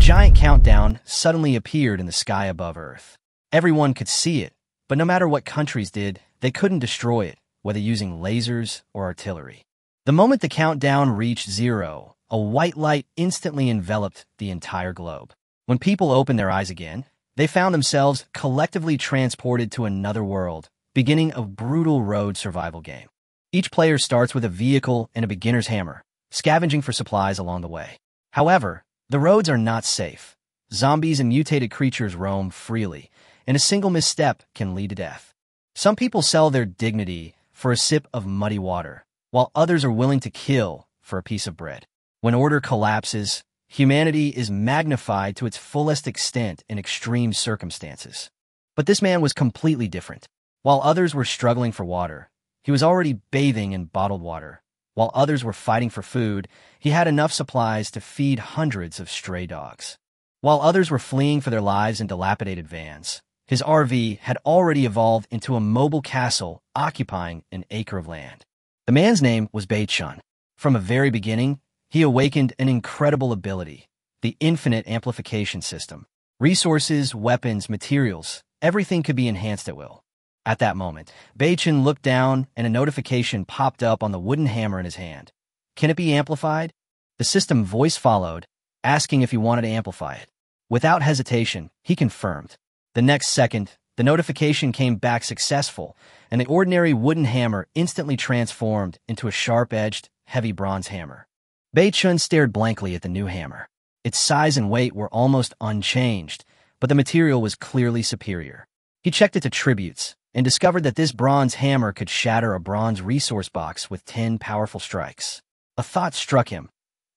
giant countdown suddenly appeared in the sky above Earth. Everyone could see it, but no matter what countries did, they couldn't destroy it, whether using lasers or artillery. The moment the countdown reached 0, a white light instantly enveloped the entire globe. When people opened their eyes again, they found themselves collectively transported to another world, beginning a brutal road survival game. Each player starts with a vehicle and a beginner's hammer, scavenging for supplies along the way. However, the roads are not safe. Zombies and mutated creatures roam freely, and a single misstep can lead to death. Some people sell their dignity for a sip of muddy water, while others are willing to kill for a piece of bread. When order collapses, humanity is magnified to its fullest extent in extreme circumstances. But this man was completely different. While others were struggling for water, he was already bathing in bottled water. While others were fighting for food, he had enough supplies to feed hundreds of stray dogs. While others were fleeing for their lives in dilapidated vans, his RV had already evolved into a mobile castle occupying an acre of land. The man's name was Bei-chun. From a very beginning, he awakened an incredible ability, the infinite amplification system. Resources, weapons, materials, everything could be enhanced at will. At that moment, Bei-chun looked down and a notification popped up on the wooden hammer in his hand. Can it be amplified? The system voice followed, asking if he wanted to amplify it. Without hesitation, he confirmed. The next second, the notification came back successful, and the ordinary wooden hammer instantly transformed into a sharp-edged, heavy bronze hammer. Bei-chun stared blankly at the new hammer. Its size and weight were almost unchanged, but the material was clearly superior. He checked its attributes and discovered that this bronze hammer could shatter a bronze resource box with 10 powerful strikes. A thought struck him.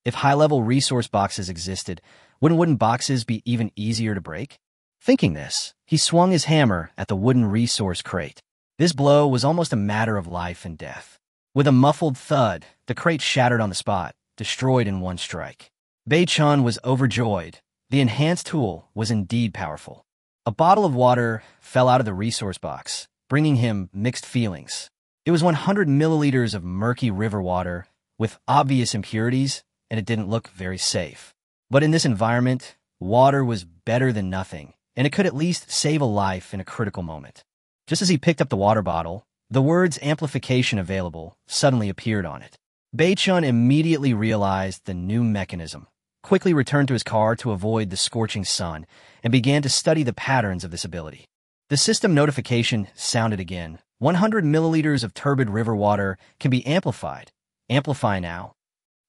If high-level resource boxes existed, wouldn't wooden boxes be even easier to break? Thinking this, he swung his hammer at the wooden resource crate. This blow was almost a matter of life and death. With a muffled thud, the crate shattered on the spot, destroyed in one strike. Bei-chun was overjoyed. The enhanced tool was indeed powerful. A bottle of water fell out of the resource box, bringing him mixed feelings. It was 100 milliliters of murky river water with obvious impurities, and it didn't look very safe. But in this environment, water was better than nothing, and it could at least save a life in a critical moment. Just as he picked up the water bottle, the words "amplification available" suddenly appeared on it. Bei-chun immediately realized the new mechanism, quickly returned to his car to avoid the scorching sun, and began to study the patterns of this ability. The system notification sounded again. 100 milliliters of turbid river water can be amplified. Amplify now.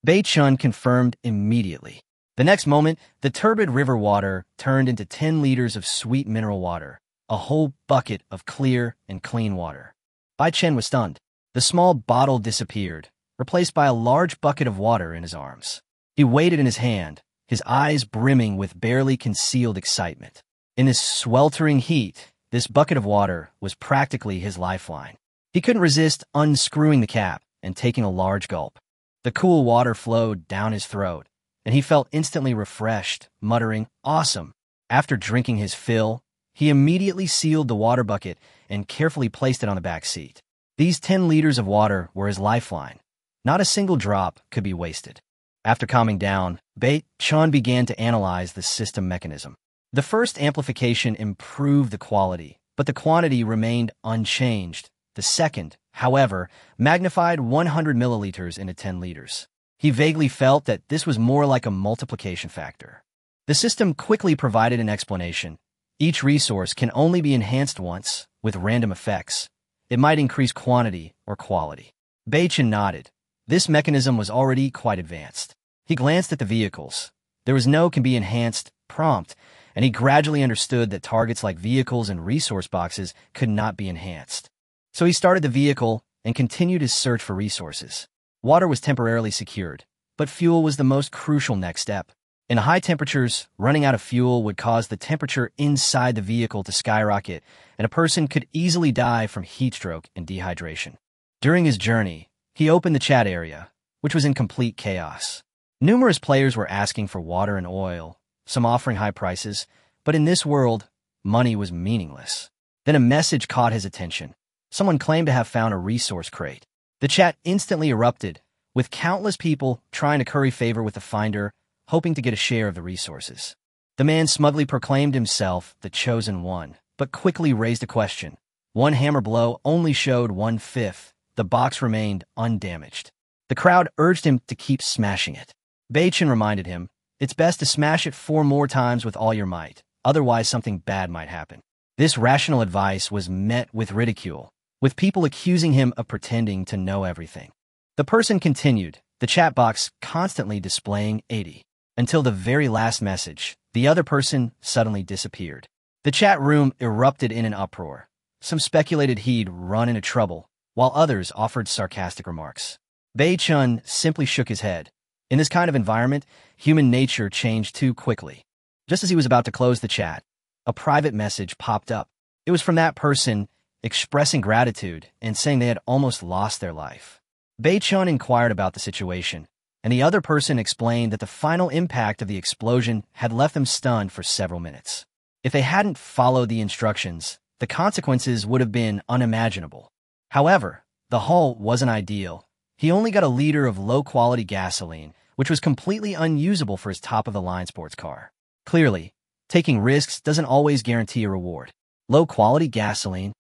Bei-chun confirmed immediately. The next moment, the turbid river water turned into 10 liters of sweet mineral water, a whole bucket of clear and clean water. Bei-chun was stunned. The small bottle disappeared, replaced by a large bucket of water in his arms. He weighed it in his hand, his eyes brimming with barely concealed excitement. In this sweltering heat, this bucket of water was practically his lifeline. He couldn't resist unscrewing the cap and taking a large gulp. The cool water flowed down his throat, and he felt instantly refreshed, muttering, "Awesome." After drinking his fill, he immediately sealed the water bucket and carefully placed it on the back seat. These 10 liters of water were his lifeline. Not a single drop could be wasted. After calming down, Bei-chun began to analyze the system mechanism. The first amplification improved the quality, but the quantity remained unchanged. The second, however, magnified 100 milliliters into 10 liters. He vaguely felt that this was more like a multiplication factor. The system quickly provided an explanation. Each resource can only be enhanced once, with random effects. It might increase quantity or quality. Bei-chun nodded. This mechanism was already quite advanced. He glanced at the vehicles. There was no "can be enhanced" prompt, and he gradually understood that targets like vehicles and resource boxes could not be enhanced. So he started the vehicle and continued his search for resources. Water was temporarily secured, but fuel was the most crucial next step. In high temperatures, running out of fuel would cause the temperature inside the vehicle to skyrocket, and a person could easily die from heat stroke and dehydration. During his journey, he opened the chat area, which was in complete chaos. Numerous players were asking for water and oil, some offering high prices, but in this world, money was meaningless. Then a message caught his attention. Someone claimed to have found a resource crate. The chat instantly erupted, with countless people trying to curry favor with the finder, hoping to get a share of the resources. The man smugly proclaimed himself the chosen one, but quickly raised a question. One hammer blow only showed 1/5. The box remained undamaged. The crowd urged him to keep smashing it. Beichin reminded him, it's best to smash it 4 more times with all your might, otherwise something bad might happen. This rational advice was met with ridicule, with people accusing him of pretending to know everything. The person continued, the chat box constantly displaying 80. Until the very last message, the other person suddenly disappeared. The chat room erupted in an uproar. Some speculated he'd run into trouble, while others offered sarcastic remarks. Bei Chun simply shook his head. In this kind of environment, human nature changed too quickly. Just as he was about to close the chat, a private message popped up. It was from that person, expressing gratitude and saying they had almost lost their life. Bei Chun inquired about the situation, and the other person explained that the final impact of the explosion had left them stunned for several minutes. If they hadn't followed the instructions, the consequences would have been unimaginable. However, the haul wasn't ideal. He only got a liter of low-quality gasoline, which was completely unusable for his top-of-the-line sports car. Clearly, taking risks doesn't always guarantee a reward. Low-quality gasoline?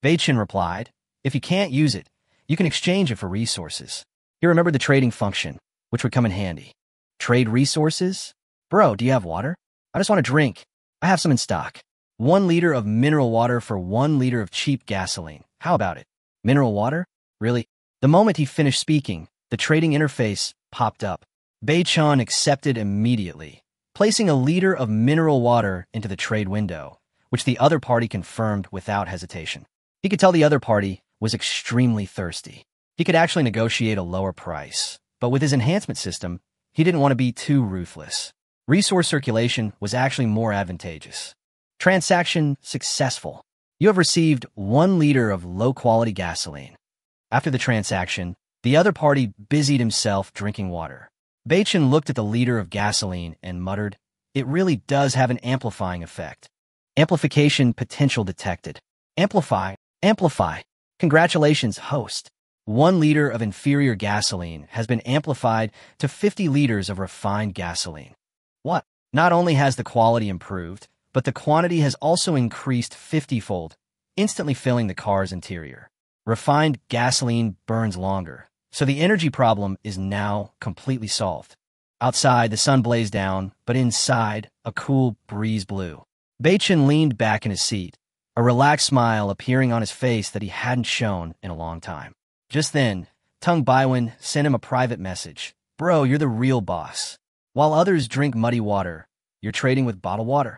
Veichin replied, if you can't use it, you can exchange it for resources. He remembered the trading function, which would come in handy. Trade resources? Bro, do you have water? I just want a drink. I have some in stock. 1 liter of mineral water for 1 liter of cheap gasoline. How about it? Mineral water? Really? The moment he finished speaking, the trading interface popped up. Bei Chun accepted immediately, placing a liter of mineral water into the trade window, which the other party confirmed without hesitation. He could tell the other party was extremely thirsty. He could actually negotiate a lower price, but with his enhancement system, he didn't want to be too ruthless. Resource circulation was actually more advantageous. Transaction successful. You have received 1 liter of low-quality gasoline. After the transaction, the other party busied himself drinking water. Beichin looked at the liter of gasoline and muttered, it really does have an amplifying effect. Amplification potential detected. Amplify. Congratulations, host. 1 liter of inferior gasoline has been amplified to 50 liters of refined gasoline. What? Not only has the quality improved, but the quantity has also increased 50-fold, instantly filling the car's interior. Refined gasoline burns longer, so the energy problem is now completely solved. Outside, the sun blazed down, but inside, a cool breeze blew. Beichin leaned back in his seat, a relaxed smile appearing on his face that he hadn't shown in a long time. Just then, Tung Baiwen sent him a private message. Bro, you're the real boss. While others drink muddy water, you're trading with bottled water.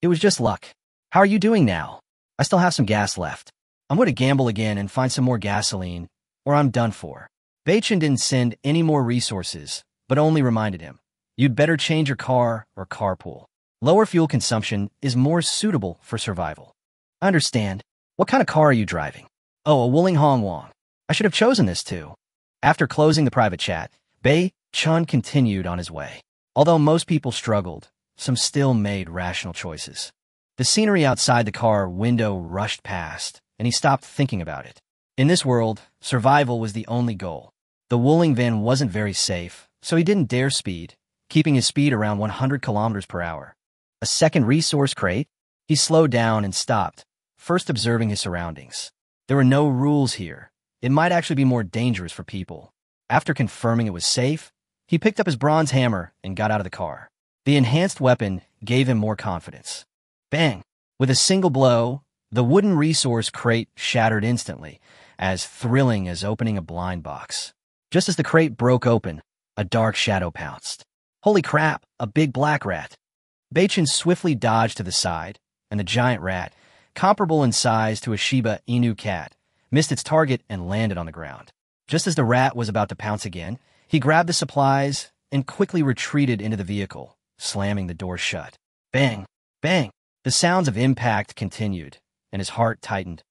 It was just luck. How are you doing now? I still have some gas left. I'm going to gamble again and find some more gasoline, or I'm done for. Beichin didn't send any more resources, but only reminded him, you'd better change your car or carpool. Lower fuel consumption is more suitable for survival. I understand. What kind of car are you driving? Oh, a Wuling Hongwang. I should have chosen this too. After closing the private chat, Bei Chun continued on his way. Although most people struggled, some still made rational choices. The scenery outside the car window rushed past, and he stopped thinking about it. In this world, survival was the only goal. The Wuling van wasn't very safe, so he didn't dare speed, keeping his speed around 100 kilometers per hour. A second resource crate? He slowed down and stopped, first observing his surroundings. There were no rules here. It might actually be more dangerous for people. After confirming it was safe, he picked up his bronze hammer and got out of the car. The enhanced weapon gave him more confidence. Bang! With a single blow, the wooden resource crate shattered instantly, as thrilling as opening a blind box. Just as the crate broke open, a dark shadow pounced. Holy crap, a big black rat. Beichin swiftly dodged to the side, and the giant rat, comparable in size to a Shiba Inu cat, missed its target and landed on the ground. Just as the rat was about to pounce again, he grabbed the supplies and quickly retreated into the vehicle, slamming the door shut. Bang! Bang! The sounds of impact continued, and his heart tightened.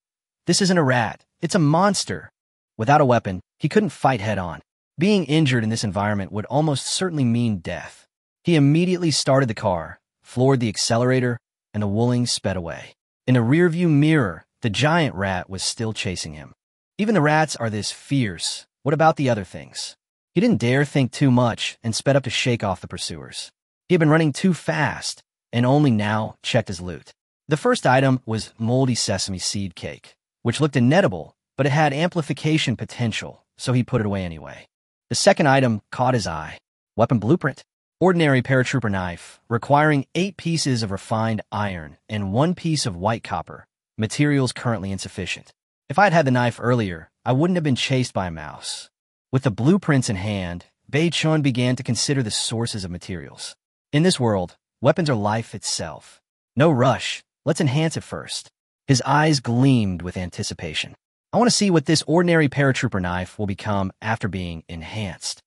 This isn't a rat, it's a monster. Without a weapon, he couldn't fight head-on. Being injured in this environment would almost certainly mean death. He immediately started the car, floored the accelerator, and the Wuling sped away. In the rearview mirror, the giant rat was still chasing him. Even the rats are this fierce. What about the other things? He didn't dare think too much and sped up to shake off the pursuers. He had been running too fast, and only now checked his loot. The first item was moldy sesame seed cake, which looked inedible, but it had amplification potential, so he put it away anyway. The second item caught his eye. Weapon blueprint. Ordinary paratrooper knife, requiring 8 pieces of refined iron and 1 piece of white copper. Materials currently insufficient. If I had had the knife earlier, I wouldn't have been chased by a mouse. With the blueprints in hand, Bei-chun began to consider the sources of materials. In this world, weapons are life itself. No rush, let's enhance it first. His eyes gleamed with anticipation. I want to see what this ordinary paratrooper knife will become after being enhanced.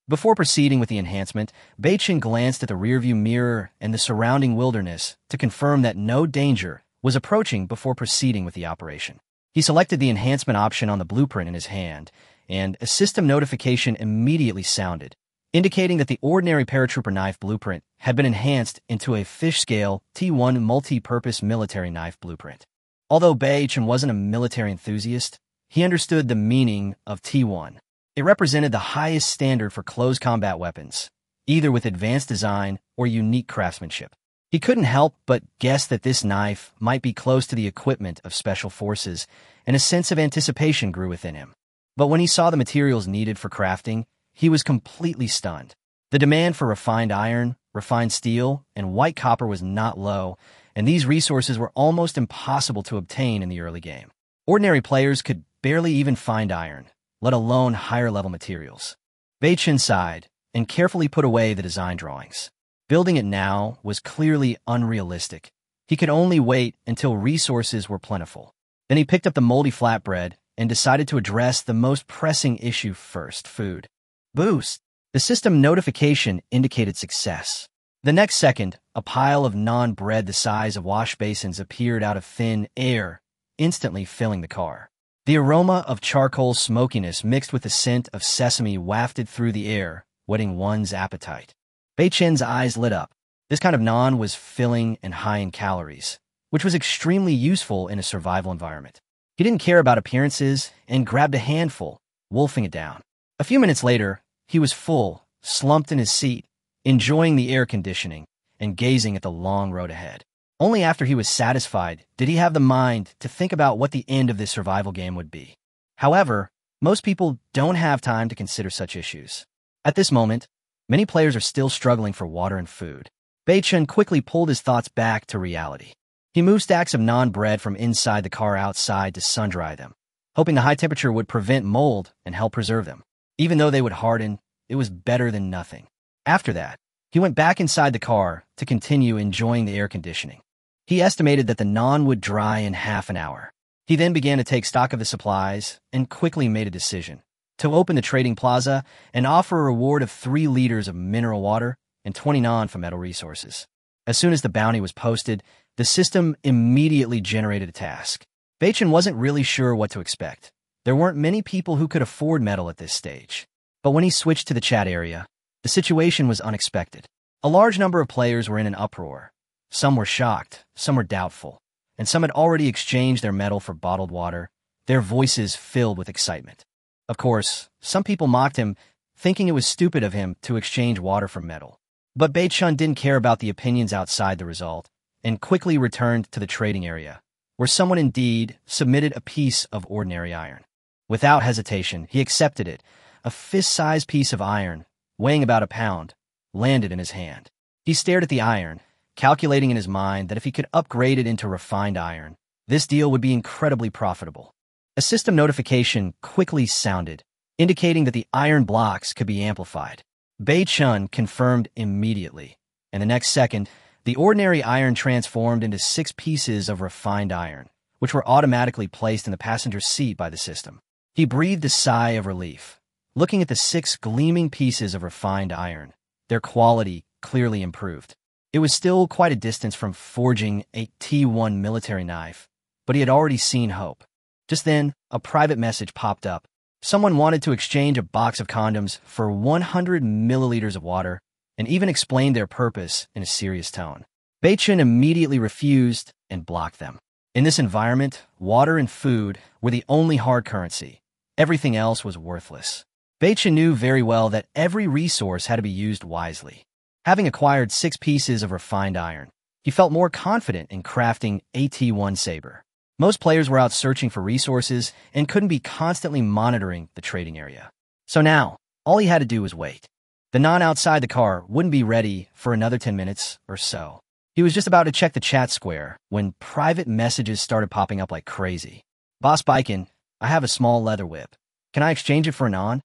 Before proceeding with the enhancement, Bei-chun glanced at the rearview mirror and the surrounding wilderness to confirm that no danger was approaching before proceeding with the operation. He selected the enhancement option on the blueprint in his hand, and a system notification immediately sounded, indicating that the ordinary paratrooper knife blueprint had been enhanced into a fish-scale T1 multi-purpose military knife blueprint. Although Bei-chun wasn't a military enthusiast, he understood the meaning of T1. It represented the highest standard for close combat weapons, either with advanced design or unique craftsmanship. He couldn't help but guess that this knife might be close to the equipment of special forces, and a sense of anticipation grew within him. But when he saw the materials needed for crafting, he was completely stunned. The demand for refined iron, refined steel, and white copper was not low, and these resources were almost impossible to obtain in the early game. Ordinary players could barely even find iron, let alone higher-level materials. Bei-chun sighed and carefully put away the design drawings. Building it now was clearly unrealistic. He could only wait until resources were plentiful. Then he picked up the moldy flatbread and decided to address the most pressing issue first: food. Boost! The system notification indicated success. The next second, a pile of naan bread the size of wash basins appeared out of thin air, instantly filling the car. The aroma of charcoal smokiness mixed with the scent of sesame wafted through the air, whetting one's appetite. Bei-chun's eyes lit up. This kind of naan was filling and high in calories, which was extremely useful in a survival environment. He didn't care about appearances and grabbed a handful, wolfing it down. A few minutes later, he was full, slumped in his seat, enjoying the air conditioning and gazing at the long road ahead. Only after he was satisfied did he have the mind to think about what the end of this survival game would be. However, most people don't have time to consider such issues. At this moment, many players are still struggling for water and food. Bei-chun quickly pulled his thoughts back to reality. He moved stacks of naan bread from inside the car outside to sun-dry them, hoping the high temperature would prevent mold and help preserve them. Even though they would harden, it was better than nothing. After that, he went back inside the car to continue enjoying the air conditioning. He estimated that the naan would dry in half an hour. He then began to take stock of the supplies and quickly made a decision to open the trading plaza and offer a reward of 3 liters of mineral water and 20 naan for metal resources. As soon as the bounty was posted, the system immediately generated a task. Bei-chun wasn't really sure what to expect. There weren't many people who could afford metal at this stage. But when he switched to the chat area, the situation was unexpected. A large number of players were in an uproar. Some were shocked, some were doubtful, and some had already exchanged their metal for bottled water, their voices filled with excitement. Of course, some people mocked him, thinking it was stupid of him to exchange water for metal. But Bei-chun didn't care about the opinions outside the result, and quickly returned to the trading area, where someone indeed submitted a piece of ordinary iron. Without hesitation, he accepted it. A fist-sized piece of iron, weighing about a pound, landed in his hand. He stared at the iron, calculating in his mind that if he could upgrade it into refined iron, this deal would be incredibly profitable. A system notification quickly sounded, indicating that the iron blocks could be amplified. Bei-chun confirmed immediately, and the next second, the ordinary iron transformed into 6 pieces of refined iron, which were automatically placed in the passenger seat by the system. He breathed a sigh of relief, looking at the 6 gleaming pieces of refined iron, their quality clearly improved. It was still quite a distance from forging a T1 military knife, but he had already seen hope. Just then, a private message popped up. Someone wanted to exchange a box of condoms for 100 milliliters of water, and even explained their purpose in a serious tone. Bei-chun immediately refused and blocked them. In this environment, water and food were the only hard currency. Everything else was worthless. Bei-chun knew very well that every resource had to be used wisely. Having acquired 6 pieces of refined iron, he He felt more confident in crafting AT1 saber. Most players were out searching for resources and couldn't be constantly monitoring the trading area. So now, all he had to do was wait. The non outside the car wouldn't be ready for another 10 minutes or so. He was just about to check the chat square when private messages started popping up like crazy. Boss Bikin, I have a small leather whip. Can I exchange it for a non?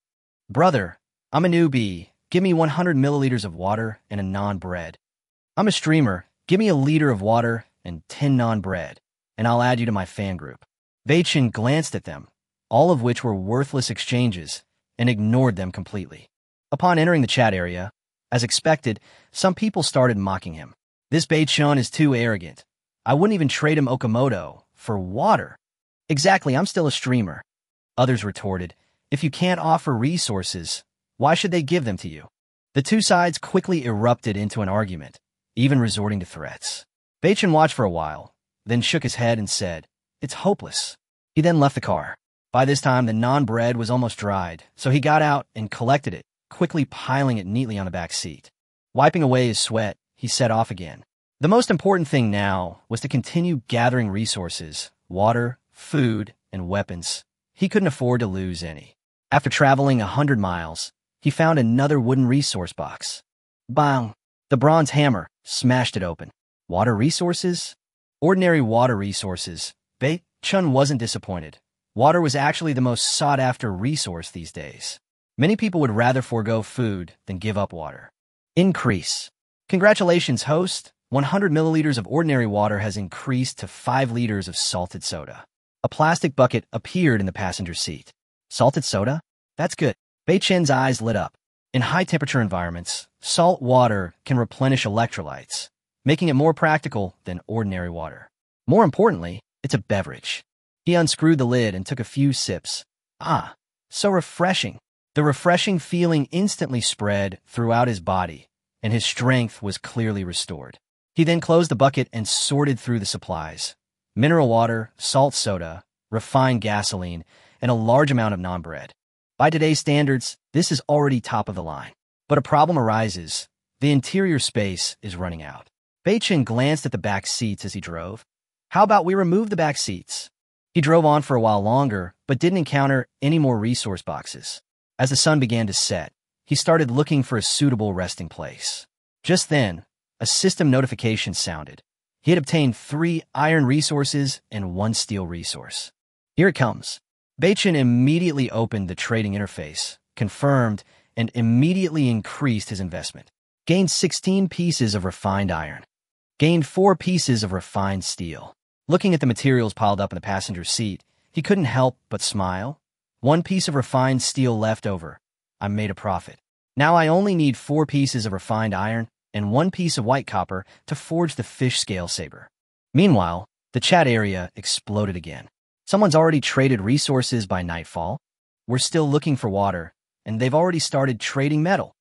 Brother, I'm a newbie. Give me 100 milliliters of water and a non bread. I'm a streamer. Give me a liter of water and 10 non bread, and I'll add you to my fan group. Beichin glanced at them, all of which were worthless exchanges, and ignored them completely. Upon entering the chat area, as expected, some people started mocking him. This Beichin is too arrogant. I wouldn't even trade him Okamoto for water. Exactly, I'm still a streamer. Others retorted, if you can't offer resources, why should they give them to you? The two sides quickly erupted into an argument, even resorting to threats. Beichin watched for a while, then shook his head and said, it's hopeless. He then left the car. By this time, the non-bread was almost dried, so he got out and collected it, quickly piling it neatly on the back seat. Wiping away his sweat, he set off again. The most important thing now was to continue gathering resources, water, food, and weapons. He couldn't afford to lose any. After traveling 100 miles, he found another wooden resource box. Bang! The bronze hammer smashed it open. Water resources? Ordinary water resources. Bei-chun wasn't disappointed. Water was actually the most sought-after resource these days. Many people would rather forego food than give up water. Increase. Congratulations, host. 100 milliliters of ordinary water has increased to 5 liters of salted soda. A plastic bucket appeared in the passenger seat. Salted soda? That's good. Beichin's eyes lit up. In high-temperature environments, salt water can replenish electrolytes, making it more practical than ordinary water. More importantly, it's a beverage. He unscrewed the lid and took a few sips. Ah, so refreshing. The refreshing feeling instantly spread throughout his body, and his strength was clearly restored. He then closed the bucket and sorted through the supplies. Mineral water, salt soda, refined gasoline, and a large amount of non-bread. By today's standards, this is already top of the line. But a problem arises. The interior space is running out. Beichin glanced at the back seats as he drove. How about we remove the back seats? He drove on for a while longer, but didn't encounter any more resource boxes. As the sun began to set, he started looking for a suitable resting place. Just then, a system notification sounded. He had obtained 3 iron resources and 1 steel resource. Here it comes. Beichin immediately opened the trading interface, confirmed, and immediately increased his investment. Gained 16 pieces of refined iron. Gained 4 pieces of refined steel. Looking at the materials piled up in the passenger seat, he couldn't help but smile. 1 piece of refined steel left over. I made a profit. Now I only need 4 pieces of refined iron and 1 piece of white copper to forge the fish scale saber. Meanwhile, the chat area exploded again. Someone's already traded resources by nightfall. We're still looking for water, and they've already started trading metal.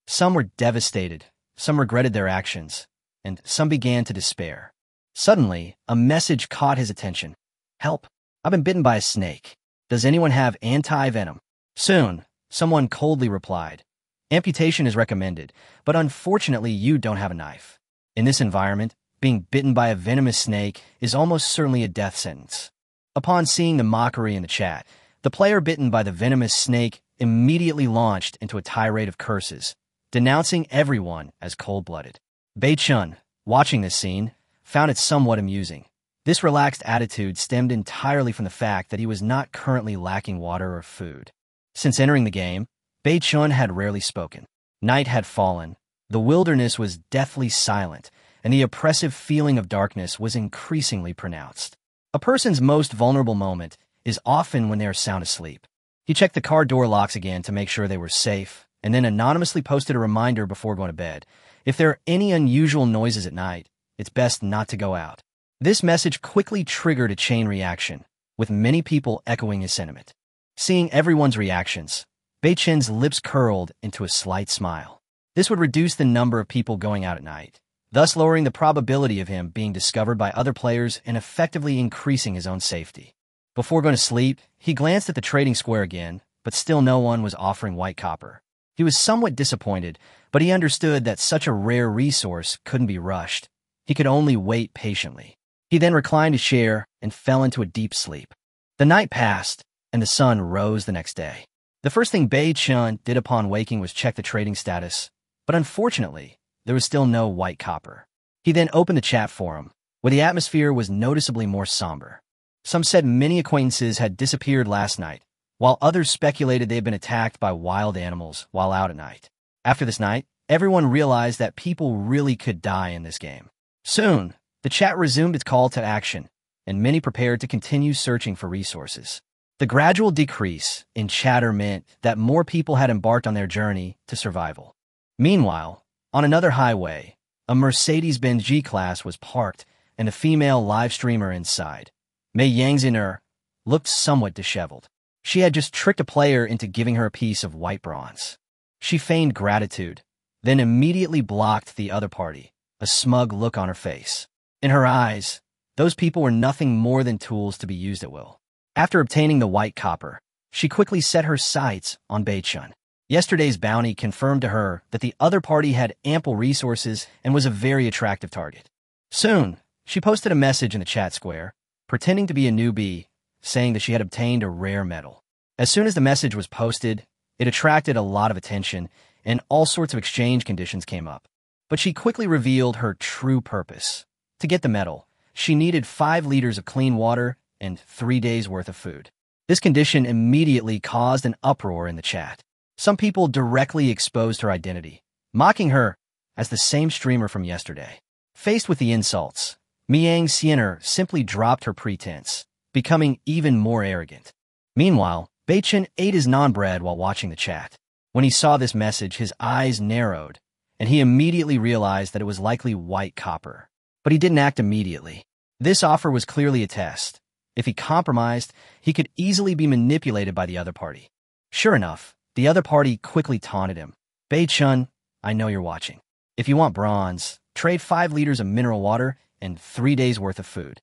Some were devastated, some regretted their actions, and some began to despair. Suddenly, a message caught his attention. Help! I've been bitten by a snake. Does anyone have anti-venom? Soon, someone coldly replied. Amputation is recommended, but unfortunately you don't have a knife. In this environment, being bitten by a venomous snake is almost certainly a death sentence. Upon seeing the mockery in the chat, the player bitten by the venomous snake immediately launched into a tirade of curses, denouncing everyone as cold-blooded. Beichin, watching this scene, found it somewhat amusing. This relaxed attitude stemmed entirely from the fact that he was not currently lacking water or food. Since entering the game, Beichin had rarely spoken. Night had fallen, the wilderness was deathly silent, and the oppressive feeling of darkness was increasingly pronounced. A person's most vulnerable moment is often when they are sound asleep. He checked the car door locks again to make sure they were safe, and then anonymously posted a reminder before going to bed. If there are any unusual noises at night, it's best not to go out. This message quickly triggered a chain reaction, with many people echoing his sentiment. Seeing everyone's reactions, Beichin's lips curled into a slight smile. This would reduce the number of people going out at night, thus lowering the probability of him being discovered by other players and effectively increasing his own safety. Before going to sleep, he glanced at the trading square again, but still no one was offering white copper. He was somewhat disappointed, but he understood that such a rare resource couldn't be rushed. He could only wait patiently. He then reclined his chair and fell into a deep sleep. The night passed, and the sun rose the next day. The first thing Bei Chun did upon waking was check the trading status, but unfortunately, there was still no white copper. He then opened the chat forum, where the atmosphere was noticeably more somber. Some said many acquaintances had disappeared last night, while others speculated they had been attacked by wild animals while out at night. After this night, everyone realized that people really could die in this game. Soon, the chat resumed its call to action, and many prepared to continue searching for resources. The gradual decrease in chatter meant that more people had embarked on their journey to survival. Meanwhile, on another highway, a Mercedes-Benz G-Class was parked and a female live streamer inside. Mei Yangxiner looked somewhat disheveled. She had just tricked a player into giving her a piece of white bronze. She feigned gratitude, then immediately blocked the other party, a smug look on her face. In her eyes, those people were nothing more than tools to be used at will. After obtaining the white copper, she quickly set her sights on Bei Chun. Yesterday's bounty confirmed to her that the other party had ample resources and was a very attractive target. Soon, she posted a message in the chat square, pretending to be a newbie, saying that she had obtained a rare metal. As soon as the message was posted, it attracted a lot of attention, and all sorts of exchange conditions came up. But she quickly revealed her true purpose. To get the metal, she needed 5 liters of clean water and 3 days' worth of food. This condition immediately caused an uproar in the chat. Some people directly exposed her identity, mocking her as the same streamer from yesterday. Faced with the insults, Miang Xiener simply dropped her pretense, becoming even more arrogant. Meanwhile, Bei Chun ate his non-bread while watching the chat. When he saw this message, his eyes narrowed, and he immediately realized that it was likely white copper. But he didn't act immediately. This offer was clearly a test. If he compromised, he could easily be manipulated by the other party. Sure enough, the other party quickly taunted him. Bei Chun, I know you're watching. If you want bronze, trade 5 liters of mineral water and 3 days' worth of food.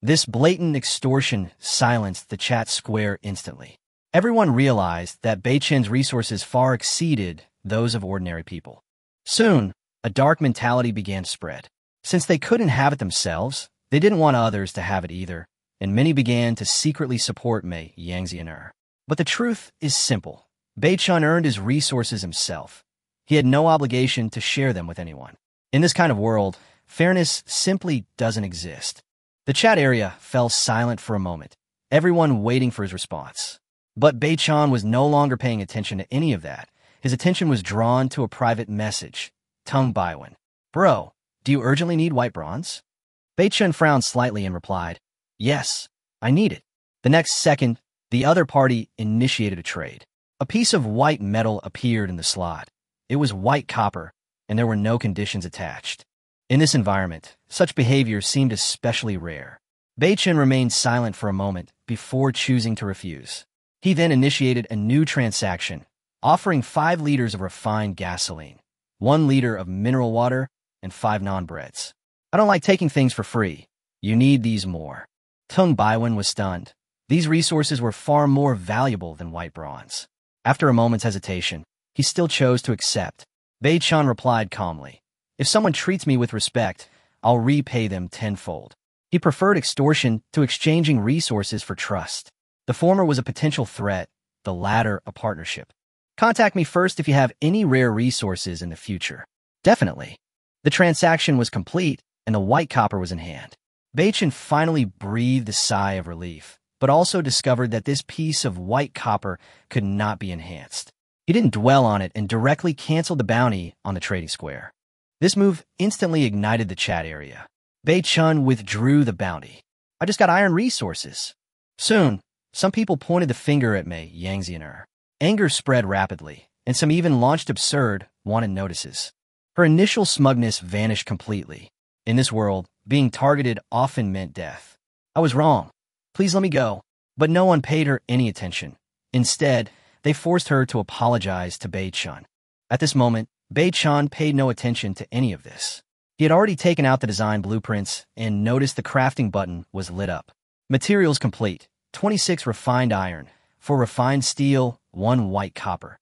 This blatant extortion silenced the chat square instantly. Everyone realized that Bei Chun's resources far exceeded those of ordinary people. Soon, a dark mentality began to spread. Since they couldn't have it themselves, they didn't want others to have it either, and many began to secretly support Mei Yangxiner. But the truth is simple. Bei Chun earned his resources himself. He had no obligation to share them with anyone. In this kind of world, fairness simply doesn't exist. The chat area fell silent for a moment, everyone waiting for his response. But Bei Chun was no longer paying attention to any of that. His attention was drawn to a private message. Tung Baiwen. Bro, do you urgently need white bronze? Bei Chun frowned slightly and replied, Yes, I need it. The next second, the other party initiated a trade. A piece of white metal appeared in the slot. It was white copper, and there were no conditions attached. In this environment, such behavior seemed especially rare. Bei Chun remained silent for a moment before choosing to refuse. He then initiated a new transaction, offering 5 liters of refined gasoline, 1 liter of mineral water, and 5 non-breads. I don't like taking things for free. You need these more. Tung Baiwen was stunned. These resources were far more valuable than white bronze. After a moment's hesitation, he still chose to accept. Bei Chun replied calmly, If someone treats me with respect, I'll repay them tenfold. He preferred extortion to exchanging resources for trust. The former was a potential threat, the latter a partnership. Contact me first if you have any rare resources in the future. Definitely. The transaction was complete, and the white copper was in hand. Bei Chun finally breathed a sigh of relief, but also discovered that this piece of white copper could not be enhanced. He didn't dwell on it and directly canceled the bounty on the trading square. This move instantly ignited the chat area. Bei Chun withdrew the bounty. I just got iron resources. Soon, some people pointed the finger at Mei Yangxiner. Anger spread rapidly, and some even launched absurd, wanted notices. Her initial smugness vanished completely. In this world, being targeted often meant death. I was wrong. Please let me go. But no one paid her any attention. Instead, they forced her to apologize to Bei Chun. At this moment, Bei Chun paid no attention to any of this. He had already taken out the design blueprints and noticed the crafting button was lit up. Materials complete. 26 refined iron, 4 refined steel, 1 white copper.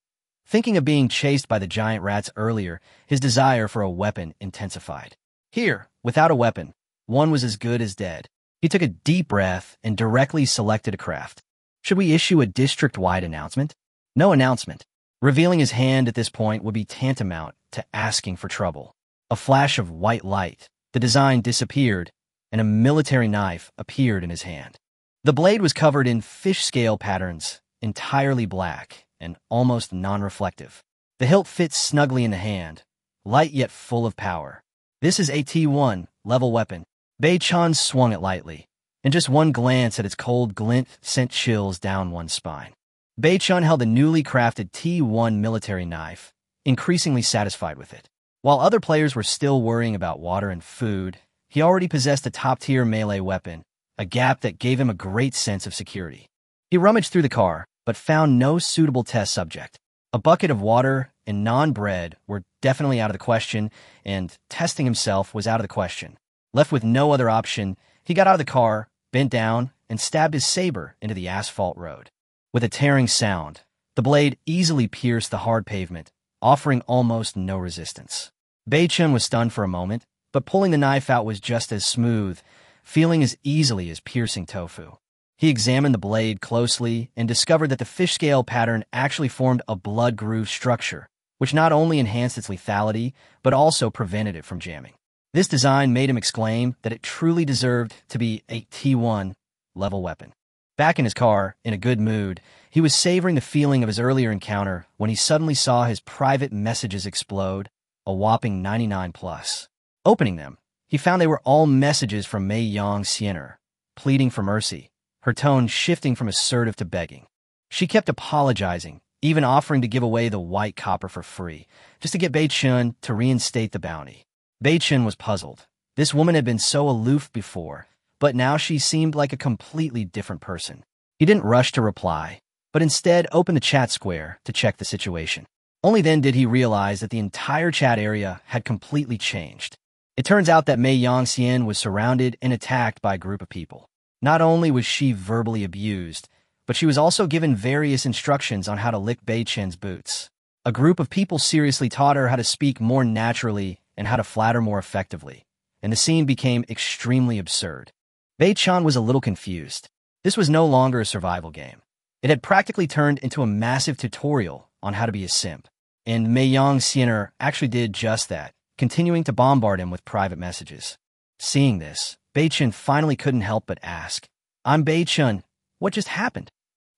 Thinking of being chased by the giant rats earlier, his desire for a weapon intensified. Here, Without a weapon, one was as good as dead. He took a deep breath and directly selected a craft. Should we issue a district-wide announcement? No announcement. Revealing his hand at this point would be tantamount to asking for trouble. A flash of white light, the design disappeared, and a military knife appeared in his hand. The blade was covered in fish scale patterns, entirely black and almost non-reflective. The hilt fits snugly in the hand, light yet full of power. This is a T1 level weapon. Bei-chan swung it lightly, and just one glance at its cold glint sent chills down one's spine. Bei-chan held a newly crafted T1 military knife, increasingly satisfied with it. While other players were still worrying about water and food, he already possessed a top-tier melee weapon, a gap that gave him a great sense of security. He rummaged through the car, but found no suitable test subject. A bucket of water and non-bread were definitely out of the question, and testing himself was out of the question. Left with no other option, he got out of the car, bent down, and stabbed his saber into the asphalt road. With a tearing sound, the blade easily pierced the hard pavement, offering almost no resistance. Bei-chan was stunned for a moment, but pulling the knife out was just as smooth, feeling as easily as piercing tofu. He examined the blade closely and discovered that the fish scale pattern actually formed a blood groove structure, which not only enhanced its lethality, but also prevented it from jamming. This design made him exclaim that it truly deserved to be a T1 level weapon. Back in his car, in a good mood, he was savoring the feeling of his earlier encounter when he suddenly saw his private messages explode, a whopping 99 plus. Opening them, he found they were all messages from Mei Yang Siener, pleading for mercy, her tone shifting from assertive to begging. She kept apologizing, even offering to give away the white copper for free, just to get Bei-chan to reinstate the bounty. Bei-chan was puzzled. This woman had been so aloof before, but now she seemed like a completely different person. He didn't rush to reply, but instead opened the chat square to check the situation. Only then did he realize that the entire chat area had completely changed. It turns out that Mei Yang Xian was surrounded and attacked by a group of people. Not only was she verbally abused, but she was also given various instructions on how to lick Bei-chan's boots. A group of people seriously taught her how to speak more naturally and how to flatter more effectively, and the scene became extremely absurd. Bei-chan was a little confused. This was no longer a survival game. It had practically turned into a massive tutorial on how to be a simp, and Mei Yang Siener actually did just that, continuing to bombard him with private messages. Seeing this, Bei-chan finally couldn't help but ask, "I'm Bei-chan. What just happened?"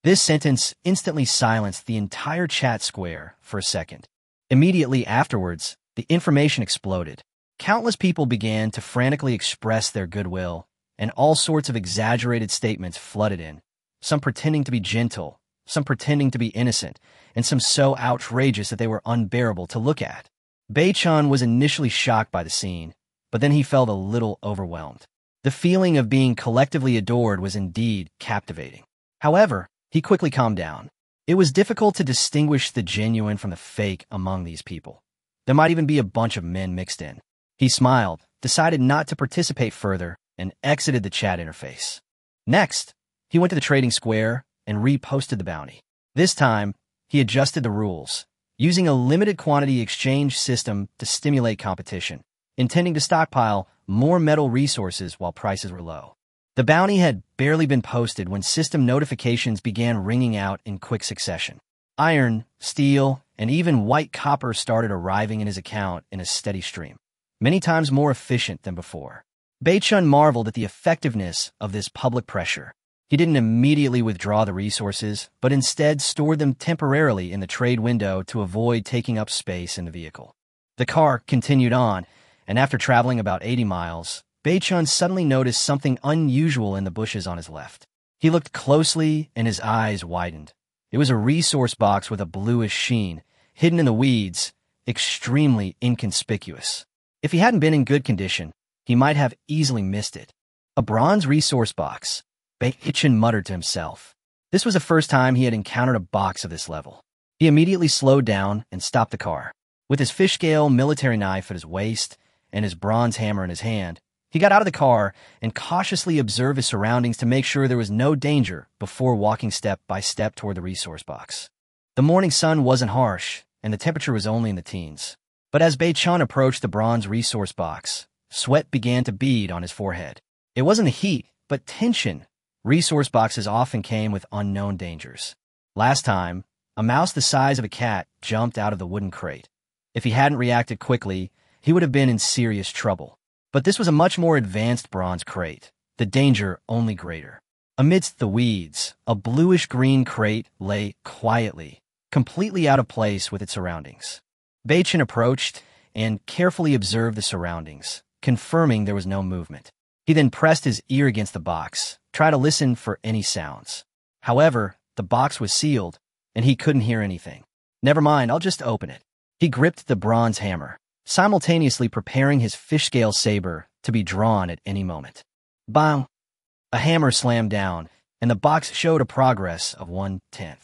This sentence instantly silenced the entire chat square for a second. Immediately afterwards, the information exploded. Countless people began to frantically express their goodwill, and all sorts of exaggerated statements flooded in, some pretending to be gentle, some pretending to be innocent, and some so outrageous that they were unbearable to look at. Bei-chan was initially shocked by the scene, but then he felt a little overwhelmed. The feeling of being collectively adored was indeed captivating. However, he quickly calmed down. It was difficult to distinguish the genuine from the fake among these people. There might even be a bunch of men mixed in. He smiled, decided not to participate further, and exited the chat interface. Next, he went to the trading square and reposted the bounty. This time, he adjusted the rules, using a limited quantity exchange system to stimulate competition, intending to stockpile more metal resources while prices were low. The bounty had barely been posted when system notifications began ringing out in quick succession. Iron, steel, and even white copper started arriving in his account in a steady stream, many times more efficient than before. Bei-chan marveled at the effectiveness of this public pressure. He didn't immediately withdraw the resources, but instead stored them temporarily in the trade window to avoid taking up space in the vehicle. The car continued on, and after traveling about 80 miles, Bei-chan suddenly noticed something unusual in the bushes on his left. He looked closely, and his eyes widened. It was a resource box with a bluish sheen, hidden in the weeds, extremely inconspicuous. If he hadn't been in good condition, he might have easily missed it. A bronze resource box, Bei-chan muttered to himself. This was the first time he had encountered a box of this level. He immediately slowed down and stopped the car. With his fish-scale military knife at his waist and his bronze hammer in his hand, he got out of the car and cautiously observed his surroundings to make sure there was no danger before walking step by step toward the resource box. The morning sun wasn't harsh, and the temperature was only in the teens. But as Bei-chan approached the bronze resource box, Sweat began to bead on his forehead. It wasn't the heat, but tension. Resource boxes often came with unknown dangers. Last time, a mouse the size of a cat jumped out of the wooden crate. If he hadn't reacted quickly, he would have been in serious trouble. But this was a much more advanced bronze crate, the danger only greater. Amidst the weeds, a bluish-green crate lay quietly, completely out of place with its surroundings. Baichan approached and carefully observed the surroundings, confirming there was no movement. He then pressed his ear against the box, tried to listen for any sounds. However, the box was sealed, and he couldn't hear anything. Never mind, I'll just open it. He gripped the bronze hammer, simultaneously preparing his fish-scale saber to be drawn at any moment. Bang! A hammer slammed down, and the box showed a progress of 1/10.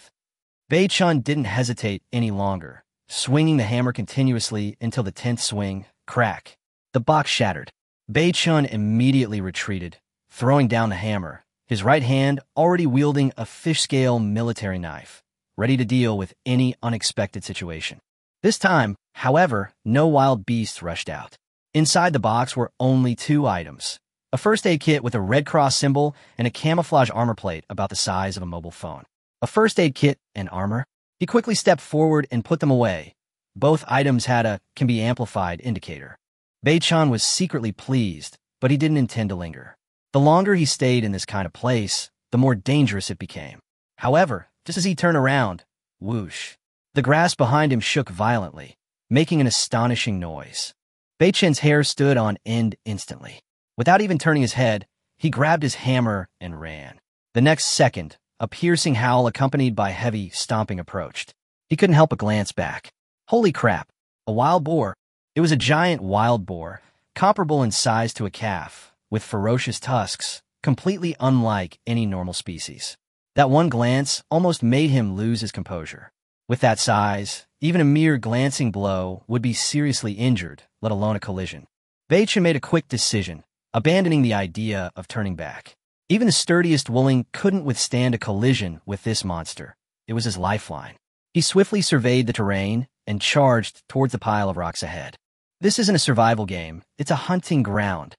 Baichan didn't hesitate any longer, swinging the hammer continuously until the 10th swing, crack. The box shattered. Baichan immediately retreated, throwing down the hammer, his right hand already wielding a fish-scale military knife, ready to deal with any unexpected situation. This time, however, no wild beasts rushed out. Inside the box were only 2 items: a first aid kit with a Red Cross symbol and a camouflage armor plate about the size of a mobile phone. A first aid kit and armor? He quickly stepped forward and put them away. Both items had a "can be amplified" indicator. Baichan was secretly pleased, but he didn't intend to linger. The longer he stayed in this kind of place, the more dangerous it became. However, just as he turned around, whoosh, the grass behind him shook violently, making an astonishing noise. Baichan's hair stood on end instantly. Without even turning his head, he grabbed his hammer and ran. The next second, a piercing howl accompanied by heavy stomping approached. He couldn't help but glance back. Holy crap! A wild boar. It was a giant wild boar, comparable in size to a calf, with ferocious tusks, completely unlike any normal species. That one glance almost made him lose his composure. With that size, even a mere glancing blow would be seriously injured, let alone a collision. Baichan made a quick decision, abandoning the idea of turning back. Even the sturdiest Wooling couldn't withstand a collision with this monster. It was his lifeline. He swiftly surveyed the terrain and charged towards the pile of rocks ahead. This isn't a survival game, it's a hunting ground.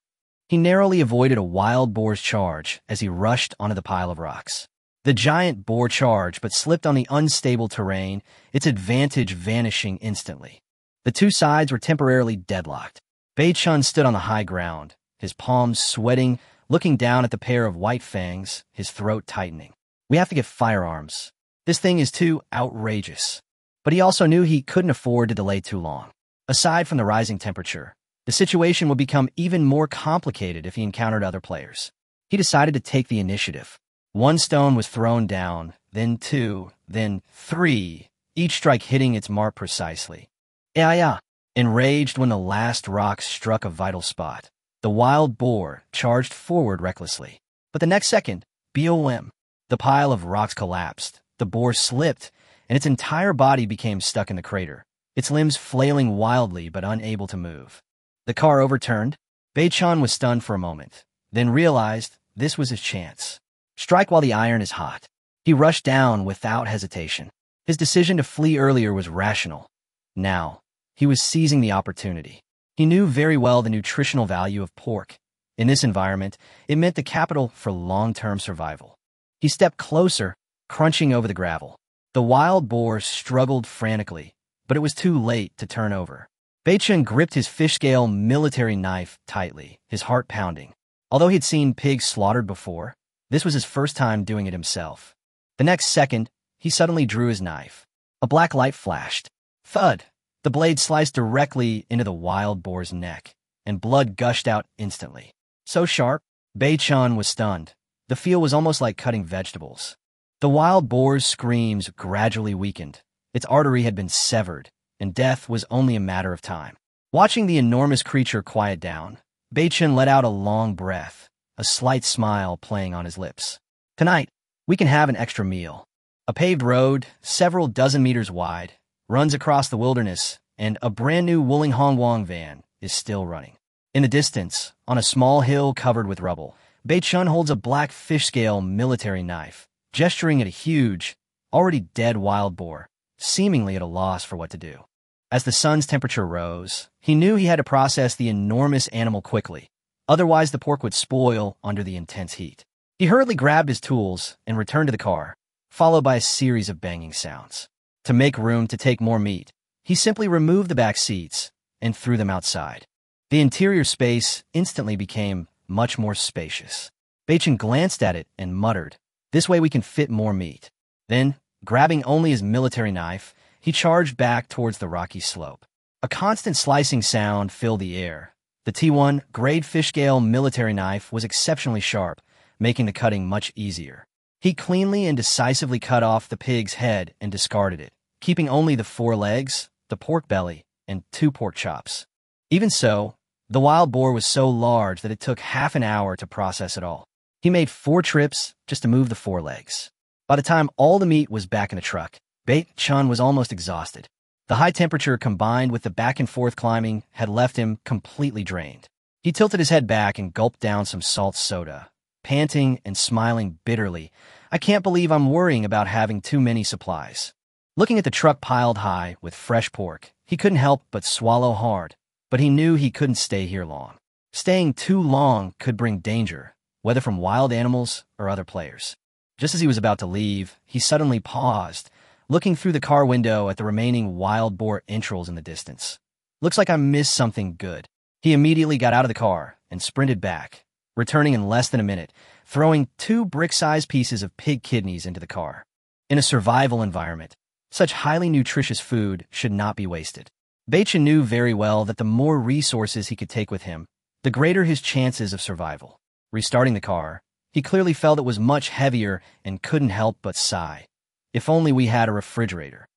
He narrowly avoided a wild boar's charge as he rushed onto the pile of rocks. The giant boar charged but slipped on the unstable terrain, its advantage vanishing instantly. The 2 sides were temporarily deadlocked. Baichan stood on the high ground, his palms sweating, looking down at the pair of white fangs, his throat tightening. We have to get firearms. This thing is too outrageous. But he also knew he couldn't afford to delay too long. Aside from the rising temperature, the situation would become even more complicated if he encountered other players. He decided to take the initiative. 1 stone was thrown down, then 2, then 3, each strike hitting its mark precisely. Yeah. Enraged when the last rock struck a vital spot, the wild boar charged forward recklessly. But the next second, BOM, the pile of rocks collapsed, the boar slipped, and its entire body became stuck in the crater, its limbs flailing wildly but unable to move. The car overturned. Baichan was stunned for a moment, then realized this was his chance. Strike while the iron is hot. He rushed down without hesitation. His decision to flee earlier was rational. Now, he was seizing the opportunity. He knew very well the nutritional value of pork. In this environment, it meant the capital for long-term survival. He stepped closer, crunching over the gravel. The wild boar struggled frantically, but it was too late to turn over. Baichan gripped his fish-scale military knife tightly, his heart pounding. Although he'd seen pigs slaughtered before, this was his first time doing it himself. The next second, he suddenly drew his knife. A black light flashed. Thud! The blade sliced directly into the wild boar's neck, and blood gushed out instantly. So sharp, Baichan was stunned. The feel was almost like cutting vegetables. The wild boar's screams gradually weakened. Its artery had been severed, and death was only a matter of time. Watching the enormous creature quiet down, Baichan let out a long breath, a slight smile playing on his lips. Tonight, we can have an extra meal. A paved road, several dozen meters wide, runs across the wilderness, and a brand-new Wuling Hongwang van is still running. In the distance, on a small hill covered with rubble, Baichan holds a black fish-scale military knife, gesturing at a huge, already dead wild boar, seemingly at a loss for what to do. As the sun's temperature rose, he knew he had to process the enormous animal quickly. Otherwise, the pork would spoil under the intense heat. He hurriedly grabbed his tools and returned to the car, followed by a series of banging sounds. To make room to take more meat, he simply removed the back seats and threw them outside. The interior space instantly became much more spacious. Bacon glanced at it and muttered, "This way we can fit more meat." Then, grabbing only his military knife, he charged back towards the rocky slope. A constant slicing sound filled the air. The T1 grade fish scale military knife was exceptionally sharp, making the cutting much easier. He cleanly and decisively cut off the pig's head and discarded it, keeping only the 4 legs, the pork belly, and 2 pork chops. Even so, the wild boar was so large that it took half an hour to process it all. He made 4 trips just to move the 4 legs. By the time all the meat was back in the truck, Bait-chun was almost exhausted. The high temperature combined with the back-and-forth climbing had left him completely drained. He tilted his head back and gulped down some salt soda, panting and smiling bitterly. "I can't believe I'm worrying about having too many supplies." Looking at the truck piled high with fresh pork, he couldn't help but swallow hard, but he knew he couldn't stay here long. Staying too long could bring danger, whether from wild animals or other players. Just as he was about to leave, he suddenly paused, looking through the car window at the remaining wild boar entrails in the distance. "Looks like I missed something good." He immediately got out of the car and sprinted back, returning in less than a minute, throwing 2 brick-sized pieces of pig kidneys into the car. In a survival environment, such highly nutritious food should not be wasted. Bacon knew very well that the more resources he could take with him, the greater his chances of survival. Restarting the car, he clearly felt it was much heavier and couldn't help but sigh. If only we had a refrigerator.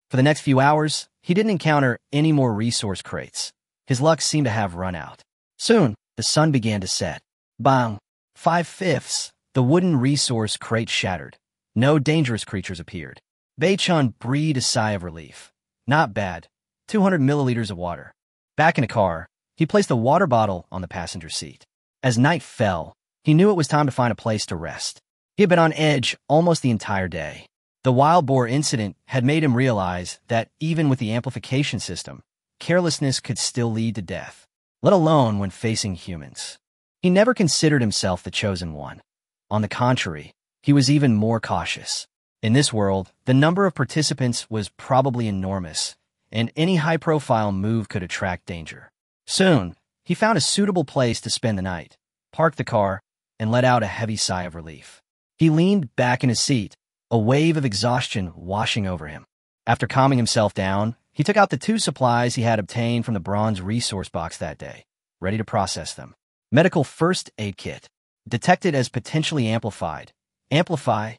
For the next few hours, he didn't encounter any more resource crates. His luck seemed to have run out. Soon, the sun began to set. Bang! 5/5. The wooden resource crate shattered. No dangerous creatures appeared. Bacon breathed a sigh of relief. Not bad. 200 milliliters of water. Back in the car, he placed a water bottle on the passenger seat. As night fell, he knew it was time to find a place to rest. He had been on edge almost the entire day. The wild boar incident had made him realize that even with the amplification system, carelessness could still lead to death, let alone when facing humans. He never considered himself the chosen one. On the contrary, he was even more cautious. In this world, the number of participants was probably enormous, and any high-profile move could attract danger. Soon, he found a suitable place to spend the night, parked the car, and let out a heavy sigh of relief. He leaned back in his seat, a wave of exhaustion washing over him. After calming himself down, he took out the 2 supplies he had obtained from the bronze resource box that day, ready to process them. Medical first aid kit. Detected as potentially amplified. Amplify.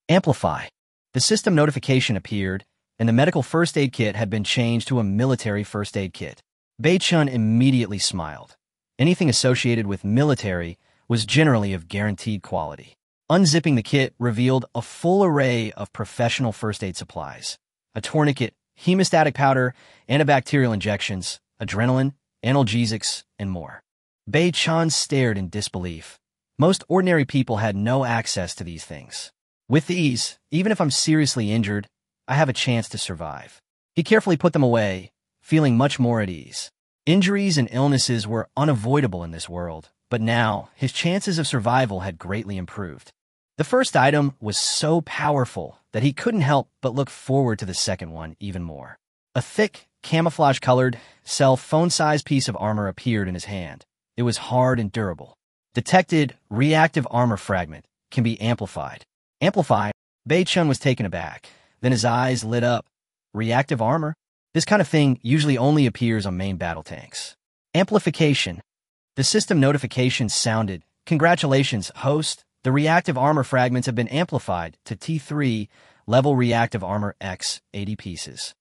The system notification appeared, and the medical first aid kit had been changed to a military first aid kit. Bacon immediately smiled. Anything associated with military was generally of guaranteed quality. Unzipping the kit revealed a full array of professional first aid supplies. A tourniquet, hemostatic powder, antibacterial injections, adrenaline, analgesics, and more. Bacon stared in disbelief. Most ordinary people had no access to these things. With these, even if I'm seriously injured, I have a chance to survive. He carefully put them away, feeling much more at ease. Injuries and illnesses were unavoidable in this world, but now his chances of survival had greatly improved. The first item was so powerful that he couldn't help but look forward to the second one even more. A thick, camouflage-colored, cell phone-sized piece of armor appeared in his hand. It was hard and durable. Detected reactive armor fragment can be amplified. Amplified? Bacon was taken aback. Then his eyes lit up. Reactive armor? This kind of thing usually only appears on main battle tanks. Amplification. The system notification sounded. Congratulations, host. The reactive armor fragments have been amplified to T3 level reactive armor X 80 pieces.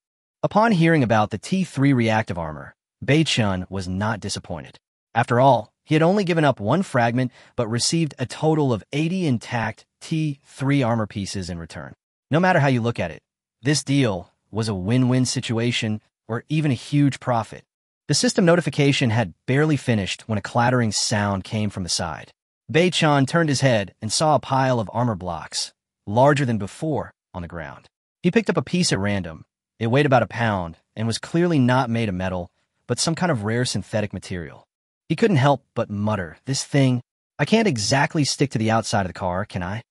Upon hearing about the T3 reactive armor, Bacon was not disappointed. After all, he had only given up 1 fragment but received a total of 80 intact T3 armor pieces in return. No matter how you look at it, this deal was a win-win situation or even a huge profit. The system notification had barely finished when a clattering sound came from the side. Bacon turned his head and saw a pile of armor blocks, larger than before, on the ground. He picked up a piece at random. It weighed about a pound and was clearly not made of metal, but some kind of rare synthetic material. He couldn't help but mutter, "This thing, I can't exactly stick to the outside of the car, can I?"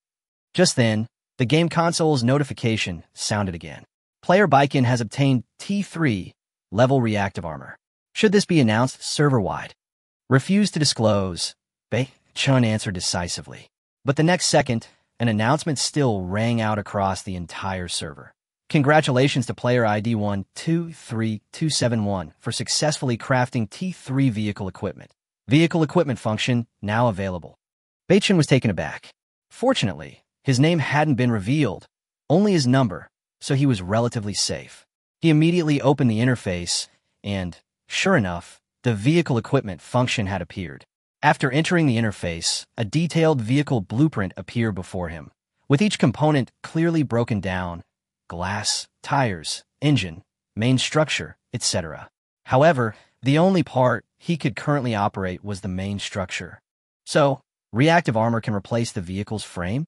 Just then, the game console's notification sounded again. Player Baiken has obtained T3 level reactive armor. Should this be announced server-wide? Refused to disclose, Bei-chun answered decisively. But the next second, an announcement still rang out across the entire server. Congratulations to player ID 123271 for successfully crafting T3 vehicle equipment. Vehicle equipment function now available. Bei-chun was taken aback. Fortunately, his name hadn't been revealed, only his number, so he was relatively safe. He immediately opened the interface, and, sure enough, the vehicle equipment function had appeared. After entering the interface, a detailed vehicle blueprint appeared before him, with each component clearly broken down: glass, tires, engine, main structure, etc. However, the only part he could currently operate was the main structure. So, reactive armor can replace the vehicle's frame?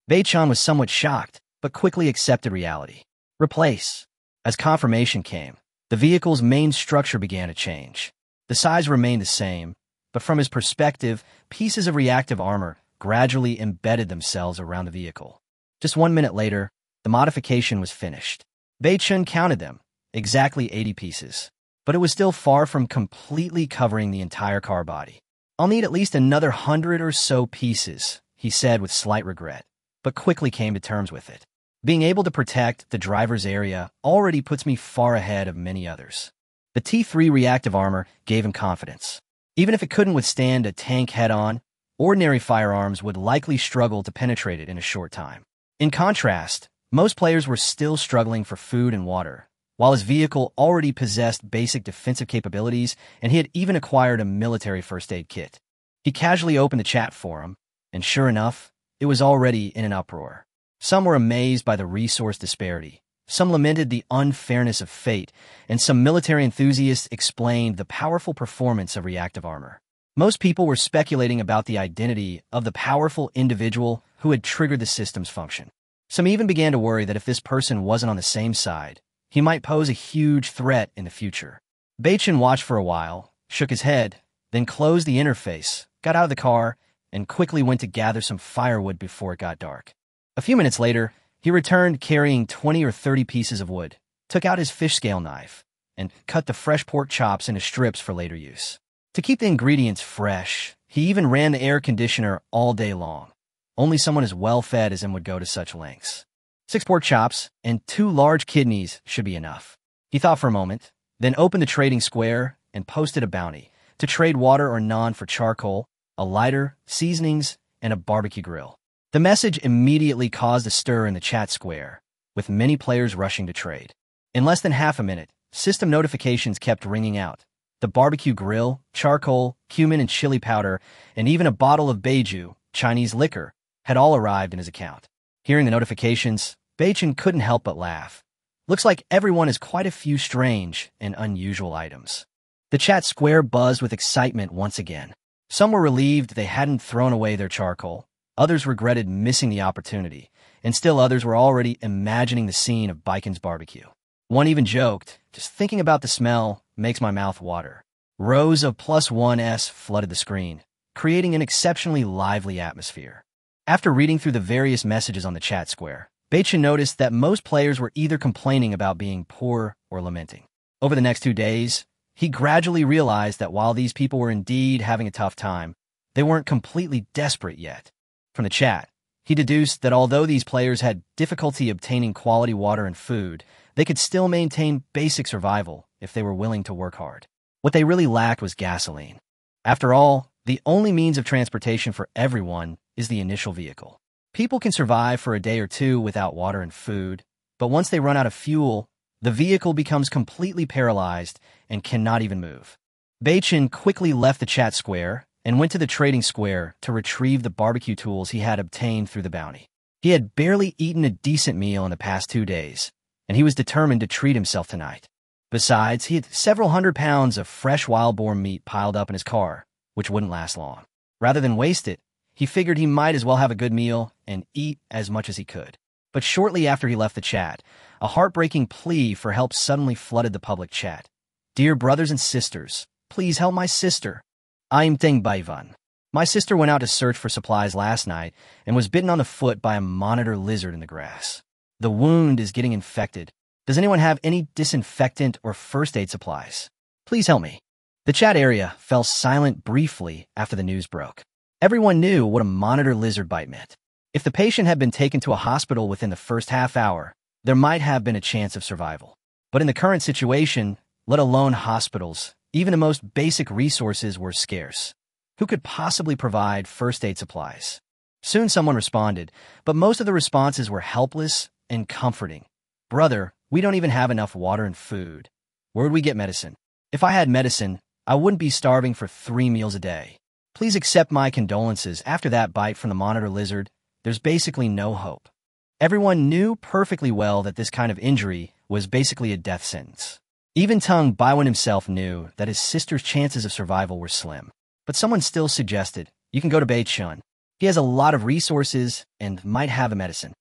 Bei-chun was somewhat shocked, but quickly accepted reality. Replace. As confirmation came, the vehicle's main structure began to change. The size remained the same, but from his perspective, pieces of reactive armor gradually embedded themselves around the vehicle. Just 1 minute later, the modification was finished. Bei-chun counted them, exactly 80 pieces, but it was still far from completely covering the entire car body. "I'll need at least another 100 or so pieces," he said with slight regret, but quickly came to terms with it. Being able to protect the driver's area already puts me far ahead of many others. The T3 reactive armor gave him confidence. Even if it couldn't withstand a tank head-on, ordinary firearms would likely struggle to penetrate it in a short time. In contrast, most players were still struggling for food and water, while his vehicle already possessed basic defensive capabilities and he had even acquired a military first aid kit. He casually opened the chat forum, and sure enough, it was already in an uproar. Some were amazed by the resource disparity, some lamented the unfairness of fate, and some military enthusiasts explained the powerful performance of reactive armor. Most people were speculating about the identity of the powerful individual who had triggered the system's function. Some even began to worry that if this person wasn't on the same side, he might pose a huge threat in the future. Bei-chun watched for a while, shook his head, then closed the interface, got out of the car, and quickly went to gather some firewood before it got dark. A few minutes later, he returned carrying 20 or 30 pieces of wood, took out his fish scale knife, and cut the fresh pork chops into strips for later use. To keep the ingredients fresh, he even ran the air conditioner all day long. Only someone as well-fed as him would go to such lengths. 6 pork chops and 2 large kidneys should be enough. He thought for a moment, then opened the trading square and posted a bounty to trade water or naan for charcoal, a lighter, seasonings, and a barbecue grill. The message immediately caused a stir in the chat square, with many players rushing to trade. In less than half a minute, system notifications kept ringing out. The barbecue grill, charcoal, cumin and chili powder, and even a bottle of baijiu, Chinese liquor, had all arrived in his account. Hearing the notifications, Bei-chun couldn't help but laugh. Looks like everyone has quite a few strange and unusual items. The chat square buzzed with excitement once again. Some were relieved they hadn't thrown away their charcoal. Others regretted missing the opportunity, and still others were already imagining the scene of Baiken's barbecue. One even joked, "Just thinking about the smell makes my mouth water." Rows of +1s flooded the screen, creating an exceptionally lively atmosphere. After reading through the various messages on the chat square, Bei-chun noticed that most players were either complaining about being poor or lamenting. Over the next 2 days, he gradually realized that while these people were indeed having a tough time, they weren't completely desperate yet. From the chat, he deduced that although these players had difficulty obtaining quality water and food, they could still maintain basic survival if they were willing to work hard. What they really lacked was gasoline. After all, the only means of transportation for everyone is the initial vehicle. People can survive for a day or two without water and food, but once they run out of fuel, the vehicle becomes completely paralyzed and cannot even move. Bei-chun quickly left the chat square and went to the trading square to retrieve the barbecue tools he had obtained through the bounty. He had barely eaten a decent meal in the past 2 days, and he was determined to treat himself tonight. Besides, he had several hundred pounds of fresh wild boar meat piled up in his car, which wouldn't last long. Rather than waste it, he figured he might as well have a good meal and eat as much as he could. But shortly after he left the chat, a heartbreaking plea for help suddenly flooded the public chat. Dear brothers and sisters, please help my sister. I'm Teng Baivan. My sister went out to search for supplies last night and was bitten on the foot by a monitor lizard in the grass. The wound is getting infected. Does anyone have any disinfectant or first aid supplies? Please help me. The chat area fell silent briefly after the news broke. Everyone knew what a monitor lizard bite meant. If the patient had been taken to a hospital within the first half hour, there might have been a chance of survival. But in the current situation, let alone hospitals, even the most basic resources were scarce. Who could possibly provide first aid supplies? Soon someone responded, but most of the responses were helpless and comforting. Brother, we don't even have enough water and food. Where would we get medicine? If I had medicine, I wouldn't be starving for 3 meals a day. Please accept my condolences. After that bite from the monitor lizard, there's basically no hope. Everyone knew perfectly well that this kind of injury was basically a death sentence. Even Tung Baiwen himself knew that his sister's chances of survival were slim. But someone still suggested, you can go to Bei Chun. He has a lot of resources and might have a medicine.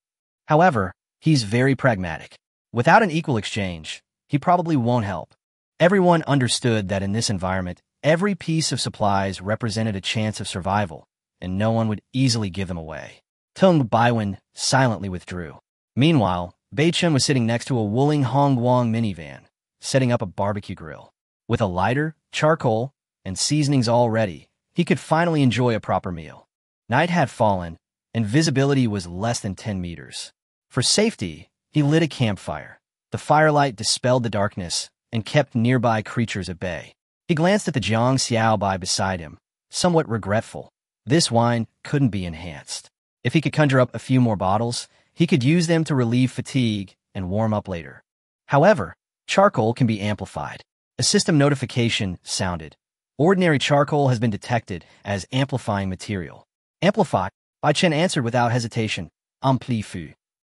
However, he's very pragmatic. Without an equal exchange, he probably won't help. Everyone understood that in this environment, every piece of supplies represented a chance of survival, and no one would easily give them away. Tung Baiwen silently withdrew. Meanwhile, Bei Chun was sitting next to a Wuling Hongguang minivan, setting up a barbecue grill. With a lighter, charcoal, and seasonings all ready, he could finally enjoy a proper meal. Night had fallen, and visibility was less than 10 meters. For safety, he lit a campfire. The firelight dispelled the darkness and kept nearby creatures at bay. He glanced at the Jiang Xiaobai beside him, somewhat regretful. This wine couldn't be enhanced. If he could conjure up a few more bottles, he could use them to relieve fatigue and warm up later. However, charcoal can be amplified. A system notification sounded. Ordinary charcoal has been detected as amplifying material. Amplify, Bai Chen answered without hesitation. Amplify.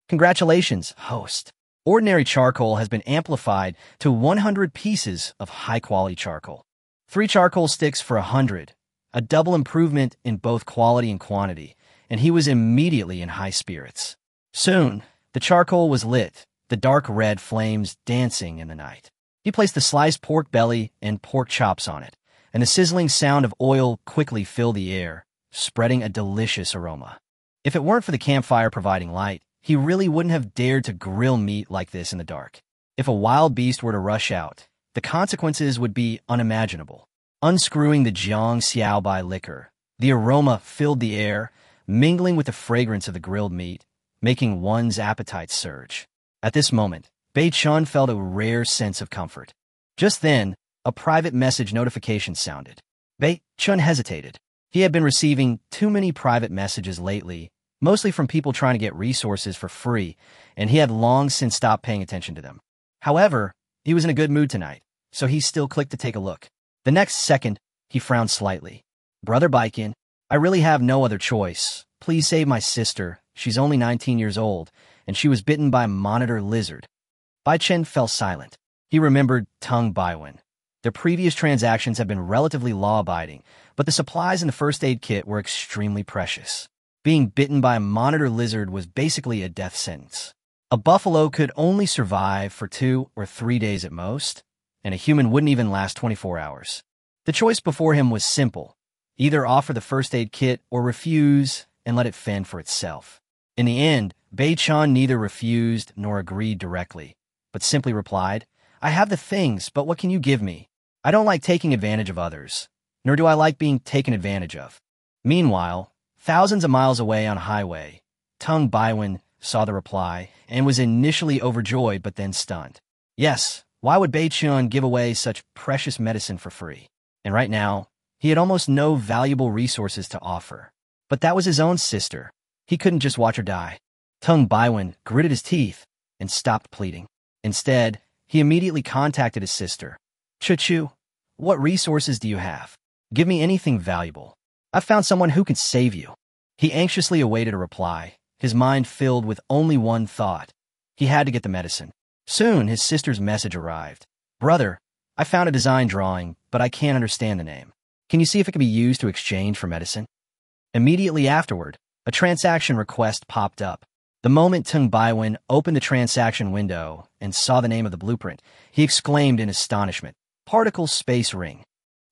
Congratulations, host. Ordinary charcoal has been amplified to 100 pieces of high-quality charcoal. 3 charcoal sticks for 100, a double improvement in both quality and quantity, and he was immediately in high spirits. Soon, the charcoal was lit, the dark red flames dancing in the night. He placed the sliced pork belly and pork chops on it, and the sizzling sound of oil quickly filled the air, spreading a delicious aroma. If it weren't for the campfire providing light, he really wouldn't have dared to grill meat like this in the dark. If a wild beast were to rush out, the consequences would be unimaginable. Unscrewing the Jiang Xiaobai liquor, the aroma filled the air, mingling with the fragrance of the grilled meat, making one's appetite surge. At this moment, Bei Chun felt a rare sense of comfort. Just then, a private message notification sounded. Bei Chun hesitated. He had been receiving too many private messages lately, mostly from people trying to get resources for free, and he had long since stopped paying attention to them. However, he was in a good mood tonight, so he still clicked to take a look. The next second, he frowned slightly. Brother Baikin, I really have no other choice. Please save my sister. She's only 19 years old, and she was bitten by a monitor lizard. Bai Chen fell silent. He remembered Tung Baiwen. Their previous transactions had been relatively law-abiding, but the supplies in the first aid kit were extremely precious. Being bitten by a monitor lizard was basically a death sentence. A buffalo could only survive for 2 or 3 days at most, and a human wouldn't even last 24 hours. The choice before him was simple. Either offer the first aid kit or refuse and let it fend for itself. In the end, Bei Chun neither refused nor agreed directly, but simply replied, I have the things, but what can you give me? I don't like taking advantage of others, nor do I like being taken advantage of. Meanwhile, thousands of miles away on a highway, Tung Baiwen saw the reply and was initially overjoyed but then stunned. Yes, why would Bei Chun give away such precious medicine for free? And right now, he had almost no valuable resources to offer. But that was his own sister. He couldn't just watch her die. Tung Baiwen gritted his teeth and stopped pleading. Instead, he immediately contacted his sister. Chuchu, what resources do you have? Give me anything valuable. I've found someone who can save you. He anxiously awaited a reply, his mind filled with only one thought. He had to get the medicine. Soon, his sister's message arrived. Brother, I found a design drawing, but I can't understand the name. Can you see if it can be used to exchange for medicine? Immediately afterward, a transaction request popped up. The moment Tung Baiwen opened the transaction window and saw the name of the blueprint, he exclaimed in astonishment, "Particle Space Ring."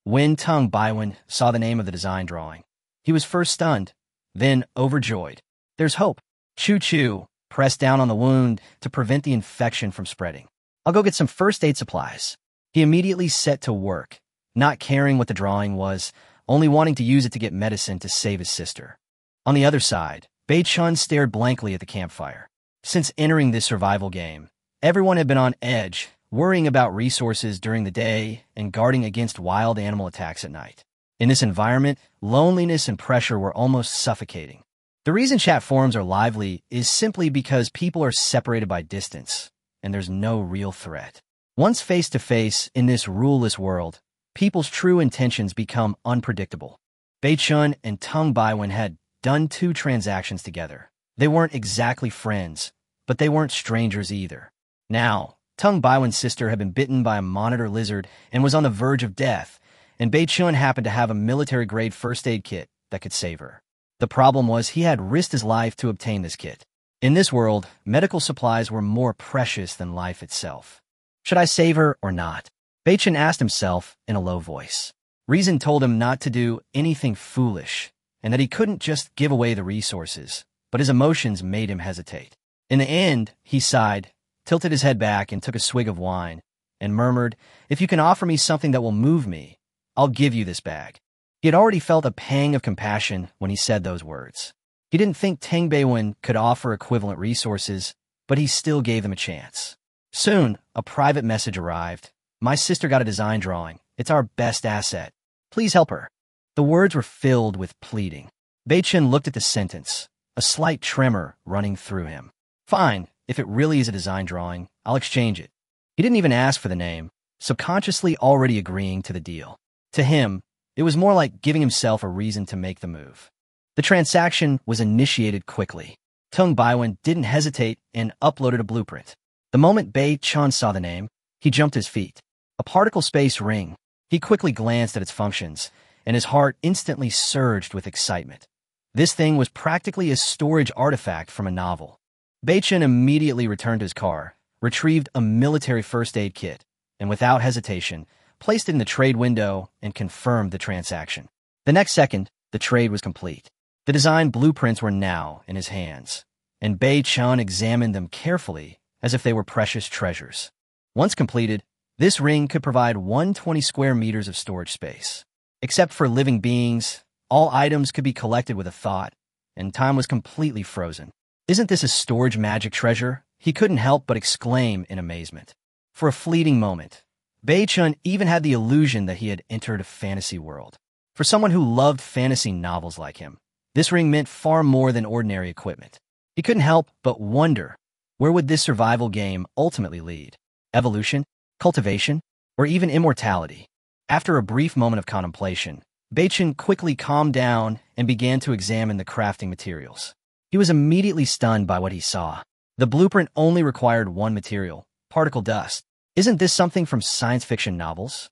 When Tung Baiwen saw the name of the design drawing, he was first stunned, then overjoyed. There's hope. Chuchu pressed down on the wound to prevent the infection from spreading. I'll go get some first aid supplies. He immediately set to work, not caring what the drawing was, only wanting to use it to get medicine to save his sister. On the other side, Bei Chun stared blankly at the campfire. Since entering this survival game, everyone had been on edge, worrying about resources during the day and guarding against wild animal attacks at night. In this environment, loneliness and pressure were almost suffocating. The reason chat forums are lively is simply because people are separated by distance, and there's no real threat. Once face-to-face in this ruleless world, people's true intentions become unpredictable. Bei Chun and Tung Baiwen had done 2 transactions together. They weren't exactly friends, but they weren't strangers either. Now, Tung Baiwen's sister had been bitten by a monitor lizard and was on the verge of death, and Bei Chun happened to have a military-grade first aid kit that could save her. The problem was he had risked his life to obtain this kit. In this world, medical supplies were more precious than life itself. Should I save her or not? Bei Chun asked himself in a low voice. Reason told him not to do anything foolish, and that he couldn't just give away the resources, but his emotions made him hesitate. In the end, he sighed, tilted his head back and took a swig of wine, and murmured, "If you can offer me something that will move me, I'll give you this bag." He had already felt a pang of compassion when he said those words. He didn't think Tung Baiwen could offer equivalent resources, but he still gave them a chance. Soon, a private message arrived. "My sister got a design drawing. It's our best asset. Please help her." The words were filled with pleading. Bei Chun looked at the sentence, a slight tremor running through him. Fine, if it really is a design drawing, I'll exchange it. He didn't even ask for the name, subconsciously already agreeing to the deal. To him, it was more like giving himself a reason to make the move. The transaction was initiated quickly. Tung Baiwen didn't hesitate and uploaded a blueprint. The moment Bei Chun saw the name, he jumped to his feet. A particle space ring. He quickly glanced at its functions, and his heart instantly surged with excitement. This thing was practically a storage artifact from a novel. Bei Chun immediately returned to his car, retrieved a military first aid kit, and without hesitation, placed it in the trade window and confirmed the transaction. The next second, the trade was complete. The design blueprints were now in his hands, and Bei Chun examined them carefully as if they were precious treasures. Once completed, this ring could provide 120 square meters of storage space. Except for living beings, all items could be collected with a thought, and time was completely frozen. Isn't this a storage magic treasure? He couldn't help but exclaim in amazement. For a fleeting moment, Bei Chun even had the illusion that he had entered a fantasy world. For someone who loved fantasy novels like him, this ring meant far more than ordinary equipment. He couldn't help but wonder, where would this survival game ultimately lead? Evolution? Cultivation? Or even immortality? After a brief moment of contemplation, Bei Chun quickly calmed down and began to examine the crafting materials. He was immediately stunned by what he saw. The blueprint only required one material, particle dust. Isn't this something from science fiction novels?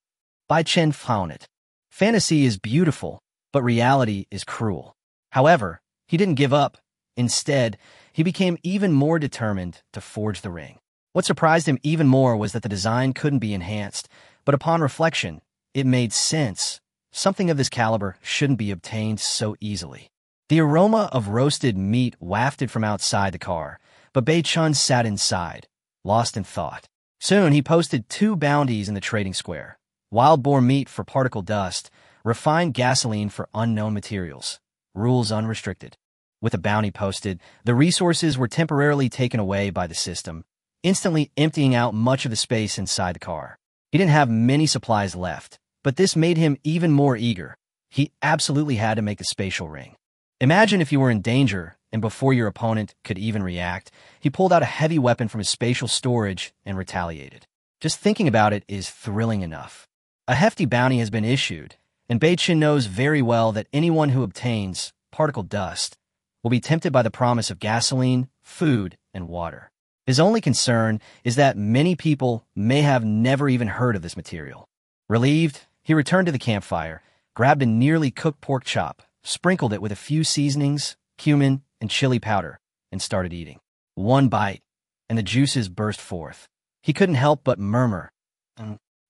Bei Chun found it. Fantasy is beautiful, but reality is cruel. However, he didn't give up. Instead, he became even more determined to forge the ring. What surprised him even more was that the design couldn't be enhanced, but upon reflection, it made sense. Something of this caliber shouldn't be obtained so easily. The aroma of roasted meat wafted from outside the car, but Bei Chun sat inside, lost in thought. Soon he posted 2 bounties in the trading square. Wild boar meat for particle dust, refined gasoline for unknown materials. Rules unrestricted. With a bounty posted, the resources were temporarily taken away by the system, instantly emptying out much of the space inside the car. He didn't have many supplies left, but this made him even more eager. He absolutely had to make the spatial ring. Imagine if you were in danger, and before your opponent could even react, he pulled out a heavy weapon from his spatial storage and retaliated. Just thinking about it is thrilling enough. A hefty bounty has been issued, and Bei Chun knows very well that anyone who obtains particle dust will be tempted by the promise of gasoline, food, and water. His only concern is that many people may have never even heard of this material. Relieved, he returned to the campfire, grabbed a nearly cooked pork chop, sprinkled it with a few seasonings, cumin, and chili powder, and started eating. One bite, and the juices burst forth. He couldn't help but murmur,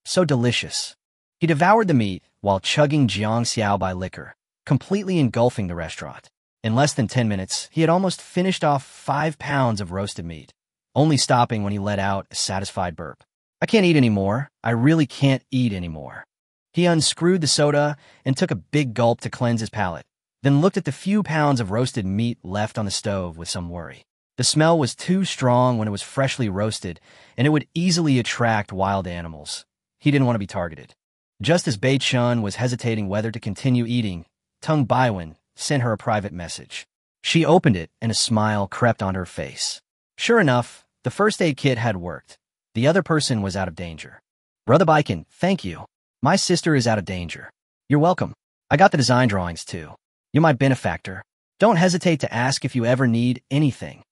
so delicious. He devoured the meat while chugging jiangxiao by liquor, completely engulfing the restaurant. In less than 10 minutes, he had almost finished off 5 pounds of roasted meat, only stopping when he let out a satisfied burp. I can't eat anymore. I really can't eat anymore. He unscrewed the soda and took a big gulp to cleanse his palate, then looked at the few pounds of roasted meat left on the stove with some worry. The smell was too strong when it was freshly roasted, and it would easily attract wild animals. He didn't want to be targeted. Just as Bei Chun was hesitating whether to continue eating, Tung Baiwen sent her a private message. She opened it, and a smile crept on her face. Sure enough, the first aid kit had worked. The other person was out of danger. Brother Baiken, thank you. My sister is out of danger. You're welcome. I got the design drawings too. You're my benefactor. Don't hesitate to ask if you ever need anything.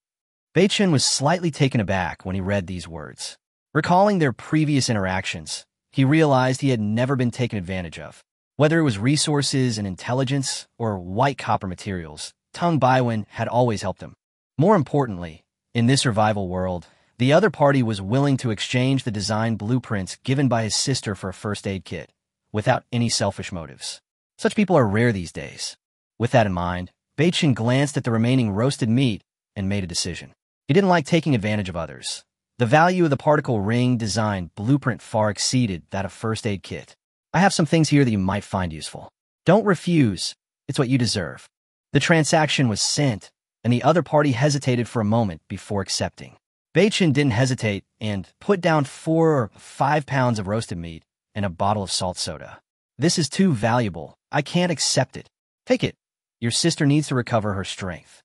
Bei Chun was slightly taken aback when he read these words. Recalling their previous interactions, he realized he had never been taken advantage of. Whether it was resources and intelligence or white copper materials, Tung Baiwen had always helped him. More importantly, in this survival world, the other party was willing to exchange the design blueprints given by his sister for a first aid kit, without any selfish motives. Such people are rare these days. With that in mind, Bei Chun glanced at the remaining roasted meat and made a decision. He didn't like taking advantage of others. The value of the particle ring design blueprint far exceeded that of first aid kit. I have some things here that you might find useful. Don't refuse. It's what you deserve. The transaction was sent, and the other party hesitated for a moment before accepting. Bei Chun didn't hesitate and put down 4 or 5 pounds of roasted meat and a bottle of salt soda. This is too valuable. I can't accept it. Take it. Your sister needs to recover her strength.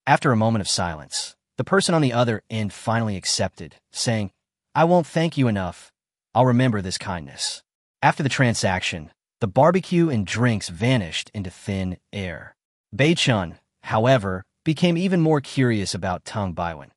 After a moment of silence, the person on the other end finally accepted, saying, I won't thank you enough. I'll remember this kindness. After the transaction, the barbecue and drinks vanished into thin air. Bei Chun, however, became even more curious about Tung Baiwen.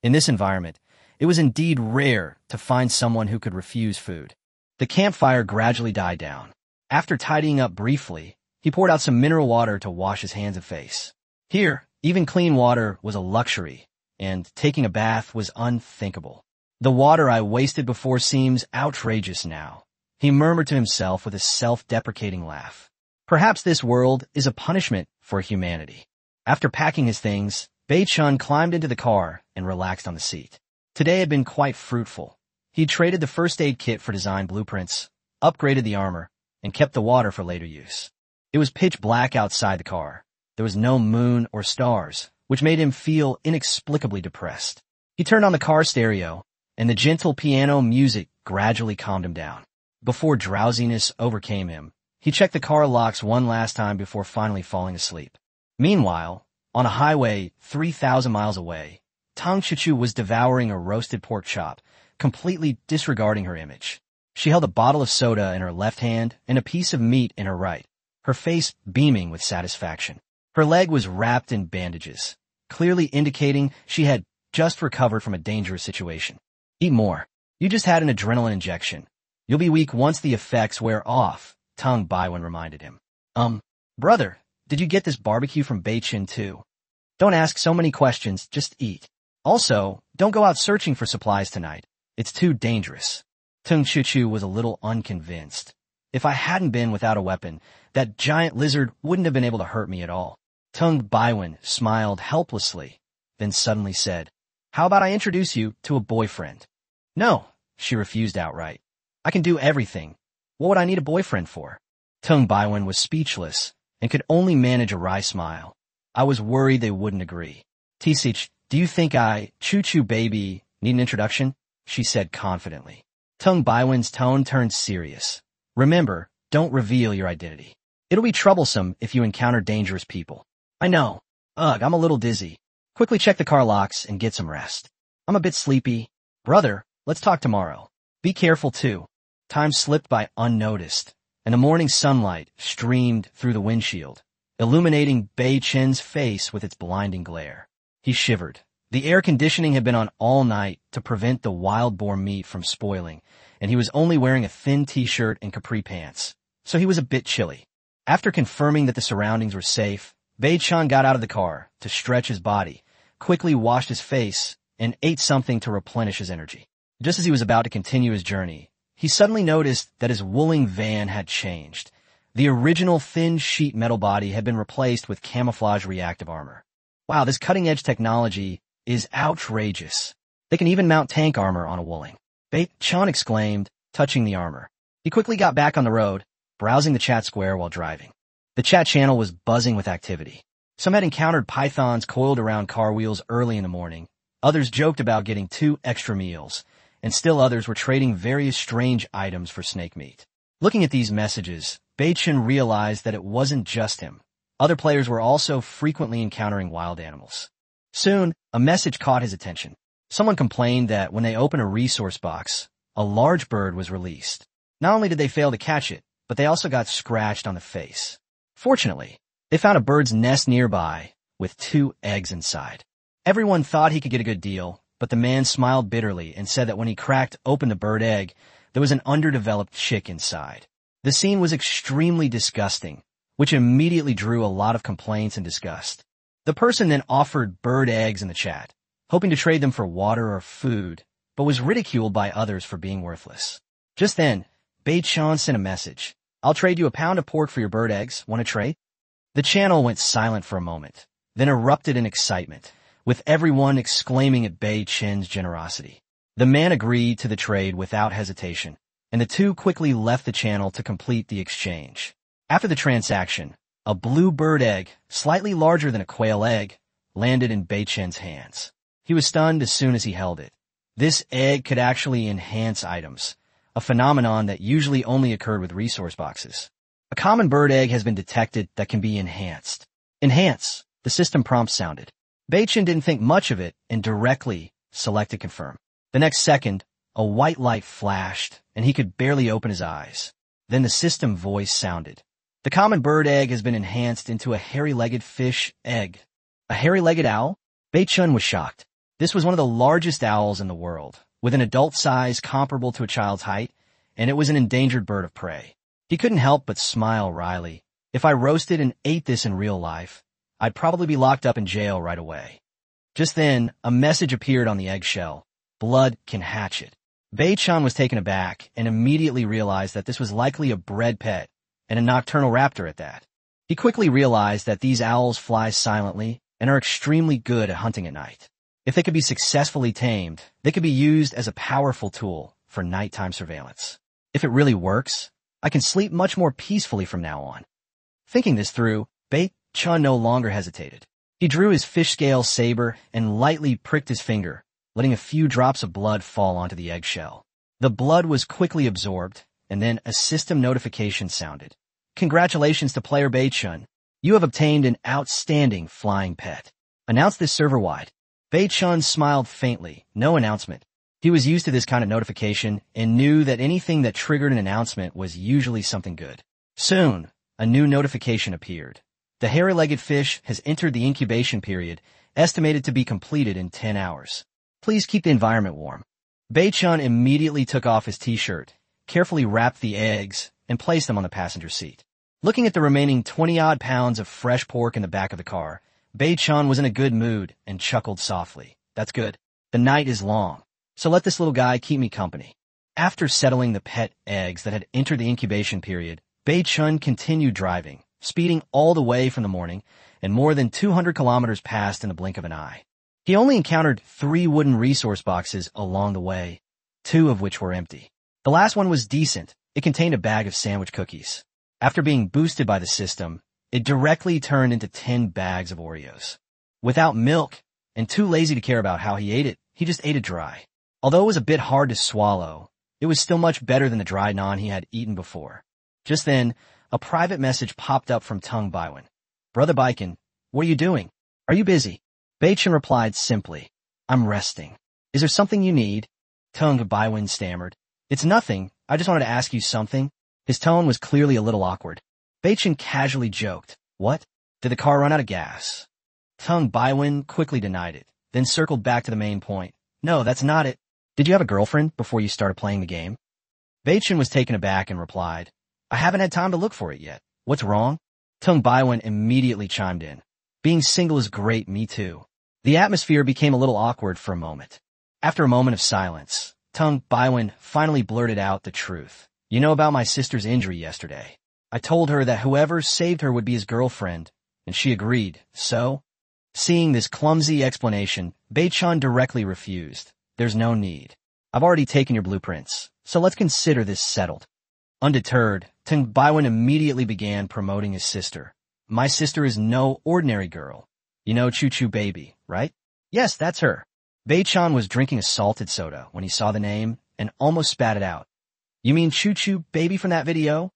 In this environment, it was indeed rare to find someone who could refuse food. The campfire gradually died down. After tidying up briefly, he poured out some mineral water to wash his hands and face. Here, even clean water was a luxury, and taking a bath was unthinkable. The water I wasted before seems outrageous now, he murmured to himself with a self-deprecating laugh. Perhaps this world is a punishment for humanity. After packing his things, Bei Chun climbed into the car and relaxed on the seat. Today had been quite fruitful. He traded the first aid kit for design blueprints, upgraded the armor, and kept the water for later use. It was pitch black outside the car. There was no moon or stars, which made him feel inexplicably depressed. He turned on the car stereo, and the gentle piano music gradually calmed him down. Before drowsiness overcame him, he checked the car locks one last time before finally falling asleep. Meanwhile, on a highway 3,000 miles away, Tang Chuchu was devouring a roasted pork chop, completely disregarding her image. She held a bottle of soda in her left hand and a piece of meat in her right, her face beaming with satisfaction. Her leg was wrapped in bandages, clearly indicating she had just recovered from a dangerous situation. Eat more. You just had an adrenaline injection. You'll be weak once the effects wear off, Tung Baiwen reminded him. Brother, did you get this barbecue from Bei Chun too? Don't ask so many questions, just eat. Also, don't go out searching for supplies tonight. It's too dangerous. Tung Chuchu was a little unconvinced. If I hadn't been without a weapon, that giant lizard wouldn't have been able to hurt me at all. Tung Baiwen smiled helplessly, then suddenly said, How about I introduce you to a boyfriend? No, she refused outright. I can do everything. What would I need a boyfriend for? Tung Baiwen was speechless and could only manage a wry smile. I was worried they wouldn't agree. Tisich, do you think Chuchu baby, need an introduction? She said confidently. Tung Baiwen's tone turned serious. Remember, don't reveal your identity. It'll be troublesome if you encounter dangerous people. I know. Ugh, I'm a little dizzy. Quickly check the car locks and get some rest. I'm a bit sleepy. Brother, let's talk tomorrow. Be careful too. Time slipped by unnoticed, and the morning sunlight streamed through the windshield, illuminating Bei Chun's face with its blinding glare. He shivered. The air conditioning had been on all night to prevent the wild boar meat from spoiling, and he was only wearing a thin t-shirt and capri pants, so he was a bit chilly. After confirming that the surroundings were safe, Bei Chun got out of the car to stretch his body, quickly washed his face and ate something to replenish his energy. Just as he was about to continue his journey, he suddenly noticed that his wooling van had changed. The original thin sheet metal body had been replaced with camouflage reactive armor. Wow, this cutting-edge technology is outrageous. They can even mount tank armor on a wooling. Chan exclaimed, touching the armor. He quickly got back on the road, browsing the chat square while driving. The chat channel was buzzing with activity. Some had encountered pythons coiled around car wheels early in the morning. Others joked about getting 2 extra meals, and still others were trading various strange items for snake meat. Looking at these messages, Bei-Chun realized that it wasn't just him. Other players were also frequently encountering wild animals. Soon, a message caught his attention. Someone complained that when they opened a resource box, a large bird was released. Not only did they fail to catch it, but they also got scratched on the face. Fortunately, they found a bird's nest nearby with 2 eggs inside. Everyone thought he could get a good deal, but the man smiled bitterly and said that when he cracked open the bird egg, there was an underdeveloped chick inside. The scene was extremely disgusting, which immediately drew a lot of complaints and disgust. The person then offered bird eggs in the chat, hoping to trade them for water or food, but was ridiculed by others for being worthless. Just then, Bei-Chan sent a message. I'll trade you a pound of pork for your bird eggs. Want to trade? The channel went silent for a moment, then erupted in excitement, with everyone exclaiming at Bei-Chen's generosity. The man agreed to the trade without hesitation, and the two quickly left the channel to complete the exchange. After the transaction, a blue bird egg, slightly larger than a quail egg, landed in Bei-Chen's hands. He was stunned as soon as he held it. This egg could actually enhance items, a phenomenon that usually only occurred with resource boxes. A common bird egg has been detected that can be enhanced. Enhance, the system prompt sounded. Bei-Chen didn't think much of it and directly selected confirm. The next second, a white light flashed, and he could barely open his eyes. Then the system voice sounded. The common bird egg has been enhanced into a hairy-legged fish egg. A hairy-legged owl? Bei-Chen was shocked. This was one of the largest owls in the world, with an adult size comparable to a child's height, and it was an endangered bird of prey. He couldn't help but smile wryly. If I roasted and ate this in real life, I'd probably be locked up in jail right away. Just then, a message appeared on the eggshell. Blood can hatch it. Bei-Chan was taken aback and immediately realized that this was likely a bred pet, and a nocturnal raptor at that. He quickly realized that these owls fly silently and are extremely good at hunting at night. If they could be successfully tamed, they could be used as a powerful tool for nighttime surveillance. If it really works, I can sleep much more peacefully from now on. Thinking this through, Bei-Chan no longer hesitated. He drew his fish scale saber and lightly pricked his finger, letting a few drops of blood fall onto the eggshell. The blood was quickly absorbed, and then a system notification sounded. Congratulations to player Bei-Chun. You have obtained an outstanding flying pet. Announce this server-wide. Bei-Chun smiled faintly, no announcement. He was used to this kind of notification and knew that anything that triggered an announcement was usually something good. Soon, a new notification appeared. The hairy-legged fish has entered the incubation period, estimated to be completed in 10 hours. Please keep the environment warm. Bei-Chun immediately took off his t-shirt, carefully wrapped the eggs, and placed them on the passenger seat. Looking at the remaining 20-odd pounds of fresh pork in the back of the car, Bei-Chun was in a good mood and chuckled softly. That's good. The night is long, so let this little guy keep me company. After settling the pet eggs that had entered the incubation period, Bei-Chun continued driving, speeding all the way from the morning, and more than 200 kilometers passed in the blink of an eye. He only encountered 3 wooden resource boxes along the way, 2 of which were empty. The last one was decent. It contained a bag of sandwich cookies. After being boosted by the system, it directly turned into 10 bags of Oreos. Without milk, and too lazy to care about how he ate it, he just ate it dry. Although it was a bit hard to swallow, it was still much better than the dry naan he had eaten before. Just then, a private message popped up from Tung Baiwen. Brother Baiken, what are you doing? Are you busy? Bei-Chen replied simply, I'm resting. Is there something you need? Tung Baiwen stammered. It's nothing. I just wanted to ask you something. His tone was clearly a little awkward. Bei-Chen casually joked. What? Did the car run out of gas? Tung Baiwen quickly denied it, then circled back to the main point. No, that's not it. Did you have a girlfriend before you started playing the game? Bei-Chen was taken aback and replied, I haven't had time to look for it yet. What's wrong? Tung Baiwen immediately chimed in. Being single is great, me too. The atmosphere became a little awkward for a moment. After a moment of silence, Tung Baiwen finally blurted out the truth. You know about my sister's injury yesterday. I told her that whoever saved her would be his girlfriend, and she agreed, so? Seeing this clumsy explanation, Bei-chan directly refused. There's no need. I've already taken your blueprints, so let's consider this settled. Undeterred, Tung Baiwen immediately began promoting his sister. My sister is no ordinary girl. You know Chuchu baby, right? Yes, that's her. Bei-chan was drinking a salted soda when he saw the name and almost spat it out. You mean Chuchu baby from that video?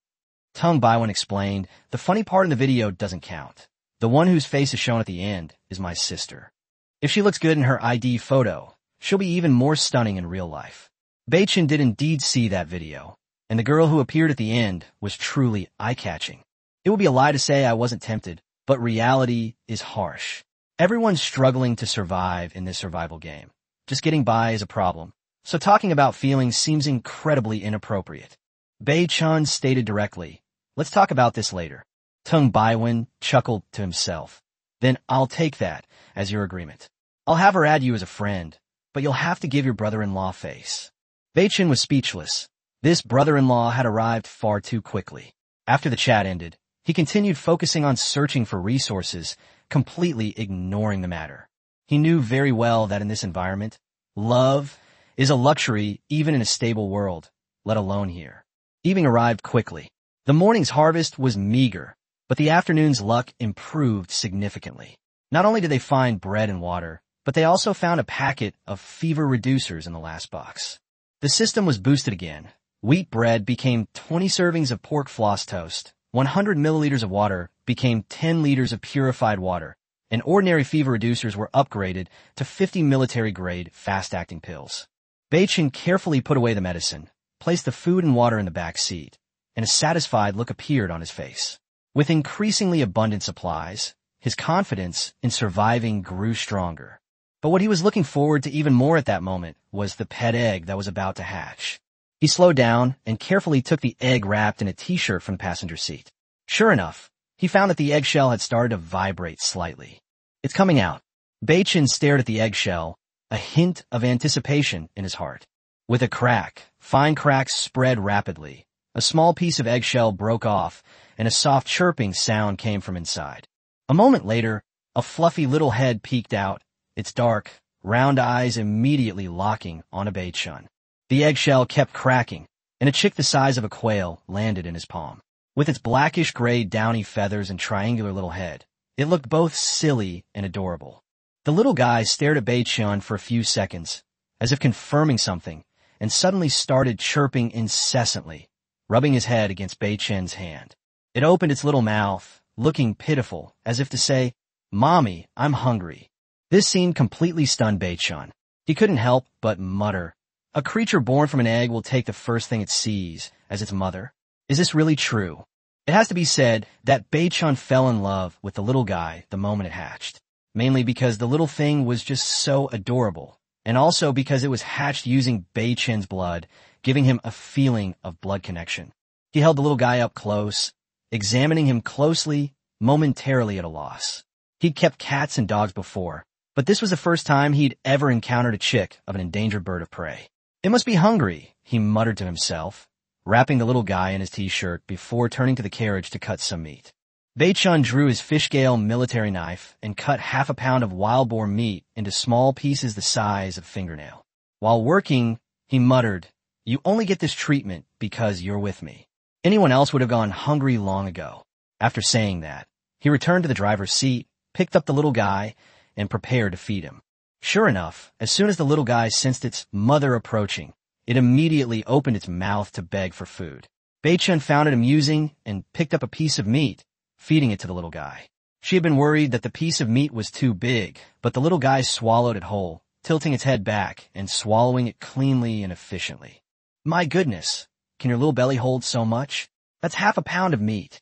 Tung Baiwen explained, the funny part in the video doesn't count. The one whose face is shown at the end is my sister. If she looks good in her ID photo, she'll be even more stunning in real life. Bei-chan did indeed see that video, and the girl who appeared at the end was truly eye-catching. It would be a lie to say I wasn't tempted, but reality is harsh. Everyone's struggling to survive in this survival game. Just getting by is a problem. So talking about feelings seems incredibly inappropriate. Bei-chan stated directly, let's talk about this later. Tung Baiwen chuckled to himself. Then I'll take that as your agreement. I'll have her add you as a friend, but you'll have to give your brother-in-law face. Bei-chan was speechless. This brother-in-law had arrived far too quickly. After the chat ended, he continued focusing on searching for resources, completely ignoring the matter. He knew very well that in this environment, love is a luxury even in a stable world, let alone here. Evening arrived quickly. The morning's harvest was meager, but the afternoon's luck improved significantly. Not only did they find bread and water, but they also found a packet of fever reducers in the last box. The system was boosted again. Wheat bread became 20 servings of pork floss toast. 100 milliliters of water became 10 liters of purified water, and ordinary fever reducers were upgraded to 50 military-grade fast-acting pills. Bei-chan carefully put away the medicine, placed the food and water in the back seat, and a satisfied look appeared on his face. With increasingly abundant supplies, his confidence in surviving grew stronger. But what he was looking forward to even more at that moment was the pet egg that was about to hatch. He slowed down and carefully took the egg wrapped in a t-shirt from the passenger seat. Sure enough, he found that the eggshell had started to vibrate slightly. It's coming out. Bei-chan stared at the eggshell, a hint of anticipation in his heart. With a crack, fine cracks spread rapidly. A small piece of eggshell broke off, and a soft chirping sound came from inside. A moment later, a fluffy little head peeked out, its dark, round eyes immediately locking on Bei-chan. The eggshell kept cracking, and a chick the size of a quail landed in his palm. With its blackish-gray downy feathers and triangular little head, it looked both silly and adorable. The little guy stared at Bei-chan for a few seconds, as if confirming something, and suddenly started chirping incessantly, rubbing his head against Bei-chan's hand. It opened its little mouth, looking pitiful, as if to say, "Mommy, I'm hungry." This scene completely stunned Bei-chan. He couldn't help but mutter, "A creature born from an egg will take the first thing it sees as its mother." Is this really true? It has to be said that Bei-chan fell in love with the little guy the moment it hatched, mainly because the little thing was just so adorable, and also because it was hatched using Bei-chan's blood, giving him a feeling of blood connection. He held the little guy up close, examining him closely, momentarily at a loss. He'd kept cats and dogs before, but this was the first time he'd ever encountered a chick of an endangered bird of prey. It must be hungry, he muttered to himself, wrapping the little guy in his t-shirt before turning to the carriage to cut some meat. Bei-chan drew his fish-scale military knife and cut half a pound of wild boar meat into small pieces the size of fingernail. While working, he muttered, "You only get this treatment because you're with me. Anyone else would have gone hungry long ago." After saying that, he returned to the driver's seat, picked up the little guy, and prepared to feed him. Sure enough, as soon as the little guy sensed its mother approaching, it immediately opened its mouth to beg for food. Bei-chan found it amusing and picked up a piece of meat, feeding it to the little guy. She had been worried that the piece of meat was too big, but the little guy swallowed it whole, tilting its head back and swallowing it cleanly and efficiently. "My goodness, can your little belly hold so much? That's half a pound of meat."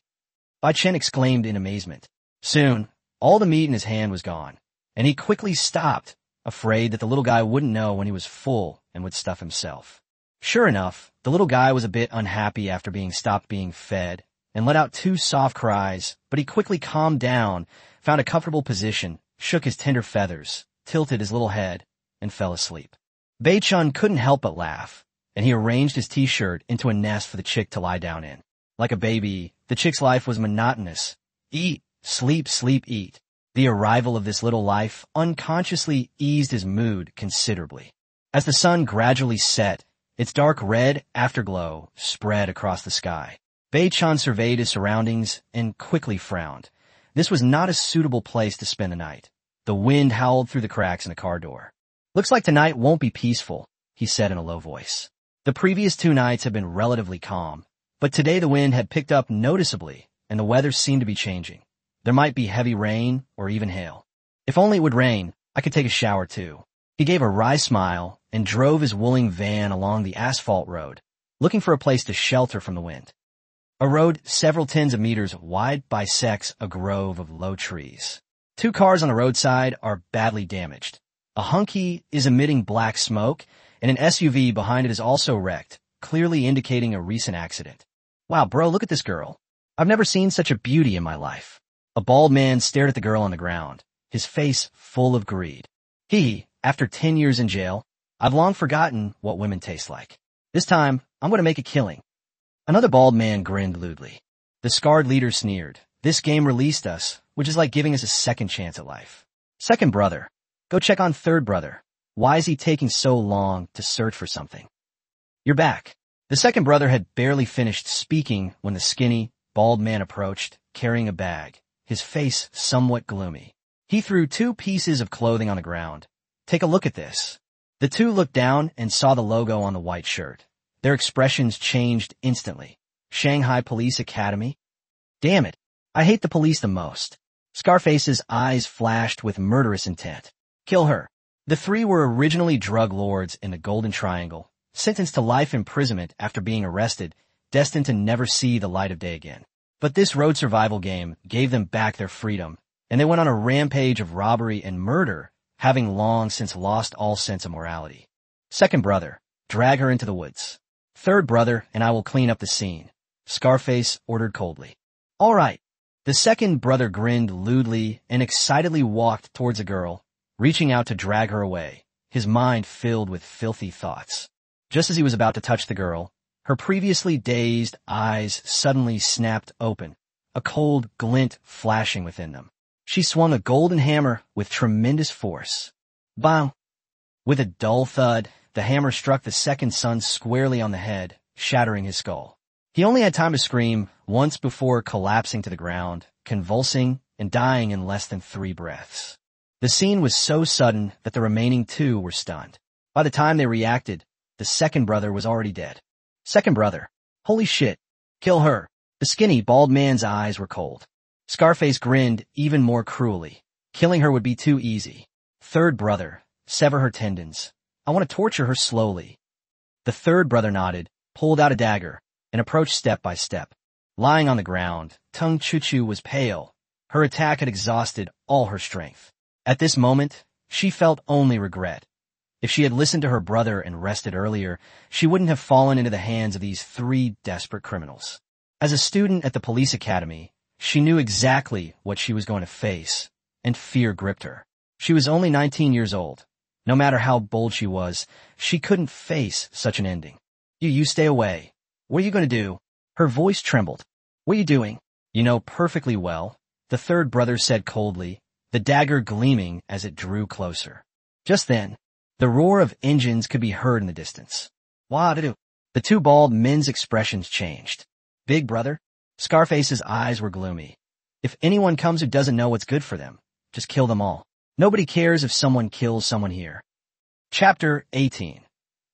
Bei-chan exclaimed in amazement. Soon, all the meat in his hand was gone, and he quickly stopped, afraid that the little guy wouldn't know when he was full and would stuff himself. Sure enough, the little guy was a bit unhappy after being stopped being fed, and let out 2 soft cries, but he quickly calmed down, found a comfortable position, shook his tender feathers, tilted his little head, and fell asleep. Bei-chun couldn't help but laugh, and he arranged his t-shirt into a nest for the chick to lie down in. Like a baby, the chick's life was monotonous. Eat, sleep, sleep, eat. The arrival of this little life unconsciously eased his mood considerably. As the sun gradually set, its dark red afterglow spread across the sky. Bei-chun surveyed his surroundings and quickly frowned. This was not a suitable place to spend the night. The wind howled through the cracks in the car door. "Looks like tonight won't be peaceful," he said in a low voice. The previous 2 nights had been relatively calm, but today the wind had picked up noticeably, and the weather seemed to be changing. There might be heavy rain or even hail. If only it would rain, I could take a shower too. He gave a wry smile and drove his wooling van along the asphalt road, looking for a place to shelter from the wind. A road several tens of meters wide bisects a grove of low trees. 2 cars on the roadside are badly damaged. A hunky is emitting black smoke, and an SUV behind it is also wrecked, clearly indicating a recent accident. "Wow, bro, look at this girl. I've never seen such a beauty in my life." A bald man stared at the girl on the ground, his face full of greed. After 10 years in jail, I've long forgotten what women taste like. This time, I'm going to make a killing. Another bald man grinned lewdly. The scarred leader sneered. "This game released us, which is like giving us a second chance at life. Second brother, go check on third brother. Why is he taking so long to search for something? You're back." The second brother had barely finished speaking when the skinny, bald man approached, carrying a bag, his face somewhat gloomy. He threw 2 pieces of clothing on the ground. "Take a look at this." The 2 looked down and saw the logo on the white shirt. Their expressions changed instantly. Shanghai Police Academy? Damn it, I hate the police the most. Scarface's eyes flashed with murderous intent. "Kill her." The 3 were originally drug lords in the Golden Triangle, sentenced to life imprisonment after being arrested, destined to never see the light of day again. But this road survival game gave them back their freedom, and they went on a rampage of robbery and murder, having long since lost all sense of morality. "Second brother, drag her into the woods. Third brother, and I will clean up the scene," Scarface ordered coldly. "All right." The second brother grinned lewdly and excitedly walked towards the girl, reaching out to drag her away, his mind filled with filthy thoughts. Just as he was about to touch the girl, her previously dazed eyes suddenly snapped open, a cold glint flashing within them. She swung a golden hammer with tremendous force. Bang! With a dull thud, the hammer struck the second son squarely on the head, shattering his skull. He only had time to scream once before collapsing to the ground, convulsing and dying in less than 3 breaths. The scene was so sudden that the remaining 2 were stunned. By the time they reacted, the second brother was already dead. "Second brother, holy shit, kill her." The skinny, bald man's eyes were cold. Scarface grinned even more cruelly. "Killing her would be too easy. Third brother, sever her tendons. I want to torture her slowly." The third brother nodded, pulled out a dagger, and approached step by step. Lying on the ground, Tung Chuchu was pale. Her attack had exhausted all her strength. At this moment, she felt only regret. If she had listened to her brother and rested earlier, she wouldn't have fallen into the hands of these 3 desperate criminals. As a student at the police academy, she knew exactly what she was going to face, and fear gripped her. She was only 19 years old. No matter how bold she was, she couldn't face such an ending. You stay away. What are you going to do?" Her voice trembled. "What are you doing?" "You know perfectly well," the third brother said coldly, the dagger gleaming as it drew closer. Just then, the roar of engines could be heard in the distance. "What do?" The 2 bald men's expressions changed. "Big brother?" Scarface's eyes were gloomy. "If anyone comes who doesn't know what's good for them, just kill them all. Nobody cares if someone kills someone here." Chapter 18.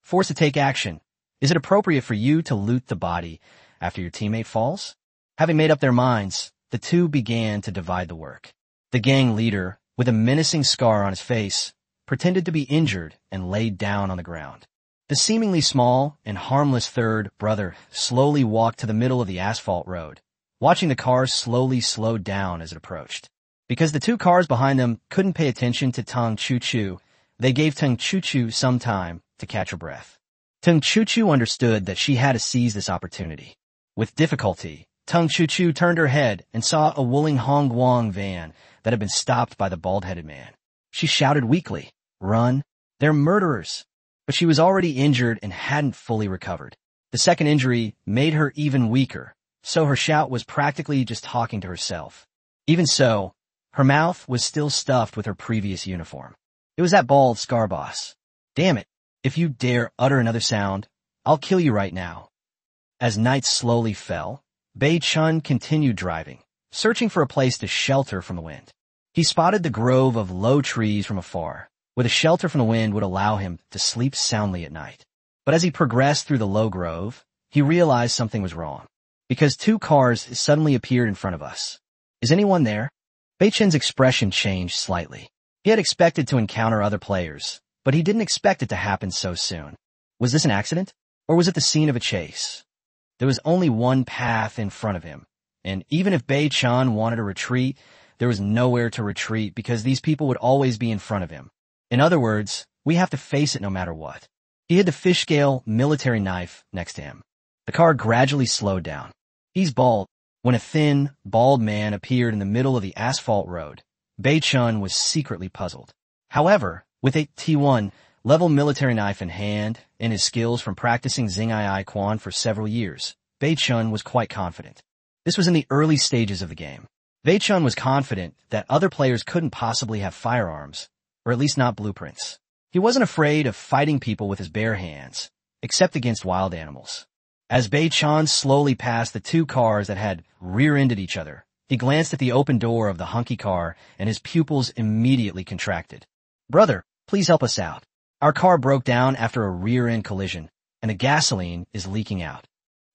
Forced to take action. Is it appropriate for you to loot the body after your teammate falls? Having made up their minds, the 2 began to divide the work. The gang leader, with a menacing scar on his face, pretended to be injured and laid down on the ground. The seemingly small and harmless third brother slowly walked to the middle of the asphalt road, watching the car slowly slow down as it approached. Because the 2 cars behind them couldn't pay attention to Tung Chuchu, they gave Tung Chuchu some time to catch her breath. Tung Chuchu understood that she had to seize this opportunity. With difficulty, Tung Chuchu turned her head and saw a Wuling Hongguang van that had been stopped by the bald-headed man. She shouted weakly, "Run! They're murderers!" But she was already injured and hadn't fully recovered. The second injury made her even weaker, so her shout was practically just talking to herself. Even so, her mouth was still stuffed with her previous uniform. It was that bald scar boss. "Damn it, if you dare utter another sound, I'll kill you right now." As night slowly fell, Bei Chun continued driving, searching for a place to shelter from the wind. He spotted the grove of low trees from afar, where the shelter from the wind would allow him to sleep soundly at night. But as he progressed through the low grove, he realized something was wrong, because two cars suddenly appeared in front of us. "Is anyone there?" Bei Chun's expression changed slightly. He had expected to encounter other players, but he didn't expect it to happen so soon. Was this an accident, or was it the scene of a chase? There was only one path in front of him, and even if Bei Chun wanted to retreat, there was nowhere to retreat because these people would always be in front of him. In other words, we have to face it no matter what. He had the fish-scale military knife next to him. The car gradually slowed down. "He's bald." When a thin, bald man appeared in the middle of the asphalt road, Bei Chun was secretly puzzled. However, with a T1 level military knife in hand and his skills from practicing Xing'ai Quan for several years, Bei Chun was quite confident. This was in the early stages of the game. Bei Chun was confident that other players couldn't possibly have firearms, or at least not blueprints. He wasn't afraid of fighting people with his bare hands, except against wild animals. As Bei Chun slowly passed the two cars that had rear-ended each other, he glanced at the open door of the hunky car and his pupils immediately contracted. "Brother, please help us out. Our car broke down after a rear-end collision, and the gasoline is leaking out."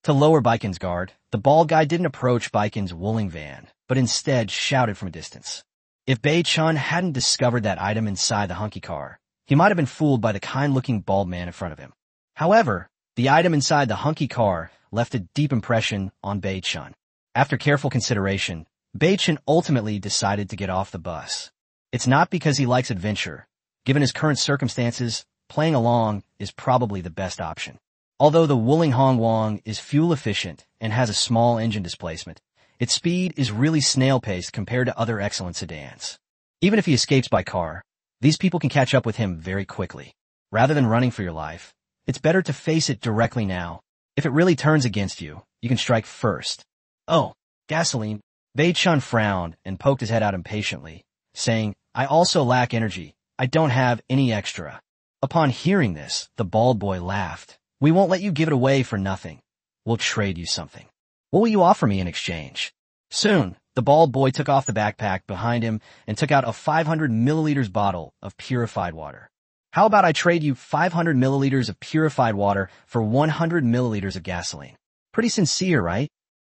To lower Baiken's guard, the bald guy didn't approach Baiken's wooling van, but instead shouted from a distance. If Bei Chun hadn't discovered that item inside the hunky car, he might have been fooled by the kind-looking bald man in front of him. However, the item inside the hunky car left a deep impression on Bei Chun. After careful consideration, Bei Chun ultimately decided to get off the bus. It's not because he likes adventure. Given his current circumstances, playing along is probably the best option. Although the Wuling Hongwang is fuel-efficient and has a small engine displacement, its speed is really snail-paced compared to other excellent sedans. Even if he escapes by car, these people can catch up with him very quickly. Rather than running for your life, it's better to face it directly now. If it really turns against you, you can strike first. "Oh, gasoline." Bei Chun frowned and poked his head out impatiently, saying, "I also lack energy. I don't have any extra." Upon hearing this, the bald boy laughed. "We won't let you give it away for nothing. We'll trade you something. What will you offer me in exchange?" Soon, the bald boy took off the backpack behind him and took out a 500 milliliters bottle of purified water. "How about I trade you 500 milliliters of purified water for 100 milliliters of gasoline?" Pretty sincere, right?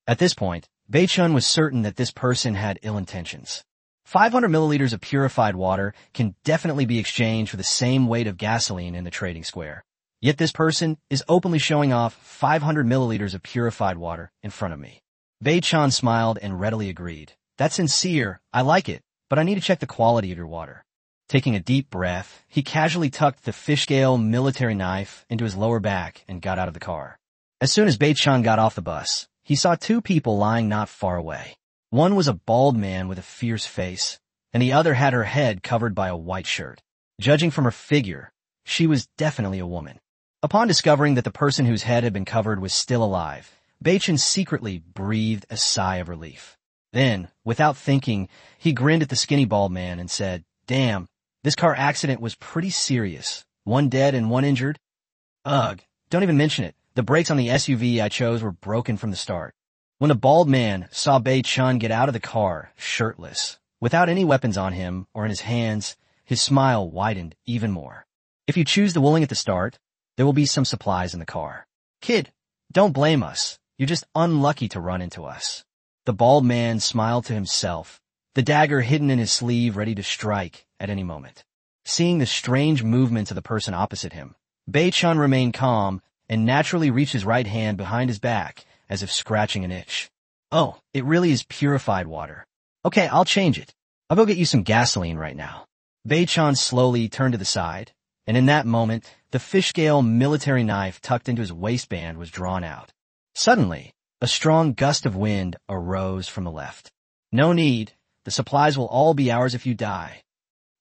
At this point, Bei Chun was certain that this person had ill intentions. 500 milliliters of purified water can definitely be exchanged for the same weight of gasoline in the trading square. Yet this person is openly showing off 500 milliliters of purified water in front of me. Bei Chun smiled and readily agreed. "That's sincere, I like it, but I need to check the quality of your water." Taking a deep breath, he casually tucked the fish-scale military knife into his lower back and got out of the car. As soon as Bei Chun got off the bus, he saw two people lying not far away. One was a bald man with a fierce face, and the other had her head covered by a white shirt. Judging from her figure, she was definitely a woman. Upon discovering that the person whose head had been covered was still alive, Bei Chun secretly breathed a sigh of relief. Then, without thinking, he grinned at the skinny bald man and said, "Damn, this car accident was pretty serious. One dead and one injured." "Ugh, don't even mention it. The brakes on the SUV I chose were broken from the start." When the bald man saw Bei Chun get out of the car, shirtless, without any weapons on him or in his hands, his smile widened even more. "If you choose the Wuling at the start, there will be some supplies in the car. Kid, don't blame us. You're just unlucky to run into us." The bald man smiled to himself, the dagger hidden in his sleeve ready to strike at any moment. Seeing the strange movements of the person opposite him, Bei Chun remained calm and naturally reached his right hand behind his back as if scratching an itch. "Oh, it really is purified water. Okay, I'll change it. I'll go get you some gasoline right now." Bei Chun slowly turned to the side, and in that moment, the fish-scale military knife tucked into his waistband was drawn out. Suddenly, a strong gust of wind arose from the left. "No need. The supplies will all be ours if you die."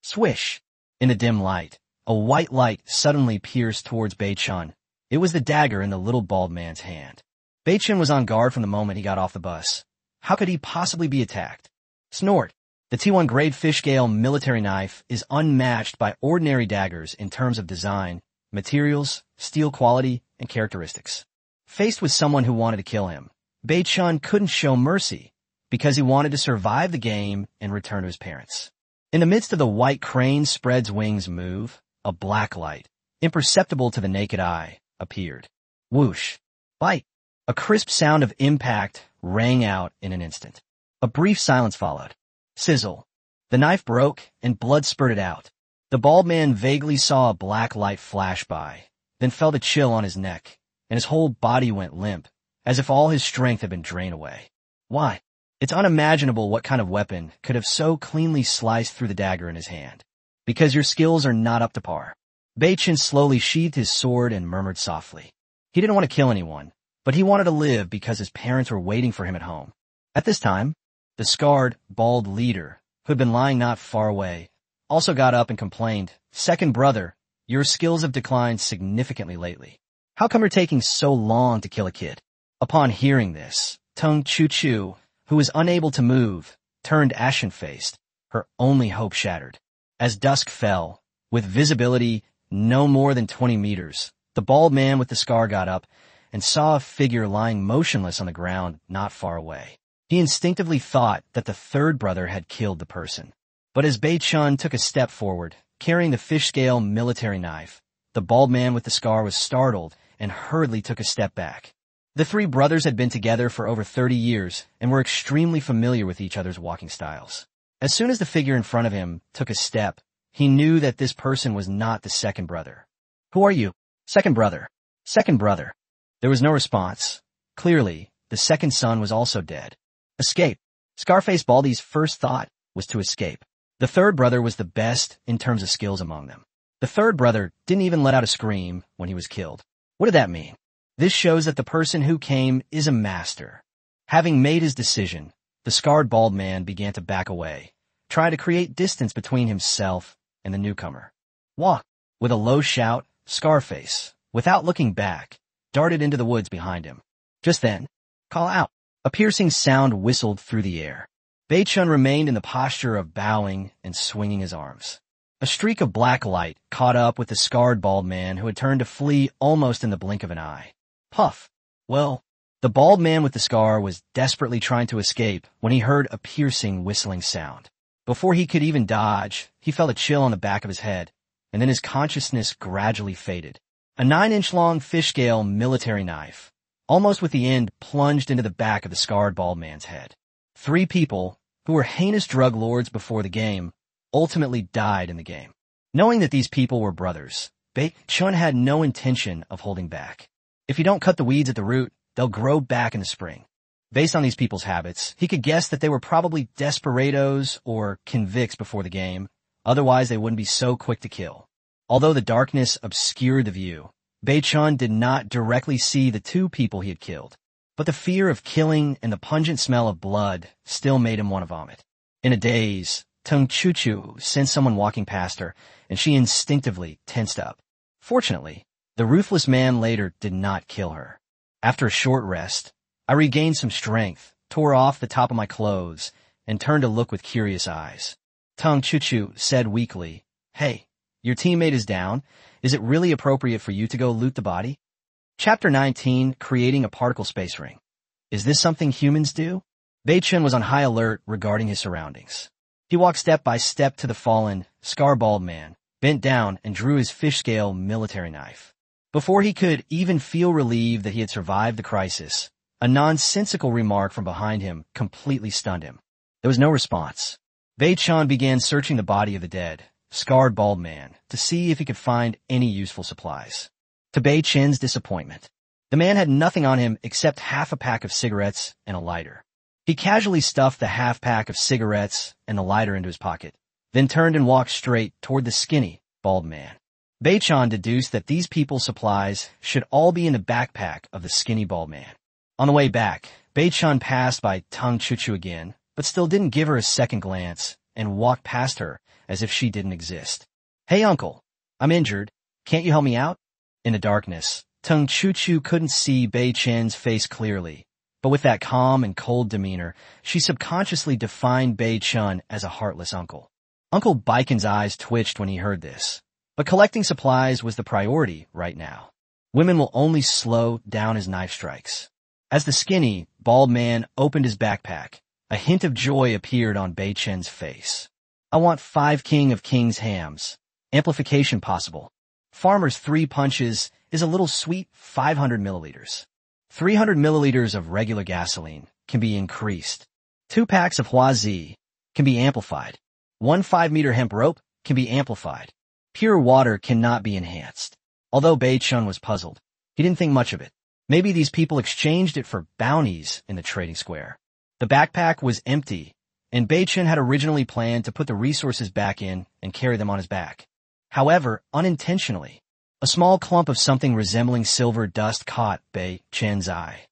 Swish! In the dim light, a white light suddenly pierced towards Bei-chun. It was the dagger in the little bald man's hand. Bei-chun was on guard from the moment he got off the bus. How could he possibly be attacked? Snort! The T1 grade fish scale military knife is unmatched by ordinary daggers in terms of design, materials, steel quality, and characteristics. Faced with someone who wanted to kill him, Bei-chun couldn't show mercy because he wanted to survive the game and return to his parents. In the midst of the white crane spreads wings move, a black light, imperceptible to the naked eye, appeared. Whoosh! Bite! A crisp sound of impact rang out in an instant. A brief silence followed. Sizzle. The knife broke and blood spurted out. The bald man vaguely saw a black light flash by, then felt a chill on his neck, and his whole body went limp, as if all his strength had been drained away. Why? It's unimaginable what kind of weapon could have so cleanly sliced through the dagger in his hand. Because your skills are not up to par. Bei-chun slowly sheathed his sword and murmured softly. He didn't want to kill anyone, but he wanted to live because his parents were waiting for him at home. At this time, the scarred, bald leader, who had been lying not far away, also got up and complained, "Second brother, your skills have declined significantly lately. How come you're taking so long to kill a kid?" Upon hearing this, Chuchu, who was unable to move, turned ashen-faced, her only hope shattered. As dusk fell, with visibility no more than 20 meters, the bald man with the scar got up and saw a figure lying motionless on the ground not far away. He instinctively thought that the third brother had killed the person. But as Bei-chun took a step forward, carrying the fish-scale military knife, the bald man with the scar was startled and hurriedly took a step back. The three brothers had been together for over 30 years and were extremely familiar with each other's walking styles. As soon as the figure in front of him took a step, he knew that this person was not the second brother. "Who are you?" "Second brother. Second brother." There was no response. Clearly, the second son was also dead. Escape. Scarface Baldy's first thought was to escape. The third brother was the best in terms of skills among them. The third brother didn't even let out a scream when he was killed. What did that mean? This shows that the person who came is a master. Having made his decision, the scarred bald man began to back away, trying to create distance between himself and the newcomer. Walk! With a low shout, Scarface, without looking back, darted into the woods behind him. Just then, call out. A piercing sound whistled through the air. Bei-chun remained in the posture of bowing and swinging his arms. A streak of black light caught up with the scarred bald man who had turned to flee almost in the blink of an eye. Puff. Well, the bald man with the scar was desperately trying to escape when he heard a piercing whistling sound. Before he could even dodge, he felt a chill on the back of his head, and then his consciousness gradually faded. A 9-inch-long fish-scale military knife, almost with the end plunged into the back of the scarred bald man's head. Three people, who were heinous drug lords before the game, ultimately died in the game. Knowing that these people were brothers, Bei-chun had no intention of holding back. If you don't cut the weeds at the root, they'll grow back in the spring. Based on these people's habits, he could guess that they were probably desperados or convicts before the game, otherwise they wouldn't be so quick to kill. Although the darkness obscured the view, Bei-chun did not directly see the two people he had killed, but the fear of killing and the pungent smell of blood still made him want to vomit. In a daze, Chuchu sensed someone walking past her, and she instinctively tensed up. Fortunately, the ruthless man later did not kill her. After a short rest, I regained some strength, tore off the top of my clothes, and turned to look with curious eyes. Chuchu said weakly, "Hey, your teammate is down. Is it really appropriate for you to go loot the body?" Chapter 19, Creating a Particle Space Ring. Is this something humans do? Bei-chun was on high alert regarding his surroundings. He walked step by step to the fallen, scar-bald man, bent down and drew his fish-scale military knife. Before he could even feel relieved that he had survived the crisis, a nonsensical remark from behind him completely stunned him. There was no response. Bei-chun began searching the body of the dead, scarred bald man, to see if he could find any useful supplies. To Bei-chun's disappointment, the man had nothing on him except half a pack of cigarettes and a lighter. He casually stuffed the half pack of cigarettes and the lighter into his pocket, then turned and walked straight toward the skinny, bald man. Bei-chun deduced that these people's supplies should all be in the backpack of the skinny bald man. On the way back, Bei-chun passed by Chuchu again, but still didn't give her a second glance and walked past her as if she didn't exist. "Hey, uncle, I'm injured. Can't you help me out?" In the darkness, Chuchu couldn't see Bei Chen's face clearly, but with that calm and cold demeanor, she subconsciously defined Bei Chen as a heartless uncle. Uncle Baikon's eyes twitched when he heard this, but collecting supplies was the priority right now. Women will only slow down his knife strikes. As the skinny, bald man opened his backpack, a hint of joy appeared on Bei Chen's face. "I want 5 King of Kings hams. Amplification possible. Farmer's 3 punches is a little sweet 500 milliliters. 300 milliliters of regular gasoline can be increased. 2 packs of Huazi can be amplified. 1 5-meter hemp rope can be amplified. Pure water cannot be enhanced." Although Bei Chen was puzzled, he didn't think much of it. Maybe these people exchanged it for bounties in the trading square. The backpack was empty, and Bei Chen had originally planned to put the resources back in and carry them on his back. However, unintentionally, a small clump of something resembling silver dust caught Bei Chen's eye.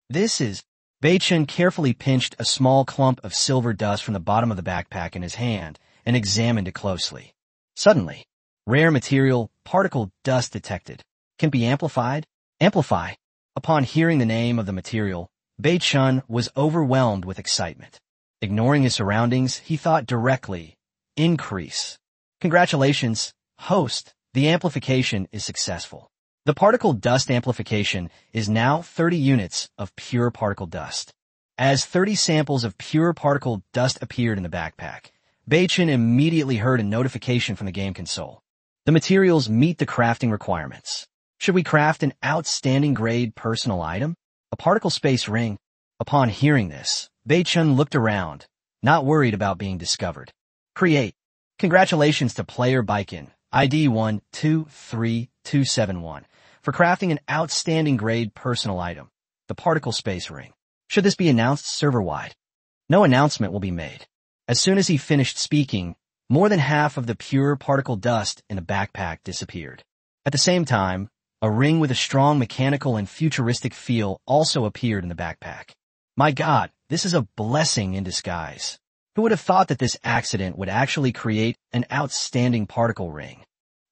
This is... Bei Chen carefully pinched a small clump of silver dust from the bottom of the backpack in his hand and examined it closely. Suddenly, rare material, particle dust detected. Can be amplified? Amplify. Upon hearing the name of the material, Bei Chen was overwhelmed with excitement. Ignoring his surroundings, he thought directly, increase. Congratulations, host. The amplification is successful. The particle dust amplification is now 30 units of pure particle dust. As 30 samples of pure particle dust appeared in the backpack, Bei Chen immediately heard a notification from the game console. The materials meet the crafting requirements. Should we craft an outstanding grade personal item? A particle space ring? Upon hearing this, Bei Chen looked around, not worried about being discovered. Create. Congratulations to player Baikon, ID 123271, for crafting an outstanding grade personal item, the particle space ring. Should this be announced server-wide? No announcement will be made. As soon as he finished speaking, more than half of the pure particle dust in the backpack disappeared. At the same time, a ring with a strong mechanical and futuristic feel also appeared in the backpack. My God, this is a blessing in disguise. Who would have thought that this accident would actually create an outstanding particle ring?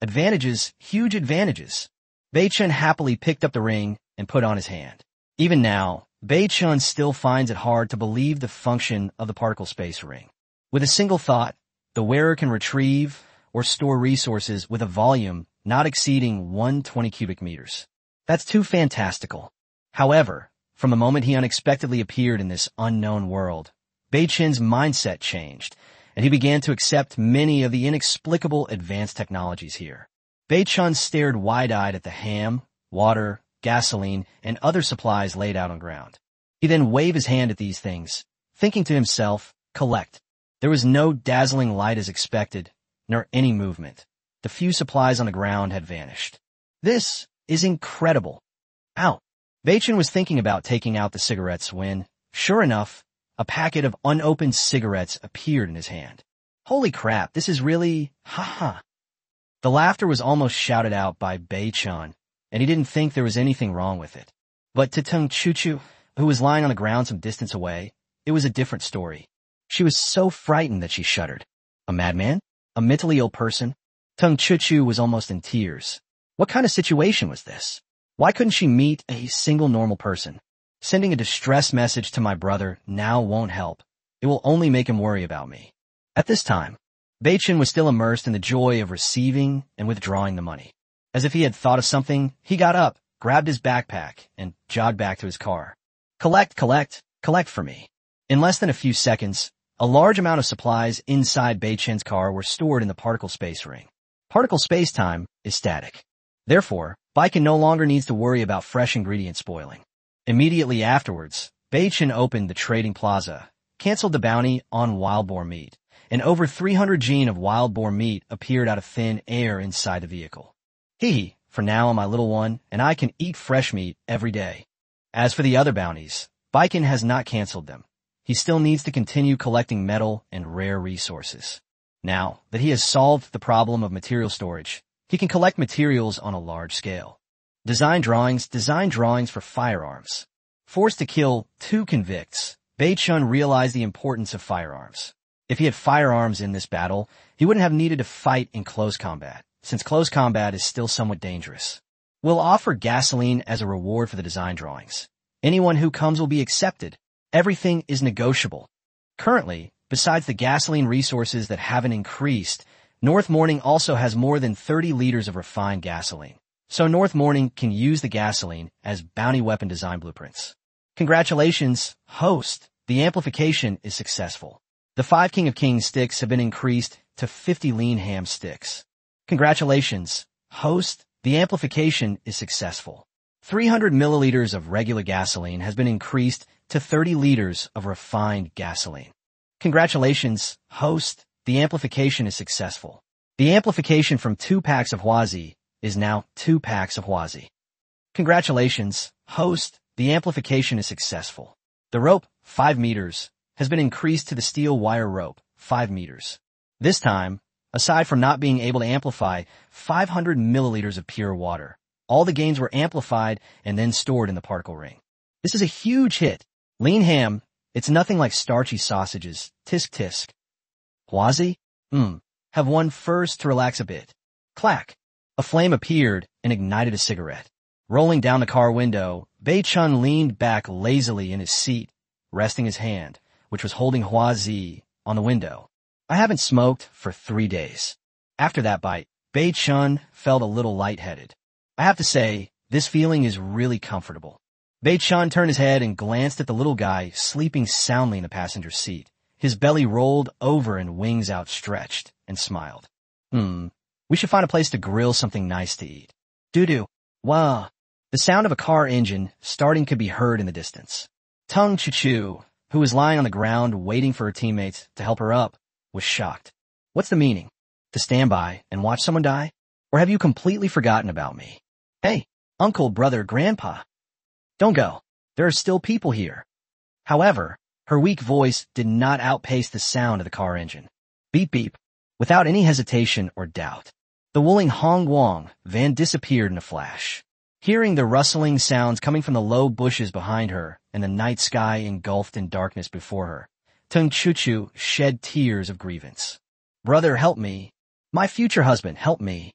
Advantages, huge advantages. Bei Chen happily picked up the ring and put on his hand. Even now, Bei Chen still finds it hard to believe the function of the particle space ring. With a single thought, the wearer can retrieve or store resources with a volume not exceeding 120 cubic meters. That's too fantastical. However, from the moment he unexpectedly appeared in this unknown world, Bei Chen's mindset changed, and he began to accept many of the inexplicable advanced technologies here. Bei Chen stared wide-eyed at the ham, water, gasoline, and other supplies laid out on ground. He then waved his hand at these things, thinking to himself, collect. There was no dazzling light as expected, nor any movement. The few supplies on the ground had vanished. This is incredible. Ow! Bei Chen was thinking about taking out the cigarettes when, sure enough, a packet of unopened cigarettes appeared in his hand. Holy crap, this is really... ha-ha. The laughter was almost shouted out by Bei Chen, and he didn't think there was anything wrong with it. But to Chuchu, who was lying on the ground some distance away, it was a different story. She was so frightened that she shuddered. A madman? A mentally ill person? Chuchu was almost in tears. What kind of situation was this? Why couldn't she meet a single normal person? Sending a distress message to my brother now won't help. It will only make him worry about me. At this time, Bei Chen was still immersed in the joy of receiving and withdrawing the money. As if he had thought of something, he got up, grabbed his backpack, and jogged back to his car. Collect for me. In less than a few seconds, a large amount of supplies inside Bei Chen's car were stored in the particle space ring. Particle space-time is static. Therefore, Baikon no longer needs to worry about fresh ingredients spoiling. Immediately afterwards, Bei Chen opened the trading plaza, canceled the bounty on wild boar meat, and over 300 gene of wild boar meat appeared out of thin air inside the vehicle. Hee, for now my little one, and I can eat fresh meat every day. As for the other bounties, Baikon has not canceled them. He still needs to continue collecting metal and rare resources. Now that he has solved the problem of material storage, he can collect materials on a large scale. Design drawings for firearms. Forced to kill 2 convicts, Bei Chen realized the importance of firearms. If he had firearms in this battle, he wouldn't have needed to fight in close combat, since close combat is still somewhat dangerous. We'll offer gasoline as a reward for the design drawings. Anyone who comes will be accepted. Everything is negotiable. Currently, besides the gasoline resources that haven't increased, North Morning also has more than 30 liters of refined gasoline. So North Morning can use the gasoline as bounty weapon design blueprints. Congratulations, host! The amplification is successful. The 5 King of Kings sticks have been increased to 50 lean ham sticks. Congratulations, host! The amplification is successful. 300 milliliters of regular gasoline has been increased to 30 liters of refined gasoline. Congratulations, host! The amplification is successful. The amplification from 2 packs of Huazi is now 2 packs of Huazi. Congratulations, host! The amplification is successful. The rope, 5 meters, has been increased to the steel wire rope, 5 meters. This time, aside from not being able to amplify 500 milliliters of pure water, all the gains were amplified and then stored in the particle ring. This is a huge hit. Lean ham, it's nothing like starchy sausages. Tisk tisk. Huazi? Have one first to relax a bit. Clack. A flame appeared and ignited a cigarette. Rolling down the car window, Bei Chun leaned back lazily in his seat, resting his hand, which was holding Huazi, on the window. I haven't smoked for 3 days. After that bite, Bei Chun felt a little lightheaded. I have to say, this feeling is really comfortable. Bei Chun turned his head and glanced at the little guy sleeping soundly in the passenger seat. His belly rolled over and wings outstretched, and smiled. We should find a place to grill something nice to eat. Doo-doo. Wow. The sound of a car engine starting could be heard in the distance. Tung Chuchu, who was lying on the ground waiting for her teammates to help her up, was shocked. What's the meaning? To stand by and watch someone die? Or have you completely forgotten about me? Hey, uncle, brother, grandpa. Don't go. There are still people here. However, her weak voice did not outpace the sound of the car engine. Beep beep. Without any hesitation or doubt, the Wuling Hong Wong van disappeared in a flash. Hearing the rustling sounds coming from the low bushes behind her and the night sky engulfed in darkness before her, Tung Chuchu shed tears of grievance. Brother, help me. My future husband, help me.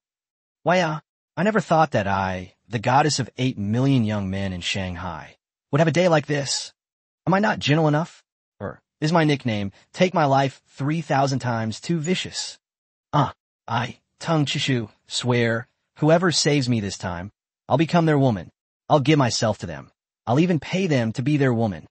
Why, I never thought that I, the goddess of 8 million young men in Shanghai, would have a day like this. Am I not gentle enough? Or is my nickname, Take My Life 3,000 Times Too Vicious? I, Tung Chuchu, swear, whoever saves me this time, I'll become their woman. I'll give myself to them. I'll even pay them to be their woman.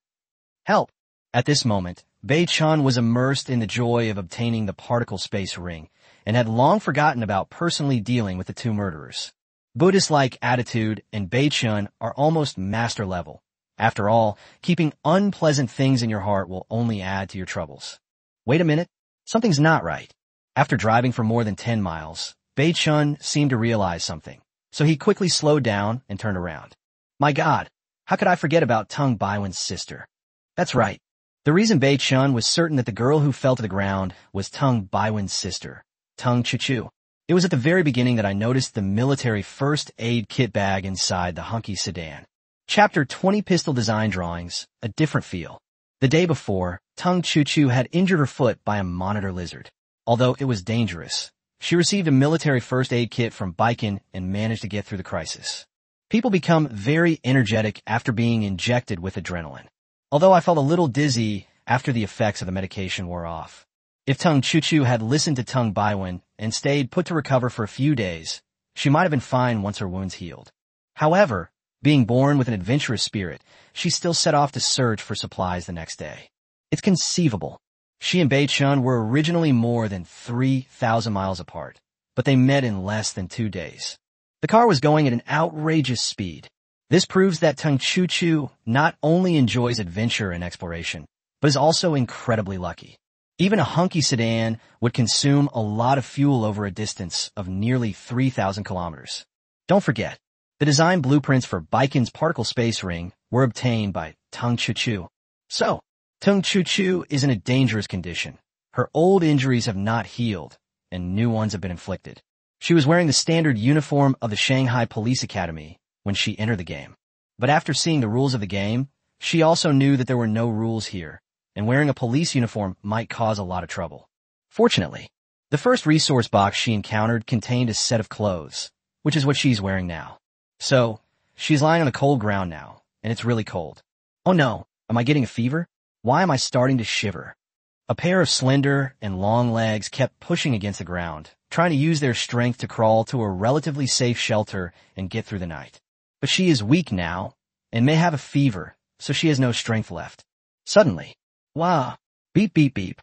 Help! At this moment, Bei Chun was immersed in the joy of obtaining the particle space ring and had long forgotten about personally dealing with the 2 murderers. Buddhist-like attitude and Bei Chun are almost master level. After all, keeping unpleasant things in your heart will only add to your troubles. Wait a minute. Something's not right. After driving for more than 10 miles, Bei Chun seemed to realize something. So he quickly slowed down and turned around. My God, how could I forget about Tung Baiwen's sister? That's right. The reason Bei Chun was certain that the girl who fell to the ground was Tung Baiwen's sister, Tung Chuchu. It was at the very beginning that I noticed the military first aid kit bag inside the hunky sedan. Chapter 20 Pistol Design Drawings, a different feel. The day before, Tung Chuchu had injured her foot by a monitor lizard. Although it was dangerous, she received a military first aid kit from Baiken and managed to get through the crisis. People become very energetic after being injected with adrenaline. Although I felt a little dizzy after the effects of the medication wore off. If Tung Chuchu had listened to Tung Baiwen and stayed put to recover for a few days, she might have been fine once her wounds healed. However, being born with an adventurous spirit, she still set off to search for supplies the next day. It's conceivable. She and Bei Chun were originally more than 3,000 miles apart, but they met in less than 2 days. The car was going at an outrageous speed. This proves that Tung Chuchu not only enjoys adventure and exploration, but is also incredibly lucky. Even a hunky sedan would consume a lot of fuel over a distance of nearly 3,000 kilometers. Don't forget, the design blueprints for Baiken's particle space ring were obtained by Tung Chuchu. So, Tung Chuchu is in a dangerous condition. Her old injuries have not healed, and new ones have been inflicted. She was wearing the standard uniform of the Shanghai Police Academy when she entered the game. But after seeing the rules of the game, she also knew that there were no rules here, and wearing a police uniform might cause a lot of trouble. Fortunately, the first resource box she encountered contained a set of clothes, which is what she's wearing now. So, she's lying on the cold ground now, and it's really cold. Oh no, am I getting a fever? Why am I starting to shiver? A pair of slender and long legs kept pushing against the ground, trying to use their strength to crawl to a relatively safe shelter and get through the night. But she is weak now, and may have a fever, so she has no strength left. Suddenly, wow, beep beep beep.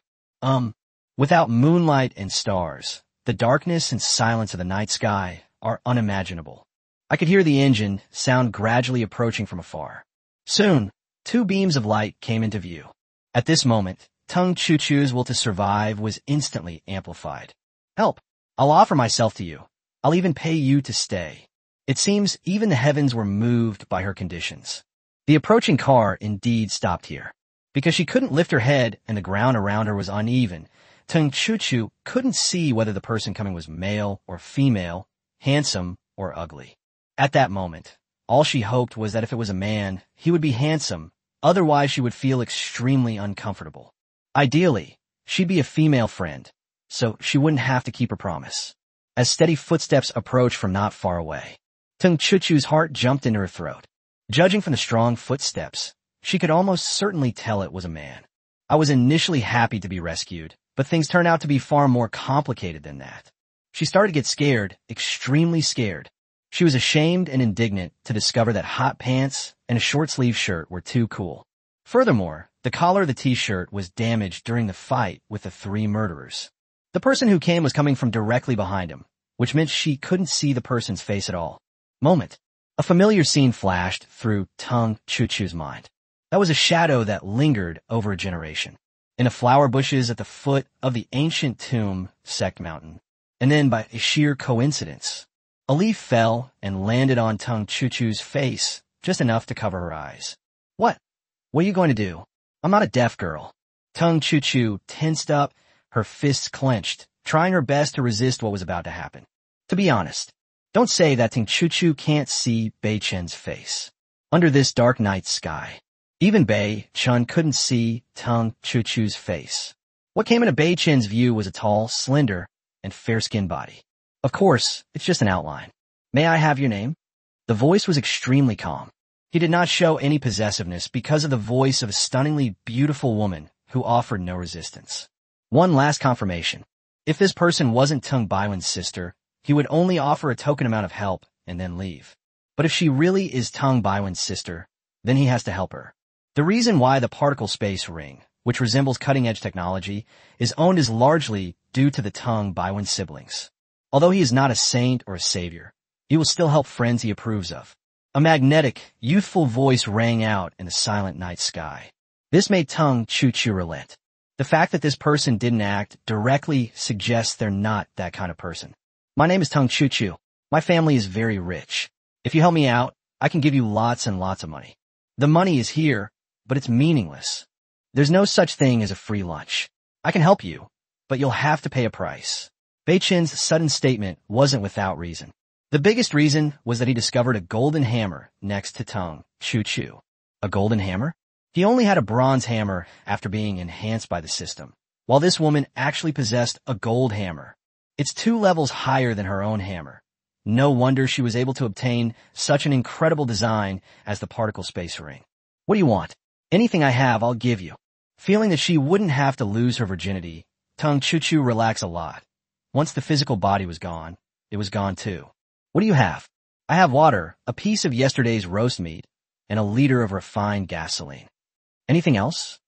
Without moonlight and stars, the darkness and silence of the night sky are unimaginable. I could hear the engine sound gradually approaching from afar. Soon, 2 beams of light came into view. At this moment, Tung Chuchu's will to survive was instantly amplified. Help! I'll offer myself to you. I'll even pay you to stay. It seems even the heavens were moved by her conditions. The approaching car indeed stopped here. Because she couldn't lift her head and the ground around her was uneven, Tung Chuchu couldn't see whether the person coming was male or female, handsome or ugly. At that moment, all she hoped was that if it was a man, he would be handsome, otherwise she would feel extremely uncomfortable. Ideally, she'd be a female friend, so she wouldn't have to keep her promise. As steady footsteps approached from not far away, Tung Chuchu's heart jumped into her throat. Judging from the strong footsteps, she could almost certainly tell it was a man. I was initially happy to be rescued, but things turned out to be far more complicated than that. She started to get scared, extremely scared. She was ashamed and indignant to discover that hot pants and a short-sleeve shirt were too cool. Furthermore, the collar of the t-shirt was damaged during the fight with the 3 murderers. The person who came was coming from directly behind him, which meant she couldn't see the person's face at all. A familiar scene flashed through Tung Chuchu's mind. That was a shadow that lingered over a generation. In the flower bushes at the foot of the ancient tomb sect mountain. And then by a sheer coincidence, a leaf fell and landed on Tung Chuchu's face, just enough to cover her eyes. What are you going to do? I'm not a deaf girl. Tung Chuchu tensed up, her fists clenched, trying her best to resist what was about to happen. To be honest, don't say that Tung Chuchu can't see Bei Chen's face. Under this dark night sky, even Bei Chen couldn't see Tung Chuchu's face. What came into Bei Chen's view was a tall, slender, and fair-skinned body. Of course, it's just an outline. May I have your name? The voice was extremely calm. He did not show any possessiveness because of the voice of a stunningly beautiful woman who offered no resistance. One last confirmation. If this person wasn't Tung Baiwen's sister, he would only offer a token amount of help and then leave. But if she really is Tung Baiwen's sister, then he has to help her. The reason why the particle space ring, which resembles cutting-edge technology, is owned is largely due to the Tung Baiwen siblings. Although he is not a saint or a savior, he will still help friends he approves of. A magnetic, youthful voice rang out in the silent night sky. This made Tung Chuchu relent. The fact that this person didn't act directly suggests they're not that kind of person. My name is Tung Chuchu. My family is very rich. If you help me out, I can give you lots and lots of money. The money is here, but it's meaningless. There's no such thing as a free lunch. I can help you, but you'll have to pay a price. Bei Chen's sudden statement wasn't without reason. The biggest reason was that he discovered a golden hammer next to Tung Chuchu. A golden hammer? He only had a bronze hammer after being enhanced by the system, while this woman actually possessed a gold hammer. It's 2 levels higher than her own hammer. No wonder she was able to obtain such an incredible design as the particle space ring. What do you want? Anything I have, I'll give you. Feeling that she wouldn't have to lose her virginity, Tung Chuchu relaxed a lot. Once the physical body was gone, it was gone too. What do you have? I have water, a piece of yesterday's roast meat, and a liter of refined gasoline. Anything else?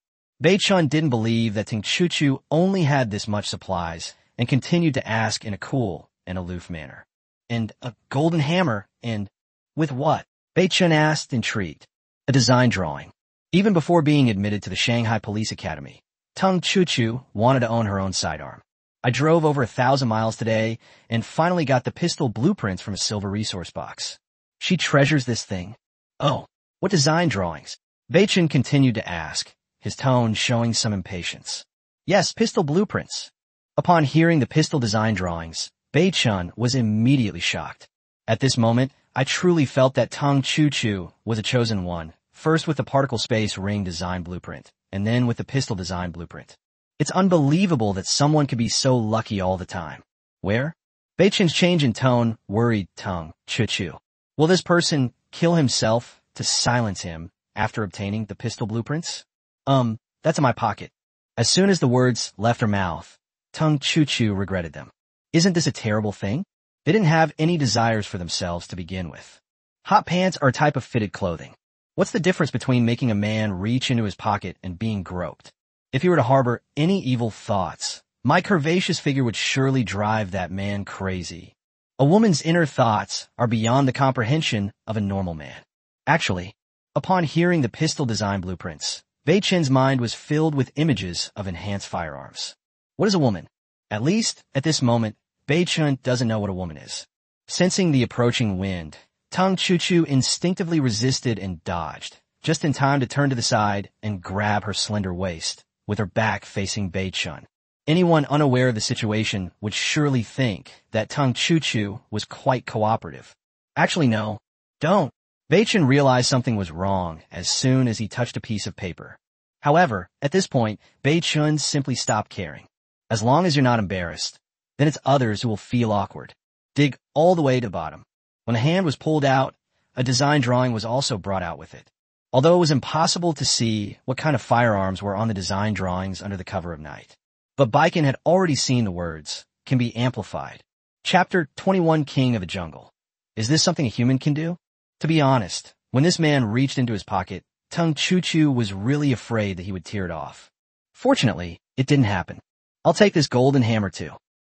Bei Chen didn't believe that Tung Chuchu only had this much supplies and continued to ask in a cool and aloof manner. And a golden hammer, and with what? Bei Chen asked, intrigued. A design drawing. Even before being admitted to the Shanghai Police Academy, Tung Chuchu wanted to own her own sidearm. I drove over 1,000 miles today and finally got the pistol blueprints from a silver resource box. She treasures this thing. Oh, what design drawings? Bei Chen continued to ask, his tone showing some impatience. Yes, pistol blueprints. Upon hearing the pistol design drawings, Bei Chen was immediately shocked. At this moment, I truly felt that Tung Chuchu was a chosen one, first with the particle space ring design blueprint, and then with the pistol design blueprint. It's unbelievable that someone could be so lucky all the time. Where? Beichen's change in tone worried Tung Chuchu. Will this person kill himself to silence him after obtaining the pistol blueprints? That's in my pocket. As soon as the words left her mouth, Tung Chuchu regretted them. Isn't this a terrible thing? They didn't have any desires for themselves to begin with. Hot pants are a type of fitted clothing. What's the difference between making a man reach into his pocket and being groped? If he were to harbor any evil thoughts, my curvaceous figure would surely drive that man crazy. A woman's inner thoughts are beyond the comprehension of a normal man. Actually, upon hearing the pistol design blueprints, Beichen's mind was filled with images of enhanced firearms. What is a woman? At least, at this moment, Beichen doesn't know what a woman is. Sensing the approaching wind, Tung Chuchu instinctively resisted and dodged, just in time to turn to the side and grab her slender waist, with her back facing Beichen. Anyone unaware of the situation would surely think that Tung Chuchu was quite cooperative. Actually, no. Don't. Beichen realized something was wrong as soon as he touched a piece of paper. However, at this point, Beichen simply stopped caring. As long as you're not embarrassed, then it's others who will feel awkward. Dig all the way to the bottom. When the hand was pulled out, a design drawing was also brought out with it. Although it was impossible to see what kind of firearms were on the design drawings under the cover of night. But Baiken had already seen the words, can be amplified. Chapter 21 King of the Jungle. Is this something a human can do? To be honest, when this man reached into his pocket, Tung Chuchu was really afraid that he would tear it off. Fortunately, it didn't happen. I'll take this golden hammer too.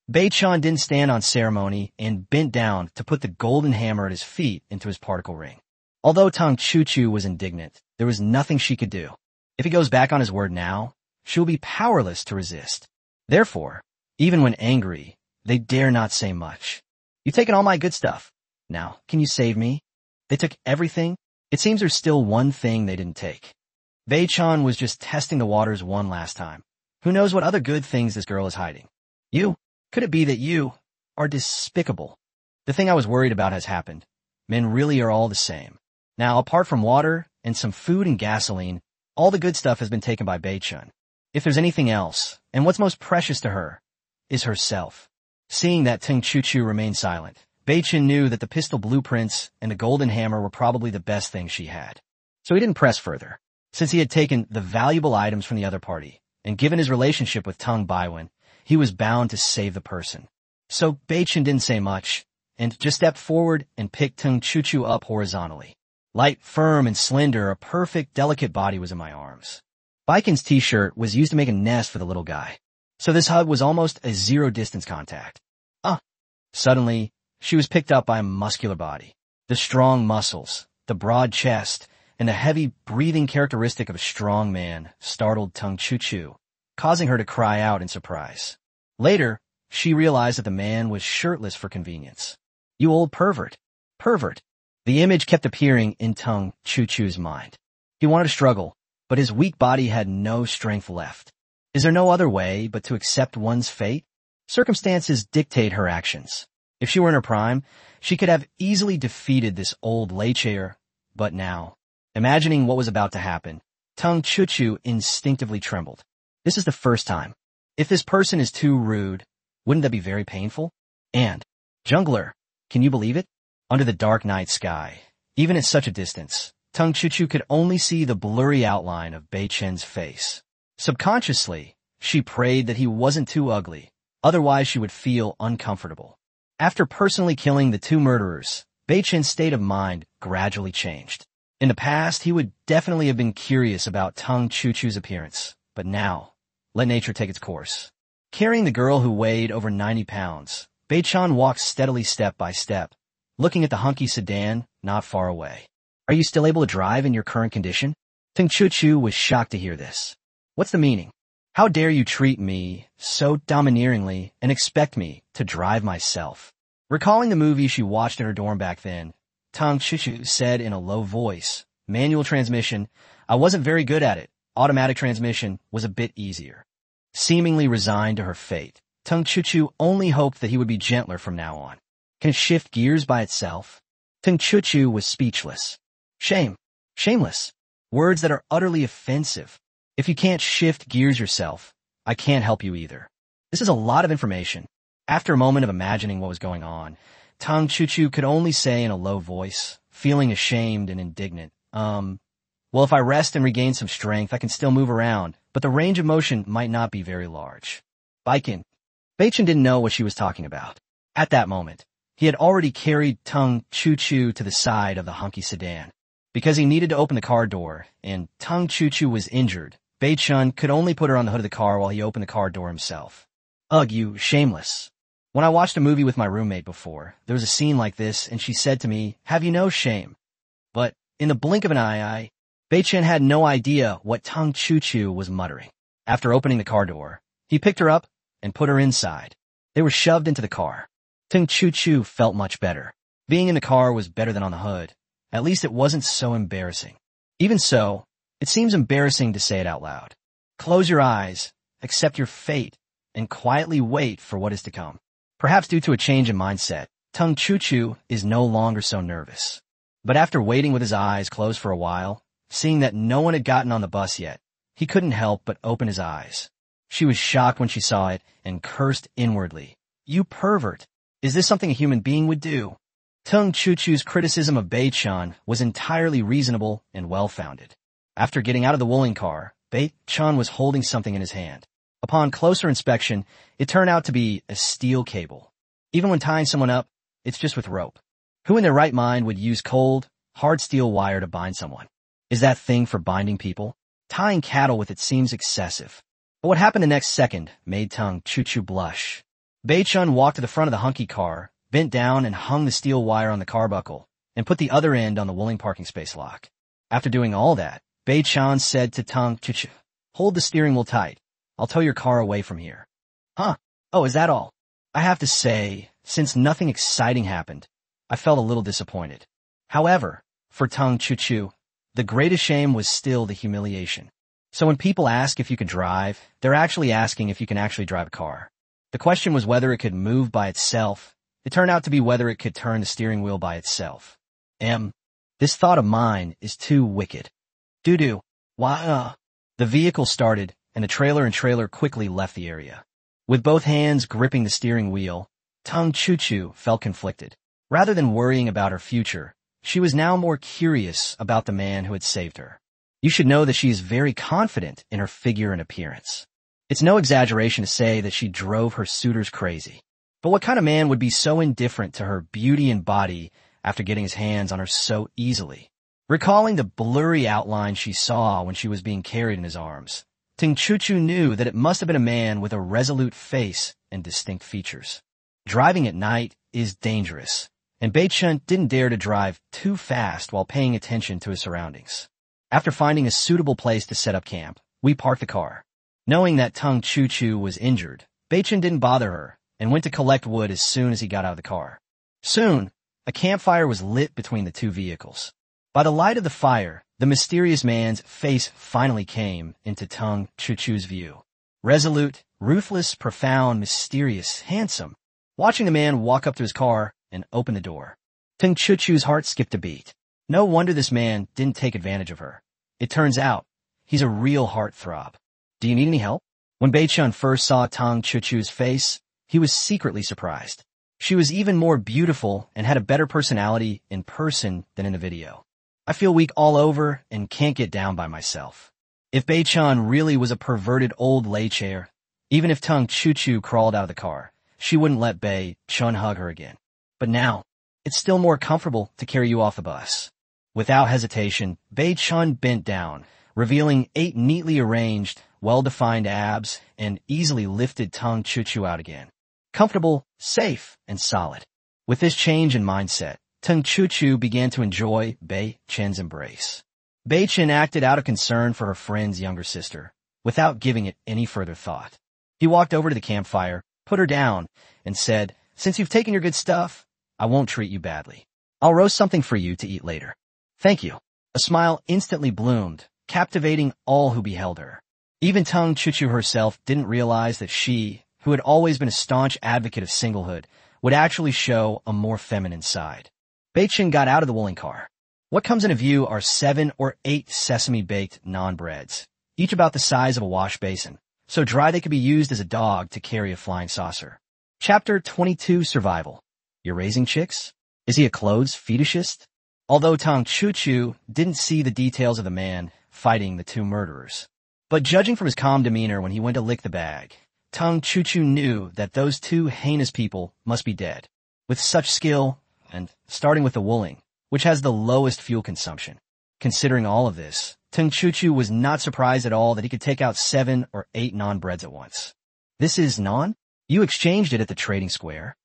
Beichen didn't stand on ceremony and bent down to put the golden hammer at his feet into his particle ring. Although Tung Chuchu was indignant, there was nothing she could do. If he goes back on his word now, she will be powerless to resist. Therefore, even when angry, they dare not say much. You've taken all my good stuff. Now, can you save me? They took everything. It seems there's still one thing they didn't take. Beichen was just testing the waters one last time. Who knows what other good things this girl is hiding? You? Could it be that you are despicable? The thing I was worried about has happened. Men really are all the same. Now, apart from water and some food and gasoline, all the good stuff has been taken by Beichen. If there's anything else, and what's most precious to her, is herself. Seeing that Tung Chuchu remained silent, Beichen knew that the pistol blueprints and the golden hammer were probably the best thing she had. So he didn't press further. Since he had taken the valuable items from the other party, and given his relationship with Tung Baiwen, he was bound to save the person. So Beichen didn't say much, and just stepped forward and picked Tung Chuchu up horizontally. Light, firm, and slender, a perfect, delicate body was in my arms. Baiken's t-shirt was used to make a nest for the little guy. So this hug was almost a zero-distance contact. Suddenly, she was picked up by a muscular body. The strong muscles, the broad chest, and the heavy breathing characteristic of a strong man startled Tung Chuchu, causing her to cry out in surprise. Later, she realized that the man was shirtless for convenience. You old pervert. Pervert. The image kept appearing in Tung Chuchu's mind. He wanted to struggle, but his weak body had no strength left. Is there no other way but to accept one's fate? Circumstances dictate her actions. If she were in her prime, she could have easily defeated this old lay-chair, but now, imagining what was about to happen, Tung Chuchu instinctively trembled. This is the first time. If this person is too rude, wouldn't that be very painful? And, jungler, can you believe it? Under the dark night sky, even at such a distance, Tung Chuchu could only see the blurry outline of Beichen's face. Subconsciously, she prayed that he wasn't too ugly, otherwise she would feel uncomfortable. After personally killing the two murderers, Beichen's state of mind gradually changed. In the past, he would definitely have been curious about Tung Chuchu's appearance, but now, let nature take its course. Carrying the girl who weighed over 90 pounds, Beichen walked steadily step by step, looking at the hunky sedan not far away. Are you still able to drive in your current condition? Tung Chuchu was shocked to hear this. What's the meaning? How dare you treat me so domineeringly and expect me to drive myself? Recalling the movie she watched in her dorm back then, Tung Chuchu said in a low voice, manual transmission, I wasn't very good at it. Automatic transmission was a bit easier. Seemingly resigned to her fate, Tung Chuchu only hoped that he would be gentler from now on. Can it shift gears by itself? Tung Chuchu was speechless. Shame. Shameless. Words that are utterly offensive. If you can't shift gears yourself, I can't help you either. This is a lot of information. After a moment of imagining what was going on, Chuchu could only say in a low voice, feeling ashamed and indignant, well, if I rest and regain some strength, I can still move around, but the range of motion might not be very large. Baikin. Baichin didn't know what she was talking about. At that moment, he had already carried Chuchu to the side of the hunky sedan. Because he needed to open the car door, and Chuchu was injured, Baichin could only put her on the hood of the car while he opened the car door himself. Ugh, you shameless. When I watched a movie with my roommate before, there was a scene like this, and she said to me, "Have you no shame?" But in the blink of an eye, Baichin had no idea what Chuchu was muttering. After opening the car door, he picked her up and put her inside. They were shoved into the car. Chuchu felt much better. Being in the car was better than on the hood. At least it wasn't so embarrassing. Even so, it seems embarrassing to say it out loud. Close your eyes, accept your fate, and quietly wait for what is to come. Perhaps due to a change in mindset, Chuchu is no longer so nervous. But after waiting with his eyes closed for a while, seeing that no one had gotten on the bus yet, he couldn't help but open his eyes. She was shocked when she saw it and cursed inwardly. You pervert! Is this something a human being would do? Chuchu's criticism of Baichin was entirely reasonable and well-founded. After getting out of the wooling car, Baichin was holding something in his hand. Upon closer inspection, it turned out to be a steel cable. Even when tying someone up, it's just with rope. Who in their right mind would use cold, hard steel wire to bind someone? Is that thing for binding people? Tying cattle with it seems excessive. But what happened the next second made Chuchu blush. Baichin walked to the front of the hunky car, bent down and hung the steel wire on the car buckle, and put the other end on the wooling parking space lock. After doing all that, Baichin said to Chuchu, "Hold the steering wheel tight. I'll tow your car away from here." Huh? Oh, is that all? I have to say, since nothing exciting happened, I felt a little disappointed. However, for Chuchu, the greatest shame was still the humiliation. So when people ask if you can drive, they're actually asking if you can actually drive a car. The question was whether it could move by itself. It turned out to be whether it could turn the steering wheel by itself. This thought of mine is too wicked. Doo-doo. Why, The vehicle started, and the trailer quickly left the area. With both hands gripping the steering wheel, Chuchu felt conflicted. Rather than worrying about her future, she was now more curious about the man who had saved her. You should know that she is very confident in her figure and appearance. It's no exaggeration to say that she drove her suitors crazy. But what kind of man would be so indifferent to her beauty and body after getting his hands on her so easily? Recalling the blurry outline she saw when she was being carried in his arms, Chuchu knew that it must have been a man with a resolute face and distinct features. Driving at night is dangerous, and Baichin didn't dare to drive too fast while paying attention to his surroundings. After finding a suitable place to set up camp, we parked the car. Knowing that Chuchu was injured, Baichin didn't bother her and went to collect wood as soon as he got out of the car. Soon, a campfire was lit between the two vehicles. By the light of the fire, the mysterious man's face finally came into Chuchu's view. Resolute, ruthless, profound, mysterious, handsome. Watching the man walk up to his car and open the door, Chuchu's heart skipped a beat. No wonder this man didn't take advantage of her. It turns out, he's a real heartthrob. Do you need any help? When Baichin first saw Chuchu's face, he was secretly surprised. She was even more beautiful and had a better personality in person than in the video. I feel weak all over and can't get down by myself. If Baichin really was a perverted old lay chair, even if Chuchu crawled out of the car, she wouldn't let Baichin hug her again. But now, it's still more comfortable to carry you off the bus. Without hesitation, Baichin bent down, revealing 8 neatly arranged, well-defined abs, and easily lifted Chuchu out again. Comfortable, safe, and solid. With this change in mindset, Chuchu began to enjoy Baichin's embrace. Baichin acted out of concern for her friend's younger sister, without giving it any further thought. He walked over to the campfire, put her down, and said, "Since you've taken your good stuff, I won't treat you badly. I'll roast something for you to eat later." "Thank you." A smile instantly bloomed, captivating all who beheld her. Even Chuchu herself didn't realize that she, who had always been a staunch advocate of singlehood, would actually show a more feminine side. Baichin got out of the wooling car. What comes into view are 7 or 8 sesame-baked non-breads, each about the size of a wash basin, so dry they could be used as a dog to carry a flying saucer. Chapter 22 Survival. You're raising chicks? Is he a clothes fetishist? Although Chuchu didn't see the details of the man fighting the two murderers. But judging from his calm demeanor when he went to lick the bag, Chuchu knew that those two heinous people must be dead. With such skill, and starting with the wooling, which has the lowest fuel consumption. Considering all of this, Chuchu was not surprised at all that he could take out 7 or 8 non-breads at once. This is non? You exchanged it at the trading square?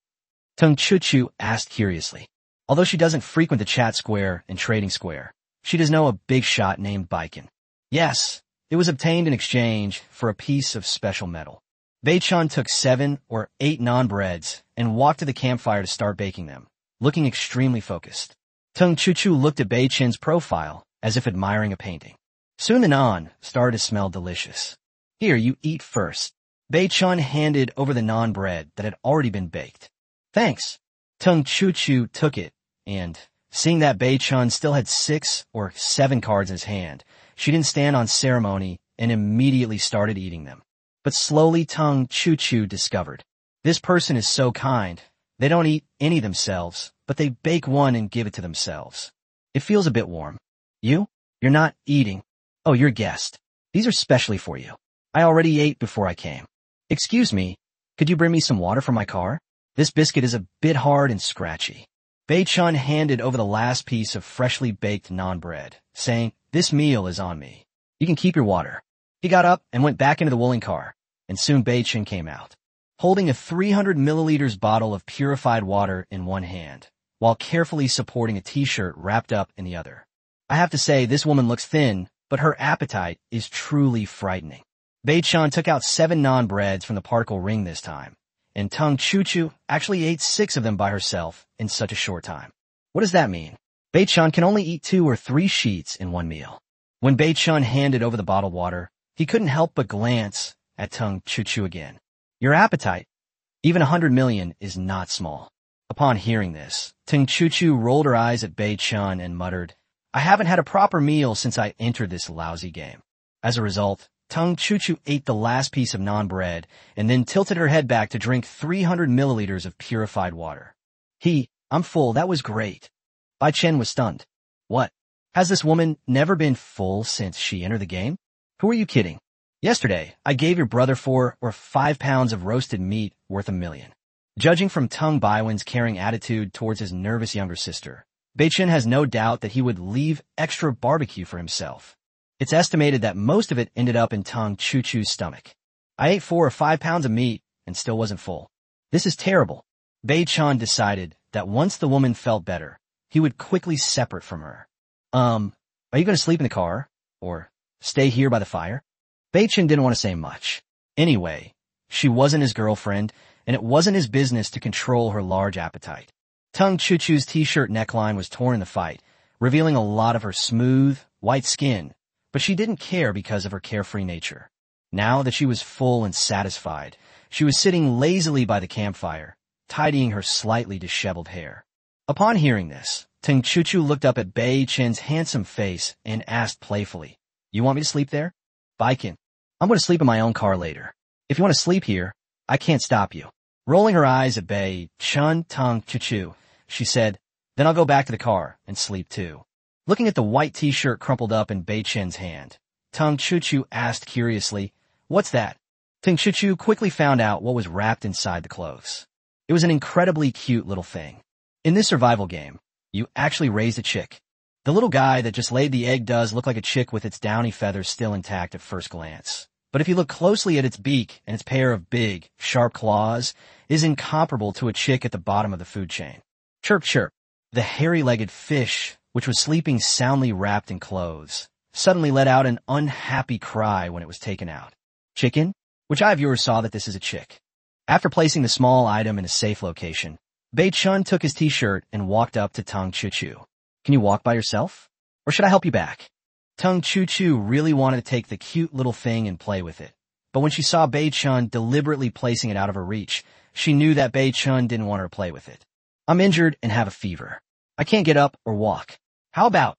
Chuchu asked curiously. Although she doesn't frequent the chat square and trading square, she does know a big shot named Baiken. Yes, it was obtained in exchange for a piece of special metal. Bei-chan took 7 or 8 non-breads and walked to the campfire to start baking them, looking extremely focused. Chuchu looked at Bei-chan's profile as if admiring a painting. Soon the naan started to smell delicious. Here, you eat first. Bei-chan handed over the naan-bread that had already been baked. Thanks. Chuchu took it, and, seeing that Bei-chan still had 6 or 7 cards in his hand, she didn't stand on ceremony and immediately started eating them. But slowly Chuchu discovered. This person is so kind. They don't eat any themselves, but they bake one and give it to themselves. It feels a bit warm. You? You're not eating. Oh, you're a guest. These are specially for you. I already ate before I came. Excuse me, could you bring me some water from my car? This biscuit is a bit hard and scratchy. Bei-chan handed over the last piece of freshly baked naan-bread, saying, this meal is on me. You can keep your water. He got up and went back into the wooling car, and soon Bei-chan came out, holding a 300 milliliters bottle of purified water in one hand, while carefully supporting a t-shirt wrapped up in the other. I have to say, this woman looks thin, but her appetite is truly frightening. Bei-chan took out 7 naan-breads from the particle ring this time, and Chuchu actually ate 6 of them by herself in such a short time. What does that mean? Bei-chan can only eat 2 or 3 sheets in one meal. When Bei-chan handed over the bottled water, he couldn't help but glance at Chuchu again. Your appetite, even 100 million, is not small. Upon hearing this, Chuchu rolled her eyes at Bei-chan and muttered, I haven't had a proper meal since I entered this lousy game. As a result, Chuchu ate the last piece of naan-bread and then tilted her head back to drink 300 milliliters of purified water. I'm full, that was great. Bei-chan was stunned. What? Has this woman never been full since she entered the game? Who are you kidding? Yesterday, I gave your brother 4 or 5 pounds of roasted meat worth $1 million. Judging from Baiwen's caring attitude towards his nervous younger sister, Bei-chan has no doubt that he would leave extra barbecue for himself. It's estimated that most of it ended up in Chuchu's stomach. I ate 4 or 5 pounds of meat and still wasn't full. This is terrible. Bei-chan decided that once the woman felt better, he would quickly separate from her. Are you going to sleep in the car? Or stay here by the fire? Bei-chan didn't want to say much. Anyway, she wasn't his girlfriend, and it wasn't his business to control her large appetite. Chuchu's t-shirt neckline was torn in the fight, revealing a lot of her smooth, white skin, but she didn't care because of her carefree nature. Now that she was full and satisfied, she was sitting lazily by the campfire, tidying her slightly disheveled hair. Upon hearing this, Chuchu looked up at Bei-chan's handsome face and asked playfully, You want me to sleep there? Baiken, I'm going to sleep in my own car later. If you want to sleep here, I can't stop you. Rolling her eyes at Bei-chan Chuchu, she said, Then I'll go back to the car and sleep too. Looking at the white t-shirt crumpled up in Bei-chan's hand, Chuchu asked curiously, What's that? Chuchu quickly found out what was wrapped inside the clothes. It was an incredibly cute little thing. In this survival game, you actually raised a chick. The little guy that just laid the egg does look like a chick with its downy feathers still intact at first glance. But if you look closely at its beak and its pair of big, sharp claws, it is incomparable to a chick at the bottom of the food chain. Chirp chirp. The hairy-legged fish, which was sleeping soundly wrapped in clothes, suddenly let out an unhappy cry when it was taken out. Chicken? Which eye viewers saw that this is a chick. After placing the small item in a safe location, Bei-chan took his t-shirt and walked up to Chuchu. Can you walk by yourself? Or should I help you back? Chuchu really wanted to take the cute little thing and play with it. But when she saw Bei-chan deliberately placing it out of her reach, she knew that Bei-chan didn't want her to play with it. I'm injured and have a fever. I can't get up or walk. How about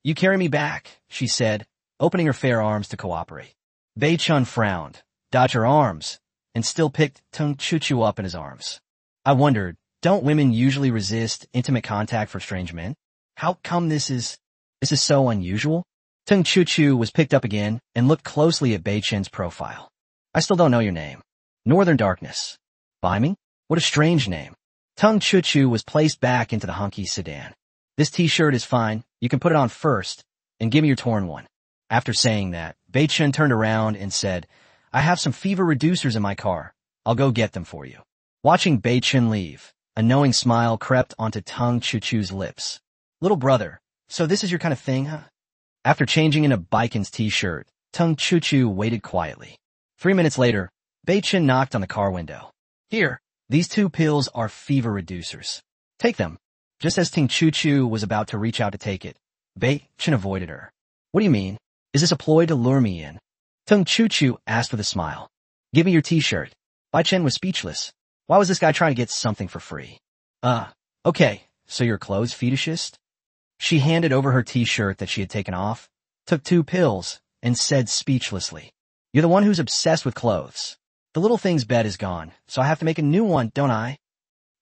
you carry me back, she said, opening her fair arms to cooperate. Bei Chun frowned, dodged her arms, and still picked Tung Chuchu up in his arms. I wondered, don't women usually resist intimate contact for strange men? How come this is so unusual? Tung Chuchu was picked up again and looked closely at Bei Chun's profile. I still don't know your name. Northern Darkness. Biming? What a strange name. Tung Chuchu was placed back into the hunky sedan. This t-shirt is fine. You can put it on first, and give me your torn one. After saying that, Bei Chun turned around and said, I have some fever reducers in my car. I'll go get them for you. Watching Bei Chun leave, a knowing smile crept onto Tung Chuchu's lips. Little brother, so this is your kind of thing, huh? After changing into Baikon's t-shirt, Tung Chuchu waited quietly. 3 minutes later, Bei Chun knocked on the car window. Here, these 2 pills are fever reducers. Take them. Just as Tung Chuchu was about to reach out to take it, Bei Chun avoided her. What do you mean? Is this a ploy to lure me in? Tung Chuchu asked with a smile. Give me your t-shirt. Bei Chun was speechless. Why was this guy trying to get something for free? Okay, so you're a clothes fetishist? She handed over her t-shirt that she had taken off, took 2 pills, and said speechlessly, You're the one who's obsessed with clothes. The little thing's bed is gone, so I have to make a new one, don't I?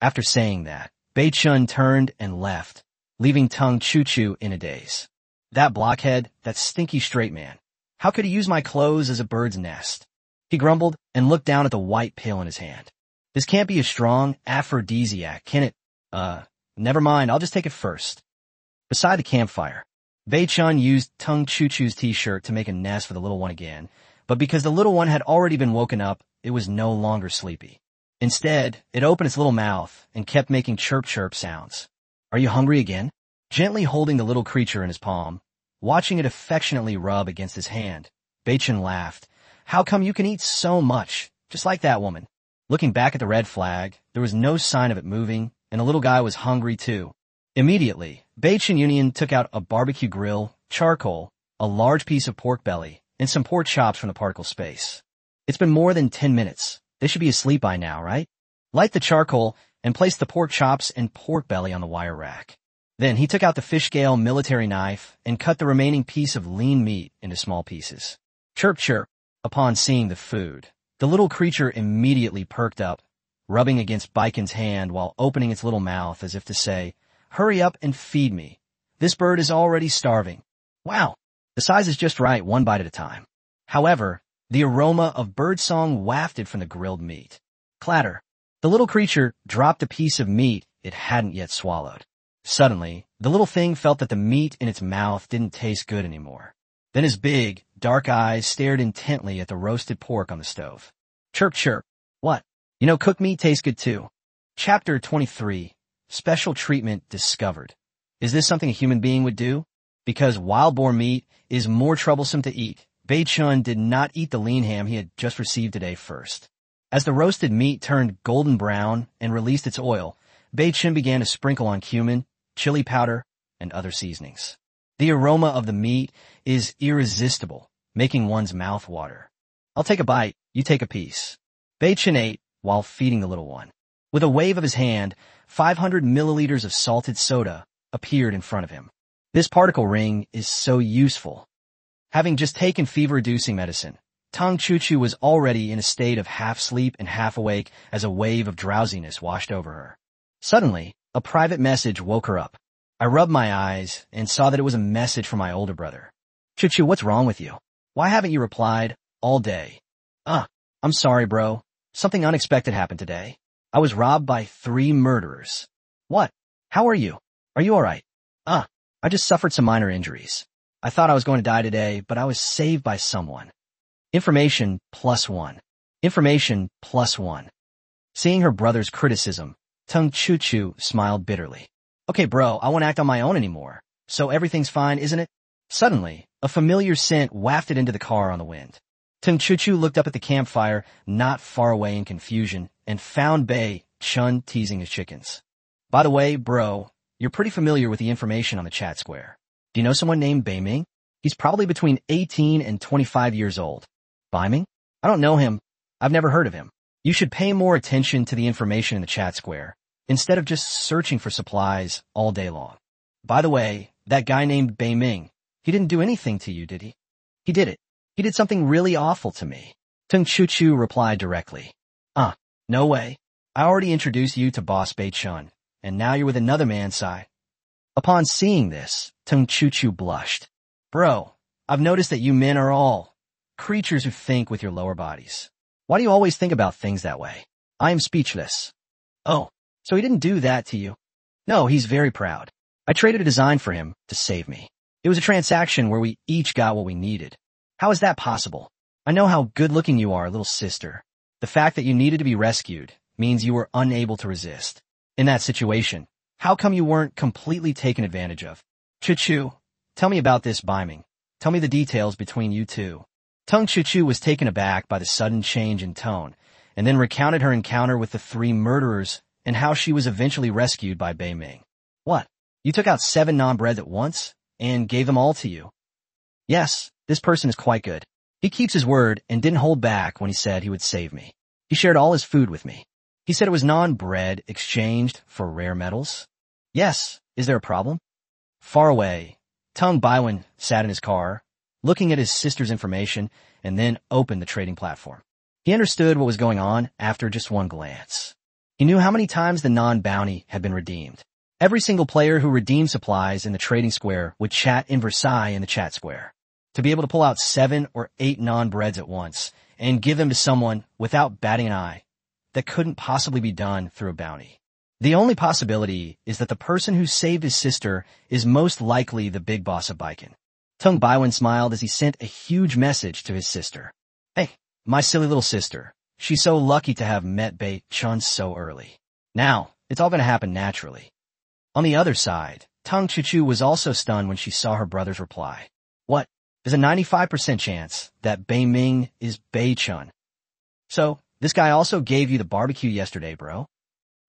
After saying that, Bei Chun turned and left, leaving Tung Chuchu in a daze. That blockhead, that stinky straight man. How could he use my clothes as a bird's nest? He grumbled and looked down at the white pill in his hand. This can't be a strong aphrodisiac, can it? Never mind, I'll just take it first. Beside the campfire, Bei Chun used Tung Chuchu's t-shirt to make a nest for the little one again, but because the little one had already been woken up, it was no longer sleepy. Instead, it opened its little mouth and kept making chirp-chirp sounds. Are you hungry again? Gently holding the little creature in his palm, watching it affectionately rub against his hand, Bei Chun laughed. How come you can eat so much, just like that woman? Looking back at the red flag, there was no sign of it moving, and the little guy was hungry too. Immediately, Bei Chun Union took out a barbecue grill, charcoal, a large piece of pork belly, and some pork chops from the particle space. It's been more than 10 minutes. They should be asleep by now, right? Light the charcoal and place the pork chops and pork belly on the wire rack. Then he took out the fish scale military knife and cut the remaining piece of lean meat into small pieces. Chirp chirp. Upon seeing the food, the little creature immediately perked up, rubbing against Baikon's hand while opening its little mouth as if to say, Hurry up and feed me. This bird is already starving. Wow, the size is just right, 1 bite at a time. However, the aroma of birdsong wafted from the grilled meat. Clatter. The little creature dropped a piece of meat it hadn't yet swallowed. Suddenly, the little thing felt that the meat in its mouth didn't taste good anymore. Then his big, dark eyes stared intently at the roasted pork on the stove. Chirp chirp. What? You know, cooked meat tastes good too. Chapter 23. Special treatment discovered. Is this something a human being would do? Because wild boar meat is more troublesome to eat, Bei Chun did not eat the lean ham he had just received today first. As the roasted meat turned golden brown and released its oil, Bei Chun began to sprinkle on cumin, chili powder, and other seasonings. The aroma of the meat is irresistible, making one's mouth water. I'll take a bite, you take a piece. Bei Chun ate while feeding the little one. With a wave of his hand, 500 milliliters of salted soda appeared in front of him. This particle ring is so useful. Having just taken fever-reducing medicine, Tung Chuchu was already in a state of half-sleep and half-awake as a wave of drowsiness washed over her. Suddenly, a private message woke her up. I rubbed my eyes and saw that it was a message from my older brother. Chuchu, what's wrong with you? Why haven't you replied all day? I'm sorry, bro. Something unexpected happened today. I was robbed by 3 murderers. What? How are you? Are you alright? I just suffered some minor injuries. I thought I was going to die today, but I was saved by someone. Information +1. Information +1. Seeing her brother's criticism, Tung Chuchu smiled bitterly. Okay, bro, I won't act on my own anymore. So everything's fine, isn't it? Suddenly, a familiar scent wafted into the car on the wind. Tung Chuchu looked up at the campfire not far away in confusion and found Bei Chun teasing his chickens. By the way, bro, you're pretty familiar with the information on the chat square. Do you know someone named Bei Ming? He's probably between 18 and 25 years old. Bei Ming? I don't know him. I've never heard of him. You should pay more attention to the information in the chat square, instead of just searching for supplies all day long. By the way, that guy named Bei Ming, he didn't do anything to you, did he? He did it. He did something really awful to me. Tung Chuchu replied directly. No way. I already introduced you to Boss Bei Chun, and now you're with another man side. Upon seeing this, Tung Chuchu blushed. Bro, I've noticed that you men are all creatures who think with your lower bodies. Why do you always think about things that way? I am speechless. Oh, so he didn't do that to you? No, he's very proud. I traded a design for him to save me. It was a transaction where we each got what we needed. How is that possible? I know how good-looking you are, little sister. The fact that you needed to be rescued means you were unable to resist. In that situation, how come you weren't completely taken advantage of? Chuchu, tell me about this biming. Tell me the details between you two. Tung Chuchu was taken aback by the sudden change in tone, and then recounted her encounter with the 3 murderers and how she was eventually rescued by Bei Ming. What? You took out 7 non-breads at once and gave them all to you? Yes, this person is quite good. He keeps his word and didn't hold back when he said he would save me. He shared all his food with me. He said it was non-bread exchanged for rare metals. Yes, is there a problem? Far away, Tung Baiwen sat in his car, looking at his sister's information, and then opened the trading platform. He understood what was going on after just one glance. He knew how many times the non-bounty had been redeemed. Every single player who redeemed supplies in the trading square would chat in Versailles in the chat square. To be able to pull out 7 or 8 non-breads at once and give them to someone without batting an eye, that couldn't possibly be done through a bounty. The only possibility is that the person who saved his sister is most likely the big boss of Baiken. Tung Baiwen smiled as he sent a huge message to his sister. Hey, my silly little sister. She's so lucky to have met Bei Chun so early. Now, it's all going to happen naturally. On the other side, Tung Chuchu was also stunned when she saw her brother's reply. What? There's a 95% chance that Bei Ming is Bei Chun. So, this guy also gave you the barbecue yesterday, bro?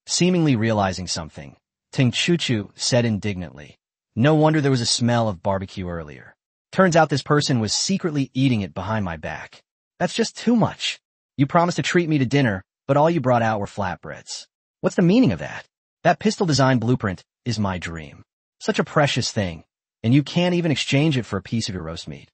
Seemingly realizing something, Tung Chuchu said indignantly. No wonder there was a smell of barbecue earlier. Turns out this person was secretly eating it behind my back. That's just too much. You promised to treat me to dinner, but all you brought out were flatbreads. What's the meaning of that? That pistol design blueprint is my dream. Such a precious thing, and you can't even exchange it for a piece of your roast meat.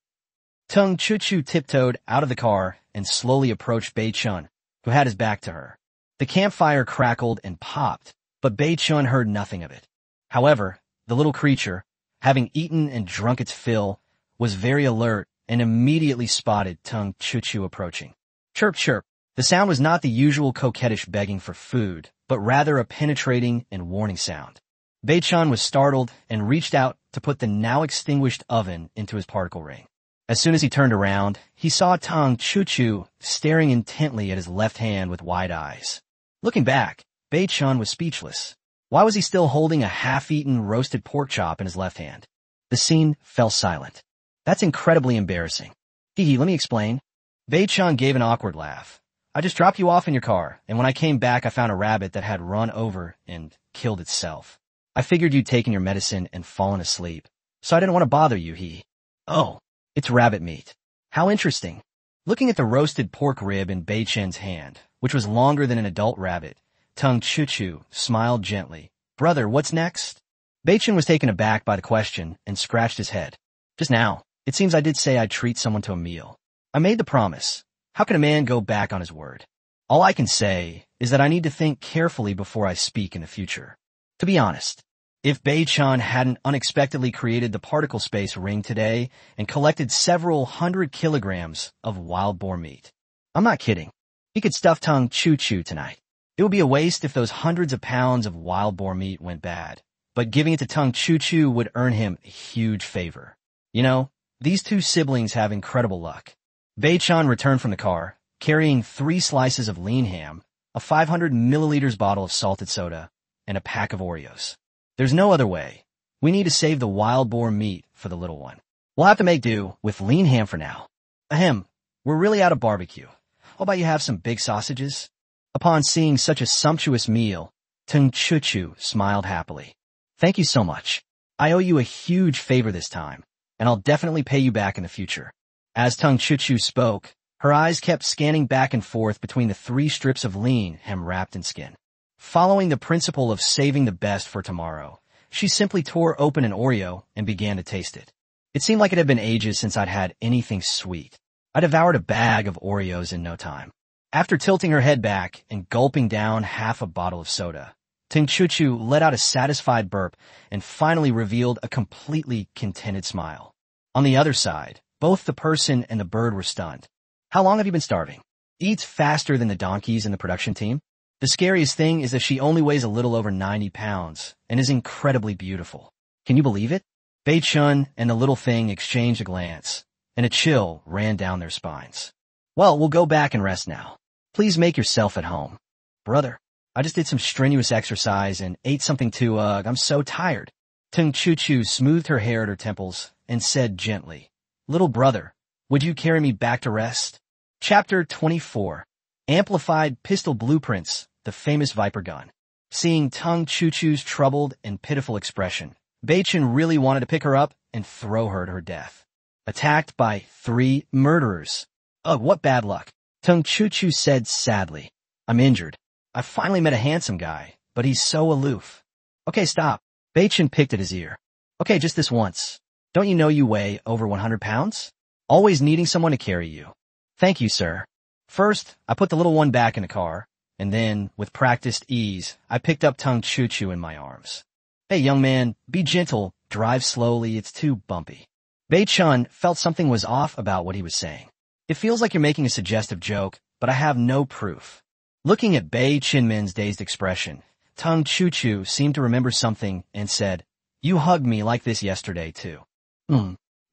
Tung Chuchu tiptoed out of the car and slowly approached Bei Chun, who had his back to her. The campfire crackled and popped, but Bei Chun heard nothing of it. However, the little creature, having eaten and drunk its fill, was very alert and immediately spotted Tung Chuchu approaching. Chirp, chirp. The sound was not the usual coquettish begging for food, but rather a penetrating and warning sound. Bei Chun was startled and reached out to put the now extinguished oven into his particle ring. As soon as he turned around, he saw Tung Chuchu staring intently at his left hand with wide eyes. Looking back, Bei Chun was speechless. Why was he still holding a half-eaten roasted pork chop in his left hand? The scene fell silent. That's incredibly embarrassing. Hee, let me explain. Bei Chun gave an awkward laugh. I just dropped you off in your car, and when I came back I found a rabbit that had run over and killed itself. I figured you'd taken your medicine and fallen asleep, so I didn't want to bother you, he. Oh, it's rabbit meat. How interesting. Looking at the roasted pork rib in Bei Chun's hand, which was longer than an adult rabbit, Tung Chuchu smiled gently. Brother, what's next? Bei Chun was taken aback by the question and scratched his head. Just now, it seems I did say I'd treat someone to a meal. I made the promise. How can a man go back on his word? All I can say is that I need to think carefully before I speak in the future. To be honest, if Bei Chun hadn't unexpectedly created the particle space ring today and collected several 100 kilograms of wild boar meat, I'm not kidding. He could stuff Tung Chuchu tonight. It would be a waste if those hundreds of pounds of wild boar meat went bad, but giving it to Tung Chuchu would earn him a huge favor. You know, these two siblings have incredible luck. Bei Chun returned from the car, carrying 3 slices of lean ham, a 500 milliliters bottle of salted soda, and a pack of Oreos. There's no other way. We need to save the wild boar meat for the little one. We'll have to make do with lean ham for now. Ahem, we're really out of barbecue. How about you have some big sausages? Upon seeing such a sumptuous meal, Tung Chuchu smiled happily. Thank you so much. I owe you a huge favor this time, and I'll definitely pay you back in the future. As Tung Chuchu spoke, her eyes kept scanning back and forth between the 3 strips of lean ham wrapped in skin. Following the principle of saving the best for tomorrow, she simply tore open an Oreo and began to taste it. It seemed like it had been ages since I'd had anything sweet. I devoured a bag of Oreos in no time. After tilting her head back and gulping down half a bottle of soda, Chuchu let out a satisfied burp and finally revealed a completely contented smile. On the other side, both the person and the bird were stunned. How long have you been starving? Eats faster than the donkeys in the production team. The scariest thing is that she only weighs a little over 90 pounds and is incredibly beautiful. Can you believe it? Bei Chun and the little thing exchanged a glance, and a chill ran down their spines. Well, we'll go back and rest now. Please make yourself at home. Brother, I just did some strenuous exercise and ate something too, I'm so tired. Chuchu smoothed her hair at her temples and said gently, Little brother, would you carry me back to rest? Chapter 24. Amplified Pistol Blueprints, the famous Viper gun. Seeing Chuchu's troubled and pitiful expression, Bei Chun really wanted to pick her up and throw her to her death. Attacked by 3 murderers. Ugh, what bad luck. Chuchu said sadly. I'm injured. I finally met a handsome guy, but he's so aloof. Okay, stop. Bei Chun picked at his ear. Okay, just this once. Don't you know you weigh over 100 pounds? Always needing someone to carry you. Thank you, sir. First, I put the little one back in the car, and then, with practiced ease, I picked up Chuchu in my arms. Hey, young man, be gentle, drive slowly, it's too bumpy. Bei Chun felt something was off about what he was saying. It feels like you're making a suggestive joke, but I have no proof. Looking at Bei Chunmin's dazed expression, Chuchu seemed to remember something and said, You hugged me like this yesterday, too.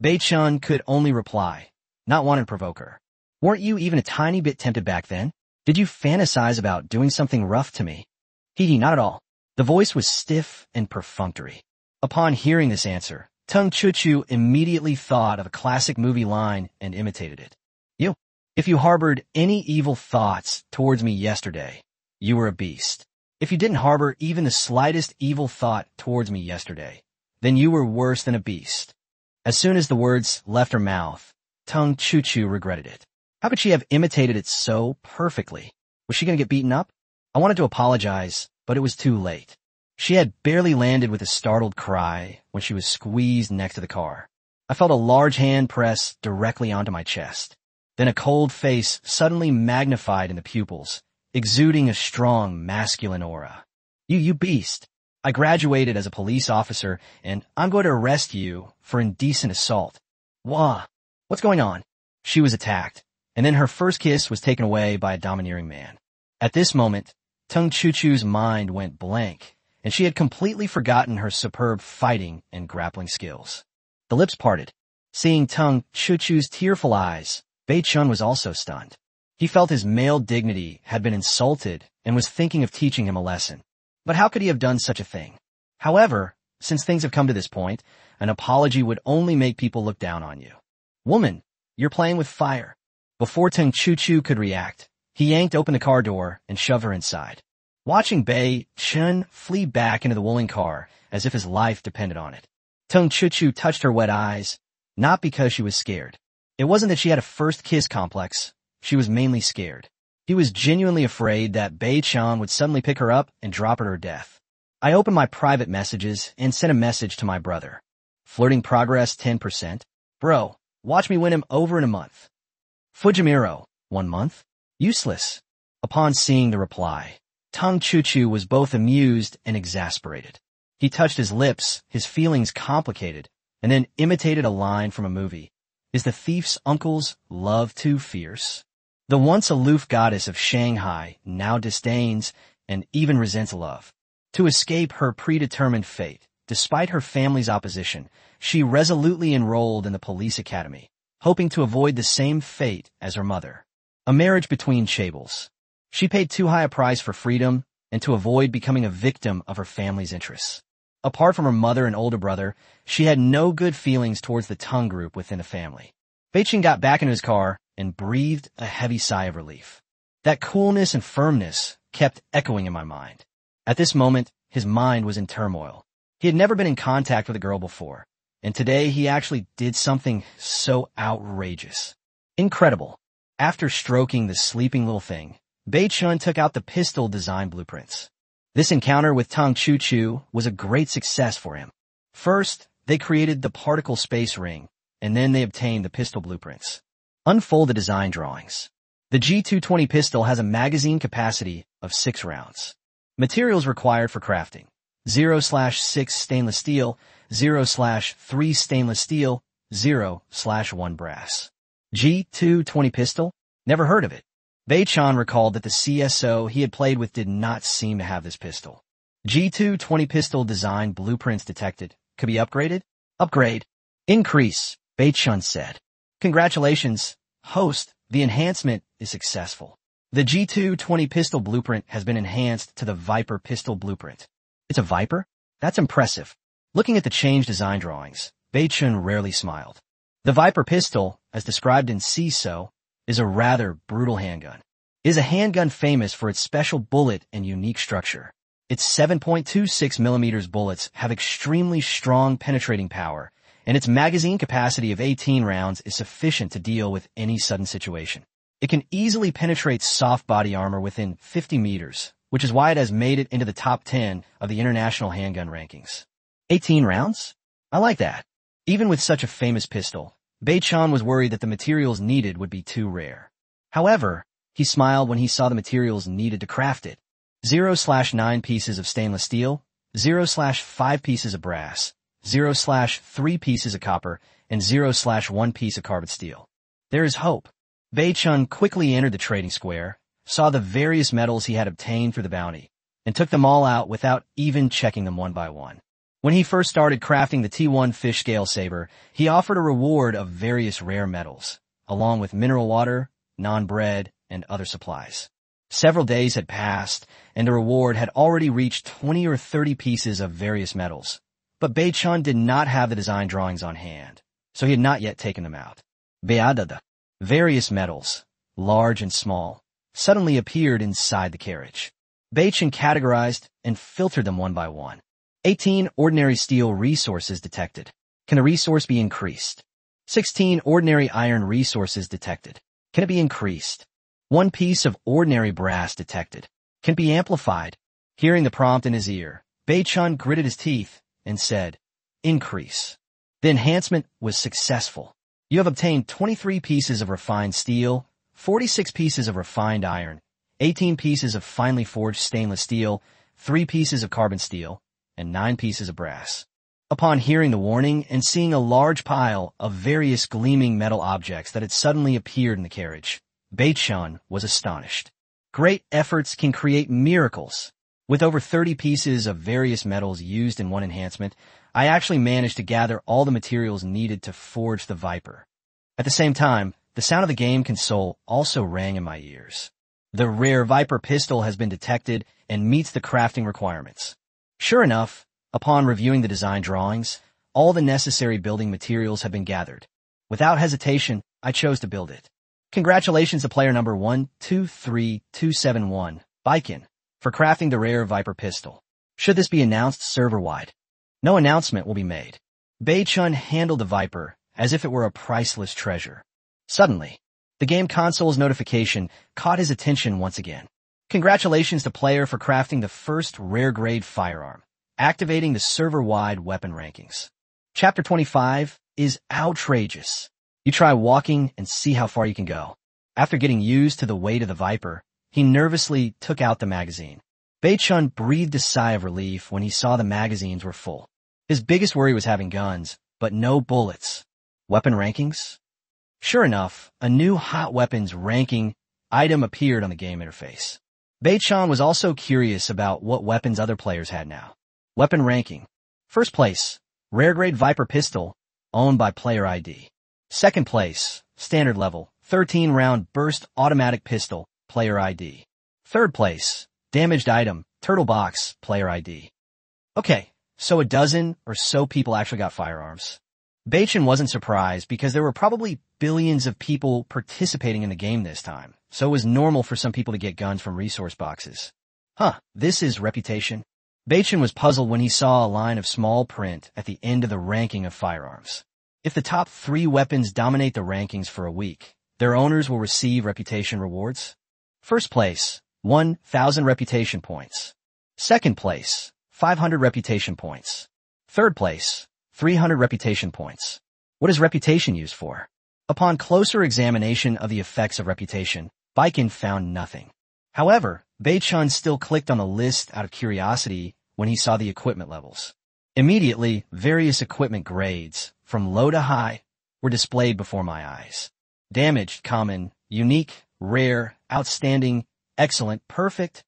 Bei Chun could only reply, not want to provoke her. Weren't you even a tiny bit tempted back then? Did you fantasize about doing something rough to me? Hee, not at all. The voice was stiff and perfunctory. Upon hearing this answer, Chuchu immediately thought of a classic movie line and imitated it. If you harbored any evil thoughts towards me yesterday, you were a beast. If you didn't harbor even the slightest evil thought towards me yesterday, then you were worse than a beast. As soon as the words left her mouth, Chuchu regretted it. How could she have imitated it so perfectly? Was she going to get beaten up? I wanted to apologize, but it was too late. She had barely landed with a startled cry when she was squeezed next to the car. I felt a large hand press directly onto my chest. Then a cold face suddenly magnified in the pupils, exuding a strong masculine aura. You beast. I graduated as a police officer, and I'm going to arrest you for indecent assault. Wah! What's going on? She was attacked, and then her first kiss was taken away by a domineering man. At this moment, Chuchu's mind went blank, and she had completely forgotten her superb fighting and grappling skills. The lips parted. Seeing Chuchu's tearful eyes, Bei Chun was also stunned. He felt his male dignity had been insulted and was thinking of teaching him a lesson. But how could he have done such a thing? However, since things have come to this point, an apology would only make people look down on you. Woman, you're playing with fire. Before Chuchu could react, he yanked open the car door and shoved her inside. Watching Bei Chun flee back into the wooling car as if his life depended on it. Chuchu touched her wet eyes, not because she was scared. It wasn't that she had a first kiss complex. She was mainly scared. He was genuinely afraid that Bei Chun would suddenly pick her up and drop her to her death. I opened my private messages and sent a message to my brother. Flirting progress 10%. Bro, watch me win him over in a month. Fujimiro, 1 month? Useless. Upon seeing the reply, Chuchu was both amused and exasperated. He touched his lips, his feelings complicated, and then imitated a line from a movie. Is the thief's uncle's love too fierce? The once aloof goddess of Shanghai now disdains and even resents love. To escape her predetermined fate, despite her family's opposition, she resolutely enrolled in the police academy, hoping to avoid the same fate as her mother. A marriage between chaebol. She paid too high a price for freedom and to avoid becoming a victim of her family's interests. Apart from her mother and older brother, she had no good feelings towards the Tung group within the family. Bei Chun got back into his car and breathed a heavy sigh of relief. That coolness and firmness kept echoing in my mind. At this moment, his mind was in turmoil. He had never been in contact with a girl before, and today he actually did something so outrageous. Incredible. After stroking the sleeping little thing, Bei Chun took out the pistol design blueprints. This encounter with Chuchu was a great success for him. First, they created the particle space ring, and then they obtained the pistol blueprints. Unfold the design drawings. The G220 pistol has a magazine capacity of 6 rounds. Materials required for crafting: 0/6 stainless steel, 0/3 stainless steel, 0/1 brass. G220 pistol? Never heard of it. Bei-chan recalled that the CSO he had played with did not seem to have this pistol. G220 pistol design blueprints detected. Could be upgraded? Upgrade. Increase, Bei-chan said. Congratulations, host. The enhancement is successful. The G220 pistol blueprint has been enhanced to the Viper pistol blueprint. It's a Viper? That's impressive. Looking at the change design drawings, Bei-chan rarely smiled. The Viper pistol, as described in CSO, is a rather brutal handgun. It is a handgun famous for its special bullet and unique structure. Its 7.26mm bullets have extremely strong penetrating power, and its magazine capacity of 18 rounds is sufficient to deal with any sudden situation. It can easily penetrate soft body armor within 50 meters, which is why it has made it into the top 10 of the international handgun rankings. 18 rounds? I like that. Even with such a famous pistol, Bei-chan was worried that the materials needed would be too rare. However, he smiled when he saw the materials needed to craft it. 0/9 pieces of stainless steel, 0/5 pieces of brass, 0/3 pieces of copper, and 0/1 piece of carbon steel. There is hope. Bei-chan quickly entered the trading square, saw the various metals he had obtained through the bounty, and took them all out without even checking them one by one. When he first started crafting the T1 fish scale saber, he offered a reward of various rare metals, along with mineral water, non-bread, and other supplies. Several days had passed, and the reward had already reached 20 or 30 pieces of various metals. But Bei-chan did not have the design drawings on hand, so he had not yet taken them out. Beadada. Various metals, large and small, suddenly appeared inside the carriage. Bei-chan categorized and filtered them one by one. 18 ordinary steel resources detected. Can the resource be increased? 16 ordinary iron resources detected. Can it be increased? 1 piece of ordinary brass detected. Can it be amplified? Hearing the prompt in his ear, Bei-chan gritted his teeth and said, increase. The enhancement was successful. You have obtained 23 pieces of refined steel, 46 pieces of refined iron, 18 pieces of finely forged stainless steel, 3 pieces of carbon steel, and 9 pieces of brass. Upon hearing the warning and seeing a large pile of various gleaming metal objects that had suddenly appeared in the carriage, Bei-chan was astonished. Great efforts can create miracles. With over 30 pieces of various metals used in one enhancement, I actually managed to gather all the materials needed to forge the Viper. At the same time, the sound of the game console also rang in my ears. The rare Viper pistol has been detected and meets the crafting requirements. Sure enough, upon reviewing the design drawings, all the necessary building materials have been gathered. Without hesitation, I chose to build it. Congratulations to player number 123271, Baiken, for crafting the rare Viper pistol. Should this be announced server-wide? No announcement will be made. Bei-chan handled the Viper as if it were a priceless treasure. Suddenly, the game console's notification caught his attention once again. Congratulations to player for crafting the first rare-grade firearm, activating the server-wide weapon rankings. Chapter 25 is outrageous. You try walking and see how far you can go. After getting used to the weight of the Viper, he nervously took out the magazine. Bei-chan breathed a sigh of relief when he saw the magazines were full. His biggest worry was having guns, but no bullets. Weapon rankings? Sure enough, a new hot weapons ranking item appeared on the game interface. Bei-chan was also curious about what weapons other players had now. Weapon ranking. First place, rare grade Viper pistol, owned by player ID. Second place, standard level, 13-round burst automatic pistol, player ID. Third place, damaged item, turtle box, player ID. Okay, so a dozen or so people actually got firearms. Bei-chan wasn't surprised because there were probably billions of people participating in the game this time, so it was normal for some people to get guns from resource boxes. This is reputation. Bei-chan was puzzled when he saw a line of small print at the end of the ranking of firearms. If the top 3 weapons dominate the rankings for a week, their owners will receive reputation rewards. First place, 1,000 reputation points. Second place, 500 reputation points. Third place, 300 reputation points. What is reputation used for? Upon closer examination of the effects of reputation, Baikin found nothing. However, Bei-chun still clicked on the list out of curiosity when he saw the equipment levels. Immediately, various equipment grades, from low to high, were displayed before my eyes. Damaged, common, unique, rare, outstanding, excellent, perfect.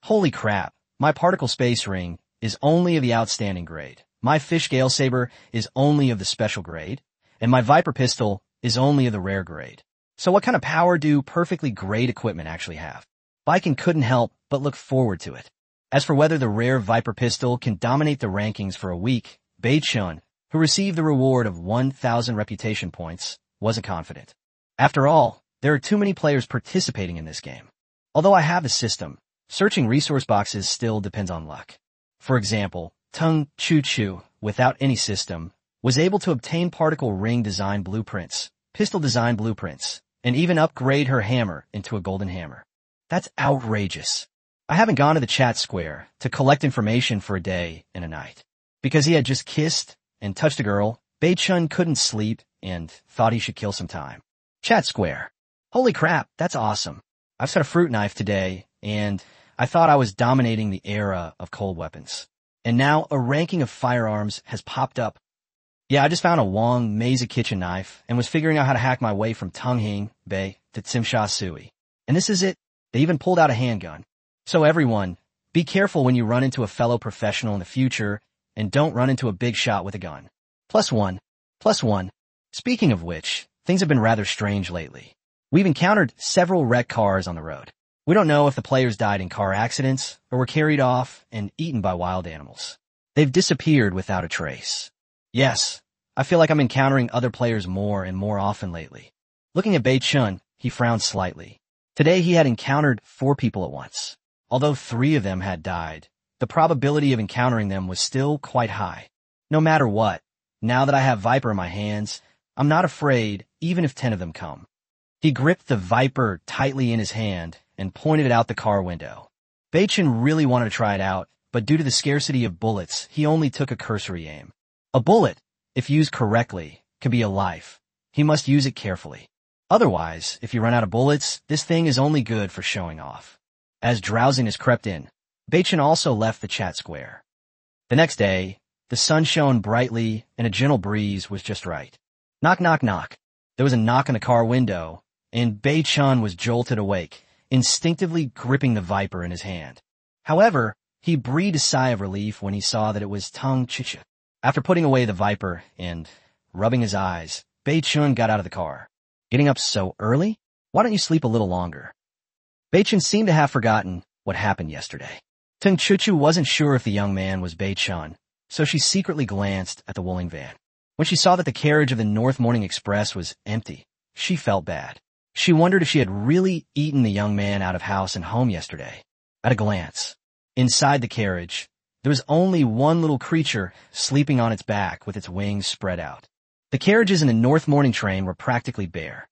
Holy crap, my particle space ring is only of the outstanding grade. My fish gale saber is only of the special grade, and my viper pistol is only of the rare grade. So what kind of power do perfectly great equipment actually have? Baikin couldn't help but look forward to it. As for whether the rare viper pistol can dominate the rankings for a week, Bei-chun, who received the reward of 1,000 reputation points, wasn't confident. After all, there are too many players participating in this game. Although I have the system, searching resource boxes still depends on luck. For example, Chuchu, without any system, was able to obtain particle ring design blueprints, pistol design blueprints, and even upgrade her hammer into a golden hammer. That's outrageous. I haven't gone to the chat square to collect information for a day and a night. Because he had just kissed and touched a girl, Bei-chun couldn't sleep and thought he should kill some time. Chat square. Holy crap, that's awesome. I've set a fruit knife today, and I thought I was dominating the era of cold weapons. And now a ranking of firearms has popped up. Yeah, I just found a Wong Mesa kitchen knife and was figuring out how to hack my way from Tunghing Bay to Tsimsha Sui. And this is it. They even pulled out a handgun. So everyone, be careful when you run into a fellow professional in the future and don't run into a big shot with a gun. +1. +1. Speaking of which, things have been rather strange lately. We've encountered several wrecked cars on the road. We don't know if the players died in car accidents or were carried off and eaten by wild animals. They've disappeared without a trace. Yes, I feel like I'm encountering other players more and more often lately. Looking at Bei-chun, he frowned slightly. Today he had encountered 4 people at once. Although 3 of them had died, the probability of encountering them was still quite high. No matter what, now that I have Viper in my hands, I'm not afraid even if 10 of them come. He gripped the Viper tightly in his hand and pointed it out the car window. Bei-chun really wanted to try it out, but due to the scarcity of bullets, he only took a cursory aim. A bullet, if used correctly, can be a life. He must use it carefully. Otherwise, if you run out of bullets, this thing is only good for showing off. As drowsiness crept in, Bei-chun also left the chat square. The next day, the sun shone brightly and a gentle breeze was just right. Knock, knock, knock. There was a knock on the car window, and Bei-chun was jolted awake, instinctively gripping the Viper in his hand. However, he breathed a sigh of relief when he saw that it was Chuchu. After putting away the Viper and rubbing his eyes, Bei-chun got out of the car. Getting up so early? Why don't you sleep a little longer? Bei-chun seemed to have forgotten what happened yesterday. Chuchu wasn't sure if the young man was Bei-chun, so she secretly glanced at the Wooling van. When she saw that the carriage of the North Morning Express was empty, she felt bad. She wondered if she had really eaten the young man out of house and home yesterday. At a glance, inside the carriage, there was only one little creature sleeping on its back with its wings spread out. The carriages in the North Morning train were practically bare.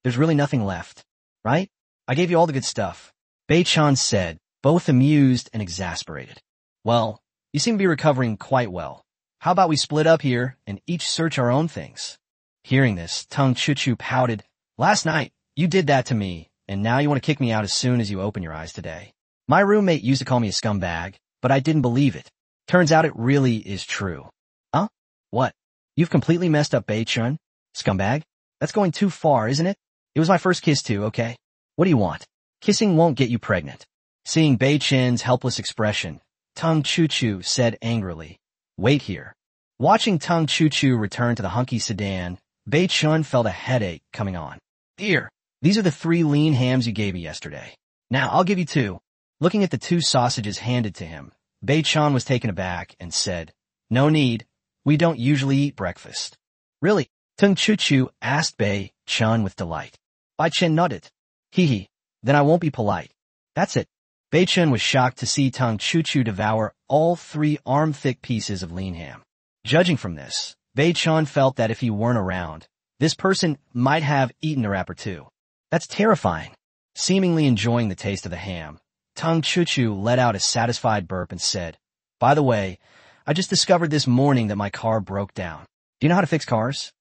There's really nothing left, right? I gave you all the good stuff, Bei-chun said, both amused and exasperated. Well, you seem to be recovering quite well. How about we split up here and each search our own things? Hearing this, Chuchu pouted. Last night, you did that to me, and now you want to kick me out as soon as you open your eyes today. My roommate used to call me a scumbag, but I didn't believe it. Turns out it really is true. Huh? What? You've completely messed up Bei-chun? Scumbag? That's going too far, isn't it? It was my first kiss too, okay? What do you want? Kissing won't get you pregnant. Seeing Bei-chun's helpless expression, Chuchu said angrily, wait here. Watching Chuchu return to the hunky sedan, Bei-chun felt a headache coming on. Here, these are the 3 lean hams you gave me yesterday. Now, I'll give you 2. Looking at the 2 sausages handed to him, Bei-chun was taken aback and said, no need. We don't usually eat breakfast. Really? Chuchu asked Bei-chun with delight. Bei-chun nodded. Hee. Then I won't be polite. That's it. Bei-chun was shocked to see Chuchu devour all 3 arm-thick pieces of lean ham. Judging from this, Bei-chun felt that if he weren't around, this person might have eaten a wrapper too. That's terrifying. Seemingly enjoying the taste of the ham, Chuchu let out a satisfied burp and said, by the way, I just discovered this morning that my car broke down. Do you know how to fix cars?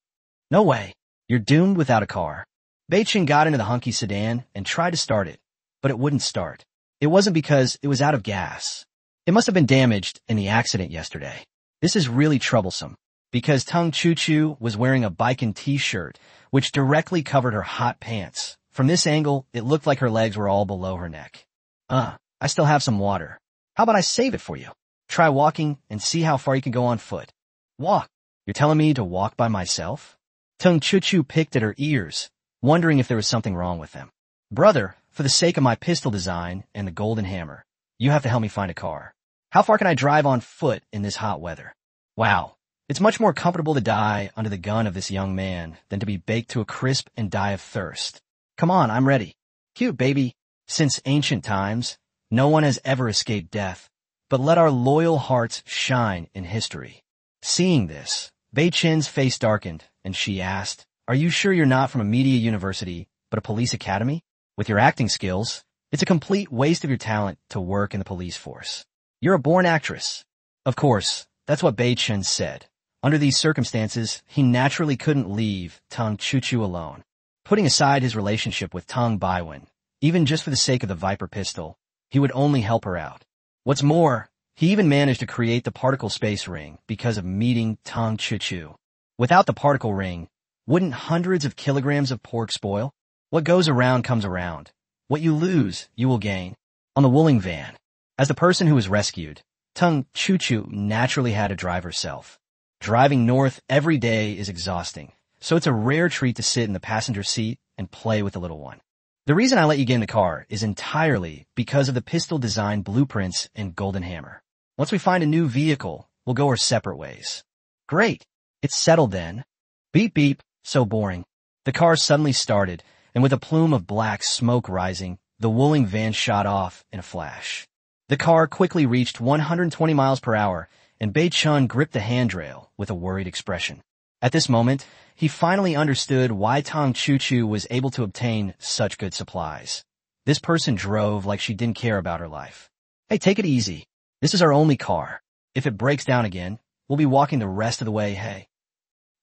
No way. You're doomed without a car. Bei-chin got into the hunky sedan and tried to start it, but it wouldn't start. It wasn't because it was out of gas. It must have been damaged in the accident yesterday. This is really troublesome, because Tung Chuchu was wearing a bikin t-shirt, which directly covered her hot pants. From this angle, it looked like her legs were all below her neck. I still have some water. How about I save it for you? Try walking and see how far you can go on foot. Walk? You're telling me to walk by myself? Tung Chuchu picked at her ears, wondering if there was something wrong with them. Brother, for the sake of my pistol design and the golden hammer, you have to help me find a car. How far can I drive on foot in this hot weather? Wow, it's much more comfortable to die under the gun of this young man than to be baked to a crisp and die of thirst. Come on, I'm ready. Cute, baby. Since ancient times, no one has ever escaped death, but let our loyal hearts shine in history. Seeing this, Bei-chin's face darkened, and she asked, Are you sure you're not from a media university, but a police academy? With your acting skills, it's a complete waste of your talent to work in the police force. You're a born actress. Of course, that's what Bei-chin said. Under these circumstances, he naturally couldn't leave Tung Chuchu alone. Putting aside his relationship with Tung Baiwen, even just for the sake of the Viper pistol, he would only help her out. What's more, he even managed to create the particle space ring because of meeting Tung Chuchu. Without the particle ring, wouldn't hundreds of kilograms of pork spoil? What goes around comes around. What you lose, you will gain. On the Wuling van, as the person who was rescued, Tung Chuchu naturally had to drive herself. Driving north every day is exhausting, so it's a rare treat to sit in the passenger seat and play with the little one. The reason I let you get in the car is entirely because of the pistol design blueprints and golden hammer. Once we find a new vehicle, we'll go our separate ways. Great. It's settled then. Beep beep. So boring. The car suddenly started, and with a plume of black smoke rising, the Wuling van shot off in a flash. The car quickly reached 120 miles per hour, and Bei-chin gripped the handrail with a worried expression. At this moment, he finally understood why Tung Chuchu was able to obtain such good supplies. This person drove like she didn't care about her life. Hey, take it easy. This is our only car. If it breaks down again, we'll be walking the rest of the way, hey.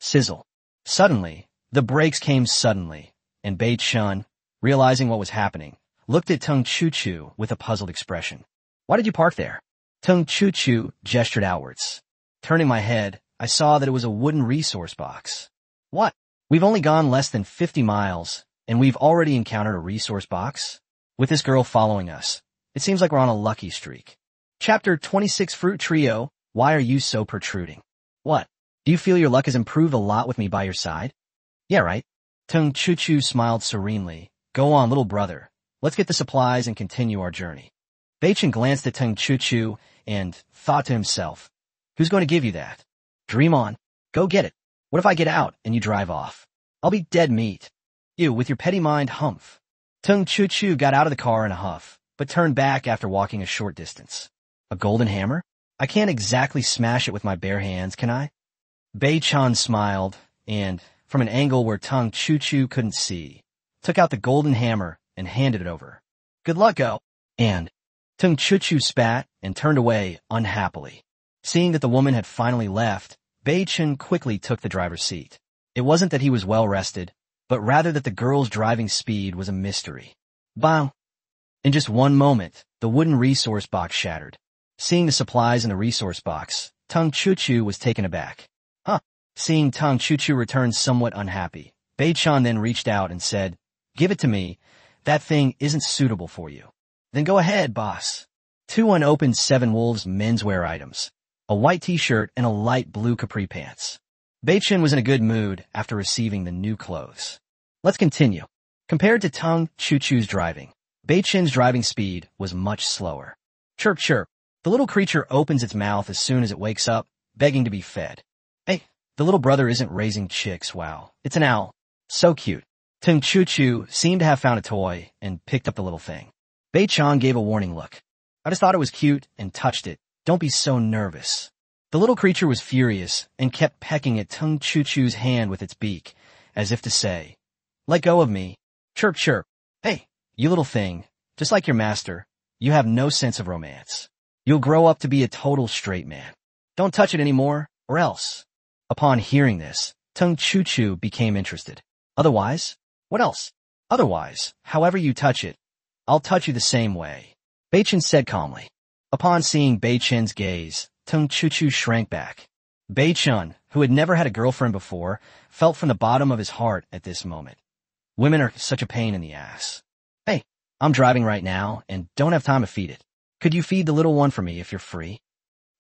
Sizzle. Suddenly, the brakes came suddenly, and Bei-chin, realizing what was happening, looked at Tung Chuchu with a puzzled expression. Why did you park there? Tung Chuchu gestured outwards. Turning my head, I saw that it was a wooden resource box. What? We've only gone less than 50 miles, and we've already encountered a resource box? With this girl following us, it seems like we're on a lucky streak. Chapter 26 Fruit Trio, Why Are You So Protruding? What? Do you feel your luck has improved a lot with me by your side? Yeah, right. Tung Chuchu smiled serenely. Go on, little brother. Let's get the supplies and continue our journey. Bei-chin glanced at Tung Chuchu and thought to himself, who's going to give you that? Dream on. Go get it. What if I get out and you drive off? I'll be dead meat. You, with your petty mind, humph. Tung Chuchu got out of the car in a huff, but turned back after walking a short distance. A golden hammer? I can't exactly smash it with my bare hands, can I? Bei-chin smiled, and, from an angle where Tung Chuchu couldn't see, took out the golden hammer and handed it over. Good luck, go. And Tung Chuchu spat and turned away unhappily. Seeing that the woman had finally left, Bei-chin quickly took the driver's seat. It wasn't that he was well rested, but rather that the girl's driving speed was a mystery. Bang! In just one moment, the wooden resource box shattered. Seeing the supplies in the resource box, Tung Chuchu was taken aback. Seeing Tung Chuchu return somewhat unhappy, Bei-chin then reached out and said, Give it to me. That thing isn't suitable for you. Then go ahead, boss. 2 unopened Seven Wolves menswear items. A white t-shirt and a light blue capri pants. Bei-chin was in a good mood after receiving the new clothes. Let's continue. Compared to Tung Chuchu's driving, Bei-chin's driving speed was much slower. Chirp chirp. The little creature opens its mouth as soon as it wakes up, begging to be fed. Hey, the little brother isn't raising chicks, wow. It's an owl. So cute. Tung Chuchu seemed to have found a toy and picked up the little thing. Bei-chin gave a warning look. I just thought it was cute and touched it. Don't be so nervous. The little creature was furious and kept pecking at Tung Chuchu's hand with its beak, as if to say, Let go of me. Chirp chirp. Hey, you little thing. Just like your master, you have no sense of romance. You'll grow up to be a total straight man. Don't touch it anymore, or else. Upon hearing this, Tung Chuchu became interested. Otherwise? What else? Otherwise, however you touch it, I'll touch you the same way. Bei-chen said calmly. Upon seeing Bei-chen's gaze, Chuchu shrank back. Bei-chen, who had never had a girlfriend before, felt from the bottom of his heart at this moment. Women are such a pain in the ass. Hey, I'm driving right now and don't have time to feed it. Could you feed the little one for me if you're free?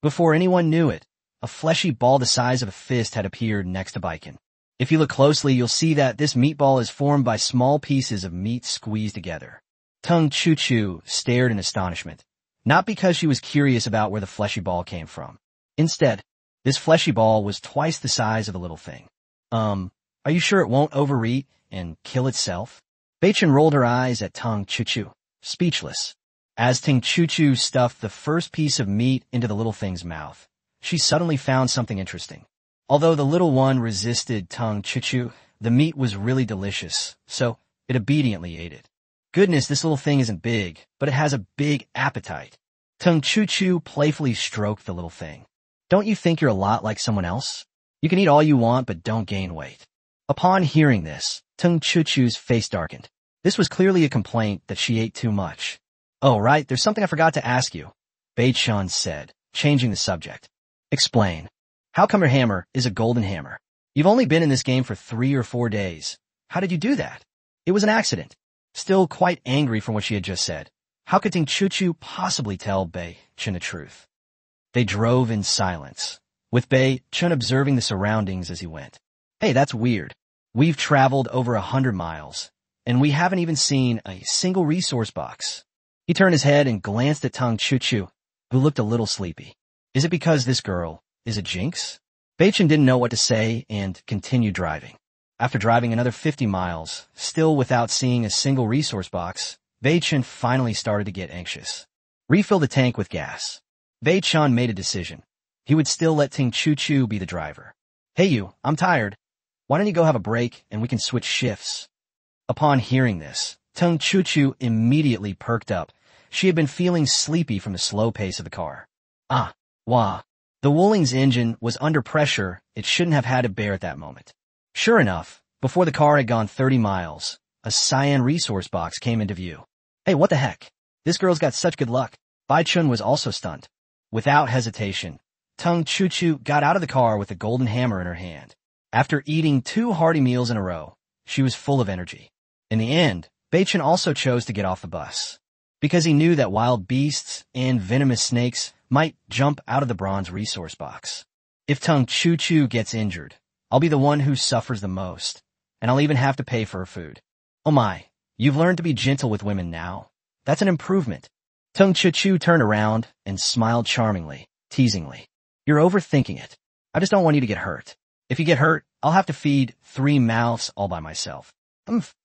Before anyone knew it, a fleshy ball the size of a fist had appeared next to Baiken. If you look closely, you'll see that this meatball is formed by small pieces of meat squeezed together. Chuchu stared in astonishment, not because she was curious about where the fleshy ball came from. Instead, this fleshy ball was twice the size of the little thing. Are you sure it won't overeat and kill itself? Bei-chen rolled her eyes at Chuchu, speechless. As Chuchu stuffed the first piece of meat into the little thing's mouth, she suddenly found something interesting. Although the little one resisted Chuchu, the meat was really delicious, so it obediently ate it. Goodness, this little thing isn't big, but it has a big appetite. Chuchu playfully stroked the little thing. Don't you think you're a lot like someone else? You can eat all you want, but don't gain weight. Upon hearing this, Chuchu's face darkened. This was clearly a complaint that she ate too much. Oh, right, there's something I forgot to ask you, Bei-chen said, changing the subject. Explain. How come your hammer is a golden hammer? You've only been in this game for 3 or 4 days. How did you do that? It was an accident. Still quite angry from what she had just said. How could Chuchu possibly tell Bei-chen the truth? They drove in silence, with Bei-chen observing the surroundings as he went. Hey, that's weird. We've traveled over 100 miles, and we haven't even seen a single resource box. He turned his head and glanced at Chuchu, who looked a little sleepy. Is it because this girl is a jinx? Bei-chen didn't know what to say and continued driving. After driving another 50 miles, still without seeing a single resource box, Bei-chen finally started to get anxious. Refill the tank with gas. Bei-chen made a decision. He would still let Chuchu be the driver. Hey you, I'm tired. Why don't you go have a break and we can switch shifts? Upon hearing this, Chuchu immediately perked up. She had been feeling sleepy from the slow pace of the car. Wah. The Wooling's engine was under pressure it shouldn't have had to bear at that moment. Sure enough, before the car had gone 30 miles, a cyan resource box came into view. Hey, what the heck? This girl's got such good luck. Bei-chen was also stunned. Without hesitation, Chuchu got out of the car with a golden hammer in her hand. After eating 2 hearty meals in a row, she was full of energy. In the end, Bei-chen also chose to get off the bus, because he knew that wild beasts and venomous snakes might jump out of the bronze resource box. If Chuchu gets injured, I'll be the one who suffers the most, and I'll even have to pay for her food. Oh my, you've learned to be gentle with women now. That's an improvement. Chuchu turned around and smiled charmingly, teasingly. You're overthinking it. I just don't want you to get hurt. If you get hurt, I'll have to feed 3 mouths all by myself.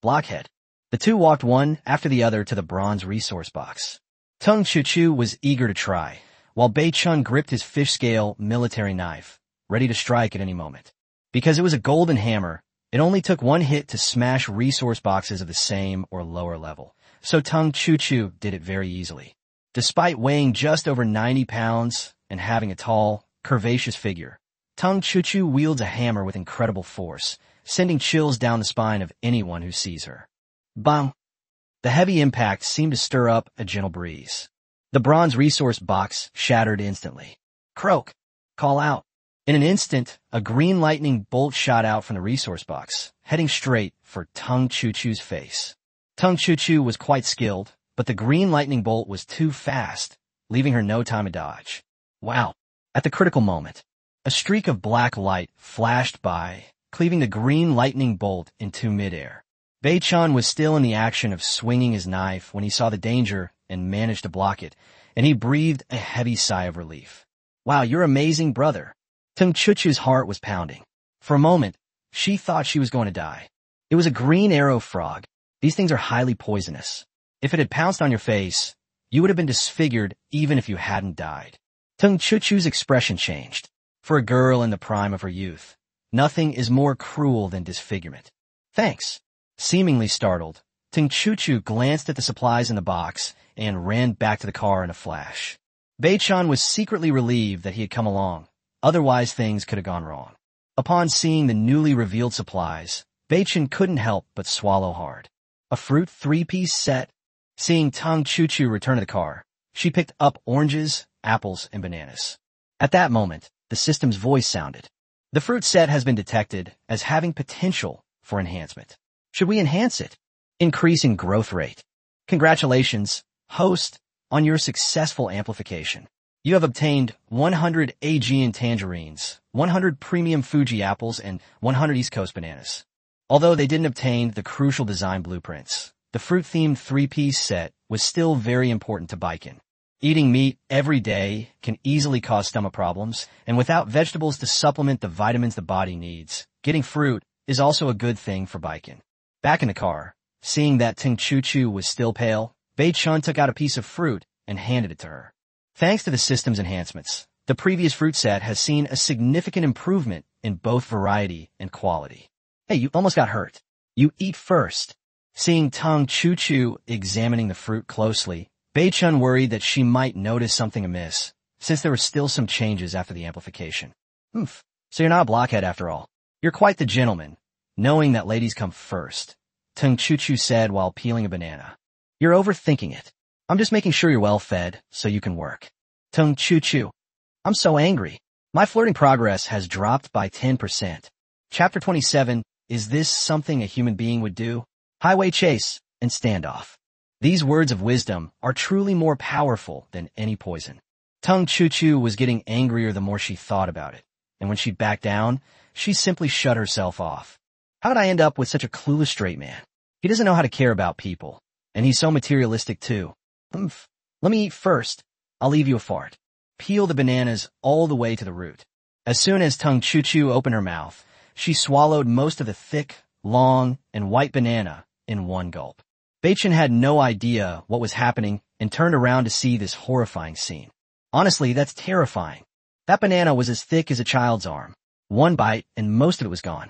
Blockhead. The two walked one after the other to the bronze resource box. Chuchu was eager to try, while Bei-chen gripped his fish scale military knife, ready to strike at any moment. Because it was a golden hammer, it only took 1 hit to smash resource boxes of the same or lower level, so Chuchu did it very easily. Despite weighing just over 90 pounds and having a tall, curvaceous figure, Chuchu wields a hammer with incredible force, sending chills down the spine of anyone who sees her. Bang! The heavy impact seemed to stir up a gentle breeze. The bronze resource box shattered instantly. Croak! Call out! In an instant, a green lightning bolt shot out from the resource box, heading straight for Chuchu's face. Chuchu was quite skilled, but the green lightning bolt was too fast, leaving her no time to dodge. Wow! At the critical moment, a streak of black light flashed by, cleaving the green lightning bolt into midair. Bei-chen was still in the action of swinging his knife when he saw the danger and managed to block it, and he breathed a heavy sigh of relief. Wow, you're amazing, brother. Chuchu's heart was pounding. For a moment, she thought she was going to die. It was a green arrow frog. These things are highly poisonous. If it had pounced on your face, you would have been disfigured even if you hadn't died. Chuchu's expression changed. For a girl in the prime of her youth, nothing is more cruel than disfigurement. Thanks. Seemingly startled, Chuchu glanced at the supplies in the box and ran back to the car in a flash. Bei-chen was secretly relieved that he had come along. Otherwise, things could have gone wrong. Upon seeing the newly revealed supplies, Beichin couldn't help but swallow hard. A fruit three-piece set? Seeing Tung Chuchu return to the car, she picked up oranges, apples, and bananas. At that moment, the system's voice sounded. The fruit set has been detected as having potential for enhancement. Should we enhance it? Increasing growth rate. Congratulations, host, on your successful amplification. You have obtained 100 Aegean tangerines, 100 premium Fuji apples, and 100 East Coast bananas. Although they didn't obtain the crucial design blueprints, the fruit-themed three-piece set was still very important to Baiken. Eating meat every day can easily cause stomach problems, and without vegetables to supplement the vitamins the body needs, getting fruit is also a good thing for Baiken. Back in the car, seeing that Tung Chuchu was still pale, Bei-chun took out a piece of fruit and handed it to her. Thanks to the system's enhancements, the previous fruit set has seen a significant improvement in both variety and quality. Hey, you almost got hurt. You eat first. Seeing Tung Chuchu examining the fruit closely, Bei-chun worried that she might notice something amiss, since there were still some changes after the amplification. So you're not a blockhead after all. You're quite the gentleman, knowing that ladies come first, Tung Chuchu said while peeling a banana. You're overthinking it. I'm just making sure you're well fed so you can work. Tung Chuchu. I'm so angry. My flirting progress has dropped by 10%. Chapter 27, is this something a human being would do? Highway chase and standoff. These words of wisdom are truly more powerful than any poison. Tung Chuchu was getting angrier the more she thought about it, and when she backed down, she simply shut herself off. How did I end up with such a clueless straight man? He doesn't know how to care about people, and he's so materialistic too. Let me eat first. I'll leave you a fart. Peel the bananas all the way to the root. As soon as Tung Chuchu opened her mouth, she swallowed most of the thick, long, and white banana in one gulp. Bei-chun had no idea what was happening and turned around to see this horrifying scene. Honestly, that's terrifying. That banana was as thick as a child's arm. One bite and most of it was gone.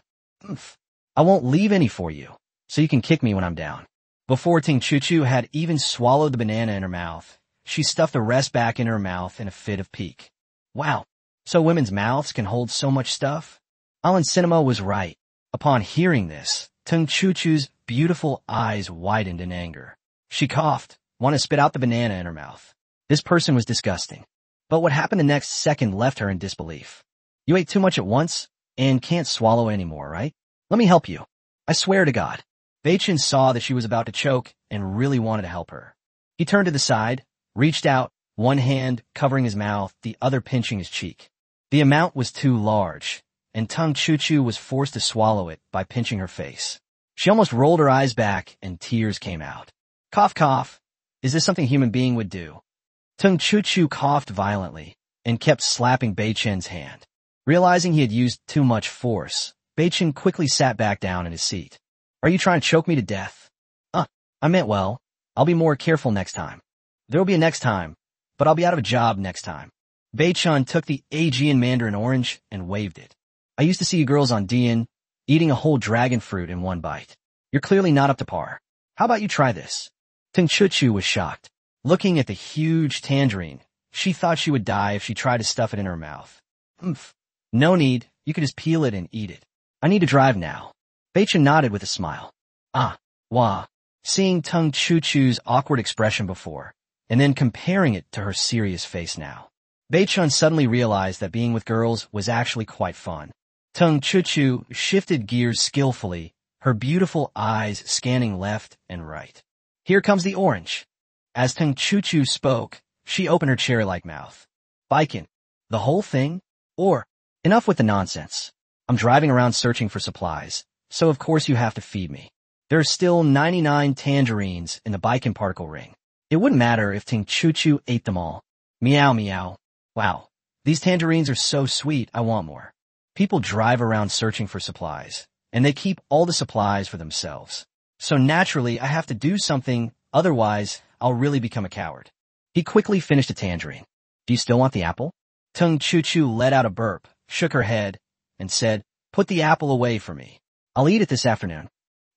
I won't leave any for you, so you can kick me when I'm down. Before Tung Chuchu had even swallowed the banana in her mouth, she stuffed the rest back in her mouth in a fit of pique. Wow, so women's mouths can hold so much stuff? Alan Cinema was right. Upon hearing this, Tung Chuchu's beautiful eyes widened in anger. She coughed, wanted to spit out the banana in her mouth. This person was disgusting. But what happened the next second left her in disbelief. You ate too much at once and can't swallow anymore, right? Let me help you. I swear to God. Bei-chun saw that she was about to choke and really wanted to help her. He turned to the side, reached out, one hand covering his mouth, the other pinching his cheek. The amount was too large, and Tung Chuchu was forced to swallow it by pinching her face. She almost rolled her eyes back and tears came out. Cough, cough. Is this something a human being would do? Tung Chuchu coughed violently and kept slapping Bei-chun's hand. Realizing he had used too much force, Bei-chun quickly sat back down in his seat. Are you trying to choke me to death? I meant well. I'll be more careful next time. There'll be a next time, but I'll be out of a job next time. Bei-chun took the Aegean mandarin orange and waved it. I used to see you girls on DN eating a whole dragon fruit in one bite. You're clearly not up to par. How about you try this? Tung Chuchu was shocked. Looking at the huge tangerine, she thought she would die if she tried to stuff it in her mouth. No need. You could just peel it and eat it. I need to drive now. Bei-chun nodded with a smile. Wah. Seeing Tung Chuchu's awkward expression before, and then comparing it to her serious face now. Bei-chun suddenly realized that being with girls was actually quite fun. Tung Chuchu shifted gears skillfully, her beautiful eyes scanning left and right. Here comes the orange. As Tung Chuchu spoke, she opened her cherry-like mouth. Baiken, the whole thing? Or, enough with the nonsense. I'm driving around searching for supplies, so of course you have to feed me. There are still 99 tangerines in the Baiken particle ring. It wouldn't matter if Tung Chuchu ate them all. Meow meow. Wow, these tangerines are so sweet, I want more. People drive around searching for supplies, and they keep all the supplies for themselves. So naturally, I have to do something, otherwise I'll really become a coward. He quickly finished a tangerine. Do you still want the apple? Tung Chuchu let out a burp, shook her head, and said, put the apple away for me. I'll eat it this afternoon.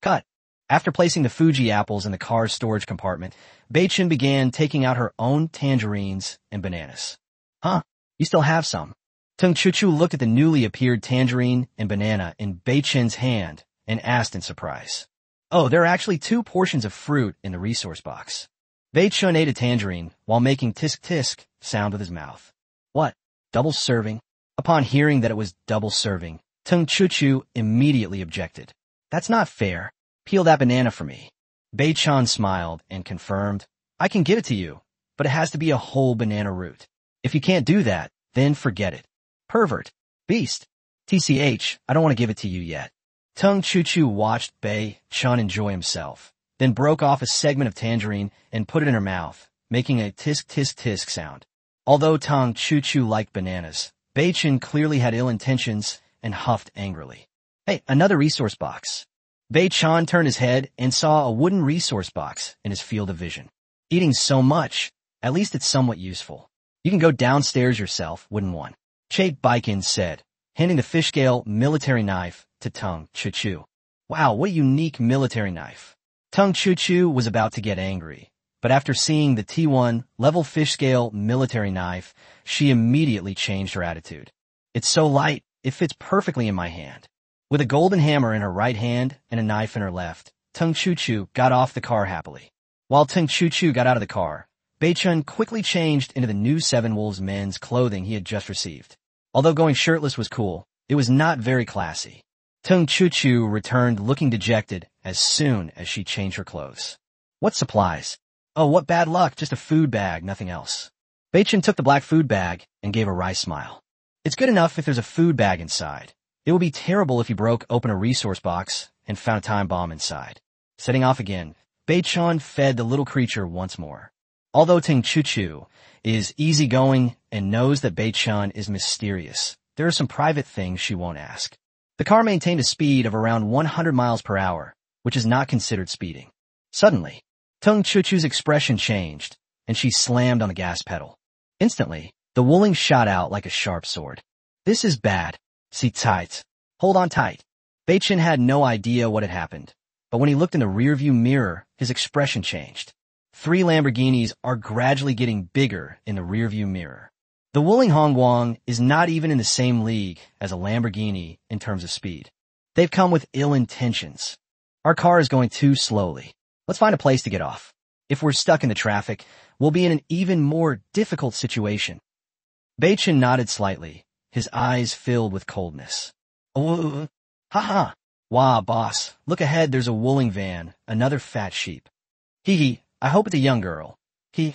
Cut. After placing the Fuji apples in the car's storage compartment, Bei-chun began taking out her own tangerines and bananas. You still have some. Tung Chuchu looked at the newly appeared tangerine and banana in Bei-chun's hand and asked in surprise. Oh, there are actually 2 portions of fruit in the resource box. Bei-chun ate a tangerine while making tisk-tisk sound with his mouth. What? Double serving? Upon hearing that it was double serving, Chuchu immediately objected. That's not fair. Peel that banana for me. Bei-chan smiled and confirmed, I can give it to you, but it has to be a whole banana root. If you can't do that, then forget it. Pervert. Beast. TCH, I don't want to give it to you yet. Chuchu watched Bei-chan enjoy himself, then broke off a segment of tangerine and put it in her mouth, making a tisk-tisk-tisk sound. Although Chuchu liked bananas, Bei-chan clearly had ill intentions and huffed angrily. Hey, another resource box. Bei-chan turned his head and saw a wooden resource box in his field of vision. Eating so much, at least it's somewhat useful. You can go downstairs yourself, wouldn't one? Chait Baikin said, handing the fish scale military knife to Chuchu. Wow, what a unique military knife. Chuchu was about to get angry, but after seeing the T1 level fish scale military knife, she immediately changed her attitude. It's so light, it fits perfectly in my hand. With a golden hammer in her right hand and a knife in her left, Chuchu got off the car happily. While Chuchu got out of the car, Bei-chun quickly changed into the new Seven Wolves men's clothing he had just received. Although going shirtless was cool, it was not very classy. Chuchu returned looking dejected as soon as she changed her clothes. What supplies? Oh, what bad luck, just a food bag, nothing else. Bei-chun took the black food bag and gave a wry smile. It's good enough if there's a food bag inside. It would be terrible if you broke open a resource box and found a time bomb inside. Setting off again, Bei-chun fed the little creature once more. Although Chuchu is easygoing and knows that Bei-chun is mysterious, there are some private things she won't ask. The car maintained a speed of around 100 miles per hour, which is not considered speeding. Suddenly, Chuchu's expression changed, and she slammed on the gas pedal. Instantly, the wooling shot out like a sharp sword. This is bad. Sit tight. Hold on tight. Bei-chun had no idea what had happened, but when he looked in the rearview mirror, his expression changed. 3 Lamborghinis are gradually getting bigger in the rearview mirror. The Wuling Hongguang is not even in the same league as a Lamborghini in terms of speed. They've come with ill intentions. Our car is going too slowly. Let's find a place to get off. If we're stuck in the traffic, we'll be in an even more difficult situation. Bei-chun nodded slightly, his eyes filled with coldness. Oh, ha. Wah, boss, look ahead, there's a Wuling van, another fat sheep. Hee, I hope it's a young girl. Then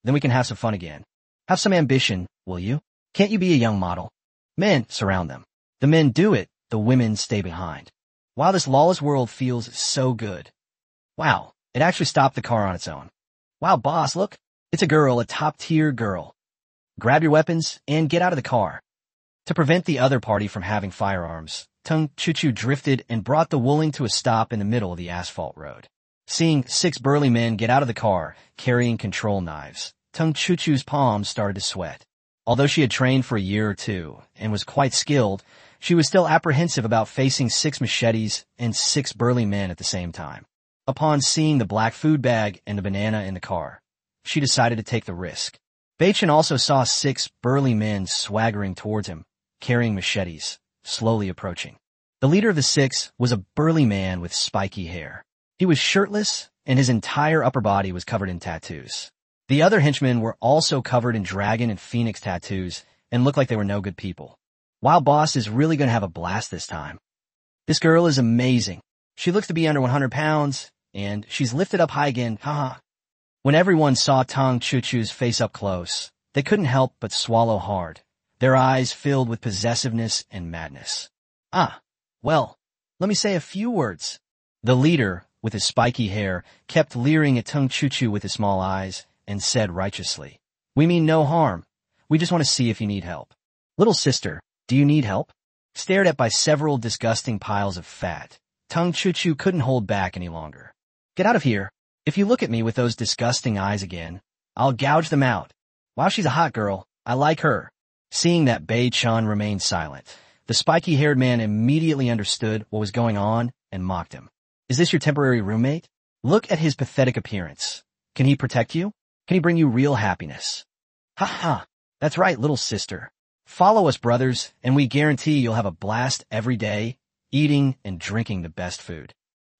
we can have some fun again. Have some ambition, will you? Can't you be a young model? Men surround them. The men do it, the women stay behind. Wow, this lawless world feels so good. Wow, it actually stopped the car on its own. Wow, boss, look. It's a girl, a top-tier girl. Grab your weapons and get out of the car. To prevent the other party from having firearms, Chuchu drifted and brought the Wuling to a stop in the middle of the asphalt road. Seeing 6 burly men get out of the car, carrying control knives, Chuchu's palms started to sweat. Although she had trained for a year or 2 and was quite skilled, she was still apprehensive about facing 6 machetes and 6 burly men at the same time. Upon seeing the black food bag and the banana in the car, she decided to take the risk. Bei-chun also saw 6 burly men swaggering towards him, carrying machetes, slowly approaching. The leader of the 6 was a burly man with spiky hair. He was shirtless, and his entire upper body was covered in tattoos. The other henchmen were also covered in dragon and phoenix tattoos and looked like they were no good people. Wow, boss is really going to have a blast this time. This girl is amazing. She looks to be under 100 pounds, and she's lifted up high again, haha. When everyone saw Chuchu's face up close, they couldn't help but swallow hard, their eyes filled with possessiveness and madness. Well, let me say a few words. The leader, with his spiky hair, kept leering at Chuchu with his small eyes and said righteously, "We mean no harm. We just want to see if you need help." Little sister, do you need help? Stared at by several disgusting piles of fat, Chuchu couldn't hold back any longer. Get out of here. If you look at me with those disgusting eyes again, I'll gouge them out. Wow, she's a hot girl. I like her. Seeing that Bei-chun remained silent, the spiky-haired man immediately understood what was going on and mocked him. Is this your temporary roommate? Look at his pathetic appearance. Can he protect you? Can he bring you real happiness? Ha. That's right, little sister. Follow us, brothers, and we guarantee you'll have a blast every day, eating and drinking the best food.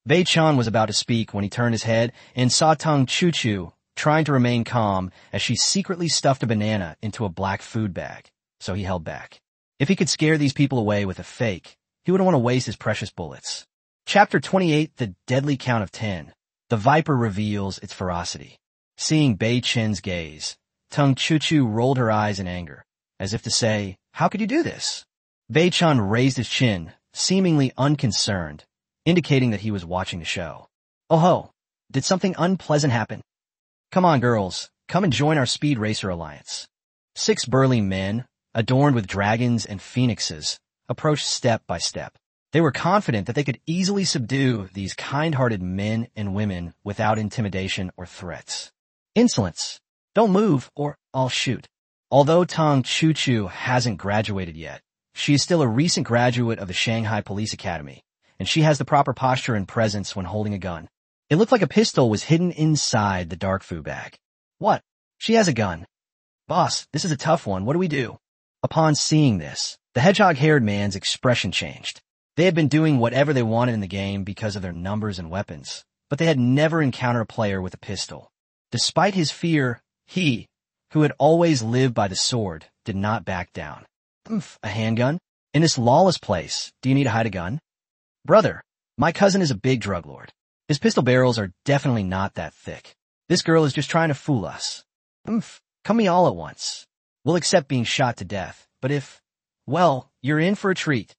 Bei-chan was about to speak when he turned his head and saw Tung Chuchu trying to remain calm as she secretly stuffed a banana into a black food bag, so he held back. If he could scare these people away with a fake, he wouldn't want to waste his precious bullets. Chapter 28, The Deadly Count of 10. The Viper reveals its ferocity. Seeing Bei-chen's gaze, Tung Chuchu rolled her eyes in anger, as if to say, "How could you do this?" Bei-chan raised his chin, seemingly unconcerned, indicating that he was watching the show. "Oh ho, did something unpleasant happen? Come on, girls, come and join our Speed Racer Alliance." 6 burly men, adorned with dragons and phoenixes, approached step by step. They were confident that they could easily subdue these kind-hearted men and women without intimidation or threats. "Insolence! Don't move, or I'll shoot." Although Tung Chuchu hasn't graduated yet, she is still a recent graduate of the Shanghai Police Academy, and she has the proper posture and presence when holding a gun. It looked like a pistol was hidden inside the dark food bag. "What? She has a gun. Boss, this is a tough one. What do we do?" Upon seeing this, the hedgehog-haired man's expression changed. They had been doing whatever they wanted in the game because of their numbers and weapons, but they had never encountered a player with a pistol. Despite his fear, he, who had always lived by the sword, did not back down. A handgun? In this lawless place, do you need to hide a gun? "Brother, my cousin is a big drug lord. His pistol barrels are definitely not that thick. This girl is just trying to fool us. Come me all at once. We'll accept being shot to death, but if, well, you're in for a treat."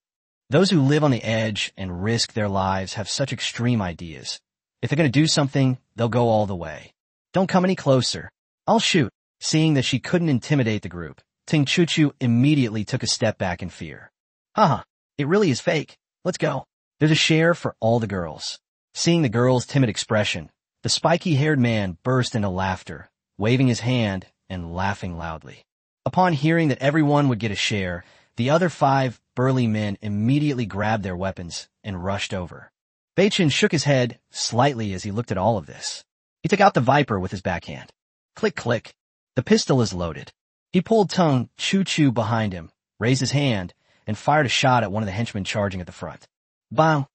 Those who live on the edge and risk their lives have such extreme ideas. If they're going to do something, they'll go all the way. "Don't come any closer. I'll shoot." Seeing that she couldn't intimidate the group, Tung Chuchu immediately took a step back in fear. "Haha, it really is fake. Let's go." There's a share for all the girls. Seeing the girl's timid expression, the spiky-haired man burst into laughter, waving his hand and laughing loudly. Upon hearing that everyone would get a share, the other 5 burly men immediately grabbed their weapons and rushed over. Bei-chan shook his head slightly as he looked at all of this. He took out the Viper with his backhand. Click, click. The pistol is loaded. He pulled Tung Chuchu behind him, raised his hand, and fired a shot at one of the henchmen charging at the front. Bang!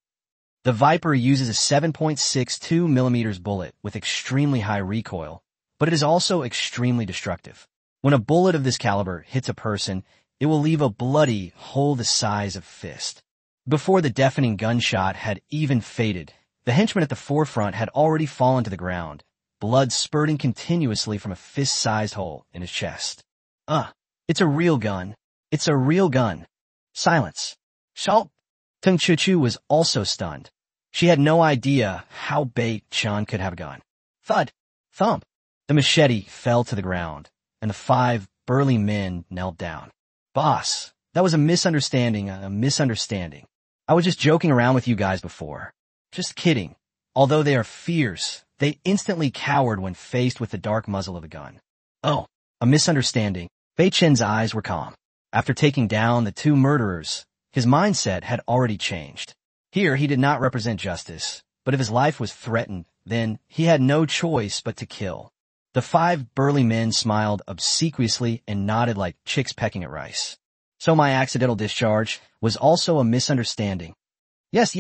The Viper uses a 7.62 mm bullet with extremely high recoil, but it is also extremely destructive. When a bullet of this caliber hits a person, it will leave a bloody hole the size of a fist. Before the deafening gunshot had even faded, the henchman at the forefront had already fallen to the ground, blood spurting continuously from a fist-sized hole in his chest. It's a real gun. It's a real gun. Silence. Shalt. Tung Chuchu was also stunned. She had no idea how Bei-chan could have a gun. Thud. Thump. The machete fell to the ground, and the 5 burly men knelt down. "Boss, that was a misunderstanding, a misunderstanding. I was just joking around with you guys before. Just kidding." Although they are fierce, they instantly cowered when faced with the dark muzzle of the gun. "Oh, a misunderstanding." Bei-chen's eyes were calm. After taking down the 2 murderers, his mindset had already changed. Here he did not represent justice, but if his life was threatened, then he had no choice but to kill. The 5 burly men smiled obsequiously and nodded like chicks pecking at rice. "So my accidental discharge was also a misunderstanding." Yes.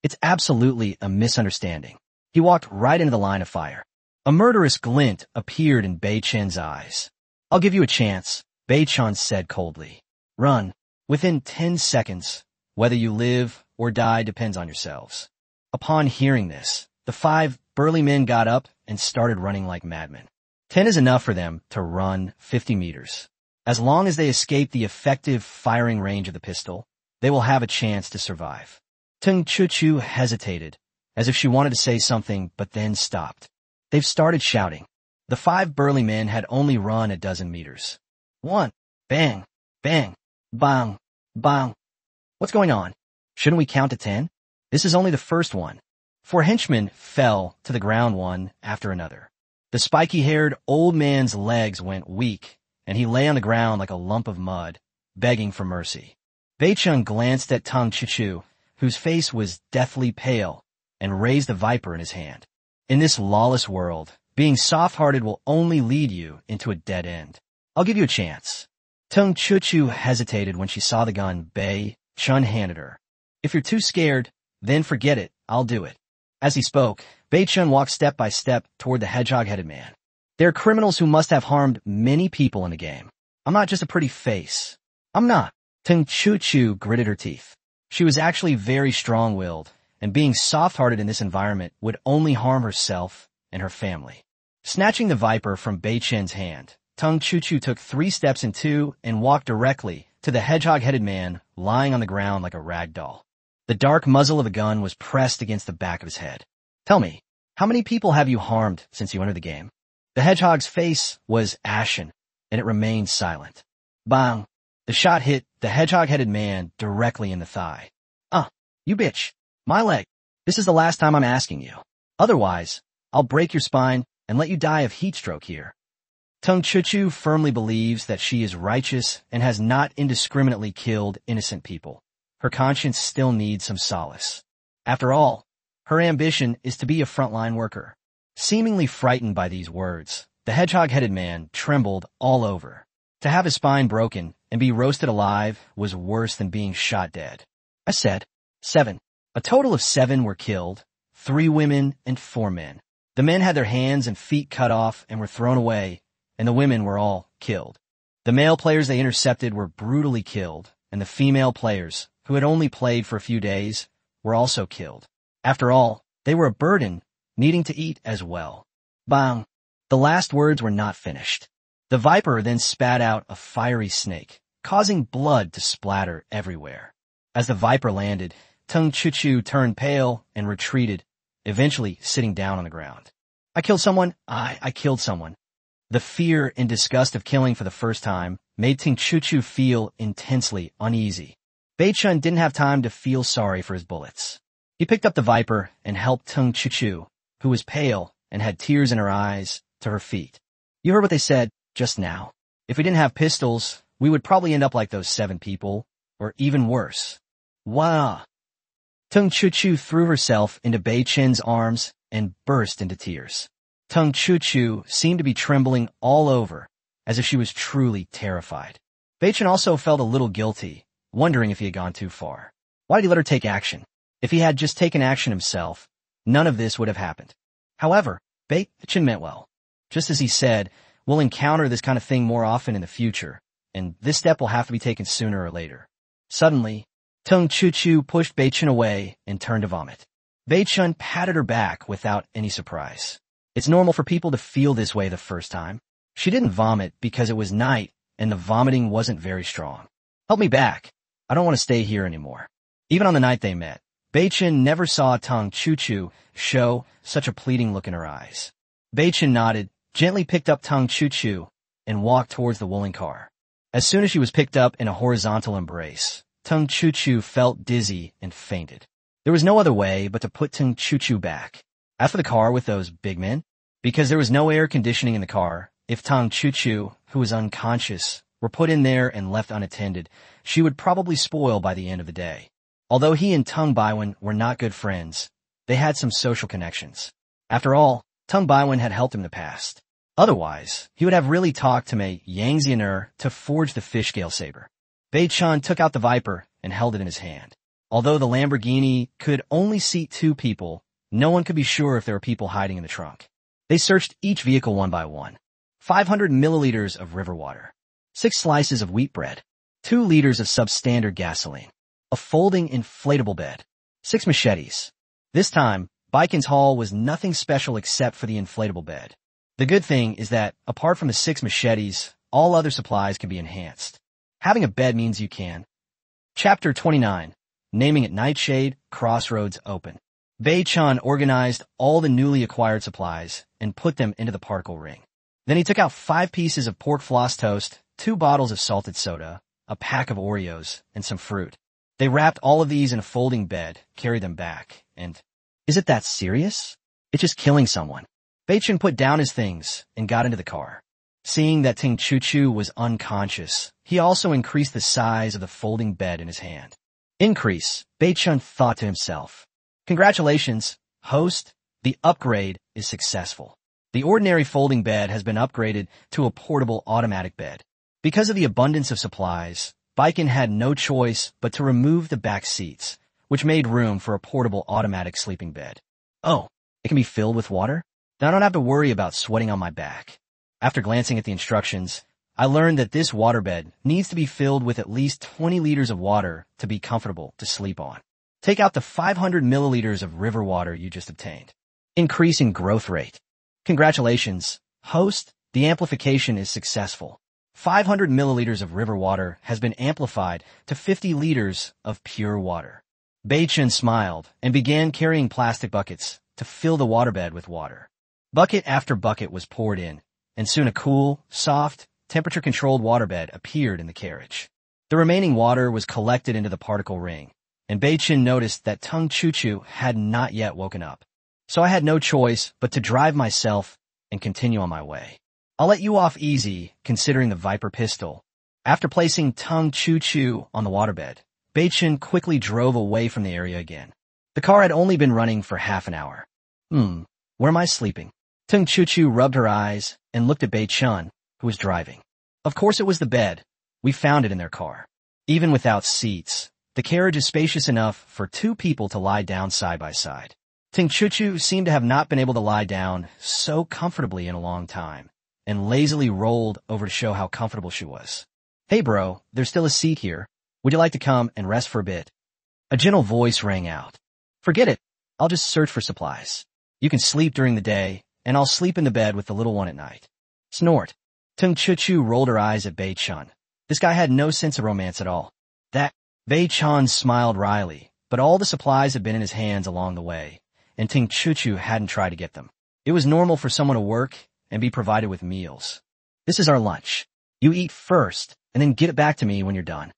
It's absolutely a misunderstanding." He walked right into the line of fire. A murderous glint appeared in Bei-chen's eyes. "I'll give you a chance," Bei-chan said coldly. "Run. Within 10 seconds. Whether you live or die depends on yourselves." Upon hearing this, the 5 burly men got up and started running like madmen. 10 is enough for them to run 50 meters. As long as they escape the effective firing range of the pistol, they will have a chance to survive. Tung Chuchu hesitated, as if she wanted to say something, but then stopped. They've started shouting. The 5 burly men had only run a dozen meters. 1. Bang. Bang. Bang. Bang. What's going on? Shouldn't we count to 10? This is only the first one. 4 henchmen fell to the ground one after another. The spiky-haired old man's legs went weak, and he lay on the ground like a lump of mud, begging for mercy. Bei-chan glanced at Tung Chuchu, whose face was deathly pale, and raised the Viper in his hand. In this lawless world, being soft-hearted will only lead you into a dead end. I'll give you a chance. Tung Chuchu hesitated when she saw the gun Bei-chan handed her. If you're too scared, then forget it, I'll do it. As he spoke, Bei-chun walked step by step toward the hedgehog-headed man. They're criminals who must have harmed many people in the game. I'm not just a pretty face. I'm not. Chuchu gritted her teeth. She was actually very strong-willed, and being soft-hearted in this environment would only harm herself and her family. Snatching the viper from Bei-chun's hand, Chuchu took 3 steps in 2 and walked directly to the hedgehog-headed man lying on the ground like a rag doll. The dark muzzle of a gun was pressed against the back of his head. Tell me, how many people have you harmed since you entered the game? The hedgehog's face was ashen, and it remained silent. Bang! The shot hit the hedgehog-headed man directly in the thigh. You bitch. My leg. This is the last time I'm asking you. Otherwise, I'll break your spine and let you die of heat stroke here. Chuchu firmly believes that she is righteous and has not indiscriminately killed innocent people. Her conscience still needs some solace. After all, her ambition is to be a frontline worker. Seemingly frightened by these words, the hedgehog-headed man trembled all over. To have his spine broken and be roasted alive was worse than being shot dead. I said, 7. A total of 7 were killed, 3 women and 4 men. The men had their hands and feet cut off and were thrown away, and the women were all killed. The male players they intercepted were brutally killed, and the female players, who had only played for a few days, were also killed. After all, they were a burden, needing to eat as well. Bang! The last words were not finished. The viper then spat out a fiery snake, causing blood to splatter everywhere. As the viper landed, Chuchu turned pale and retreated, eventually sitting down on the ground. I killed someone. I killed someone. The fear and disgust of killing for the first time made Chuchu feel intensely uneasy. Bei-chun didn't have time to feel sorry for his bullets. He picked up the viper and helped Chuchu, who was pale and had tears in her eyes, to her feet. You heard what they said just now. If we didn't have pistols, we would probably end up like those 7 people, or even worse. Wow! Chuchu threw herself into Bei-chun's arms and burst into tears. Chuchu seemed to be trembling all over, as if she was truly terrified. Bei-chun also felt a little guilty, wondering if he had gone too far. Why did he let her take action? If he had just taken action himself, none of this would have happened. However, Bei-chun meant well. Just as he said, we'll encounter this kind of thing more often in the future, and this step will have to be taken sooner or later. Suddenly, Chuchu pushed Bei-chun away and turned to vomit. Bei-chun patted her back without any surprise. It's normal for people to feel this way the first time. She didn't vomit because it was night and the vomiting wasn't very strong. Help me back. I don't want to stay here anymore. Even on the night they met, Bei-chun never saw Chuchu show such a pleading look in her eyes. Bei-chun nodded, gently picked up Chuchu, and walked towards the woolen car. As soon as she was picked up in a horizontal embrace, Chuchu felt dizzy and fainted. There was no other way but to put Chuchu back. As for the car with those big men, because there was no air conditioning in the car, if Chuchu, who was unconscious, were put in there and left unattended, she would probably spoil by the end of the day. Although he and Baiwen were not good friends, they had some social connections. After all, Baiwen had helped him in the past. Otherwise, he would have really talked to Mei Yangxianer to forge the fish-scale saber. Bei-chun took out the viper and held it in his hand. Although the Lamborghini could only seat 2 people, no one could be sure if there were people hiding in the trunk. They searched each vehicle one by one. 500 milliliters of river water, 6 slices of wheat bread, 2 liters of substandard gasoline, a folding inflatable bed, 6 machetes. This time, Baiken's haul was nothing special except for the inflatable bed. The good thing is that, apart from the 6 machetes, all other supplies can be enhanced. Having a bed means you can. Chapter 29. Naming it Nightshade, Crossroads Open. Bei-chun organized all the newly acquired supplies and put them into the particle ring. Then he took out 5 pieces of pork floss toast, 2 bottles of salted soda, a pack of Oreos, and some fruit. They wrapped all of these in a folding bed, carried them back, and... Is it that serious? It's just killing someone. Bei-chun put down his things and got into the car. Seeing that Chuchu was unconscious, he also increased the size of the folding bed in his hand. Increase, Bei-chun thought to himself. Congratulations, host, the upgrade is successful. The ordinary folding bed has been upgraded to a portable automatic bed. Because of the abundance of supplies, Baiken had no choice but to remove the back seats, which made room for a portable automatic sleeping bed. Oh, it can be filled with water? Then I don't have to worry about sweating on my back. After glancing at the instructions, I learned that this waterbed needs to be filled with at least 20 liters of water to be comfortable to sleep on. Take out the 500 milliliters of river water you just obtained. Increasing growth rate. Congratulations, host, the amplification is successful. 500 milliliters of river water has been amplified to 50 liters of pure water. Bei-Chun smiled and began carrying plastic buckets to fill the waterbed with water. Bucket after bucket was poured in, and soon a cool, soft, temperature-controlled waterbed appeared in the carriage. The remaining water was collected into the particle ring, and Bei-Chun noticed that Tung Chuchu had not yet woken up. So I had no choice but to drive myself and continue on my way. I'll let you off easy, considering the Viper pistol. After placing Tung Chuchu on the waterbed, Bei-Chun quickly drove away from the area again. The car had only been running for half an hour. Where am I sleeping? Tung Chuchu rubbed her eyes and looked at Bei-Chun, who was driving. Of course it was the bed. We found it in their car. Even without seats, the carriage is spacious enough for two people to lie down side by side. Tung Chuchu seemed to have not been able to lie down so comfortably in a long time, and lazily rolled over to show how comfortable she was. Hey bro, there's still a seat here. Would you like to come and rest for a bit? A gentle voice rang out. Forget it. I'll just search for supplies. You can sleep during the day, and I'll sleep in the bed with the little one at night. Snort. Tung Chuchu rolled her eyes at Bei-Chun. This guy had no sense of romance at all. That Bei-Chun smiled wryly, but all the supplies had been in his hands along the way, and Tung Chuchu hadn't tried to get them. It was normal for someone to work and be provided with meals. This is our lunch. You eat first, and then get it back to me when you're done.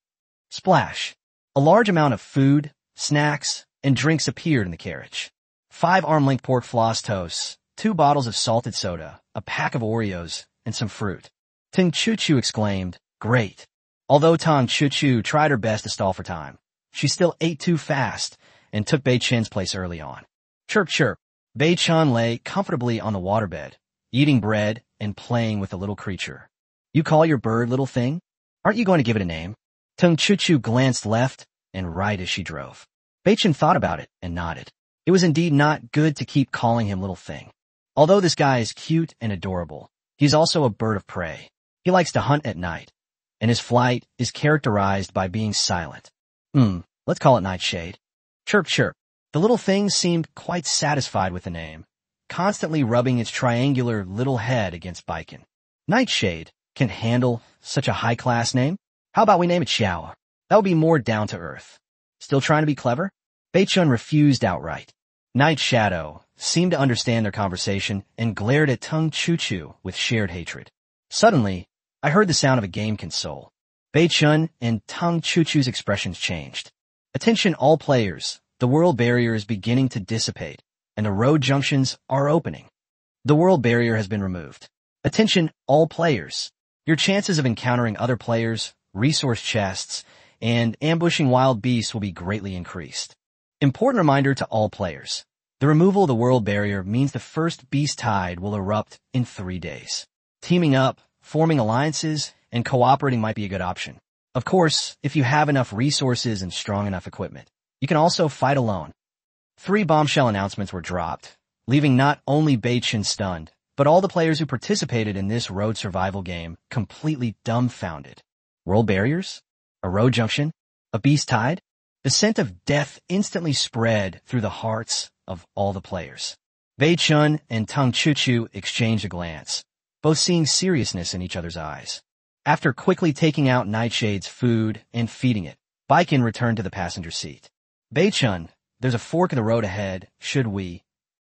Splash. A large amount of food, snacks, and drinks appeared in the carriage. 5 arm-length pork floss toasts, 2 bottles of salted soda, a pack of Oreos, and some fruit. Tung Chuchu exclaimed, great. Although Tung Chuchu tried her best to stall for time, she still ate too fast and took Bei-Chun's place early on. Chirp chirp. Bei-Chun lay comfortably on the waterbed, eating bread and playing with the little creature. You call your bird little thing? Aren't you going to give it a name? Tung Chuchu glanced left and right as she drove. Bei-Chun thought about it and nodded. It was indeed not good to keep calling him little thing. Although this guy is cute and adorable, he's also a bird of prey. He likes to hunt at night, and his flight is characterized by being silent. Let's call it Nightshade. Chirp chirp. The little thing seemed quite satisfied with the name, constantly rubbing its triangular little head against Bei-Chun. Nightshade can handle such a high-class name? How about we name it Xiao? That would be more down-to-earth. Still trying to be clever? Bei-Chun refused outright. Night Shadow seemed to understand their conversation and glared at Tung Chuchu with shared hatred. Suddenly, I heard the sound of a game console. Bei-Chun and Tung Chuchu's expressions changed. Attention all players, the world barrier is beginning to dissipate, and the road junctions are opening. The world barrier has been removed. Attention all players. Your chances of encountering other players, resource chests, and ambushing wild beasts will be greatly increased. Important reminder to all players. The removal of the world barrier means the first beast tide will erupt in 3 days. Teaming up, forming alliances, and cooperating might be a good option. Of course, if you have enough resources and strong enough equipment, you can also fight alone. 3 bombshell announcements were dropped, leaving not only Bei-Chun stunned, but all the players who participated in this road survival game completely dumbfounded. World barriers? A road junction? A beast tide? The scent of death instantly spread through the hearts of all the players. Bei-Chun and Tung Chuchu exchanged a glance, both seeing seriousness in each other's eyes. After quickly taking out Nightshade's food and feeding it, Bei-Chun returned to the passenger seat. Bei-Chun, there's a fork in the road ahead, should we?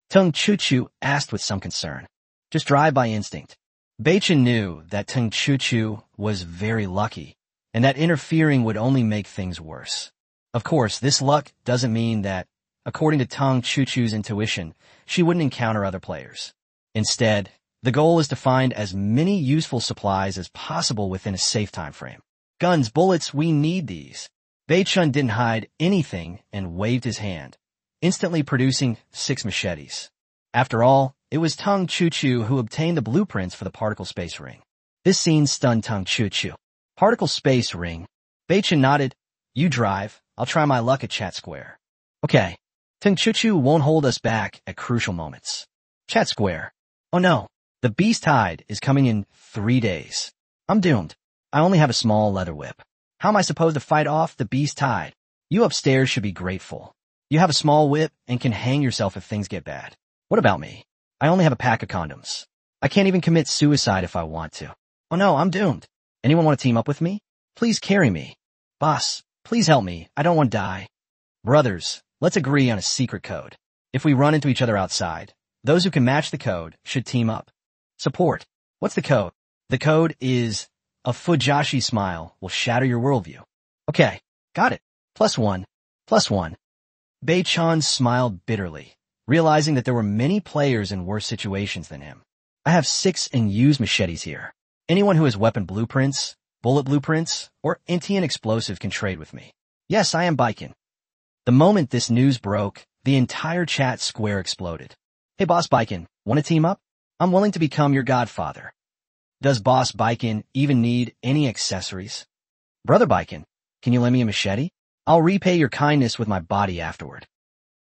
Tung Chuchu asked with some concern. Just drive by instinct. Bei-Chun knew that Tung Chuchu was very lucky, and that interfering would only make things worse. Of course, this luck doesn't mean that, according to Tung Chuchu's intuition, she wouldn't encounter other players. Instead, the goal is to find as many useful supplies as possible within a safe time frame. Guns, bullets, we need these. Bei-Chun didn't hide anything and waved his hand, instantly producing 6 machetes. After all, it was Tung Chuchu who obtained the blueprints for the particle space ring. This scene stunned Tung Chuchu. Particle space ring. Bei-Chun nodded. You drive. I'll try my luck at Chat Square. Okay. Chuchu won't hold us back at crucial moments. Chat square. Oh no. The beast tide is coming in 3 days. I'm doomed. I only have a small leather whip. How am I supposed to fight off the beast tide? You upstairs should be grateful. You have a small whip and can hang yourself if things get bad. What about me? I only have a pack of condoms. I can't even commit suicide if I want to. Oh no, I'm doomed. Anyone want to team up with me? Please carry me. Boss, please help me. I don't want to die. Brothers, let's agree on a secret code. If we run into each other outside, those who can match the code should team up. Support. What's the code? The code is a Fujashi smile will shatter your worldview. Okay, got it. +1. +1. Bei-chan smiled bitterly, realizing that there were many players in worse situations than him. I have 6 and used machetes here. Anyone who has weapon blueprints, bullet blueprints, or Intian explosive can trade with me. Yes, I am Baiken. The moment this news broke, the entire chat square exploded. Hey Boss Baiken, want to team up? I'm willing to become your godfather. Does Boss Baiken even need any accessories? Brother Baiken, can you lend me a machete? I'll repay your kindness with my body afterward.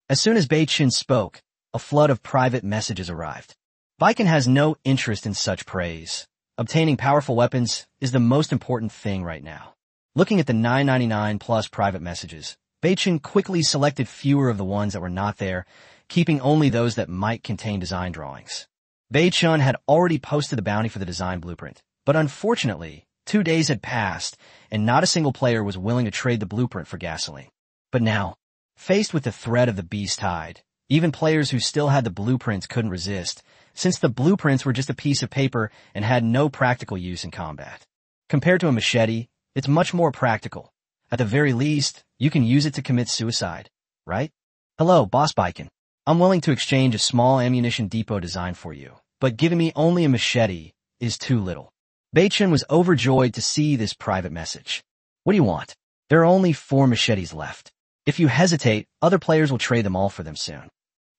As soon as Bei-chin spoke, a flood of private messages arrived. Baiken has no interest in such praise. Obtaining powerful weapons is the most important thing right now. Looking at the 999 plus private messages, Bei-chin quickly selected fewer of the ones that were not there, keeping only those that might contain design drawings. Bei-chin had already posted the bounty for the design blueprint, but unfortunately, 2 days had passed, and not a single player was willing to trade the blueprint for gasoline. But now, faced with the threat of the beast tide, even players who still had the blueprints couldn't resist, since the blueprints were just a piece of paper and had no practical use in combat. Compared to a machete, it's much more practical. At the very least, you can use it to commit suicide, right? Hello, Boss Baiken. I'm willing to exchange a small ammunition depot design for you, but giving me only a machete is too little. Bei-chin was overjoyed to see this private message. What do you want? There are only 4 machetes left. If you hesitate, other players will trade them all for them soon.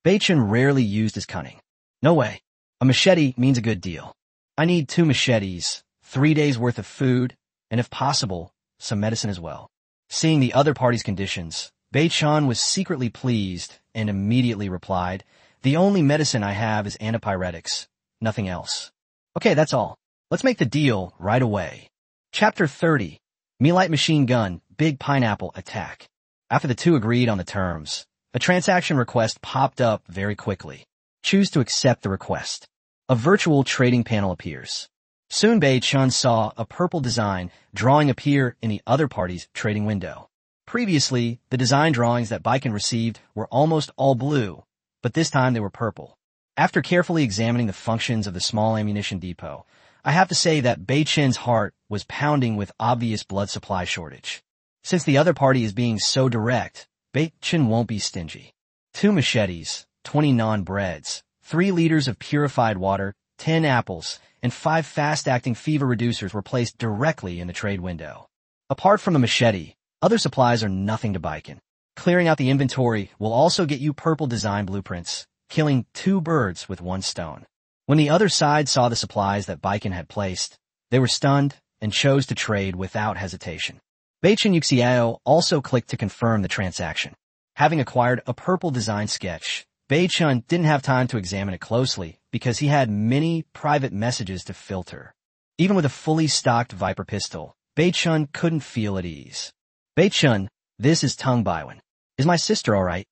Bei-chin rarely used his cunning. No way. A machete means a good deal. I need 2 machetes, 3 days worth of food, and if possible, some medicine as well. Seeing the other party's conditions, Bei-chan was secretly pleased and immediately replied, the only medicine I have is antipyretics, nothing else. Okay, that's all. Let's make the deal right away. Chapter 30. Me-light machine gun, big pineapple attack. After the two agreed on the terms, a transaction request popped up very quickly. Choose to accept the request. A virtual trading panel appears. Soon Bei-chan saw a purple design drawing appear in the other party's trading window. Previously, the design drawings that Baiken received were almost all blue, but this time they were purple. After carefully examining the functions of the small ammunition depot, I have to say that Bei-chin's heart was pounding with obvious blood supply shortage. Since the other party is being so direct, Bei-chin won't be stingy. 2 machetes, 20 non-breads, 3 liters of purified water, 10 apples, and 5 fast-acting fever reducers were placed directly in the trade window. Apart from the machete, other supplies are nothing to Baiken. Clearing out the inventory will also get you purple design blueprints, killing 2 birds with 1 stone. When the other side saw the supplies that Baiken had placed, they were stunned and chose to trade without hesitation. Bei-chin Yuxiao also clicked to confirm the transaction. Having acquired a purple design sketch, Bei-chin didn't have time to examine it closely because he had many private messages to filter. Even with a fully stocked Viper pistol, Bei-chin couldn't feel at ease. Bei-chin, this is Tung Baiwen. Is my sister alright?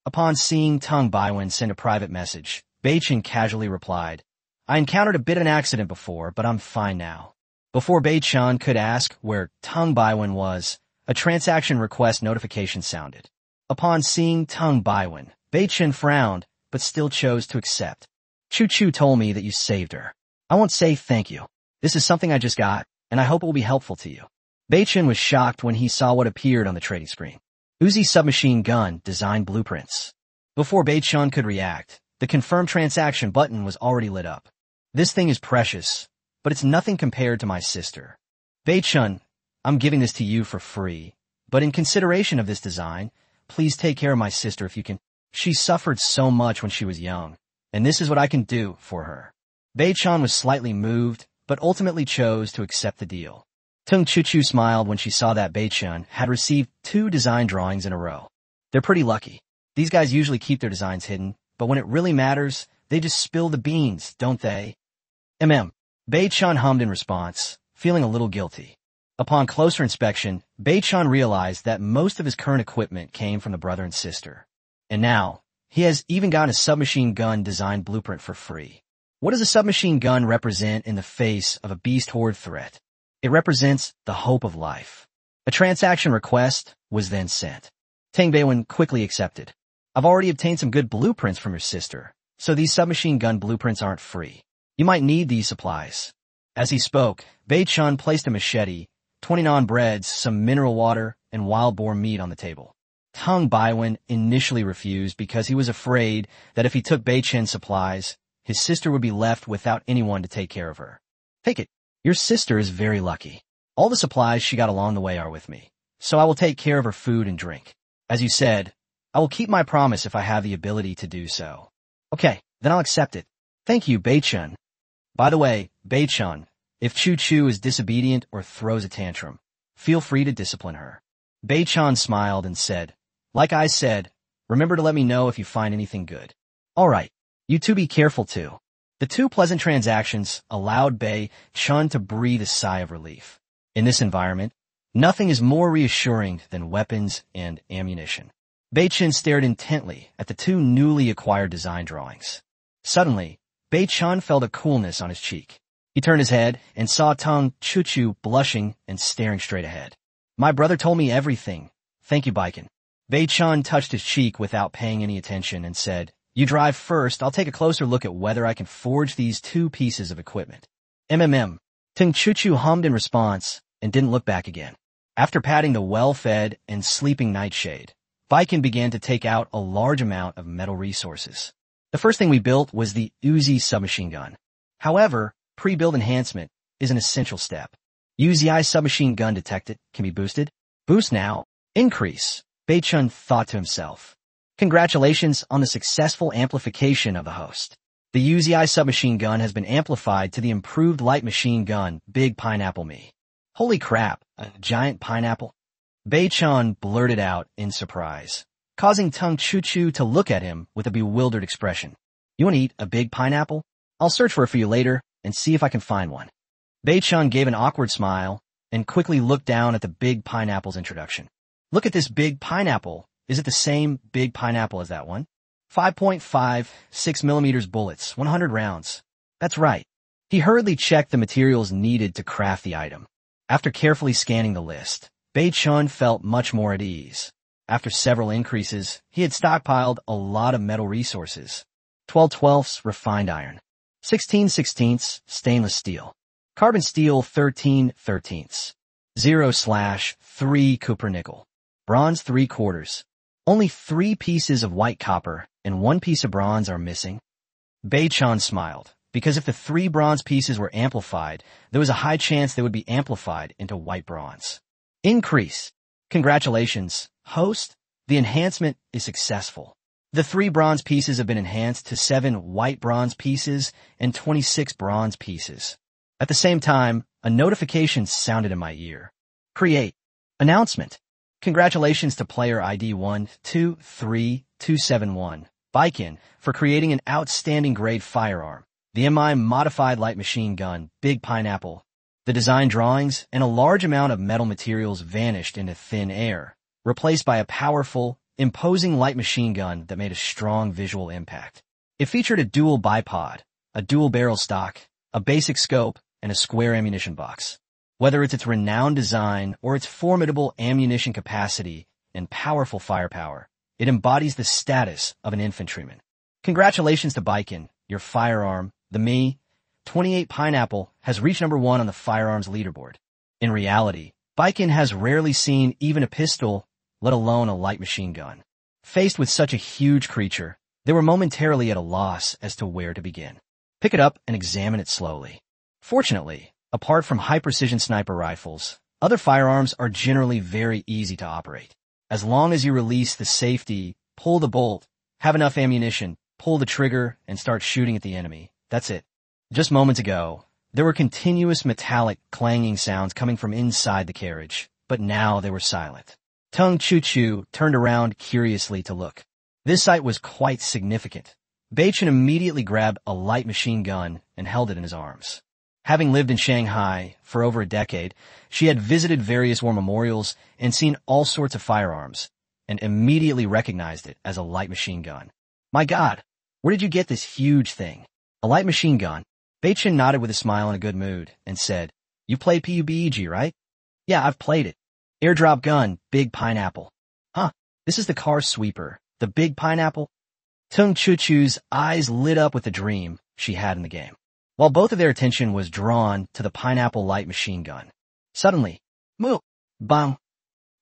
Upon seeing Tung Baiwen send a private message, Bei-chin casually replied, I encountered a bit of an accident before, but I'm fine now. Before Bei-chin could ask where Tung Baiwen was, a transaction request notification sounded. Upon seeing Tung Baiwen, Bei-chin frowned, but still chose to accept. Chuchu told me that you saved her. I won't say thank you. This is something I just got, and I hope it will be helpful to you. Bei-chin was shocked when he saw what appeared on the trading screen. Uzi submachine gun design blueprints. Before Bei-chin could react, the confirm transaction button was already lit up. This thing is precious, but it's nothing compared to my sister. Bei-chin, I'm giving this to you for free, but in consideration of this design, please take care of my sister if you can. She suffered so much when she was young, and this is what I can do for her. Bei-chin was slightly moved, but ultimately chose to accept the deal. Tung Chuchu smiled when she saw that Bei-chin had received 2 design drawings in a row. They're pretty lucky. These guys usually keep their designs hidden, but when it really matters, they just spill the beans, don't they? Bei-chan hummed in response, feeling a little guilty. Upon closer inspection, Bei-chan realized that most of his current equipment came from the brother and sister. And now, he has even gotten a submachine gun design blueprint for free. What does a submachine gun represent in the face of a beast horde threat? It represents the hope of life. A transaction request was then sent. Tang Beiwen quickly accepted. I've already obtained some good blueprints from your sister, so these submachine gun blueprints aren't free. You might need these supplies. As he spoke, Bei-chan placed a machete, 20 non-breads, some mineral water, and wild boar meat on the table. Tang Beiwen initially refused because he was afraid that if he took Bei-chan's supplies, his sister would be left without anyone to take care of her. Take it. Your sister is very lucky. All the supplies she got along the way are with me, so I will take care of her food and drink. As you said, I will keep my promise if I have the ability to do so. Okay, then I'll accept it. Thank you, Bei-chan. By the way, Bei-chan, if Chuchu is disobedient or throws a tantrum, feel free to discipline her. Bei-chan smiled and said, like I said, remember to let me know if you find anything good. All right, you two be careful too. The two pleasant transactions allowed Bei-chan to breathe a sigh of relief. In this environment, nothing is more reassuring than weapons and ammunition. Bei-chan stared intently at the two newly acquired design drawings. Suddenly, Bei-chan felt a coolness on his cheek. He turned his head and saw Tung Chuchu blushing and staring straight ahead. My brother told me everything. Thank you, Baiken. Bei-chan touched his cheek without paying any attention and said, you drive first, I'll take a closer look at whether I can forge these two pieces of equipment. Tung Chuchu hummed in response and didn't look back again. After patting the well-fed and sleeping Nightshade, Baiken began to take out a large amount of metal resources. The first thing we built was the Uzi submachine gun. However, pre-build enhancement is an essential step. Uzi submachine gun detected can be boosted. Boost now. Increase. Bei-chan thought to himself. Congratulations on the successful amplification of the host. The Uzi submachine gun has been amplified to the improved light machine gun, Big Pineapple Me. Holy crap, a giant pineapple? Bei-chan blurted out in surprise, causing Tung Chuchu to look at him with a bewildered expression. You want to eat a big pineapple? I'll search for it for you later and see if I can find one. Bei-chan gave an awkward smile and quickly looked down at the big pineapple's introduction. Look at this big pineapple. Is it the same big pineapple as that one? 5.56 millimeters bullets, 100 rounds. That's right. He hurriedly checked the materials needed to craft the item. After carefully scanning the list, Bei-chan felt much more at ease. After several increases, he had stockpiled a lot of metal resources. 12/12 refined iron. 16/16 stainless steel. Carbon steel 13/13. 0/3 copper nickel. Bronze 3/4. Only 3 pieces of white copper and 1 piece of bronze are missing. Bei-chan smiled, because if the 3 bronze pieces were amplified, there was a high chance they would be amplified into white bronze. Increase. Congratulations, host. The enhancement is successful. The 3 bronze pieces have been enhanced to 7 white bronze pieces and 26 bronze pieces. At the same time, a notification sounded in my ear. Create. Announcement. Congratulations to player ID 123271, Baiken, for creating an outstanding grade firearm, the MI modified light machine gun, Big Pineapple. The design drawings and a large amount of metal materials vanished into thin air, replaced by a powerful, imposing light machine gun that made a strong visual impact. It featured a dual bipod, a dual barrel stock, a basic scope, and a square ammunition box. Whether it's its renowned design or its formidable ammunition capacity and powerful firepower, it embodies the status of an infantryman. Congratulations to Baiken, your firearm, the Mi-28 Pineapple, has reached number 1 on the firearms leaderboard. In reality, Baiken has rarely seen even a pistol, let alone a light machine gun. Faced with such a huge creature, they were momentarily at a loss as to where to begin. Pick it up and examine it slowly. Fortunately, apart from high-precision sniper rifles, other firearms are generally very easy to operate. As long as you release the safety, pull the bolt, have enough ammunition, pull the trigger, and start shooting at the enemy, that's it. Just moments ago, there were continuous metallic clanging sounds coming from inside the carriage, but now they were silent. Tung Chuchu turned around curiously to look. This sight was quite significant. Beichen immediately grabbed a light machine gun and held it in his arms. Having lived in Shanghai for over a decade, she had visited various war memorials and seen all sorts of firearms, and immediately recognized it as a light machine gun. My God, where did you get this huge thing? A light machine gun? Beichen nodded with a smile and a good mood and said, You play PUBG, right? Yeah, I've played it. Airdrop gun, big pineapple. Huh, this is the car sweeper, the big pineapple? Tung Chuchu's eyes lit up with the dream she had in the game, while both of their attention was drawn to the pineapple light machine gun. Suddenly, moo, bang.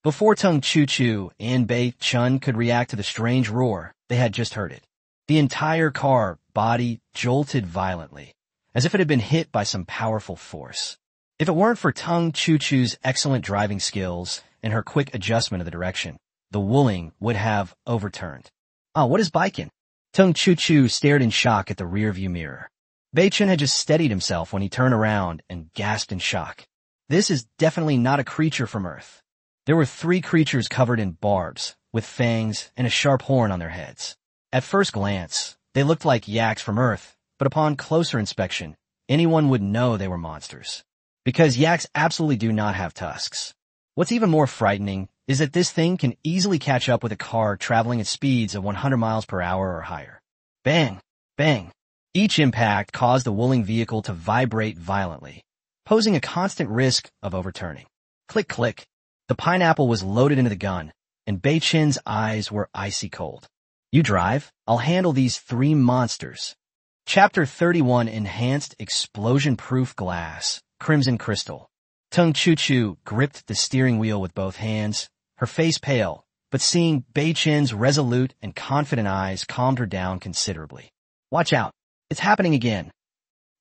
Before Tung Chuchu and Bei Chun could react to the strange roar, they had just heard it. The entire car body jolted violently, as if it had been hit by some powerful force. If it weren't for Tung Chuchu's excellent driving skills and her quick adjustment of the direction, the Wuling would have overturned. What is biking? Tung Chuchu stared in shock at the rearview mirror. Beichen had just steadied himself when he turned around and gasped in shock. This is definitely not a creature from Earth. There were 3 creatures covered in barbs, with fangs and a sharp horn on their heads. At first glance, they looked like yaks from Earth, but upon closer inspection, anyone would know they were monsters. Because yaks absolutely do not have tusks. What's even more frightening is that this thing can easily catch up with a car traveling at speeds of 100 miles per hour or higher. Bang! Bang! Each impact caused the Wuling vehicle to vibrate violently, posing a constant risk of overturning. Click, click. The pineapple was loaded into the gun, and Bei Chen's eyes were icy cold. You drive, I'll handle these 3 monsters. Chapter 31 Enhanced Explosion-Proof Glass, Crimson Crystal. Tung Chuchu gripped the steering wheel with both hands, her face pale, but seeing Bei Chen's resolute and confident eyes calmed her down considerably. Watch out, it's happening again.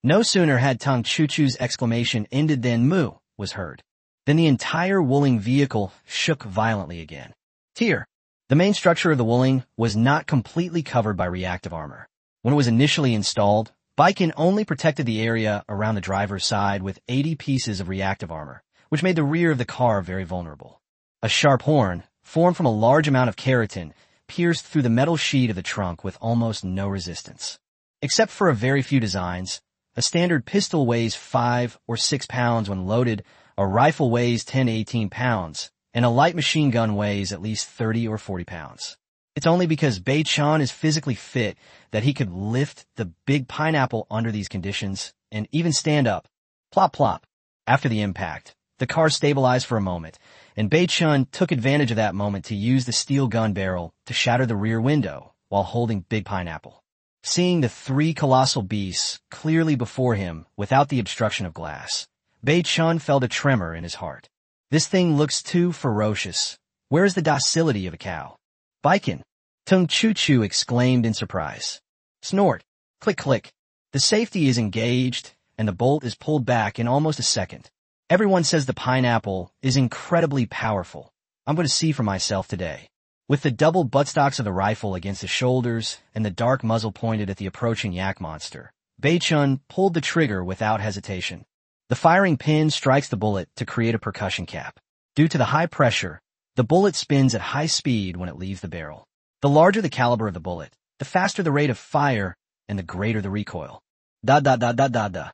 No sooner had Tung Chuchu's exclamation ended than moo was heard. Then the entire Wuling vehicle shook violently again. Tier. The main structure of the Wuling was not completely covered by reactive armor. When it was initially installed, Baiken only protected the area around the driver's side with 80 pieces of reactive armor, which made the rear of the car very vulnerable. A sharp horn, formed from a large amount of keratin, pierced through the metal sheet of the trunk with almost no resistance. Except for a very few designs, a standard pistol weighs 5 or 6 pounds when loaded, a rifle weighs 10 to 18 pounds, and a light machine gun weighs at least 30 or 40 pounds. It's only because Bei Chan is physically fit that he could lift the big pineapple under these conditions and even stand up. Plop plop. After the impact, the car stabilized for a moment, and Bei Chun took advantage of that moment to use the steel gun barrel to shatter the rear window while holding Big Pineapple. Seeing the 3 colossal beasts clearly before him without the obstruction of glass, Bei Chun felt a tremor in his heart. This thing looks too ferocious. Where is the docility of a cow? Baiken! Tung Chuchu exclaimed in surprise. Snort! Click click! The safety is engaged, and the bolt is pulled back in almost a second. Everyone says the pineapple is incredibly powerful. I'm going to see for myself today. With the double buttstocks of the rifle against the shoulders and the dark muzzle pointed at the approaching yak monster, Bei Chun pulled the trigger without hesitation. The firing pin strikes the bullet to create a percussion cap. Due to the high pressure, the bullet spins at high speed when it leaves the barrel. The larger the caliber of the bullet, the faster the rate of fire and the greater the recoil. Da da da da da da.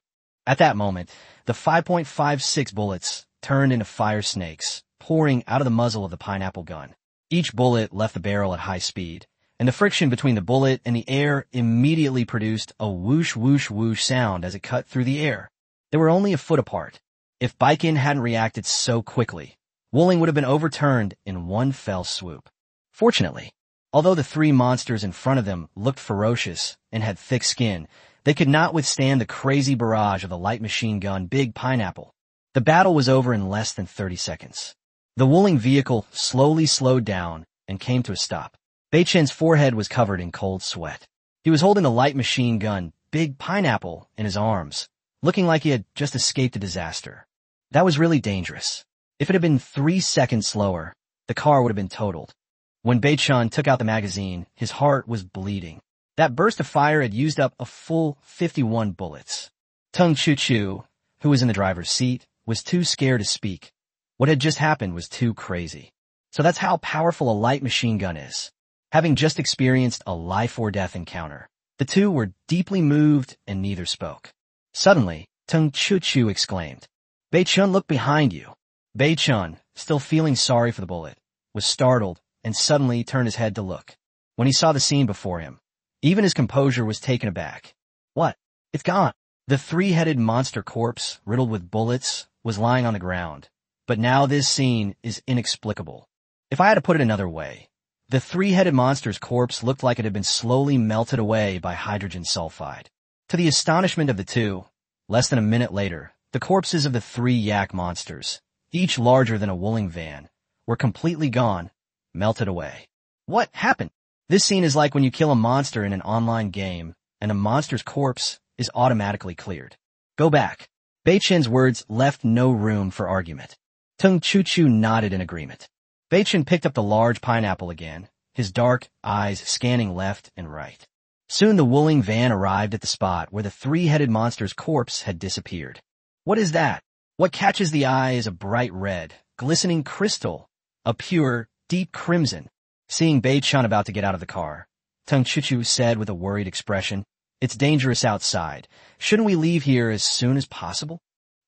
At that moment, the 5.56 bullets turned into fire snakes, pouring out of the muzzle of the pineapple gun. Each bullet left the barrel at high speed, and the friction between the bullet and the air immediately produced a whoosh whoosh whoosh sound as it cut through the air. They were only a foot apart. If Baiken hadn't reacted so quickly, Wuling would have been overturned in one fell swoop. Fortunately, although the 3 monsters in front of them looked ferocious and had thick skin, they could not withstand the crazy barrage of the light machine gun Big Pineapple. The battle was over in less than 30 seconds. The Wuling vehicle slowly slowed down and came to a stop. Bei Chen's forehead was covered in cold sweat. He was holding the light machine gun Big Pineapple in his arms, looking like he had just escaped a disaster. That was really dangerous. If it had been 3 seconds slower, the car would have been totaled. When Bei Chun took out the magazine, his heart was bleeding. That burst of fire had used up a full 51 bullets. Tung Chuchu, who was in the driver's seat, was too scared to speak. What had just happened was too crazy. So that's how powerful a light machine gun is. having just experienced a life-or-death encounter. The two were deeply moved and neither spoke. Suddenly, Chuchu exclaimed, "Bei-chun, look behind you." Bei-chun, still feeling sorry for the bullet, was startled and suddenly turned his head to look. When he saw the scene before him, even his composure was taken aback. What? It's gone. The three-headed monster corpse, riddled with bullets, was lying on the ground. But now this scene is inexplicable. If I had to put it another way, the three-headed monster's corpse looked like it had been slowly melted away by hydrogen sulfide. To the astonishment of the two, less than a minute later, the corpses of the three yak monsters, each larger than a wooling van, were completely gone, melted away. What happened? This scene is like when you kill a monster in an online game, and a monster's corpse is automatically cleared. Go back. Bei-chun's words left no room for argument. Chuchu nodded in agreement. Bei-chun picked up the large pineapple again, his dark eyes scanning left and right. Soon the wooling van arrived at the spot where the three-headed monster's corpse had disappeared. What is that? What catches the eye is a bright red, glistening crystal, a pure, deep crimson. Seeing Bei-chun about to get out of the car, Chuchu said with a worried expression, "It's dangerous outside. Shouldn't we leave here as soon as possible?"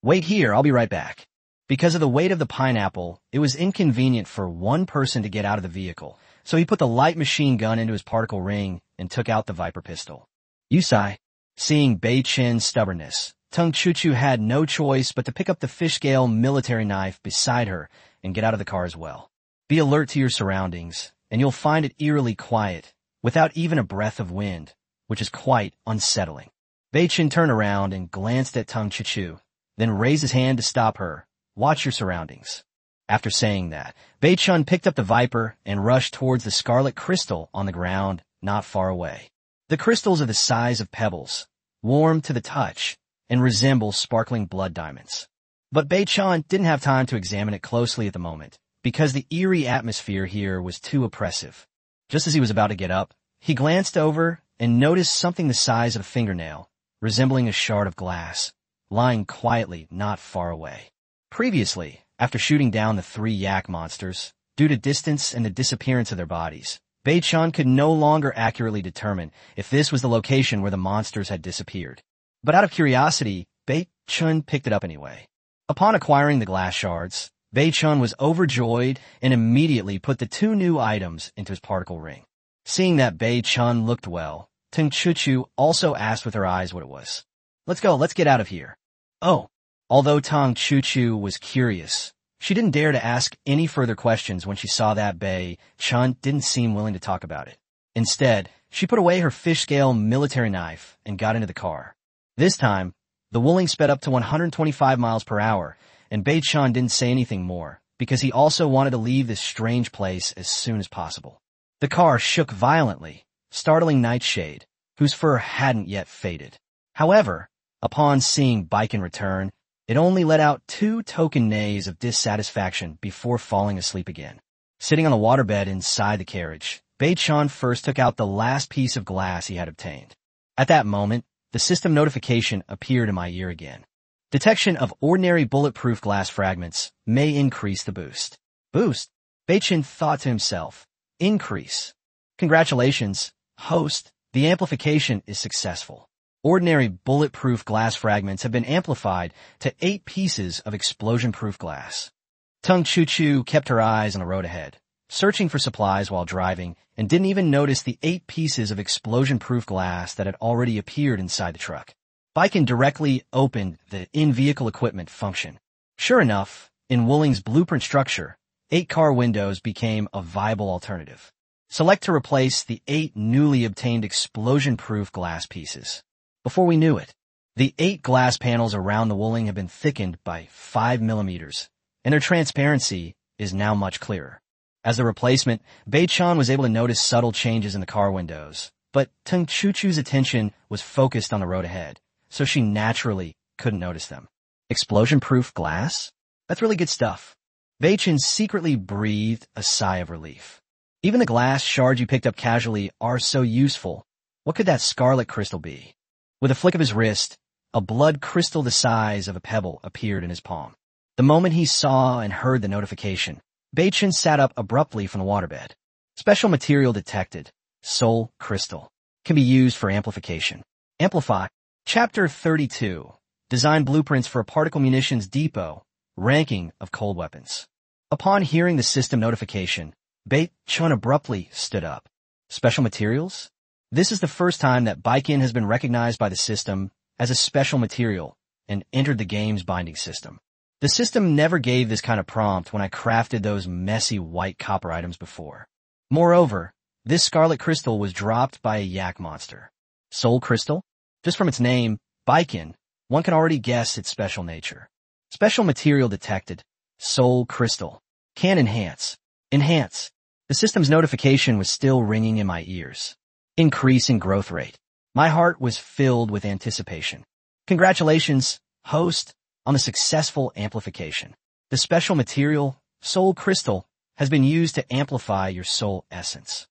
"Wait here, I'll be right back." Because of the weight of the pineapple, it was inconvenient for one person to get out of the vehicle, so he put the light machine gun into his particle ring and took out the Viper pistol. Yusai. Seeing Bei-chun's stubbornness, Chuchu had no choice but to pick up the fish-scale military knife beside her and get out of the car as well. Be alert to your surroundings, and you'll find it eerily quiet, without even a breath of wind, which is quite unsettling. Bei-chun turned around and glanced at Chuchu, then raised his hand to stop her. Watch your surroundings. After saying that, Bei-chun picked up the Viper and rushed towards the scarlet crystal on the ground not far away. The crystals are the size of pebbles, warm to the touch, and resemble sparkling blood diamonds. But Bei-chun didn't have time to examine it closely at the moment, because the eerie atmosphere here was too oppressive. Just as he was about to get up, he glanced over and noticed something the size of a fingernail, resembling a shard of glass, lying quietly not far away. Previously, after shooting down the three yak monsters, due to distance and the disappearance of their bodies, Bei-chun could no longer accurately determine if this was the location where the monsters had disappeared. But out of curiosity, Bei-chun picked it up anyway. Upon acquiring the glass shards, Bei-chun was overjoyed and immediately put the two new items into his particle ring. Seeing that Bei-chun looked well, Chuchu also asked with her eyes what it was. "Let's go, let's get out of here." "Oh." Although Chuchu was curious, she didn't dare to ask any further questions when she saw that Bei-chun didn't seem willing to talk about it. Instead, she put away her fish-scale military knife and got into the car. This time, the wooling sped up to 125 miles per hour, and Bei-chun didn't say anything more, because he also wanted to leave this strange place as soon as possible. The car shook violently, startling Nightshade, whose fur hadn't yet faded. However, upon seeing Baiken return, it only let out 2 token neighs of dissatisfaction before falling asleep again. Sitting on the waterbed inside the carriage, Bei-chun first took out the last piece of glass he had obtained. At that moment, the system notification appeared in my ear again. Detection of ordinary bulletproof glass fragments may increase the boost. Boost? Bei-chun thought to himself. Increase. Congratulations, host. The amplification is successful. Ordinary bulletproof glass fragments have been amplified to 8 pieces of explosion-proof glass. Chuchu kept her eyes on the road ahead, searching for supplies while driving, and didn't even notice the 8 pieces of explosion-proof glass that had already appeared inside the truck. Baiken directly opened the in-vehicle equipment function. Sure enough, in Wooling's blueprint structure, 8 car windows became a viable alternative. Select to replace the 8 newly obtained explosion-proof glass pieces. Before we knew it, the 8 glass panels around the Wooling have been thickened by 5 millimeters, and their transparency is now much clearer. As the replacement, Bei-chun was able to notice subtle changes in the car windows, but Chuchu's attention was focused on the road ahead, so she naturally couldn't notice them. Explosion-proof glass? That's really good stuff. Bei-chun secretly breathed a sigh of relief. Even the glass shards you picked up casually are so useful. What could that scarlet crystal be? With a flick of his wrist, a blood crystal the size of a pebble appeared in his palm. The moment he saw and heard the notification, Bei-chun sat up abruptly from the waterbed. Special material detected. Soul crystal. Can be used for amplification. Amplify. Chapter 32. Design blueprints for a particle munitions depot. Ranking of cold weapons. Upon hearing the system notification, Chun abruptly stood up. Special materials? This is the first time that Baikin has been recognized by the system as a special material and entered the game's binding system. The system never gave this kind of prompt when I crafted those messy white copper items before. Moreover, this scarlet crystal was dropped by a yak monster. Soul crystal? Just from its name, Baikin, one can already guess its special nature. Special material detected. Soul crystal. Can enhance. Enhance. The system's notification was still ringing in my ears. Increase in growth rate. My heart was filled with anticipation. Congratulations, host, on the successful amplification. The special material, soul crystal, has been used to amplify your soul essence.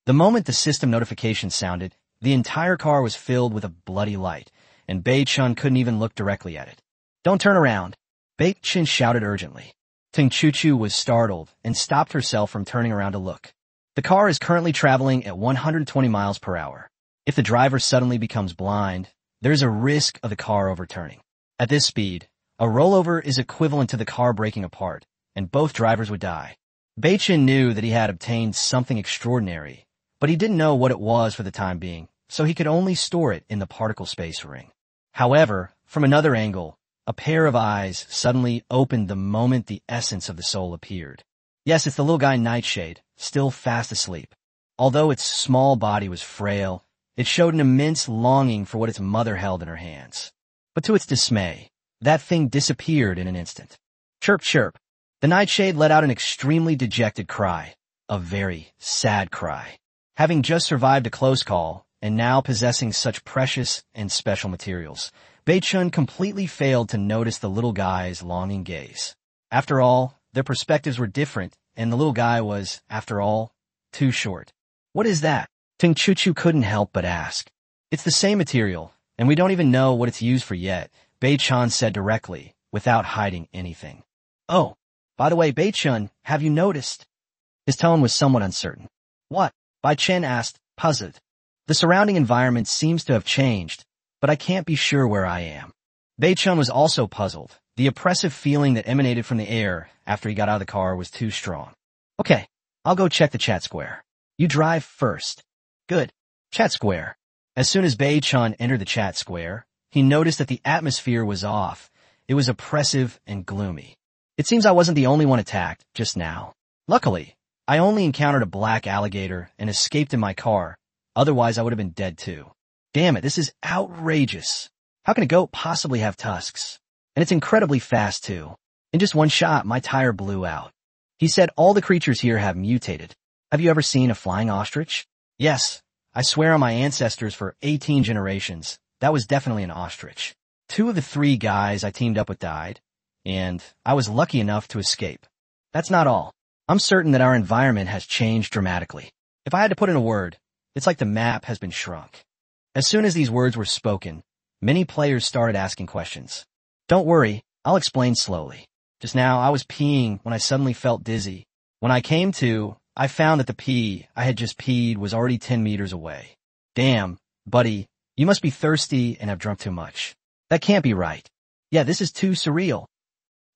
The moment the system notification sounded, the entire car was filled with a bloody light, and Bei-chun couldn't even look directly at it. Don't turn around. Bei-chun shouted urgently. Chuchu was startled and stopped herself from turning around to look. The car is currently traveling at 120 miles per hour. If the driver suddenly becomes blind, there is a risk of the car overturning. At this speed, a rollover is equivalent to the car breaking apart, and both drivers would die. Bei-chun knew that he had obtained something extraordinary, but he didn't know what it was for the time being, so he could only store it in the particle space ring. However, from another angle, a pair of eyes suddenly opened the moment the essence of the soul appeared. Yes, it's the little guy Nightshade, still fast asleep. Although its small body was frail, it showed an immense longing for what its mother held in her hands. But to its dismay, that thing disappeared in an instant. Chirp, chirp. The Nightshade let out an extremely dejected cry, a very sad cry. Having just survived a close call, and now possessing such precious and special materials, Bei-chun completely failed to notice the little guy's longing gaze. After all, their perspectives were different, and the little guy was, after all, too short. What is that? Chuchu couldn't help but ask. It's the same material, and we don't even know what it's used for yet, Bei-chun said directly, without hiding anything. Oh, by the way, Bei-chun, have you noticed? His tone was somewhat uncertain. What? Bei-chun asked, puzzled. The surrounding environment seems to have changed, but I can't be sure where I am. Bei-chun was also puzzled. The oppressive feeling that emanated from the air after he got out of the car was too strong. Okay, I'll go check the chat square. You drive first. Good. Chat square. As soon as Bei-chun entered the chat square, he noticed that the atmosphere was off. It was oppressive and gloomy. It seems I wasn't the only one attacked just now. Luckily, I only encountered a black alligator and escaped in my car. Otherwise, I would have been dead too. Damn it, this is outrageous. How can a goat possibly have tusks? And it's incredibly fast too. In just one shot, my tire blew out. He said all the creatures here have mutated. Have you ever seen a flying ostrich? Yes, I swear on my ancestors for 18 generations, that was definitely an ostrich. 2 of the 3 guys I teamed up with died, and I was lucky enough to escape. That's not all. I'm certain that our environment has changed dramatically. If I had to put in a word, it's like the map has been shrunk. As soon as these words were spoken, many players started asking questions. Don't worry, I'll explain slowly. Just now, I was peeing when I suddenly felt dizzy. When I came to, I found that the pee I had just peed was already 10 meters away. Damn, buddy, you must be thirsty and have drunk too much. That can't be right. Yeah, this is too surreal.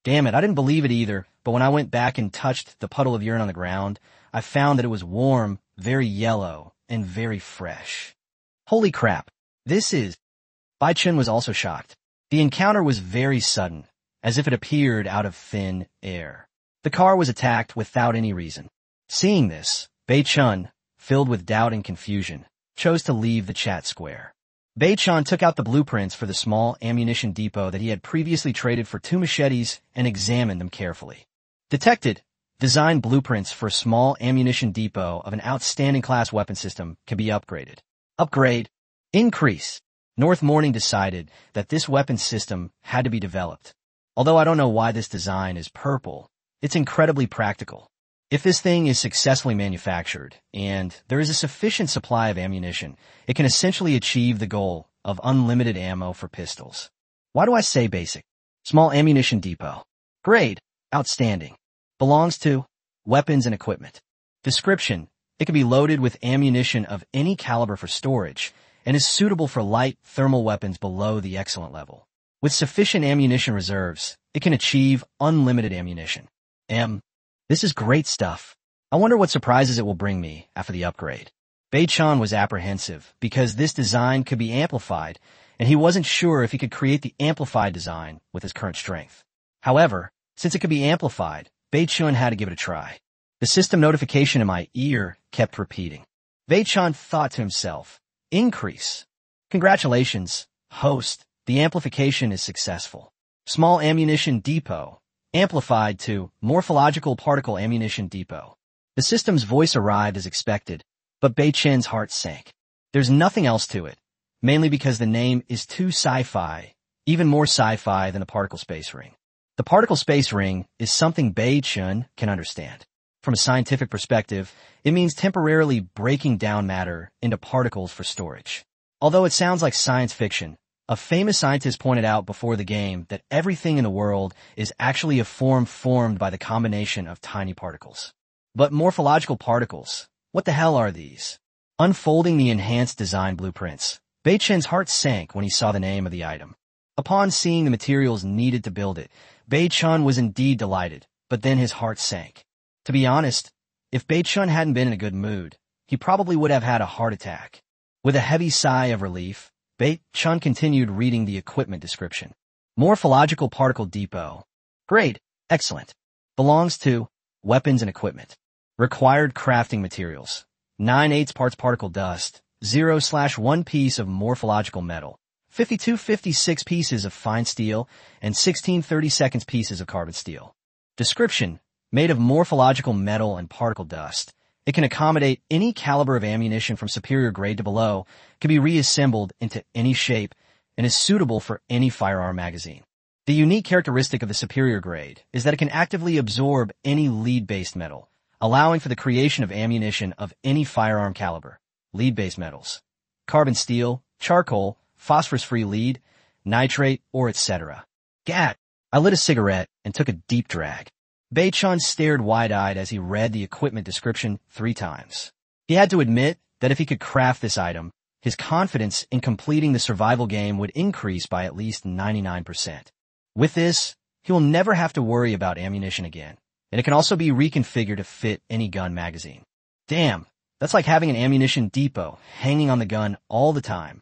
Damn it, I didn't believe it either, but when I went back and touched the puddle of urine on the ground, I found that it was warm, very yellow, and very fresh. Holy crap, this is... Bei-chun was also shocked. The encounter was very sudden, as if it appeared out of thin air. The car was attacked without any reason. Seeing this, Bei-chun, filled with doubt and confusion, chose to leave the chat square. Bei-chun took out the blueprints for the small ammunition depot that he had previously traded for 2 machetes and examined them carefully. Detected. Design blueprints for a small ammunition depot of an outstanding class weapon system can be upgraded. Upgrade. Increase. North Morning decided that this weapon system had to be developed. Although I don't know why this design is purple, it's incredibly practical. If this thing is successfully manufactured, and there is a sufficient supply of ammunition, it can essentially achieve the goal of unlimited ammo for pistols. Why do I say basic? Small ammunition depot. Grade. Outstanding. Belongs to weapons and equipment. Description. It can be loaded with ammunition of any caliber for storage and is suitable for light thermal weapons below the excellent level. With sufficient ammunition reserves, it can achieve unlimited ammunition. This is great stuff. I wonder what surprises it will bring me after the upgrade. Bei-chan was apprehensive because this design could be amplified, and he wasn't sure if he could create the amplified design with his current strength. However, since it could be amplified, Bei-chan had to give it a try. The system notification in my ear kept repeating. Bei-chan thought to himself, increase. Congratulations, host, the amplification is successful. Small ammunition depot, amplified to morphological particle ammunition depot. The system's voice arrived as expected, but Bei-chan's heart sank. There's nothing else to it, mainly because the name is too sci-fi, even more sci-fi than the particle space ring. The particle space ring is something Bei-chan can understand. From a scientific perspective, it means temporarily breaking down matter into particles for storage. Although it sounds like science fiction, a famous scientist pointed out before the game that everything in the world is actually a form formed by the combination of tiny particles. But morphological particles, what the hell are these? Unfolding the enhanced design blueprints, Bei-chan's heart sank when he saw the name of the item. Upon seeing the materials needed to build it, Bei-chan was indeed delighted, but then his heart sank. To be honest, if Bei-chan hadn't been in a good mood, he probably would have had a heart attack. With a heavy sigh of relief, Bei-chan continued reading the equipment description. Morphological particle depot. Grade, excellent. Belongs to weapons and equipment. Required crafting materials. 9/8 parts particle dust, 0/1 piece of morphological metal, 52/56 pieces of fine steel, and 16/32 pieces of carbon steel. Description, made of morphological metal and particle dust. It can accommodate any caliber of ammunition from superior grade to below, can be reassembled into any shape, and is suitable for any firearm magazine. The unique characteristic of the superior grade is that it can actively absorb any lead-based metal, allowing for the creation of ammunition of any firearm caliber. Lead-based metals. Carbon steel, charcoal, phosphorus-free lead, nitrate, or etc. Gat! I lit a cigarette and took a deep drag. Bei-chan stared wide-eyed as he read the equipment description 3 times. He had to admit that if he could craft this item, his confidence in completing the survival game would increase by at least 99%. With this, he will never have to worry about ammunition again, and it can also be reconfigured to fit any gun magazine. Damn, that's like having an ammunition depot hanging on the gun all the time.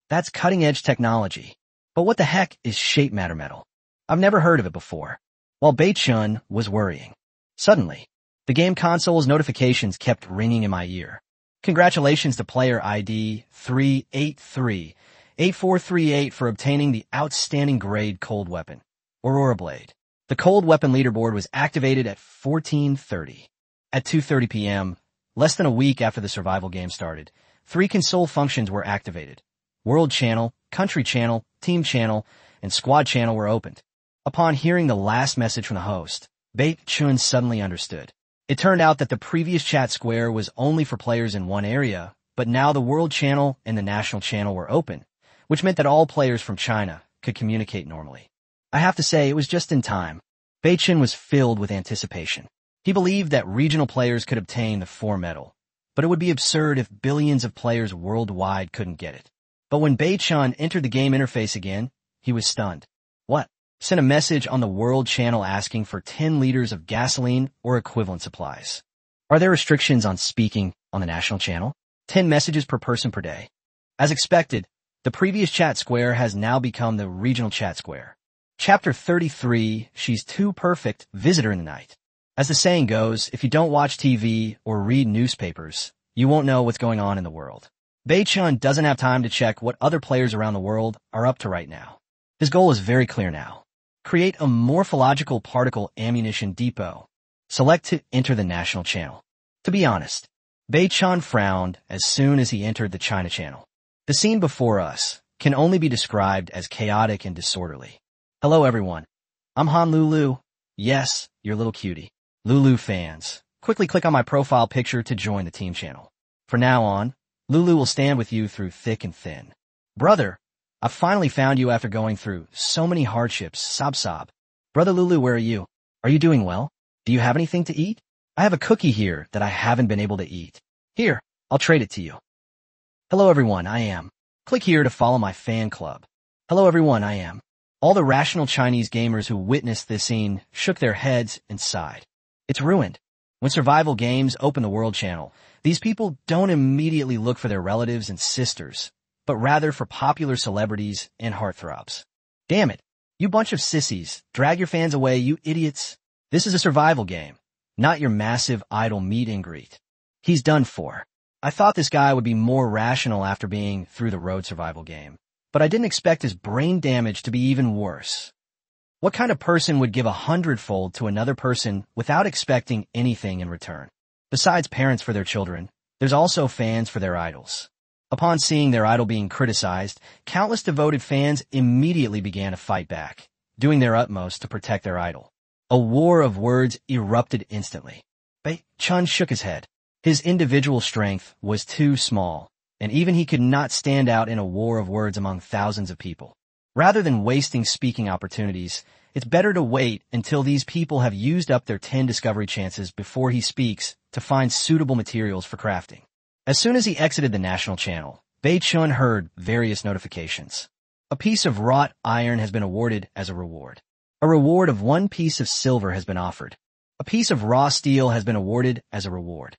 That's cutting-edge technology. But what the heck is shape matter metal? I've never heard of it before. While Bei-chan was worrying, suddenly, the game console's notifications kept ringing in my ear. Congratulations to player ID 3838438 for obtaining the outstanding grade cold weapon, Aurora Blade. The cold weapon leaderboard was activated at 14:30. At 2:30 p.m., less than a week after the survival game started, 3 console functions were activated. World Channel, Country Channel, Team Channel, and Squad Channel were opened. Upon hearing the last message from the host, Bei-chan suddenly understood. It turned out that the previous chat square was only for players in one area, but now the World Channel and the National Channel were open, which meant that all players from China could communicate normally. I have to say, it was just in time. Bei-chan was filled with anticipation. He believed that regional players could obtain the 4 medal, but it would be absurd if billions of players worldwide couldn't get it. But when Bei-chan entered the game interface again, he was stunned. What? Sent a message on the World Channel asking for 10 liters of gasoline or equivalent supplies. Are there restrictions on speaking on the National Channel? 10 messages per person per day. As expected, the previous chat square has now become the regional chat square. Chapter 33, She's Too Perfect, Visitor in the Night. As the saying goes, if you don't watch TV or read newspapers, you won't know what's going on in the world. Bei-chan doesn't have time to check what other players around the world are up to right now. His goal is very clear now. Create a morphological particle ammunition depot. Select to enter the National Channel. To be honest, Bei-chan frowned as soon as he entered the China Channel. The scene before us can only be described as chaotic and disorderly. Hello everyone. I'm Han Lulu. Yes, your little cutie. Lulu fans, quickly click on my profile picture to join the team channel. From now on, Lulu will stand with you through thick and thin. Brother, I finally found you after going through so many hardships, sob sob. Brother Lulu, where are you? Are you doing well? Do you have anything to eat? I have a cookie here that I haven't been able to eat. Here, I'll trade it to you. Hello everyone, I am. Click here to follow my fan club. Hello everyone, I am. All the rational Chinese gamers who witnessed this scene shook their heads and sighed. It's ruined. When survival games open the World Channel, these people don't immediately look for their relatives and sisters, but rather for popular celebrities and heartthrobs. Damn it. You bunch of sissies, drag your fans away, you idiots. This is a survival game, not your massive idol meet and greet. He's done for. I thought this guy would be more rational after being through the road survival game, but I didn't expect his brain damage to be even worse. What kind of person would give 100-fold to another person without expecting anything in return? Besides parents for their children, there's also fans for their idols. Upon seeing their idol being criticized, countless devoted fans immediately began to fight back, doing their utmost to protect their idol. A war of words erupted instantly. Bei-chun shook his head. His individual strength was too small, and even he could not stand out in a war of words among thousands of people. Rather than wasting speaking opportunities, it's better to wait until these people have used up their 10 discovery chances before he speaks to find suitable materials for crafting. As soon as he exited the national channel, Bei-chun heard various notifications. A piece of wrought iron has been awarded as a reward. A reward of 1 piece of silver has been offered. A piece of raw steel has been awarded as a reward.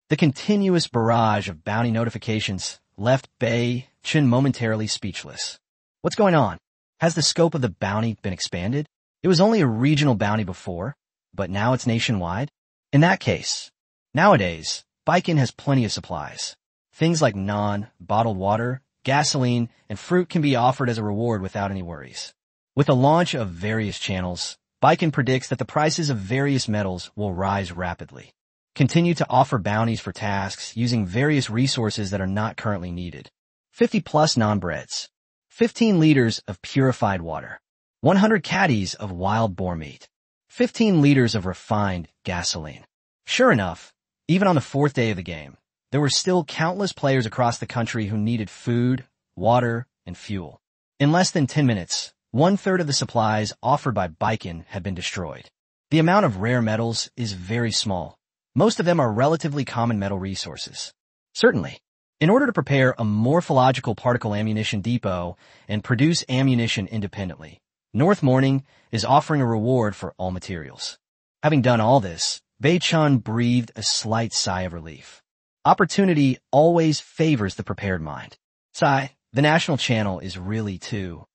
The continuous barrage of bounty notifications left Bei-chun momentarily speechless. What's going on? Has the scope of the bounty been expanded? It was only a regional bounty before, but now it's nationwide? In that case, nowadays, Baiken has plenty of supplies. Things like naan, bottled water, gasoline, and fruit can be offered as a reward without any worries. With the launch of various channels, Baiken predicts that the prices of various metals will rise rapidly. Continue to offer bounties for tasks using various resources that are not currently needed. 50 plus naan breads. 15 liters of purified water. 100 caddies of wild boar meat. 15 liters of refined gasoline. Sure enough, even on the 4th day of the game, there were still countless players across the country who needed food, water, and fuel. In less than 10 minutes, 1/3 of the supplies offered by Baiken had been destroyed. The amount of rare metals is very small. Most of them are relatively common metal resources. Certainly, in order to prepare a morphological particle ammunition depot and produce ammunition independently, North Morning is offering a reward for all materials. Having done all this, Bei-chun breathed a slight sigh of relief. Opportunity always favors the prepared mind. Sigh, the national channel is really too.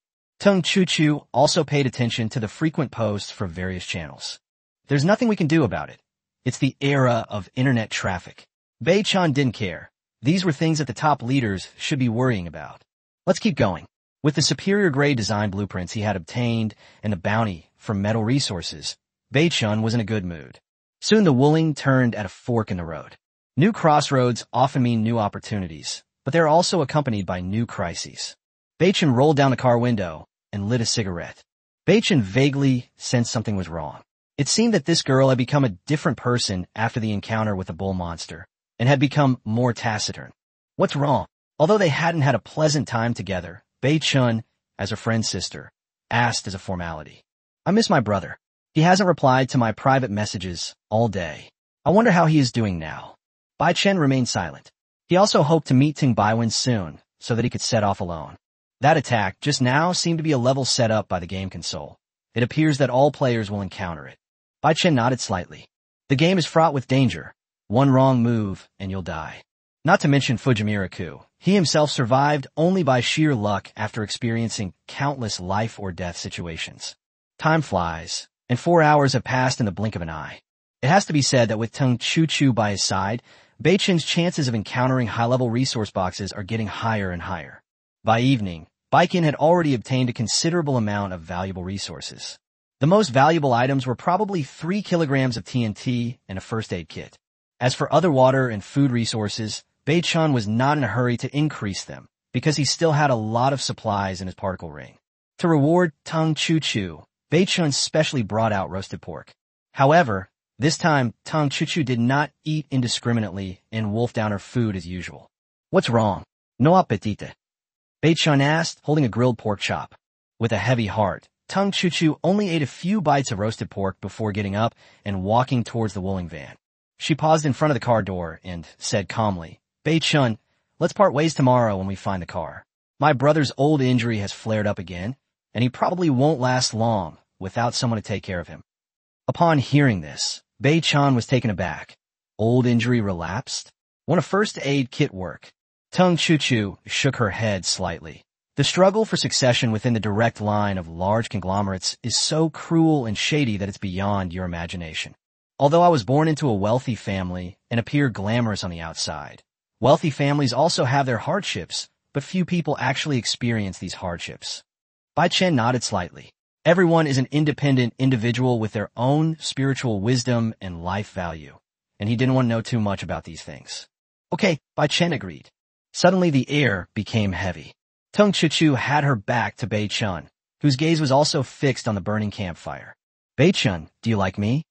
Chuchu also paid attention to the frequent posts for various channels. There's nothing we can do about it. It's the era of internet traffic. Bei-chun didn't care. These were things that the top leaders should be worrying about. Let's keep going. With the superior grade design blueprints he had obtained and the bounty for metal resources, Bei-chun was in a good mood. Soon the Wuling turned at a fork in the road. New crossroads often mean new opportunities, but they're also accompanied by new crises. Bei-chun rolled down the car window and lit a cigarette. Bei-chun vaguely sensed something was wrong. It seemed that this girl had become a different person after the encounter with the bull monster, and had become more taciturn. What's wrong? Although they hadn't had a pleasant time together, Bei-chun, as her friend's sister, asked as a formality. I miss my brother. He hasn't replied to my private messages all day. I wonder how he is doing now. Bei-chun remained silent. He also hoped to meet Ting Baiwen soon, so that he could set off alone. That attack just now seemed to be a level set up by the game console. It appears that all players will encounter it. Bei-chun nodded slightly. The game is fraught with danger. One wrong move, and you'll die. Not to mention Fujimura-ku. He himself survived only by sheer luck after experiencing countless life or death situations. Time flies, and 4 hours have passed in the blink of an eye. It has to be said that with Chuchu by his side, Bei-chun's chances of encountering high-level resource boxes are getting higher and higher. By evening, Baiken had already obtained a considerable amount of valuable resources. The most valuable items were probably 3 kilograms of TNT and a first aid kit. As for other water and food resources, Bei-chun was not in a hurry to increase them, because he still had a lot of supplies in his particle ring. To reward Chuchu, Bei-chun specially brought out roasted pork. However, this time, Chuchu did not eat indiscriminately and wolf down her food as usual. What's wrong? No appetite. Bei-chun asked, holding a grilled pork chop. With a heavy heart, Chuchu only ate a few bites of roasted pork before getting up and walking towards the Wuling van. She paused in front of the car door and said calmly, "Bei-chun, let's part ways tomorrow when we find the car. My brother's old injury has flared up again, and he probably won't last long without someone to take care of him." Upon hearing this, Bei-chan was taken aback. Old injury relapsed? Won't a first aid kit work? Tung Chuchu shook her head slightly. The struggle for succession within the direct line of large conglomerates is so cruel and shady that it's beyond your imagination. Although I was born into a wealthy family and appear glamorous on the outside, wealthy families also have their hardships, but few people actually experience these hardships. Bai Chen nodded slightly. Everyone is an independent individual with their own spiritual wisdom and life value, and he didn't want to know too much about these things. Okay, Bai Chen agreed. Suddenly the air became heavy. Tung Chuchu had her back to Bei Chun, whose gaze was also fixed on the burning campfire. "Bei Chun, do you like me?"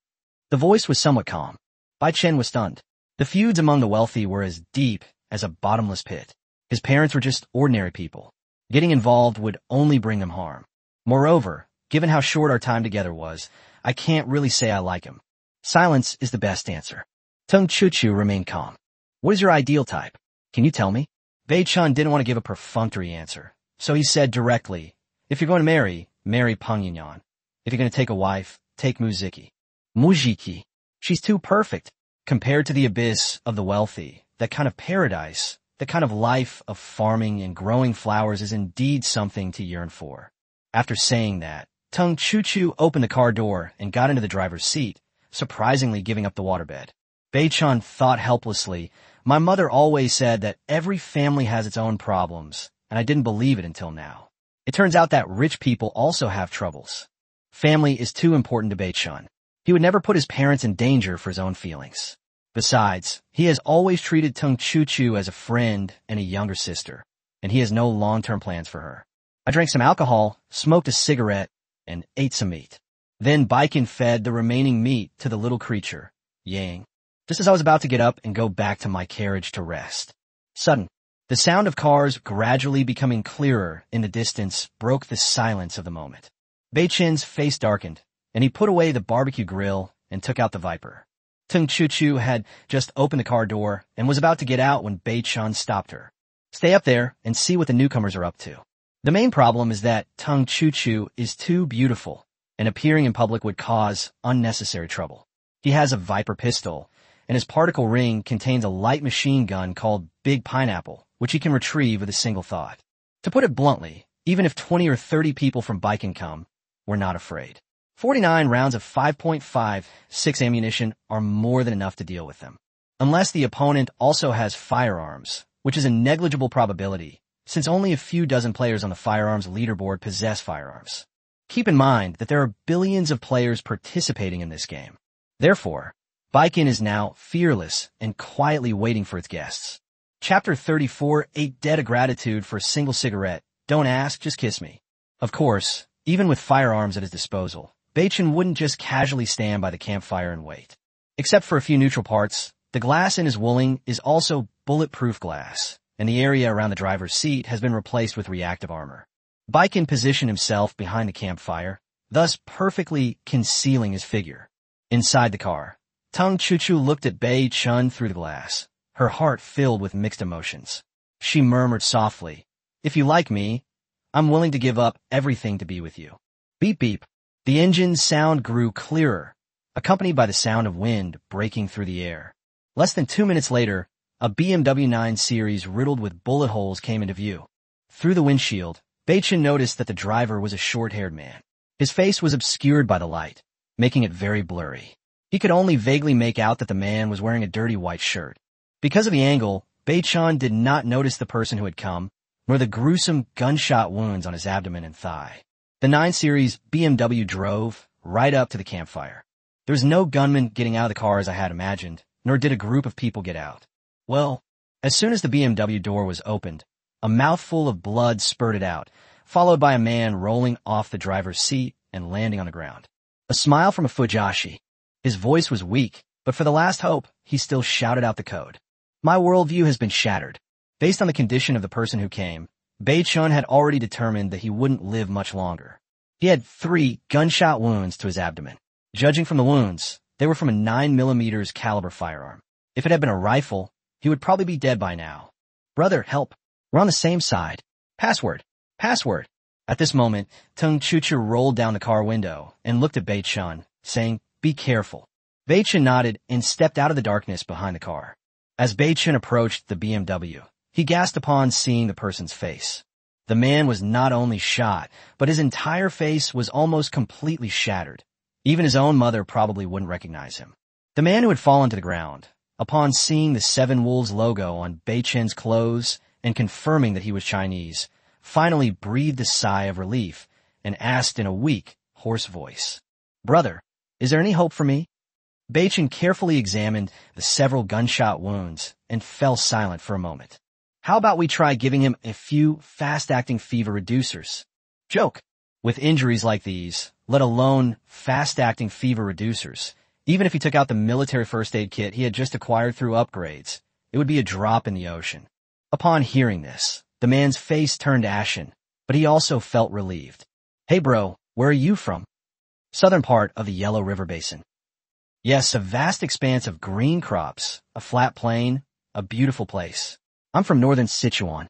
The voice was somewhat calm. Bai Chen was stunned. The feuds among the wealthy were as deep as a bottomless pit. His parents were just ordinary people. Getting involved would only bring them harm. Moreover, given how short our time together was, I can't really say I like him. Silence is the best answer. Tung Chuchu remained calm. "What is your ideal type? Can you tell me?" Bei Chun didn't want to give a perfunctory answer, so he said directly, "If you're going to marry Peng Yinyan. If you're going to take a wife, take Muziki." Muziki. She's too perfect. Compared to the abyss of the wealthy, that kind of paradise, that kind of life of farming and growing flowers is indeed something to yearn for. After saying that, Tung Chuchu opened the car door and got into the driver's seat, surprisingly giving up the waterbed. Bei Chun thought helplessly, "My mother always said that every family has its own problems, and I didn't believe it until now. It turns out that rich people also have troubles." Family is too important to Bei Chun. He would never put his parents in danger for his own feelings. Besides, he has always treated Tung Chuchu as a friend and a younger sister, and he has no long-term plans for her. I drank some alcohol, smoked a cigarette, and ate some meat. Then Baikin fed the remaining meat to the little creature, Yang. Just as I was about to get up and go back to my carriage to rest. Sudden, the sound of cars gradually becoming clearer in the distance broke the silence of the moment. Bei Chen's face darkened, and he put away the barbecue grill and took out the Viper. Tung Chuchu had just opened the car door and was about to get out when Bei Chun stopped her. "Stay up there and see what the newcomers are up to." The main problem is that Tung Chuchu is too beautiful, and appearing in public would cause unnecessary trouble. He has a Viper pistol, and his particle ring contains a light machine gun called Big Pineapple, which he can retrieve with a single thought. To put it bluntly, even if 20 or 30 people from Baiken come, we're not afraid. 49 rounds of 5.56 ammunition are more than enough to deal with them. Unless the opponent also has firearms, which is a negligible probability, since only a few dozen players on the firearms leaderboard possess firearms. Keep in mind that there are billions of players participating in this game. Therefore, Baiken is now fearless and quietly waiting for its guests. Chapter 34, A Debt of Gratitude for a Single Cigarette. Don't ask, just kiss me. Of course, even with firearms at his disposal, Baichen wouldn't just casually stand by the campfire and wait. Except for a few neutral parts, the glass in his wooling is also bulletproof glass, and the area around the driver's seat has been replaced with reactive armor. Baiken positioned himself behind the campfire, thus perfectly concealing his figure. Inside the car, Tung Chuchu looked at Bei Chun through the glass, her heart filled with mixed emotions. She murmured softly, "If you like me, I'm willing to give up everything to be with you." Beep beep. The engine's sound grew clearer, accompanied by the sound of wind breaking through the air. Less than 2 minutes later, a BMW 9 Series riddled with bullet holes came into view. Through the windshield, Baichen noticed that the driver was a short-haired man. His face was obscured by the light, making it very blurry. He could only vaguely make out that the man was wearing a dirty white shirt. Because of the angle, Bei-chan did not notice the person who had come, nor the gruesome gunshot wounds on his abdomen and thigh. The 9 Series BMW drove right up to the campfire. There was no gunman getting out of the car as I had imagined, nor did a group of people get out. Well, as soon as the BMW door was opened, a mouthful of blood spurted out, followed by a man rolling off the driver's seat and landing on the ground. A smile from a Fujashi. His voice was weak, but for the last hope, he still shouted out the code. My worldview has been shattered. Based on the condition of the person who came, Bei-chun had already determined that he wouldn't live much longer. He had 3 gunshot wounds to his abdomen. Judging from the wounds, They were from a 9mm caliber firearm. If it had been a rifle, he would probably be dead by now. Brother, help. We're on the same side. Password. Password. At this moment, Chuchu rolled down the car window and looked at Bei-chun, saying, "Be careful." Bei-chun nodded and stepped out of the darkness behind the car. As Bei-chun approached the BMW, he gasped upon seeing the person's face. The man was not only shot, but his entire face was almost completely shattered. Even his own mother probably wouldn't recognize him. The man who had fallen to the ground, upon seeing the Seven Wolves logo on Bei-chun's clothes and confirming that he was Chinese, finally breathed a sigh of relief and asked in a weak, hoarse voice, "Brother, is there any hope for me?" Bei-chun carefully examined the several gunshot wounds and fell silent for a moment. "How about we try giving him a few fast-acting fever reducers?" Joke. With injuries like these, let alone fast-acting fever reducers, even if he took out the military first aid kit he had just acquired through upgrades, it would be a drop in the ocean. Upon hearing this, the man's face turned ashen, but he also felt relieved. "Hey bro, where are you from?" "Southern part of the Yellow River Basin." "Yes, a vast expanse of green crops, a flat plain, a beautiful place. I'm from northern Sichuan.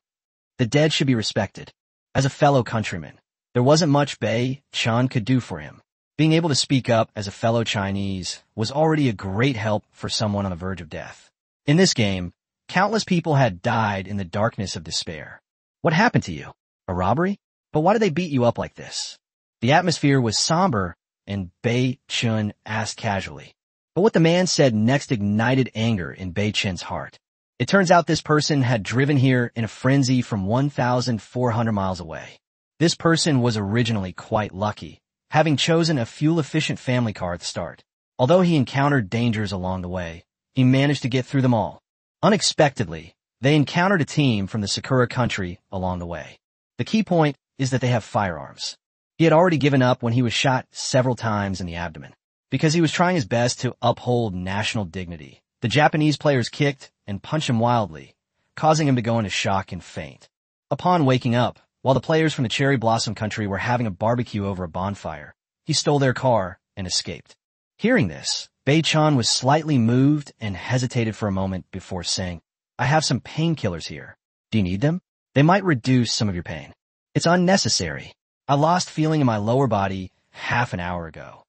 The dead should be respected." As a fellow countryman, there wasn't much Bei-chun could do for him. Being able to speak up as a fellow Chinese was already a great help for someone on the verge of death. In this game, countless people had died in the darkness of despair. "What happened to you? A robbery? But why did they beat you up like this?" The atmosphere was somber, and Bei-chun asked casually. But what the man said next ignited anger in Bei-chun's heart. It turns out this person had driven here in a frenzy from 1,400 miles away. This person was originally quite lucky, having chosen a fuel-efficient family car at the start. Although he encountered dangers along the way, he managed to get through them all. Unexpectedly, they encountered a team from the Sakura country along the way. The key point is that they have firearms. He had already given up when he was shot several times in the abdomen. Because he was trying his best to uphold national dignity, the Japanese players kicked and punched him wildly, causing him to go into shock and faint. Upon waking up, while the players from the Cherry Blossom country were having a barbecue over a bonfire, he stole their car and escaped. Hearing this, Bei-chun was slightly moved and hesitated for a moment before saying, "I have some painkillers here. Do you need them? They might reduce some of your pain." "It's unnecessary. I lost feeling in my lower body half an hour ago."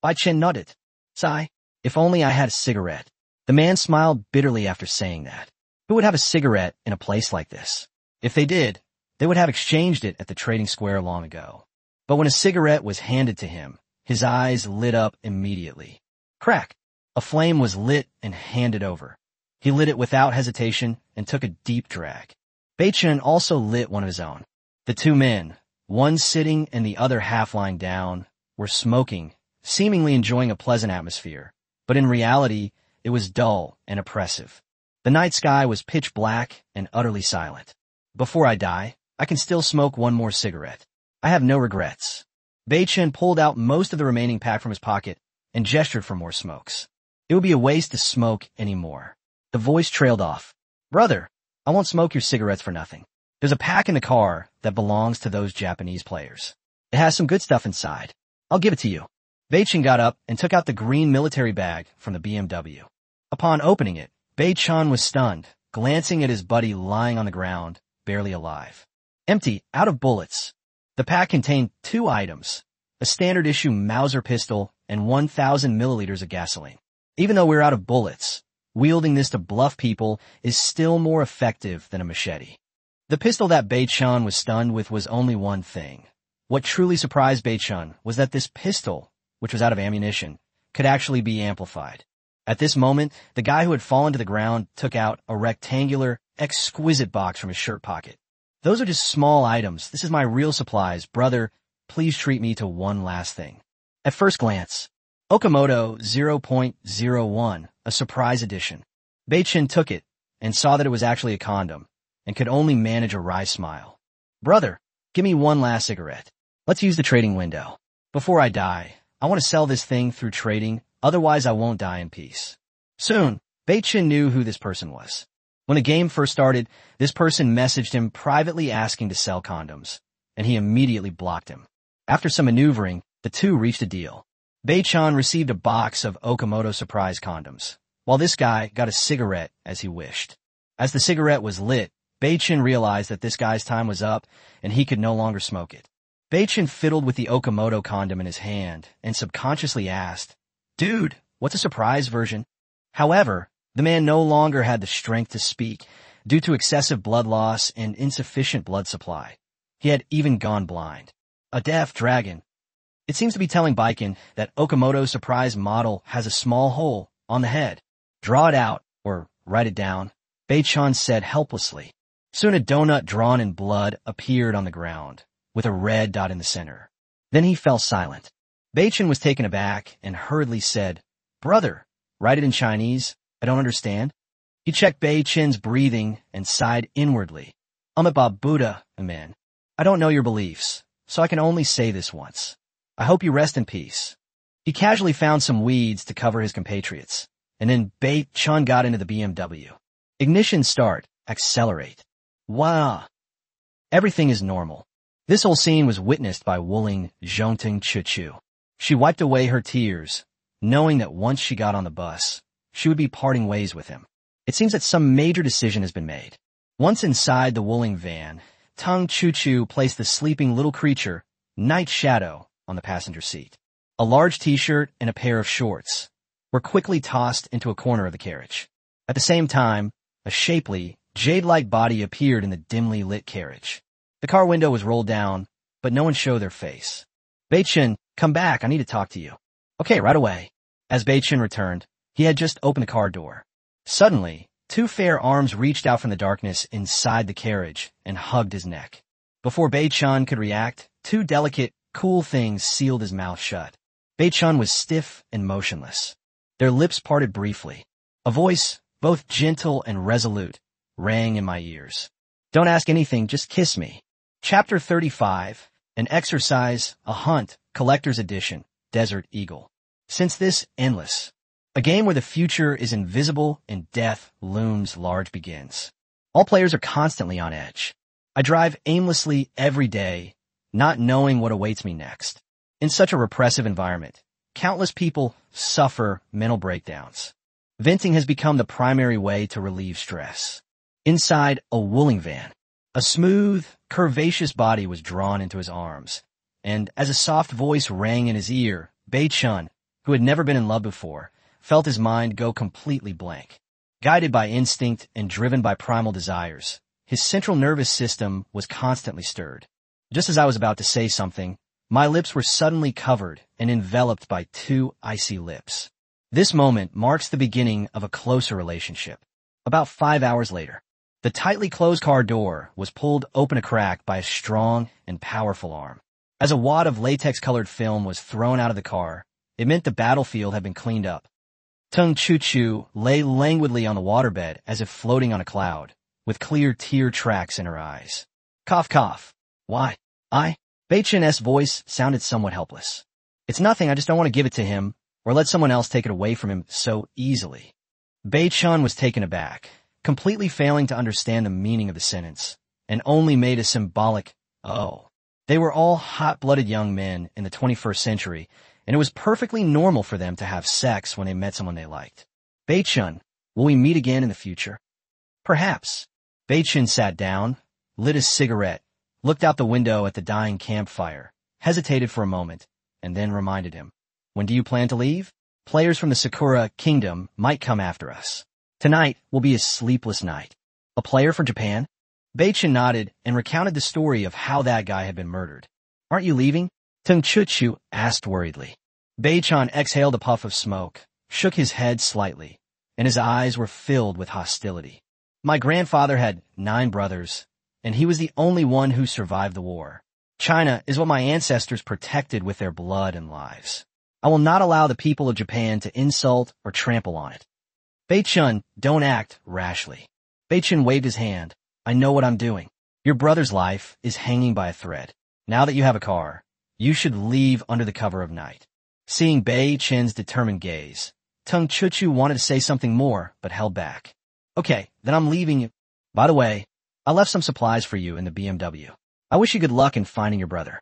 Bei-chun nodded. "Sigh, if only I had a cigarette." The man smiled bitterly after saying that. Who would have a cigarette in a place like this? If they did, they would have exchanged it at the trading square long ago. But when a cigarette was handed to him, his eyes lit up immediately. Crack! A flame was lit and handed over. He lit it without hesitation and took a deep drag. Bei-chun also lit one of his own. The two men, one sitting and the other half lying down, were smoking, seemingly enjoying a pleasant atmosphere, but in reality, it was dull and oppressive. The night sky was pitch black and utterly silent. "Before I die, I can still smoke one more cigarette. I have no regrets." Bei-chun pulled out most of the remaining pack from his pocket and gestured for more smokes. It would be a waste to smoke anymore. The voice trailed off. "Brother, I won't smoke your cigarettes for nothing. There's a pack in the car that belongs to those Japanese players. It has some good stuff inside. I'll give it to you." Bei-chun got up and took out the green military bag from the BMW. Upon opening it, Bei-chun was stunned, glancing at his buddy lying on the ground, barely alive. Empty, out of bullets. The pack contained 2 items, a standard-issue Mauser pistol and 1,000 milliliters of gasoline. Even though we're out of bullets, wielding this to bluff people is still more effective than a machete. The pistol that Bei-chun was stunned with was only one thing. What truly surprised Bei-chun was that this pistol, which was out of ammunition, could actually be amplified. At this moment, the guy who had fallen to the ground took out a rectangular, exquisite box from his shirt pocket. "Those are just small items. This is my real supplies. Brother, please treat me to one last thing." At first glance, Okamoto 0.01, a surprise edition. Bei-chun took it and saw that it was actually a condom and could only manage a wry smile. "Brother, give me one last cigarette. Let's use the trading window. Before I die, I want to sell this thing through trading, otherwise I won't die in peace." Soon, Bei-chun knew who this person was. When the game first started, this person messaged him privately asking to sell condoms, and he immediately blocked him. After some maneuvering, the two reached a deal. Bei-chan received a box of Okamoto surprise condoms, while this guy got a cigarette as he wished. As the cigarette was lit, Bei-chan realized that this guy's time was up and he could no longer smoke it. Bei-chan fiddled with the Okamoto condom in his hand and subconsciously asked, "Dude, what's a surprise version?" However, the man no longer had the strength to speak due to excessive blood loss and insufficient blood supply. He had even gone blind. A deaf dragon. It seems to be telling Baiken that Okamoto's surprise model has a small hole on the head. Draw it out, or write it down, Bei-chan said helplessly. Soon a donut drawn in blood appeared on the ground, with a red dot in the center. Then he fell silent. Bei-chan was taken aback and hurriedly said, "Brother, write it in Chinese. I don't understand." He checked Bei-chan's breathing and sighed inwardly. "About Buddha, man. I don't know your beliefs, so I can only say this once. I hope you rest in peace." He casually found some weeds to cover his compatriots, and then Bei-chan got into the BMW. Ignition start, accelerate. Wow. Everything is normal. This whole scene was witnessed by Wuling Zhongting Chuchu. She wiped away her tears, knowing that once she got on the bus, she would be parting ways with him. It seems that some major decision has been made. Once inside the Wuling van, Tung Chuchu placed the sleeping little creature, Nightshade, on the passenger seat. A large t-shirt and a pair of shorts were quickly tossed into a corner of the carriage. At the same time, a shapely, jade-like body appeared in the dimly lit carriage. The car window was rolled down, but no one showed their face. "Bei-chan, come back, I need to talk to you." "Okay, right away." As Bei-chan returned, he had just opened the car door. Suddenly, two fair arms reached out from the darkness inside the carriage and hugged his neck. Before Bei-chan could react, two delicate, cool things sealed his mouth shut. Bei-chan was stiff and motionless. Their lips parted briefly. A voice, both gentle and resolute, rang in my ears. "Don't ask anything, just kiss me." Chapter 35, An Exercise, a Hunt, Collector's Edition, Desert Eagle. Since this endless, a game where the future is invisible and death looms large begins. All players are constantly on edge. I drive aimlessly every day, not knowing what awaits me next. In such a repressive environment, countless people suffer mental breakdowns. Venting has become the primary way to relieve stress. Inside a Wuling van, a smooth, curvaceous body was drawn into his arms, and as a soft voice rang in his ear, Bei-chan, who had never been in love before, felt his mind go completely blank. Guided by instinct and driven by primal desires, his central nervous system was constantly stirred. Just as I was about to say something, my lips were suddenly covered and enveloped by two icy lips. This moment marks the beginning of a closer relationship. About 5 hours later, the tightly closed car door was pulled open a crack by a strong and powerful arm. As a wad of latex-colored film was thrown out of the car, it meant the battlefield had been cleaned up. Tung Chuchu lay languidly on the waterbed as if floating on a cloud, with clear tear tracks in her eyes. Cough, cough. "Why? Bei-chan's voice sounded somewhat helpless. "It's nothing, I just don't want to give it to him, or let someone else take it away from him so easily." Bei-chan was taken aback, completely failing to understand the meaning of the sentence, and only made a symbolic, "oh." They were all hot-blooded young men in the 21st century, and it was perfectly normal for them to have sex when they met someone they liked. "Bei-chan, will we meet again in the future?" "Perhaps." Bei-chan sat down, lit a cigarette, looked out the window at the dying campfire, hesitated for a moment, and then reminded him, "When do you plan to leave? Players from the Sakura Kingdom might come after us. Tonight will be a sleepless night." "A player from Japan?" Bei-chan nodded and recounted the story of how that guy had been murdered. "Aren't you leaving?" Tung Chuchu asked worriedly. Bei-chan exhaled a puff of smoke, shook his head slightly, and his eyes were filled with hostility. "My grandfather had 9 brothers, and he was the only one who survived the war. China is what my ancestors protected with their blood and lives. I will not allow the people of Japan to insult or trample on it." "Bei-chan, don't act rashly." Bei-chan waved his hand. "I know what I'm doing. Your brother's life is hanging by a thread. Now that you have a car, you should leave under the cover of night." Seeing Bei-chan's determined gaze, Tung Chuchu wanted to say something more, but held back. "Okay, then I'm leaving you. By the way, I left some supplies for you in the BMW. I wish you good luck in finding your brother."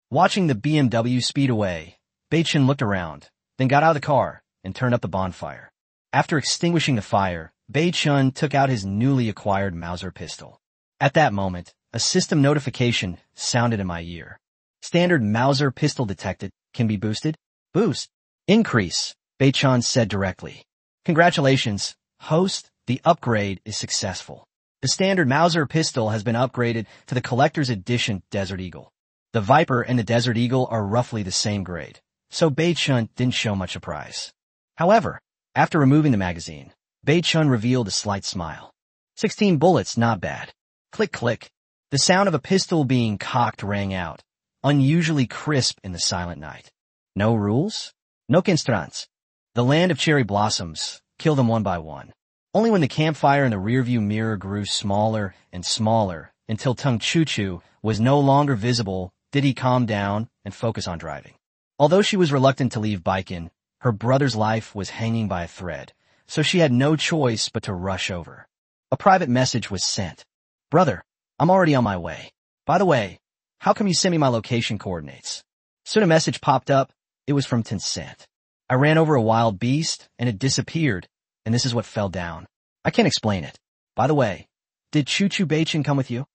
Watching the BMW speed away, Bei-chin looked around, then got out of the car and turned up the bonfire. After extinguishing the fire, Bei-chun took out his newly acquired Mauser pistol. At that moment, a system notification sounded in my ear. Standard Mauser pistol detected. Can be boosted. Boost. Increase, Bei-chun said directly. Congratulations, host. The upgrade is successful. The standard Mauser pistol has been upgraded to the Collector's Edition Desert Eagle. The Viper and the Desert Eagle are roughly the same grade, so Bei-chun didn't show much surprise. However, after removing the magazine, Bei-chun revealed a slight smile. 16 bullets, not bad. Click click. The sound of a pistol being cocked rang out, unusually crisp in the silent night. No rules? No constraints. The land of cherry blossoms, kill them one by one. Only when the campfire in the rearview mirror grew smaller and smaller until Tung Chuchu was no longer visible did he calm down and focus on driving. Although she was reluctant to leave Baiken, her brother's life was hanging by a thread, so she had no choice but to rush over. A private message was sent. Brother, I'm already on my way. By the way, how come you sent me my location coordinates? Soon a message popped up. It was from Tencent. I ran over a wild beast and it disappeared, and this is what fell down. I can't explain it. By the way, did Chuchu Bei-chin come with you?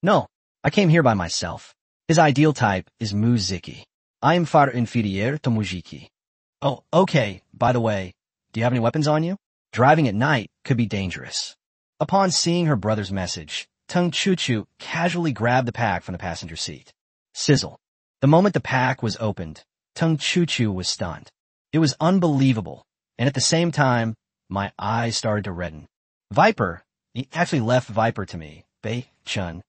No, I came here by myself. His ideal type is Muziki. I am far inferior to Mujiki. Oh, okay, by the way, do you have any weapons on you? Driving at night could be dangerous. Upon seeing her brother's message, Tung Chuchu casually grabbed the pack from the passenger seat. Sizzle. The moment the pack was opened, Tung Chuchu was stunned. It was unbelievable, and at the same time, my eyes started to redden. Viper, he actually left Viper to me, Bei-chun.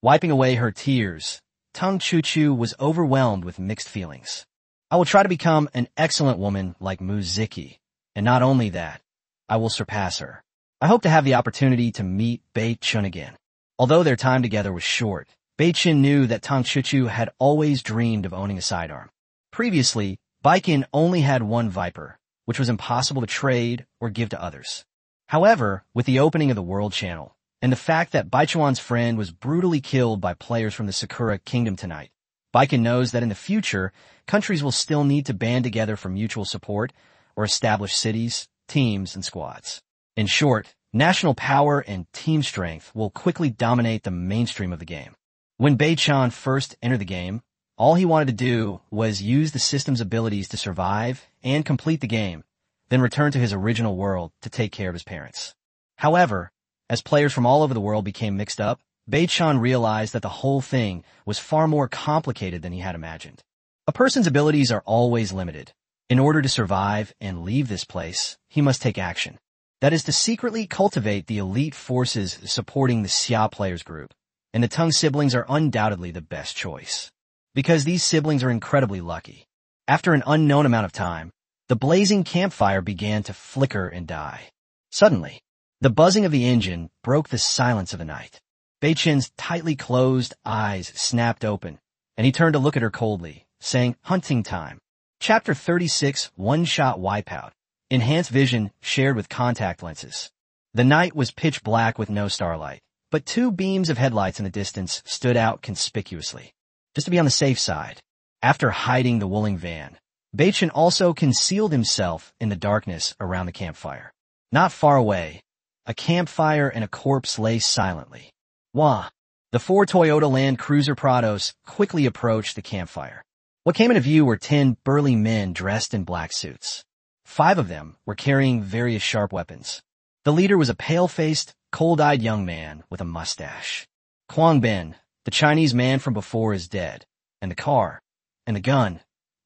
Wiping away her tears, Tung Chuchu was overwhelmed with mixed feelings. I will try to become an excellent woman like Muziki, and not only that, I will surpass her. I hope to have the opportunity to meet Bei-chun again. Although their time together was short, Bei-chun knew that Tung Chuchu had always dreamed of owning a sidearm. Previously, Baiken only had one Viper, which was impossible to trade or give to others. However, with the opening of the World Channel, and the fact that Baichuan's friend was brutally killed by players from the Sakura Kingdom tonight, Baiken knows that in the future, countries will still need to band together for mutual support or establish cities, teams, and squads. In short, national power and team strength will quickly dominate the mainstream of the game. When Bei-chan first entered the game, all he wanted to do was use the system's abilities to survive and complete the game, then return to his original world to take care of his parents. However, as players from all over the world became mixed up, Bei-chan realized that the whole thing was far more complicated than he had imagined. A person's abilities are always limited. In order to survive and leave this place, he must take action. That is to secretly cultivate the elite forces supporting the Xia players group, and the Tung siblings are undoubtedly the best choice. Because these siblings are incredibly lucky. After an unknown amount of time, the blazing campfire began to flicker and die. Suddenly, the buzzing of the engine broke the silence of the night. Bei-chin's tightly closed eyes snapped open, and he turned to look at her coldly, saying, "Hunting time." Chapter 36, One-Shot Wipeout. Enhanced vision shared with contact lenses. The night was pitch black with no starlight, but two beams of headlights in the distance stood out conspicuously. Just to be on the safe side, after hiding the Wooling van, Bei-chin also concealed himself in the darkness around the campfire. Not far away, a campfire and a corpse lay silently. Wah! The 4 Toyota Land Cruiser Prados quickly approached the campfire. What came into view were 10 burly men dressed in black suits. 5 of them were carrying various sharp weapons. The leader was a pale-faced, cold-eyed young man with a mustache. Kwang Ben, the Chinese man from before, is dead, and the car, and the gun,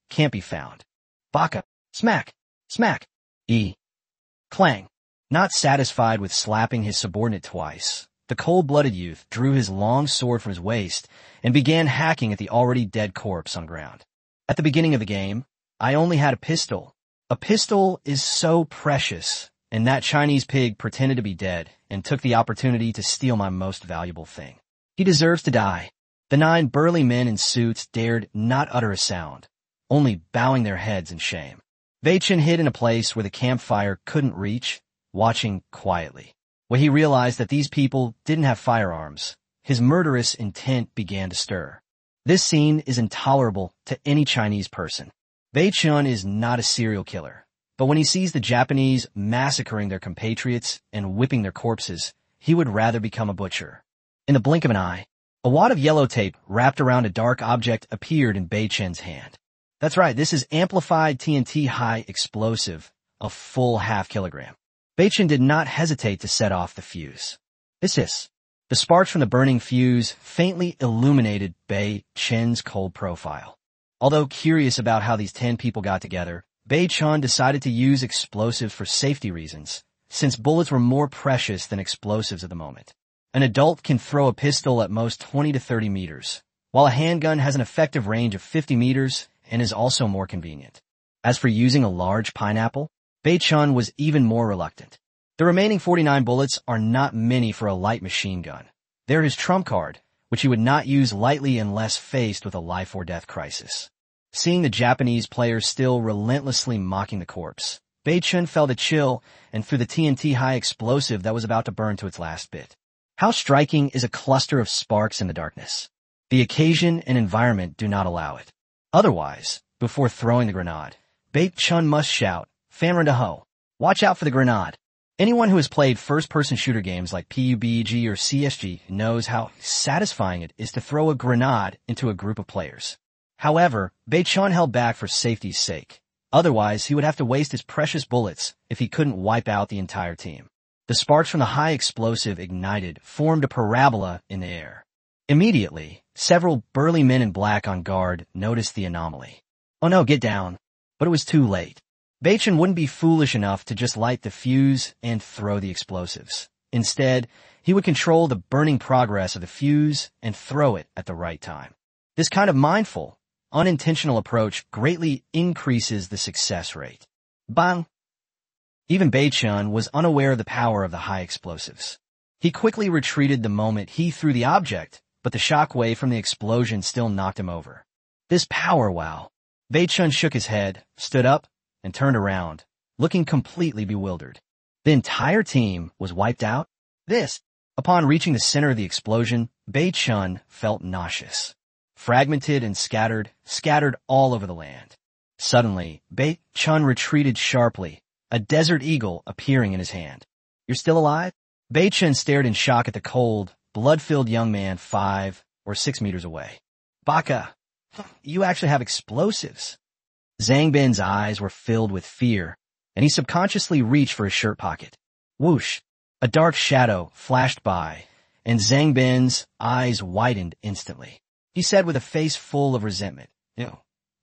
can't be found. Baka, smack, smack, clang. Not satisfied with slapping his subordinate twice, the cold-blooded youth drew his long sword from his waist and began hacking at the already dead corpse on the ground. At the beginning of the game, I only had a pistol. A pistol is so precious, and that Chinese pig pretended to be dead and took the opportunity to steal my most valuable thing. He deserves to die. The 9 burly men in suits dared not utter a sound, only bowing their heads in shame. Bei-chin hid in a place where the campfire couldn't reach, watching quietly. When he realized that these people didn't have firearms, his murderous intent began to stir. This scene is intolerable to any Chinese person. Bei Chun is not a serial killer, but when he sees the Japanese massacring their compatriots and whipping their corpses, he would rather become a butcher. In the blink of an eye, a wad of yellow tape wrapped around a dark object appeared in Bei Chun's hand. That's right, this is amplified TNT high explosive, a full half kilogram. Bei Chun did not hesitate to set off the fuse. Hiss. The sparks from the burning fuse faintly illuminated Bei Chun's cold profile. Although curious about how these 10 people got together, Bei Chun decided to use explosives for safety reasons, since bullets were more precious than explosives at the moment. An adult can throw a pistol at most 20 to 30 meters, while a handgun has an effective range of 50 meters and is also more convenient. As for using a large pineapple, Bei Chun was even more reluctant. The remaining 49 bullets are not many for a light machine gun. They're his trump card, which he would not use lightly unless faced with a life-or-death crisis. Seeing the Japanese players still relentlessly mocking the corpse, Bei Chun felt a chill and threw the TNT high explosive that was about to burn to its last bit. How striking is a cluster of sparks in the darkness? The occasion and environment do not allow it. Otherwise, before throwing the grenade, Bei Chun must shout, "Famran to ho! Watch out for the grenade!" Anyone who has played first-person shooter games like PUBG or CSG knows how satisfying it is to throw a grenade into a group of players. However, Bei Chun held back for safety's sake. Otherwise, he would have to waste his precious bullets if he couldn't wipe out the entire team. The sparks from the high explosive ignited, formed a parabola in the air. Immediately, several burly men in black on guard noticed the anomaly. "Oh no, get down." But it was too late. Bei Chun wouldn't be foolish enough to just light the fuse and throw the explosives. Instead, he would control the burning progress of the fuse and throw it at the right time. This kind of mindful, unintentional approach greatly increases the success rate. Bang! Even Bei Chun was unaware of the power of the high explosives. He quickly retreated the moment he threw the object, but the shockwave from the explosion still knocked him over. This power wow! Bei Chun shook his head, stood up, and turned around, looking completely bewildered. The entire team was wiped out? Upon reaching the center of the explosion, Bei Chun felt nauseous. Fragmented and scattered all over the land. Suddenly, Bei Chun retreated sharply, a desert eagle appearing in his hand. "You're still alive?" Bei Chun stared in shock at the cold, blood-filled young man 5 or 6 meters away. "Baka, you actually have explosives." Zhang Bin's eyes were filled with fear, and he subconsciously reached for his shirt pocket. Whoosh! A dark shadow flashed by, and Zhang Bin's eyes widened instantly. He said with a face full of resentment,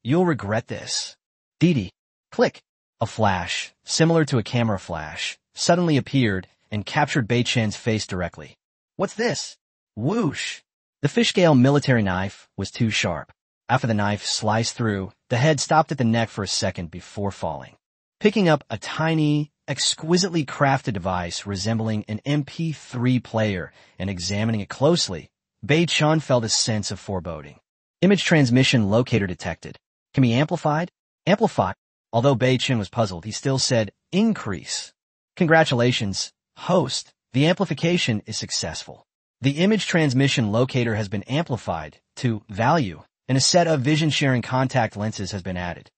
"You'll regret this." Didi. Click. A flash, similar to a camera flash, suddenly appeared and captured Bei Chun's face directly. "What's this?" Whoosh! The fish-scale military knife was too sharp. After the knife sliced through, the head stopped at the neck for a second before falling. Picking up a tiny, exquisitely crafted device resembling an MP3 player and examining it closely, Bei Chun felt a sense of foreboding. Image transmission locator detected. Can be amplified? Amplify. Although Bei Chun was puzzled, he still said, "Increase." "Congratulations, host. The amplification is successful. The image transmission locator has been amplified to value, and a set of vision-sharing contact lenses has been added."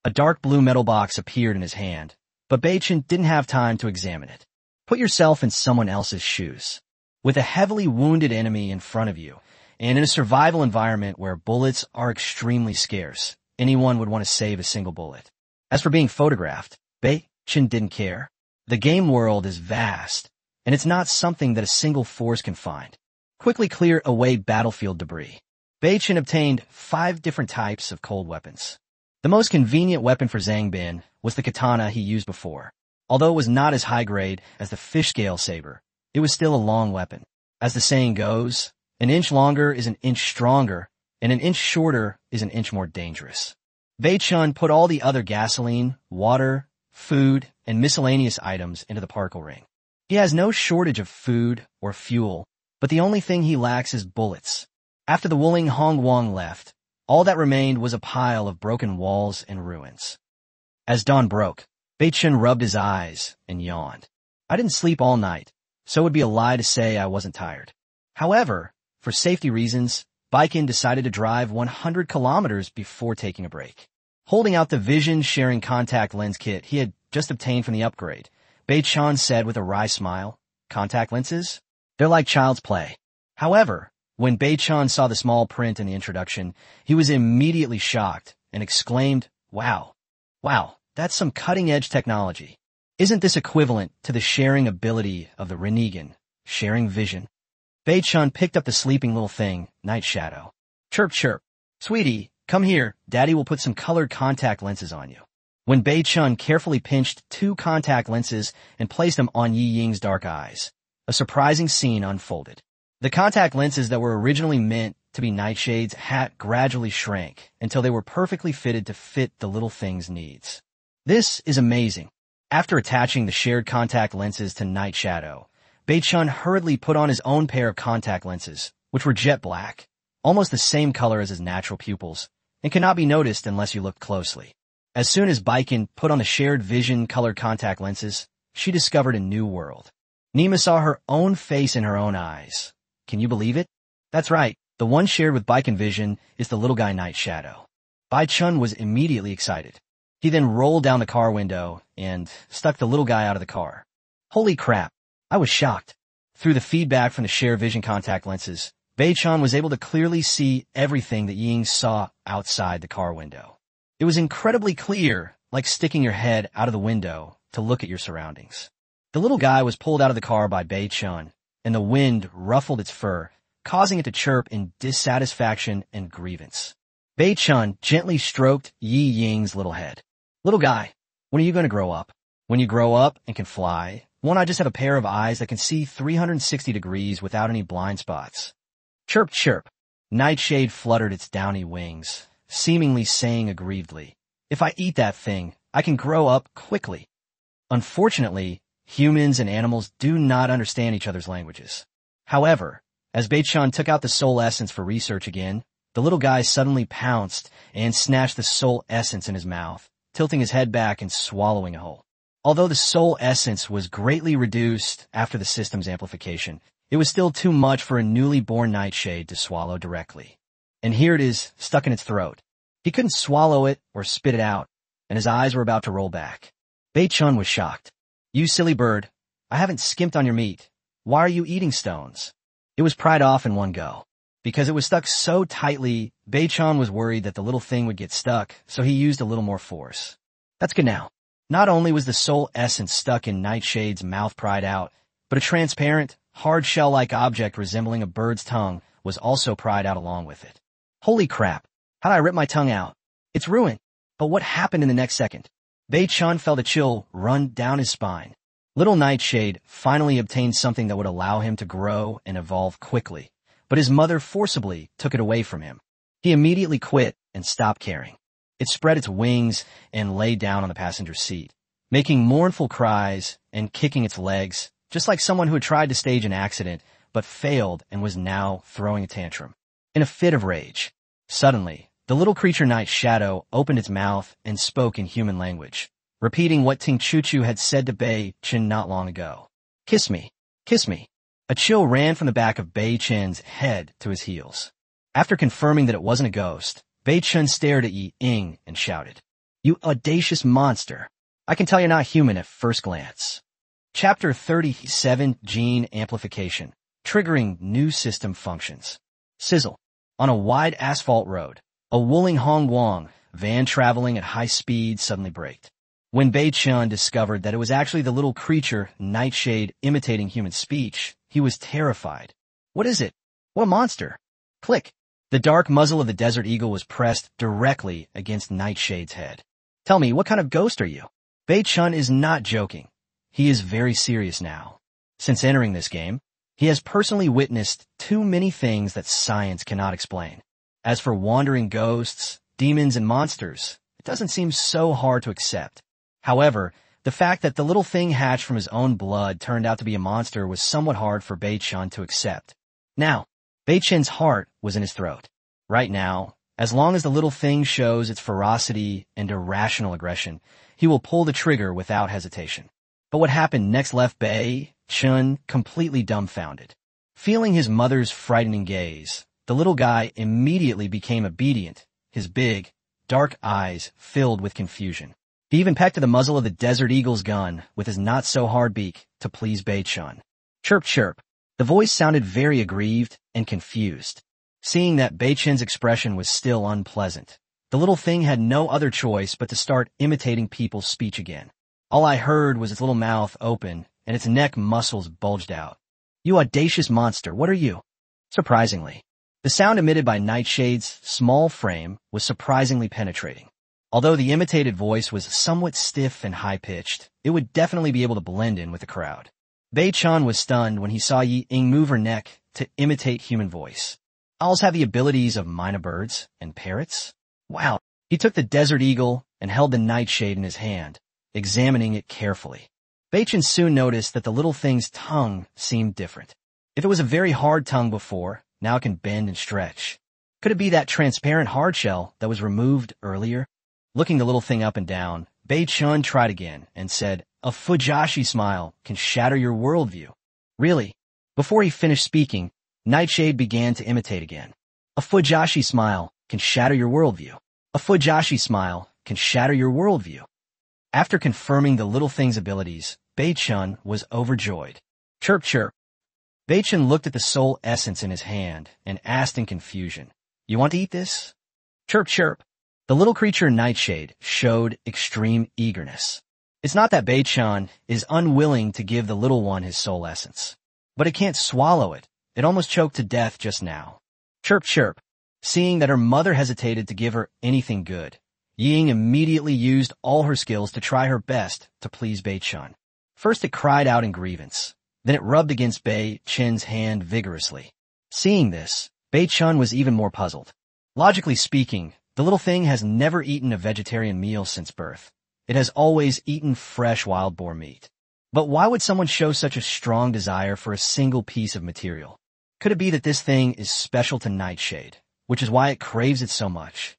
A dark blue metal box appeared in his hand, but Bei Chun didn't have time to examine it. Put yourself in someone else's shoes. With a heavily wounded enemy in front of you, and in a survival environment where bullets are extremely scarce, anyone would want to save a single bullet. As for being photographed, Bei Chun didn't care. The game world is vast, and it's not something that a single force can find. Quickly clear away battlefield debris. Bei Chun obtained 5 different types of cold weapons. The most convenient weapon for Zhang Bin was the katana he used before. Although it was not as high grade as the fish scale saber, it was still a long weapon. As the saying goes, an inch longer is an inch stronger, and an inch shorter is an inch more dangerous. Bei Chun put all the other gasoline, water, food, and miscellaneous items into the particle ring. He has no shortage of food or fuel, but the only thing he lacks is bullets. After the Wuling Hongguang left, all that remained was a pile of broken walls and ruins. As dawn broke, Bei Chun rubbed his eyes and yawned. "I didn't sleep all night, so it would be a lie to say I wasn't tired." However, for safety reasons, Baikin decided to drive 100 kilometers before taking a break. Holding out the vision-sharing contact lens kit he had just obtained from the upgrade, Bei-chan said with a wry smile, "Contact lenses? They're like child's play." However, when Bei-chan saw the small print in the introduction, he was immediately shocked and exclaimed, "Wow, that's some cutting-edge technology. Isn't this equivalent to the sharing ability of the Rinnegan, sharing vision?" Bei-chan picked up the sleeping little thing, Night Shadow. "Chirp, chirp. Sweetie, come here. Daddy will put some colored contact lenses on you." When Bei-chan carefully pinched 2 contact lenses and placed them on Yi Ying's dark eyes, a surprising scene unfolded. The contact lenses that were originally meant to be Nightshade's hat gradually shrank until they were perfectly fitted to fit the little thing's needs. This is amazing. After attaching the shared contact lenses to Night Shadow, Bei-chan hurriedly put on his own pair of contact lenses, which were jet black, almost the same color as his natural pupils, and could not be noticed unless you looked closely. As soon as Baiken put on the shared vision-colored contact lenses, she discovered a new world. Nima saw her own face in her own eyes. Can you believe it? That's right, the one shared with Baiken Vision is the little guy Night Shadow. Bai-chun was immediately excited. He then rolled down the car window and stuck the little guy out of the car. Holy crap, I was shocked. Through the feedback from the shared vision contact lenses, Bei-chan was able to clearly see everything that Ying saw outside the car window. It was incredibly clear, like sticking your head out of the window to look at your surroundings. The little guy was pulled out of the car by Bei-chan, and the wind ruffled its fur, causing it to chirp in dissatisfaction and grievance. Bei-chan gently stroked Yi Ying's little head. "Little guy, when are you going to grow up? When you grow up and can fly, won't I just have a pair of eyes that can see 360 degrees without any blind spots?" Chirp, chirp. Nightshade fluttered its downy wings, seemingly saying aggrievedly, "If I eat that thing, I can grow up quickly." Unfortunately, humans and animals do not understand each other's languages. However, as Bei-chan took out the soul essence for research again, the little guy suddenly pounced and snatched the soul essence in his mouth, tilting his head back and swallowing it whole. Although the soul essence was greatly reduced after the system's amplification, it was still too much for a newly born Nightshade to swallow directly. And here it is, stuck in its throat. He couldn't swallow it or spit it out, and his eyes were about to roll back. Bei-chun was shocked. "You silly bird, I haven't skimped on your meat. Why are you eating stones?" It was pried off in one go. Because it was stuck so tightly, Bei-chan was worried that the little thing would get stuck, so he used a little more force. That's good now. Not only was the soul essence stuck in Nightshade's mouth pried out, but a transparent, hard shell-like object resembling a bird's tongue was also pried out along with it. Holy crap, how'd I rip my tongue out? It's ruined. But what happened in the next second? Bei-chan felt a chill run down his spine. Little Nightshade finally obtained something that would allow him to grow and evolve quickly, but his mother forcibly took it away from him. He immediately quit and stopped caring. It spread its wings and lay down on the passenger seat, making mournful cries and kicking its legs, just like someone who had tried to stage an accident but failed and was now throwing a tantrum. In a fit of rage, suddenly, the little creature Night Shadow opened its mouth and spoke in human language, repeating what Ting Chuchu had said to Bei-chan not long ago. "Kiss me, kiss me." A chill ran from the back of Bei-chan's head to his heels. After confirming that it wasn't a ghost, Bei-chan stared at Yi Ying and shouted, "You audacious monster! I can tell you're not human at first glance." Chapter 37, Gene Amplification, Triggering New System Functions. Sizzle. On a wide asphalt road, a Wuling Hongguang van traveling at high speed suddenly braked. When Bei-chan discovered that it was actually the little creature Nightshade imitating human speech, he was terrified. "What is it? What a monster!" Click. The dark muzzle of the desert eagle was pressed directly against Nightshade's head. "Tell me, what kind of ghost are you?" Bei-chan is not joking. He is very serious now. Since entering this game, he has personally witnessed too many things that science cannot explain. As for wandering ghosts, demons, and monsters, it doesn't seem so hard to accept. However, the fact that the little thing hatched from his own blood turned out to be a monster was somewhat hard for Bei-chan to accept. Now, Bei-chan's heart was in his throat. Right now, as long as the little thing shows its ferocity and irrational aggression, he will pull the trigger without hesitation. But what happened next left Bei-chan completely dumbfounded. Feeling his mother's frightening gaze, the little guy immediately became obedient, his big, dark eyes filled with confusion. He even pecked at the muzzle of the Desert Eagle's gun with his not-so-hard beak to please Bei-chun. Chirp, chirp. The voice sounded very aggrieved and confused. Seeing that Bei-chun's expression was still unpleasant, the little thing had no other choice but to start imitating people's speech again. All I heard was its little mouth open and its neck muscles bulged out. "You audacious monster, what are you?" Surprisingly, the sound emitted by Nightshade's small frame was surprisingly penetrating. Although the imitated voice was somewhat stiff and high-pitched, it would definitely be able to blend in with the crowd. Bei-chun was stunned when he saw Yi Ying move her neck to imitate human voice. Owls have the abilities of mynah birds and parrots? Wow. He took the Desert Eagle and held the Nightshade in his hand, examining it carefully. Bei-chun soon noticed that the little thing's tongue seemed different. If it was a very hard tongue before, now it can bend and stretch. Could it be that transparent hard shell that was removed earlier? Looking the little thing up and down, Bei-chun tried again and said, "A Fujashi smile can shatter your worldview." Really? Before he finished speaking, Nightshade began to imitate again. "A Fujashi smile can shatter your worldview. A Fujashi smile can shatter your worldview." After confirming the little thing's abilities, Bei-chun was overjoyed. Chirp, chirp. Bei-chun looked at the soul essence in his hand and asked in confusion, "You want to eat this?" Chirp, chirp. The little creature Nightshade showed extreme eagerness. It's not that Bei-chun is unwilling to give the little one his soul essence, but it can't swallow it. It almost choked to death just now. Chirp, chirp. Seeing that her mother hesitated to give her anything good, Yi Ying immediately used all her skills to try her best to please Bei-chun. First it cried out in grievance, then it rubbed against Bei-chun's hand vigorously. Seeing this, Bei-chun was even more puzzled. Logically speaking, the little thing has never eaten a vegetarian meal since birth. It has always eaten fresh wild boar meat. But why would someone show such a strong desire for a single piece of material? Could it be that this thing is special to Nightshade, which is why it craves it so much?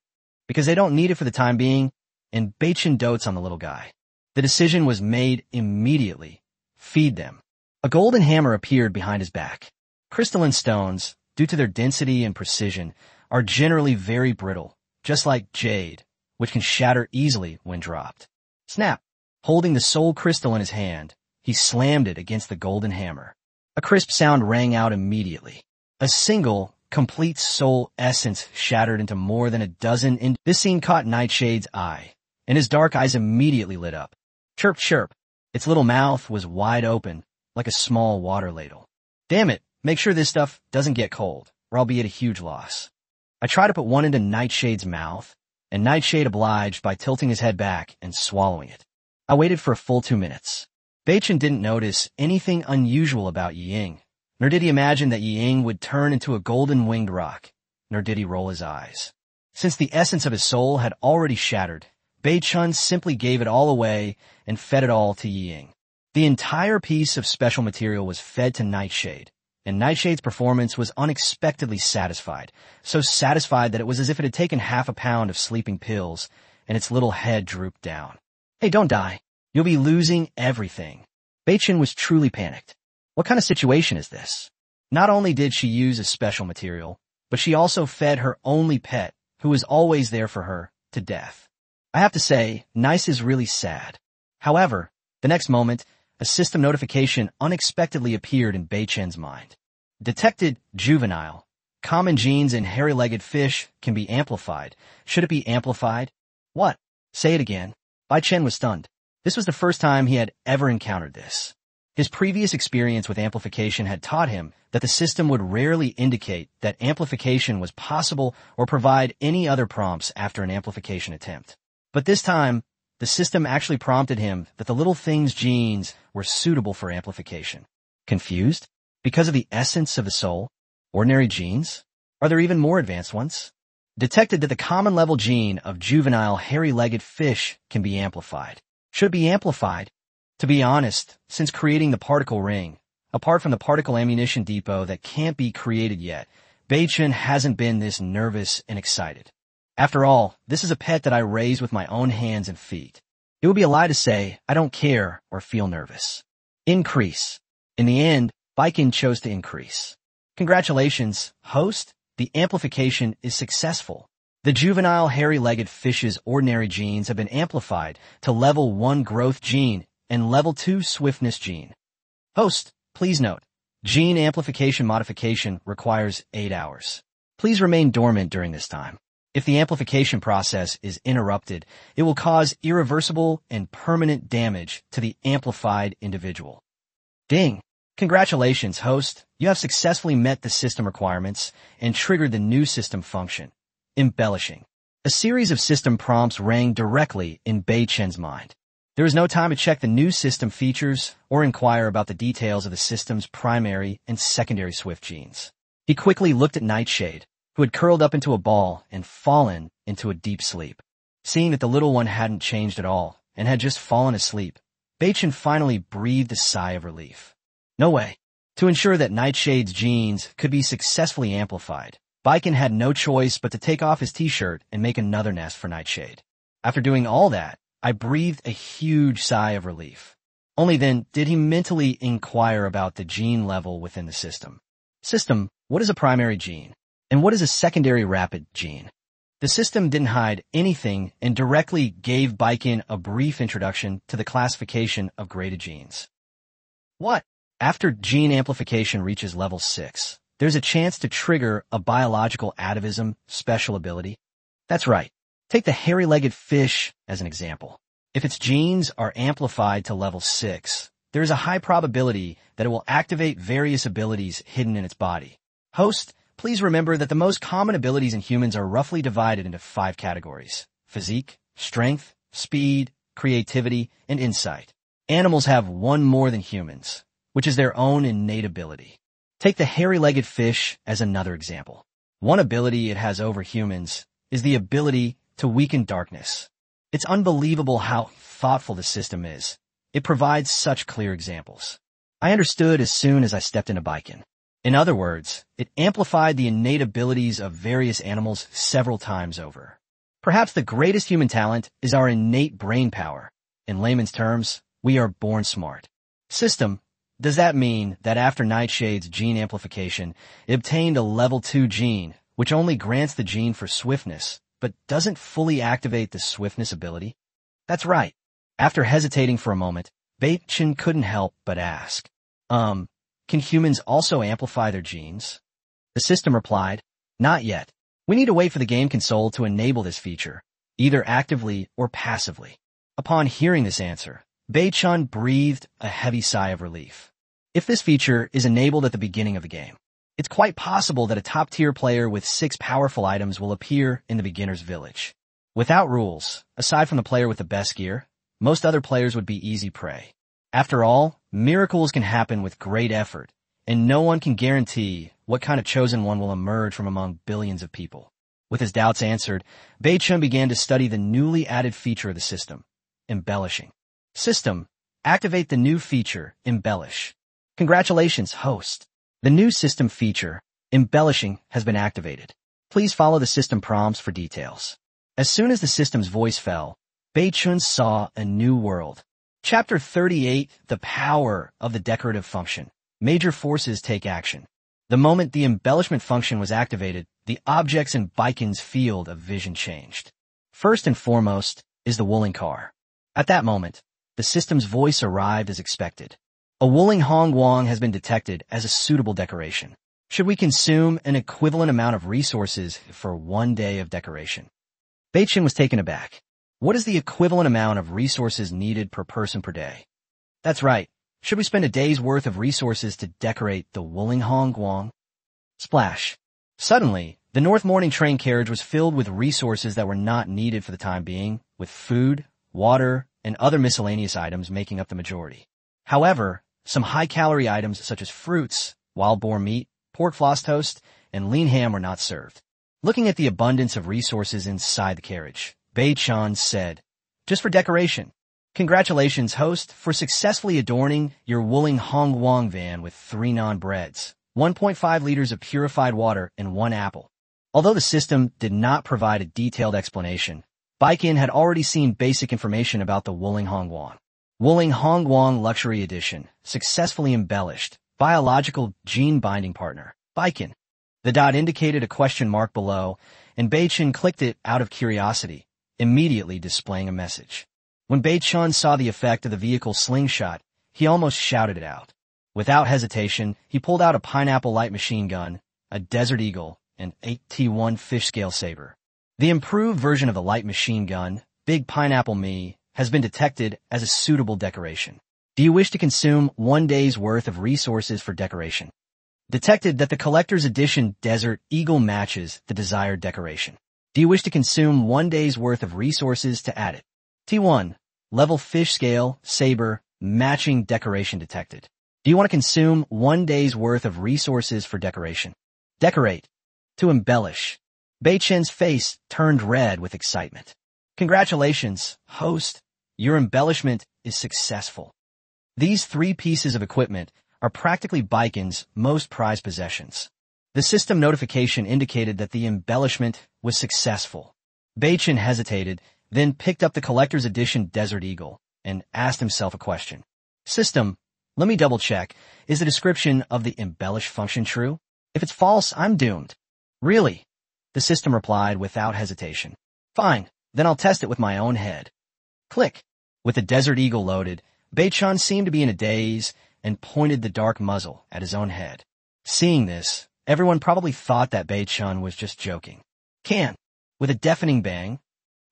Because they don't need it for the time being, and Bei-chun dotes on the little guy. The decision was made immediately. Feed them. A golden hammer appeared behind his back. Crystalline stones, due to their density and precision, are generally very brittle, just like jade, which can shatter easily when dropped. Snap! Holding the soul crystal in his hand, he slammed it against the golden hammer. A crisp sound rang out immediately. A single, complete soul essence shattered into more than a dozen. This scene caught Nightshade's eye, and his dark eyes immediately lit up. Chirp, chirp. Its little mouth was wide open, like a small water ladle. Damn it, make sure this stuff doesn't get cold, or I'll be at a huge loss. I tried to put one into Nightshade's mouth, and Nightshade obliged by tilting his head back and swallowing it. I waited for a full 2 minutes. Bei-chun didn't notice anything unusual about Yi Ying, nor did he imagine that Yi Ying would turn into a golden-winged rock, nor did he roll his eyes. Since the essence of his soul had already shattered, Bei-chun simply gave it all away and fed it all to Yi Ying. The entire piece of special material was fed to Nightshade, and Nightshade's performance was unexpectedly satisfied, so satisfied that it was as if it had taken half a pound of sleeping pills, and its little head drooped down. "Hey, don't die. You'll be losing everything." Bei-chun was truly panicked. What kind of situation is this? Not only did she use a special material, but she also fed her only pet, who was always there for her, to death. I have to say, Nice is really sad. However, the next moment, a system notification unexpectedly appeared in Bei-chun's mind. Detected juvenile. Common genes in hairy-legged fish can be amplified. Should it be amplified? What? Say it again. Bei-chun was stunned. This was the first time he had ever encountered this. His previous experience with amplification had taught him that the system would rarely indicate that amplification was possible or provide any other prompts after an amplification attempt. But this time, the system actually prompted him that the little thing's genes were suitable for amplification. Confused? Because of the essence of the soul? Ordinary genes? Are there even more advanced ones? Detected that the common level gene of juvenile hairy-legged fish can be amplified. Should it be amplified? To be honest, since creating the particle ring, apart from the particle ammunition depot that can't be created yet, Bei-chun hasn't been this nervous and excited. After all, this is a pet that I raised with my own hands and feet. It would be a lie to say I don't care or feel nervous. Increase. In the end, Bei-chun chose to increase. Congratulations, host. The amplification is successful. The juvenile hairy-legged fish's ordinary genes have been amplified to level 1 growth gene and level 2 swiftness gene. Host, please note, gene amplification modification requires 8 hours. Please remain dormant during this time. If the amplification process is interrupted, it will cause irreversible and permanent damage to the amplified individual. Ding! Congratulations, host. You have successfully met the system requirements and triggered the new system function, embellishing. A series of system prompts rang directly in Bei Chen's mind. There was no time to check the new system features or inquire about the details of the system's primary and secondary swift genes. He quickly looked at Nightshade, who had curled up into a ball and fallen into a deep sleep. Seeing that the little one hadn't changed at all and had just fallen asleep, Bei Chen finally breathed a sigh of relief. No way. To ensure that Nightshade's genes could be successfully amplified, Baiken had no choice but to take off his t-shirt and make another nest for Nightshade. After doing all that, I breathed a huge sigh of relief. Only then did he mentally inquire about the gene level within the system. System, what is a primary gene? And what is a secondary rapid gene? The system didn't hide anything and directly gave Baiken a brief introduction to the classification of graded genes. What? After gene amplification reaches level 6, there's a chance to trigger a biological atavism special ability. That's right. Take the hairy-legged fish as an example. If its genes are amplified to level 6, there is a high probability that it will activate various abilities hidden in its body. Host, please remember that the most common abilities in humans are roughly divided into 5 categories: physique, strength, speed, creativity, and insight. Animals have one more than humans, which is their own innate ability. Take the hairy-legged fish as another example. One ability it has over humans is the ability to weaken darkness. It's unbelievable how thoughtful the system is. It provides such clear examples. I understood as soon as I stepped into Baiken. In other words, it amplified the innate abilities of various animals several times over. Perhaps the greatest human talent is our innate brain power. In layman's terms, we are born smart. System, does that mean that after Nightshade's gene amplification, it obtained a level 2 gene, which only grants the gene for swiftness, but doesn't fully activate the swiftness ability? That's right. After hesitating for a moment, Bei Chen couldn't help but ask, can humans also amplify their genes? The system replied, not yet. We need to wait for the game console to enable this feature, either actively or passively. Upon hearing this answer, Bei Chen breathed a heavy sigh of relief. If this feature is enabled at the beginning of the game, it's quite possible that a top-tier player with 6 powerful items will appear in the beginner's village. Without rules, aside from the player with the best gear, most other players would be easy prey. After all, miracles can happen with great effort, and no one can guarantee what kind of chosen one will emerge from among billions of people. With his doubts answered, Bei Chen began to study the newly added feature of the system, embellishing. System, activate the new feature, embellish. Congratulations, host. The new system feature, embellishing, has been activated. Please follow the system prompts for details. As soon as the system's voice fell, Bei Chen saw a new world. Chapter 38, The Power of the Decorative Function. Major forces take action. The moment the embellishment function was activated, the objects in Baiken's field of vision changed. First and foremost is the Wuling car. At that moment, the system's voice arrived as expected. A Wuling Hongguang has been detected as a suitable decoration. Should we consume an equivalent amount of resources for 1 day of decoration? Bei Chen was taken aback. What is the equivalent amount of resources needed per person per day? That's right. Should we spend a day's worth of resources to decorate the Wuling Hongguang? Splash. Suddenly, the North Morning train carriage was filled with resources that were not needed for the time being, with food, water, and other miscellaneous items making up the majority. However, some high-calorie items such as fruits, wild boar meat, pork floss toast, and lean ham were not served. Looking at the abundance of resources inside the carriage, Bei Chen said, just for decoration. Congratulations, host, for successfully adorning your Wuling Hongguang van with 3 non-breads, 1.5 liters of purified water, and 1 apple. Although the system did not provide a detailed explanation, Baiken had already seen basic information about the Wuling Hongguang. Wuling Hongguang Luxury Edition, successfully embellished, biological gene binding partner, Baiken. The dot indicated a question mark below, and Bei-Chun clicked it out of curiosity, immediately displaying a message. When Bei-Chun saw the effect of the vehicle's slingshot, he almost shouted it out. Without hesitation, he pulled out a pineapple light machine gun, a Desert Eagle, and 8T1 fish scale saber. The improved version of the light machine gun, Big Pineapple Me, has been detected as a suitable decoration. Do you wish to consume 1 day's worth of resources for decoration? Detected that the collector's edition Desert Eagle matches the desired decoration. Do you wish to consume 1 day's worth of resources to add it? T1. Level fish scale, saber, matching decoration detected. Do you want to consume 1 day's worth of resources for decoration? Decorate. To embellish. Bei-Chun's face turned red with excitement. Congratulations, host. Your embellishment is successful. These 3 pieces of equipment are practically Baikon's most prized possessions. The system notification indicated that the embellishment was successful. Bei-Chun hesitated, then picked up the collector's edition Desert Eagle and asked himself a question. System, let me double check. Is the description of the embellish function true? If it's false, I'm doomed. Really? The system replied without hesitation. Fine, then I'll test it with my own head. Click. With the Desert Eagle loaded, Bei-Chun seemed to be in a daze and pointed the dark muzzle at his own head. Seeing this, everyone probably thought that Bei-Chun was just joking. With a deafening bang.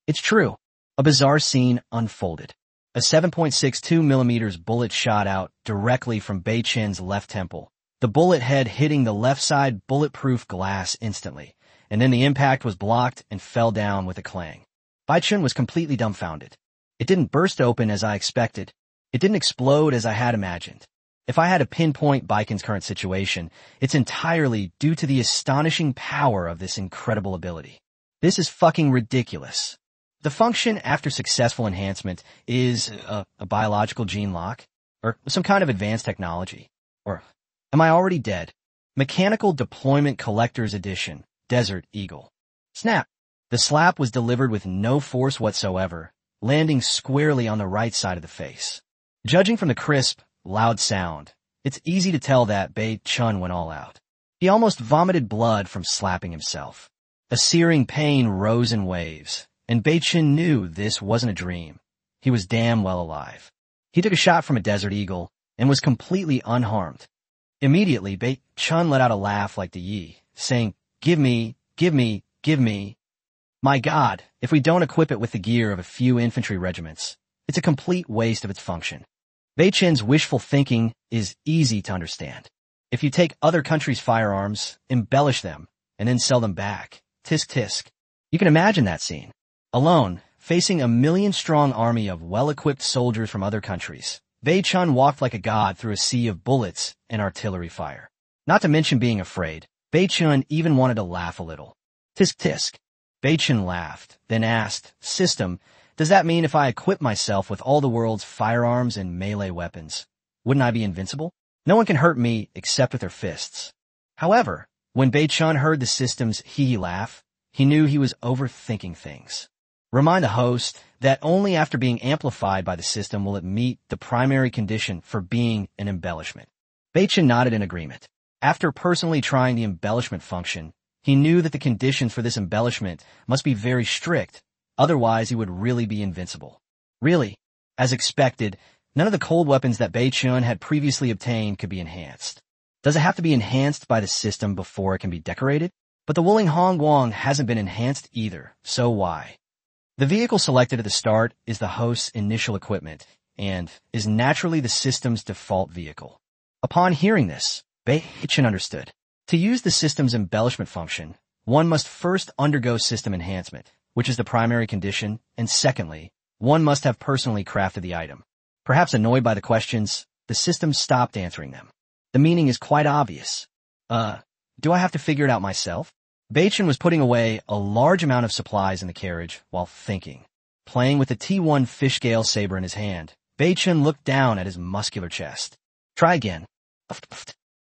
It's true. A bizarre scene unfolded. A 7.62mm bullet shot out directly from Bei-Chun's left temple. The bullet head hitting the left side bulletproof glass instantly, and then the impact was blocked and fell down with a clang. Bei-Chun was completely dumbfounded. It didn't burst open as I expected. It didn't explode as I had imagined. If I had to pinpoint Baikon's current situation, it's entirely due to the astonishing power of this incredible ability. This is fucking ridiculous. The function after successful enhancement is a biological gene lock, or some kind of advanced technology, or am I already dead? Mechanical Deployment Collector's Edition, Desert Eagle. Snap! The slap was delivered with no force whatsoever, landing squarely on the right side of the face. Judging from the crisp, loud sound, it's easy to tell that Bei-Chun went all out. He almost vomited blood from slapping himself. A searing pain rose in waves, and Bei-Chun knew this wasn't a dream. He was damn well alive. He took a shot from a Desert Eagle and was completely unharmed. Immediately, Bei-Chun let out a laugh like the Yi, saying, "Give me, give me, give me." My God, if we don't equip it with the gear of a few infantry regiments, it's a complete waste of its function. Bei-Chun's wishful thinking is easy to understand. If you take other countries' firearms, embellish them, and then sell them back, tisk tisk. You can imagine that scene. Alone, facing a million-strong army of well-equipped soldiers from other countries, Bei-Chun walked like a god through a sea of bullets and artillery fire. Not to mention being afraid, Bei-Chun even wanted to laugh a little. Tisk tisk. Bei-Chun laughed, then asked, "System, does that mean if I equip myself with all the world's firearms and melee weapons, wouldn't I be invincible? No one can hurt me except with their fists." However, when Bei-Chun heard the system's hee-hee laugh, he knew he was overthinking things. Remind the host that only after being amplified by the system will it meet the primary condition for being an embellishment. Bei-Chun nodded in agreement. After personally trying the embellishment function, he knew that the conditions for this embellishment must be very strict, otherwise he would really be invincible. Really, as expected, none of the cold weapons that Bei-Chun had previously obtained could be enhanced. Does it have to be enhanced by the system before it can be decorated? But the Wuling Hongguang hasn't been enhanced either, so why? The vehicle selected at the start is the host's initial equipment, and is naturally the system's default vehicle. Upon hearing this, Bei-Chun understood. To use the system's embellishment function, one must first undergo system enhancement, which is the primary condition, and secondly, one must have personally crafted the item. Perhaps annoyed by the questions, the system stopped answering them. The meaning is quite obvious. Do I have to figure it out myself? Bei-Chun was putting away a large amount of supplies in the carriage while thinking. Playing with the T1 fish scale saber in his hand, Bei-Chun looked down at his muscular chest. Try again.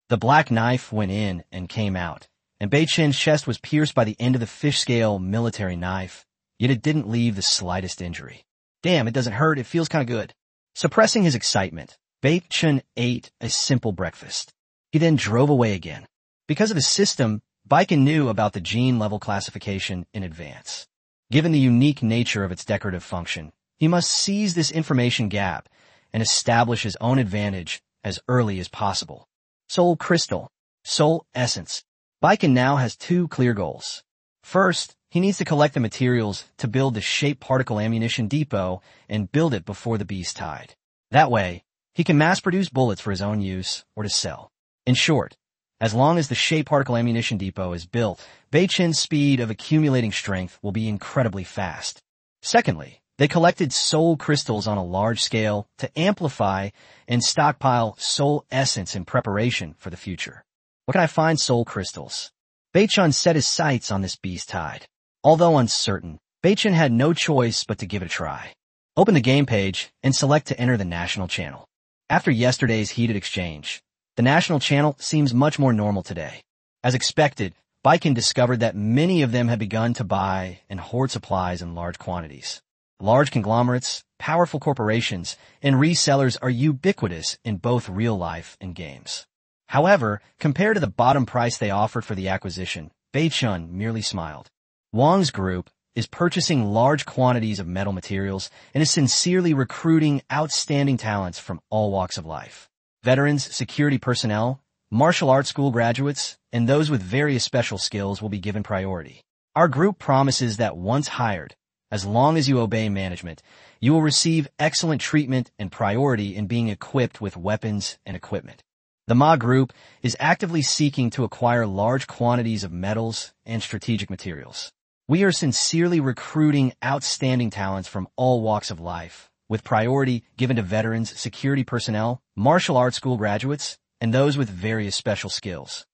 The black knife went in and came out, and Bei-Chun's chest was pierced by the end of the fish scale military knife, yet it didn't leave the slightest injury. Damn, it doesn't hurt, it feels kinda good. Suppressing his excitement, Bei-Chun ate a simple breakfast. He then drove away again. Because of the system, Baiken knew about the gene-level classification in advance. Given the unique nature of its decorative function, he must seize this information gap and establish his own advantage as early as possible. Soul Crystal, Soul Essence. Baiken now has two clear goals. First, he needs to collect the materials to build the shape particle ammunition depot and build it before the beast tide. That way, he can mass-produce bullets for his own use or to sell. In short, as long as the shape particle ammunition depot is built, Beichen's speed of accumulating strength will be incredibly fast. Secondly, they collected soul crystals on a large scale to amplify and stockpile soul essence in preparation for the future. Where can I find soul crystals? Beichen set his sights on this beast tide. Although uncertain, Beichen had no choice but to give it a try. Open the game page and select to enter the national channel. After yesterday's heated exchange, the national channel seems much more normal today. As expected, Baiken discovered that many of them had begun to buy and hoard supplies in large quantities. Large conglomerates, powerful corporations, and resellers are ubiquitous in both real life and games. However, compared to the bottom price they offered for the acquisition, Beichun merely smiled. Wang's group is purchasing large quantities of metal materials and is sincerely recruiting outstanding talents from all walks of life. Veterans, security personnel, martial arts school graduates, and those with various special skills will be given priority. Our group promises that once hired, as long as you obey management, you will receive excellent treatment and priority in being equipped with weapons and equipment. The Ma group is actively seeking to acquire large quantities of metals and strategic materials. We are sincerely recruiting outstanding talents from all walks of life, with priority given to veterans, security personnel, martial arts school graduates, and those with various special skills.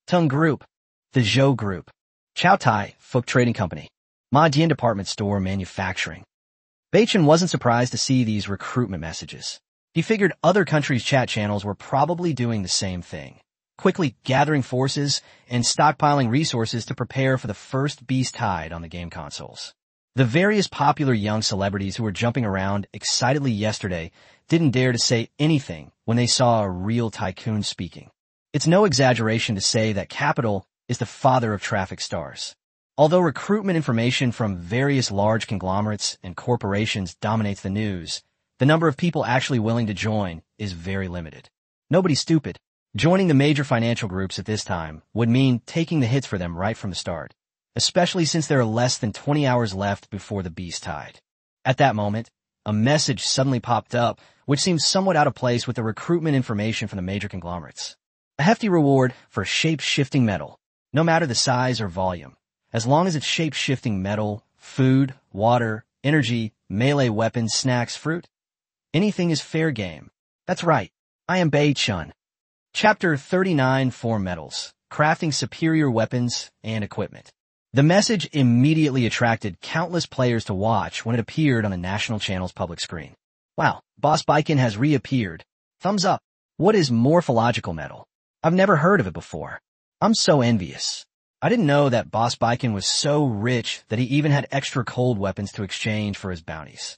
Tung Group, the Zhou Group, Chow Tai, Fook Trading Company, Ma Dian Department Store Manufacturing. Beichen wasn't surprised to see these recruitment messages. He figured other countries' chat channels were probably doing the same thing, quickly gathering forces and stockpiling resources to prepare for the first beast tide on the game consoles. The various popular young celebrities who were jumping around excitedly yesterday didn't dare to say anything when they saw a real tycoon speaking. It's no exaggeration to say that capital is the father of traffic stars. Although recruitment information from various large conglomerates and corporations dominates the news, the number of people actually willing to join is very limited. Nobody's stupid. Joining the major financial groups at this time would mean taking the hits for them right from the start, especially since there are less than 20 hours left before the beast tide. At that moment, a message suddenly popped up, which seems somewhat out of place with the recruitment information from the major conglomerates. A hefty reward for shape-shifting metal, no matter the size or volume, as long as it's shape-shifting metal, food, water, energy, melee weapons, snacks, fruit. Anything is fair game. That's right. I am Bei Chun. Chapter 39 for Metals, Crafting Superior Weapons and Equipment. The message immediately attracted countless players to watch when it appeared on the national channel's public screen. Wow, Boss Baiken has reappeared. Thumbs up. What is morphological metal? I've never heard of it before. I'm so envious. I didn't know that Boss Baiken was so rich that he even had extra cold weapons to exchange for his bounties.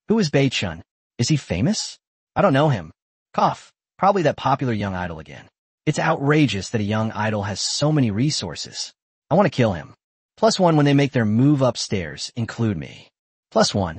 Who is Bei Chun? Is he famous? I don't know him. Cough. Probably that popular young idol again. It's outrageous that a young idol has so many resources. I want to kill him. +1 when they make their move upstairs, include me. +1.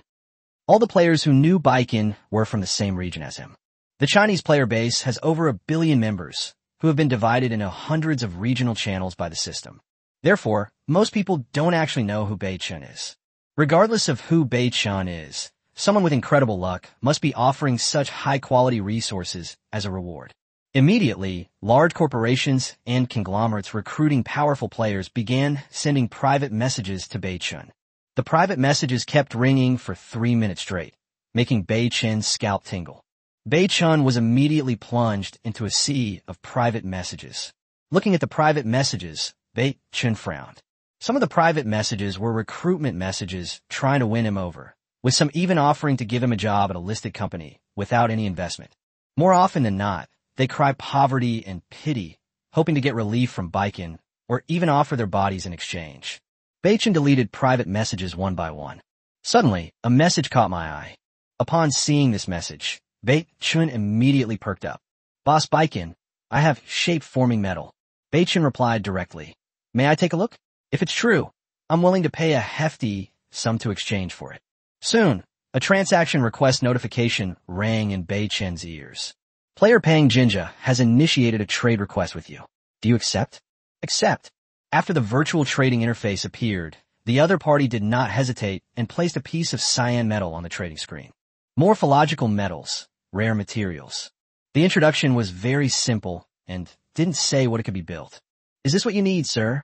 All the players who knew Baiken were from the same region as him. The Chinese player base has over 1 billion members, who have been divided into hundreds of regional channels by the system. Therefore, most people don't actually know who Bei Chun is. Regardless of who Bei Chun is, someone with incredible luck must be offering such high-quality resources as a reward. Immediately, large corporations and conglomerates recruiting powerful players began sending private messages to Bei Chun. The private messages kept ringing for 3 minutes straight, making Bei Chun's scalp tingle. Bei Chun was immediately plunged into a sea of private messages. Looking at the private messages, Bei Chun frowned. Some of the private messages were recruitment messages trying to win him over, with some even offering to give him a job at a listed company without any investment. More often than not, they cry poverty and pity, hoping to get relief from Baiken, or even offer their bodies in exchange. Beichen deleted private messages one by one. Suddenly, a message caught my eye. Upon seeing this message, Beichen immediately perked up. Boss Baiken, I have shape-forming metal. Beichen replied directly. May I take a look? If it's true, I'm willing to pay a hefty sum to exchange for it. Soon, a transaction request notification rang in Bei Chen's ears. Player Pang Jinja has initiated a trade request with you. Do you accept? Accept. After the virtual trading interface appeared, the other party did not hesitate and placed a piece of cyan metal on the trading screen. Morphological metals, rare materials. The introduction was very simple and didn't say what it could be built. Is this what you need, sir?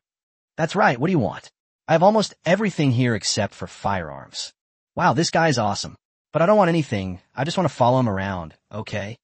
That's right, what do you want? I have almost everything here except for firearms. Wow, this guy's awesome. But I don't want anything, I just want to follow him around, okay?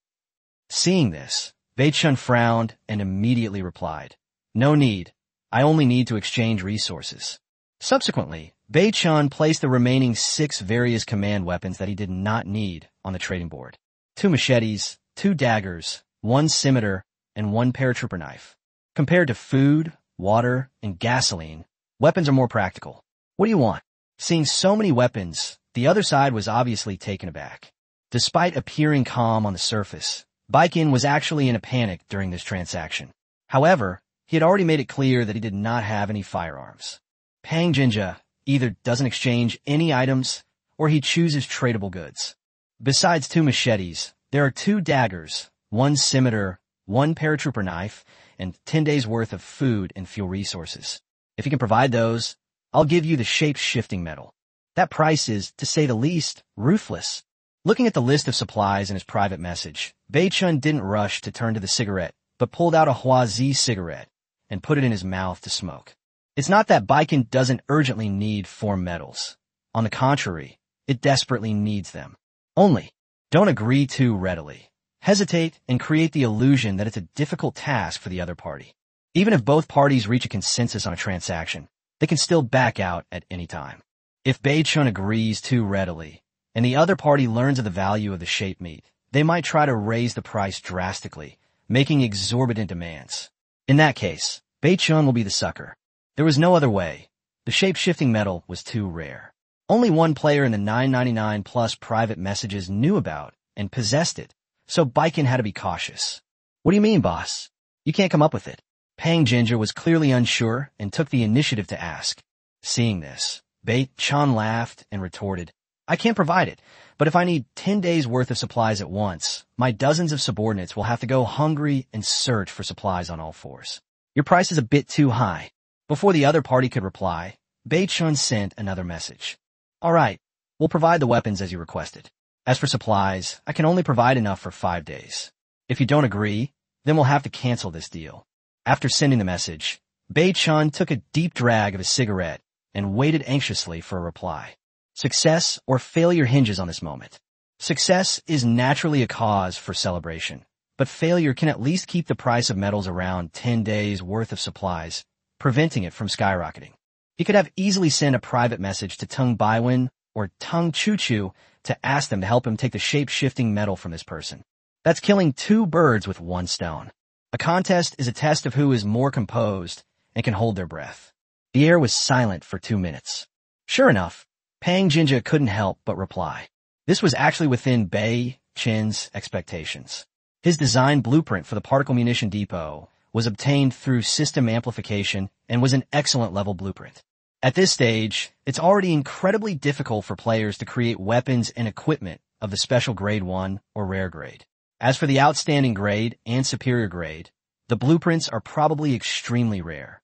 Seeing this, Bei Chun frowned and immediately replied, no need, I only need to exchange resources. Subsequently, Bei Chun placed the remaining 6 various command weapons that he did not need on the trading board. 2 machetes, 2 daggers, 1 scimitar, and 1 paratrooper knife. Compared to food, water, and gasoline, weapons are more practical. What do you want? Seeing so many weapons, the other side was obviously taken aback. Despite appearing calm on the surface, Baikin was actually in a panic during this transaction. However, he had already made it clear that he did not have any firearms. Pang Jinja either doesn't exchange any items or he chooses tradable goods. Besides 2 machetes, there are 2 daggers, 1 scimitar, 1 paratrooper knife, and 10 days worth of food and fuel resources. If you can provide those, I'll give you the shape-shifting metal. That price is, to say the least, ruthless. Looking at the list of supplies in his private message, Bei Chun didn't rush to turn to the cigarette, but pulled out a Huazi cigarette and put it in his mouth to smoke. It's not that Baikin doesn't urgently need 4 metals. On the contrary, it desperately needs them. Only, don't agree too readily. Hesitate and create the illusion that it's a difficult task for the other party. Even if both parties reach a consensus on a transaction, they can still back out at any time. If Bei Chun agrees too readily, and the other party learns of the value of the shape meat, they might try to raise the price drastically, making exorbitant demands. In that case, Bei Chun will be the sucker. There was no other way. The shape-shifting metal was too rare. Only one player in the 999 plus private messages knew about and possessed it, so Baikin had to be cautious. What do you mean, boss? You can't come up with it. Pang Jinja was clearly unsure and took the initiative to ask. Seeing this, Bei Chun laughed and retorted, I can't provide it, but if I need 10 days worth of supplies at once, my dozens of subordinates will have to go hungry and search for supplies on all fours. Your price is a bit too high. Before the other party could reply, Bei Chun sent another message. All right, we'll provide the weapons as you requested. As for supplies, I can only provide enough for 5 days. If you don't agree, then we'll have to cancel this deal. After sending the message, Bei Chun took a deep drag of his cigarette and waited anxiously for a reply. Success or failure hinges on this moment. Success is naturally a cause for celebration, but failure can at least keep the price of metals around 10 days worth of supplies, preventing it from skyrocketing. He could have easily sent a private message to Tung Baiwen or Tung Chuchu to ask them to help him take the shape-shifting metal from this person. That's killing 2 birds with 1 stone. A contest is a test of who is more composed and can hold their breath. The air was silent for 2 minutes. Sure enough, Pang Jinja couldn't help but reply. This was actually within Bei Chen's expectations. His design blueprint for the particle munition depot was obtained through system amplification and was an excellent level blueprint. At this stage, it's already incredibly difficult for players to create weapons and equipment of the special grade 1 or rare grade. As for the outstanding grade and superior grade, the blueprints are probably extremely rare.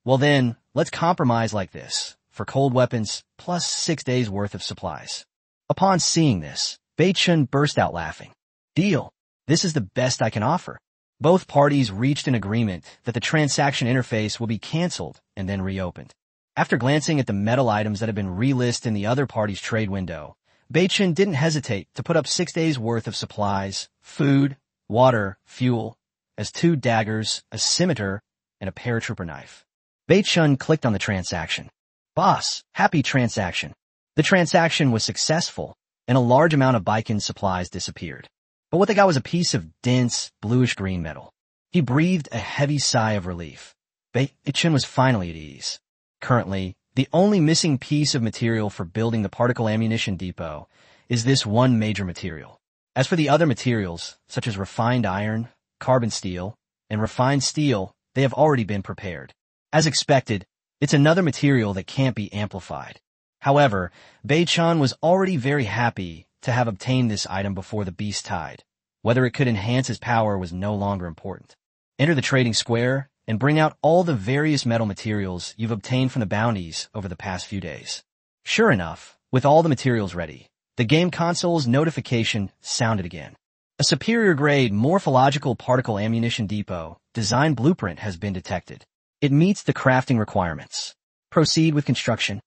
Well then, let's compromise like this, for cold weapons plus 6 days worth of supplies. Upon seeing this, Bei Chun burst out laughing. Deal. This is the best I can offer. Both parties reached an agreement that the transaction interface will be canceled and then reopened. After glancing at the metal items that had been relisted in the other party's trade window, Bei Chun didn't hesitate to put up 6 days worth of supplies, food, water, fuel, as 2 daggers, a scimitar, and a paratrooper knife. Bei Chun clicked on the transaction. Boss, happy transaction. The transaction was successful, and a large amount of Baikin's supplies disappeared. But what they got was a piece of dense, bluish-green metal. He breathed a heavy sigh of relief. Bei Chun was finally at ease. Currently, the only missing piece of material for building the particle ammunition depot is this one major material. As for the other materials, such as refined iron, carbon steel, and refined steel, they have already been prepared. As expected, it's another material that can't be amplified. However, Bei-chan was already very happy to have obtained this item before the beast tide. Whether it could enhance his power was no longer important. Enter the trading square and bring out all the various metal materials you've obtained from the bounties over the past few days. Sure enough, with all the materials ready, the game console's notification sounded again. A superior grade morphological particle ammunition depot design blueprint has been detected. It meets the crafting requirements. Proceed with construction.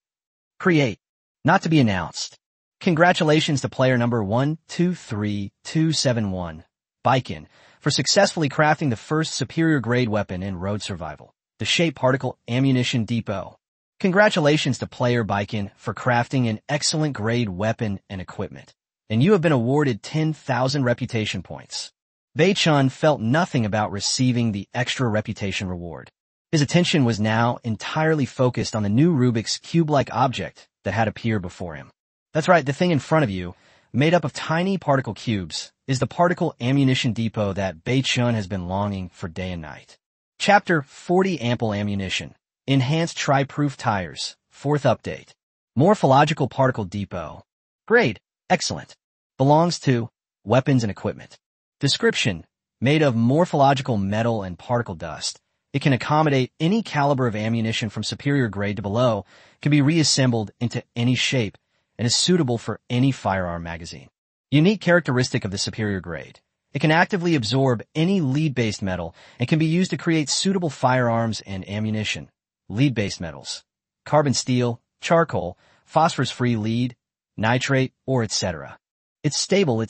Create. Not to be announced. Congratulations to player number 123271, Baikin, for successfully crafting the first superior grade weapon in road survival, the Shape Particle Ammunition Depot. Congratulations to player Baikin for crafting an excellent grade weapon and equipment, and you have been awarded 10,000 reputation points. Bei-chan felt nothing about receiving the extra reputation reward. His attention was now entirely focused on the new Rubik's Cube-like object that had appeared before him. That's right, the thing in front of you, made up of tiny particle cubes, is the particle ammunition depot that Bei-chan has been longing for day and night. Chapter 40 Ample Ammunition. Enhanced Tri-Proof Tires. 4th update. Morphological Particle Depot. Grade. Excellent. Belongs to weapons and equipment. Description. Made of morphological metal and particle dust. It can accommodate any caliber of ammunition from superior grade to below, can be reassembled into any shape, and is suitable for any firearm magazine. Unique characteristic of the superior grade. It can actively absorb any lead-based metal and can be used to create suitable firearms and ammunition. Lead-based metals. Carbon steel, charcoal, phosphorus-free lead, nitrate, or etc. It's stable.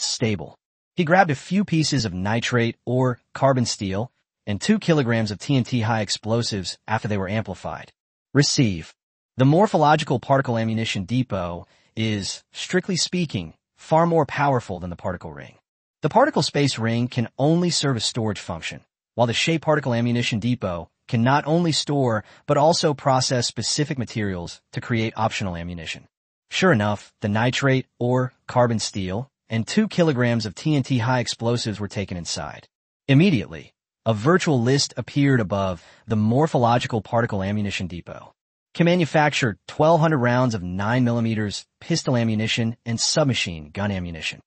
He grabbed a few pieces of nitrate or carbon steel and 2 kilograms of TNT high explosives after they were amplified. Receive. The morphological particle ammunition depot is, strictly speaking, far more powerful than the particle ring. The particle space ring can only serve a storage function, while the shape particle ammunition depot can not only store but also process specific materials to create optional ammunition. Sure enough, the nitrate or carbon steel and 2 kilograms of TNT high explosives were taken inside. Immediately, a virtual list appeared above the morphological particle ammunition depot. Can manufacture 1,200 rounds of 9mm pistol ammunition and submachine gun ammunition.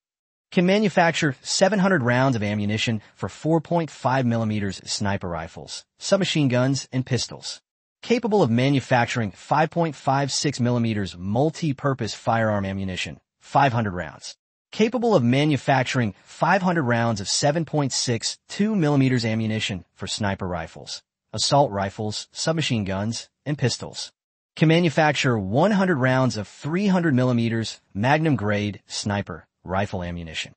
Can manufacture 700 rounds of ammunition for 4.5mm sniper rifles, submachine guns, and pistols. Capable of manufacturing 5.56mm multi-purpose firearm ammunition, 500 rounds. Capable of manufacturing 500 rounds of 7.62mm ammunition for sniper rifles, assault rifles, submachine guns, and pistols. Can manufacture 100 rounds of 300mm magnum-grade sniper rifle ammunition.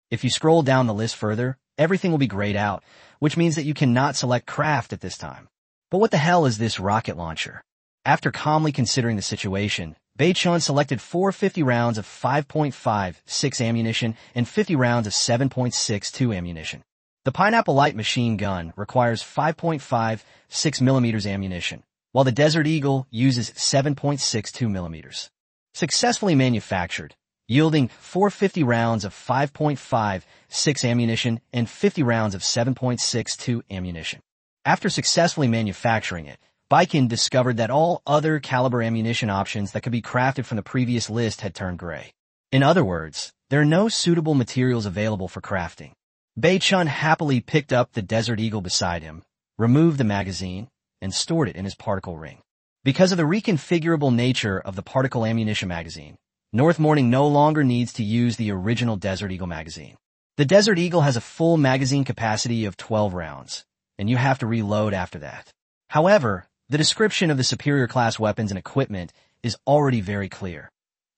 If you scroll down the list further, everything will be grayed out, which means that you cannot select craft at this time. But what the hell is this rocket launcher? After calmly considering the situation, Bei-chan selected 450 rounds of 5.56 ammunition and 50 rounds of 7.62 ammunition. The Pineapple Light machine gun requires 5.56mm ammunition, while the Desert Eagle uses 7.62mm. Successfully manufactured, yielding 450 rounds of 5.56 ammunition and 50 rounds of 7.62 ammunition. After successfully manufacturing it, Baikin discovered that all other caliber ammunition options that could be crafted from the previous list had turned gray. In other words, there are no suitable materials available for crafting. Bei-chan happily picked up the Desert Eagle beside him, removed the magazine, and stored it in his particle ring. Because of the reconfigurable nature of the particle ammunition magazine, North Morning no longer needs to use the original Desert Eagle magazine. The Desert Eagle has a full magazine capacity of 12 rounds, and you have to reload after that. However, the description of the superior class weapons and equipment is already very clear.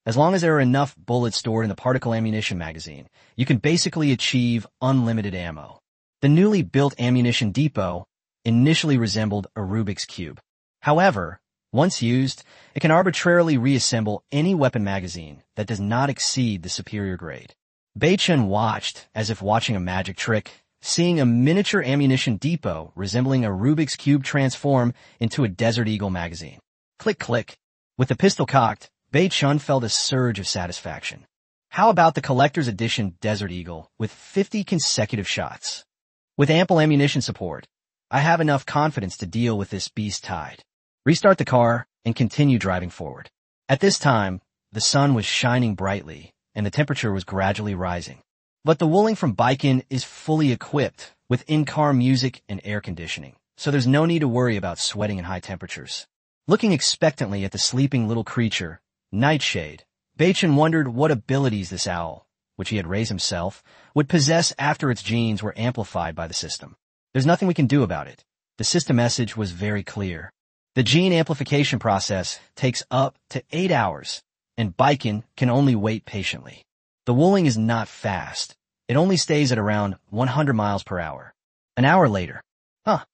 As long as there are enough bullets stored in the particle ammunition magazine, you can basically achieve unlimited ammo. The newly built ammunition depot initially resembled a Rubik's Cube. However, once used, it can arbitrarily reassemble any weapon magazine that does not exceed the superior grade. Bei-chan watched as if watching a magic trick, seeing a miniature ammunition depot resembling a Rubik's Cube transform into a Desert Eagle magazine. Click, click. With the pistol cocked, Bei-chan felt a surge of satisfaction. How about the collector's edition Desert Eagle with 50 consecutive shots? With ample ammunition support, I have enough confidence to deal with this beast tide. Restart the car and continue driving forward. At this time, the sun was shining brightly and the temperature was gradually rising. But the Wuling from Baiken is fully equipped with in-car music and air conditioning, so there's no need to worry about sweating in high temperatures. Looking expectantly at the sleeping little creature, Nightshade, Baichen wondered what abilities this owl, which he had raised himself, would possess after its genes were amplified by the system. There's nothing we can do about it. The system message was very clear. The gene amplification process takes up to 8 hours, and Baiken can only wait patiently. The Wuling is not fast. It only stays at around 100 miles per hour. An hour later,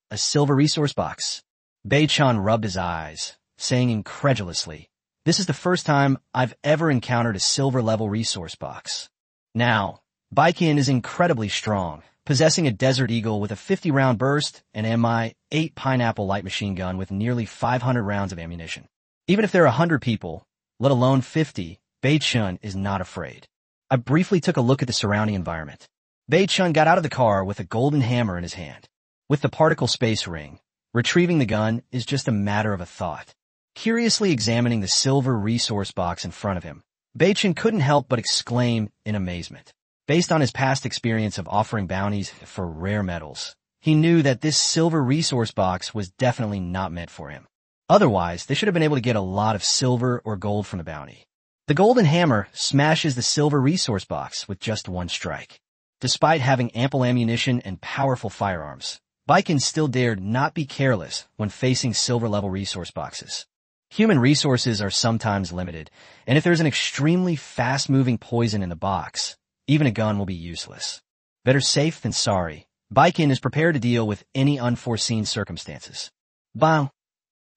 a silver resource box. Baichen rubbed his eyes, saying incredulously, "This is the first time I've ever encountered a silver-level resource box." Now, Baiken is incredibly strong, possessing a Desert Eagle with a 50-round burst and Mi-8 Pineapple light machine gun with nearly 500 rounds of ammunition. Even if there are 100 people, let alone 50, Baichen is not afraid. I briefly took a look at the surrounding environment. Baichen got out of the car with a golden hammer in his hand. With the particle space ring, retrieving the gun is just a matter of a thought. Curiously examining the silver resource box in front of him, Baichen couldn't help but exclaim in amazement. Based on his past experience of offering bounties for rare metals, he knew that this silver resource box was definitely not meant for him. Otherwise, they should have been able to get a lot of silver or gold from the bounty. The golden hammer smashes the silver resource box with just one strike. Despite having ample ammunition and powerful firearms, Baiken still dared not be careless when facing silver-level resource boxes. Human resources are sometimes limited, and if there's an extremely fast-moving poison in the box, even a gun will be useless. Better safe than sorry. Baiken is prepared to deal with any unforeseen circumstances. Bang!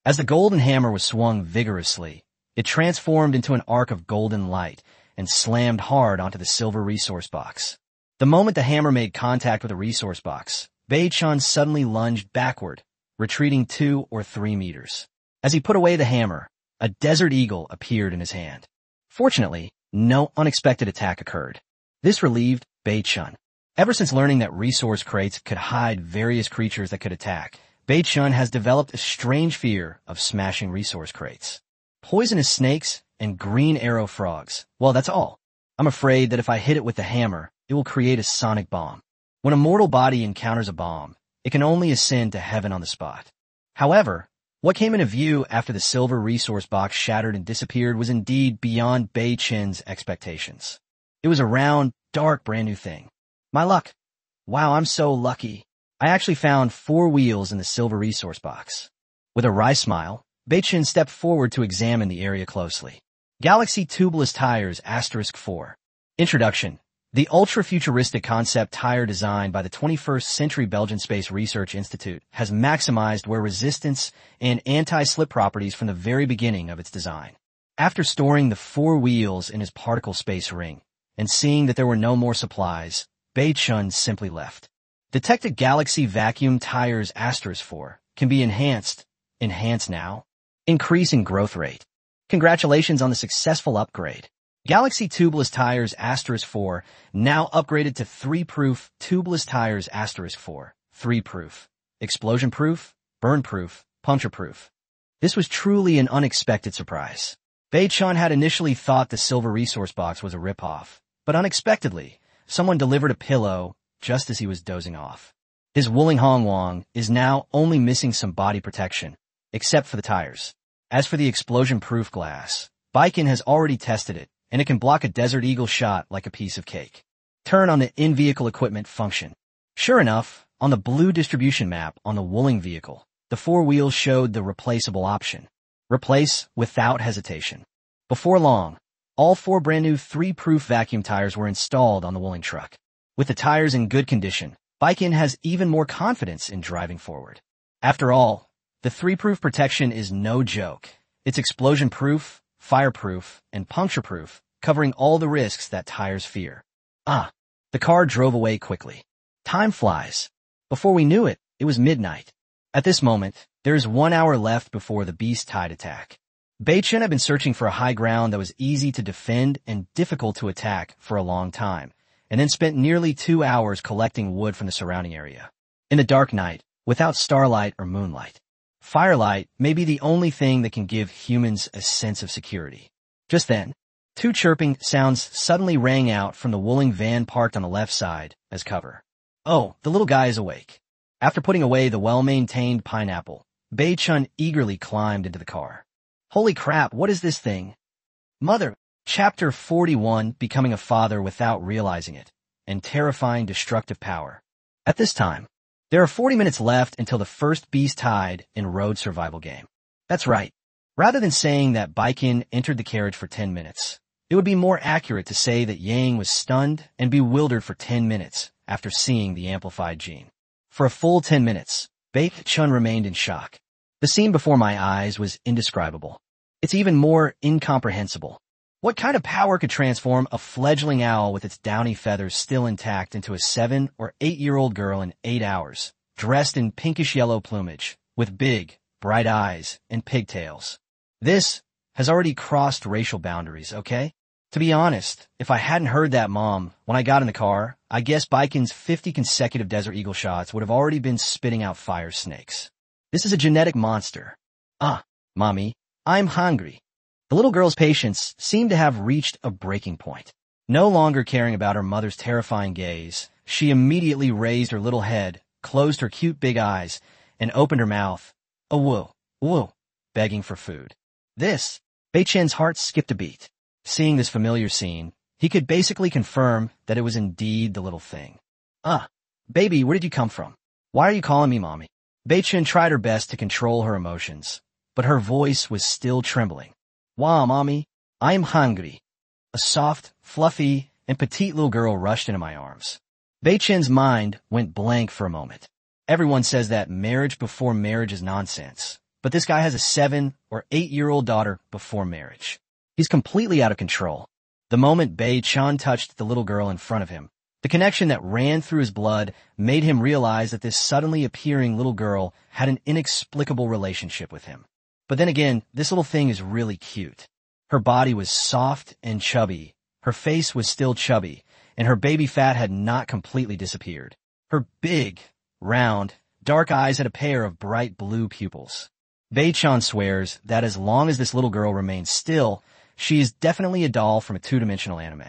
As the golden hammer was swung vigorously, it transformed into an arc of golden light and slammed hard onto the silver resource box. The moment the hammer made contact with the resource box, Baichen suddenly lunged backward, retreating 2 or 3 meters. As he put away the hammer, a Desert Eagle appeared in his hand. Fortunately, no unexpected attack occurred. This relieved Baichen. Ever since learning that resource crates could hide various creatures that could attack, Baichen has developed a strange fear of smashing resource crates. Poisonous snakes and green arrow frogs. Well, that's all. I'm afraid that if I hit it with the hammer, it will create a sonic bomb. When a mortal body encounters a bomb, it can only ascend to heaven on the spot. However, what came into view after the silver resource box shattered and disappeared was indeed beyond Baichen's expectations. It was a round, dark, brand new thing. My luck. Wow, I'm so lucky. I actually found 4 wheels in the silver resource box. With a wry smile, Baichen stepped forward to examine the area closely. Galaxy Tubeless Tires *4. Introduction. The ultra-futuristic concept tire designed by the 21st Century Belgian Space Research Institute has maximized wear resistance and anti-slip properties from the very beginning of its design. After storing the 4 wheels in his particle space ring and seeing that there were no more supplies, Baichen simply left. Detected Galaxy Vacuum Tires *4 can be enhanced. Enhance now. Increase in growth rate. Congratulations on the successful upgrade. Galaxy Tubeless Tires *4 now upgraded to 3-proof Tubeless Tires *4. 3-proof. Explosion-proof, burn-proof, puncture-proof. This was truly an unexpected surprise. Baichen had initially thought the silver resource box was a ripoff, but unexpectedly, someone delivered a pillow just as he was dozing off. His Wuling Hongwang is now only missing some body protection, except for the tires. As for the explosion-proof glass, Baiken has already tested it, and it can block a Desert Eagle shot like a piece of cake. Turn on the in-vehicle equipment function. Sure enough, on the blue distribution map on the Wuling vehicle, the 4 wheels showed the replaceable option. Replace without hesitation. Before long, all 4 brand new 3-proof vacuum tires were installed on the Wuling truck. With the tires in good condition, Baiken has even more confidence in driving forward. After all, the 3-proof protection is no joke. It's explosion-proof, fireproof, and puncture-proof, covering all the risks that tires fear. The car drove away quickly. Time flies. Before we knew it, it was midnight. At this moment, there is 1 hour left before the beast tide attack. Baichen had been searching for a high ground that was easy to defend and difficult to attack for a long time, and then spent nearly 2 hours collecting wood from the surrounding area. In the dark night, without starlight or moonlight. Firelight may be the only thing that can give humans a sense of security. Just then, two chirping sounds suddenly rang out from the wooling van parked on the left side as cover. Oh, the little guy is awake. After putting away the well-maintained pineapple, Bei-chun eagerly climbed into the car. Holy crap, what is this thing? Mother, Chapter 41, Becoming a Father Without Realizing It, and Terrifying Destructive Power. At this time, there are 40 minutes left until the first beast tide in Road Survival game. That's right. Rather than saying that Baikin entered the carriage for 10 minutes, it would be more accurate to say that Yang was stunned and bewildered for 10 minutes after seeing the amplified gene. For a full 10 minutes, Bei-chun remained in shock. The scene before my eyes was indescribable. It's even more incomprehensible. What kind of power could transform a fledgling owl with its downy feathers still intact into a 7 or 8-year-old girl in 8 hours, dressed in pinkish yellow plumage, with big, bright eyes and pigtails? This has already crossed racial boundaries, okay? To be honest, if I hadn't heard that mom when I got in the car, I guess Baikin's 50 consecutive Desert Eagle shots would have already been spitting out fire snakes. This is a genetic monster. Mommy, I'm hungry. The little girl's patience seemed to have reached a breaking point. No longer caring about her mother's terrifying gaze, she immediately raised her little head, closed her cute big eyes, and opened her mouth. Woo, begging for food. Bei-chun's heart skipped a beat. Seeing this familiar scene, he could basically confirm that it was indeed the little thing. Baby, where did you come from? Why are you calling me mommy? Bei-chun tried her best to control her emotions, but her voice was still trembling. Wow, mommy, I'm hungry. A soft, fluffy, and petite little girl rushed into my arms. Bei-chun's mind went blank for a moment. Everyone says that marriage before marriage is nonsense, but this guy has a 7 or 8-year-old daughter before marriage. He's completely out of control. The moment Bei-chun touched the little girl in front of him, the connection that ran through his blood made him realize that this suddenly appearing little girl had an inexplicable relationship with him. But then again, this little thing is really cute. Her body was soft and chubby, her face was still chubby, and her baby fat had not completely disappeared. Her big, round, dark eyes had a pair of bright blue pupils. Bei-chun swears that as long as this little girl remains still, she is definitely a doll from a two-dimensional anime.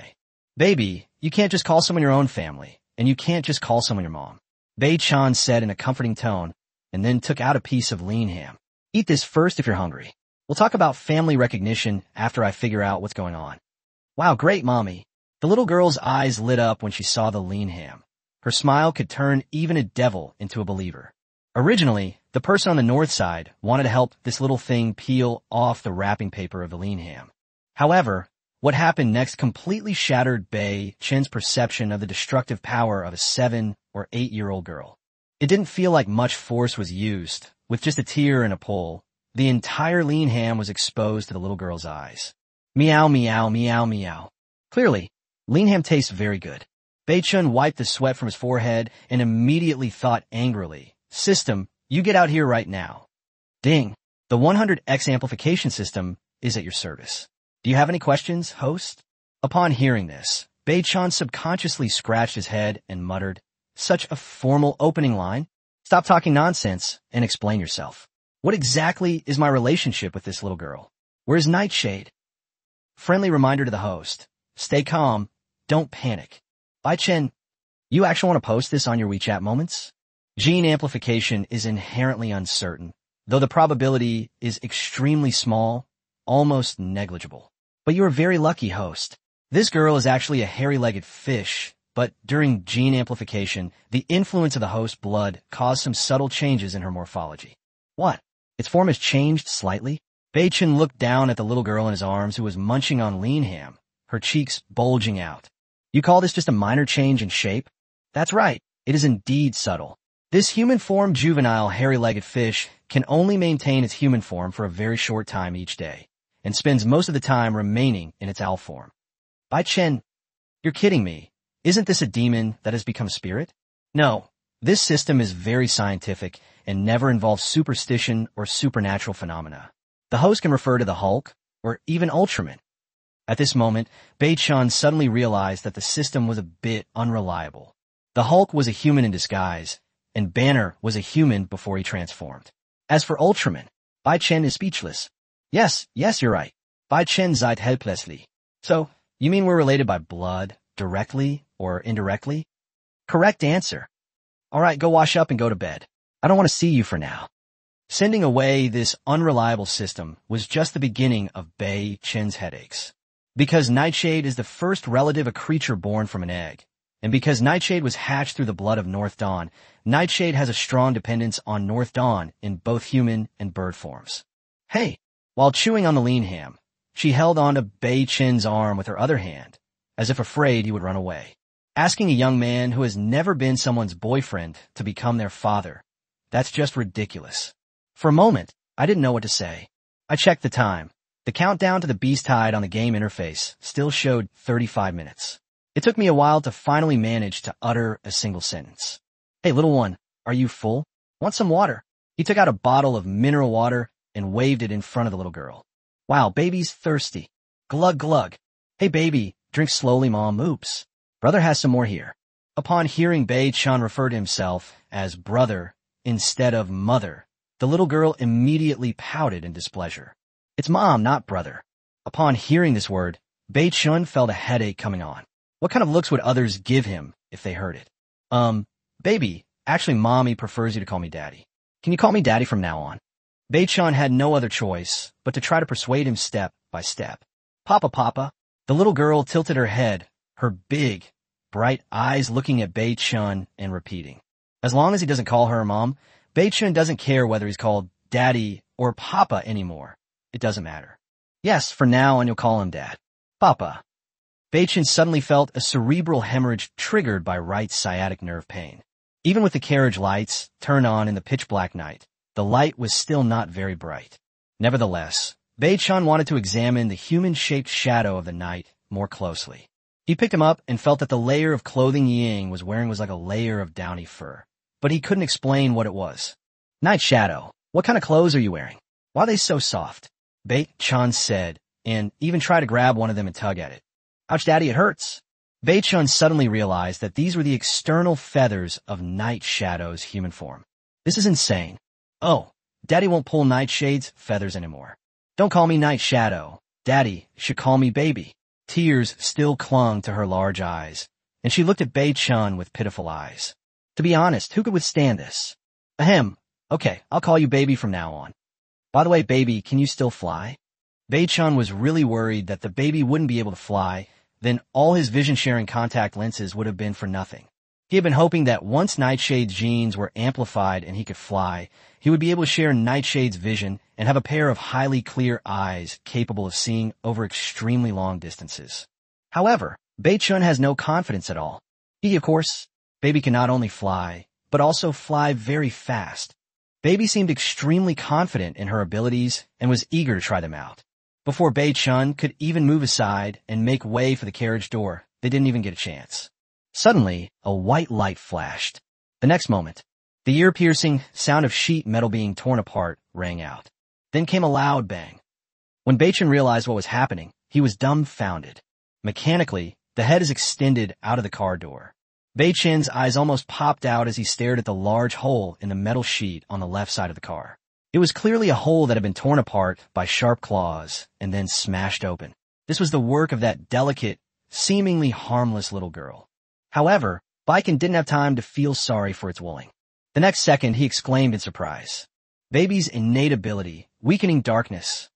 Baby, you can't just call someone your own family, and you can't just call someone your mom. Bei-chun said in a comforting tone, and then took out a piece of lean ham. Eat this first if you're hungry. We'll talk about family recognition after I figure out what's going on. Wow, great, mommy. The little girl's eyes lit up when she saw the lean ham. Her smile could turn even a devil into a believer. Originally, the person on the north side wanted to help this little thing peel off the wrapping paper of the lean ham. However, what happened next completely shattered Bei-chun's perception of the destructive power of a 7 or 8-year-old girl. It didn't feel like much force was used. With just a tear and a pull, the entire lean ham was exposed to the little girl's eyes. Meow, meow, meow, meow. Clearly, lean ham tastes very good. Bei-chun wiped the sweat from his forehead and immediately thought angrily, System, you get out here right now. Ding. The 100x amplification system is at your service. Do you have any questions, host? Upon hearing this, Bei-chun subconsciously scratched his head and muttered, Such a formal opening line. Stop talking nonsense and explain yourself. What exactly is my relationship with this little girl? Where's Nightshade? Friendly reminder to the host. Stay calm. Don't panic. Bei-chun, you actually want to post this on your WeChat moments? Gene amplification is inherently uncertain, though the probability is extremely small, almost negligible. But you are very lucky, host. This girl is actually a hairy-legged fish. But during gene amplification, the influence of the host blood caused some subtle changes in her morphology. What? Its form has changed slightly? Bei-chun looked down at the little girl in his arms who was munching on lean ham, her cheeks bulging out. You call this just a minor change in shape? That's right. It is indeed subtle. This human-formed juvenile hairy-legged fish can only maintain its human form for a very short time each day, and spends most of the time remaining in its owl form. Bei-chun, you're kidding me. Isn't this a demon that has become a spirit? No, this system is very scientific and never involves superstition or supernatural phenomena. The host can refer to the Hulk or even Ultraman. At this moment, Bei-chun suddenly realized that the system was a bit unreliable. The Hulk was a human in disguise, and Banner was a human before he transformed. As for Ultraman, Bai Chen is speechless. Yes, you're right. Bai Chen seid helplessly. So, you mean we're related by blood, directly or indirectly? Correct answer. Alright, go wash up and go to bed. I don't want to see you for now. Sending away this unreliable system was just the beginning of Bai Chen's headaches. Because Nightshade is the first relative a creature born from an egg, and because Nightshade was hatched through the blood of North Dawn, Nightshade has a strong dependence on North Dawn in both human and bird forms. Hey, while chewing on the lean ham, she held onto Bai Chen's arm with her other hand, as if afraid he would run away. Asking a young man who has never been someone's boyfriend to become their father, that's just ridiculous. For a moment, I didn't know what to say. I checked the time. The countdown to the beast tide on the game interface still showed 35 minutes. It took me a while to finally manage to utter a single sentence. Hey, little one, are you full? Want some water? He took out a bottle of mineral water and waved it in front of the little girl. Wow, baby's thirsty. Glug glug. Hey baby, drink slowly, mom. Oops. Brother has some more here. Upon hearing Bai Chen refer to himself as brother instead of mother, the little girl immediately pouted in displeasure. It's mom, not brother. Upon hearing this word, Bai Chen felt a headache coming on. What kind of looks would others give him if they heard it? Baby, actually mommy prefers you to call me daddy. Can you call me daddy from now on? Bai Chen had no other choice but to try to persuade him step by step. Papa. The little girl tilted her head, her big, bright eyes looking at Bai Chen and repeating. As long as he doesn't call her mom, Bai Chen doesn't care whether he's called daddy or papa anymore. It doesn't matter. Yes, for now on you'll call him dad. Papa. Bai Chen suddenly felt a cerebral hemorrhage triggered by right sciatic nerve pain. Even with the carriage lights turned on in the pitch-black night, the light was still not very bright. Nevertheless, Bai Chen wanted to examine the human-shaped shadow of the night more closely. He picked him up and felt that the layer of clothing Ying was wearing was like a layer of downy fur. But he couldn't explain what it was. Night Shadow, what kind of clothes are you wearing? Why are they so soft? Bai Chen said, and even tried to grab one of them and tug at it. Ouch, daddy, it hurts. Bai Chen suddenly realized that these were the external feathers of Night Shadow's human form. This is insane. Oh, daddy won't pull Nightshade's feathers anymore. Don't call me Night Shadow. Daddy should call me baby. Tears still clung to her large eyes, and she looked at Bai Chen with pitiful eyes. To be honest, who could withstand this? Ahem. Okay, I'll call you baby from now on. By the way, baby, can you still fly? Bai Chen was really worried that the baby wouldn't be able to fly, then all his vision-sharing contact lenses would have been for nothing. He had been hoping that once Nightshade's genes were amplified and he could fly, he would be able to share Nightshade's vision and have a pair of highly clear eyes capable of seeing over extremely long distances. However, Bai Chen has no confidence at all. He, of course, baby can not only fly, but also fly very fast. Baby seemed extremely confident in her abilities and was eager to try them out. Before Bai Chen could even move aside and make way for the carriage door, they didn't even get a chance. Suddenly, a white light flashed. The next moment, the ear-piercing sound of sheet metal being torn apart rang out. Then came a loud bang. When Bai Chen realized what was happening, he was dumbfounded. Mechanically, the head is extended out of the car door. Bai Chen's eyes almost popped out as he stared at the large hole in the metal sheet on the left side of the car. It was clearly a hole that had been torn apart by sharp claws and then smashed open. This was the work of that delicate, seemingly harmless little girl. However, Baiken didn't have time to feel sorry for its wooling. The next second, he exclaimed in surprise. Baby's innate ability, weakening darkness.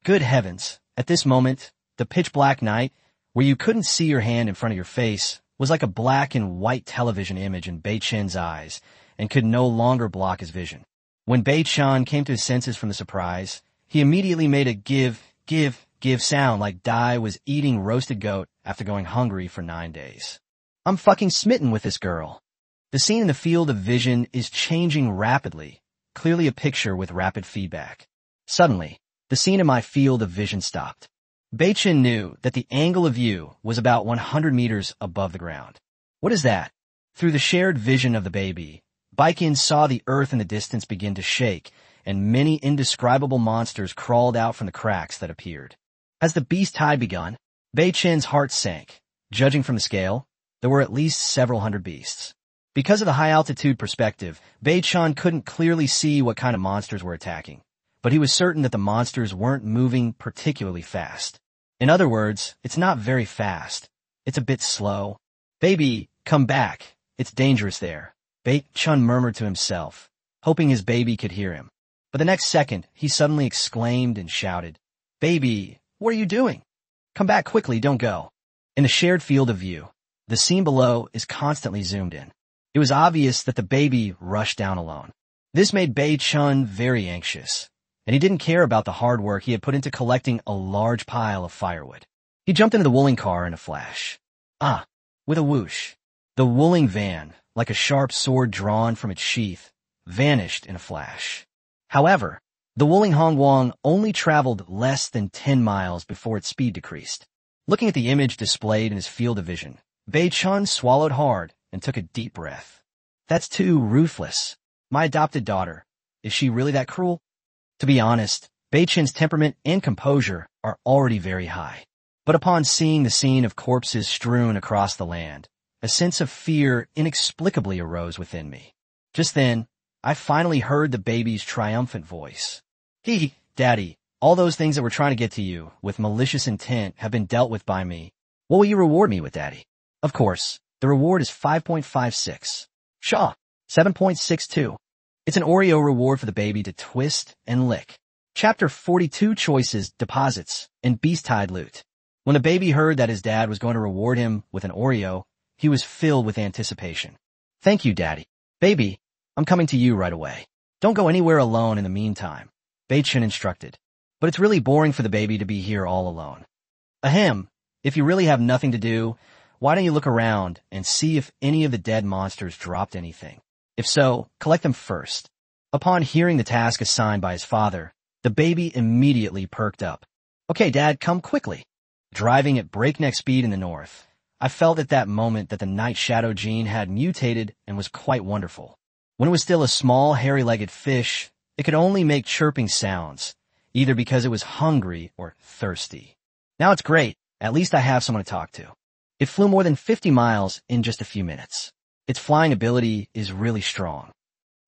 Good heavens, at this moment, the pitch-black night, where you couldn't see your hand in front of your face, was like a black and white television image in Bai Chen's eyes and could no longer block his vision. When Bai Chen came to his senses from the surprise, he immediately made a give sound like Dai was eating roasted goat after going hungry for 9 days. I'm fucking smitten with this girl. The scene in the field of vision is changing rapidly, clearly a picture with rapid feedback. Suddenly, the scene in my field of vision stopped. Bai Chen knew that the angle of view was about 100 meters above the ground. What is that? Through the shared vision of the baby, Baiken saw the earth in the distance begin to shake, and many indescribable monsters crawled out from the cracks that appeared. As the beast tide begun, Bai Chen's heart sank. Judging from the scale, there were at least several hundred beasts. Because of the high-altitude perspective, Bei-chan couldn't clearly see what kind of monsters were attacking, but he was certain that the monsters weren't moving particularly fast. In other words, it's not very fast. It's a bit slow. Baby, come back. It's dangerous there, Bei-chan murmured to himself, hoping his baby could hear him. But the next second, he suddenly exclaimed and shouted, Baby, what are you doing? Come back quickly, don't go. In the shared field of view, the scene below is constantly zoomed in. It was obvious that the baby rushed down alone. This made Bei-chan very anxious, and he didn't care about the hard work he had put into collecting a large pile of firewood. He jumped into the wooling car in a flash. With a whoosh. The wooling van, like a sharp sword drawn from its sheath, vanished in a flash. However, the wooling Hongwang only traveled less than 10 miles before its speed decreased. Looking at the image displayed in his field of vision, Bei-chan swallowed hard and took a deep breath. That's too ruthless. My adopted daughter. Is she really that cruel? To be honest, Bei-chan's temperament and composure are already very high. But upon seeing the scene of corpses strewn across the land, a sense of fear inexplicably arose within me. Just then, I finally heard the baby's triumphant voice. Daddy, all those things that were trying to get to you with malicious intent have been dealt with by me. What will you reward me with, Daddy? Of course, the reward is 5.56. Shaw, 7.62. It's an Oreo reward for the baby to twist and lick. Chapter 42 Choices, Deposits, and Beast-Tide Loot. When the baby heard that his dad was going to reward him with an Oreo, he was filled with anticipation. Thank you, Daddy. Baby, I'm coming to you right away. Don't go anywhere alone in the meantime, Bei-chan instructed. But it's really boring for the baby to be here all alone. Ahem, if you really have nothing to do, why don't you look around and see if any of the dead monsters dropped anything? If so, collect them first. Upon hearing the task assigned by his father, the baby immediately perked up. Okay, Dad, come quickly. Driving at breakneck speed in the north, I felt at that moment that the night shadow gene had mutated and was quite wonderful. When it was still a small, hairy-legged fish, it could only make chirping sounds, either because it was hungry or thirsty. Now it's great. At least I have someone to talk to. It flew more than 50 miles in just a few minutes. Its flying ability is really strong.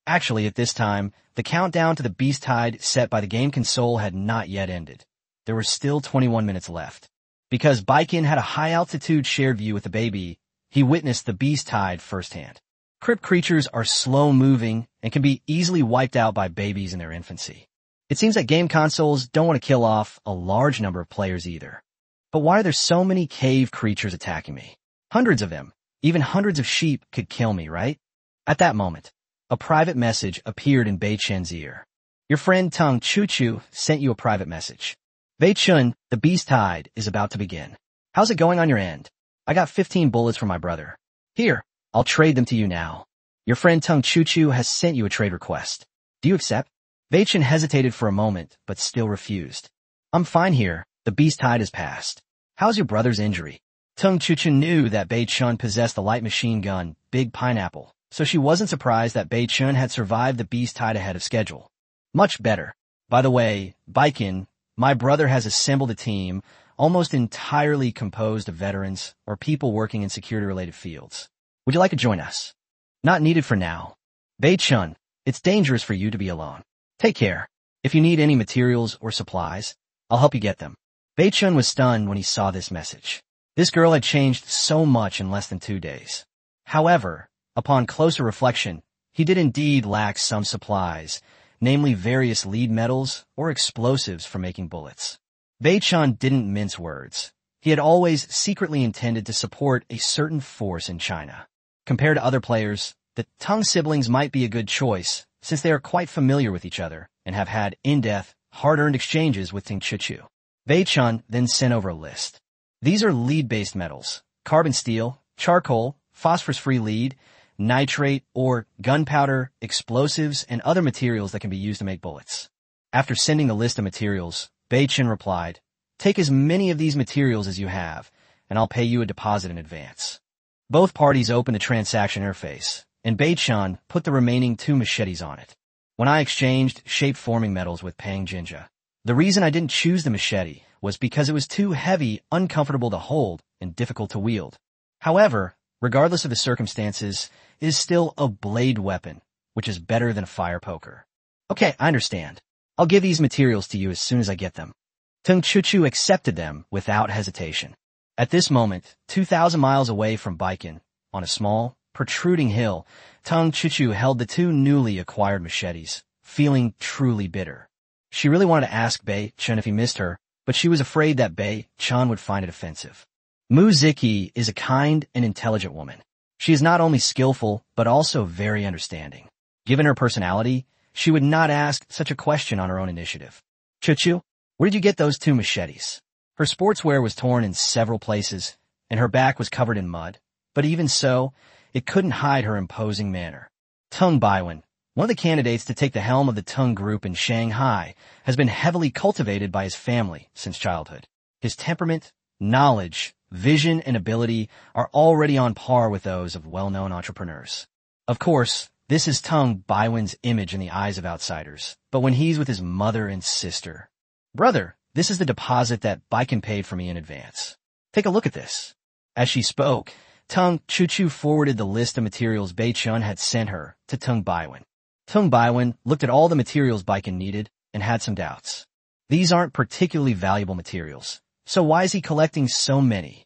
Actually, at this time, the countdown to the Beast-Tide set by the game console had not yet ended. There were still 21 minutes left. Because Baikin had a high-altitude shared view with the baby, he witnessed the Beast-Tide firsthand. Crypt creatures are slow-moving and can be easily wiped out by babies in their infancy. It seems that game consoles don't want to kill off a large number of players either. But why are there so many cave creatures attacking me? Hundreds of them, even hundreds of sheep could kill me, right? At that moment, a private message appeared in Bei-chan's ear. Your friend Tung Chuchu sent you a private message. Bei-chan, the Beast-Tide is about to begin. How's it going on your end? I got 15 bullets from my brother. Here, I'll trade them to you now. Your friend Tung Chuchu has sent you a trade request. Do you accept? Bei-chan hesitated for a moment, but still refused. I'm fine here. The Beast-Tide has passed. How's your brother's injury? Tung Chuchu knew that Bei-chan possessed the light machine gun, Big Pineapple, so she wasn't surprised that Bei-chan had survived the Beast-Tide ahead of schedule. Much better. By the way, Baikin, my brother has assembled a team almost entirely composed of veterans or people working in security-related fields. Would you like to join us? Not needed for now. Bei-chan, it's dangerous for you to be alone. Take care. If you need any materials or supplies, I'll help you get them. Bei-chan was stunned when he saw this message. This girl had changed so much in less than 2 days. However, upon closer reflection, he did indeed lack some supplies, namely various lead metals or explosives for making bullets. Bei-chan didn't mince words. He had always secretly intended to support a certain force in China. Compared to other players, the Tung siblings might be a good choice, since they are quite familiar with each other and have had in-depth, hard-earned exchanges with Ting Chuchu. Bei-chan then sent over a list. These are lead-based metals: carbon steel, charcoal, phosphorus-free lead, nitrate or gunpowder, explosives, and other materials that can be used to make bullets. After sending the list of materials, Bei-chan replied, "Take as many of these materials as you have, and I'll pay you a deposit in advance." Both parties opened the transaction interface, and Bei-chan put the remaining 2 machetes on it. When I exchanged shape-forming metals with Pang Jinja, the reason I didn't choose the machete was because it was too heavy, uncomfortable to hold, and difficult to wield. However, regardless of the circumstances, is still a blade weapon, which is better than a fire poker. Okay, I understand. I'll give these materials to you as soon as I get them. Chuchu accepted them without hesitation. At this moment, 2,000 miles away from Baikan, on a small, protruding hill, Chuchu held the two newly acquired machetes, feeling truly bitter. She really wanted to ask Bei-chun if he missed her, but she was afraid that Bei-chun would find it offensive. Muziki is a kind and intelligent woman. She is not only skillful, but also very understanding. Given her personality, she would not ask such a question on her own initiative. Chuchu, where did you get those two machetes? Her sportswear was torn in several places, and her back was covered in mud, but even so, it couldn't hide her imposing manner. Tung Baiwen, one of the candidates to take the helm of the Tung group in Shanghai, has been heavily cultivated by his family since childhood. His temperament, knowledge, vision, and ability are already on par with those of well-known entrepreneurs. Of course, this is Tung Baiwen's image in the eyes of outsiders, but when he's with his mother and sister. Brother, this is the deposit that Baikan paid for me in advance. Take a look at this. As she spoke, Tung Chuchu forwarded the list of materials Bei-chun had sent her to Tung Baiwen. Tung Baiwen looked at all the materials Baikan needed and had some doubts. These aren't particularly valuable materials, so why is he collecting so many?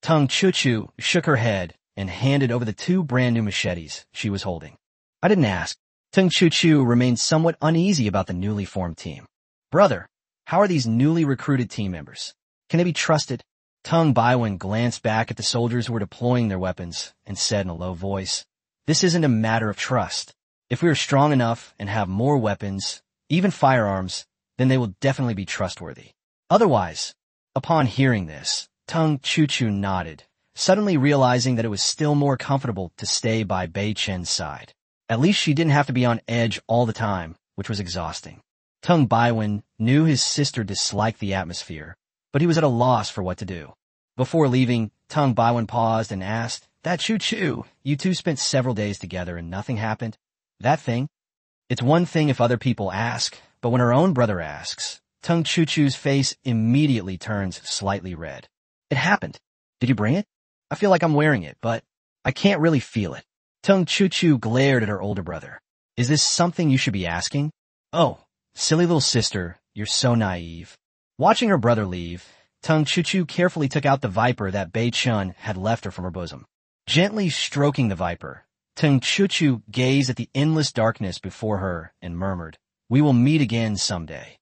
Tung Chuchu shook her head and handed over the two brand new machetes she was holding. I didn't ask. Tung Chuchu remained somewhat uneasy about the newly formed team. Brother, how are these newly recruited team members? Can they be trusted? Tung Baiwen glanced back at the soldiers who were deploying their weapons and said in a low voice, "This isn't a matter of trust. If we are strong enough and have more weapons, even firearms, then they will definitely be trustworthy. Otherwise," upon hearing this, Tung Chuchu nodded, suddenly realizing that it was still more comfortable to stay by Bei-chun's side. At least she didn't have to be on edge all the time, which was exhausting. Tung Baiwen knew his sister disliked the atmosphere, but he was at a loss for what to do. Before leaving, Tung Baiwen paused and asked, "That Chuchu, you two spent several days together and nothing happened? That thing?" It's one thing if other people ask, but when her own brother asks, Tung Chuchu's face immediately turns slightly red. "It happened. Did you bring it? I feel like I'm wearing it, but I can't really feel it." Tung Chuchu glared at her older brother. "Is this something you should be asking?" "Oh, silly little sister, you're so naive." Watching her brother leave, Tung Chuchu carefully took out the viper that Bei-chun had left her from her bosom. Gently stroking the viper, Tung Chuchu gazed at the endless darkness before her and murmured, "We will meet again someday."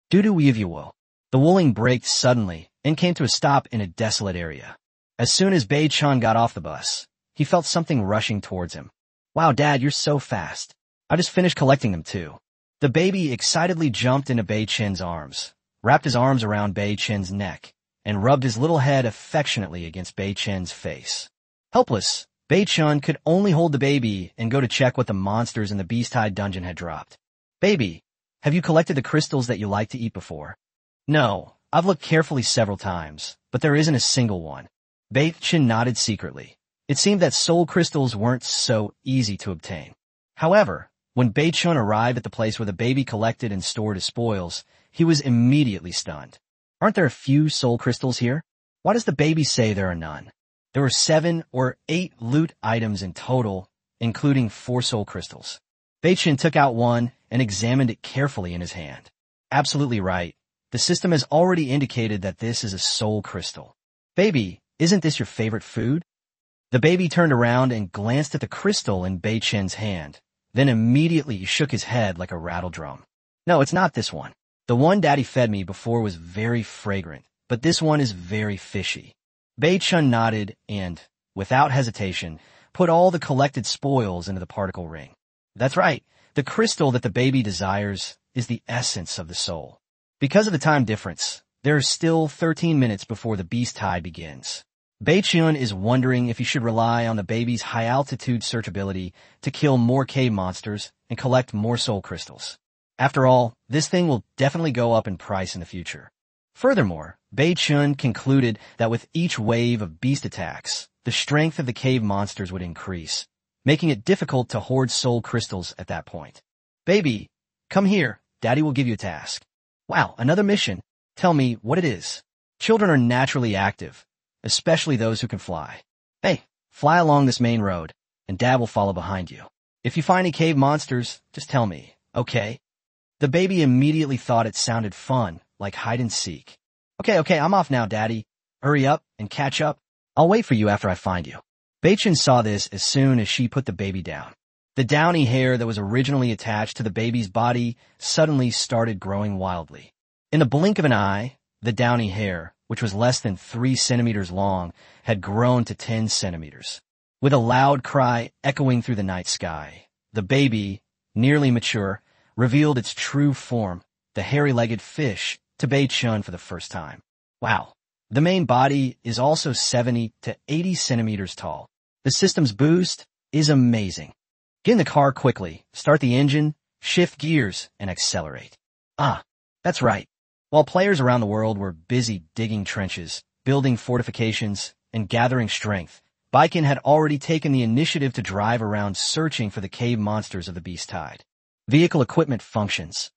Dudu Weavuo. The wooling braked suddenly and came to a stop in a desolate area. As soon as Bei-chun got off the bus, he felt something rushing towards him. "Wow, Dad, you're so fast. I just finished collecting them too." The baby excitedly jumped into Bei-chun's arms, wrapped his arms around Bei-chun's neck, and rubbed his little head affectionately against Bei-chun's face. Helpless, Bei-chun could only hold the baby and go to check what the monsters in the beast-hide dungeon had dropped. "Baby, have you collected the crystals that you like to eat before?" "No, I've looked carefully several times, but there isn't a single one." Bei-chun nodded secretly. It seemed that soul crystals weren't so easy to obtain. However, when Bei-chun arrived at the place where the baby collected and stored his spoils, he was immediately stunned. "Aren't there a few soul crystals here? Why does the baby say there are none?" There were 7 or 8 loot items in total, including 4 soul crystals. Bei-chun took out one and examined it carefully in his hand. "Absolutely right. The system has already indicated that this is a soul crystal." "Baby, isn't this your favorite food?" The baby turned around and glanced at the crystal in Bei-chun's hand, then immediately shook his head like a rattle drum. "No, it's not this one. The one Daddy fed me before was very fragrant, but this one is very fishy." Bei-chun nodded and, without hesitation, put all the collected spoils into the particle ring. "That's right. The crystal that the baby desires is the essence of the soul." Because of the time difference, there are still 13 minutes before the beast tide begins. Bei-chun is wondering if he should rely on the baby's high-altitude search ability to kill more cave monsters and collect more soul crystals. After all, this thing will definitely go up in price in the future. Furthermore, Bei-chun concluded that with each wave of beast attacks, the strength of the cave monsters would increase, making it difficult to hoard soul crystals at that point. "Baby, come here. Daddy will give you a task." "Wow, another mission. Tell me what it is." Children are naturally active, especially those who can fly. "Hey, Fly along this main road, and Dad will follow behind you. If you find any cave monsters, just tell me, okay? The baby immediately thought it sounded fun, like hide and seek. Okay, I'm off now, Daddy. Hurry up and catch up. I'll wait for you after I find you. Baichin saw this as soon as she put the baby down. The downy hair that was originally attached to the baby's body suddenly started growing wildly. In the blink of an eye, the downy hair, which was less than 3 centimeters long, had grown to 10 centimeters. With a loud cry echoing through the night sky, the baby, nearly mature, revealed its true form, the hairy-legged fish, to Baichin for the first time. Wow. The main body is also 70 to 80 centimeters tall. The system's boost is amazing. Get in the car quickly, start the engine, shift gears, and accelerate. That's right. While players around the world were busy digging trenches, building fortifications, and gathering strength, Baichin had already taken the initiative to drive around searching for the cave monsters of the Beast Tide. Vehicle equipment functions.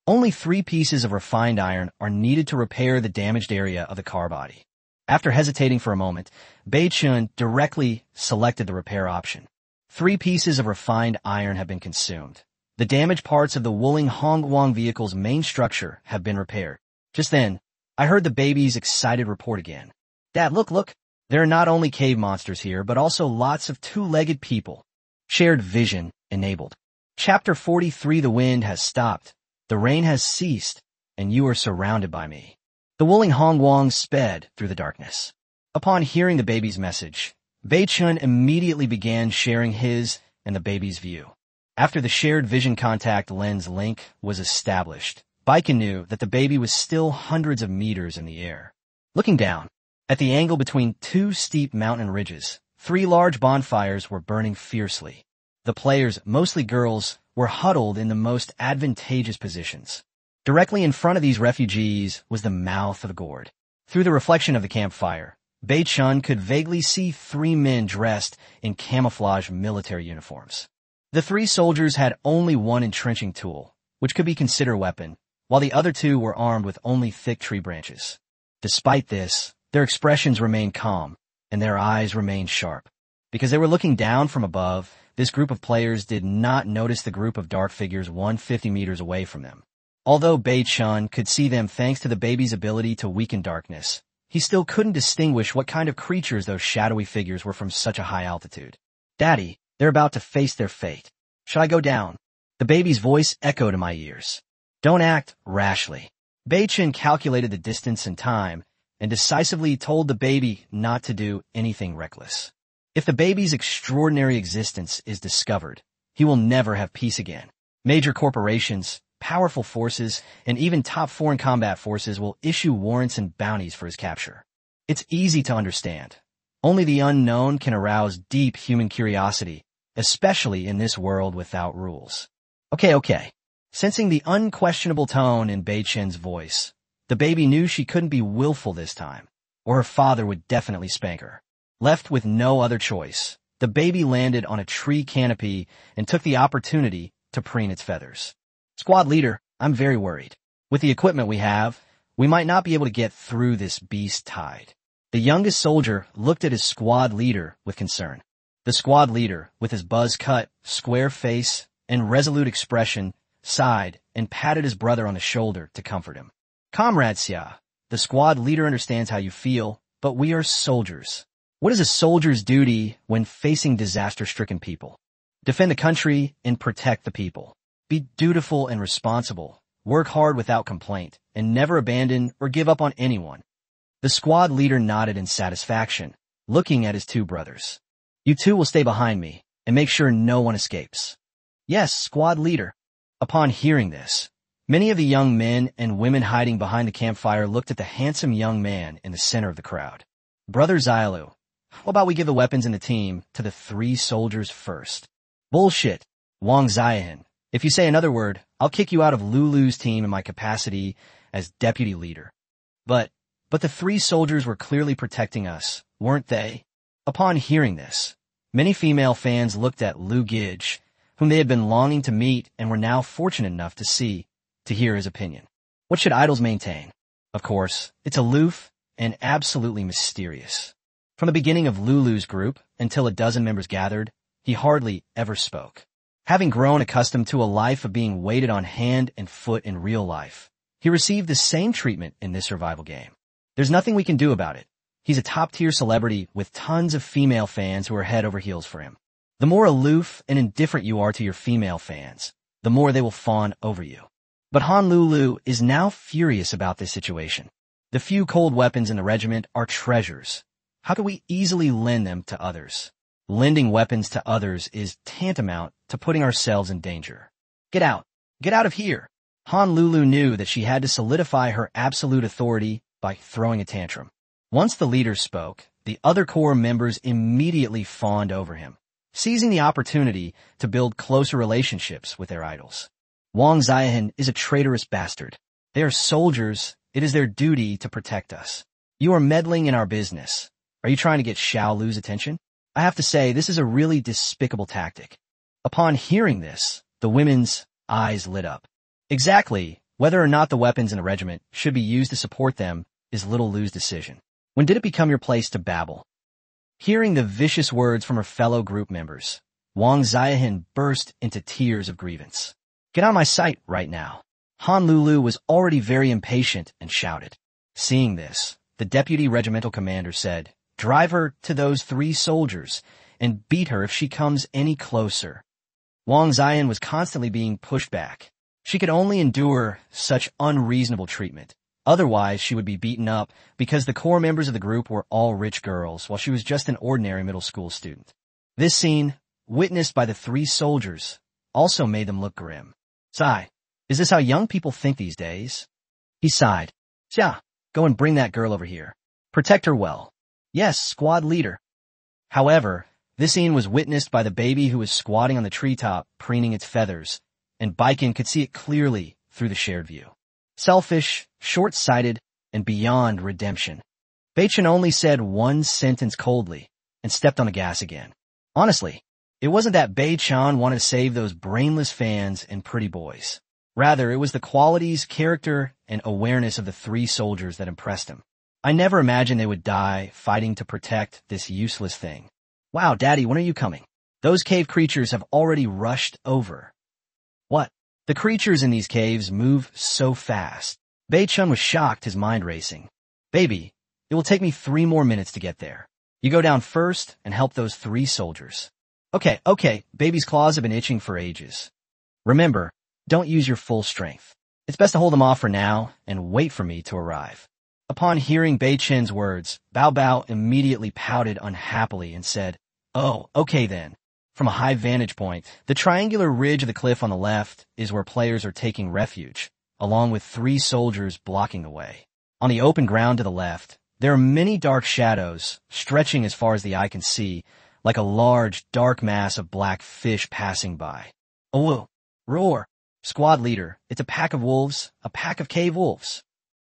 Only 3 pieces of refined iron are needed to repair the damaged area of the car body. After hesitating for a moment, Baichin directly selected the repair option. 3 pieces of refined iron have been consumed. The damaged parts of the Wuling Hongguang vehicle's main structure have been repaired. Just then, I heard the baby's excited report again. Dad, look. There are not only cave monsters here, but also lots of 2-legged people. Shared vision enabled. Chapter 43. The wind has stopped. The rain has ceased, and you are surrounded by me. The Wuling Hongguang sped through the darkness. Upon hearing the baby's message, Baichin immediately began sharing his and the baby's view. After the shared vision contact lens link was established, Baichin knew that the baby was still hundreds of meters in the air. Looking down, at the angle between 2 steep mountain ridges, 3 large bonfires were burning fiercely. The players, mostly girls, were huddled in the most advantageous positions. Directly in front of these refugees was the mouth of the gourd. Through the reflection of the campfire, Baichin could vaguely see 3 men dressed in camouflage military uniforms. The 3 soldiers had only one entrenching tool, which could be considered a weapon, while the other 2 were armed with only thick tree branches. Despite this, their expressions remained calm, and their eyes remained sharp. Because they were looking down from above, this group of players did not notice the group of dark figures 150 meters away from them. Although Baichin could see them thanks to the baby's ability to weaken darkness, he still couldn't distinguish what kind of creatures those shadowy figures were from such a high altitude. Daddy, they're about to face their fate. Should I go down? The baby's voice echoed in my ears. Don't act rashly. Baichin calculated the distance and time, and decisively told the baby not to do anything reckless. If the baby's extraordinary existence is discovered, he will never have peace again. Major corporations, powerful forces, and even top foreign combat forces will issue warrants and bounties for his capture. It's easy to understand. Only the unknown can arouse deep human curiosity, especially in this world without rules. Okay. Sensing the unquestionable tone in Baichin's voice, the baby knew she couldn't be willful this time, or her father would definitely spank her. Left with no other choice, the baby landed on a tree canopy and took the opportunity to preen its feathers. Squad leader, I'm very worried. With the equipment we have, we might not be able to get through this beast tide. The youngest soldier looked at his squad leader with concern. The squad leader, with his buzz-cut, square face and resolute expression, sighed and patted his brother on the shoulder to comfort him. Comrade Xia, the squad leader understands how you feel, but we are soldiers. What is a soldier's duty when facing disaster-stricken people? Defend the country and protect the people. Be dutiful and responsible. Work hard without complaint, and never abandon or give up on anyone. The squad leader nodded in satisfaction, looking at his 2 brothers. You 2 will stay behind me, and make sure no one escapes. Yes, squad leader. Upon hearing this, many of the young men and women hiding behind the campfire looked at the handsome young man in the center of the crowd. Brother Xiaolu, how about we give the weapons in the team to the 3 soldiers first? Bullshit, Wang Xiaohan. If you say another word, I'll kick you out of Lulu's team in my capacity as deputy leader. But the 3 soldiers were clearly protecting us, weren't they? Upon hearing this, many female fans looked at Lu Gige, whom they had been longing to meet and were now fortunate enough to hear his opinion. What should idols maintain? Of course, it's aloof and absolutely mysterious. From the beginning of Lulu's group until a dozen members gathered, he hardly ever spoke. Having grown accustomed to a life of being waited on hand and foot in real life, he received the same treatment in this survival game. There's nothing we can do about it. He's a top-tier celebrity with tons of female fans who are head over heels for him. The more aloof and indifferent you are to your female fans, the more they will fawn over you. But Honolulu is now furious about this situation. The few cold weapons in the regiment are treasures. How can we easily lend them to others? Lending weapons to others is tantamount to putting ourselves in danger. Get out. Get out of here. Honolulu knew that she had to solidify her absolute authority by throwing a tantrum. Once the leader spoke, the other corps members immediately fawned over him, seizing the opportunity to build closer relationships with their idols. Wang Ziyan is a traitorous bastard. They are soldiers. It is their duty to protect us. You are meddling in our business. Are you trying to get Xiao Lu's attention? I have to say, this is a really despicable tactic. Upon hearing this, the women's eyes lit up. Exactly, whether or not the weapons in the regiment should be used to support them is little Lu's decision. When did it become your place to babble? Hearing the vicious words from her fellow group members, Wang Ziyan burst into tears of grievance. Get out of my sight right now. Honolulu was already very impatient and shouted. Seeing this, the deputy regimental commander said, "Drive her to those 3 soldiers and beat her if she comes any closer." Wang Ziyan was constantly being pushed back. She could only endure such unreasonable treatment. Otherwise, she would be beaten up because the core members of the group were all rich girls, while she was just an ordinary middle school student. This scene, witnessed by the 3 soldiers, also made them look grim. Sigh, is this how young people think these days? He sighed. Xia, go and bring that girl over here. Protect her well. Yes, squad leader. However, this scene was witnessed by the baby who was squatting on the treetop, preening its feathers, and Baiken could see it clearly through the shared view. Selfish, short-sighted, and beyond redemption. Baichen only said one sentence coldly and stepped on the gas again. Honestly, it wasn't that Bai-chan wanted to save those brainless fans and pretty boys. Rather, it was the qualities, character, and awareness of the 3 soldiers that impressed him. I never imagined they would die fighting to protect this useless thing. Wow, Daddy, when are you coming? Those cave creatures have already rushed over. What? The creatures in these caves move so fast. Bai-chun was shocked, his mind racing. Baby, it will take me 3 more minutes to get there. You go down first and help those 3 soldiers. Okay, baby's claws have been itching for ages. Remember, don't use your full strength. It's best to hold them off for now and wait for me to arrive. Upon hearing Bai-chen's words, Bao Bao immediately pouted unhappily and said, "Oh, okay then." From a high vantage point, the triangular ridge of the cliff on the left is where players are taking refuge, along with 3 soldiers blocking the way. On the open ground to the left, there are many dark shadows, stretching as far as the eye can see, like a large, dark mass of black fish passing by. Oh, roar! Squad leader, it's a pack of wolves, a pack of cave wolves.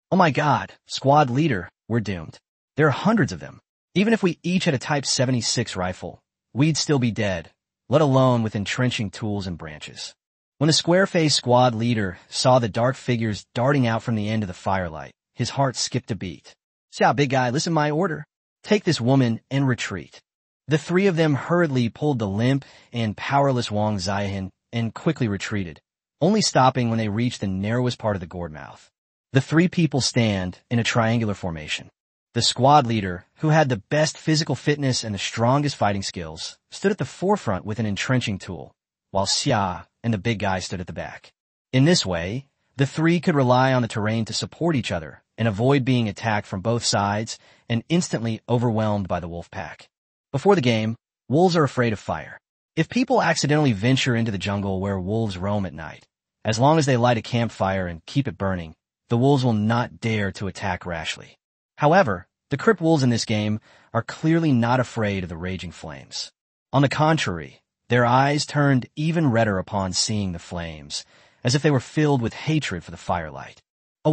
Oh my god, squad leader, we're doomed. There are hundreds of them. Even if we each had a Type 76 rifle, we'd still be dead, let alone with entrenching tools and branches. When the square-faced squad leader saw the dark figures darting out from the end of the firelight, his heart skipped a beat. "Xiao, big guy, listen to my order. Take this woman and retreat." The 3 of them hurriedly pulled the limp and powerless Wang Ziyan and quickly retreated, only stopping when they reached the narrowest part of the gourd mouth. The 3 people stand in a triangular formation. The squad leader, who had the best physical fitness and the strongest fighting skills, stood at the forefront with an entrenching tool, while Xia and the big guy stood at the back. In this way, the 3 could rely on the terrain to support each other and avoid being attacked from both sides and instantly overwhelmed by the wolf pack. Before the game, wolves are afraid of fire. If people accidentally venture into the jungle where wolves roam at night, as long as they light a campfire and keep it burning, the wolves will not dare to attack rashly. However, the crypt wolves in this game are clearly not afraid of the raging flames. On the contrary, their eyes turned even redder upon seeing the flames, as if they were filled with hatred for the firelight. A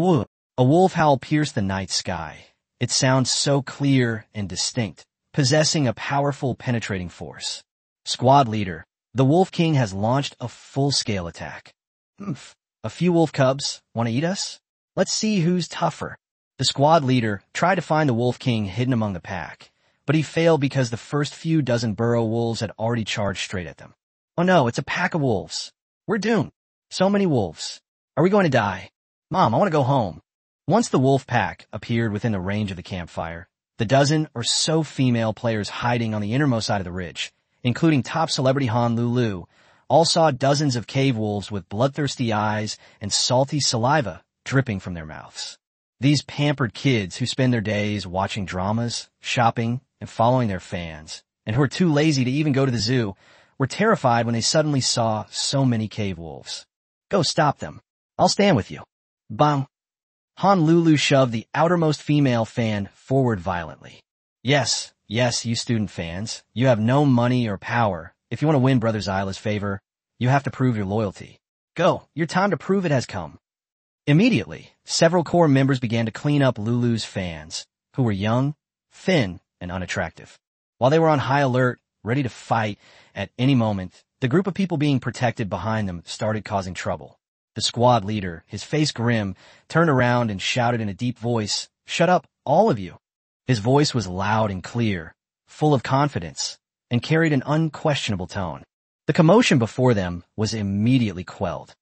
wolf howl pierced the night sky. It sounds so clear and distinct, possessing a powerful penetrating force. Squad leader, the Wolf King has launched a full-scale attack. A few wolf cubs want to eat us? Let's see who's tougher. The squad leader tried to find the Wolf King hidden among the pack, but he failed because the first few dozen burrow wolves had already charged straight at them. Oh no, it's a pack of wolves. We're doomed. So many wolves. Are we going to die? Mom, I want to go home. Once the wolf pack appeared within the range of the campfire, the dozen or so female players hiding on the innermost side of the ridge, including top celebrity Han Lulu, all saw dozens of cave wolves with bloodthirsty eyes and salty saliva dripping from their mouths. These pampered kids who spend their days watching dramas, shopping, and following their fans, and who are too lazy to even go to the zoo, were terrified when they suddenly saw so many cave wolves. Go stop them. I'll stand with you. Bang. Han Lulu shoved the outermost female fan forward violently. Yes, you student fans, you have no money or power. If you want to win Brother Zyla's favor, you have to prove your loyalty. Go, your time to prove it has come. Immediately, several core members began to clean up Lulu's fans, who were young, thin, and unattractive. While they were on high alert, ready to fight at any moment, the group of people being protected behind them started causing trouble. The squad leader, his face grim, turned around and shouted in a deep voice, "Shut up, all of you." His voice was loud and clear, full of confidence, and carried an unquestionable tone. The commotion before them was immediately quelled.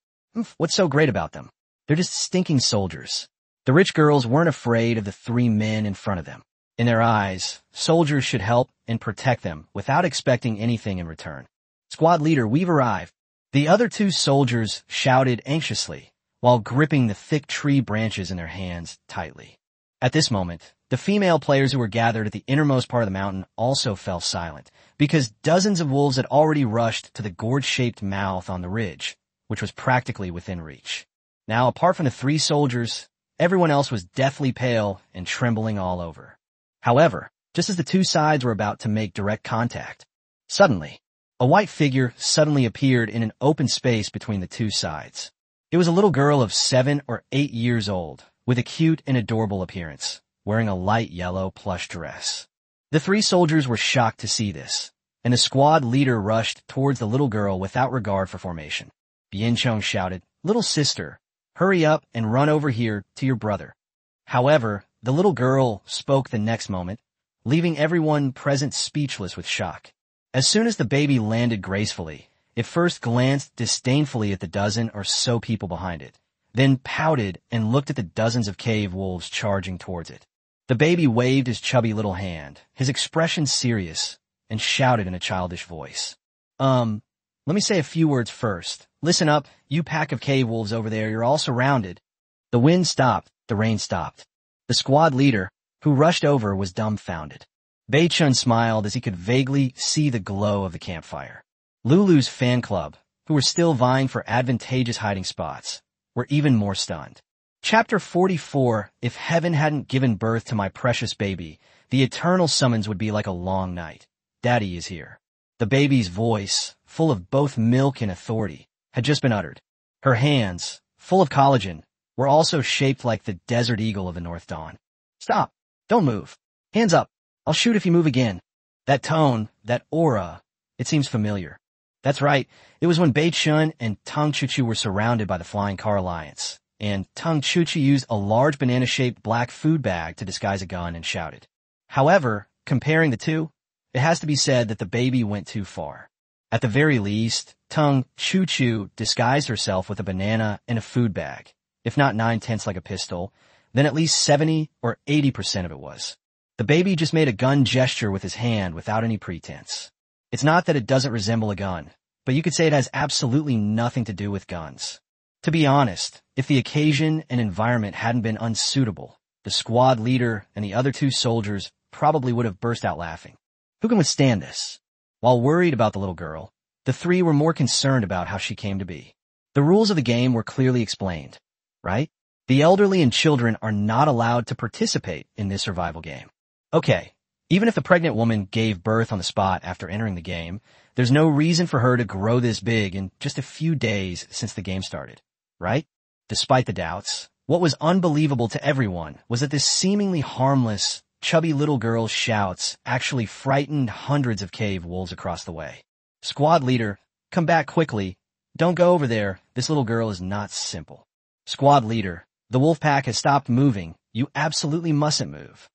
What's so great about them? They're just stinking soldiers. The rich girls weren't afraid of the three men in front of them. In their eyes, soldiers should help and protect them without expecting anything in return. Squad leader, we've arrived. The other two soldiers shouted anxiously, while gripping the thick tree branches in their hands tightly. At this moment, the female players who were gathered at the innermost part of the mountain also fell silent, because dozens of wolves had already rushed to the gourd-shaped mouth on the ridge, which was practically within reach. Now, apart from the three soldiers, everyone else was deathly pale and trembling all over. However, just as the two sides were about to make direct contact, suddenly, a white figure suddenly appeared in an open space between the two sides. It was a little girl of 7 or 8 years old, with a cute and adorable appearance, wearing a light yellow plush dress. The three soldiers were shocked to see this, and the squad leader rushed towards the little girl without regard for formation. Bienchong shouted, "Little sister, hurry up and run over here to your brother." However, the little girl spoke the next moment, leaving everyone present speechless with shock. As soon as the baby landed gracefully, it first glanced disdainfully at the dozen or so people behind it, then pouted and looked at the dozens of cave wolves charging towards it. The baby waved his chubby little hand, his expression serious, and shouted in a childish voice. Let me say a few words first. Listen up, you pack of cave wolves over there, you're all surrounded. The wind stopped, the rain stopped. The squad leader, who rushed over, was dumbfounded. Bei-chun smiled as he could vaguely see the glow of the campfire. Lulu's fan club, who were still vying for advantageous hiding spots, were even more stunned. Chapter 44, If Heaven Hadn't Given Birth to My Precious Baby, the eternal summons would be like a long night. Daddy is here. The baby's voice, full of both milk and authority, had just been uttered. Her hands, full of collagen, were also shaped like the desert eagle of the North Dawn. Stop. Don't move. Hands up. I'll shoot if you move again. That tone, that aura, it seems familiar. That's right. It was when Bei-chun and Tung Chuchu were surrounded by the Flying Car Alliance, and Tung Chuchu used a large banana-shaped black food bag to disguise a gun and shouted. However, comparing the two, it has to be said that the baby went too far. At the very least, Tung Chuchu disguised herself with a banana and a food bag. If not 9/10 like a pistol, then at least 70 or 80% of it was. The baby just made a gun gesture with his hand without any pretense. It's not that it doesn't resemble a gun, but you could say it has absolutely nothing to do with guns. To be honest, if the occasion and environment hadn't been unsuitable, the squad leader and the other two soldiers probably would have burst out laughing. Who can withstand this? While worried about the little girl, the three were more concerned about how she came to be. The rules of the game were clearly explained, right? The elderly and children are not allowed to participate in this survival game. Okay, even if the pregnant woman gave birth on the spot after entering the game, there's no reason for her to grow this big in just a few days since the game started, right? Despite the doubts, what was unbelievable to everyone was that this seemingly harmless, chubby little girl's shouts actually frightened hundreds of cave wolves across the way. Squad leader, come back quickly. Don't go over there. This little girl is not simple. Squad leader, the wolf pack has stopped moving. You absolutely mustn't move.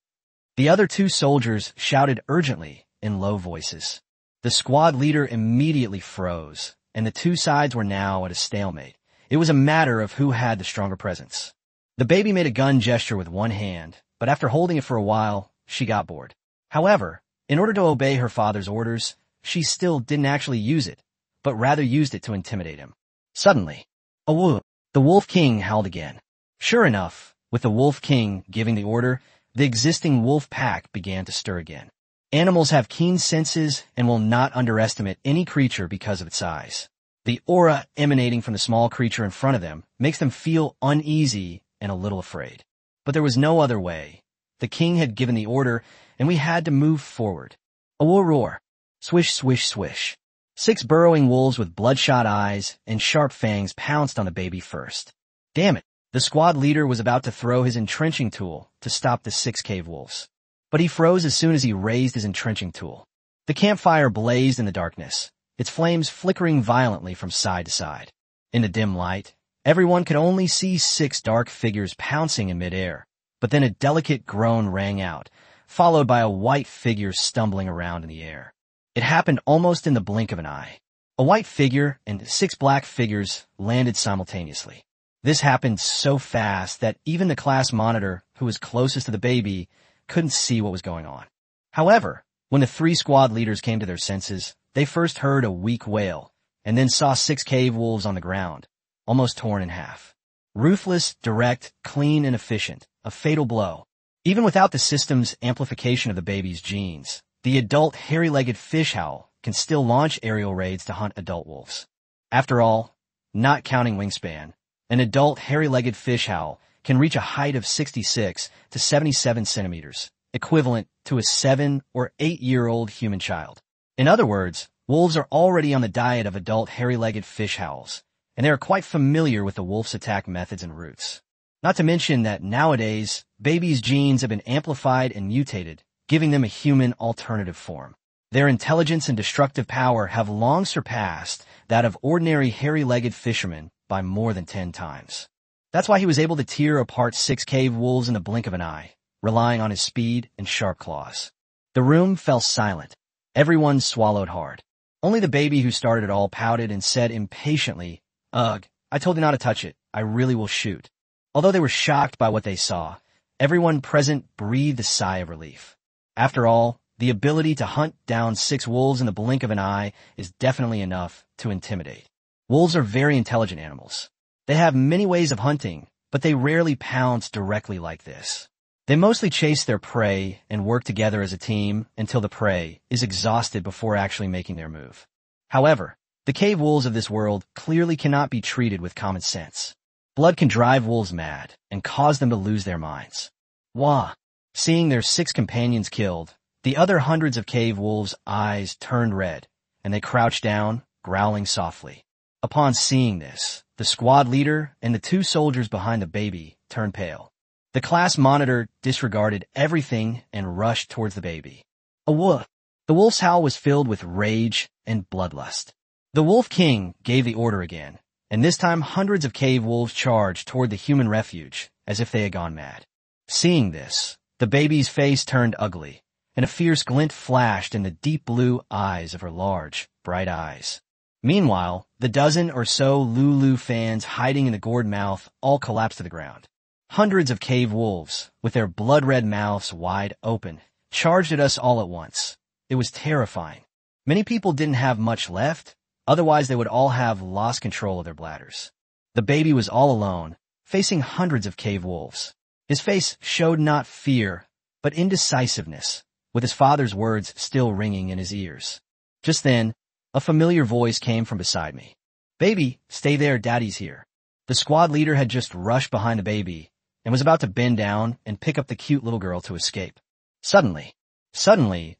The other two soldiers shouted urgently in low voices. The squad leader immediately froze, and the two sides were now at a stalemate. It was a matter of who had the stronger presence. The baby made a gun gesture with one hand, but after holding it for a while, she got bored. However, in order to obey her father's orders, she still didn't actually use it, but rather used it to intimidate him. Suddenly, the Wolf King howled again. Sure enough, with the Wolf King giving the order, the existing wolf pack began to stir again. Animals have keen senses and will not underestimate any creature because of its size. The aura emanating from the small creature in front of them makes them feel uneasy and a little afraid. But there was no other way. The king had given the order, and we had to move forward. A roar. Swish, swish, swish. 6 burrowing wolves with bloodshot eyes and sharp fangs pounced on the baby first. Damn it. The squad leader was about to throw his entrenching tool to stop the 6 cave wolves. But he froze as soon as he raised his entrenching tool. The campfire blazed in the darkness, its flames flickering violently from side to side. In the dim light, everyone could only see 6 dark figures pouncing in midair, but then a delicate groan rang out, followed by a white figure stumbling around in the air. It happened almost in the blink of an eye. A white figure and 6 black figures landed simultaneously. This happened so fast that even the class monitor, who was closest to the baby, couldn't see what was going on. However, when the 3 squad leaders came to their senses, they first heard a weak wail, and then saw 6 cave wolves on the ground, almost torn in half. Ruthless, direct, clean, and efficient, a fatal blow. Even without the system's amplification of the baby's genes, the adult hairy-legged fish owl can still launch aerial raids to hunt adult wolves. After all, not counting wingspan, an adult hairy-legged fish owl can reach a height of 66 to 77 centimeters, equivalent to a 7 or 8-year-old human child. In other words, wolves are already on the diet of adult hairy-legged fish owls, and they are quite familiar with the wolf's attack methods and routes. Not to mention that nowadays, babies' genes have been amplified and mutated, giving them a human alternative form. Their intelligence and destructive power have long surpassed that of ordinary hairy-legged fishermen by more than 10 times. That's why he was able to tear apart 6 cave wolves in the blink of an eye, relying on his speed and sharp claws. The room fell silent. Everyone swallowed hard. Only the baby who started it all pouted and said impatiently, "Ugh, I told you not to touch it. I really will shoot." Although they were shocked by what they saw, everyone present breathed a sigh of relief. After all, the ability to hunt down 6 wolves in the blink of an eye is definitely enough to intimidate. Wolves are very intelligent animals. They have many ways of hunting, but they rarely pounce directly like this. They mostly chase their prey and work together as a team until the prey is exhausted before actually making their move. However, the cave wolves of this world clearly cannot be treated with common sense. Blood can drive wolves mad and cause them to lose their minds. Wah! Seeing their 6 companions killed, the other hundreds of cave wolves' eyes turned red, and they crouched down, growling softly. Upon seeing this, the squad leader and the 2 soldiers behind the baby turned pale. The class monitor disregarded everything and rushed towards the baby. A wolf. The wolf's howl was filled with rage and bloodlust. The Wolf King gave the order again, and this time hundreds of cave wolves charged toward the human refuge as if they had gone mad. Seeing this, the baby's face turned ugly, and a fierce glint flashed in the deep blue eyes of her large, bright eyes. Meanwhile, the dozen or so Lulu fans hiding in the gourd mouth all collapsed to the ground. Hundreds of cave wolves, with their blood-red mouths wide open, charged at us all at once. It was terrifying. Many people didn't have much left, otherwise they would all have lost control of their bladders. The baby was all alone, facing hundreds of cave wolves. His face showed not fear, but indecisiveness, with his father's words still ringing in his ears. Just then, a familiar voice came from beside me. "Baby, stay there, Daddy's here." The squad leader had just rushed behind the baby and was about to bend down and pick up the cute little girl to escape. Suddenly,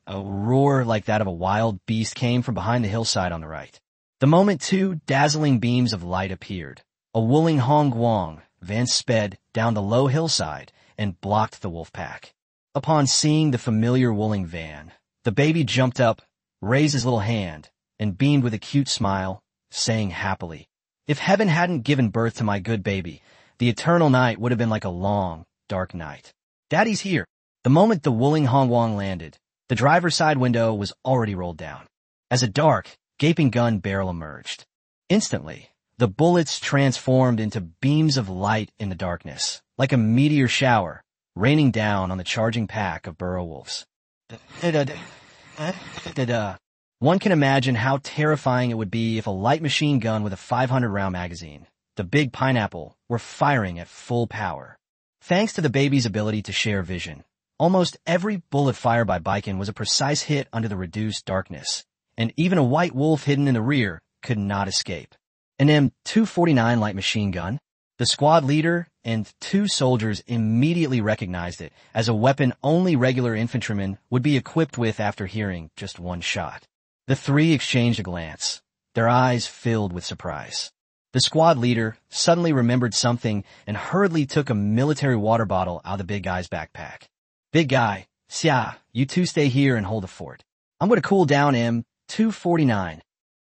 a roar like that of a wild beast came from behind the hillside on the right. The moment 2 dazzling beams of light appeared, a wooling Hongguang van sped down the low hillside and blocked the wolf pack. Upon seeing the familiar wooling van, the baby jumped up, raised his little hand, and beamed with a cute smile, saying happily, "If heaven hadn't given birth to my good baby, the eternal night would have been like a long, dark night." "Daddy's here." The moment the Wuling Hongwang landed, the driver's side window was already rolled down. As a dark, gaping gun barrel emerged. Instantly, the bullets transformed into beams of light in the darkness, like a meteor shower, raining down on the charging pack of burrow wolves. One can imagine how terrifying it would be if a light machine gun with a 500-round magazine, the big pineapple, were firing at full power. Thanks to the baby's ability to share vision, almost every bullet fired by Baiken was a precise hit under the reduced darkness, and even a white wolf hidden in the rear could not escape. An M249 light machine gun? The squad leader and 2 soldiers immediately recognized it as a weapon only regular infantrymen would be equipped with after hearing just one shot. The 3 exchanged a glance, their eyes filled with surprise. The squad leader suddenly remembered something and hurriedly took a military water bottle out of the big guy's backpack. Big guy, Xia, you 2 stay here and hold the fort. I'm going to cool down M249.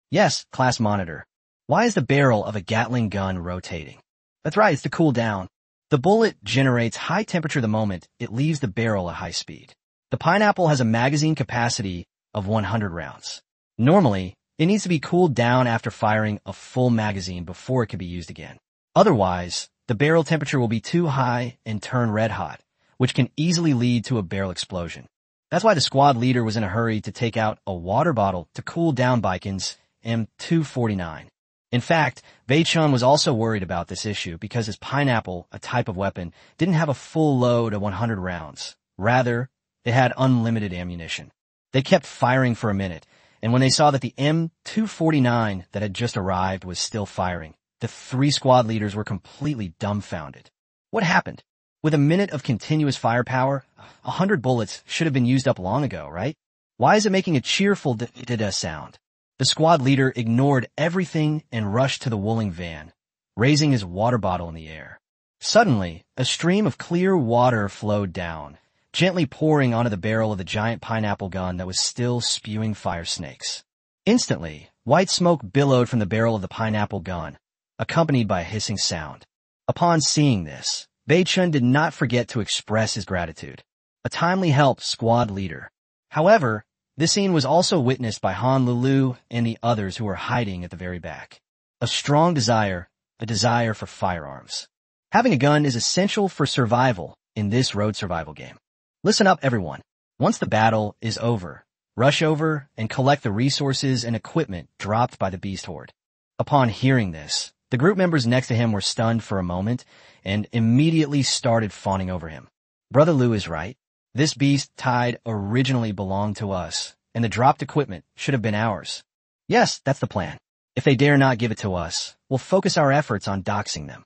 Yes, class monitor. Why is the barrel of a Gatling gun rotating? That's right, it's to cool down. The bullet generates high temperature the moment it leaves the barrel at high speed. The pineapple has a magazine capacity of 100 rounds. Normally, it needs to be cooled down after firing a full magazine before it can be used again. Otherwise, the barrel temperature will be too high and turn red hot, which can easily lead to a barrel explosion. That's why the squad leader was in a hurry to take out a water bottle to cool down Baiken's M249. In fact, Bei-chun was also worried about this issue because his pineapple, a type of weapon, didn't have a full load of 100 rounds. Rather, it had unlimited ammunition. They kept firing for a minute, and when they saw that the M249 that had just arrived was still firing, the 3 squad leaders were completely dumbfounded. What happened? With a minute of continuous firepower, 100 bullets should have been used up long ago, right? Why is it making a cheerful da-da-da sound? The squad leader ignored everything and rushed to the Wuling van, raising his water bottle in the air. Suddenly, a stream of clear water flowed down, gently pouring onto the barrel of the giant pineapple gun that was still spewing fire snakes. Instantly, white smoke billowed from the barrel of the pineapple gun, accompanied by a hissing sound. Upon seeing this, Bei-chun did not forget to express his gratitude. A timely help, squad leader. However, this scene was also witnessed by Han Lulu and the others who were hiding at the very back. A strong desire, a desire for firearms. Having a gun is essential for survival in this road survival game. Listen up, everyone. Once the battle is over, rush over and collect the resources and equipment dropped by the beast horde. Upon hearing this, the group members next to him were stunned for a moment and immediately started fawning over him. Brother Lu is right. This beast tide originally belonged to us, and the dropped equipment should have been ours. Yes, that's the plan. If they dare not give it to us, we'll focus our efforts on doxing them.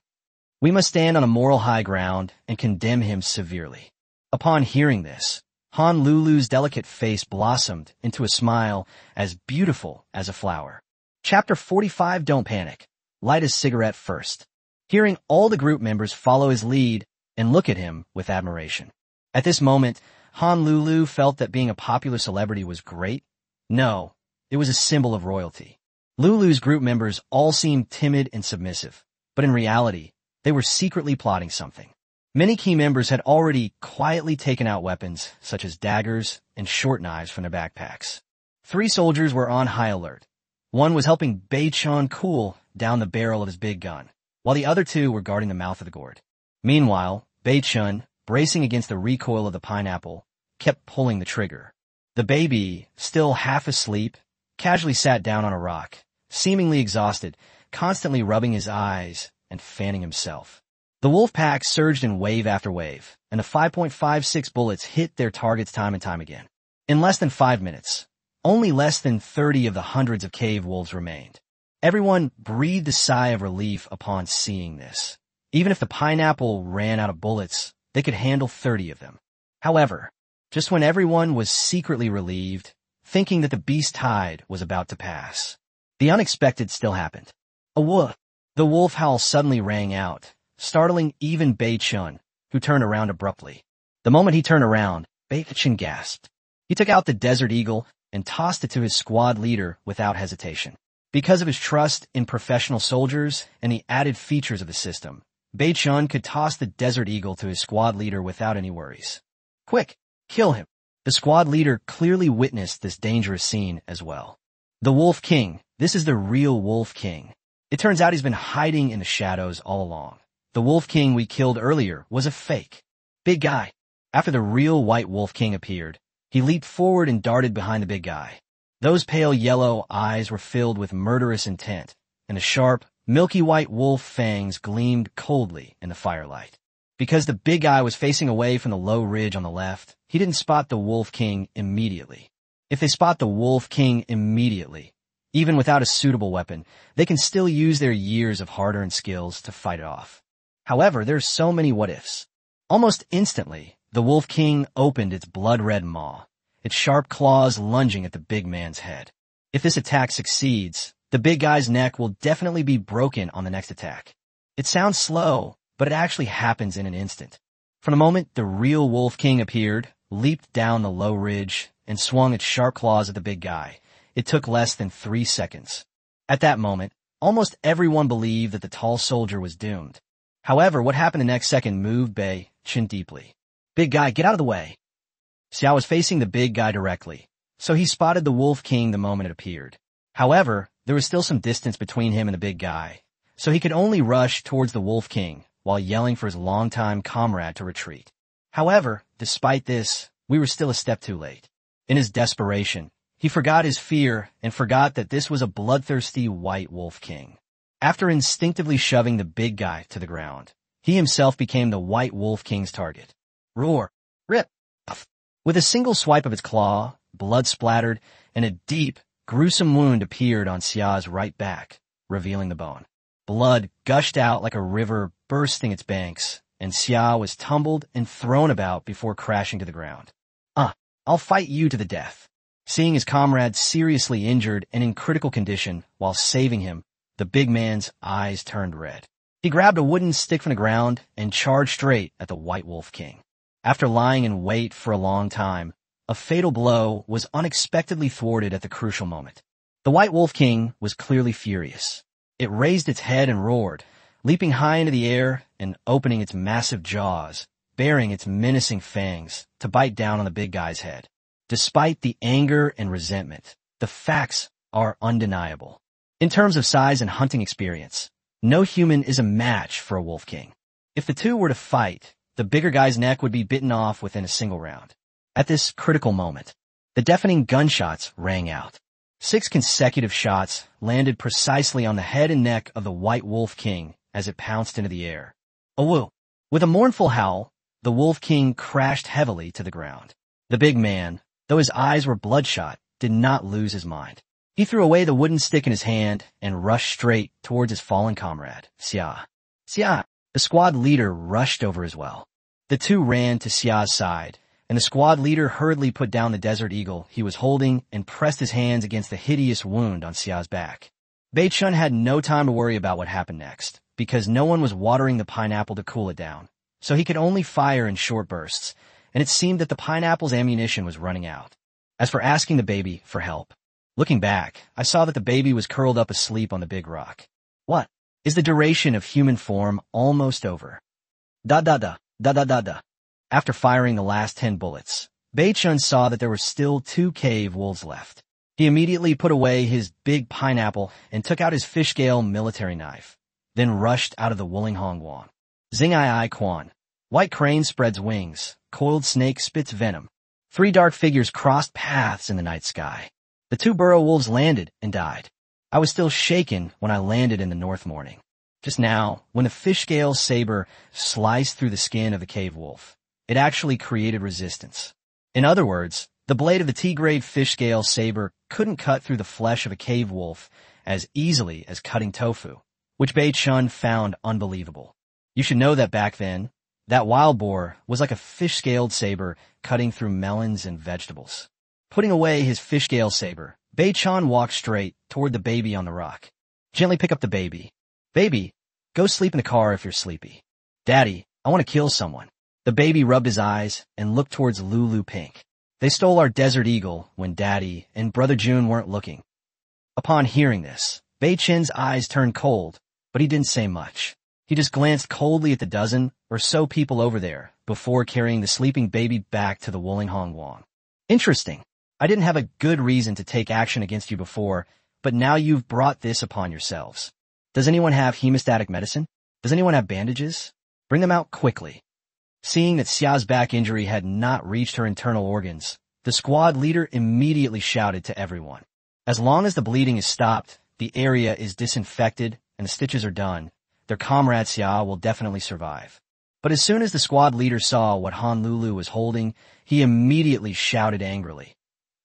We must stand on a moral high ground and condemn him severely. Upon hearing this, Han Lulu's delicate face blossomed into a smile as beautiful as a flower. Chapter 45, Don't Panic. Light a cigarette first. Hearing all the group members follow his lead and look at him with admiration. At this moment, Han Lulu felt that being a popular celebrity was great. No, it was a symbol of royalty. Lulu's group members all seemed timid and submissive, but in reality, they were secretly plotting something. Many key members had already quietly taken out weapons, such as daggers and short knives from their backpacks. 3 soldiers were on high alert. One was helping Bei-chun cool down the barrel of his big gun, while the other 2 were guarding the mouth of the gourd. Meanwhile, Bei-chun, bracing against the recoil of the pineapple, kept pulling the trigger. The baby, still half asleep, casually sat down on a rock, seemingly exhausted, constantly rubbing his eyes and fanning himself. The wolf pack surged in wave after wave, and the 5.56 bullets hit their targets time and time again. In less than 5 minutes, only less than 30 of the hundreds of cave wolves remained. Everyone breathed a sigh of relief upon seeing this. Even if the pineapple ran out of bullets, they could handle 30 of them. However, just when everyone was secretly relieved, thinking that the beast tide was about to pass, the unexpected still happened. A wolf. The wolf howl suddenly rang out, startling even Bei-chun, who turned around abruptly. The moment he turned around, Bei-chun gasped. He took out the Desert Eagle and tossed it to his squad leader without hesitation. Because of his trust in professional soldiers and the added features of the system, Bei-chun could toss the Desert Eagle to his squad leader without any worries. Quick, Kill him. The squad leader clearly witnessed this dangerous scene as well. The Wolf King. This is the real Wolf King. It turns out he's been hiding in the shadows all along. The Wolf King we killed earlier was a fake. Big guy. After the real White Wolf King appeared, he leaped forward and darted behind the big guy. Those pale yellow eyes were filled with murderous intent, and the sharp, milky white wolf fangs gleamed coldly in the firelight. Because the big guy was facing away from the low ridge on the left, he didn't spot the Wolf King immediately. If they spot the Wolf King immediately, even without a suitable weapon, they can still use their years of hard-earned skills to fight it off. However, there's so many what-ifs. Almost instantly, the Wolf King opened its blood-red maw, its sharp claws lunging at the big man's head. If this attack succeeds, the big guy's neck will definitely be broken on the next attack. It sounds slow, but it actually happens in an instant. From the moment the real Wolf King appeared, leaped down the low ridge, and swung its sharp claws at the big guy, it took less than 3 seconds. At that moment, almost everyone believed that the tall soldier was doomed. However, what happened the next second moved Bei Chen deeply. Big guy, get out of the way. Xiao was facing the big guy directly, so he spotted the Wolf King the moment it appeared. However, there was still some distance between him and the big guy, so he could only rush towards the Wolf King while yelling for his longtime comrade to retreat. However, despite this, we were still a step too late. In his desperation, he forgot his fear and forgot that this was a bloodthirsty White Wolf King. After instinctively shoving the big guy to the ground, he himself became the White Wolf King's target. Roar! Rip! Puff. With a single swipe of its claw, blood splattered, and a deep, gruesome wound appeared on Xia's right back, revealing the bone. Blood gushed out like a river bursting its banks, and Xia was tumbled and thrown about before crashing to the ground. I'll fight you to the death. Seeing his comrade seriously injured and in critical condition while saving him, the big man's eyes turned red. He grabbed a wooden stick from the ground and charged straight at the White Wolf King. After lying in wait for a long time, a fatal blow was unexpectedly thwarted at the crucial moment. The White Wolf King was clearly furious. It raised its head and roared, leaping high into the air and opening its massive jaws, baring its menacing fangs to bite down on the big guy's head. Despite the anger and resentment, the facts are undeniable. In terms of size and hunting experience, no human is a match for a Wolf King. If the two were to fight, the bigger guy's neck would be bitten off within a single round. At this critical moment, the deafening gunshots rang out. 6 consecutive shots landed precisely on the head and neck of the White Wolf King as it pounced into the air. Awoo! With a mournful howl, the Wolf King crashed heavily to the ground. The big man, though his eyes were bloodshot, did not lose his mind. He threw away the wooden stick in his hand and rushed straight towards his fallen comrade, Xia. Xia! The squad leader rushed over as well. The two ran to Xia's side, and the squad leader hurriedly put down the desert eagle he was holding and pressed his hands against the hideous wound on Xia's back. Bei Chen had no time to worry about what happened next, because no one was watering the pineapple to cool it down, so he could only fire in short bursts, and it seemed that the pineapple's ammunition was running out. As for asking the baby for help, looking back, I saw that the baby was curled up asleep on the big rock. What? Is the duration of human form almost over? Da-da-da, da-da-da-da. After firing the last 10 bullets, Bei Chen saw that there were still 2 cave wolves left. He immediately put away his big pineapple and took out his fish scale military knife, then rushed out of the Wuling Hongguan. Zing-ai-ai quan. White crane spreads wings, coiled snake spits venom. 3 dark figures crossed paths in the night sky. The 2 burrow wolves landed and died. I was still shaken when I landed in the north morning. Just now, when the fish scale saber sliced through the skin of the cave wolf, it actually created resistance. In other words, the blade of the T-grade fish scale saber couldn't cut through the flesh of a cave wolf as easily as cutting tofu, which Bei Chen found unbelievable. You should know that back then, that wild boar was like a fish-scaled saber cutting through melons and vegetables. Putting away his fish scale saber, Bei Chen walked straight toward the baby on the rock. Gently pick up the baby. Baby, go sleep in the car if you're sleepy. Daddy, I want to kill someone. The baby rubbed his eyes and looked towards Lulu Pink. They stole our desert eagle when Daddy and Brother June weren't looking. Upon hearing this, Bei Chen's eyes turned cold, but he didn't say much. He just glanced coldly at the dozen or so people over there before carrying the sleeping baby back to the Wuling Hongguang. Interesting. I didn't have a good reason to take action against you before, but now you've brought this upon yourselves. Does anyone have hemostatic medicine? Does anyone have bandages? Bring them out quickly. Seeing that Xia's back injury had not reached her internal organs, the squad leader immediately shouted to everyone. As long as the bleeding is stopped, the area is disinfected, and the stitches are done, their comrade Xia will definitely survive. But as soon as the squad leader saw what Honolulu was holding, he immediately shouted angrily.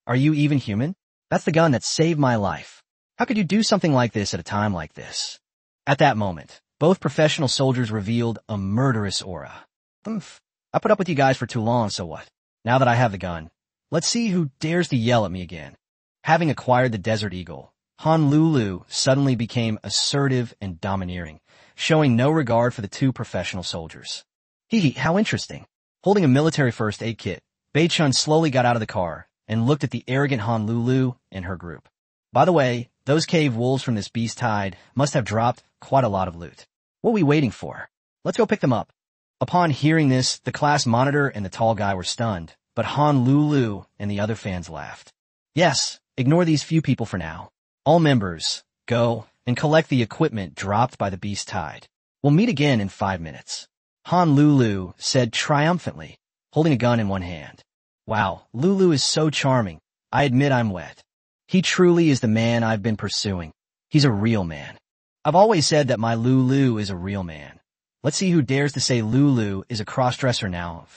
Are you even human? That's the gun that saved my life. How could you do something like this at a time like this? At that moment, both professional soldiers revealed a murderous aura. I put up with you guys for too long, so what? Now that I have the gun, let's see who dares to yell at me again. Having acquired the Desert Eagle, Honolulu suddenly became assertive and domineering, showing no regard for the two professional soldiers. How interesting. Holding a military first aid kit, Bei-chun slowly got out of the car and looked at the arrogant Honolulu and her group. By the way, those cave wolves from this beast hide must have dropped quite a lot of loot. What are we waiting for? Let's go pick them up. Upon hearing this, the class monitor and the tall guy were stunned, but Honolulu and the other fans laughed. Yes, ignore these few people for now. All members, go and collect the equipment dropped by the beast tide. We'll meet again in 5 minutes. Honolulu said triumphantly, holding a gun in one hand. Wow, Lulu is so charming. I admit I'm wet. He truly is the man I've been pursuing. He's a real man. I've always said that my Lulu is a real man. Let's see who dares to say Lulu is a cross-dresser now.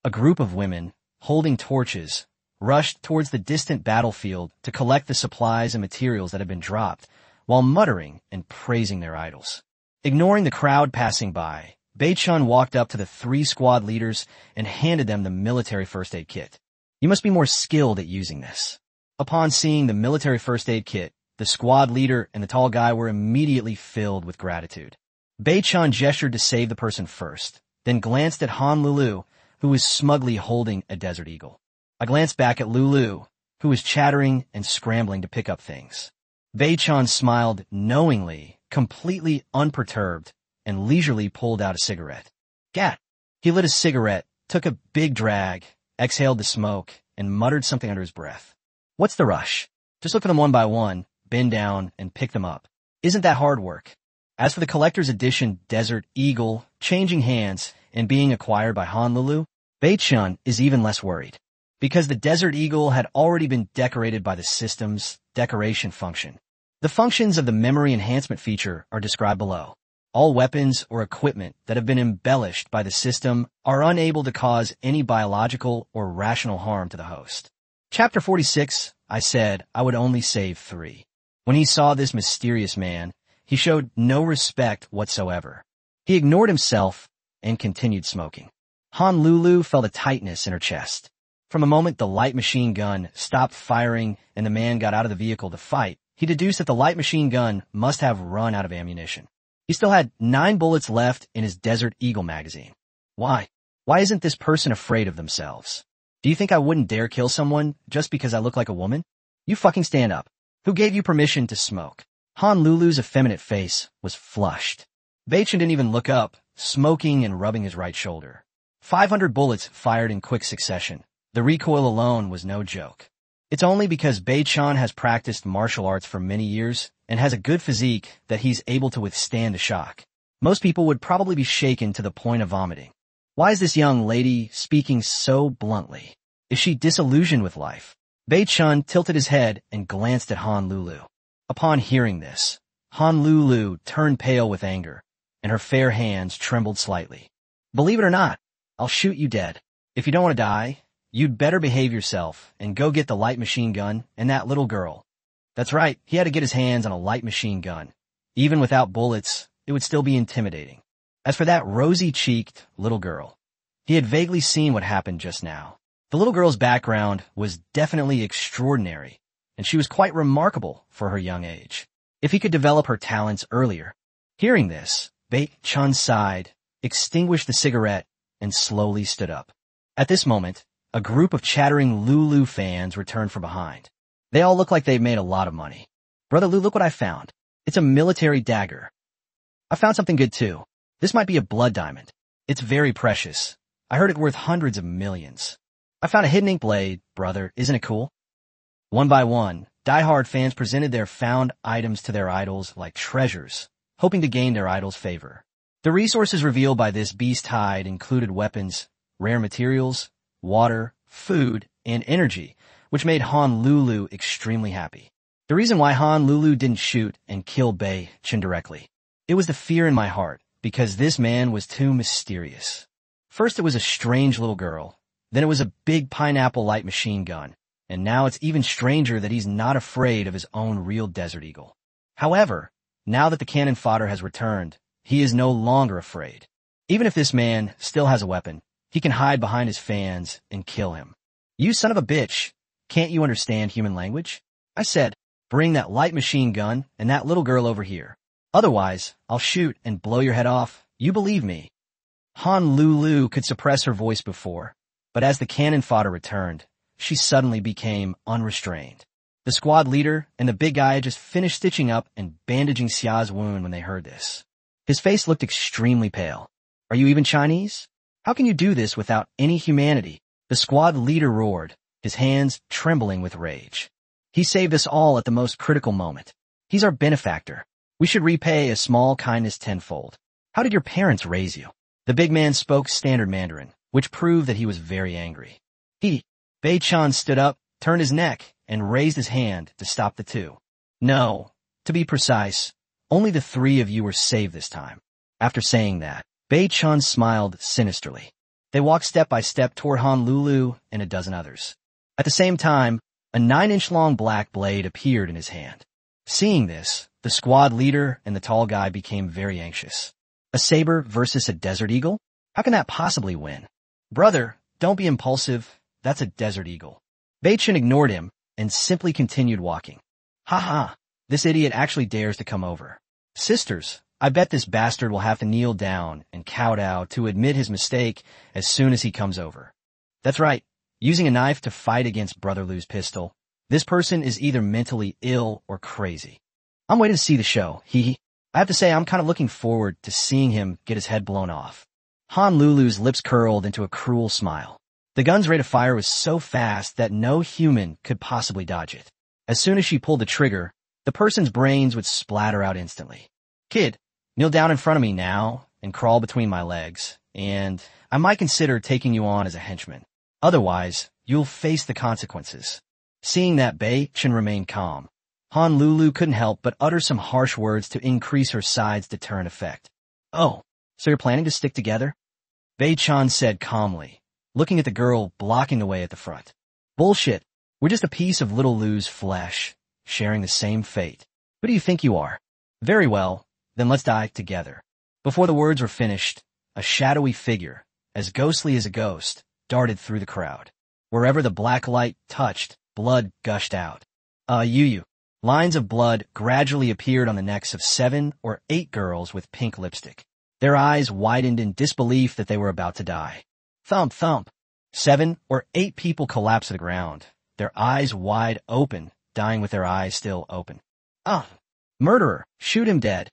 A group of women, holding torches, rushed towards the distant battlefield to collect the supplies and materials that had been dropped, while muttering and praising their idols. Ignoring the crowd passing by, Bei-chun walked up to the 3 squad leaders and handed them the military first aid kit. You must be more skilled at using this. Upon seeing the military first aid kit, the squad leader and the tall guy were immediately filled with gratitude. Bei-chun gestured to save the person first, then glanced at Honolulu, who was smugly holding a Desert Eagle. I glanced back at Lulu, who was chattering and scrambling to pick up things. Bei-chun smiled knowingly, completely unperturbed, and leisurely pulled out a cigarette. Gat! He lit a cigarette, took a big drag, exhaled the smoke, and muttered something under his breath. What's the rush? Just look for them one by one, bend down, and pick them up. Isn't that hard work? As for the collector's edition Desert Eagle, changing hands and being acquired by Honolulu, Bei-chun is even less worried. Because the Desert Eagle had already been decorated by the system's decoration function. The functions of the memory enhancement feature are described below. All weapons or equipment that have been embellished by the system are unable to cause any biological or rational harm to the host. Chapter 46, I said I would only save 3. When he saw this mysterious man, he showed no respect whatsoever. He ignored himself and continued smoking. Honolulu felt a tightness in her chest. From the moment the light machine gun stopped firing and the man got out of the vehicle to fight, he deduced that the light machine gun must have run out of ammunition. He still had 9 bullets left in his Desert Eagle magazine. Why? Why isn't this person afraid of themselves? Do you think I wouldn't dare kill someone just because I look like a woman? You fucking stand up. Who gave you permission to smoke? Honolulu's effeminate face was flushed. Bei-chun didn't even look up, smoking and rubbing his right shoulder. 500 bullets fired in quick succession. The recoil alone was no joke. It's only because Bei-chun has practiced martial arts for many years and has a good physique that he's able to withstand the shock. Most people would probably be shaken to the point of vomiting. Why is this young lady speaking so bluntly? Is she disillusioned with life? Bei-chun tilted his head and glanced at Honolulu. Upon hearing this, Honolulu turned pale with anger, and her fair hands trembled slightly. Believe it or not, I'll shoot you dead. If you don't want to die, you'd better behave yourself and go get the light machine gun and that little girl. That's right, he had to get his hands on a light machine gun. Even without bullets, it would still be intimidating. As for that rosy-cheeked little girl, he had vaguely seen what happened just now. The little girl's background was definitely extraordinary, and she was quite remarkable for her young age. If he could develop her talents earlier. Hearing this, Bei-chun sighed, extinguished the cigarette, and slowly stood up. At this moment, a group of chattering Lulu fans returned from behind. They all look like they've made a lot of money. Brother Lou, look what I found. It's a military dagger. I found something good too. This might be a blood diamond. It's very precious. I heard it worth hundreds of millions. I found a hidden ink blade, brother. Isn't it cool? One by one, die-hard fans presented their found items to their idols like treasures, hoping to gain their idol's favor. The resources revealed by this beast hide included weapons, rare materials, water, food, and energy, which made Honolulu extremely happy. The reason why Honolulu didn't shoot and kill Bei Chin directly. It was the fear in my heart, because this man was too mysterious. First it was a strange little girl, then it was a big pineapple light machine gun, and now it's even stranger that he's not afraid of his own real Desert Eagle. However, now that the cannon fodder has returned, he is no longer afraid. Even if this man still has a weapon, he can hide behind his fans and kill him. You son of a bitch, can't you understand human language? I said, bring that light machine gun and that little girl over here. Otherwise, I'll shoot and blow your head off. You believe me. Honolulu could suppress her voice before, but as the cannon fodder returned, she suddenly became unrestrained. The squad leader and the big guy had just finished stitching up and bandaging Xia's wound when they heard this. His face looked extremely pale. Are you even Chinese? How can you do this without any humanity? The squad leader roared, his hands trembling with rage. He saved us all at the most critical moment. He's our benefactor. We should repay a small kindness tenfold. How did your parents raise you? The big man spoke standard Mandarin, which proved that he was very angry. Bei Chan stood up, turned his neck, and raised his hand to stop the two. No, to be precise, only the three of you were saved this time. After saying that, Bei Chan smiled sinisterly. They walked step by step toward Honolulu and a dozen others. At the same time, a 9-inch-long black blade appeared in his hand. Seeing this, the squad leader and the tall guy became very anxious. A saber versus a Desert Eagle? How can that possibly win? Brother, don't be impulsive. That's a Desert Eagle. Bei Chan ignored him and simply continued walking. Ha, this idiot actually dares to come over. Sisters, I bet this bastard will have to kneel down and kowtow to admit his mistake as soon as he comes over. That's right, using a knife to fight against Brother Lu's pistol. This person is either mentally ill or crazy. I'm waiting to see the show, I have to say I'm kind of looking forward to seeing him get his head blown off. Honolulu's lips curled into a cruel smile. The gun's rate of fire was so fast that no human could possibly dodge it. As soon as she pulled the trigger, the person's brains would splatter out instantly. Kid, kneel down in front of me now and crawl between my legs, and I might consider taking you on as a henchman. Otherwise, you'll face the consequences. Seeing that Bei Chan remained calm, Honolulu couldn't help but utter some harsh words to increase her side's deterrent effect. Oh, so you're planning to stick together? Bei Chan said calmly, looking at the girl blocking the way at the front. Bullshit. We're just a piece of little Lu's flesh, sharing the same fate. Who do you think you are? Very well, then let's die together. Before the words were finished, a shadowy figure, as ghostly as a ghost, darted through the crowd. Wherever the black light touched, blood gushed out. Lines of blood gradually appeared on the necks of 7 or 8 girls with pink lipstick. Their eyes widened in disbelief that they were about to die. Thump, thump. 7 or 8 people collapsed to the ground, their eyes wide open, dying with their eyes still open. Murderer, shoot him dead.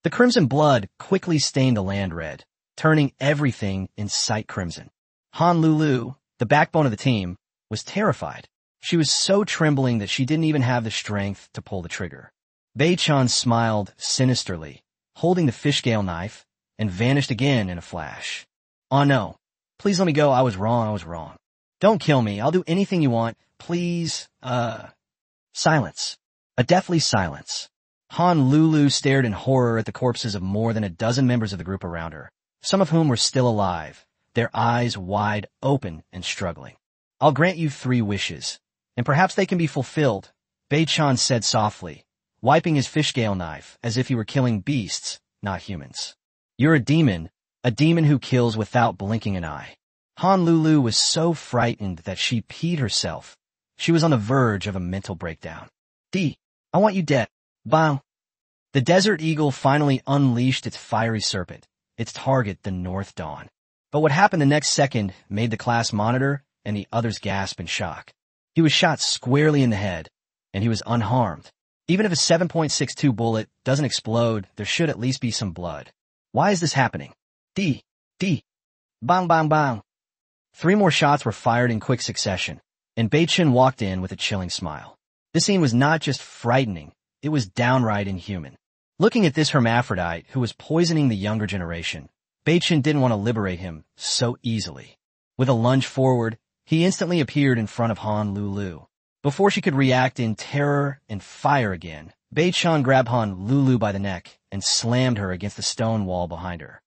The crimson blood quickly stained the land red, turning everything in sight crimson. Honolulu, the backbone of the team, was terrified. She was so trembling that she didn't even have the strength to pull the trigger. Bei Chan smiled sinisterly, holding the fish-scale knife, and vanished again in a flash. Oh no, please let me go, I was wrong. Don't kill me, I'll do anything you want, please, Silence. A deathly silence. Honolulu stared in horror at the corpses of more than a dozen members of the group around her, some of whom were still alive, their eyes wide open and struggling. I'll grant you 3 wishes, and perhaps they can be fulfilled, Bei Chan said softly, wiping his fish-scale knife as if he were killing beasts, not humans. You're a demon who kills without blinking an eye. Honolulu was so frightened that she peed herself. She was on the verge of a mental breakdown. I want you dead. Bow. The Desert Eagle finally unleashed its fiery serpent, its target the North Dawn. But what happened the next second made the class monitor and the others gasp in shock. He was shot squarely in the head, and he was unharmed. Even if a 7.62 bullet doesn't explode, there should at least be some blood. Why is this happening? D. Bang, bang, bang. 3 more shots were fired in quick succession, and Bei-chin walked in with a chilling smile. This scene was not just frightening, it was downright inhuman. Looking at this hermaphrodite who was poisoning the younger generation, Bei-chin didn't want to liberate him so easily. With a lunge forward, he instantly appeared in front of Han Lulu. Before she could react in terror and fire again, Bei-chin grabbed Han Lulu by the neck and slammed her against the stone wall behind her.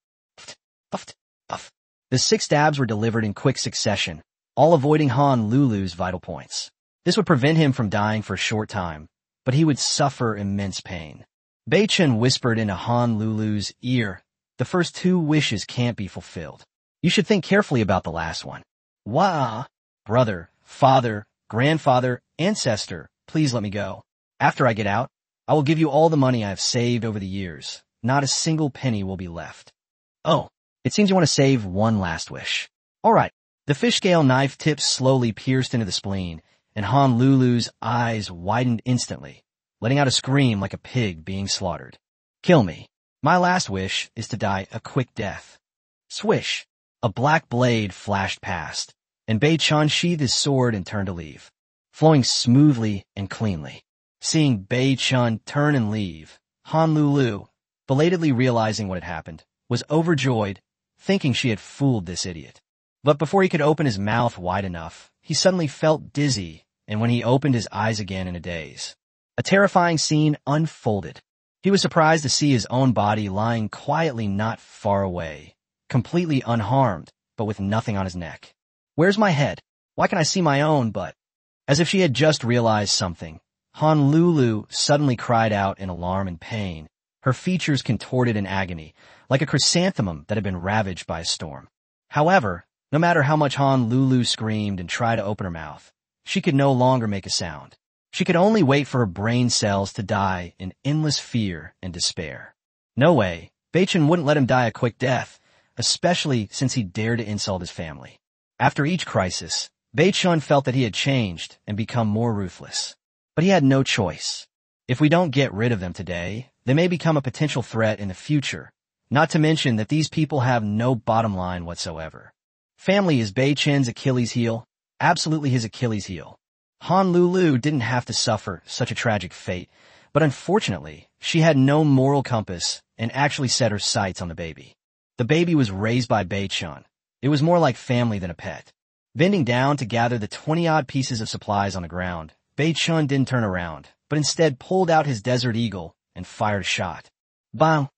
The 6 stabs were delivered in quick succession, all avoiding Han Lulu's vital points. This would prevent him from dying for a short time, but he would suffer immense pain. Bei-chin whispered into Han Lulu's ear, "The first 2 wishes can't be fulfilled. You should think carefully about the last one. Wah! Brother, father, grandfather, ancestor, please let me go. After I get out, I will give you all the money I have saved over the years. Not a single penny will be left." Oh, it seems you want to save one last wish. All right. The fish scale knife tip slowly pierced into the spleen, and Han Lulu's eyes widened instantly, letting out a scream like a pig being slaughtered. "Kill me. My last wish is to die a quick death." Swish! A black blade flashed past, and Bei-chin sheathed his sword and turned to leave, flowing smoothly and cleanly. Seeing Bei-chin turn and leave, Han Lulu, belatedly realizing what had happened, was overjoyed, thinking she had fooled this idiot. But before he could open his mouth wide enough, he suddenly felt dizzy, and when he opened his eyes again in a daze, a terrifying scene unfolded. He was surprised to see his own body lying quietly not far away, completely unharmed, but with nothing on his neck. "Where's my head? Why can I see my own butt?" As if she had just realized something, Han Lulu suddenly cried out in alarm and pain, her features contorted in agony, like a chrysanthemum that had been ravaged by a storm. However, no matter how much Han Lulu screamed and tried to open her mouth, she could no longer make a sound. She could only wait for her brain cells to die in endless fear and despair. No way, Bei-chin wouldn't let him die a quick death, especially since he dared to insult his family. After each crisis, Bei-chin felt that he had changed and become more ruthless. But he had no choice. If we don't get rid of them today, they may become a potential threat in the future, not to mention that these people have no bottom line whatsoever. Family is Bei-chin's Achilles heel, absolutely his Achilles heel. Han Lulu didn't have to suffer such a tragic fate, but unfortunately, she had no moral compass and actually set her sights on the baby. The baby was raised by Bei-chin. It was more like family than a pet. Bending down to gather the 20-odd pieces of supplies on the ground, Bei-chin didn't turn around, but instead pulled out his Desert Eagle and fired a shot. Bang!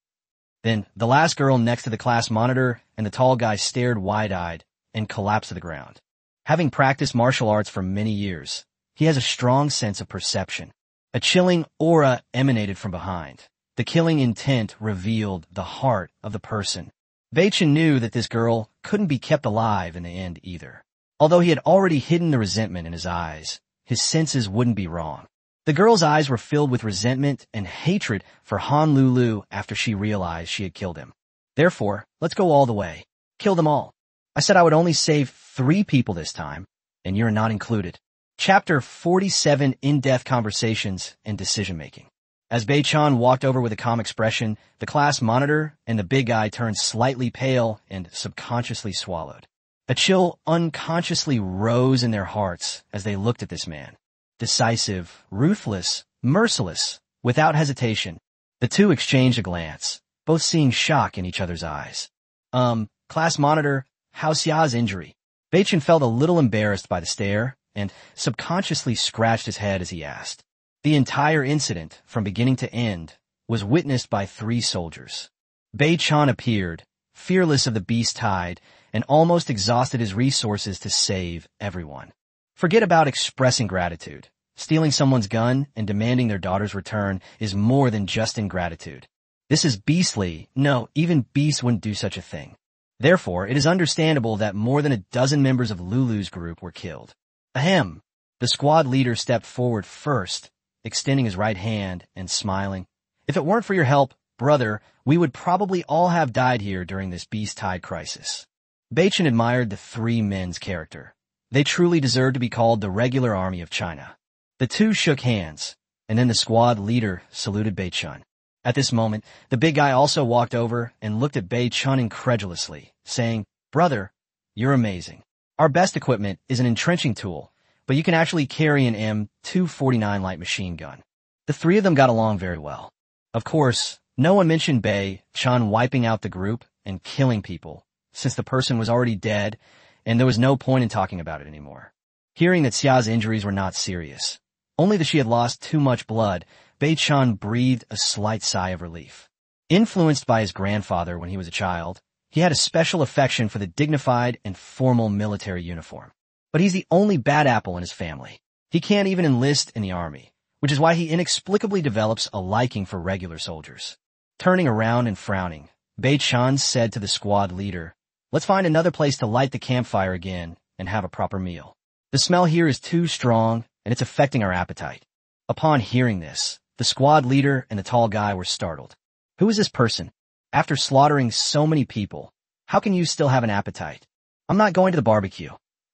Then, the last girl next to the class monitor and the tall guy stared wide-eyed and collapsed to the ground. Having practiced martial arts for many years, he has a strong sense of perception. A chilling aura emanated from behind. The killing intent revealed the heart of the person. Bei-chin knew that this girl couldn't be kept alive in the end either. Although he had already hidden the resentment in his eyes, his senses wouldn't be wrong. The girl's eyes were filled with resentment and hatred for Han Lulu after she realized she had killed him. Therefore, let's go all the way. Kill them all. I said I would only save 3 people this time, and you're not included. Chapter 47, In-Depth Conversations and Decision-Making. As Bei-chin walked over with a calm expression, the class monitor and the big guy turned slightly pale and subconsciously swallowed. A chill unconsciously rose in their hearts as they looked at this man. Decisive, ruthless, merciless, without hesitation. The two exchanged a glance, both seeing shock in each other's eyes. Class monitor, how's Xia's injury? Bei-chin felt a little embarrassed by the stare and subconsciously scratched his head as he asked. The entire incident, from beginning to end, was witnessed by 3 soldiers. Bei-chin appeared, fearless of the beast tide, and almost exhausted his resources to save everyone. Forget about expressing gratitude. Stealing someone's gun and demanding their daughter's return is more than just ingratitude. This is beastly. No, even beasts wouldn't do such a thing. Therefore, it is understandable that more than a dozen members of Lulu's group were killed. Ahem. The squad leader stepped forward first, extending his right hand and smiling. If it weren't for your help, brother, we would probably all have died here during this beast tide crisis. Bei-chin admired the 3 men's character. They truly deserved to be called the regular army of China. The 2 shook hands, and then the squad leader saluted Bei-chin. At this moment, the big guy also walked over and looked at Bei Chun incredulously, saying, "Brother, you're amazing. Our best equipment is an entrenching tool, but you can actually carry an M249 light machine gun." The three of them got along very well. Of course, no one mentioned Bei Chun wiping out the group and killing people, since the person was already dead and there was no point in talking about it anymore. Hearing that Xia's injuries were not serious, only that she had lost too much blood, Bei Chun breathed a slight sigh of relief. Influenced by his grandfather when he was a child, he had a special affection for the dignified and formal military uniform. But he's the only bad apple in his family. He can't even enlist in the army, which is why he inexplicably develops a liking for regular soldiers. Turning around and frowning, Bei Chun said to the squad leader, "Let's find another place to light the campfire again and have a proper meal. The smell here is too strong, and it's affecting our appetite." Upon hearing this, the squad leader and the tall guy were startled. Who is this person? After slaughtering so many people, how can you still have an appetite? I'm not going to the barbecue.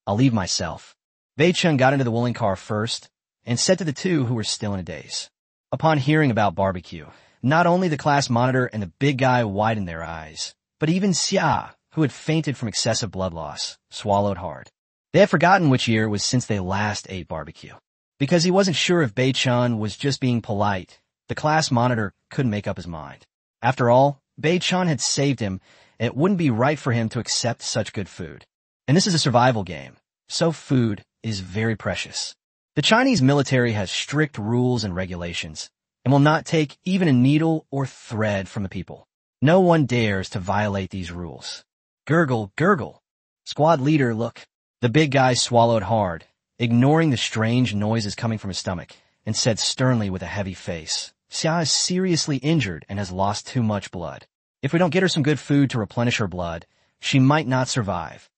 I'll leave myself. Bei Chun got into the wooling car first and said to the two who were still in a daze. Upon hearing about barbecue, not only the class monitor and the big guy widened their eyes, but even Xia, who had fainted from excessive blood loss, swallowed hard. They had forgotten which year it was since they last ate barbecue. Because he wasn't sure if Bei Chun was just being polite, the class monitor couldn't make up his mind. After all, Bei Chun had saved him, and it wouldn't be right for him to accept such good food. And this is a survival game, so food is very precious. The Chinese military has strict rules and regulations, and will not take even a needle or thread from the people. No one dares to violate these rules. Gurgle, gurgle. Squad leader, look. The big guy swallowed hard, ignoring the strange noises coming from his stomach, and said sternly with a heavy face, "Xia is seriously injured and has lost too much blood. If we don't get her some good food to replenish her blood, she might not survive."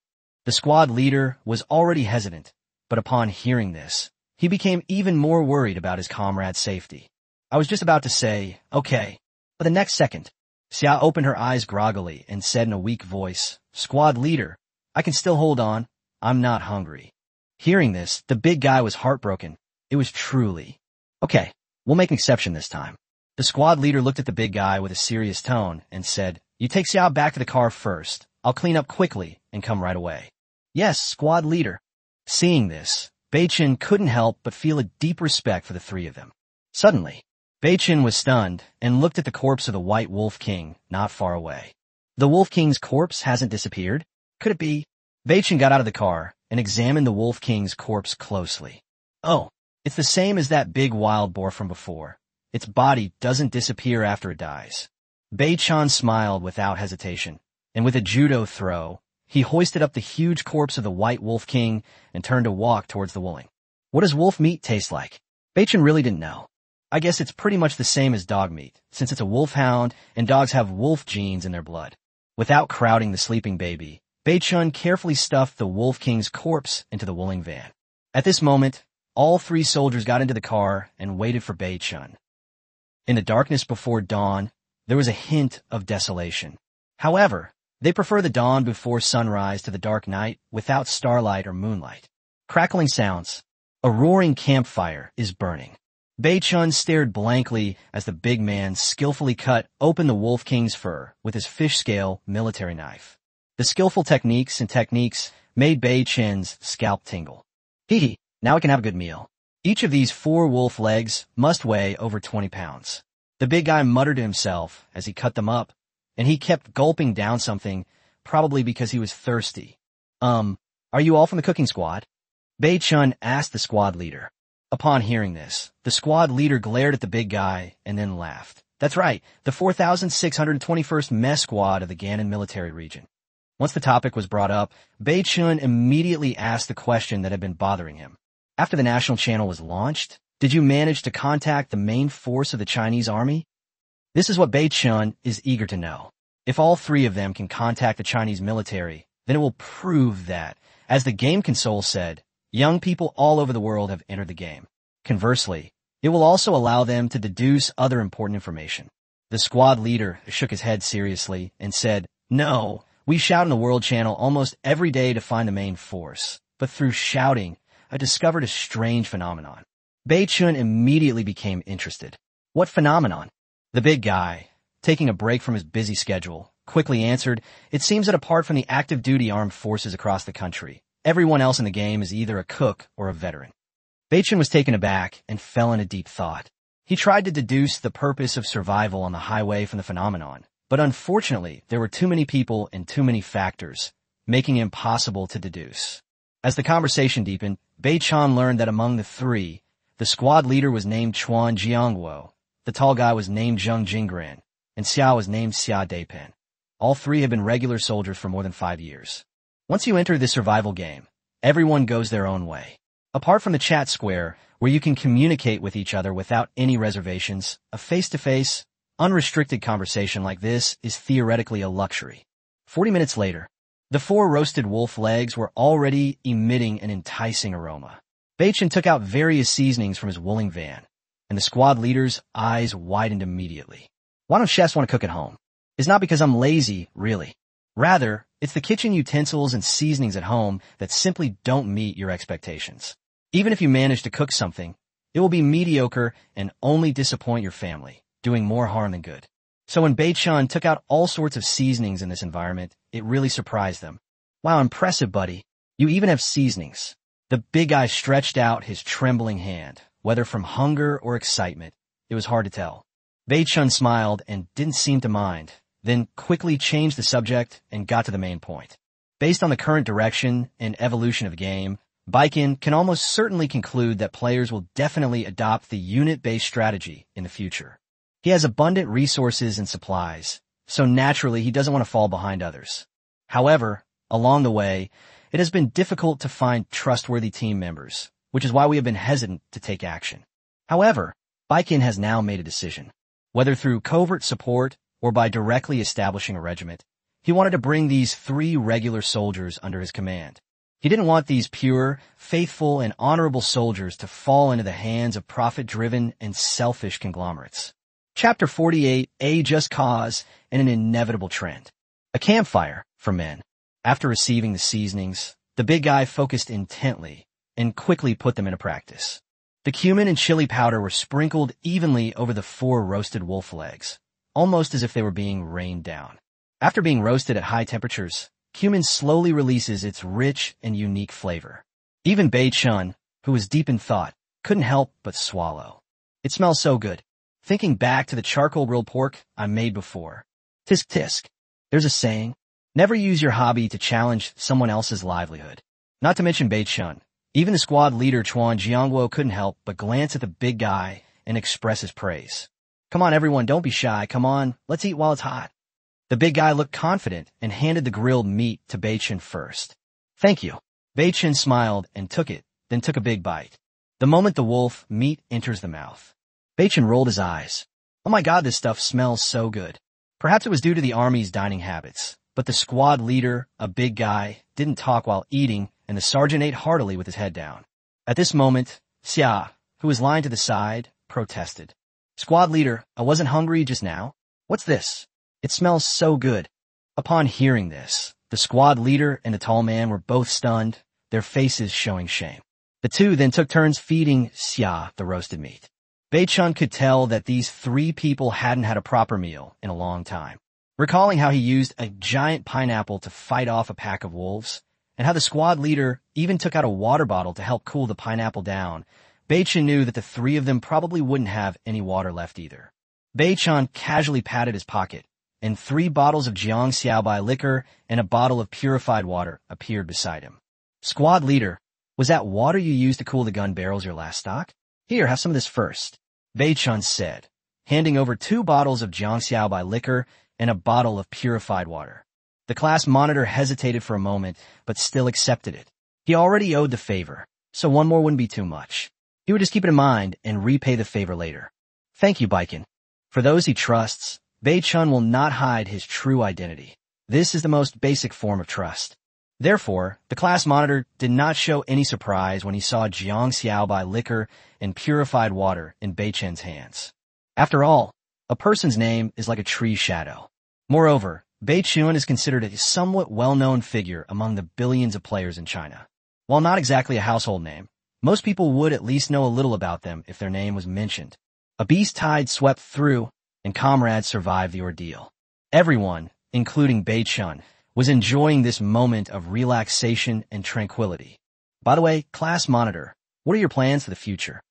The squad leader was already hesitant, but upon hearing this, he became even more worried about his comrade's safety. I was just about to say, "Okay," but the next second, Xia opened her eyes groggily and said in a weak voice, "Squad leader, I can still hold on. I'm not hungry." Hearing this, the big guy was heartbroken. It was truly, "Okay, we'll make an exception this time." The squad leader looked at the big guy with a serious tone and said, "You take Xiao back to the car first. I'll clean up quickly and come right away." "Yes, squad leader." Seeing this, Bei Chun couldn't help but feel a deep respect for the three of them. Suddenly, Bei Chun was stunned and looked at the corpse of the White Wolf King not far away. The Wolf King's corpse hasn't disappeared? Could it be? Bei Chun got out of the car and examined the Wolf King's corpse closely. Oh, it's the same as that big wild boar from before. Its body doesn't disappear after it dies. Bei Chun smiled without hesitation, and with a judo throw, he hoisted up the huge corpse of the White Wolf King and turned to walk towards the wooling. What does wolf meat taste like? Bei Chun really didn't know. I guess it's pretty much the same as dog meat, since it's a wolfhound and dogs have wolf genes in their blood. Without crowding the sleeping baby, Bei Chun carefully stuffed the Wolf King's corpse into the wooling van. At this moment, all three soldiers got into the car and waited for Bei Chun. In the darkness before dawn, there was a hint of desolation. However, they prefer the dawn before sunrise to the dark night without starlight or moonlight. Crackling sounds. A roaring campfire is burning. Bei Chun stared blankly as the big man skillfully cut open the Wolf King's fur with his fish-scale military knife. The skillful techniques made Bei Chun's scalp tingle. Hee, now we can have a good meal. Each of these 4 wolf legs must weigh over 20 pounds. The big guy muttered to himself as he cut them up, and he kept gulping down something, probably because he was thirsty. Are you all from the cooking squad?" Bei Chun asked the squad leader. Upon hearing this, the squad leader glared at the big guy and then laughed. "That's right, the 4,621st Mess Squad of the Gannon military region." Once the topic was brought up, Bei Chun immediately asked the question that had been bothering him. After the national channel was launched, did you manage to contact the main force of the Chinese army? This is what Bei Chun is eager to know. If all 3 of them can contact the Chinese military, then it will prove that, as the game console said, young people all over the world have entered the game. Conversely, it will also allow them to deduce other important information. The squad leader shook his head seriously and said, "No, we shout on the World Channel almost every day to find the main force. But through shouting, I discovered a strange phenomenon." Bei Chun immediately became interested. What phenomenon? The big guy, taking a break from his busy schedule, quickly answered, "It seems that apart from the active duty armed forces across the country, everyone else in the game is either a cook or a veteran." Beichen was taken aback and fell into deep thought. He tried to deduce the purpose of survival on the highway from the phenomenon, but unfortunately there were too many people and too many factors, making it impossible to deduce. As the conversation deepened, Beichen learned that among the three, the squad leader was named Chuan Jiangguo, the tall guy was named Zheng Jingran, and Xia was named Xia Deipen. All three have been regular soldiers for more than 5 years. Once you enter this survival game, everyone goes their own way. Apart from the chat square, where you can communicate with each other without any reservations, a face-to-face, unrestricted conversation like this is theoretically a luxury. 40 minutes later, the 4 roasted wolf legs were already emitting an enticing aroma. Beichen took out various seasonings from his wooling van, and the squad leader's eyes widened immediately. Why don't chefs want to cook at home? It's not because I'm lazy, really. Rather, it's the kitchen utensils and seasonings at home that simply don't meet your expectations. Even if you manage to cook something, it will be mediocre and only disappoint your family, doing more harm than good. So when Beichen took out all sorts of seasonings in this environment, it really surprised them. "Wow, impressive, buddy. You even have seasonings." The big guy stretched out his trembling hand. Whether from hunger or excitement, it was hard to tell. Beichen smiled and didn't seem to mind, then quickly changed the subject and got to the main point. Based on the current direction and evolution of the game, Beichen can almost certainly conclude that players will definitely adopt the unit-based strategy in the future. He has abundant resources and supplies, so naturally he doesn't want to fall behind others. However, along the way, it has been difficult to find trustworthy team members, which is why we have been hesitant to take action. However, Beichen has now made a decision. Whether through covert support or by directly establishing a regiment, he wanted to bring these 3 regular soldiers under his command. He didn't want these pure, faithful, and honorable soldiers to fall into the hands of profit-driven and selfish conglomerates. Chapter 48, A Just Cause and an Inevitable Trend. A campfire for men. After receiving the seasonings, the big guy focused intently and quickly put them into practice. The cumin and chili powder were sprinkled evenly over the 4 roasted wolf legs, almost as if they were being rained down. After being roasted at high temperatures, cumin slowly releases its rich and unique flavor. Even Beichen, who was deep in thought, couldn't help but swallow. "It smells so good." Thinking back to the charcoal grilled pork I made before. Tisk tisk. There's a saying, never use your hobby to challenge someone else's livelihood. Not to mention Beichen. Even the squad leader Chuan Jiangguo couldn't help but glance at the big guy and express his praise. "Come on everyone, don't be shy. Come on, let's eat while it's hot." The big guy looked confident and handed the grilled meat to Beichen first. "Thank you." Beichen smiled and took it, then took a big bite. The moment the wolf meat enters the mouth, Beichen rolled his eyes. "Oh my god, this stuff smells so good." Perhaps it was due to the army's dining habits, but the squad leader, a big guy, didn't talk while eating, and the sergeant ate heartily with his head down. At this moment, Xia, who was lying to the side, protested. "Squad leader, I wasn't hungry just now. What's this? It smells so good." Upon hearing this, the squad leader and the tall man were both stunned, their faces showing shame. The two then took turns feeding Xia the roasted meat. Beichen could tell that these 3 people hadn't had a proper meal in a long time. Recalling how he used a giant pineapple to fight off a pack of wolves, and how the squad leader even took out a water bottle to help cool the pineapple down, Beichen knew that the 3 of them probably wouldn't have any water left either. Beichen casually patted his pocket, and 3 bottles of Jiang Xiaobai liquor and a bottle of purified water appeared beside him. "Squad leader, was that water you used to cool the gun barrels your last stock? Here, have some of this first," Beichen said, handing over 2 bottles of Jiang Xiaobai liquor and a bottle of purified water. The class monitor hesitated for a moment, but still accepted it. He already owed the favor, so 1 more wouldn't be too much. He would just keep it in mind and repay the favor later. "Thank you, Beichen." For those he trusts, Beichen will not hide his true identity. This is the most basic form of trust. Therefore, the class monitor did not show any surprise when he saw Jiang Xiaobai liquor and purified water in Beichen's hands. After all, a person's name is like a tree's shadow. Moreover, Beichen is considered a somewhat well-known figure among the billions of players in China. While not exactly a household name, most people would at least know a little about them if their name was mentioned. A beast tide swept through, and comrades survived the ordeal. Everyone, including Bei-chun, was enjoying this moment of relaxation and tranquility. By the way, class monitor, what are your plans for the future?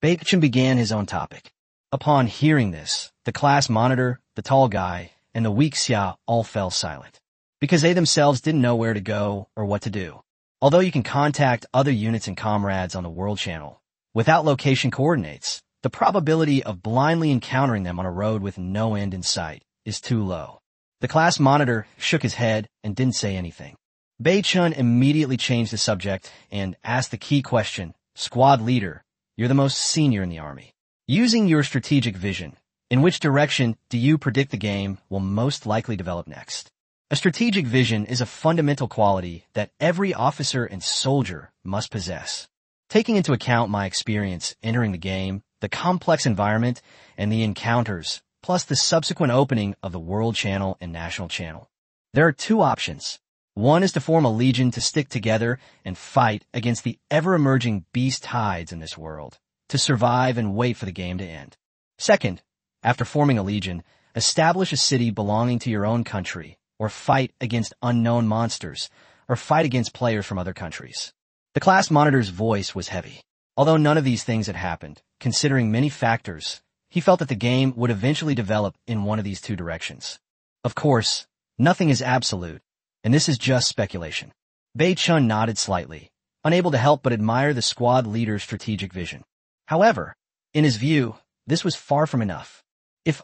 Bei-chun began his own topic. Upon hearing this, the class monitor, the tall guy, and the weak Xia all fell silent, because they themselves didn't know where to go or what to do. Although you can contact other units and comrades on the world channel, without location coordinates, the probability of blindly encountering them on a road with no end in sight is too low. The class monitor shook his head and didn't say anything. Bei-chun immediately changed the subject and asked the key question, Squad leader, you're the most senior in the army. Using your strategic vision, in which direction do you predict the game will most likely develop next? A strategic vision is a fundamental quality that every officer and soldier must possess. Taking into account my experience entering the game, the complex environment, and the encounters, plus the subsequent opening of the World Channel and National Channel, there are two options. One is to form a legion to stick together and fight against the ever-emerging beast tides in this world, to survive and wait for the game to end. Second, after forming a legion, establish a city belonging to your own country, or fight against unknown monsters, or fight against players from other countries. The class monitor's voice was heavy. Although none of these things had happened, considering many factors, he felt that the game would eventually develop in one of these two directions. Of course, nothing is absolute, and this is just speculation. Bei-chun nodded slightly, unable to help but admire the squad leader's strategic vision. However, in his view, this was far from enough. If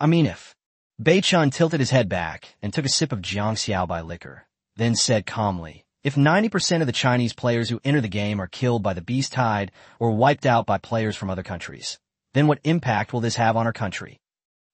Bei-chun tilted his head back and took a sip of jiangxiaobai liquor, then said calmly, if 90% of the Chinese players who enter the game are killed by the beast tide or wiped out by players from other countries, then what impact will this have on our country?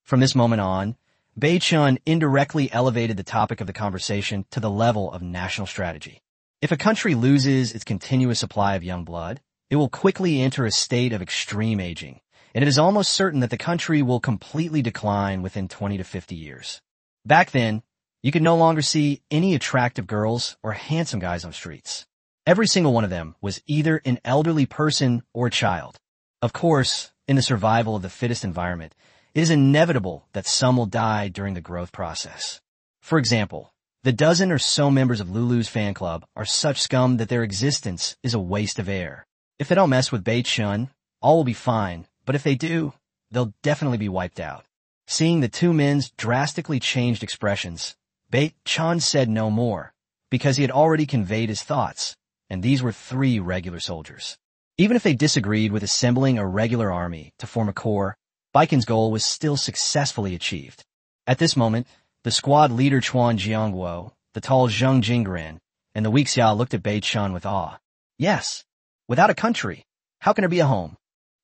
From this moment on, Bei-chun indirectly elevated the topic of the conversation to the level of national strategy. If a country loses its continuous supply of young blood, it will quickly enter a state of extreme aging, and it is almost certain that the country will completely decline within 20 to 50 years. Back then, you could no longer see any attractive girls or handsome guys on streets. Every single one of them was either an elderly person or a child. Of course, in the survival of the fittest environment, it is inevitable that some will die during the growth process. For example, the dozen or so members of Lulu's fan club are such scum that their existence is a waste of air. If they don't mess with Bei-chun, all will be fine, but if they do, they'll definitely be wiped out. Seeing the two men's drastically changed expressions, Bei-chun said no more, because he had already conveyed his thoughts, and these were 3 regular soldiers. Even if they disagreed with assembling a regular army to form a corps, Baikon's goal was still successfully achieved. At this moment, the squad leader Chuan Jiangguo, the tall Zheng Jingren, and the weak Xia looked at Bei-chun with awe. Yes, without a country, how can there be a home?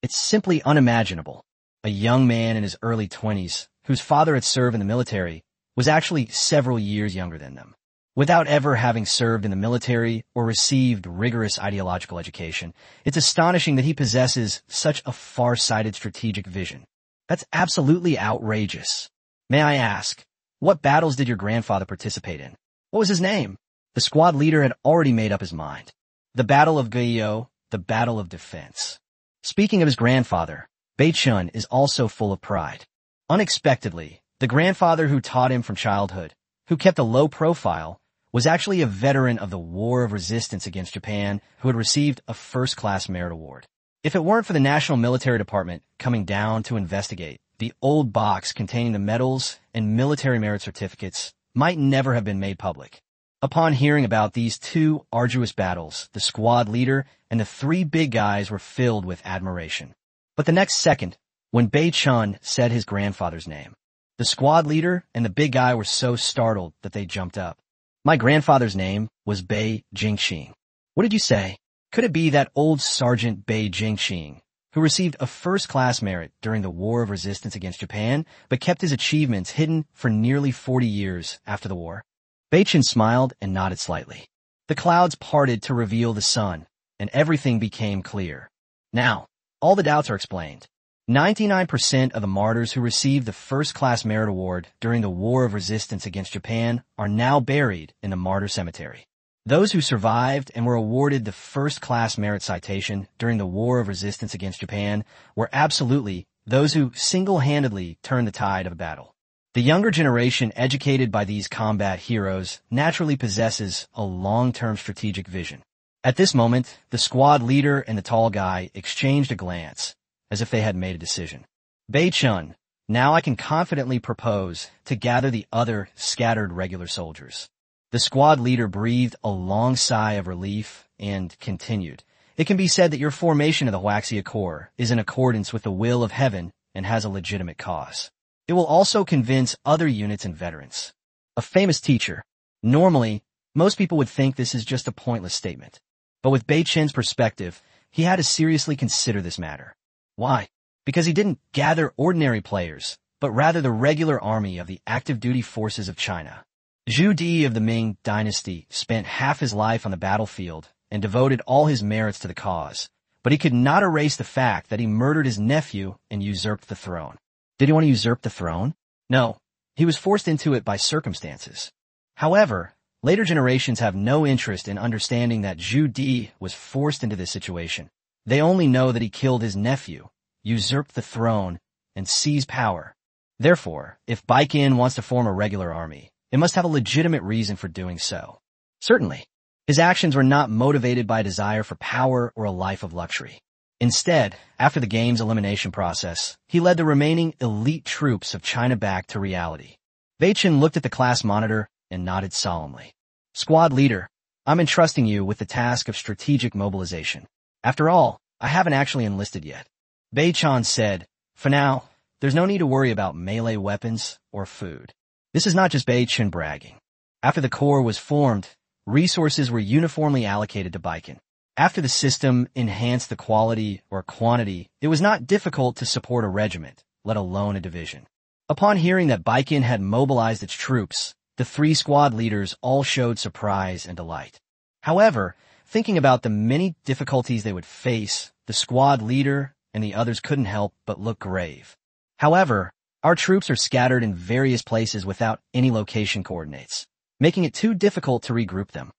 It's simply unimaginable. A young man in his early 20s, whose father had served in the military, was actually several years younger than them. Without ever having served in the military or received rigorous ideological education, it's astonishing that he possesses such a far-sighted strategic vision. That's absolutely outrageous. May I ask, what battles did your grandfather participate in? What was his name? The squad leader had already made up his mind. The Battle of Guiyou, the Battle of Defense. Speaking of his grandfather, Bei-chun is also full of pride. Unexpectedly, the grandfather who taught him from childhood, who kept a low profile, was actually a veteran of the War of Resistance against Japan who had received a first-class merit award. If it weren't for the National Military Department coming down to investigate, the old box containing the medals and military merit certificates might never have been made public. Upon hearing about these 2 arduous battles, the squad leader and the 3 big guys were filled with admiration. But the next second, when Bei-chun said his grandfather's name, the squad leader and the big guy were so startled that they jumped up. My grandfather's name was Bei Jingqing. What did you say? Could it be that old Sergeant Bei Jingqing, who received a first-class merit during the War of Resistance against Japan, but kept his achievements hidden for nearly 40 years after the war? Bei-chun smiled and nodded slightly. The clouds parted to reveal the sun, and everything became clear. Now, all the doubts are explained. 99% of the martyrs who received the first-class merit award during the War of Resistance against Japan are now buried in the martyr cemetery. Those who survived and were awarded the first-class merit citation during the War of Resistance against Japan were absolutely those who single-handedly turn the tide of a battle. The younger generation educated by these combat heroes naturally possesses a long-term strategic vision. At this moment, the squad leader and the tall guy exchanged a glance, as if they had made a decision. Bei-chun, now I can confidently propose to gather the other scattered regular soldiers. The squad leader breathed a long sigh of relief and continued. It can be said that your formation of the Huaxia Corps is in accordance with the will of heaven and has a legitimate cause. It will also convince other units and veterans. A famous teacher. Normally, most people would think this is just a pointless statement. But with Bei-chun's perspective, he had to seriously consider this matter. Why? Because he didn't gather ordinary players, but rather the regular army of the active duty forces of China. Zhu Di of the Ming dynasty spent half his life on the battlefield and devoted all his merits to the cause, but he could not erase the fact that he murdered his nephew and usurped the throne. Did he want to usurp the throne? No, he was forced into it by circumstances. However, later generations have no interest in understanding that Zhu Di was forced into this situation. They only know that he killed his nephew, usurped the throne, and seized power. Therefore, if Baikin wants to form a regular army, it must have a legitimate reason for doing so. Certainly, his actions were not motivated by a desire for power or a life of luxury. Instead, after the game's elimination process, he led the remaining elite troops of China back to reality. Bei-chun looked at the class monitor and nodded solemnly. Squad leader, I'm entrusting you with the task of strategic mobilization. After all, I haven't actually enlisted yet. Bei-chun said, for now, there's no need to worry about melee weapons or food. This is not just Bei-chun bragging. After the Corps was formed, resources were uniformly allocated to Baikin. After the system enhanced the quality or quantity, it was not difficult to support a regiment, let alone a division. Upon hearing that Baikin had mobilized its troops, the three squad leaders all showed surprise and delight. However, thinking about the many difficulties they would face, the squad leader and the others couldn't help but look grave. However, our troops are scattered in various places without any location coordinates, making it too difficult to regroup them.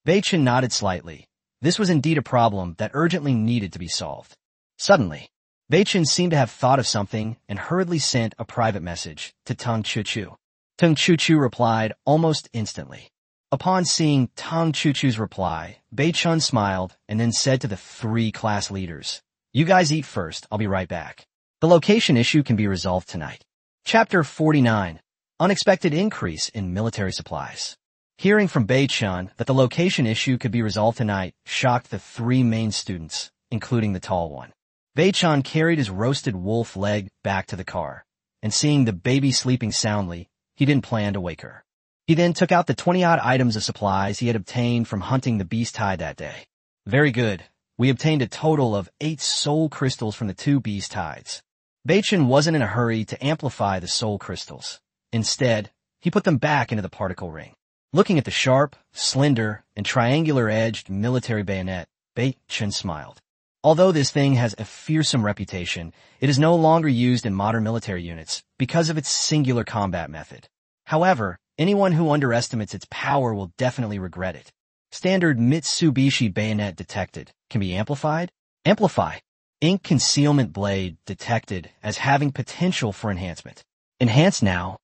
Bei-chun nodded slightly. This was indeed a problem that urgently needed to be solved. Suddenly, Bei-chun seemed to have thought of something and hurriedly sent a private message to Tung Chuchu. Tung Chuchu replied almost instantly. Upon seeing Tung Chuchu's reply, Bei-chun smiled and then said to the three class leaders, "You guys eat first, I'll be right back. The location issue can be resolved tonight." Chapter 49. Unexpected increase in military supplies. Hearing from Bei-chun that the location issue could be resolved tonight shocked the three main students, including the tall one. Bei-chun carried his roasted wolf leg back to the car, and seeing the baby sleeping soundly, he didn't plan to wake her. He then took out the 20-odd items of supplies he had obtained from hunting the beast hide that day. Very good. We obtained a total of 8 soul crystals from the 2 beast hides. Bei-chun wasn't in a hurry to amplify the soul crystals. Instead, he put them back into the particle ring. Looking at the sharp, slender, and triangular-edged military bayonet, Bei-chun smiled. Although this thing has a fearsome reputation, it is no longer used in modern military units because of its singular combat method. However, anyone who underestimates its power will definitely regret it. Standard Mitsubishi bayonet detected. Can be amplified? Amplify. Ink concealment blade detected as having potential for enhancement. Enhance now.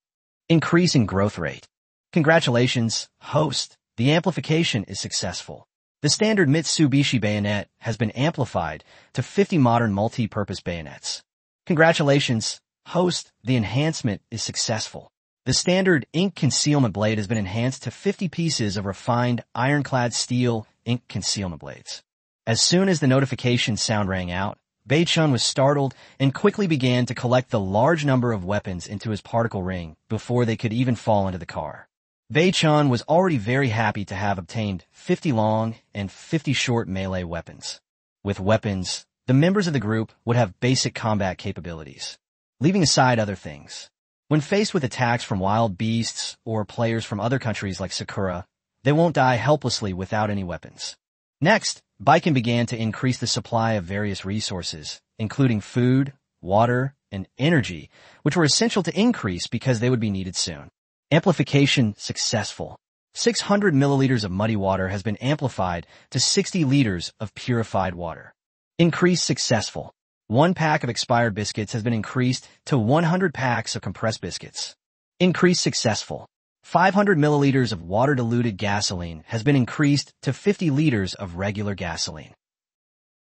Increase in growth rate. Congratulations, host. The amplification is successful. The standard Mitsubishi bayonet has been amplified to 50 modern multi-purpose bayonets. Congratulations, host. The enhancement is successful. The standard ink concealment blade has been enhanced to 50 pieces of refined ironclad steel ink concealment blades. As soon as the notification sound rang out, Bei-chun was startled and quickly began to collect the large number of weapons into his particle ring before they could even fall into the car. Bei-chun was already very happy to have obtained 50 long and 50 short melee weapons. With weapons, the members of the group would have basic combat capabilities, leaving aside other things. When faced with attacks from wild beasts or players from other countries like Sakura, they won't die helplessly without any weapons. Next, Baikin began to increase the supply of various resources, including food, water, and energy, which were essential to increase because they would be needed soon. Amplification successful. 600 milliliters of muddy water has been amplified to 60 liters of purified water. Increase successful. 1 pack of expired biscuits has been increased to 100 packs of compressed biscuits. Increase successful. 500 milliliters of water-diluted gasoline has been increased to 50 liters of regular gasoline.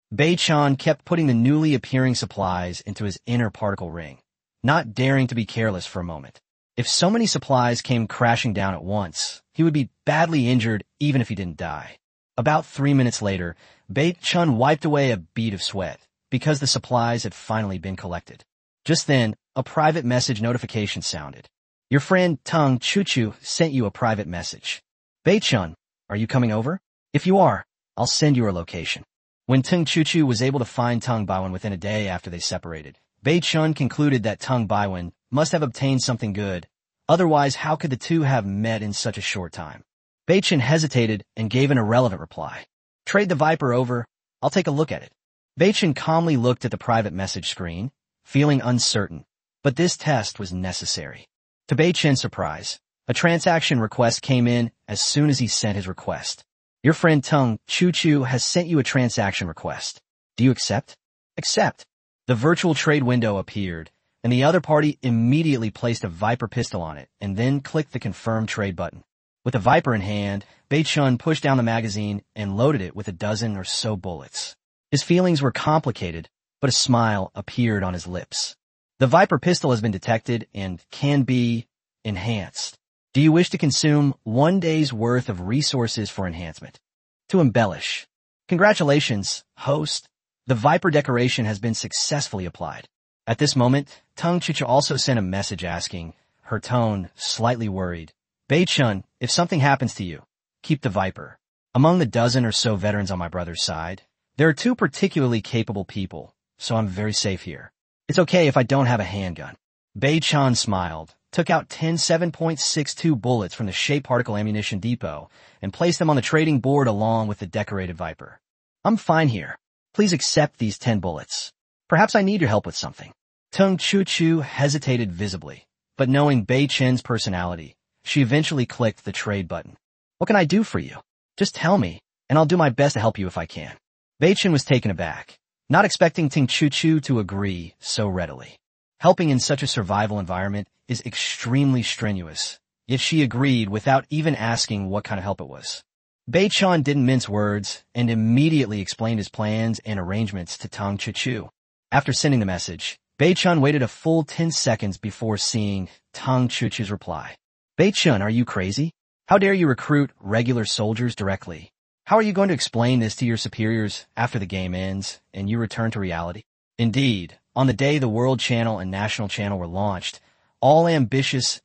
Bei-chan kept putting the newly appearing supplies into his inner particle ring, not daring to be careless for a moment. If so many supplies came crashing down at once, he would be badly injured even if he didn't die. About 3 minutes later, Bei-chan wiped away a bead of sweat, because the supplies had finally been collected. Just then, a private message notification sounded. Your friend Tung Chuchu sent you a private message. Bei-chan, are you coming over? If you are, I'll send you a location. When Tung Chuchu was able to find Tung Baiwen within a day after they separated, Bei-chan concluded that Tung Baiwen must have obtained something good. Otherwise, how could the two have met in such a short time? Bei-chan hesitated and gave an irrelevant reply. Trade the Viper over. I'll take a look at it. Bei-chan calmly looked at the private message screen, feeling uncertain, but this test was necessary. To Bei-chan's surprise, a transaction request came in as soon as he sent his request. Your friend Tung Chuchu has sent you a transaction request. Do you accept? Accept. The virtual trade window appeared, and the other party immediately placed a Viper pistol on it and then clicked the confirm trade button. With the Viper in hand, Bei-chan pushed down the magazine and loaded it with a dozen or so bullets. His feelings were complicated, but a smile appeared on his lips. The Viper pistol has been detected and can be enhanced. Do you wish to consume 1 day's worth of resources for enhancement? To embellish. Congratulations, host. The Viper decoration has been successfully applied. At this moment, Tung Chuchu also sent a message asking, her tone slightly worried. Bei-chan, if something happens to you, keep the Viper. Among the dozen or so veterans on my brother's side, there are 2 particularly capable people, so I'm very safe here. It's okay if I don't have a handgun. Bei-chan smiled, took out 10 7.62 bullets from the shape particle ammunition depot, and placed them on the trading board along with the decorated Viper. I'm fine here. Please accept these 10 bullets. Perhaps I need your help with something. Tung Chuchu hesitated visibly, but knowing Bei-chan's personality, she eventually clicked the trade button. What can I do for you? Just tell me, and I'll do my best to help you if I can. Bei-chan was taken aback, not expecting Tung Chuchu to agree so readily. Helping in such a survival environment is extremely strenuous, yet she agreed without even asking what kind of help it was. Bei-chan didn't mince words and immediately explained his plans and arrangements to Tung Chuchu. After sending the message, Bei-chan waited a full 10 seconds before seeing Tung Chuchu's reply. Bei-chan, are you crazy? How dare you recruit regular soldiers directly? How are you going to explain this to your superiors after the game ends and you return to reality? Indeed, on the day the World Channel and National Channel were launched, all ambitious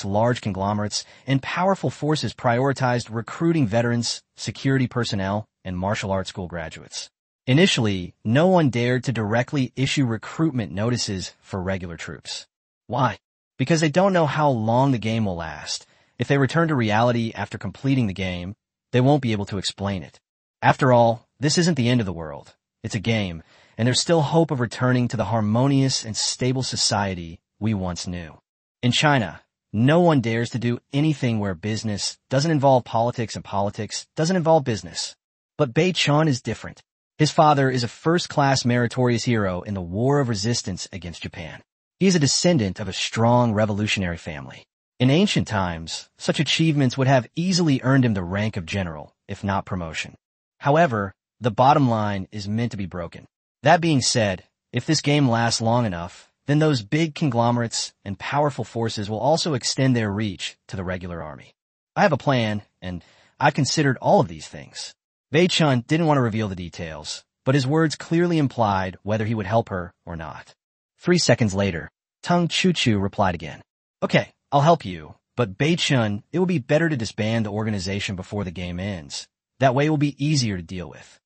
large conglomerates and powerful forces prioritized recruiting veterans, security personnel, and martial arts school graduates. Initially, no one dared to directly issue recruitment notices for regular troops. Why? Because they don't know how long the game will last. If they return to reality after completing the game, they won't be able to explain it. After all, this isn't the end of the world. It's a game, and there's still hope of returning to the harmonious and stable society we once knew. In China, no one dares to do anything where business doesn't involve politics and politics doesn't involve business. But Bei-chan is different. His father is a first-class meritorious hero in the War of Resistance against Japan. He is a descendant of a strong revolutionary family. In ancient times, such achievements would have easily earned him the rank of general, if not promotion. However, the bottom line is meant to be broken. That being said, if this game lasts long enough, then those big conglomerates and powerful forces will also extend their reach to the regular army. I have a plan, and I've considered all of these things. Bei-chan didn't want to reveal the details, but his words clearly implied whether he would help her or not. 3 seconds later, Tung Chuchu replied again. Okay, I'll help you, but Bei-chan, it will be better to disband the organization before the game ends. That way it will be easier to deal with.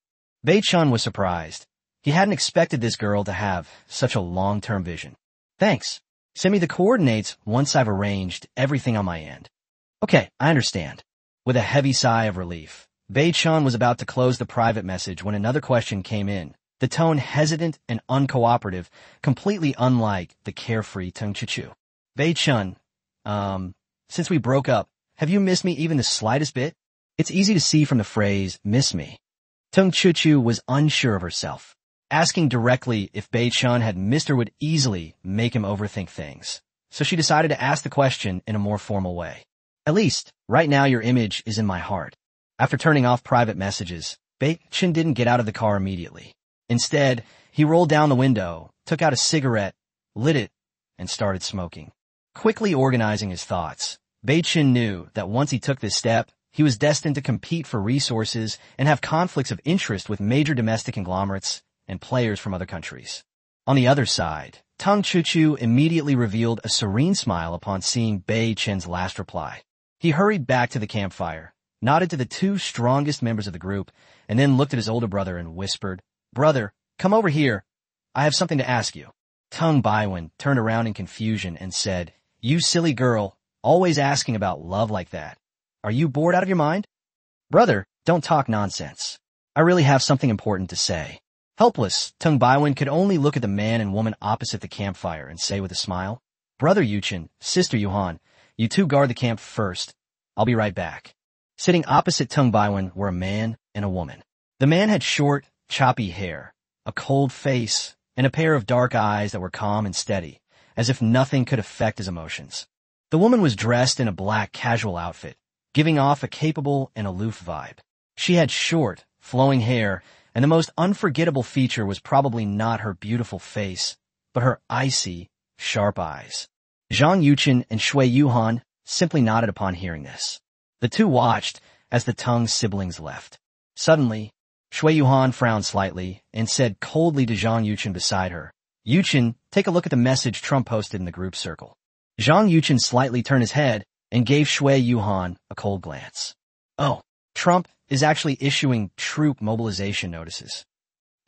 Bei-chan was surprised. He hadn't expected this girl to have such a long-term vision. Thanks. Send me the coordinates once I've arranged everything on my end. Okay, I understand. With a heavy sigh of relief, Bei-chan was about to close the private message when another question came in, the tone hesitant and uncooperative, completely unlike the carefree Tung Chuchu. Bei-chan, since we broke up, have you missed me even the slightest bit? It's easy to see from the phrase, miss me. Tung Chuchu was unsure of herself. Asking directly if Bei-chun had missed her would easily make him overthink things. So she decided to ask the question in a more formal way. At least, right now your image is in my heart. After turning off private messages, Bei-chun didn't get out of the car immediately. Instead, he rolled down the window, took out a cigarette, lit it, and started smoking. Quickly organizing his thoughts, Bei-chun knew that once he took this step, he was destined to compete for resources and have conflicts of interest with major domestic conglomerates and players from other countries. On the other side, Chuchu immediately revealed a serene smile upon seeing Bei-chun's last reply. He hurried back to the campfire, nodded to the two strongest members of the group, and then looked at his older brother and whispered, "Brother, come over here. I have something to ask you." Tung Baiwen turned around in confusion and said, "You silly girl, always asking about love like that. Are you bored out of your mind?" "Brother, don't talk nonsense. I really have something important to say." Helpless, Tung Baiwen could only look at the man and woman opposite the campfire and say with a smile, "Brother Yuchen, Sister Yuhan, you two guard the camp first. I'll be right back." Sitting opposite Tung Baiwen were a man and a woman. The man had short, choppy hair, a cold face, and a pair of dark eyes that were calm and steady, as if nothing could affect his emotions. The woman was dressed in a black casual outfit, giving off a capable and aloof vibe. She had short, flowing hair, and the most unforgettable feature was probably not her beautiful face, but her icy, sharp eyes. Zhang Yuchen and Shui Yuhan simply nodded upon hearing this. The two watched as the Tung siblings left. Suddenly, Shui Yuhan frowned slightly and said coldly to Zhang Yuchen beside her, "Yuchen, take a look at the message Trump posted in the group circle." Zhang Yuchen slightly turned his head and gave Shui Yuhan a cold glance. "Oh, Trump is actually issuing troop mobilization notices."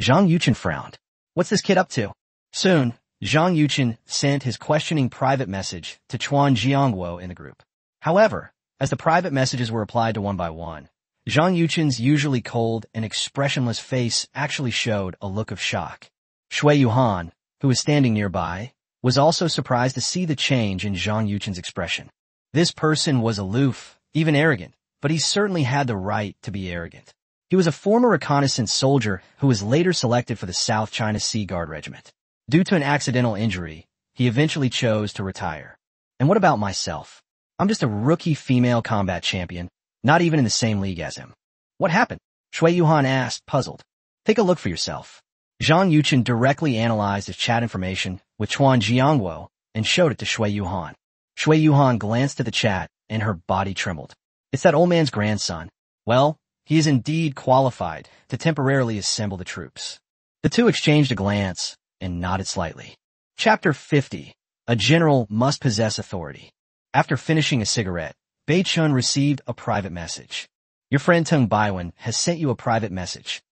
Zhang Yuchen frowned. "What's this kid up to?" Soon, Zhang Yuchen sent his questioning private message to Chuan Jiangguo in the group. However, as the private messages were applied to one by one, Zhang Yuchen's usually cold and expressionless face actually showed a look of shock. Shui Yuhan, who was standing nearby, was also surprised to see the change in Zhang Yuchen's expression. This person was aloof, even arrogant, but he certainly had the right to be arrogant. He was a former reconnaissance soldier who was later selected for the South China Sea Guard Regiment. Due to an accidental injury, he eventually chose to retire. And what about myself? I'm just a rookie female combat champion, not even in the same league as him. What happened? Shui Yuhan asked, puzzled. Take a look for yourself. Zhang Yuchen directly analyzed his chat information with Chuan Jiangguo and showed it to Shui Yuhan. Shui Yuhan glanced at the chat and her body trembled. It's that old man's grandson. Well, he is indeed qualified to temporarily assemble the troops. The two exchanged a glance and nodded slightly. Chapter 50. A general must possess authority. After finishing a cigarette, Bei-chun received a private message. Your friend Tung Baiwen has sent you a private message.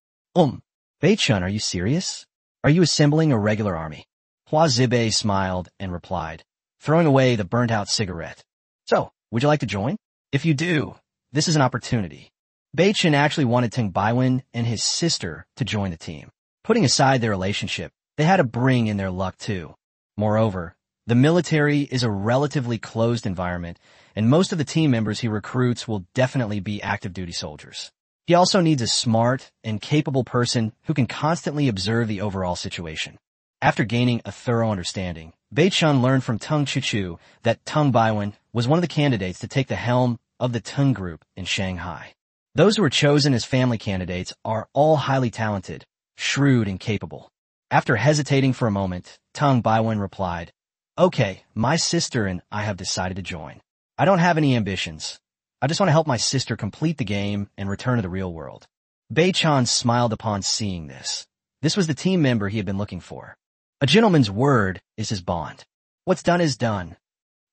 Bei-chun, are you serious? Are you assembling a regular army? Hua Zibei smiled and replied, throwing away the burnt-out cigarette. So, would you like to join? If you do, this is an opportunity. Bei-chun actually wanted Tung Baiwen and his sister to join the team. Putting aside their relationship, they had to bring in their luck too. Moreover, the military is a relatively closed environment, and most of the team members he recruits will definitely be active duty soldiers. He also needs a smart and capable person who can constantly observe the overall situation. After gaining a thorough understanding, Bei-chun learned from Tung Chuchu that Tung Baiwen was one of the candidates to take the helm of the Tung group in Shanghai. Those who were chosen as family candidates are all highly talented, shrewd, and capable. After hesitating for a moment, Tung Baiwen replied, Okay, my sister and I have decided to join. I don't have any ambitions. I just want to help my sister complete the game and return to the real world. Bei-chun smiled upon seeing this. This was the team member he had been looking for. A gentleman's word is his bond. What's done is done.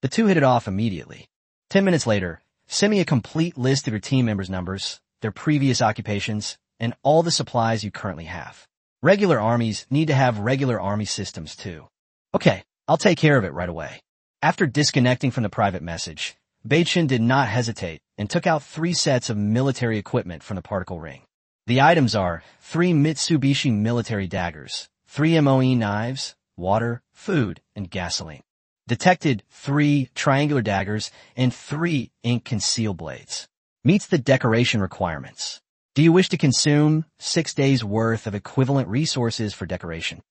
The two hit it off immediately. 10 minutes later, send me a complete list of your team members' numbers, their previous occupations, and all the supplies you currently have. Regular armies need to have regular army systems too. Okay, I'll take care of it right away. After disconnecting from the private message, Bei-chun did not hesitate and took out 3 sets of military equipment from the particle ring. The items are 3 Mitsubishi military daggers, 3 MOE knives, water, food, and gasoline. Detected 3 triangular daggers and 3 ink conceal blades. Meets the decoration requirements. Do you wish to consume 6 days' worth of equivalent resources for decoration?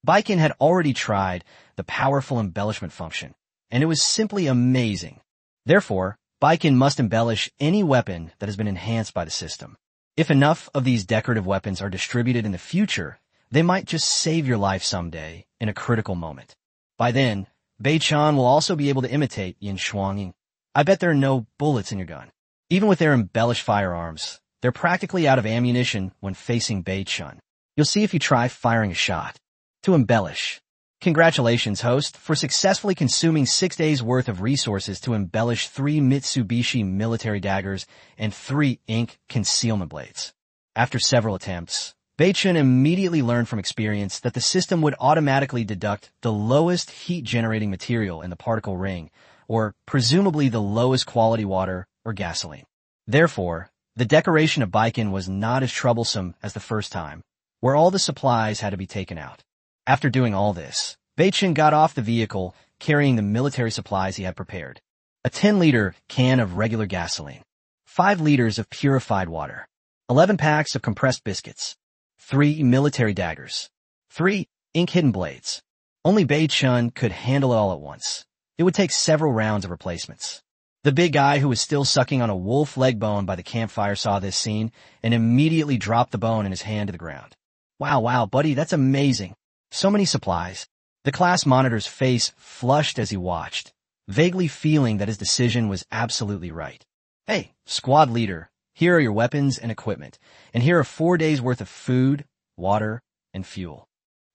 Baiken had already tried the powerful embellishment function, and it was simply amazing. Therefore, Baiken must embellish any weapon that has been enhanced by the system. If enough of these decorative weapons are distributed in the future, they might just save your life someday in a critical moment. By then, Bei-chan will also be able to imitate Yin Shuanging. I bet there are no bullets in your gun. Even with their embellished firearms, they're practically out of ammunition when facing Bei-chan. You'll see if you try firing a shot. To embellish. Congratulations, host, for successfully consuming 6 days' worth of resources to embellish 3 Mitsubishi military daggers and 3 ink concealment blades. After several attempts, Bei-chan immediately learned from experience that the system would automatically deduct the lowest heat-generating material in the particle ring, or presumably the lowest quality water or gasoline. Therefore, the decoration of Baiken was not as troublesome as the first time, where all the supplies had to be taken out. After doing all this, Bei-chan got off the vehicle carrying the military supplies he had prepared. A 10-liter can of regular gasoline, 5 liters of purified water, 11 packs of compressed biscuits, 3 military daggers, 3 ink hidden blades. Only Bei-chan could handle it all at once. It would take several rounds of replacements. The big guy who was still sucking on a wolf leg bone by the campfire saw this scene and immediately dropped the bone in his hand to the ground. Wow, buddy, that's amazing. So many supplies. The class monitor's face flushed as he watched, vaguely feeling that his decision was absolutely right. Hey, squad leader, here are your weapons and equipment, and here are 4 days' worth of food, water, and fuel.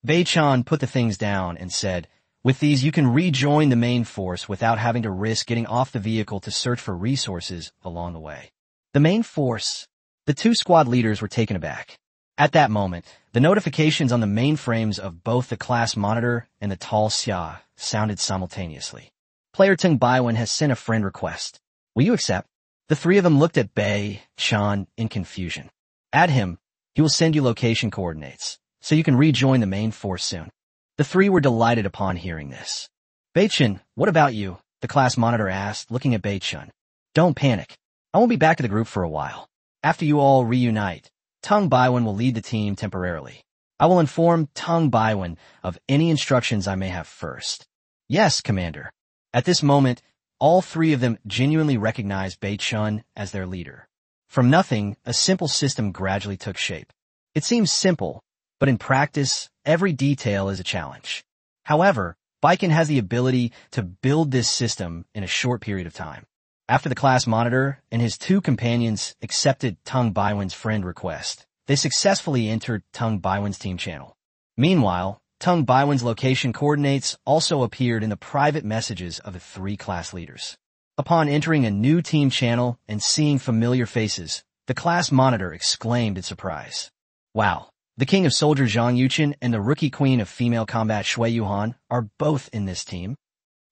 Bei-chan put the things down and said, with these you can rejoin the main force without having to risk getting off the vehicle to search for resources along the way. The main force? The 2 squad leaders were taken aback. At that moment, the notifications on the mainframes of both the class monitor and the tall Xia sounded simultaneously. Player Tung Baiwen has sent a friend request. Will you accept? The 3 of them looked at Bei-chan in confusion. Add him. He will send you location coordinates, so you can rejoin the main force soon. The 3 were delighted upon hearing this. Bei-chan, what about you? The class monitor asked, looking at Bei-chan. Don't panic. I won't be back to the group for a while. After you all reunite, Tung Baiwen will lead the team temporarily. I will inform Tung Baiwen of any instructions I may have first. Yes, Commander. At this moment, all 3 of them genuinely recognized Bei-chan as their leader. From nothing, a simple system gradually took shape. It seems simple, but in practice, every detail is a challenge. However, Baiken has the ability to build this system in a short period of time. After the class monitor and his 2 companions accepted Tung Baiwen's friend request, they successfully entered Tung Baiwen's team channel. Meanwhile, Tung Baiwen's location coordinates also appeared in the private messages of the 3 class leaders. Upon entering a new team channel and seeing familiar faces, the class monitor exclaimed in surprise. Wow, the king of soldiers Zhang Yuchen and the rookie queen of female combat Shui Yuhan are both in this team.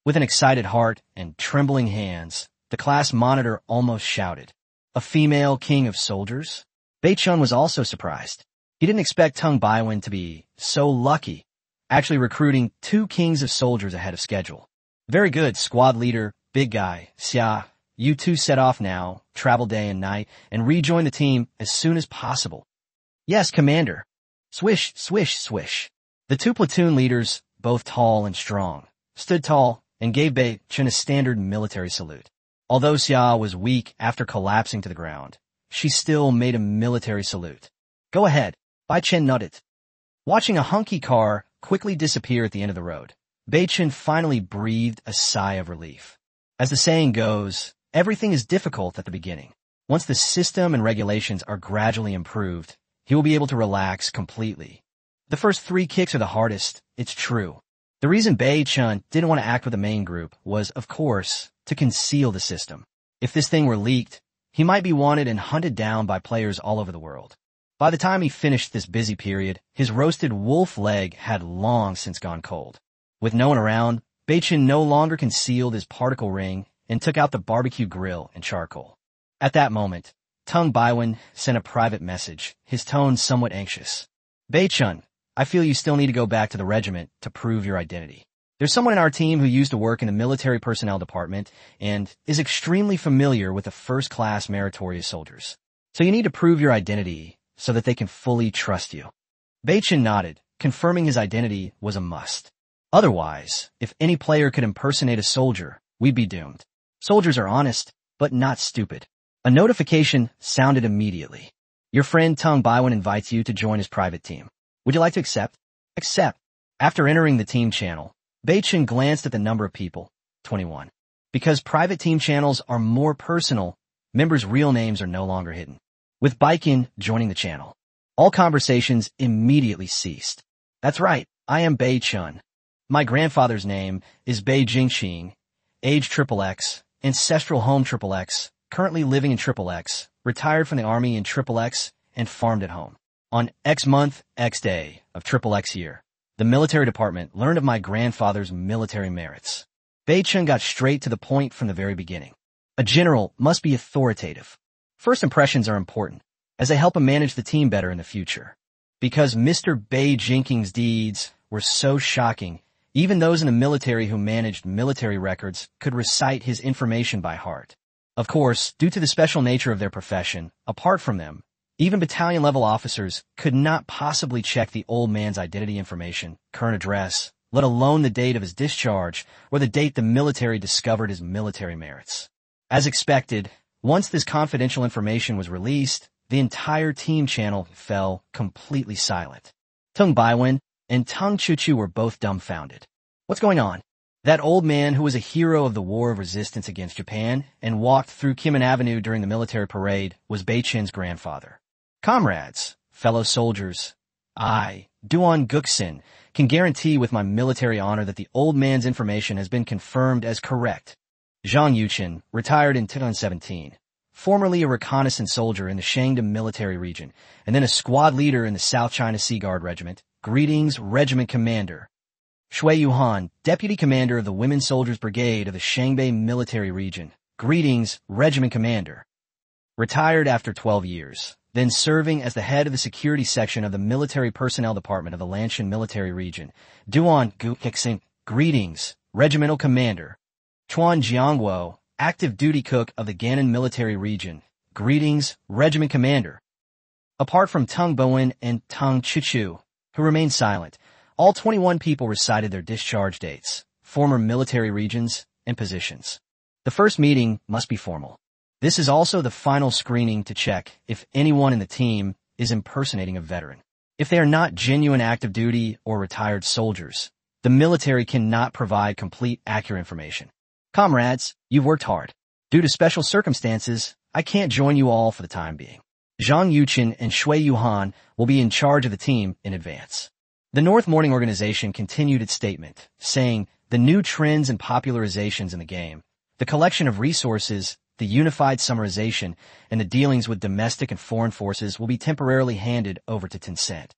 With an excited heart and trembling hands, the class monitor almost shouted, a female king of soldiers? Bei-chan was also surprised. He didn't expect Tung Baiwen to be so lucky, actually recruiting 2 kings of soldiers ahead of schedule. Very good, squad leader, big guy, Xia. You 2 set off now, travel day and night, and rejoin the team as soon as possible. Yes, Commander. Swish, swish, swish. The 2 platoon leaders, both tall and strong, stood tall and gave Bei-chan a standard military salute. Although Xia was weak after collapsing to the ground, she still made a military salute. Go ahead, Bei-chan nodded. Watching a hunky car quickly disappear at the end of the road, Bei-chan finally breathed a sigh of relief. As the saying goes, everything is difficult at the beginning. Once the system and regulations are gradually improved, he will be able to relax completely. The first 3 kicks are the hardest, it's true. The reason Bei-chan didn't want to act with the main group was, of course, to conceal the system. If this thing were leaked, he might be wanted and hunted down by players all over the world. By the time he finished this busy period, his roasted wolf leg had long since gone cold. With no one around, Bei-chan no longer concealed his particle ring and took out the barbecue grill and charcoal. At that moment, Tung Baiwen sent a private message, his tone somewhat anxious. Bei-chan, I feel you still need to go back to the regiment to prove your identity. There's someone in our team who used to work in the military personnel department and is extremely familiar with the first-class meritorious soldiers. So you need to prove your identity so that they can fully trust you. Bei-chin nodded, confirming his identity was a must. Otherwise, if any player could impersonate a soldier, we'd be doomed. Soldiers are honest, but not stupid. A notification sounded immediately. Your friend Tung Baiwen invites you to join his private team. Would you like to accept? Accept. After entering the team channel, Bei-chin glanced at the number of people, 21. Because private team channels are more personal, members' real names are no longer hidden. With Baikin joining the channel, all conversations immediately ceased. That's right, I am Bei-chun. My grandfather's name is Bei Jingqing, age XXX, ancestral home XXX, currently living in XXX, retired from the army in XXX, and farmed at home. On X month, X day of XXX year, the military department learned of my grandfather's military merits. Bei-chun got straight to the point from the very beginning. A general must be authoritative. First impressions are important, as they help him manage the team better in the future. Because Mr. Bei Jingqing's deeds were so shocking, even those in the military who managed military records could recite his information by heart. Of course, due to the special nature of their profession, apart from them, even battalion-level officers could not possibly check the old man's identity information, current address, let alone the date of his discharge or the date the military discovered his military merits. As expected, once this confidential information was released, the entire team channel fell completely silent. Tung Baiwen and Tung Chuchu were both dumbfounded. What's going on? That old man who was a hero of the War of Resistance against Japan and walked through Kimen Avenue during the military parade was Bei-chin's grandfather. Comrades, fellow soldiers, I, Duan Guksin, can guarantee with my military honor that the old man's information has been confirmed as correct. Zhang Yuqin, retired in 2017, formerly a reconnaissance soldier in the Shandong military region, and then a squad leader in the South China Sea Guard Regiment. Greetings, Regiment Commander. Shui Yuhan, Deputy Commander of the Women Soldiers Brigade of the Shangbei military region. Greetings, Regiment Commander. Retired after 12 years, then serving as the head of the security section of the Military Personnel Department of the Lanshan military region. Duan Guksin, greetings, Regimental Commander. Chuan Jiangguo, active duty cook of the Gannon military region. Greetings, Regiment Commander. Apart from Tung Baiwen and Tung Chuchu, who remained silent, all 21 people recited their discharge dates, former military regions, and positions. The first meeting must be formal. This is also the final screening to check if anyone in the team is impersonating a veteran. If they are not genuine active duty or retired soldiers, the military cannot provide complete, accurate information. Comrades, you've worked hard. Due to special circumstances, I can't join you all for the time being. Zhang Yuqin and Shui Yuhan will be in charge of the team in advance. The North Morning Organization continued its statement, saying the new trends and popularizations in the game, the collection of resources, the unified summarization, and the dealings with domestic and foreign forces will be temporarily handed over to Tencent.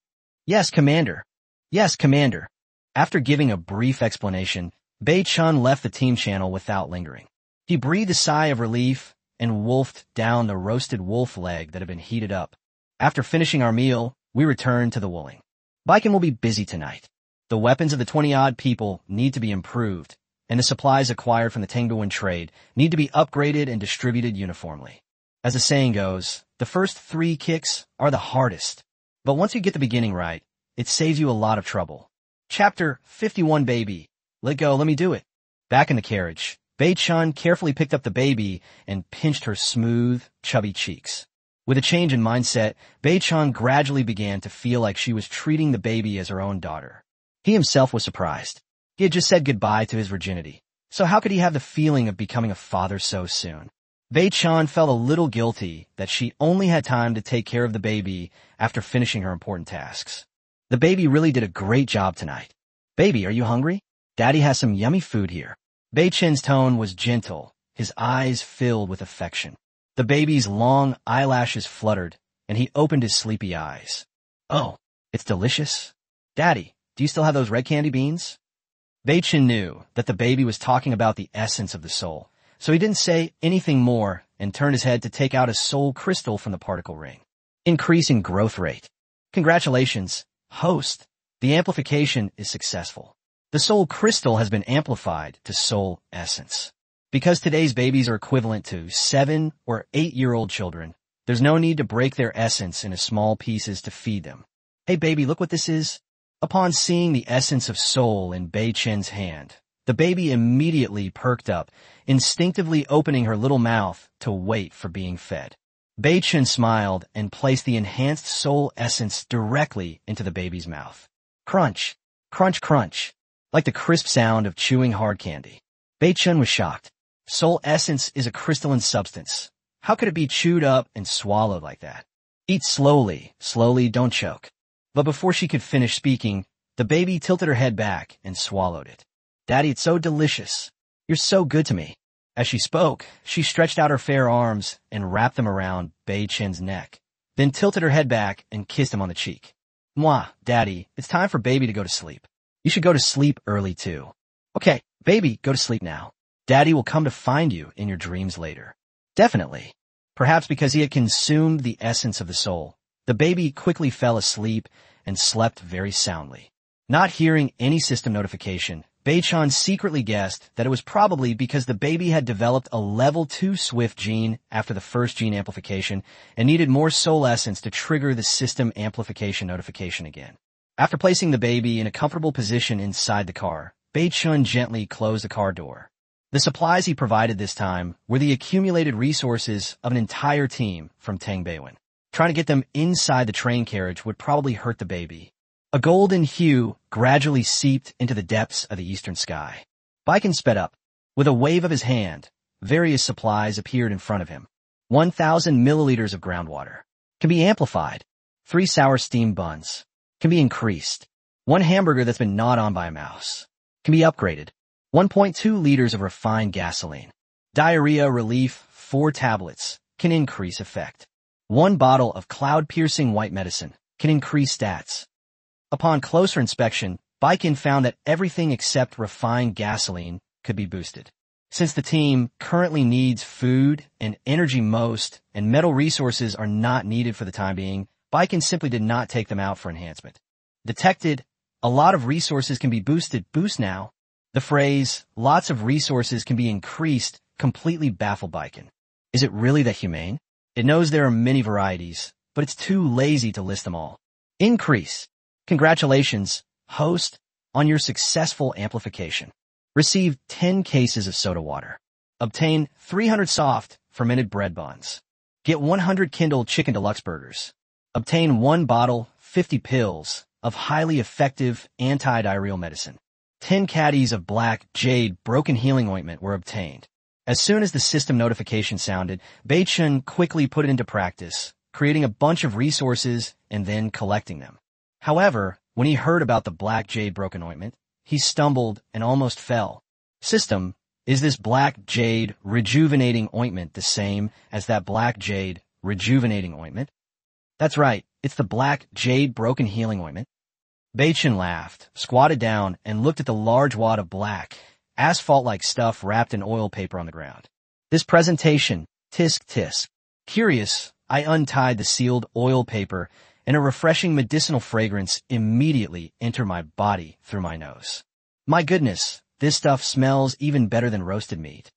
Yes, Commander. Yes, Commander. After giving a brief explanation, Bei-chun left the team channel without lingering. He breathed a sigh of relief and wolfed down the roasted wolf leg that had been heated up. After finishing our meal, we returned to the wooling. Baikin will be busy tonight. The weapons of the 20-odd people need to be improved, and the supplies acquired from the Tengbuin trade need to be upgraded and distributed uniformly. As the saying goes, the first 3 kicks are the hardest, but once you get the beginning right, it saves you a lot of trouble. Chapter 51 Baby. Let go, let me do it. Back in the carriage, Bei-chun carefully picked up the baby and pinched her smooth, chubby cheeks. With a change in mindset, Bei-chun gradually began to feel like she was treating the baby as her own daughter. He himself was surprised. He had just said goodbye to his virginity, so how could he have the feeling of becoming a father so soon? Bei-chun felt a little guilty that she only had time to take care of the baby after finishing her important tasks. The baby really did a great job tonight. Baby, are you hungry? Daddy has some yummy food here. Bei-chun's tone was gentle, his eyes filled with affection. The baby's long eyelashes fluttered, and he opened his sleepy eyes. Oh, it's delicious. Daddy, do you still have those red candy beans? Bei-chun knew that the baby was talking about the essence of the soul, so he didn't say anything more and turned his head to take out a soul crystal from the particle ring. Increasing growth rate. Congratulations, host. The amplification is successful. The soul crystal has been amplified to soul essence. Because today's babies are equivalent to 7 or 8-year-old children, There's no need to break their essence into small pieces to feed them. Hey baby, look what this is. Upon seeing the essence of soul in Bei Chen's hand, the baby immediately perked up, instinctively opening her little mouth to wait for being fed. Bei Chen smiled and placed the enhanced soul essence directly into the baby's mouth. Crunch, crunch, crunch, like the crisp sound of chewing hard candy. Bei Chen was shocked. Soul essence is a crystalline substance. How could it be chewed up and swallowed like that? Eat slowly, slowly, don't choke. But before she could finish speaking, the baby tilted her head back and swallowed it. Daddy, it's so delicious. You're so good to me. As she spoke, she stretched out her fair arms and wrapped them around Bei Chen's neck, then tilted her head back and kissed him on the cheek. Mwah, Daddy, it's time for baby to go to sleep. You should go to sleep early too. Okay, baby, go to sleep now. Daddy will come to find you in your dreams later. Definitely. Perhaps because he had consumed the essence of the soul, the baby quickly fell asleep and slept very soundly. Not hearing any system notification, Bei Chen secretly guessed that it was probably because the baby had developed a level 2 Swift gene after the first gene amplification and needed more soul essence to trigger the system amplification notification again. After placing the baby in a comfortable position inside the car, Bei Chen gently closed the car door. The supplies he provided this time were the accumulated resources of an entire team from Tang Beiwen. Trying to get them inside the train carriage would probably hurt the baby. A golden hue gradually seeped into the depths of the eastern sky. Baiken sped up. With a wave of his hand, various supplies appeared in front of him. 1,000 milliliters of groundwater. Can be amplified. 3 sour steam buns. Can be increased. 1 hamburger that's been gnawed on by a mouse. Can be upgraded. 1.2 liters of refined gasoline. Diarrhea relief, 4 tablets. Can increase effect. 1 bottle of cloud-piercing white medicine. Can increase stats. Upon closer inspection, Baiken found that everything except refined gasoline could be boosted. Since the team currently needs food and energy most, and metal resources are not needed for the time being, Baiken simply did not take them out for enhancement. Detected, a lot of resources can be boosted. Boost now. The phrase, lots of resources can be increased, completely baffled Baiken. Is it really that humane? It knows there are many varieties, but it's too lazy to list them all. Increase. Congratulations, host, on your successful amplification. Receive 10 cases of soda water. Obtain 300 soft, fermented bread buns. Get 100 Kindle chicken deluxe burgers. Obtain 1 bottle, 50 pills, of highly effective anti-diarrheal medicine. 10 caddies of black jade broken healing ointment were obtained. As soon as the system notification sounded, Bei Chen quickly put it into practice, creating a bunch of resources and then collecting them. However, when he heard about the black jade broken ointment, he stumbled and almost fell. System, is this black jade rejuvenating ointment the same as that black jade rejuvenating ointment? That's right, it's the black jade broken healing ointment. Bei Chen laughed, squatted down, and looked at the large wad of black, asphalt-like stuff wrapped in oil paper on the ground. This presentation, tisk tisk. Curious, I untied the sealed oil paper, and a refreshing medicinal fragrance immediately entered my body through my nose. My goodness, this stuff smells even better than roasted meat.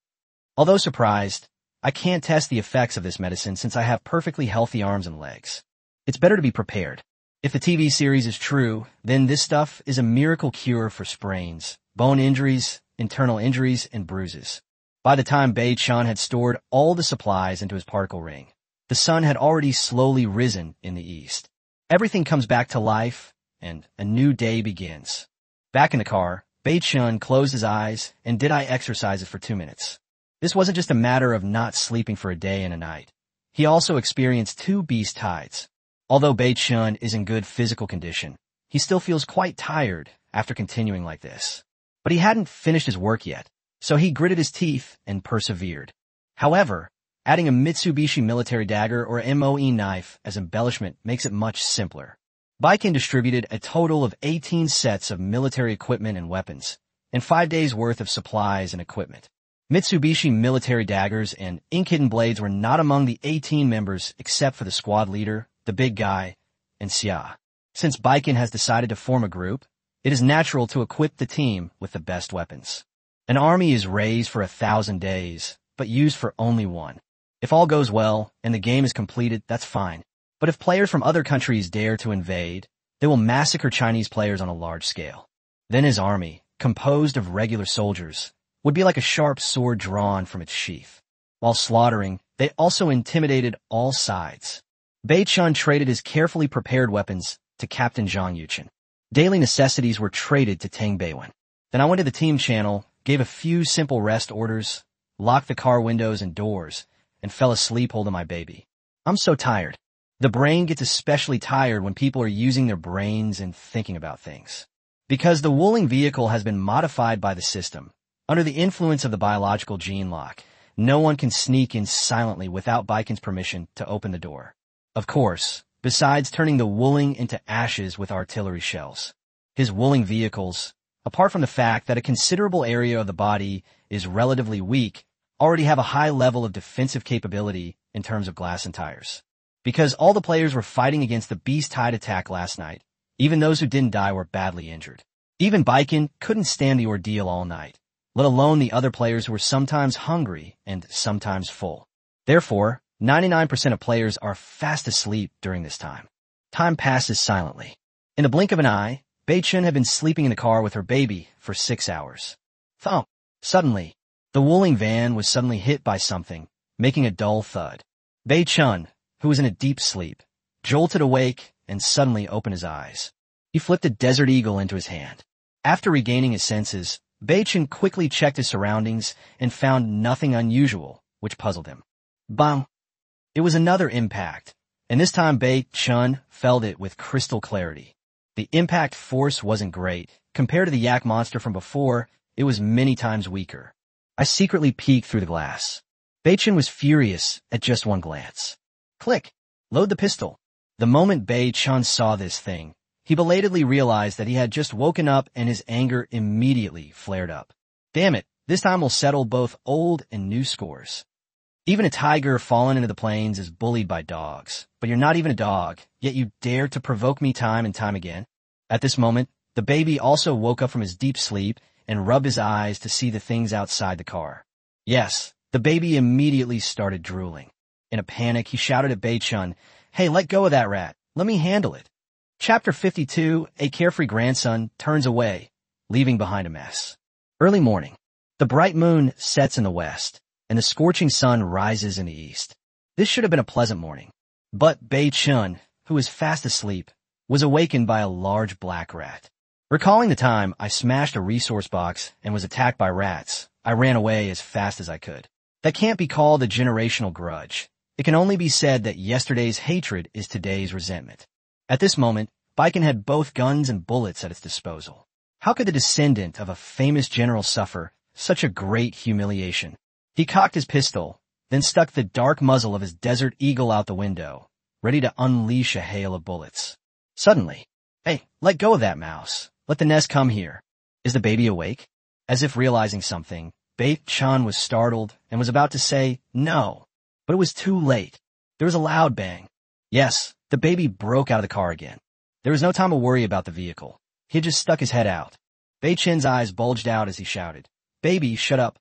Although surprised, I can't test the effects of this medicine since I have perfectly healthy arms and legs. It's better to be prepared. If the TV series is true, then this stuff is a miracle cure for sprains, bone injuries, internal injuries, and bruises. By the time Bei Chen had stored all the supplies into his particle ring, the sun had already slowly risen in the east. Everything comes back to life, and a new day begins. Back in the car, Bei Chen closed his eyes and did exercises for 2 minutes. This wasn't just a matter of not sleeping for a day and a night. He also experienced 2 beast tides. Although Bei Chen is in good physical condition, he still feels quite tired after continuing like this. But he hadn't finished his work yet, so he gritted his teeth and persevered. However, adding a Mitsubishi military dagger or MOE knife as embellishment makes it much simpler. Baiken distributed a total of 18 sets of military equipment and weapons, and 5 days' worth of supplies and equipment. Mitsubishi military daggers and ink-hidden blades were not among the 18 members except for the squad leader, the big guy, and Xia. Since Baiken has decided to form a group, it is natural to equip the team with the best weapons. An army is raised for 1,000 days, but used for only 1. If all goes well and the game is completed, that's fine. But if players from other countries dare to invade, they will massacre Chinese players on a large scale. Then his army, composed of regular soldiers, would be like a sharp sword drawn from its sheath. While slaughtering, they also intimidated all sides. Bei Chun traded his carefully prepared weapons to Captain Zhang Yuchen. Daily necessities were traded to Tang Beiwen. Then I went to the team channel, gave a few simple rest orders, locked the car windows and doors, and fell asleep holding my baby. I'm so tired. The brain gets especially tired when people are using their brains and thinking about things. Because the Wuling vehicle has been modified by the system, under the influence of the biological gene lock, no one can sneak in silently without Baikon's permission to open the door. Of course, besides turning the Wuling into ashes with artillery shells. His Wuling vehicles, apart from the fact that a considerable area of the body is relatively weak, already have a high level of defensive capability in terms of glass and tires. Because all the players were fighting against the beast-tide attack last night, even those who didn't die were badly injured. Even Baikon couldn't stand the ordeal all night, let alone the other players who were sometimes hungry and sometimes full. Therefore, 99% of players are fast asleep during this time. Time passes silently. In the blink of an eye, Bei Chun had been sleeping in the car with her baby for 6 hours. Thump! Suddenly, the Wuling van was suddenly hit by something, making a dull thud. Bei Chun, who was in a deep sleep, jolted awake and suddenly opened his eyes. He flipped a Desert Eagle into his hand. After regaining his senses, Bei Chun quickly checked his surroundings and found nothing unusual, which puzzled him. Bang! It was another impact, and this time Bei Chun felt it with crystal clarity. The impact force wasn't great. Compared to the yak monster from before, it was many times weaker. I secretly peeked through the glass. Bei Chun was furious at just one glance. Click! Load the pistol. The moment Bei Chun saw this thing, he belatedly realized that he had just woken up and his anger immediately flared up. Damn it, this time we'll settle both old and new scores. Even a tiger fallen into the plains is bullied by dogs, but you're not even a dog, yet you dare to provoke me time and time again. At this moment, the baby also woke up from his deep sleep and rubbed his eyes to see the things outside the car. Yes, the baby immediately started drooling. In a panic, he shouted at Bei Chun, "Hey, let go of that rat. Let me handle it." Chapter 52, a carefree grandson turns away, leaving behind a mess. Early morning. The bright moon sets in the west, and the scorching sun rises in the east. This should have been a pleasant morning. But Bei Chun, who was fast asleep, was awakened by a large black rat. Recalling the time I smashed a resource box and was attacked by rats, I ran away as fast as I could. That can't be called a generational grudge. It can only be said that yesterday's hatred is today's resentment. At this moment, Baikon had both guns and bullets at its disposal. How could the descendant of a famous general suffer such a great humiliation? He cocked his pistol, then stuck the dark muzzle of his Desert Eagle out the window, ready to unleash a hail of bullets. Suddenly, "Hey, let go of that mouse. Let the nest come here." Is the baby awake? As if realizing something, Bei Chun was startled and was about to say no. But it was too late. There was a loud bang. Yes, the baby broke out of the car again. There was no time to worry about the vehicle. He had just stuck his head out. Bei Chun's eyes bulged out as he shouted, "Baby, shut up."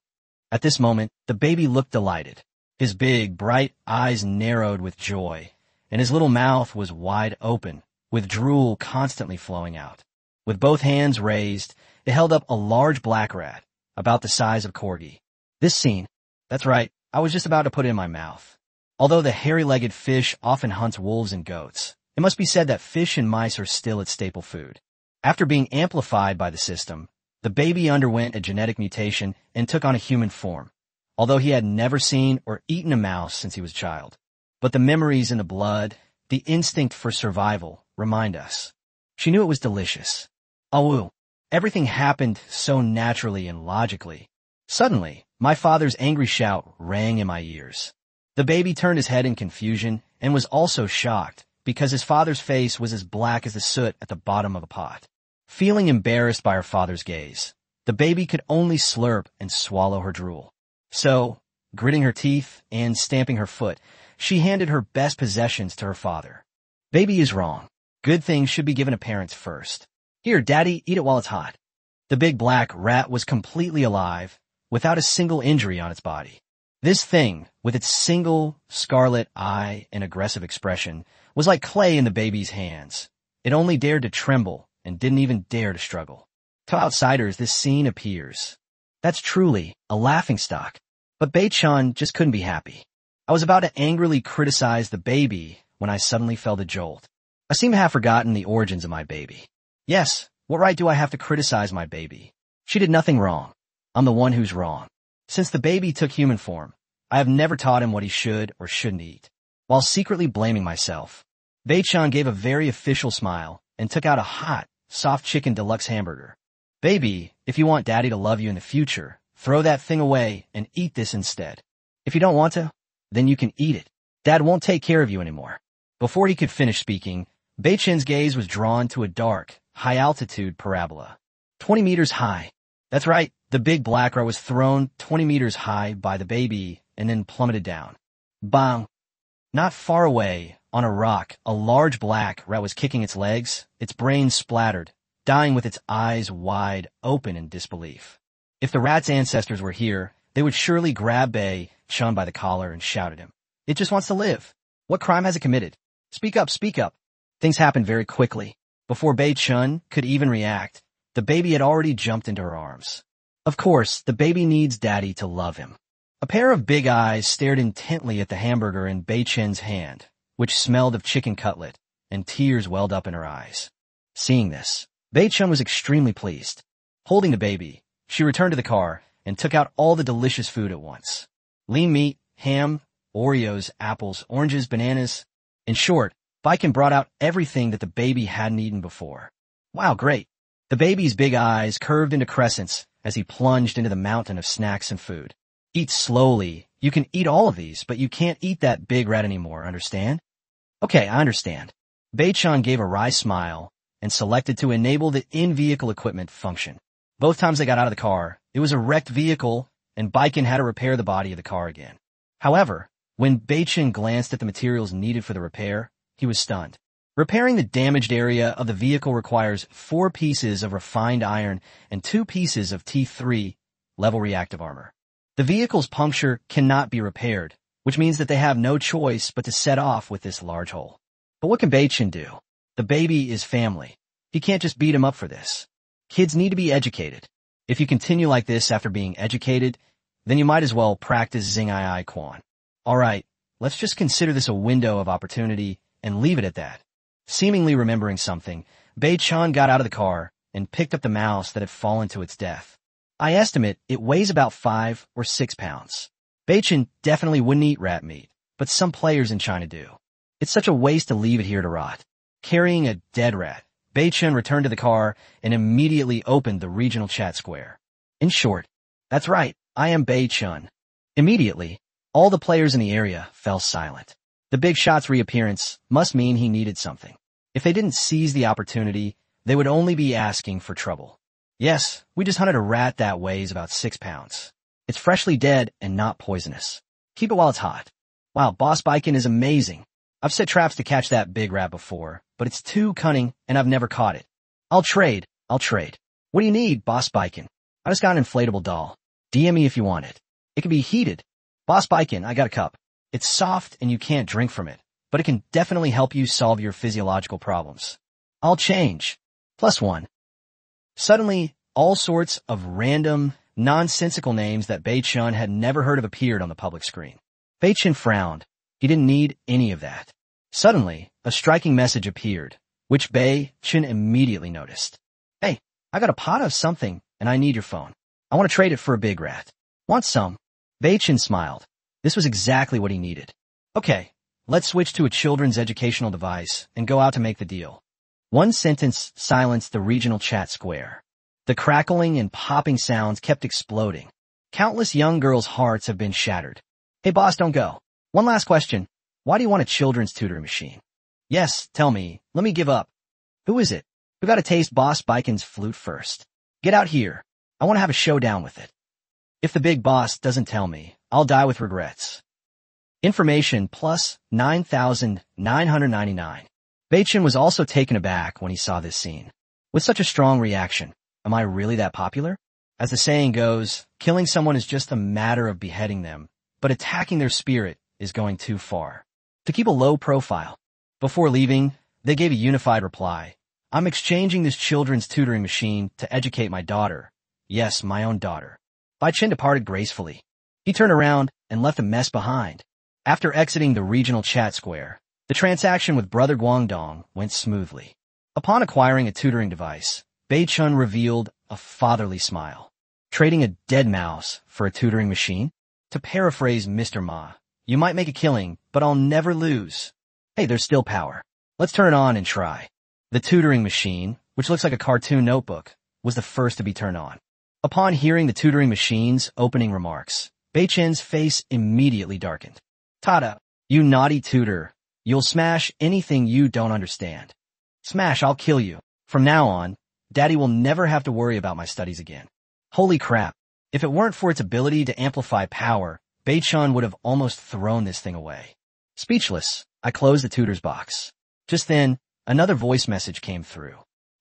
At this moment, the baby looked delighted. His big, bright eyes narrowed with joy, and his little mouth was wide open, with drool constantly flowing out. With both hands raised, it held up a large black rat, about the size of corgi. This scene, that's right, I was just about to put it in my mouth. Although the hairy-legged fish often hunts wolves and goats, it must be said that fish and mice are still its staple food. After being amplified by the system, the baby underwent a genetic mutation and took on a human form, although he had never seen or eaten a mouse since he was a child. But the memories in the blood, the instinct for survival, remind us. She knew it was delicious. Awu. Everything happened so naturally and logically. Suddenly, my father's angry shout rang in my ears. The baby turned his head in confusion and was also shocked because his father's face was as black as the soot at the bottom of a pot. Feeling embarrassed by her father's gaze, the baby could only slurp and swallow her drool. So, gritting her teeth and stamping her foot, she handed her best possessions to her father. "Baby is wrong. Good things should be given to parents first. Here, Daddy, eat it while it's hot." The big black rat was completely alive, without a single injury on its body. This thing, with its single scarlet eye and aggressive expression, was like clay in the baby's hands. It only dared to tremble and didn't even dare to struggle. To outsiders, this scene appears. That's truly a laughingstock. But Bei-chan just couldn't be happy. I was about to angrily criticize the baby when I suddenly felt a jolt. I seem to have forgotten the origins of my baby. Yes, what right do I have to criticize my baby? She did nothing wrong. I'm the one who's wrong. Since the baby took human form, I have never taught him what he should or shouldn't eat. While secretly blaming myself, Bei-chan gave a very official smile and took out a hot, soft chicken deluxe hamburger. Baby, if you want daddy to love you in the future, throw that thing away and eat this instead. If you don't want to, then you can eat it. Dad won't take care of you anymore. Before he could finish speaking, Bei-chan's gaze was drawn to a dark, high-altitude parabola. 20 meters high. That's right, the big black rat was thrown 20 meters high by the baby and then plummeted down. Bang! Not far away, on a rock, a large black rat was kicking its legs, its brain splattered, dying with its eyes wide open in disbelief. If the rat's ancestors were here, they would surely grab Bei-chan by the collar and shout at him. It just wants to live. What crime has it committed? Speak up, speak up. Things happened very quickly. Before Bei-chan could even react, the baby had already jumped into her arms. Of course, the baby needs daddy to love him. A pair of big eyes stared intently at the hamburger in Bei-chan's hand, which smelled of chicken cutlet, and tears welled up in her eyes. Seeing this, Bei-chan was extremely pleased. Holding the baby, she returned to the car and took out all the delicious food at once. Lean meat, ham, Oreos, apples, oranges, bananas. In short, Baiken brought out everything that the baby hadn't eaten before. Wow, great. The baby's big eyes curved into crescents as he plunged into the mountain of snacks and food. Eat slowly. You can eat all of these, but you can't eat that big rat anymore, understand? Okay, I understand. Bei-chan gave a wry smile and selected to enable the in-vehicle equipment function. Both times they got out of the car, it was a wrecked vehicle, and Baiken had to repair the body of the car again. However, when Bei-chan glanced at the materials needed for the repair, he was stunned. Repairing the damaged area of the vehicle requires 4 pieces of refined iron and 2 pieces of T3 level reactive armor. The vehicle's puncture cannot be repaired, which means that they have no choice but to set off with this large hole. But what can Bei-chan do? The baby is family. He can't just beat him up for this. Kids need to be educated. If you continue like this after being educated, then you might as well practice Xing Quan. Alright, let's just consider this a window of opportunity and leave it at that. Seemingly remembering something, Bei-chan got out of the car and picked up the mouse that had fallen to its death. I estimate it weighs about 5 or 6 pounds. Bei-chan definitely wouldn't eat rat meat, but some players in China do. It's such a waste to leave it here to rot. Carrying a dead rat, Bei-chan returned to the car and immediately opened the regional chat square. In short, that's right, I am Bei-chan. Immediately, all the players in the area fell silent. The big shot's reappearance must mean he needed something. If they didn't seize the opportunity, they would only be asking for trouble. Yes, we just hunted a rat that weighs about 6 pounds. It's freshly dead and not poisonous. Keep it while it's hot. Wow, Boss Baiken is amazing. I've set traps to catch that big rat before, but it's too cunning and I've never caught it. I'll trade. What do you need, Boss Baiken? I just got an inflatable doll. DM me if you want it. It can be heated. Boss Baiken, I got a cup. It's soft and you can't drink from it, but it can definitely help you solve your physiological problems. I'll change. +1. Suddenly, all sorts of random, nonsensical names that Bei-chan had never heard of appeared on the public screen. Bei-chan frowned. He didn't need any of that. Suddenly, a striking message appeared, which Bei-chan immediately noticed. Hey, I got a pot of something, and I need your phone. I want to trade it for a big rat. Want some? Bei-chan smiled. This was exactly what he needed. Okay, let's switch to a children's educational device and go out to make the deal. One sentence silenced the regional chat square. The crackling and popping sounds kept exploding. Countless young girls' hearts have been shattered. Hey boss, don't go. One last question. Why do you want a children's tutoring machine? Yes, tell me. Let me give up. Who is it? We gotta taste Boss Baiken's flute first. Get out here. I want to have a showdown with it. If the big boss doesn't tell me, I'll die with regrets. Information plus 9,999. Bei-chan was also taken aback when he saw this scene. With such a strong reaction, am I really that popular? As the saying goes, killing someone is just a matter of beheading them, but attacking their spirit is going too far. To keep a low profile. Before leaving, they gave a unified reply. I'm exchanging this children's tutoring machine to educate my daughter. Yes, my own daughter. Bai Chen departed gracefully. He turned around and left a mess behind. After exiting the regional chat square, the transaction with Brother Guangdong went smoothly. Upon acquiring a tutoring device, Bai Chun revealed a fatherly smile. Trading a dead mouse for a tutoring machine? To paraphrase Mr. Ma, you might make a killing, but I'll never lose. Hey, there's still power. Let's turn it on and try. The tutoring machine, which looks like a cartoon notebook, was the first to be turned on. Upon hearing the tutoring machine's opening remarks, Bai Chen's face immediately darkened. Tada, you naughty tutor. You'll smash anything you don't understand. Smash, I'll kill you. From now on, Daddy will never have to worry about my studies again. Holy crap. If it weren't for its ability to amplify power, Bai Chun would have almost thrown this thing away. Speechless, I closed the tutor's box. Just then, another voice message came through.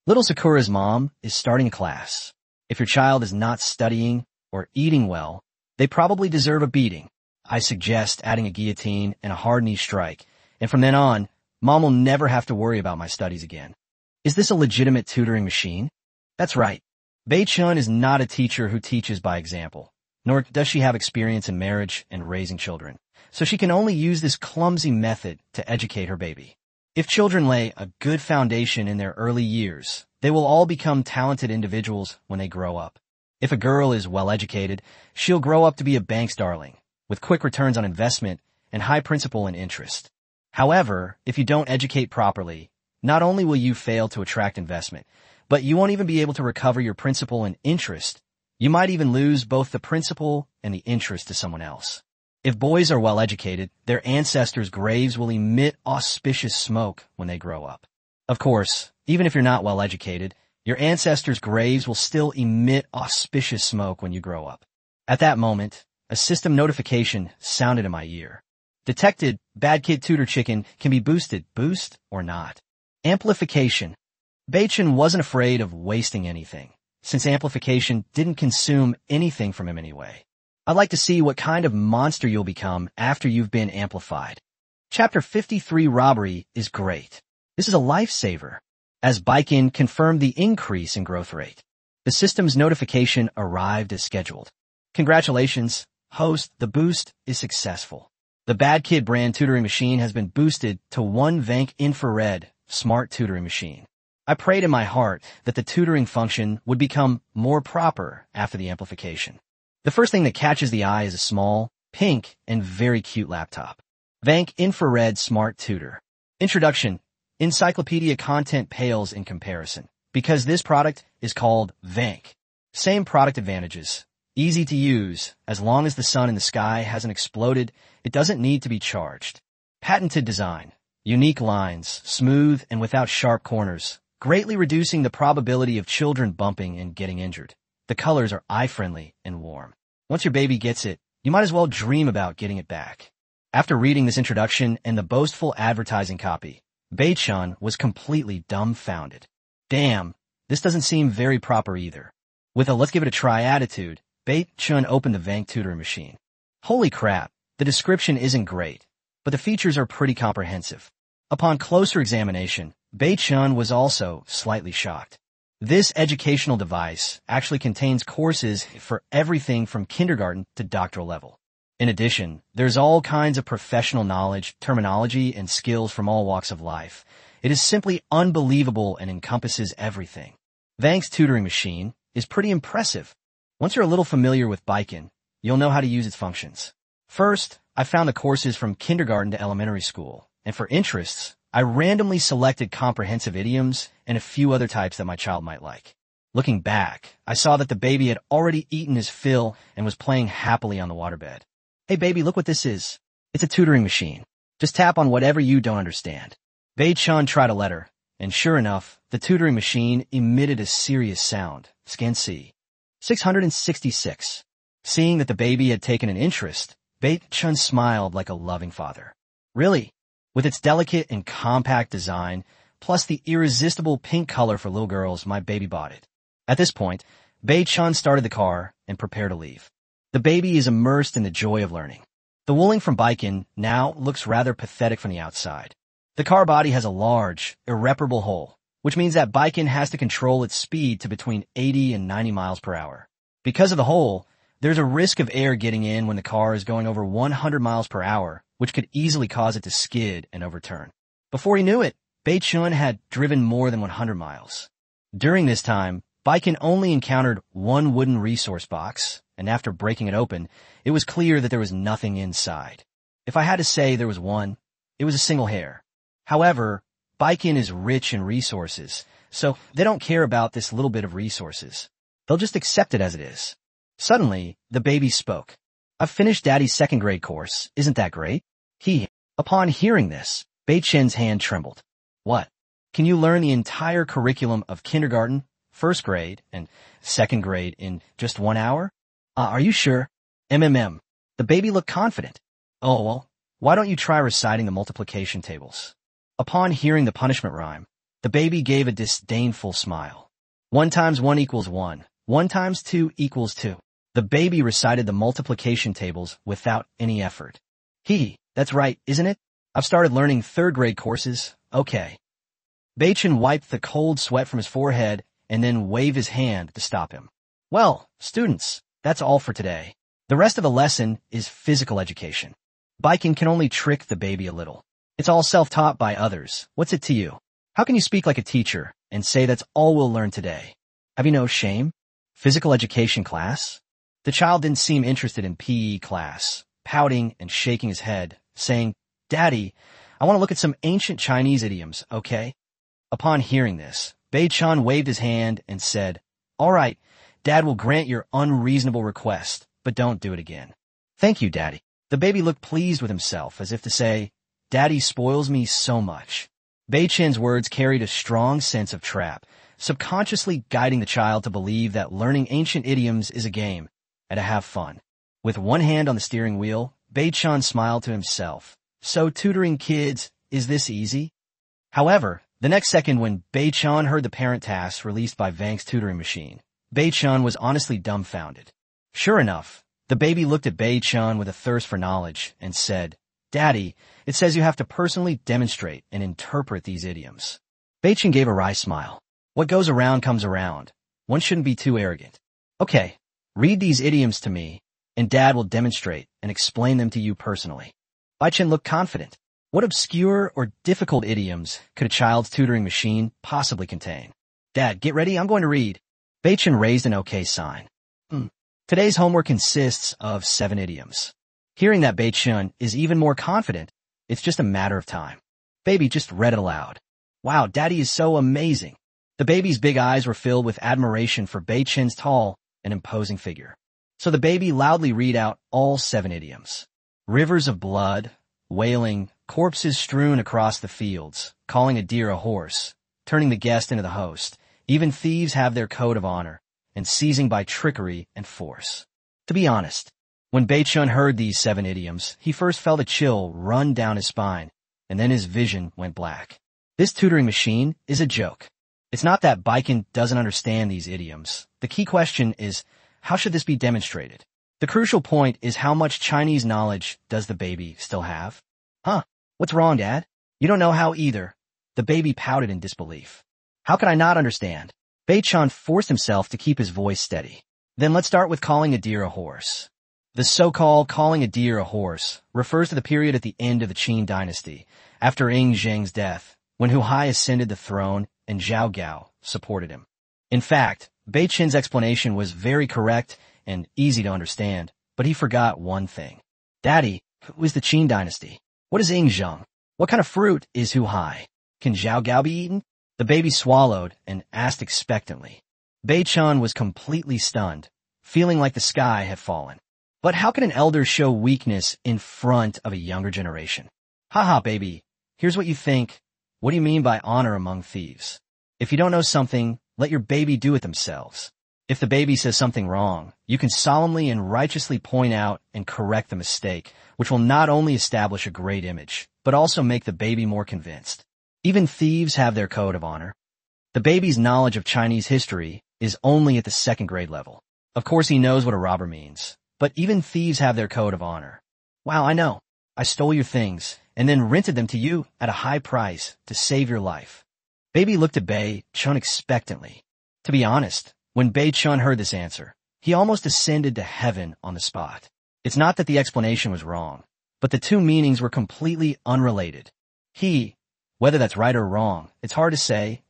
Little Sakura's mom is starting a class. If your child is not studying or eating well, they probably deserve a beating. I suggest adding a guillotine and a hard knee strike, and from then on, Mom will never have to worry about my studies again. Is this a legitimate tutoring machine? That's right. Bai Chun is not a teacher who teaches by example, nor does she have experience in marriage and raising children, so she can only use this clumsy method to educate her baby. If children lay a good foundation in their early years, they will all become talented individuals when they grow up. If a girl is well-educated, she'll grow up to be a bank's darling, with quick returns on investment and high principal and interest. However, if you don't educate properly, not only will you fail to attract investment, but you won't even be able to recover your principal and interest. You might even lose both the principal and the interest to someone else. If boys are well-educated, their ancestors' graves will emit auspicious smoke when they grow up. Of course, even if you're not well-educated, your ancestors' graves will still emit auspicious smoke when you grow up. At that moment, a system notification sounded in my ear. Detected, bad kid tutor chicken can be boosted, boost or not. Amplification. Bai Chun wasn't afraid of wasting anything, since amplification didn't consume anything from him anyway. I'd like to see what kind of monster you'll become after you've been amplified. Chapter 53 Robbery is great. This is a lifesaver, as Baikin confirmed the increase in growth rate. The system's notification arrived as scheduled. Congratulations, host, the boost is successful. The Bad Kid brand tutoring machine has been boosted to 1 Vank infrared smart tutoring machine. I prayed in my heart that the tutoring function would become more proper after the amplification. The first thing that catches the eye is a small, pink, and very cute laptop. Vank Infrared Smart Tutor. Introduction. Encyclopedia content pales in comparison, because this product is called Vank. Same product advantages. Easy to use. As long as the sun in the sky hasn't exploded, it doesn't need to be charged. Patented design. Unique lines, smooth and without sharp corners, greatly reducing the probability of children bumping and getting injured. The colors are eye-friendly and warm. Once your baby gets it, you might as well dream about getting it back. After reading this introduction and the boastful advertising copy, Bai Chun was completely dumbfounded. Damn, this doesn't seem very proper either. With a let's give it a try attitude, Bai Chun opened the Vank tutoring machine. Holy crap, the description isn't great, but the features are pretty comprehensive. Upon closer examination, Bai Chun was also slightly shocked. This educational device actually contains courses for everything from kindergarten to doctoral level. In addition, there's all kinds of professional knowledge, terminology, and skills from all walks of life. It is simply unbelievable and encompasses everything. Vank's tutoring machine is pretty impressive. Once you're a little familiar with Baikin, you'll know how to use its functions. First, I found the courses from kindergarten to elementary school, and for interests, I randomly selected comprehensive idioms and a few other types that my child might like. Looking back, I saw that the baby had already eaten his fill and was playing happily on the waterbed. Hey baby, look what this is. It's a tutoring machine. Just tap on whatever you don't understand. Bai Chun tried a letter, and sure enough, the tutoring machine emitted a serious sound. Scan C. 666. Seeing that the baby had taken an interest, Bai Chun smiled like a loving father. Really? With its delicate and compact design, plus the irresistible pink color for little girls, my baby bought it. At this point, Bai Chun started the car and prepared to leave. The baby is immersed in the joy of learning. The wooling from Baiken now looks rather pathetic from the outside. The car body has a large, irreparable hole, which means that Baiken has to control its speed to between 80 and 90 miles per hour. Because of the hole, there's a risk of air getting in when the car is going over 100 miles per hour, which could easily cause it to skid and overturn. Before he knew it, Bei-chun had driven more than 100 miles. During this time, Baiken only encountered one wooden resource box, and after breaking it open, it was clear that there was nothing inside. If I had to say there was one, it was a single hair. However, Baiken is rich in resources, so they don't care about this little bit of resources. They'll just accept it as it is. Suddenly, the baby spoke. I've finished Daddy's second grade course. Isn't that great? Upon hearing this, Bei-chun's hand trembled. What? Can you learn the entire curriculum of kindergarten, first grade, and second grade in just 1 hour? Are you sure? The baby looked confident. Oh, well, why don't you try reciting the multiplication tables? Upon hearing the punishment rhyme, the baby gave a disdainful smile. 1 times 1 equals 1. 1 times 2 equals 2. The baby recited the multiplication tables without any effort. That's right, isn't it? I've started learning third grade courses. Okay. Bei-chun wiped the cold sweat from his forehead and then waved his hand to stop him. Well, students, that's all for today. The rest of the lesson is physical education. Baiken can only trick the baby a little. It's all self-taught by others. What's it to you? How can you speak like a teacher and say that's all we'll learn today? Have you no shame? Physical education class? The child didn't seem interested in PE class, pouting and shaking his head, saying, Daddy, I want to look at some ancient Chinese idioms, okay? Upon hearing this, Bei-chun waved his hand and said, All right, Dad will grant your unreasonable request, but don't do it again. Thank you, Daddy. The baby looked pleased with himself, as if to say, Daddy spoils me so much. Bei-chun's words carried a strong sense of trap, subconsciously guiding the child to believe that learning ancient idioms is a game, and to have fun. With one hand on the steering wheel, Bei-chun smiled to himself. So tutoring kids, is this easy? However, the next second when Bei-chun heard the parent task released by Vang's tutoring machine, Bei-chun was honestly dumbfounded. Sure enough, the baby looked at Bei-chun with a thirst for knowledge and said, Daddy, it says you have to personally demonstrate and interpret these idioms. Bei-chun gave a wry smile. What goes around comes around. One shouldn't be too arrogant. Okay, read these idioms to me, and Dad will demonstrate and explain them to you personally. Bei-chun looked confident. What obscure or difficult idioms could a child's tutoring machine possibly contain? Dad, get ready, I'm going to read. Bei-chun raised an okay sign. Today's homework consists of 7 idioms. Hearing that Bei-chun is even more confident, it's just a matter of time. Baby just read it aloud. Wow, Daddy is so amazing. The baby's big eyes were filled with admiration for Bei-chun's tall and imposing figure. So the baby loudly read out all 7 idioms. Rivers of blood, wailing, corpses strewn across the fields, calling a deer a horse, turning the guest into the host, even thieves have their code of honor, and seizing by trickery and force. To be honest, when Bei-chun heard these 7 idioms, he first felt a chill run down his spine, and then his vision went black. This tutoring machine is a joke. It's not that Baiken doesn't understand these idioms. The key question is, how should this be demonstrated? The crucial point is how much Chinese knowledge does the baby still have? What's wrong, Dad? You don't know how either. The baby pouted in disbelief. How could I not understand? Bei-chun forced himself to keep his voice steady. Then let's start with calling a deer a horse. The so-called calling a deer a horse refers to the period at the end of the Qin dynasty, after Ing Zheng's death, when Hu Hai ascended the throne and Zhao Gao supported him. In fact, Bei-chun's explanation was very correct and easy to understand, but he forgot one thing. Daddy, who is the Qin dynasty? What is Ing Zheng? What kind of fruit is Hu Hai? Can Zhao Gao be eaten? The baby swallowed and asked expectantly. Bei-chun was completely stunned, feeling like the sky had fallen. But how can an elder show weakness in front of a younger generation? Haha, baby, here's what you think. What do you mean by honor among thieves? If you don't know something, let your baby do it themselves. If the baby says something wrong, you can solemnly and righteously point out and correct the mistake, which will not only establish a great image, but also make the baby more convinced. Even thieves have their code of honor. The baby's knowledge of Chinese history is only at the second grade level. Of course he knows what a robber means, but even thieves have their code of honor. Wow, I know. I stole your things and then rented them to you at a high price to save your life. Baby looked at Bei Chun expectantly. To be honest, when Bei Chun heard this answer, he almost ascended to heaven on the spot. It's not that the explanation was wrong, but the two meanings were completely unrelated. Whether that's right or wrong, it's hard to say.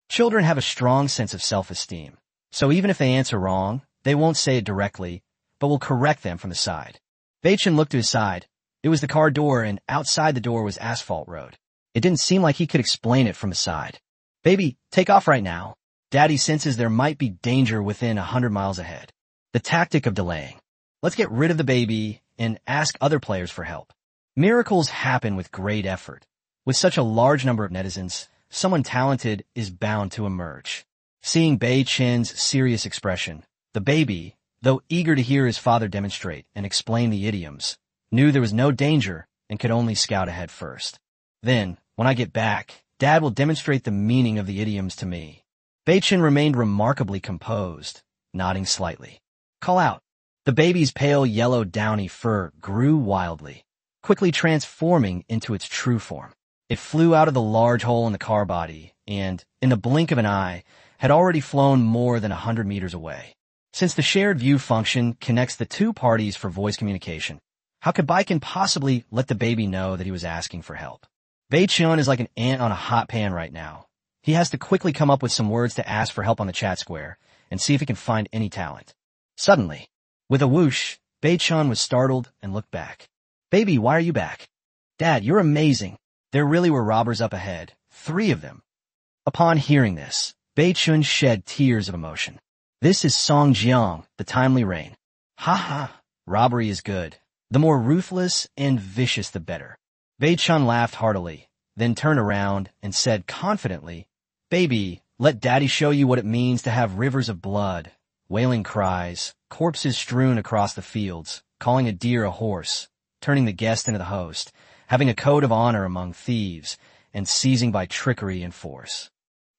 Children have a strong sense of self-esteem, so even if they answer wrong, they won't say it directly, but will correct them from the side. Bei Chun looked to his side. It was the car door, and outside the door was asphalt road. It didn't seem like he could explain it from the side. Baby, take off right now. Daddy senses there might be danger within 100 miles ahead. The tactic of delaying. Let's get rid of the baby and ask other players for help. Miracles happen with great effort. With such a large number of netizens, someone talented is bound to emerge. Seeing Bei Chun's serious expression, the baby, though eager to hear his father demonstrate and explain the idioms, knew there was no danger and could only scout ahead first. Then, when I get back, Dad will demonstrate the meaning of the idioms to me. Bei Chun remained remarkably composed, nodding slightly. Call out. The baby's pale yellow downy fur grew wildly, quickly transforming into its true form. It flew out of the large hole in the car body and, in the blink of an eye, had already flown more than 100 meters away. Since the shared view function connects the two parties for voice communication, how could Baiken possibly let the baby know that he was asking for help? Bei Chun is like an ant on a hot pan right now. He has to quickly come up with some words to ask for help on the chat square and see if he can find any talent. Suddenly, with a whoosh, Bei Chun was startled and looked back. Baby, why are you back? Dad, you're amazing. There really were robbers up ahead, 3 of them. Upon hearing this, Bei Chun shed tears of emotion. This is Song Jiang, the timely rain. Ha ha, robbery is good. The more ruthless and vicious the better. Bei Chun laughed heartily, then turned around and said confidently, Baby, let Daddy show you what it means to have rivers of blood, wailing cries, corpses strewn across the fields, calling a deer a horse, turning the guest into the host, having a code of honor among thieves, and seizing by trickery and force.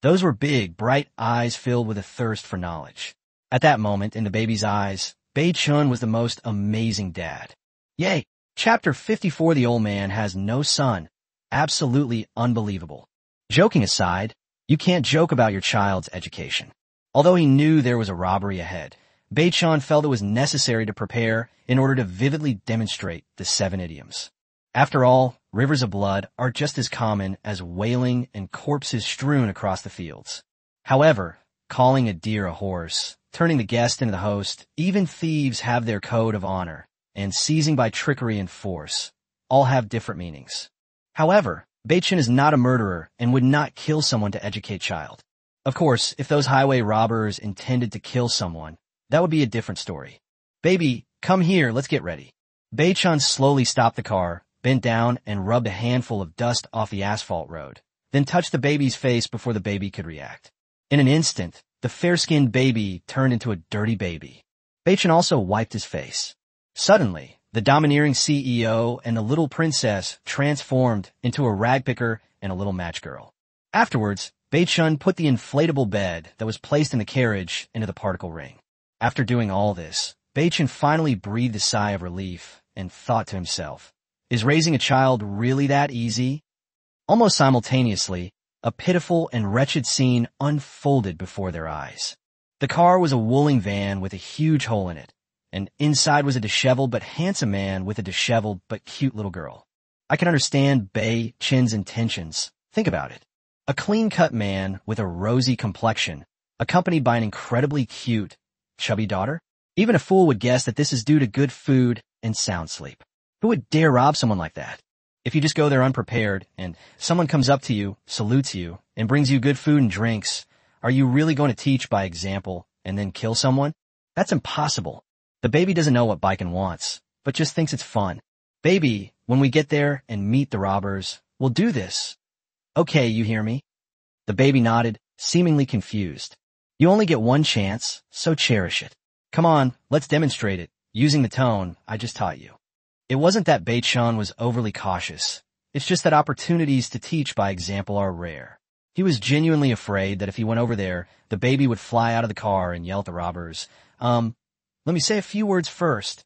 Those were big, bright eyes filled with a thirst for knowledge. At that moment, in the baby's eyes, Bei Chun was the most amazing dad. Yay! Chapter 54. The old man has no son. Absolutely unbelievable. Joking aside, you can't joke about your child's education. Although he knew there was a robbery ahead, Bei Chun felt it was necessary to prepare in order to vividly demonstrate the 7 idioms. After all, rivers of blood are just as common as wailing and corpses strewn across the fields. However, calling a deer a horse, turning the guest into the host, even thieves have their code of honor, and seizing by trickery and force all have different meanings. However, Bei Chun is not a murderer and would not kill someone to educate child. Of course, if those highway robbers intended to kill someone, that would be a different story. Baby, come here, let's get ready. Bei Chun slowly stopped the car, bent down and rubbed a handful of dust off the asphalt road, then touched the baby's face before the baby could react. In an instant, the fair-skinned baby turned into a dirty baby. Bei Chun also wiped his face. Suddenly, the domineering CEO and the little princess transformed into a ragpicker and a little match girl. Afterwards, Bei Chun put the inflatable bed that was placed in the carriage into the particle ring. After doing all this, Bei Chun finally breathed a sigh of relief and thought to himself, is raising a child really that easy? Almost simultaneously, a pitiful and wretched scene unfolded before their eyes. The car was a wooling van with a huge hole in it, and inside was a disheveled but handsome man with a disheveled but cute little girl. I can understand Bei Chun's intentions. Think about it. A clean-cut man with a rosy complexion, accompanied by an incredibly cute, chubby daughter? Even a fool would guess that this is due to good food and sound sleep. Who would dare rob someone like that? If you just go there unprepared and someone comes up to you, salutes you, and brings you good food and drinks, are you really going to teach by example and then kill someone? That's impossible. The baby doesn't know what Baiken wants, but just thinks it's fun. Baby, when we get there and meet the robbers, we'll do this. Okay, you hear me? The baby nodded, seemingly confused. You only get one chance, so cherish it. Come on, let's demonstrate it, using the tone I just taught you. It wasn't that Bei Chun was overly cautious. It's just that opportunities to teach by example are rare. He was genuinely afraid that if he went over there, the baby would fly out of the car and yell at the robbers, let me say a few words first.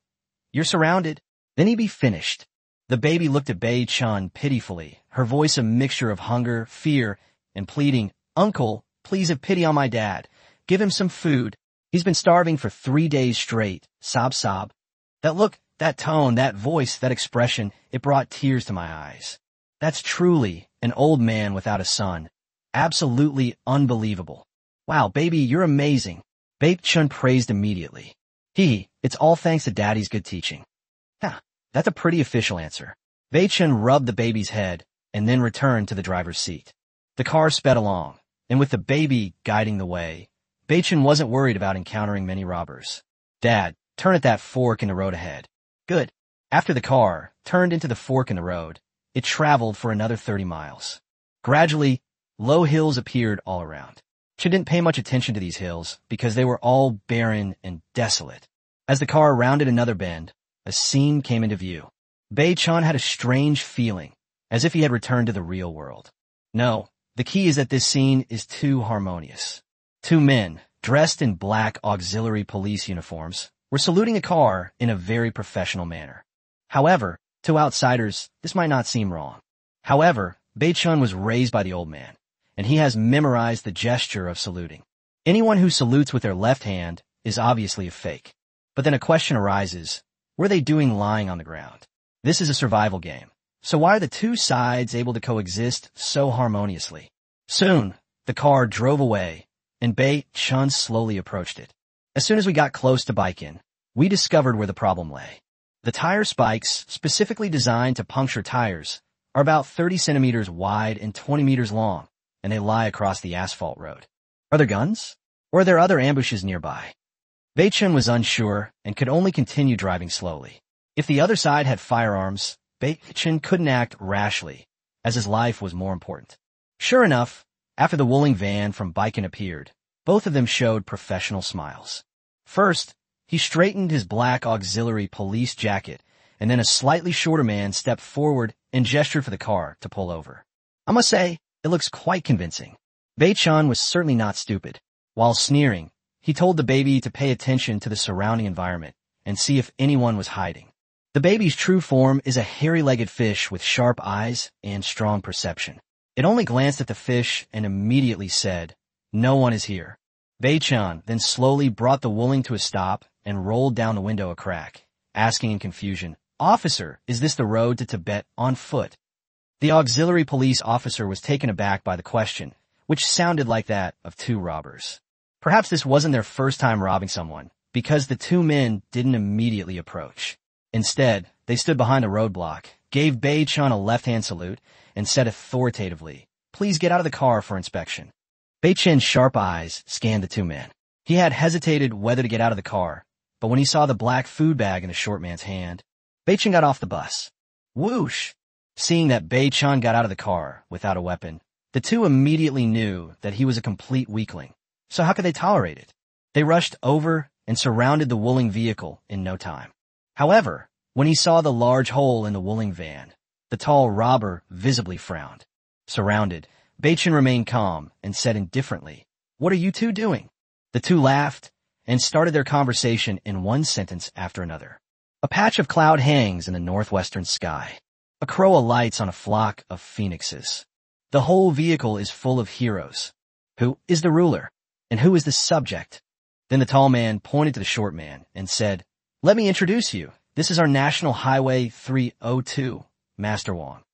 You're surrounded. Then he'd be finished. The baby looked at Bei Chun pitifully, her voice a mixture of hunger, fear, and pleading. "Uncle, please have pity on my dad. Give him some food. He's been starving for 3 days straight." Sob sob. That look, that tone, that voice, that expression, it brought tears to my eyes. That's truly an old man without a son. Absolutely unbelievable. "Wow, baby, you're amazing." Bei Chun praised immediately. It's all thanks to Daddy's good teaching." That's a pretty official answer. Bei Chun rubbed the baby's head and then returned to the driver's seat. The car sped along, and with the baby guiding the way, Bei Chun wasn't worried about encountering many robbers. "Dad, turn at that fork in the road ahead." "Good." After the car turned into the fork in the road, it traveled for another 30 miles. Gradually, low hills appeared all around. She didn't pay much attention to these hills because they were all barren and desolate. As the car rounded another bend, a scene came into view. Bei Chun had a strange feeling, as if he had returned to the real world. No, the key is that this scene is too harmonious. 2 men, dressed in black auxiliary police uniforms, were saluting a car in a very professional manner. However, to outsiders, this might not seem wrong. However, Bei Chun was raised by the old man, and he has memorized the gesture of saluting. Anyone who salutes with their left hand is obviously a fake. But then a question arises, what are they doing lying on the ground? This is a survival game, so why are the 2 sides able to coexist so harmoniously? Soon, the car drove away, and Bei Chun slowly approached it. As soon as we got close to Baikin, we discovered where the problem lay. The tire spikes, specifically designed to puncture tires, are about 30 centimeters wide and 20 meters long, and they lie across the asphalt road. Are there guns? Or are there other ambushes nearby? Bei Chun was unsure and could only continue driving slowly. If the other side had firearms, Bei Chun couldn't act rashly, as his life was more important. Sure enough, after the Wuling van from Baikin appeared, both of them showed professional smiles. First, he straightened his black auxiliary police jacket, and then a slightly shorter man stepped forward and gestured for the car to pull over. I must say, it looks quite convincing. Bei Chun was certainly not stupid. While sneering, he told the baby to pay attention to the surrounding environment and see if anyone was hiding. The baby's true form is a hairy-legged fish with sharp eyes and strong perception. It only glanced at the fish and immediately said, "No one is here." Bei Chun then slowly brought the Wuling to a stop and rolled down the window a crack, asking in confusion, "Officer, is this the road to Tibet on foot?" The auxiliary police officer was taken aback by the question, which sounded like that of 2 robbers. Perhaps this wasn't their first time robbing someone, because the 2 men didn't immediately approach. Instead, they stood behind the roadblock, gave Bei Chun a left-hand salute, and said authoritatively, "Please get out of the car for inspection." Bei Chun's sharp eyes scanned the 2 men. He had hesitated whether to get out of the car, but when he saw the black food bag in the short man's hand, Bei Chun got off the bus. Whoosh! Seeing that Bei Chun got out of the car without a weapon, the 2 immediately knew that he was a complete weakling. So how could they tolerate it? They rushed over and surrounded the Wuling vehicle in no time. However, when he saw the large hole in the Wuling van, the tall robber visibly frowned. Surrounded, Bei Chun remained calm and said indifferently, "What are you 2 doing?" The 2 laughed and started their conversation in one sentence after another. A patch of cloud hangs in the northwestern sky. A crow alights on a flock of phoenixes. The whole vehicle is full of heroes. Who is the ruler? And who is the subject? Then the tall man pointed to the short man and said, "Let me introduce you. This is our National Highway 302, Master Wong."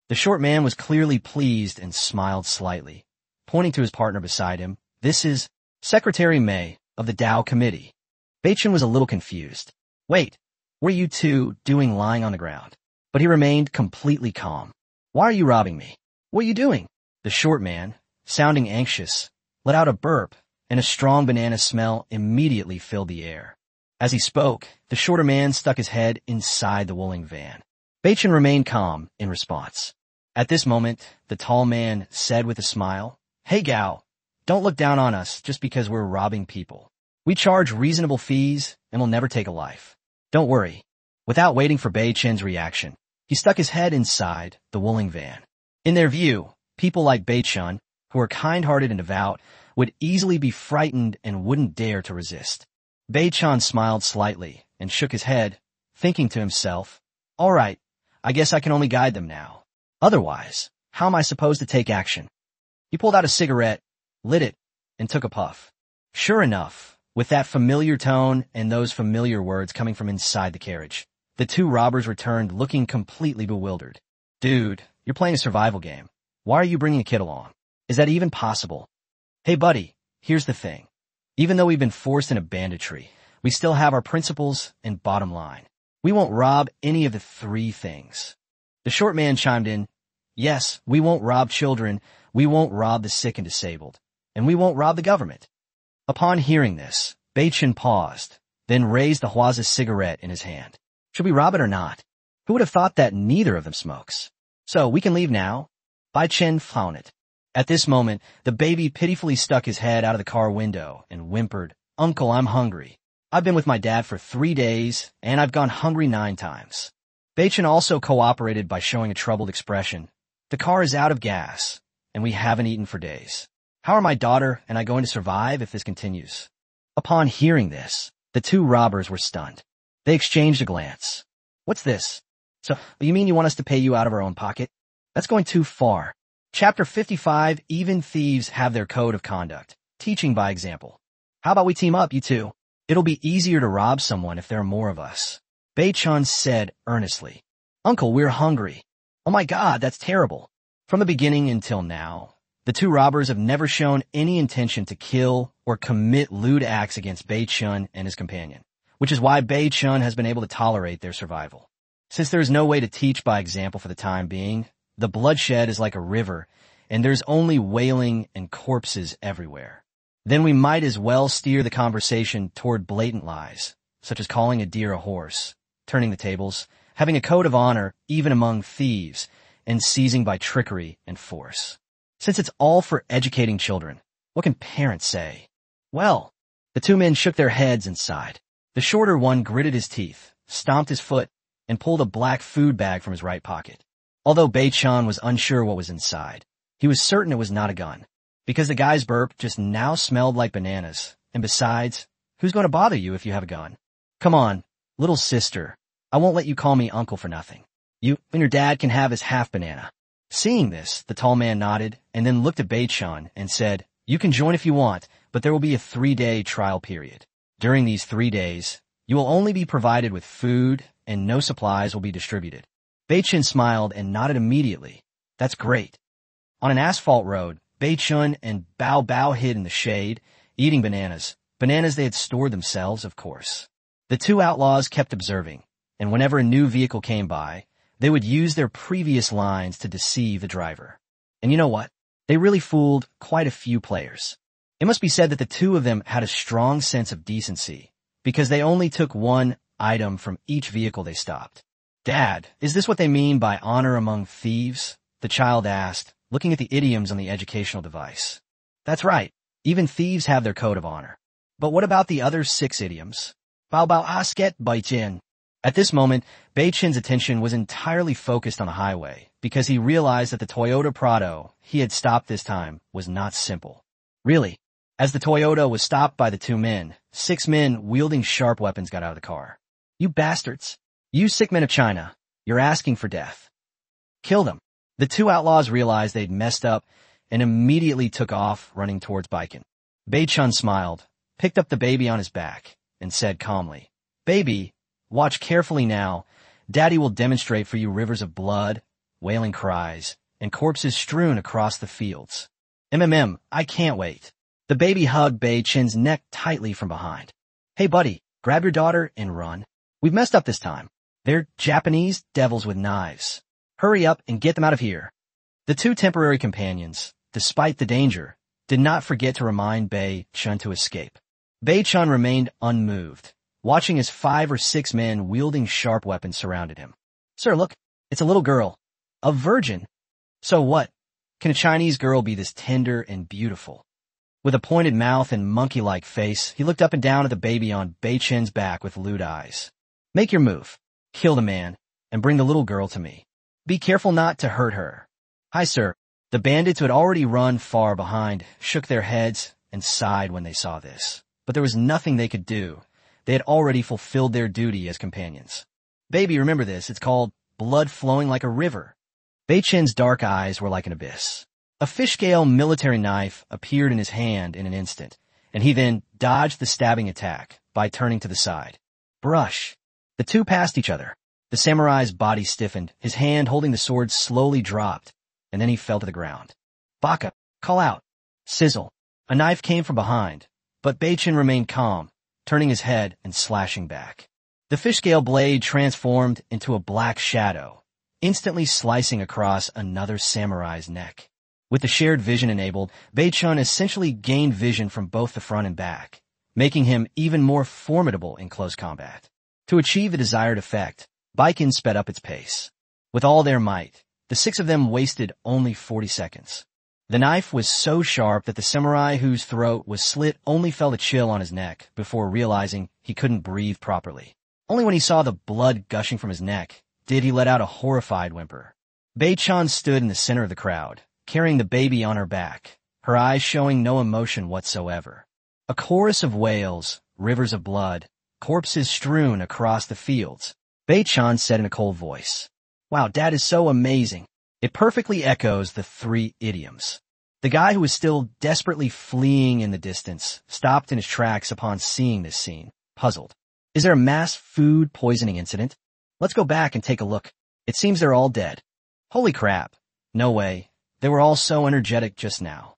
The short man was clearly pleased and smiled slightly, pointing to his partner beside him. "This is Secretary May of the Tao Committee." Bei Chun was a little confused. "Wait, what are you 2 doing lying on the ground?" But he remained completely calm. "Why are you robbing me? What are you doing?" The short man, sounding anxious, let out a burp, and a strong banana smell immediately filled the air. As he spoke, the shorter man stuck his head inside the Wuling van. Bei Chun remained calm in response. At this moment, the tall man said with a smile, "Hey Gao, don't look down on us just because we're robbing people. We charge reasonable fees and will never take a life. Don't worry." Without waiting for Bei Chun's reaction, he stuck his head inside the Wuling van. In their view, people like Bei Chun, who are kind-hearted and devout, would easily be frightened and wouldn't dare to resist. Bei Chun smiled slightly and shook his head, thinking to himself, All right, I guess I can only guide them now. Otherwise, how am I supposed to take action? He pulled out a cigarette, lit it, and took a puff. Sure enough, with that familiar tone and those familiar words coming from inside the carriage, the two robbers returned looking completely bewildered. Dude, you're playing a survival game. Why are you bringing a kid along? Is that even possible? Hey buddy, here's the thing. Even though we've been forced into banditry, we still have our principles and bottom line. We won't rob any of the three things. The short man chimed in, yes, we won't rob children, we won't rob the sick and disabled, and we won't rob the government. Upon hearing this, Bei-Chen paused, then raised the Hua's cigarette in his hand. Should we rob it or not? Who would have thought that neither of them smokes? So, we can leave now? Bei-Chen frowned. At this moment, the baby pitifully stuck his head out of the car window and whimpered, Uncle, I'm hungry. I've been with my dad for 3 days, and I've gone hungry 9 times. Bei-Chen also cooperated by showing a troubled expression. The car is out of gas, and we haven't eaten for days. How are my daughter and I going to survive if this continues? Upon hearing this, the two robbers were stunned. They exchanged a glance. What's this? So, you mean you want us to pay you out of our own pocket? That's going too far. Chapter 55, Even Thieves Have Their Code of Conduct. Teaching by example. How about we team up, you two? It'll be easier to rob someone if there are more of us. Bei-Chen said earnestly. Uncle, we're hungry. Oh my God, that's terrible. From the beginning until now, the two robbers have never shown any intention to kill or commit lewd acts against Bei-Chen and his companion, which is why Bei-Chen has been able to tolerate their survival. Since there is no way to teach by example for the time being, the bloodshed is like a river, and there's only wailing and corpses everywhere. Then we might as well steer the conversation toward blatant lies, such as calling a deer a horse, turning the tables, having a code of honor even among thieves, and seizing by trickery and force. Since it's all for educating children, what can parents say? Well, the two men shook their heads and sighed. The shorter one gritted his teeth, stomped his foot, and pulled a black food bag from his right pocket. Although Bei-Chen was unsure what was inside, he was certain it was not a gun, because the guy's burp just now smelled like bananas, and besides, who's going to bother you if you have a gun? Come on, little sister, I won't let you call me uncle for nothing. You and your dad can have his half banana. Seeing this, the tall man nodded and then looked at Bei-Chen and said, you can join if you want, but there will be a 3-day trial period. During these 3 days, you will only be provided with food and no supplies will be distributed. Bei-Chen smiled and nodded immediately. That's great. On an asphalt road, Bei-Chen and Bao Bao hid in the shade, eating bananas they had stored themselves, of course. The two outlaws kept observing, and whenever a new vehicle came by, they would use their previous lines to deceive the driver. And you know what? They really fooled quite a few players. It must be said that the two of them had a strong sense of decency, because they only took one item from each vehicle they stopped. Dad, is this what they mean by honor among thieves? The child asked, looking at the idioms on the educational device. That's right. Even thieves have their code of honor. But what about the other 6 idioms? Bao Bao asket Bei-Chen. At this moment, Bei-Chen's attention was entirely focused on the highway, because he realized that the Toyota Prado he had stopped this time was not simple. Really, as the Toyota was stopped by the 2 men, 6 men wielding sharp weapons got out of the car. You bastards! You sick men of China, you're asking for death. Kill them. The 2 outlaws realized they'd messed up and immediately took off, running towards Bei-Chen. Bei-Chen smiled, picked up the baby on his back, and said calmly, Baby, watch carefully now. Daddy will demonstrate for you rivers of blood, wailing cries, and corpses strewn across the fields. I can't wait. The baby hugged Bei-Chen's neck tightly from behind. Hey buddy, grab your daughter and run. We've messed up this time. They're Japanese devils with knives. Hurry up and get them out of here. The 2 temporary companions, despite the danger, did not forget to remind Bei-Chen to escape. Bei-Chen remained unmoved, watching as 5 or 6 men wielding sharp weapons surrounded him. Sir, look, it's a little girl. A virgin. So what? Can a Chinese girl be this tender and beautiful? With a pointed mouth and monkey-like face, he looked up and down at the baby on Bei-Chen's back with lewd eyes. Make your move. Kill the man, and bring the little girl to me. Be careful not to hurt her. Hi, sir. The bandits who had already run far behind shook their heads and sighed when they saw this. But there was nothing they could do. They had already fulfilled their duty as companions. Baby, remember this. It's called blood flowing like a river. Bei-chen's dark eyes were like an abyss. A fish-scale military knife appeared in his hand in an instant, and he then dodged the stabbing attack by turning to the side. Brush. The two passed each other. The samurai's body stiffened, his hand holding the sword slowly dropped, and then he fell to the ground. Baka, call out. Sizzle. A knife came from behind, but Bei-chen remained calm, turning his head and slashing back. The fish-scale blade transformed into a black shadow, instantly slicing across another samurai's neck. With the shared vision enabled, Bei-chen essentially gained vision from both the front and back, making him even more formidable in close combat. To achieve the desired effect, Baiken sped up its pace. With all their might, the six of them wasted only 40 seconds. The knife was so sharp that the samurai whose throat was slit only felt a chill on his neck before realizing he couldn't breathe properly. Only when he saw the blood gushing from his neck did he let out a horrified whimper. Bei-chan stood in the center of the crowd, carrying the baby on her back, her eyes showing no emotion whatsoever. A chorus of wails, rivers of blood, corpses strewn across the fields. Bei-chan said in a cold voice, "Wow, Dad is so amazing." It perfectly echoes the three idioms. The guy who was still desperately fleeing in the distance stopped in his tracks upon seeing this scene, puzzled. Is there a mass food poisoning incident? Let's go back and take a look. It seems they're all dead. Holy crap. No way. They were all so energetic just now.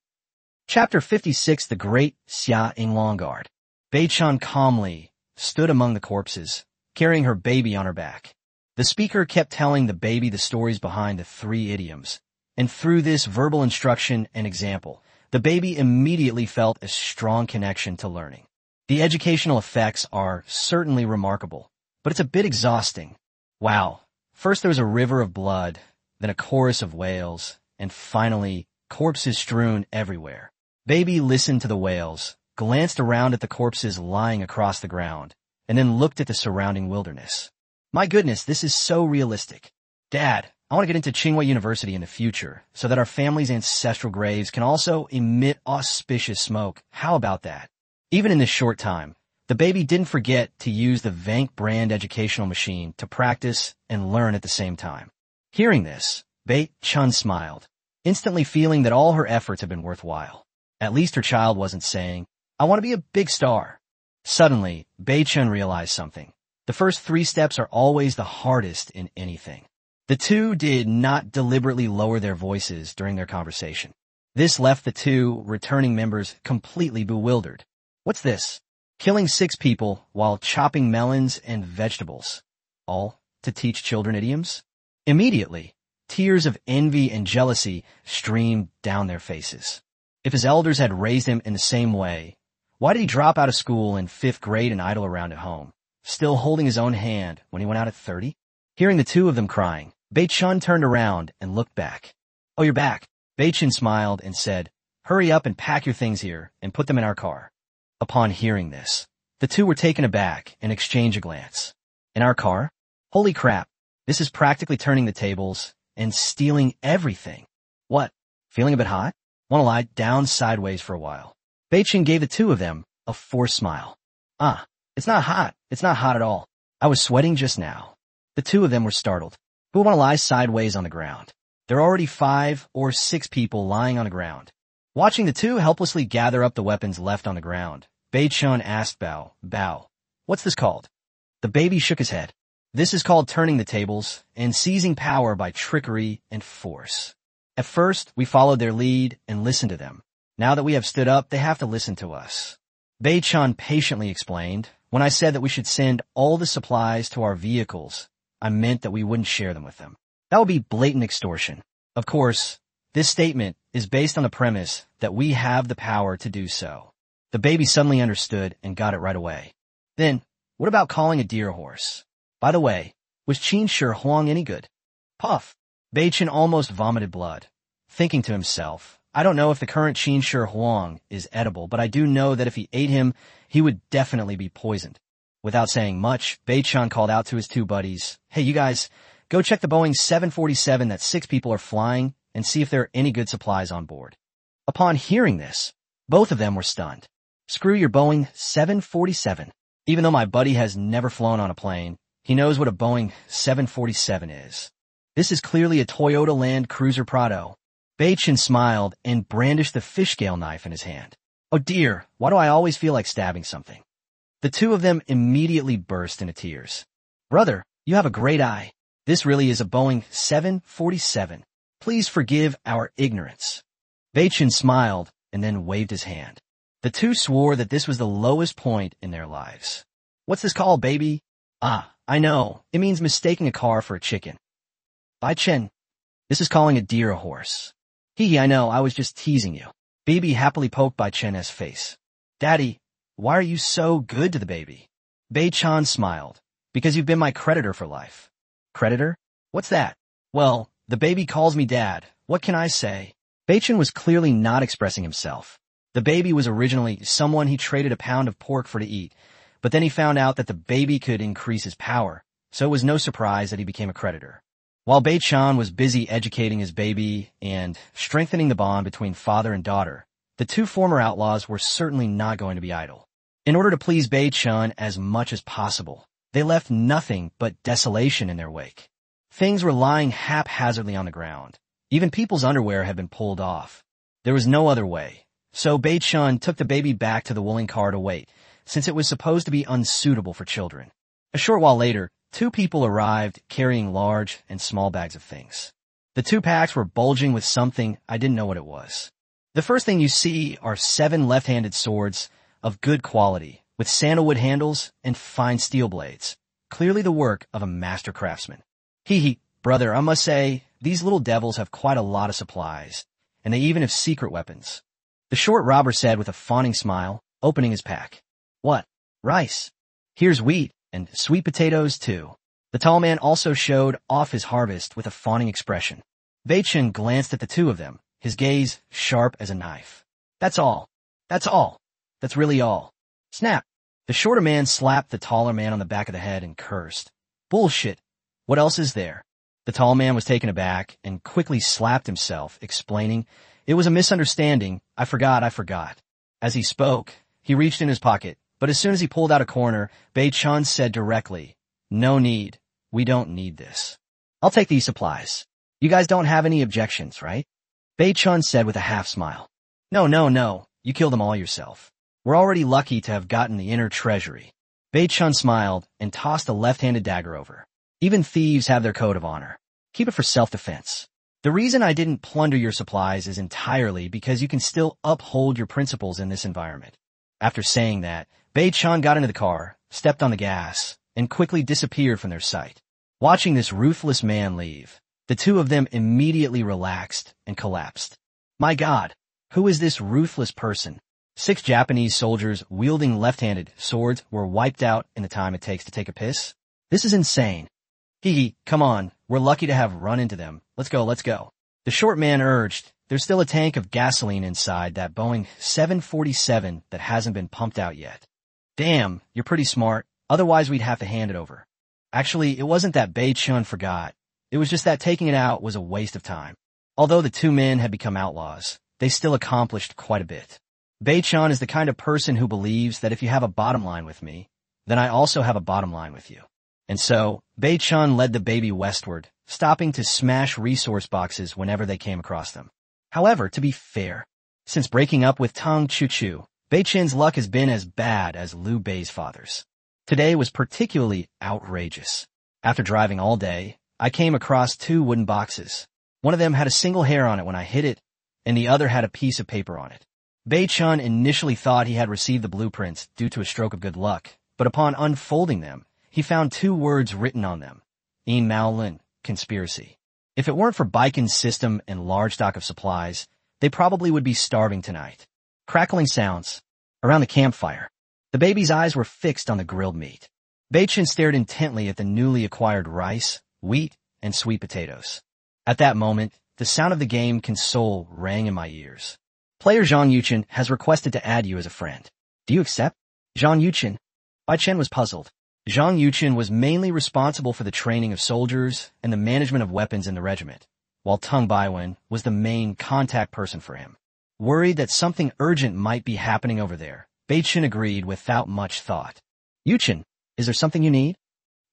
Chapter 56, The Great Xia Inglongard. Bei-chan calmly stood among the corpses, carrying her baby on her back. The speaker kept telling the baby the stories behind the three idioms, and through this verbal instruction and example, the baby immediately felt a strong connection to learning. The educational effects are certainly remarkable, but it's a bit exhausting. Wow. First there was a river of blood, then a chorus of wails, and finally, corpses strewn everywhere. Baby listened to the wails, glanced around at the corpses lying across the ground, and then looked at the surrounding wilderness. My goodness, this is so realistic. Dad, I want to get into Tsinghua University in the future so that our family's ancestral graves can also emit auspicious smoke. How about that? Even in this short time, the baby didn't forget to use the Vank brand educational machine to practice and learn at the same time. Hearing this, Bei-chan smiled, instantly feeling that all her efforts had been worthwhile. At least her child wasn't saying, "I want to be a big star." Suddenly, Bei-chan realized something. The first three steps are always the hardest in anything. The two did not deliberately lower their voices during their conversation. This left the two returning members completely bewildered. What's this? Killing 6 people while chopping melons and vegetables. All to teach children idioms? Immediately, tears of envy and jealousy streamed down their faces. If his elders had raised him in the same way, why did he drop out of school in 5th grade and idle around at home, still holding his own hand when he went out at 30? Hearing the two of them crying, Bei-chan turned around and looked back. "Oh, you're back." Bei-chan smiled and said, "Hurry up and pack your things here and put them in our car." Upon hearing this, the two were taken aback and exchanged a glance. "In our car? Holy crap, this is practically turning the tables and stealing everything. What, feeling a bit hot? Want to lie down sideways for a while?" Bei-chan gave the two of them a forced smile. It's not hot. It's not hot at all. I was sweating just now." The two of them were startled. Who would want to lie sideways on the ground? There are already 5 or 6 people lying on the ground. Watching the two helplessly gather up the weapons left on the ground, Bei-chan asked Bao, "What's this called?" The baby shook his head. "This is called turning the tables and seizing power by trickery and force. At first, we followed their lead and listened to them. Now that we have stood up, they have to listen to us." Bei-chan patiently explained, "When I said that we should send all the supplies to our vehicles, I meant that we wouldn't share them with them. That would be blatant extortion. Of course, this statement is based on the premise that we have the power to do so." The baby suddenly understood and got it right away. "Then, what about calling a deer a horse? By the way, was Qin Shi Huang any good?" Puff. Bei-chan almost vomited blood, thinking to himself, "I don't know if the current Qin Shi Huang is edible, but I do know that if he ate him, he would definitely be poisoned." Without saying much, Bei-chan called out to his 2 buddies, "Hey, you guys, go check the Boeing 747 that 6 people are flying and see if there are any good supplies on board." Upon hearing this, both of them were stunned. "Screw your Boeing 747. Even though my buddy has never flown on a plane, He knows what a Boeing 747 is. This is clearly a Toyota Land Cruiser Prado. Bei-chan smiled and brandished the fish scale knife in his hand. Oh dear, why do I always feel like stabbing something? The two of them immediately burst into tears. Brother, you have a great eye. This really is a Boeing 747. Please forgive our ignorance. Bei-chan smiled and then waved his hand. The two swore that this was the lowest point in their lives. What's this called, baby? Ah, I know. It means mistaking a car for a chicken. Bei-chan, this is calling a deer a horse. Hee, I know, I was just teasing you. Baby happily poked Bei-chan's face. Daddy, why are you so good to the baby? Bei-chan smiled. Because you've been my creditor for life. Creditor? What's that? Well, the baby calls me dad. What can I say? Bei-chan was clearly not expressing himself. The baby was originally someone he traded a pound of pork for to eat, but then he found out that the baby could increase his power, so it was no surprise that he became a creditor. While Bei-chan was busy educating his baby and strengthening the bond between father and daughter, the two former outlaws were certainly not going to be idle. In order to please Bei-chan as much as possible, they left nothing but desolation in their wake. Things were lying haphazardly on the ground. Even people's underwear had been pulled off. There was no other way, so Bei-chan took the baby back to the wooling car to wait, since it was supposed to be unsuitable for children. A short while later, two people arrived carrying large and small bags of things. The two packs were bulging with something I didn't know what it was. The first thing you see are 7 left-handed swords of good quality, with sandalwood handles and fine steel blades, clearly the work of a master craftsman. Hee, brother, I must say, these little devils have quite a lot of supplies, and they even have secret weapons. The short robber said with a fawning smile, opening his pack. What? Rice. Here's wheat, and sweet potatoes too. The tall man also showed off his harvest with a fawning expression. Bei-chan glanced at the two of them, his gaze sharp as a knife. That's all. That's all. That's really all. Snap. The shorter man slapped the taller man on the back of the head and cursed. Bullshit. What else is there? The tall man was taken aback and quickly slapped himself, explaining, It was a misunderstanding. I forgot. As he spoke, he reached in his pocket, but as soon as he pulled out a corner, Bei-chan said directly, No need. We don't need this. I'll take these supplies. You guys don't have any objections, right? Bei-chan said with a half smile. No. You killed them all yourself. We're already lucky to have gotten the inner treasury. Bei-chan smiled and tossed a left-handed dagger over. Even thieves have their code of honor. Keep it for self-defense. The reason I didn't plunder your supplies is entirely because you can still uphold your principles in this environment. After saying that, Bei-chan got into the car, stepped on the gas, and quickly disappeared from their sight. Watching this ruthless man leave, the two of them immediately relaxed and collapsed. My God, who is this ruthless person? 6 Japanese soldiers wielding left-handed swords were wiped out in the time it takes to take a piss? This is insane. Hee, come on, we're lucky to have run into them. Let's go. The short man urged, There's still a tank of gasoline inside that Boeing 747 that hasn't been pumped out yet. Damn, you're pretty smart, otherwise we'd have to hand it over. Actually, it wasn't that Bei-chan forgot. It was just that taking it out was a waste of time. Although the two men had become outlaws, they still accomplished quite a bit. Bei-chan is the kind of person who believes that if you have a bottom line with me, then I also have a bottom line with you. And so, Bei-chan led the baby westward, stopping to smash resource boxes whenever they came across them. However, to be fair, since breaking up with Tang Chuchu, Bei-chan's luck has been as bad as Liu Bei's father's. Today was particularly outrageous. After driving all day, I came across 2 wooden boxes. One of them had a single hair on it when I hit it, and the other had a piece of paper on it. Bei-chan initially thought he had received the blueprints due to a stroke of good luck, but upon unfolding them, he found 2 words written on them. In Maolin, conspiracy. If it weren't for Baikon's system and large stock of supplies, they probably would be starving tonight. Crackling sounds. Around the campfire. The baby's eyes were fixed on the grilled meat. Bei-chan stared intently at the newly acquired rice, wheat, and sweet potatoes. At that moment, the sound of the game console rang in my ears. Player Zhang Yuchen has requested to add you as a friend. Do you accept? Zhang Yuchen. Bei-chan was puzzled. Zhang Yuchen was mainly responsible for the training of soldiers and the management of weapons in the regiment, while Tung Baiwen was the main contact person for him. Worried that something urgent might be happening over there, Bei-chan agreed without much thought. Yuchen, is there something you need?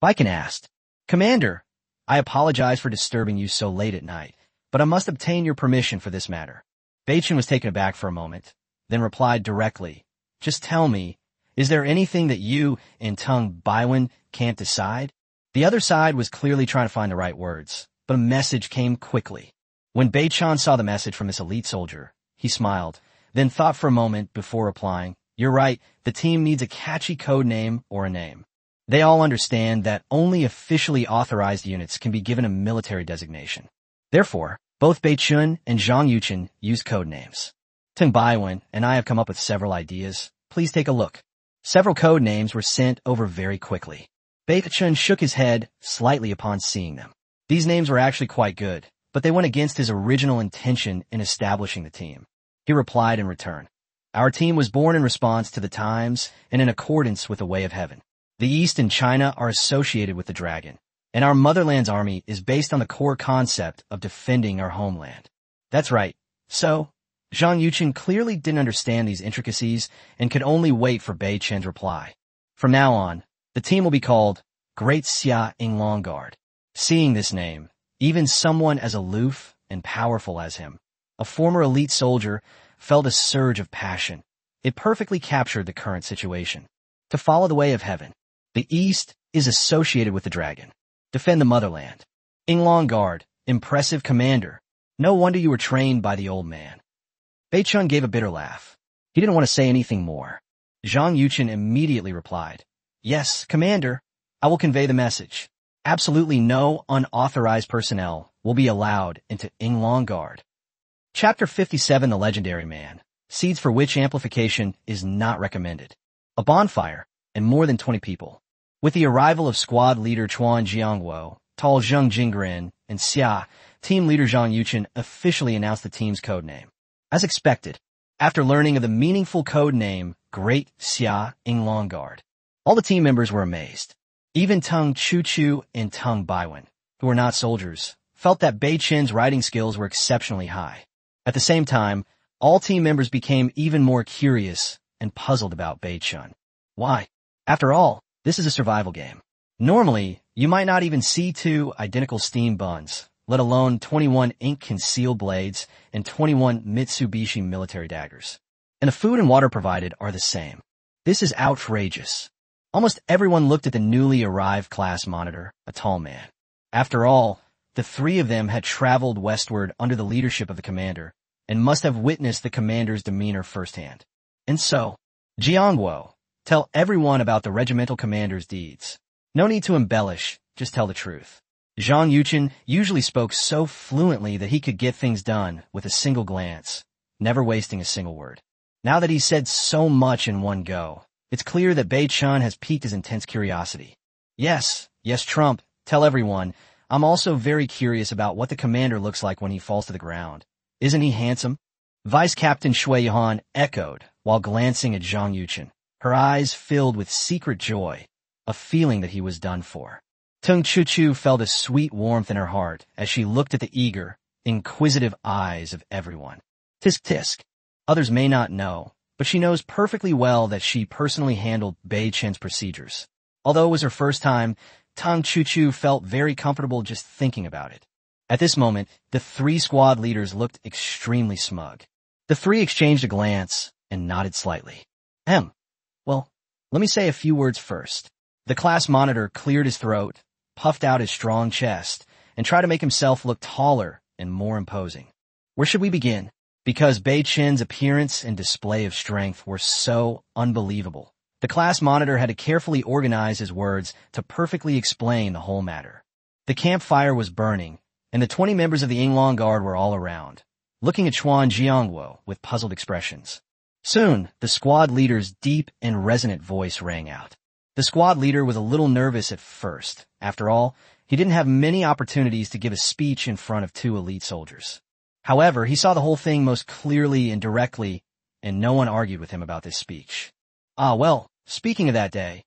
Viken asked. Commander, I apologize for disturbing you so late at night, but I must obtain your permission for this matter. Beichen was taken aback for a moment, then replied directly, Just tell me, is there anything that you and Tung Baiwen can't decide? The other side was clearly trying to find the right words, but a message came quickly. When Beichan saw the message from this elite soldier, he smiled, then thought for a moment before replying, You're right, the team needs a catchy code name or a name. They all understand that only officially authorized units can be given a military designation. Therefore, both Beichun and Zhang Yuchen use code names. Tung Baiwen and I have come up with several ideas. Please take a look. Several code names were sent over very quickly. Beichun shook his head slightly upon seeing them. These names were actually quite good, but they went against his original intention in establishing the team. He replied in return, Our team was born in response to the times and in accordance with the way of heaven. The East and China are associated with the dragon, and our motherland's army is based on the core concept of defending our homeland. That's right. So, Zhang Yuchen clearly didn't understand these intricacies and could only wait for Bei Chen's reply. From now on, the team will be called Great Xia Inglong Guard. Seeing this name, even someone as aloof and powerful as him, a former elite soldier, felt a surge of passion. It perfectly captured the current situation. To follow the way of heaven. The East is associated with the dragon. Defend the motherland. Inglong Guard, impressive commander. No wonder you were trained by the old man. Beichun gave a bitter laugh. He didn't want to say anything more. Zhang Yuchen immediately replied, Yes, commander. I will convey the message. Absolutely no unauthorized personnel will be allowed into Inglong Guard. Chapter 57, The Legendary Man. Seeds for which amplification is not recommended. A bonfire, and more than 20 people. With the arrival of squad leader Chuan Jiangwo, Tal Zheng Jingren, and Xia, team leader Zhang Yuchen officially announced the team's code name. As expected, after learning of the meaningful code name Great Xia Inglong Guard, all the team members were amazed. Even Tung Chuchu and Tung Baiwen, who were not soldiers, felt that Bei Chen's writing skills were exceptionally high. At the same time, all team members became even more curious and puzzled about Bei Chen. Why? After all, this is a survival game. Normally, you might not even see two identical steam buns, let alone 21 ink-concealed blades and 21 Mitsubishi military daggers. And the food and water provided are the same. This is outrageous. Almost everyone looked at the newly arrived class monitor, a tall man. After all, the three of them had traveled westward under the leadership of the commander and must have witnessed the commander's demeanor firsthand. And so, Jiangwo, tell everyone about the regimental commander's deeds. No need to embellish, just tell the truth. Zhang Yuchen usually spoke so fluently that he could get things done with a single glance, never wasting a single word. Now that he's said so much in one go, it's clear that Bei Chen has piqued his intense curiosity. Yes, Trump, tell everyone, I'm also very curious about what the commander looks like when he falls to the ground. Isn't he handsome? Vice Captain Shui Yuan echoed while glancing at Zhang Yuchen, her eyes filled with secret joy, a feeling that he was done for. Tung Chuchu felt a sweet warmth in her heart as she looked at the eager, inquisitive eyes of everyone. Tisk tisk. Others may not know, but she knows perfectly well that she personally handled Bei Chen's procedures. Although it was her first time, Tung Chuchu felt very comfortable just thinking about it. At this moment, the three squad leaders looked extremely smug. The three exchanged a glance and nodded slightly. Well, let me say a few words first. The class monitor cleared his throat, puffed out his strong chest, and tried to make himself look taller and more imposing. Where should we begin? Because Bei Chen's appearance and display of strength were so unbelievable. The class monitor had to carefully organize his words to perfectly explain the whole matter. The campfire was burning, and the 20 members of the Inglong Guard were all around, looking at Chuan Jiangwo with puzzled expressions. Soon, the squad leader's deep and resonant voice rang out. The squad leader was a little nervous at first. After all, he didn't have many opportunities to give a speech in front of two elite soldiers. However, he saw the whole thing most clearly and directly, and no one argued with him about this speech. Well, speaking of that day,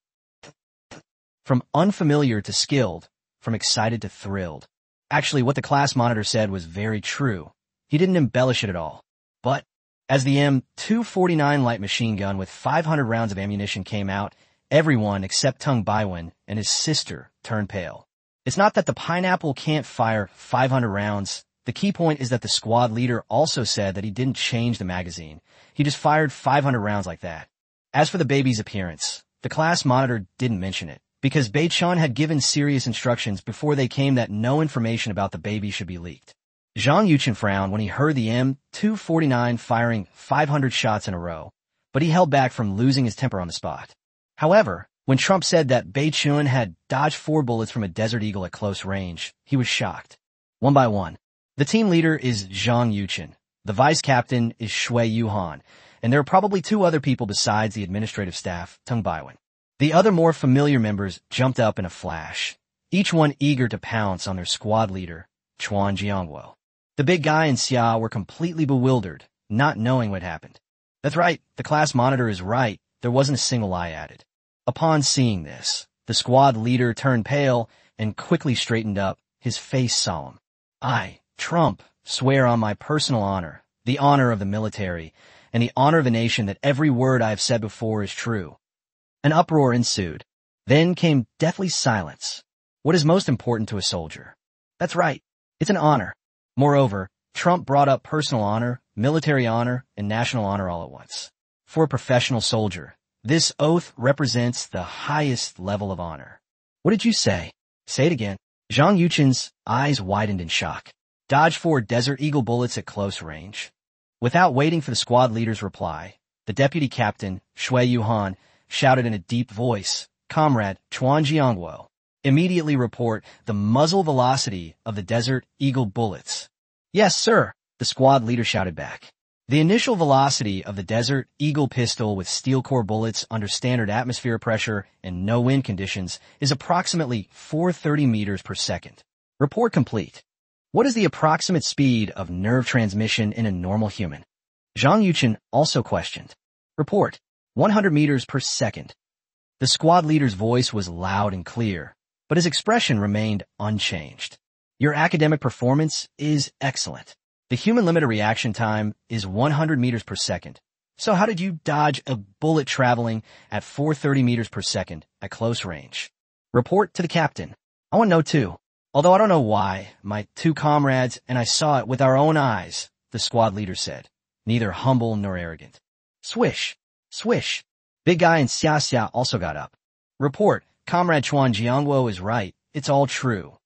from unfamiliar to skilled, from excited to thrilled. Actually, what the class monitor said was very true. He didn't embellish it at all. But as the M249 light machine gun with 500 rounds of ammunition came out, Everyone except Tung Baiwen and his sister turned pale. It's not that the pineapple can't fire 500 rounds. The key point is that the squad leader also said that he didn't change the magazine. He just fired 500 rounds like that. As for the baby's appearance, the class monitor didn't mention it, because Beichun had given serious instructions before they came that no information about the baby should be leaked. Zhang Yuchen frowned when he heard the M249 firing 500 shots in a row, but he held back from losing his temper on the spot. However, when Trump said that Beichun had dodged 4 bullets from a Desert Eagle at close range, he was shocked. One by one. The team leader is Zhang Yuchen. The vice captain is Shui Yuhan, and there are probably 2 other people besides the administrative staff, Tung Baiwen. The other more familiar members jumped up in a flash, each one eager to pounce on their squad leader, Chuan Jiangwo. The big guy and Xia were completely bewildered, not knowing what happened. That's right, the class monitor is right, there wasn't a single lie added. Upon seeing this, the squad leader turned pale and quickly straightened up, his face solemn. I, Trump, swear on my personal honor, the honor of the military, and the honor of the nation that every word I have said before is true. An uproar ensued. Then came deathly silence. What is most important to a soldier? That's right, it's an honor. Moreover, Trump brought up personal honor, military honor, and national honor all at once. For a professional soldier, this oath represents the highest level of honor. What did you say? Say it again. Zhang Yuchen's eyes widened in shock. Dodge 4 Desert Eagle bullets at close range. Without waiting for the squad leader's reply, the deputy captain, Shui Yuhan, shouted in a deep voice, Comrade Chuan Jiangwo, immediately report the muzzle velocity of the Desert Eagle bullets. Yes, sir, the squad leader shouted back. The initial velocity of the Desert Eagle pistol with steel core bullets under standard atmosphere pressure and no wind conditions is approximately 430 meters per second. Report complete. What is the approximate speed of nerve transmission in a normal human? Zhang Yuchen also questioned. Report, 100 meters per second. The squad leader's voice was loud and clear, but his expression remained unchanged. Your academic performance is excellent. The human limit of reaction time is 100 meters per second. So how did you dodge a bullet traveling at 430 meters per second at close range? Report to the captain. I want to know too. Although I don't know why, my 2 comrades and I saw it with our own eyes, the squad leader said, neither humble nor arrogant. Swish, swish. Big guy and Xia Xia also got up. Report, Comrade Chuan Jiangwo is right. It's all true.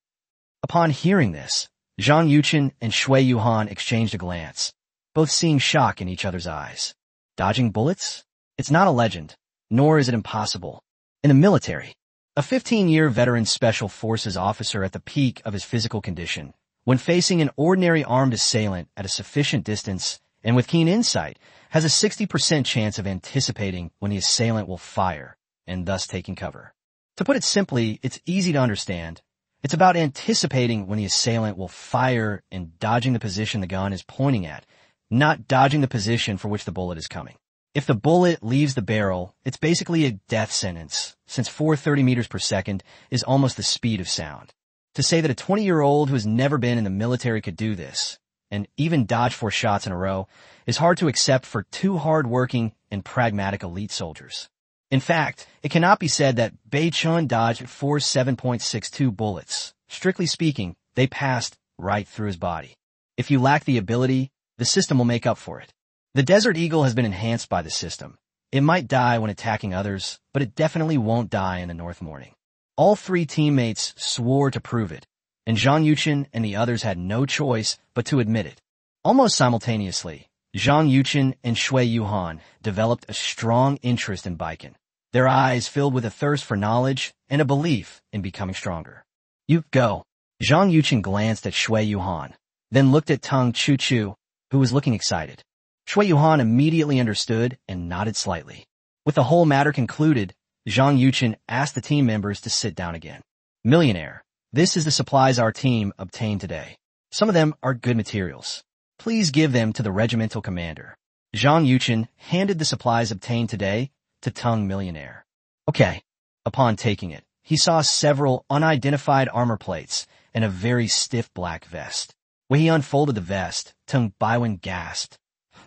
Upon hearing this, Zhang Yuchen and Shui Yuhan exchanged a glance, both seeing shock in each other's eyes. Dodging bullets? It's not a legend, nor is it impossible. In the military, a 15-year veteran special forces officer at the peak of his physical condition, when facing an ordinary armed assailant at a sufficient distance and with keen insight, has a 60% chance of anticipating when the assailant will fire, and thus taking cover. To put it simply, it's easy to understand. It's about anticipating when the assailant will fire and dodging the position the gun is pointing at, not dodging the position for which the bullet is coming. If the bullet leaves the barrel, it's basically a death sentence, since 430 meters per second is almost the speed of sound. To say that a 20-year-old who has never been in the military could do this, and even dodge 4 shots in a row, is hard to accept for 2 hard-working and pragmatic elite soldiers. In fact, it cannot be said that Beichun dodged 4 7.62 bullets. Strictly speaking, they passed right through his body. If you lack the ability, the system will make up for it. The Desert Eagle has been enhanced by the system. It might die when attacking others, but it definitely won't die in the North Morning. All 3 teammates swore to prove it, and Zhang Yuchen and the others had no choice but to admit it. Almost simultaneously, Zhang Yuchen and Shui Yuhan developed a strong interest in Baiken. Their eyes filled with a thirst for knowledge and a belief in becoming stronger. You go. Zhang Yuchen glanced at Shui Yuhan, then looked at Tung Chuchu, who was looking excited. Shui Yuhan immediately understood and nodded slightly. With the whole matter concluded, Zhang Yuchen asked the team members to sit down again. Millionaire, this is the supplies our team obtained today. Some of them are good materials. Please give them to the regimental commander. Zhang Yuchen handed the supplies obtained today to Tung Millionaire. Okay. Upon taking it, he saw several unidentified armor plates and a very stiff black vest. When he unfolded the vest, Tung Baiwen gasped.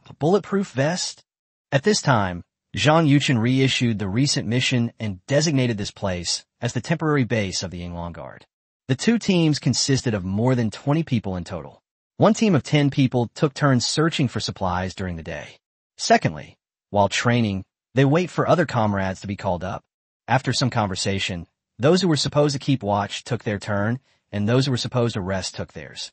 A bulletproof vest? At this time, Zhang Yuchen reissued the recent mission and designated this place as the temporary base of the Yinglong Guard. The two teams consisted of more than 20 people in total. One team of 10 people took turns searching for supplies during the day. Secondly, while training, they wait for other comrades to be called up. After some conversation, those who were supposed to keep watch took their turn, and those who were supposed to rest took theirs.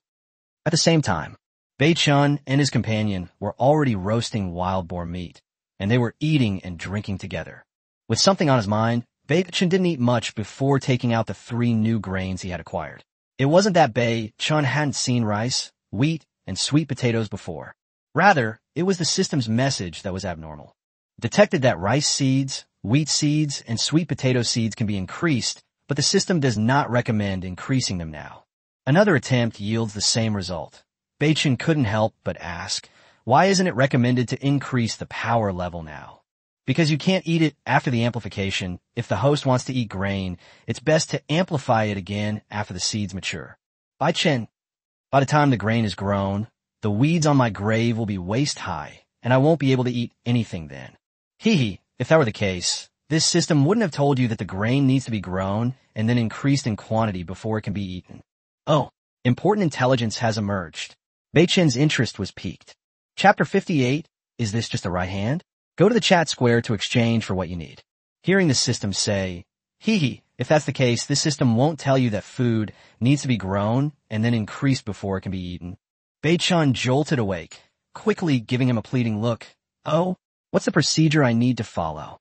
At the same time, Bei Chun and his companion were already roasting wild boar meat, and they were eating and drinking together. With something on his mind, Bei Chun didn't eat much before taking out the 3 new grains he had acquired. It wasn't that Bei Chun hadn't seen rice, wheat, and sweet potatoes before. Rather, it was the system's message that was abnormal. Detected that rice seeds, wheat seeds, and sweet potato seeds can be increased, but the system does not recommend increasing them now. Another attempt yields the same result. Bei Chun couldn't help but ask, why isn't it recommended to increase the power level now? Because you can't eat it after the amplification. If the host wants to eat grain, it's best to amplify it again after the seeds mature. By the time the grain is grown, the weeds on my grave will be waist high, and I won't be able to eat anything then. If that were the case, this system wouldn't have told you that the grain needs to be grown and then increased in quantity before it can be eaten. Oh, important intelligence has emerged. Bei Chun's interest was piqued. Chapter 58, is this just a right hand? Go to the chat square to exchange for what you need. Hearing the system say, if that's the case, this system won't tell you that food needs to be grown and then increased before it can be eaten. Bei Chun jolted awake, quickly giving him a pleading look. Oh, what's the procedure I need to follow?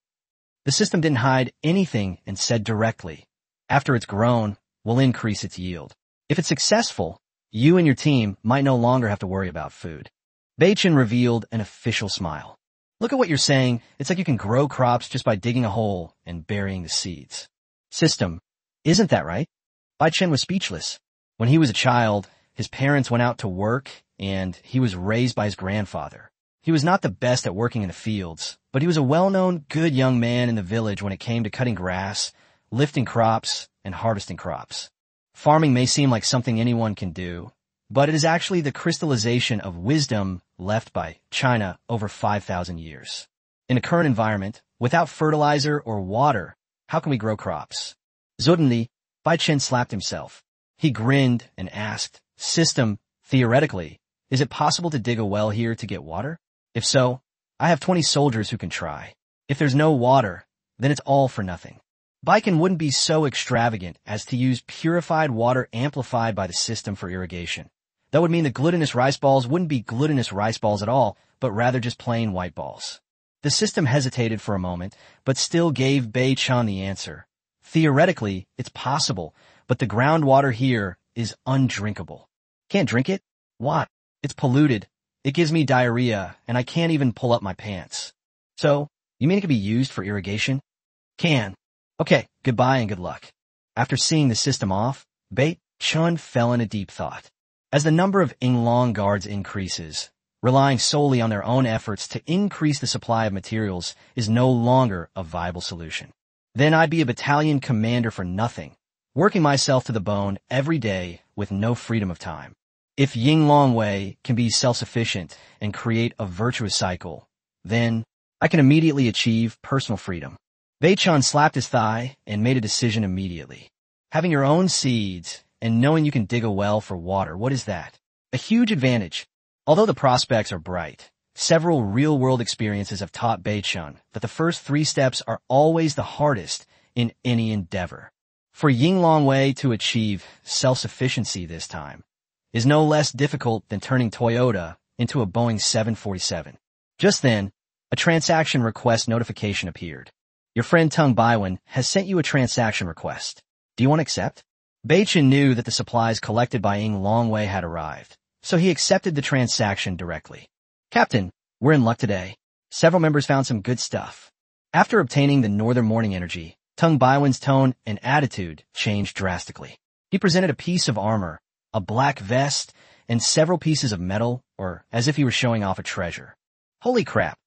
The system didn't hide anything and said directly, after it's grown, we'll increase its yield. If it's successful, you and your team might no longer have to worry about food. Bei Chun revealed an official smile. Look at what you're saying. It's like you can grow crops just by digging a hole and burying the seeds. System, isn't that right? Bei Chun was speechless. When he was a child, his parents went out to work and he was raised by his grandfather. He was not the best at working in the fields, but he was a well-known, good young man in the village when it came to cutting grass, lifting crops, and harvesting crops. Farming may seem like something anyone can do, but it is actually the crystallization of wisdom left by China over 5,000 years. In the current environment, without fertilizer or water, how can we grow crops? Suddenly, Bei Chun slapped himself. He grinned and asked, System, theoretically, is it possible to dig a well here to get water? If so, I have 20 soldiers who can try. If there's no water, then it's all for nothing. Bei Chun wouldn't be so extravagant as to use purified water amplified by the system for irrigation. That would mean the glutinous rice balls wouldn't be glutinous rice balls at all, but rather just plain white balls. The system hesitated for a moment, but still gave Bei Chun the answer. Theoretically, it's possible, but the groundwater here is undrinkable. Can't drink it? Why? It's polluted. It gives me diarrhea, and I can't even pull up my pants. So, you mean it can be used for irrigation? Can. Okay, goodbye and good luck. After seeing the system off, Bei Chun fell in a deep thought. As the number of Yinglong guards increases, relying solely on their own efforts to increase the supply of materials is no longer a viable solution. Then I'd be a battalion commander for nothing, working myself to the bone every day with no freedom of time. If Yinglong Wei can be self-sufficient and create a virtuous cycle, then I can immediately achieve personal freedom. Bei Chun slapped his thigh and made a decision immediately. Having your own seeds and knowing you can dig a well for water, what is that? A huge advantage. Although the prospects are bright, several real-world experiences have taught Bei Chun that the first 3 steps are always the hardest in any endeavor. For Yinglong Wei to achieve self-sufficiency this time is no less difficult than turning Toyota into a Boeing 747. Just then, a transaction request notification appeared. Your friend Tung Baiwen has sent you a transaction request. Do you want to accept? Bei Chun knew that the supplies collected by Yinglong Wei had arrived, so he accepted the transaction directly. Captain, we're in luck today. Several members found some good stuff. After obtaining the Northern Morning Energy, Tung Baiwen's tone and attitude changed drastically. He presented a piece of armor, a black vest, and several pieces of metal, or as if he were showing off a treasure. Holy crap!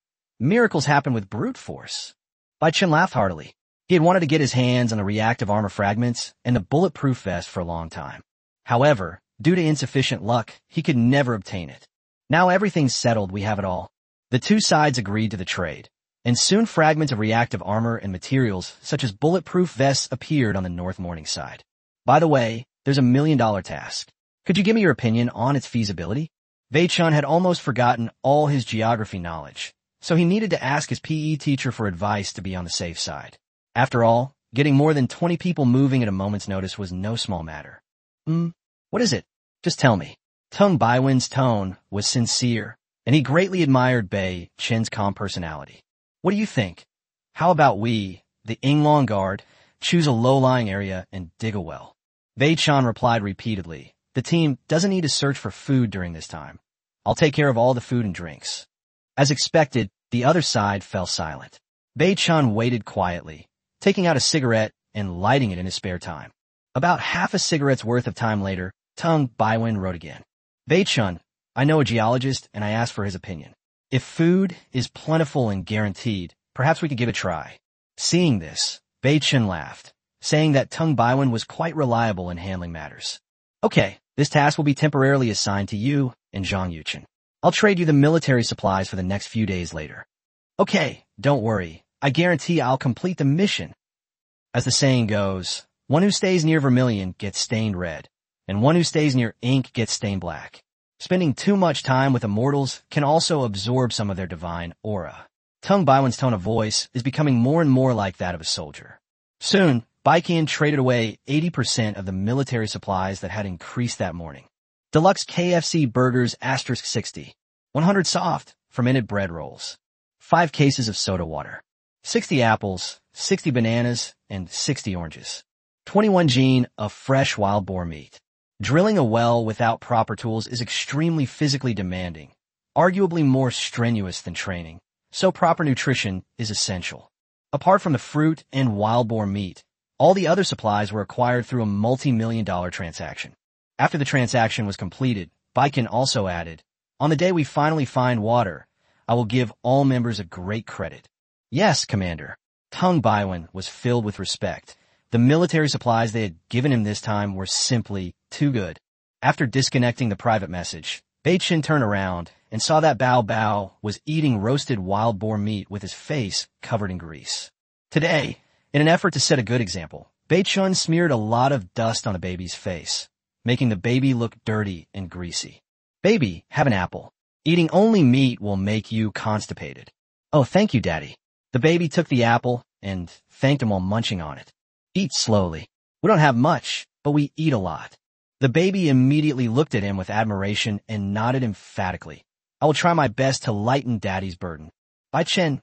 Miracles happen with brute force. Bei Chun laughed heartily. He had wanted to get his hands on the reactive armor fragments and the bulletproof vest for a long time. However, due to insufficient luck, he could never obtain it. Now everything's settled, we have it all. The two sides agreed to the trade. and soon fragments of reactive armor and materials such as bulletproof vests appeared on the north morning side. By the way, there's $1 million task. Could you give me your opinion on its feasibility? Wei-chun had almost forgotten all his geography knowledge, so he needed to ask his PE teacher for advice to be on the safe side. After all, getting more than 20 people moving at a moment's notice was no small matter. What is it? Just tell me. Tung Baiwen's tone was sincere, and he greatly admired Bei Chen's calm personality. What do you think? How about we, the Yinglong Guard, choose a low-lying area and dig a well? Wei-chan replied repeatedly, the team doesn't need to search for food during this time. I'll take care of all the food and drinks. As expected, the other side fell silent. Wei-chan waited quietly, taking out a cigarette and lighting it in his spare time. About half a cigarette's worth of time later, Tung Baiwen wrote again. Wei-chun, I know a geologist and I asked for his opinion. If food is plentiful and guaranteed, perhaps we could give it a try. Seeing this, Wei-chun laughed, saying that Tung Baiwen was quite reliable in handling matters. Okay, this task will be temporarily assigned to you and Zhang Yuchen. I'll trade you the military supplies for the next few days later. Okay, don't worry. I guarantee I'll complete the mission. As the saying goes, one who stays near vermilion gets stained red, and one who stays near ink gets stained black. Spending too much time with immortals can also absorb some of their divine aura. Tung Baiwen's tone of voice is becoming more and more like that of a soldier. Soon, Baikin traded away 80% of the military supplies that had increased that morning. Deluxe KFC burgers *60, 100 soft, fermented bread rolls, 5 cases of soda water, 60 apples, 60 bananas, and 60 oranges, 21 gene of fresh wild boar meat. Drilling a well without proper tools is extremely physically demanding, arguably more strenuous than training, so proper nutrition is essential. Apart from the fruit and wild boar meat, all the other supplies were acquired through a multi-million-dollar transaction. After the transaction was completed, Baikin also added, on the day we finally find water, I will give all members a great credit. Yes, Commander. Tung Baiwen was filled with respect. The military supplies they had given him this time were simply too good. After disconnecting the private message, Bei-chin turned around and saw that Bao Bao was eating roasted wild boar meat with his face covered in grease. Today, in an effort to set a good example, Bei-chun smeared a lot of dust on the baby's face, making the baby look dirty and greasy. Baby, have an apple. Eating only meat will make you constipated. Oh, thank you, Daddy. The baby took the apple and thanked him while munching on it. Eat slowly. We don't have much, but we eat a lot. The baby immediately looked at him with admiration and nodded emphatically. I will try my best to lighten Daddy's burden. Bai-chen,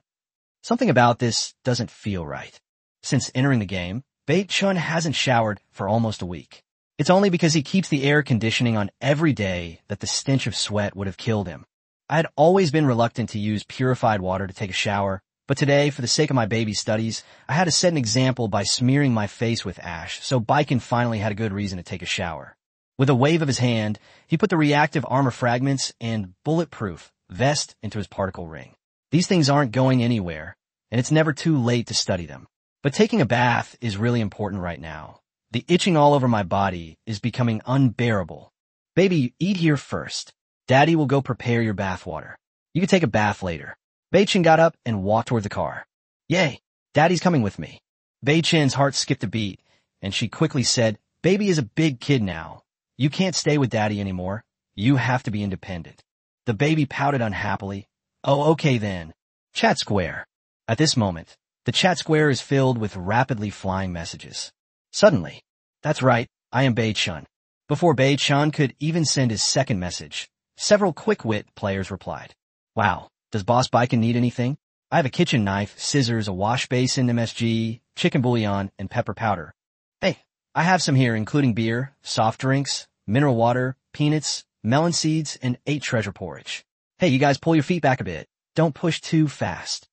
something about this doesn't feel right. Since entering the game, Bei-chun hasn't showered for almost a week. It's only because he keeps the air conditioning on every day that the stench of sweat would have killed him. I had always been reluctant to use purified water to take a shower, but today, for the sake of my baby's studies, I had to set an example by smearing my face with ash, so Baikin finally had a good reason to take a shower. With a wave of his hand, he put the reactive armor fragments and bulletproof vest into his particle ring. These things aren't going anywhere, and it's never too late to study them. But taking a bath is really important right now. The itching all over my body is becoming unbearable. Baby, eat here first. Daddy will go prepare your bath water. You can take a bath later. Bei-chin got up and walked toward the car. Yay, Daddy's coming with me. Bei-chin's heart skipped a beat, and she quickly said, Baby is a big kid now. You can't stay with Daddy anymore. You have to be independent. The baby pouted unhappily. Oh, okay then. Chat square. At this moment, the chat square is filled with rapidly flying messages. Suddenly, that's right, I am Bei-chun. Before Bei-chun could even send his second message, several quick-wit players replied. Wow, does Boss Baikin need anything? I have a kitchen knife, scissors, a wash basin, MSG, chicken bouillon, and pepper powder. Hey, I have some here including beer, soft drinks, mineral water, peanuts, melon seeds, and 8 treasure porridge. Hey, you guys pull your feet back a bit. Don't push too fast.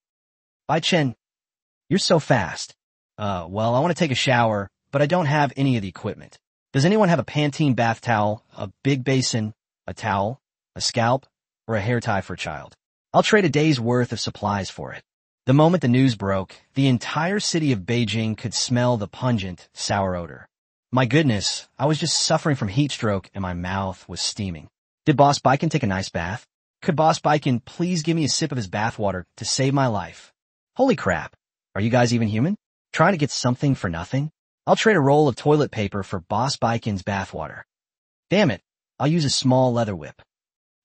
Bai-chen, you're so fast. Well, I want to take a shower, but I don't have any of the equipment. Does anyone have a Pantene bath towel, a big basin, a towel, a scalp, or a hair tie for a child? I'll trade a day's worth of supplies for it. The moment the news broke, the entire city of Beijing could smell the pungent, sour odor. My goodness, I was just suffering from heat stroke and my mouth was steaming. Did Boss Baikin take a nice bath? Could Boss Baikin please give me a sip of his bath water to save my life? Holy crap. Are you guys even human? Trying to get something for nothing? I'll trade a roll of toilet paper for Boss Bikin's bathwater. Damn it. I'll use a small leather whip.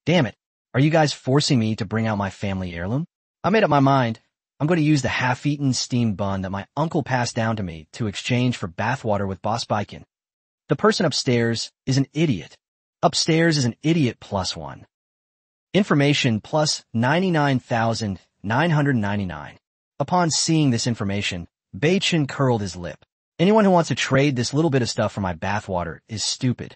Damn it. Are you guys forcing me to bring out my family heirloom? I made up my mind. I'm going to use the half-eaten steamed bun that my uncle passed down to me to exchange for bathwater with Boss Bikin. The person upstairs is an idiot. Upstairs is an idiot +1. Information plus 99,999. Upon seeing this information, Bei-chin curled his lip. Anyone who wants to trade this little bit of stuff for my bathwater is stupid.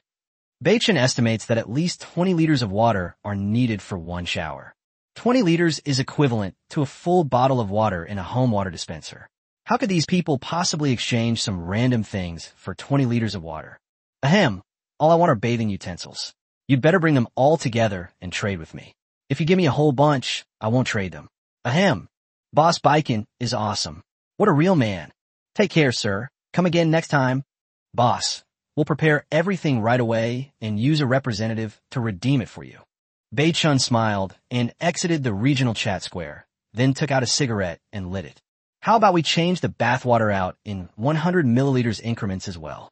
Bei-chin estimates that at least 20 liters of water are needed for one shower. 20 liters is equivalent to a full bottle of water in a home water dispenser. How could these people possibly exchange some random things for 20 liters of water? Ahem, all I want are bathing utensils. You'd better bring them all together and trade with me. If you give me a whole bunch, I won't trade them. Ahem, Boss Bikin is awesome. What a real man. Take care, sir. Come again next time. Boss, we'll prepare everything right away and use a representative to redeem it for you. Bei-chun smiled and exited the regional chat square, then took out a cigarette and lit it. How about we change the bathwater out in 100 milliliters increments as well?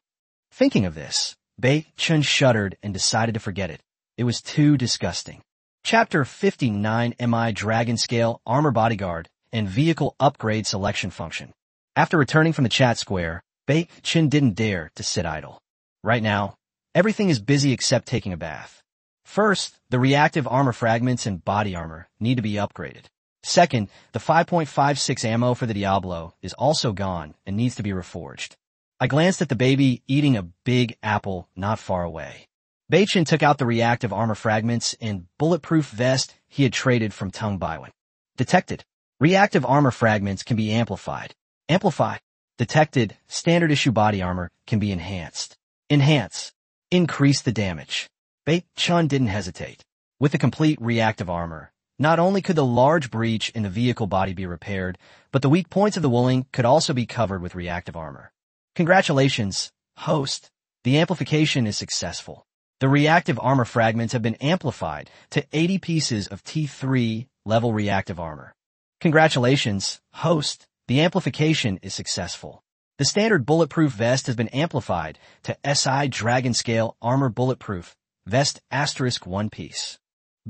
Thinking of this, Bei-chun shuddered and decided to forget it. It was too disgusting. Chapter 59 MI Dragon Scale Armor Bodyguard and Vehicle Upgrade Selection Function. After returning from the chat square, Bei-chun didn't dare to sit idle. Right now, everything is busy except taking a bath. First, the reactive armor fragments and body armor need to be upgraded. Second, the 5.56 ammo for the Diablo is also gone and needs to be reforged. I glanced at the baby eating a big apple not far away. Bei-chin took out the reactive armor fragments and bulletproof vest he had traded from Tung Baiwen. Detected. Reactive armor fragments can be amplified. Amplify. Detected. Standard issue body armor can be enhanced. Enhance. Increase the damage. Bei-chun didn't hesitate. With the complete reactive armor, not only could the large breach in the vehicle body be repaired, but the weak points of the wooling could also be covered with reactive armor. Congratulations, host. The amplification is successful. The reactive armor fragments have been amplified to 80 pieces of T3 level reactive armor. Congratulations, host. The amplification is successful. The standard bulletproof vest has been amplified to SI Dragon Scale Armor Bulletproof Vest *1 piece.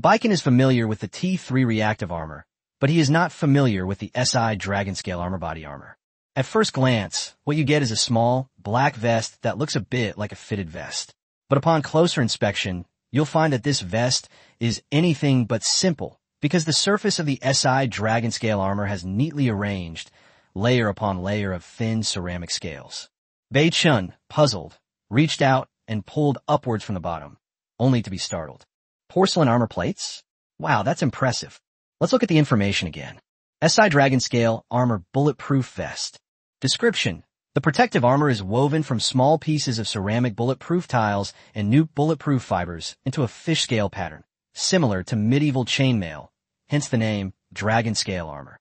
Bikin is familiar with the T3 reactive armor, but he is not familiar with the SI Dragon Scale Armor Body Armor. At first glance, what you get is a small, black vest that looks a bit like a fitted vest. But upon closer inspection, you'll find that this vest is anything but simple, because the surface of the SI Dragon Scale armor has neatly arranged, layer upon layer of thin ceramic scales. Bei-chun, puzzled, reached out and pulled upwards from the bottom, only to be startled. Porcelain armor plates? Wow, that's impressive. Let's look at the information again. SI Dragon Scale Armor Bulletproof Vest. Description. The protective armor is woven from small pieces of ceramic bulletproof tiles and new bulletproof fibers into a fish scale pattern, similar to medieval chainmail, hence the name Dragon Scale Armor.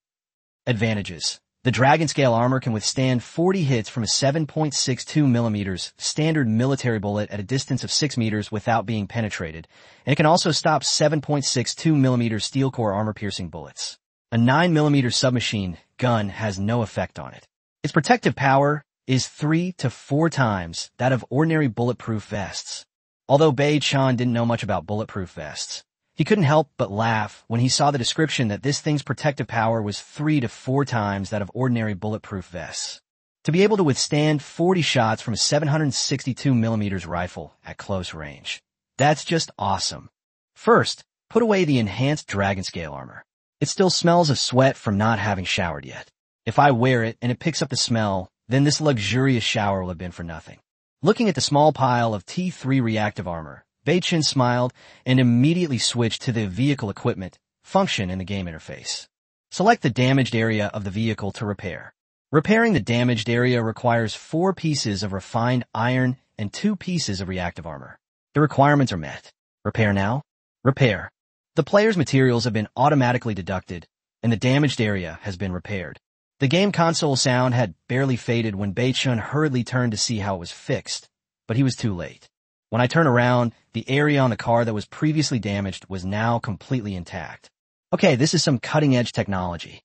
Advantages. The Dragon Scale armor can withstand 40 hits from a 7.62 mm standard military bullet at a distance of 6 meters without being penetrated, and it can also stop 7.62 mm steel core armor-piercing bullets. A 9 mm submachine gun has no effect on it. Its protective power is 3 to 4 times that of ordinary bulletproof vests. Although Bei-chun didn't know much about bulletproof vests, he couldn't help but laugh when he saw the description that this thing's protective power was 3 to 4 times that of ordinary bulletproof vests. To be able to withstand 40 shots from a 762 mm rifle at close range. That's just awesome. First, put away the enhanced Dragon Scale armor. It still smells of sweat from not having showered yet. If I wear it and it picks up the smell, then this luxurious shower will have been for nothing. Looking at the small pile of T3 reactive armor, Bei-chun smiled and immediately switched to the vehicle equipment function in the game interface. Select the damaged area of the vehicle to repair. Repairing the damaged area requires 4 pieces of refined iron and 2 pieces of reactive armor. The requirements are met. Repair now. Repair. The player's materials have been automatically deducted, and the damaged area has been repaired. The game console sound had barely faded when Bei-chun hurriedly turned to see how it was fixed, but he was too late. When I turned around, the area on the car that was previously damaged was now completely intact. Okay, this is some cutting-edge technology.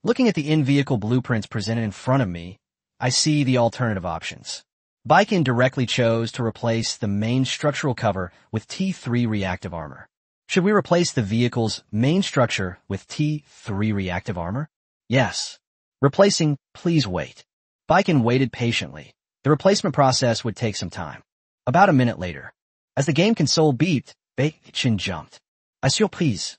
Looking at the in-vehicle blueprints presented in front of me, I see the alternative options. Baiken directly chose to replace the main structural cover with T3 reactive armor. Should we replace the vehicle's main structure with T3 reactive armor? Yes. Replacing, please wait. Baiken waited patiently. The replacement process would take some time. About a minute later, as the game console beeped, Baiken jumped. A surprise.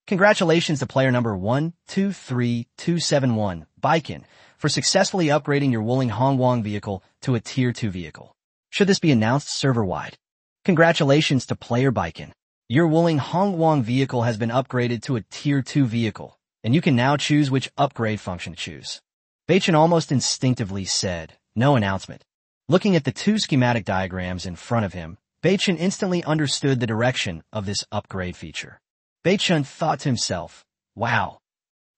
Congratulations to player number 123271, Baiken, for successfully upgrading your Wuling Hongwang vehicle to a Tier 2 vehicle. Should this be announced server-wide? Congratulations to player Baiken. Your Wuling Hongwang vehicle has been upgraded to a Tier 2 vehicle, and you can now choose which upgrade function to choose. Baiken almost instinctively said, no announcement. Looking at the two schematic diagrams in front of him, Baiken instantly understood the direction of this upgrade feature. Baiken thought to himself, wow.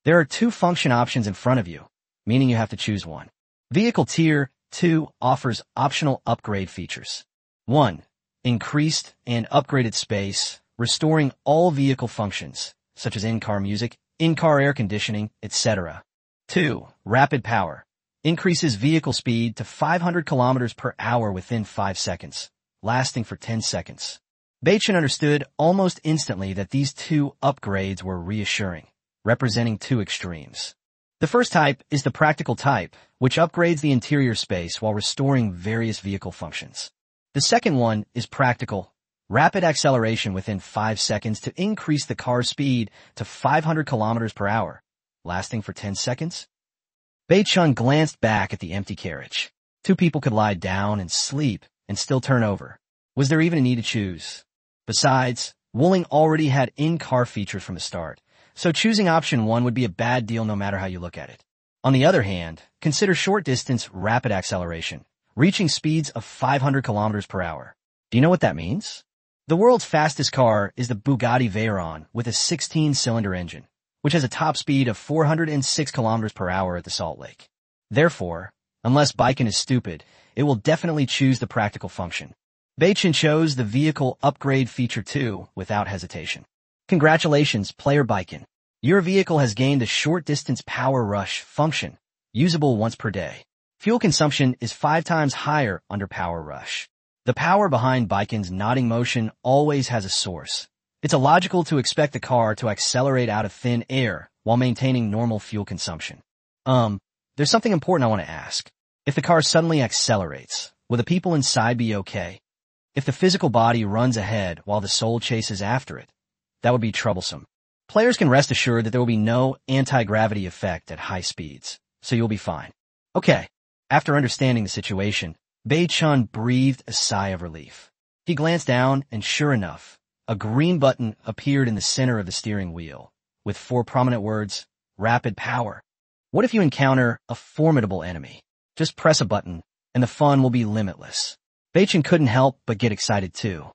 There are two function options in front of you, meaning you have to choose one. Vehicle Tier 2 offers optional upgrade features. 1. Increased and upgraded space, restoring all vehicle functions, such as in-car music, in-car air conditioning, etc. 2. Rapid power. Increases vehicle speed to 500 kilometers per hour within 5 seconds, lasting for 10 seconds. Baiken understood almost instantly that these two upgrades were reassuring, representing two extremes. The first type is the practical type, which upgrades the interior space while restoring various vehicle functions. The second one is practical, rapid acceleration within 5 seconds to increase the car's speed to 500 kilometers per hour, lasting for 10 seconds. Baiken glanced back at the empty carriage. Two people could lie down and sleep and still turn over. Was there even a need to choose? Besides, Wuling already had in-car features from the start, so choosing option 1 would be a bad deal no matter how you look at it. On the other hand, consider short-distance rapid acceleration, reaching speeds of 500 kilometers per hour. Do you know what that means? The world's fastest car is the Bugatti Veyron with a 16-cylinder engine, which has a top speed of 406 kilometers per hour at the Salt Lake. Therefore, unless Baiken is stupid, it will definitely choose the practical function. Baiken chose the vehicle upgrade feature 2 without hesitation. Congratulations, player Baiken. Your vehicle has gained the short-distance power rush function, usable once per day. Fuel consumption is 5 times higher under power rush. The power behind Baiken's nodding motion always has a source. It's illogical to expect the car to accelerate out of thin air while maintaining normal fuel consumption. There's something important I want to ask. If the car suddenly accelerates, will the people inside be okay? If the physical body runs ahead while the soul chases after it, that would be troublesome. Players can rest assured that there will be no anti-gravity effect at high speeds, so you'll be fine. Okay, after understanding the situation, Baiken breathed a sigh of relief. He glanced down and sure enough, a green button appeared in the center of the steering wheel, with 4 prominent words, Rapid Power. What if you encounter a formidable enemy? Just press a button, and the fun will be limitless. Baiken couldn't help but get excited too.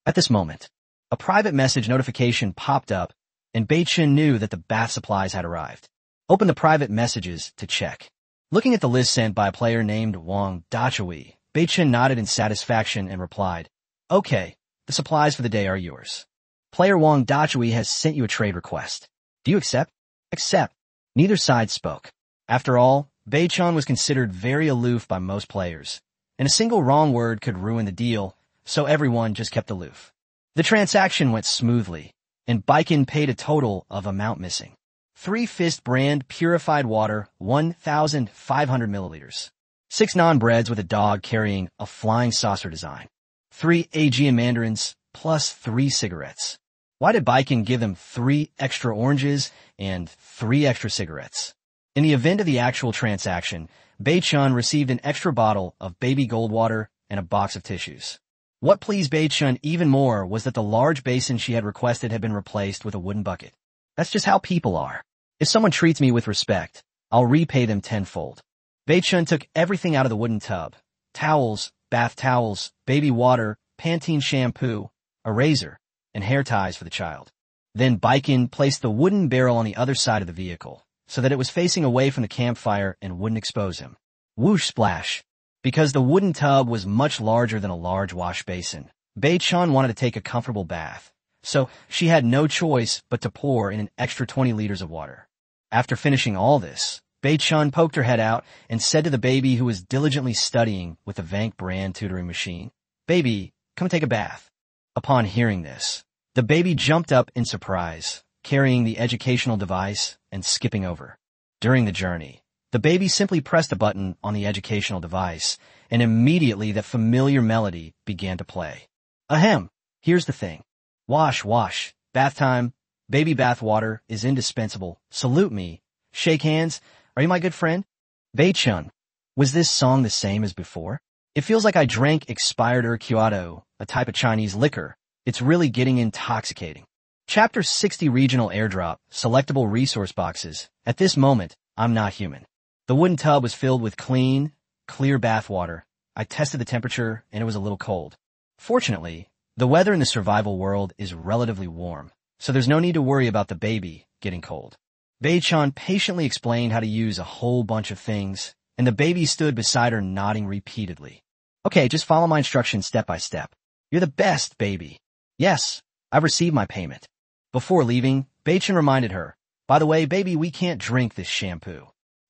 At this moment, a private message notification popped up, and Baiken knew that the bath supplies had arrived. Open the private messages to check. Looking at the list sent by a player named Wang Dachui, Baiken nodded in satisfaction and replied, okay, the supplies for the day are yours. Player Wang Dachui has sent you a trade request. Do you accept? Accept. Neither side spoke. After all, Baiken was considered very aloof by most players, and a single wrong word could ruin the deal, so everyone just kept aloof. The transaction went smoothly, and Baiken paid a total of amount missing. 3 Fist brand purified water, 1,500 milliliters. 6 non-breads with a dog carrying a flying saucer design. 3 Aegean mandarins, plus 3 cigarettes. Why did Baiken give them 3 extra oranges and 3 extra cigarettes? In the event of the actual transaction, Baiken received an extra bottle of baby gold water and a box of tissues. What pleased Baiken even more was that the large basin she had requested had been replaced with a wooden bucket. That's just how people are. If someone treats me with respect, I'll repay them tenfold. Baiken took everything out of the wooden tub. Towels, bath towels, baby water, Pantene shampoo, a razor, and hair ties for the child. Then Baiken placed the wooden barrel on the other side of the vehicle, so that it was facing away from the campfire and wouldn't expose him. Whoosh splash. Because the wooden tub was much larger than a large wash basin, Baiken wanted to take a comfortable bath, so she had no choice but to pour in an extra 20 liters of water. After finishing all this, Bei-chun poked her head out and said to the baby who was diligently studying with the Vank brand tutoring machine, "Baby, come take a bath." Upon hearing this, the baby jumped up in surprise, carrying the educational device and skipping over. During the journey, the baby simply pressed a button on the educational device, and immediately that familiar melody began to play. Ahem, here's the thing. Wash, wash, bath time, baby bath water is indispensable, salute me, shake hands, are you my good friend? Bei-chun, was this song the same as before? It feels like I drank expired Urquioto, a type of Chinese liquor. It's really getting intoxicating. Chapter 60 Regional Airdrop, Selectable Resource Boxes. At this moment, I'm not human. The wooden tub was filled with clean, clear bath water. I tested the temperature, and it was a little cold. Fortunately, the weather in the survival world is relatively warm, so there's no need to worry about the baby getting cold. Bei-chun patiently explained how to use a whole bunch of things, and the baby stood beside her nodding repeatedly. Okay, just follow my instructions step by step. You're the best, baby. Yes, I've received my payment. Before leaving, Bei-chun reminded her, by the way, baby, we can't drink this shampoo.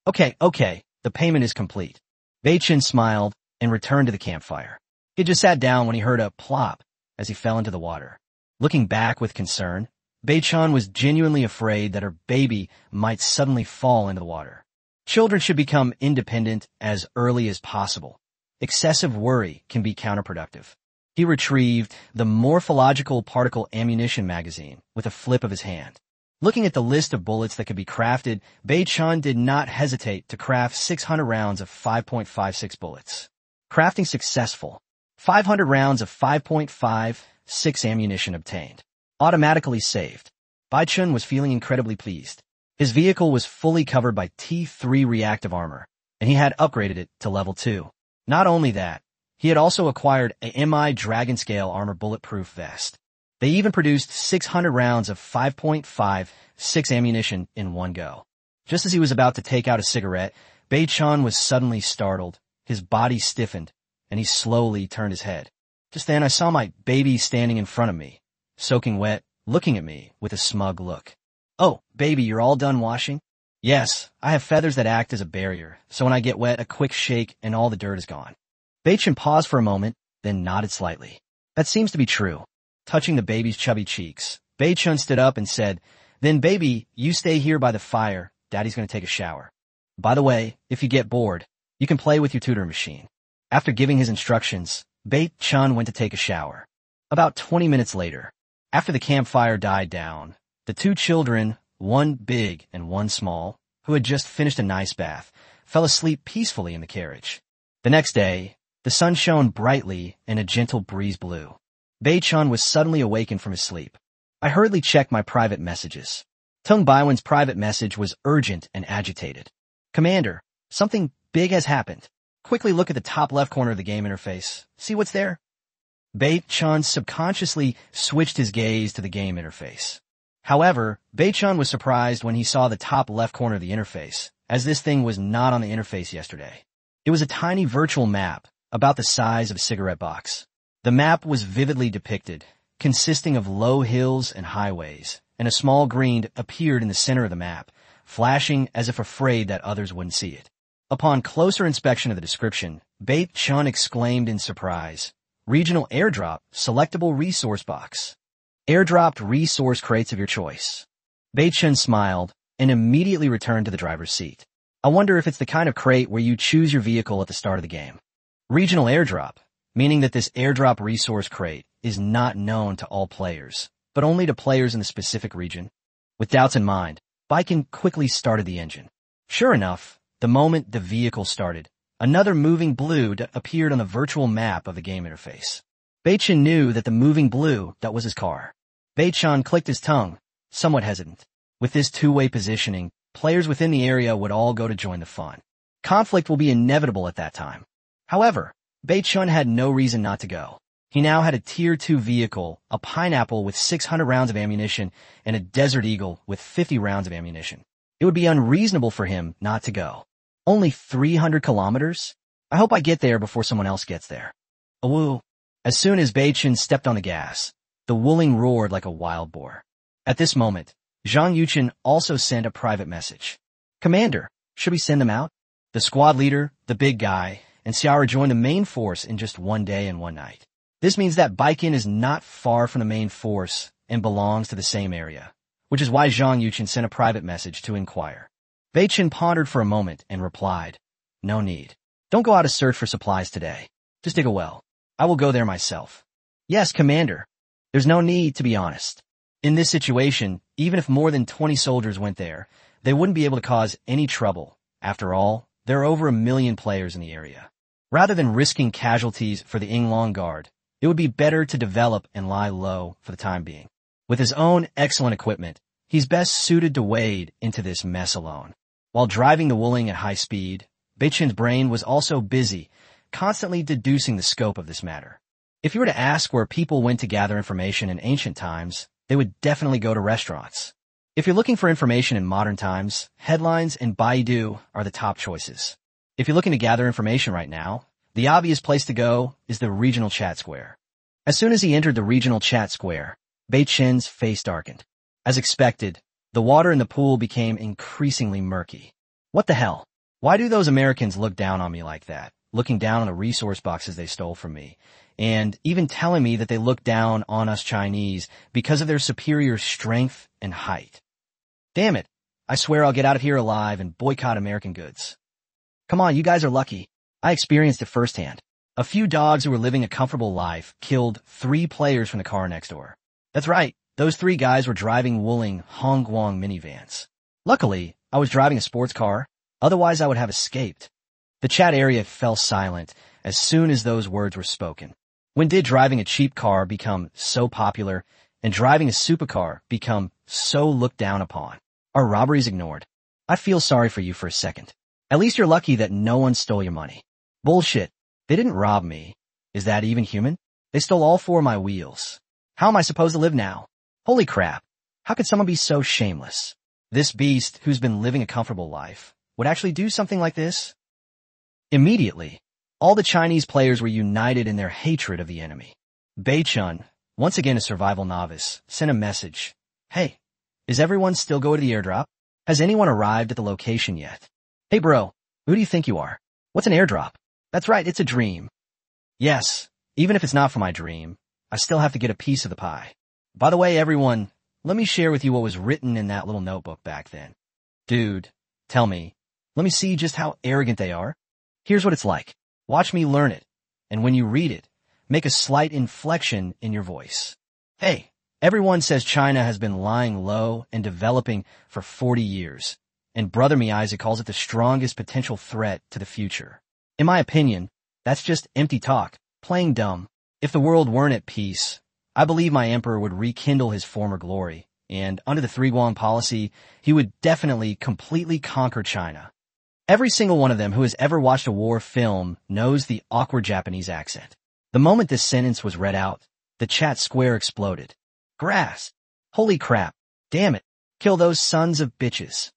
Okay, the payment is complete. Bei-chun smiled and returned to the campfire. He just sat down when he heard a plop as he fell into the water. Looking back with concern, Bei-chun was genuinely afraid that her baby might suddenly fall into the water. Children should become independent as early as possible. Excessive worry can be counterproductive. He retrieved the Morphological Particle Ammunition magazine with a flip of his hand. Looking at the list of bullets that could be crafted, Bei-chun did not hesitate to craft 600 rounds of 5.56 bullets. Crafting successful. 500 rounds of 5.56 ammunition obtained. Automatically saved. Bei-chun was feeling incredibly pleased. His vehicle was fully covered by T3 reactive armor, and he had upgraded it to level 2. Not only that, he had also acquired a MI Dragon Scale armor bulletproof vest. They even produced 600 rounds of 5.56 ammunition in one go. Just as he was about to take out a cigarette, Bei-chun was suddenly startled. His body stiffened, and he slowly turned his head. Just then I saw my baby standing in front of me, soaking wet, looking at me with a smug look. Oh, baby, you're all done washing? Yes, I have feathers that act as a barrier, so when I get wet, a quick shake and all the dirt is gone. Bei-chun paused for a moment, then nodded slightly. That seems to be true. Touching the baby's chubby cheeks, Bei-chun stood up and said, Then baby, you stay here by the fire. Daddy's going to take a shower. By the way, if you get bored, you can play with your tutor machine. After giving his instructions, Bei-chun went to take a shower. About 20 minutes later, after the campfire died down, the two children, one big and one small, who had just finished a nice bath, fell asleep peacefully in the carriage. The next day, the sun shone brightly and a gentle breeze blew. Bei-chun was suddenly awakened from his sleep. I hurriedly checked my private messages. Tung Baiwen's private message was urgent and agitated. Commander, something big has happened. Quickly look at the top left corner of the game interface. See what's there? Bei-chun subconsciously switched his gaze to the game interface. However, Bei-chun was surprised when he saw the top left corner of the interface, as this thing was not on the interface yesterday. It was a tiny virtual map, about the size of a cigarette box. The map was vividly depicted, consisting of low hills and highways, and a small green appeared in the center of the map, flashing as if afraid that others wouldn't see it. Upon closer inspection of the description, Bei-chun exclaimed in surprise, Regional Airdrop, Selectable Resource Box. Airdropped resource crates of your choice. Bei-chun smiled and immediately returned to the driver's seat. I wonder if it's the kind of crate where you choose your vehicle at the start of the game. Regional Airdrop, meaning that this airdrop resource crate is not known to all players, but only to players in the specific region. With doubts in mind, Baiken quickly started the engine. Sure enough, the moment the vehicle started, another moving blue appeared on the virtual map of the game interface. Bei-chun knew that the moving blue that was his car. Bei-chun clicked his tongue, somewhat hesitant. With this two-way positioning, players within the area would all go to join the fun. Conflict will be inevitable at that time. However, Bei-chun had no reason not to go. He now had a Tier 2 vehicle, a pineapple with 600 rounds of ammunition, and a Desert Eagle with 50 rounds of ammunition. It would be unreasonable for him not to go. Only 300 kilometers? I hope I get there before someone else gets there. Awoo. As soon as Bei-chun stepped on the gas, the Wuling roared like a wild boar. At this moment, Zhang Yuchen also sent a private message. Commander, should we send them out? The squad leader, the big guy, and Xiaora joined the main force in just one day and one night. This means that Baikin is not far from the main force and belongs to the same area, which is why Zhang Yuchen sent a private message to inquire. Bei Chen pondered for a moment and replied, No need. Don't go out to search for supplies today. Just dig a well. I will go there myself. Yes, Commander. There's no need, to be honest. In this situation, even if more than 20 soldiers went there, they wouldn't be able to cause any trouble. After all, there are over 1 million players in the area. Rather than risking casualties for the Yinglong Guard, it would be better to develop and lie low for the time being. With his own excellent equipment, he's best suited to wade into this mess alone. While driving the Wuling at high speed, Bei Chen's brain was also busy, constantly deducing the scope of this matter. If you were to ask where people went to gather information in ancient times, they would definitely go to restaurants. If you're looking for information in modern times, headlines and Baidu are the top choices. If you're looking to gather information right now, the obvious place to go is the regional chat square. As soon as he entered the regional chat square, Bei Chen's face darkened. As expected, the water in the pool became increasingly murky. What the hell? Why do those Americans look down on me like that, looking down on the resource boxes they stole from me, and even telling me that they look down on us Chinese because of their superior strength and height? Damn it, I swear I'll get out of here alive and boycott American goods. Come on, you guys are lucky. I experienced it firsthand. A few dogs who were living a comfortable life killed 3 players from the car next door. That's right, those 3 guys were driving Wuling Hongguang minivans. Luckily, I was driving a sports car, otherwise I would have escaped. The chat area fell silent as soon as those words were spoken. When did driving a cheap car become so popular and driving a supercar become so looked down upon? Are robberies ignored? I feel sorry for you for a second. At least you're lucky that no one stole your money. Bullshit. They didn't rob me. Is that even human? They stole all 4 of my wheels. How am I supposed to live now? Holy crap. How could someone be so shameless? This beast, who's been living a comfortable life, would actually do something like this? Immediately, all the Chinese players were united in their hatred of the enemy. Bei Chen, once again a survival novice, sent a message. Hey, is everyone still going to the airdrop? Has anyone arrived at the location yet? Hey bro, who do you think you are? What's an airdrop? That's right, it's a dream. Yes, even if it's not for my dream, I still have to get a piece of the pie. By the way, everyone, let me share with you what was written in that little notebook back then. Dude, tell me, let me see just how arrogant they are. Here's what it's like. Watch me learn it, and when you read it, make a slight inflection in your voice. Hey, everyone says China has been lying low and developing for 40 years, and Brother Me Isaac calls it the strongest potential threat to the future. In my opinion, that's just empty talk, playing dumb. If the world weren't at peace, I believe my emperor would rekindle his former glory, and under the Three Guang policy, he would definitely completely conquer China. Every single one of them who has ever watched a war film knows the awkward Japanese accent. The moment this sentence was read out, the chat square exploded. Grass. Holy crap. Damn it. Kill those sons of bitches.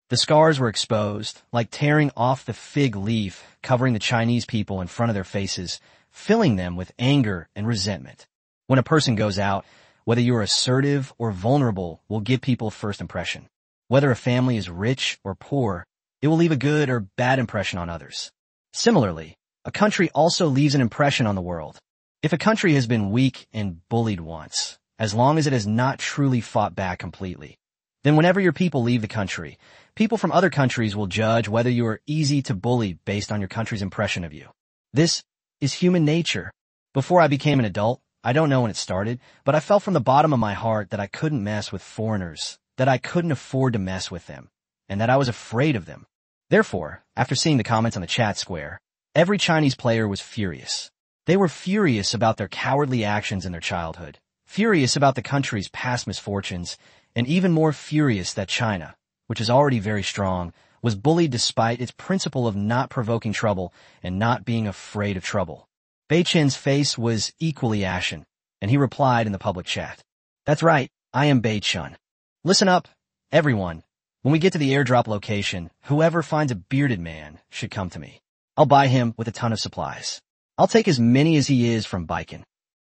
The scars were exposed, like tearing off the fig leaf covering the Chinese people in front of their faces, filling them with anger and resentment. When a person goes out, whether you're assertive or vulnerable will give people a first impression. Whether a family is rich or poor, it will leave a good or bad impression on others. Similarly, a country also leaves an impression on the world. If a country has been weak and bullied once, as long as it has not truly fought back completely, then whenever your people leave the country, people from other countries will judge whether you are easy to bully based on your country's impression of you. This is human nature. Before I became an adult, I don't know when it started, but I felt from the bottom of my heart that I couldn't mess with foreigners, that I couldn't afford to mess with them, and that I was afraid of them. Therefore, after seeing the comments on the chat square, every Chinese player was furious. They were furious about their cowardly actions in their childhood, furious about the country's past misfortunes, and even more furious that China, which is already very strong, was bullied despite its principle of not provoking trouble and not being afraid of trouble. Bei Chen's face was equally ashen, and he replied in the public chat. That's right, I am Bei Chen. Listen up, everyone. When we get to the airdrop location, whoever finds a bearded man should come to me. I'll buy him with a ton of supplies. I'll take as many as he is from Baikin.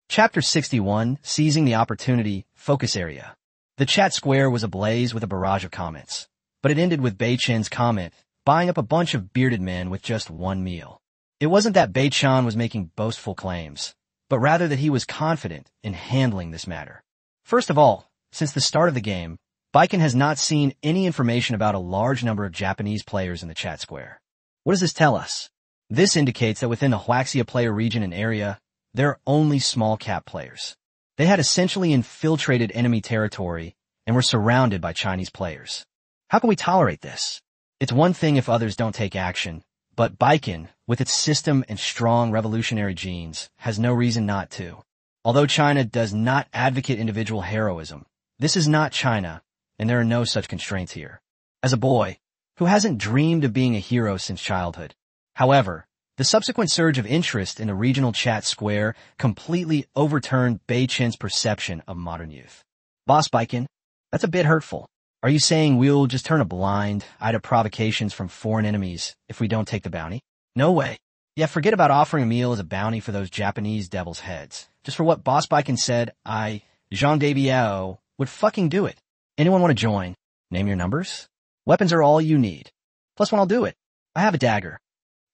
Chapter 61, Seizing the Opportunity, Focus Area. The chat square was ablaze with a barrage of comments, but it ended with Bei-chen's comment, buying up a bunch of bearded men with just one meal. It wasn't that Bei-chen was making boastful claims, but rather that he was confident in handling this matter. First of all, since the start of the game, Baiken has not seen any information about a large number of Japanese players in the chat square. What does this tell us? This indicates that within the Huaxia player region and area, there are only small-cap players. They had essentially infiltrated enemy territory and were surrounded by Chinese players. How can we tolerate this? It's one thing if others don't take action, but Baiken, with its system and strong revolutionary genes, has no reason not to. Although China does not advocate individual heroism, this is not China, and there are no such constraints here. As a boy, who hasn't dreamed of being a hero since childhood. However, the subsequent surge of interest in the regional chat square completely overturned Bei-chen's perception of modern youth. Boss Baiken, that's a bit hurtful. Are you saying we'll just turn a blind eye to provocations from foreign enemies if we don't take the bounty? No way. Yeah, forget about offering a meal as a bounty for those Japanese devil's heads. Just for what Boss Baiken said, Jean Debiao, would fucking do it. Anyone want to join? Name your numbers? Weapons are all you need. Plus one, I'll do it. I have a dagger.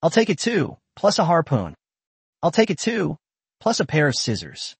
I'll take it too, plus a harpoon. I'll take it too, plus a pair of scissors.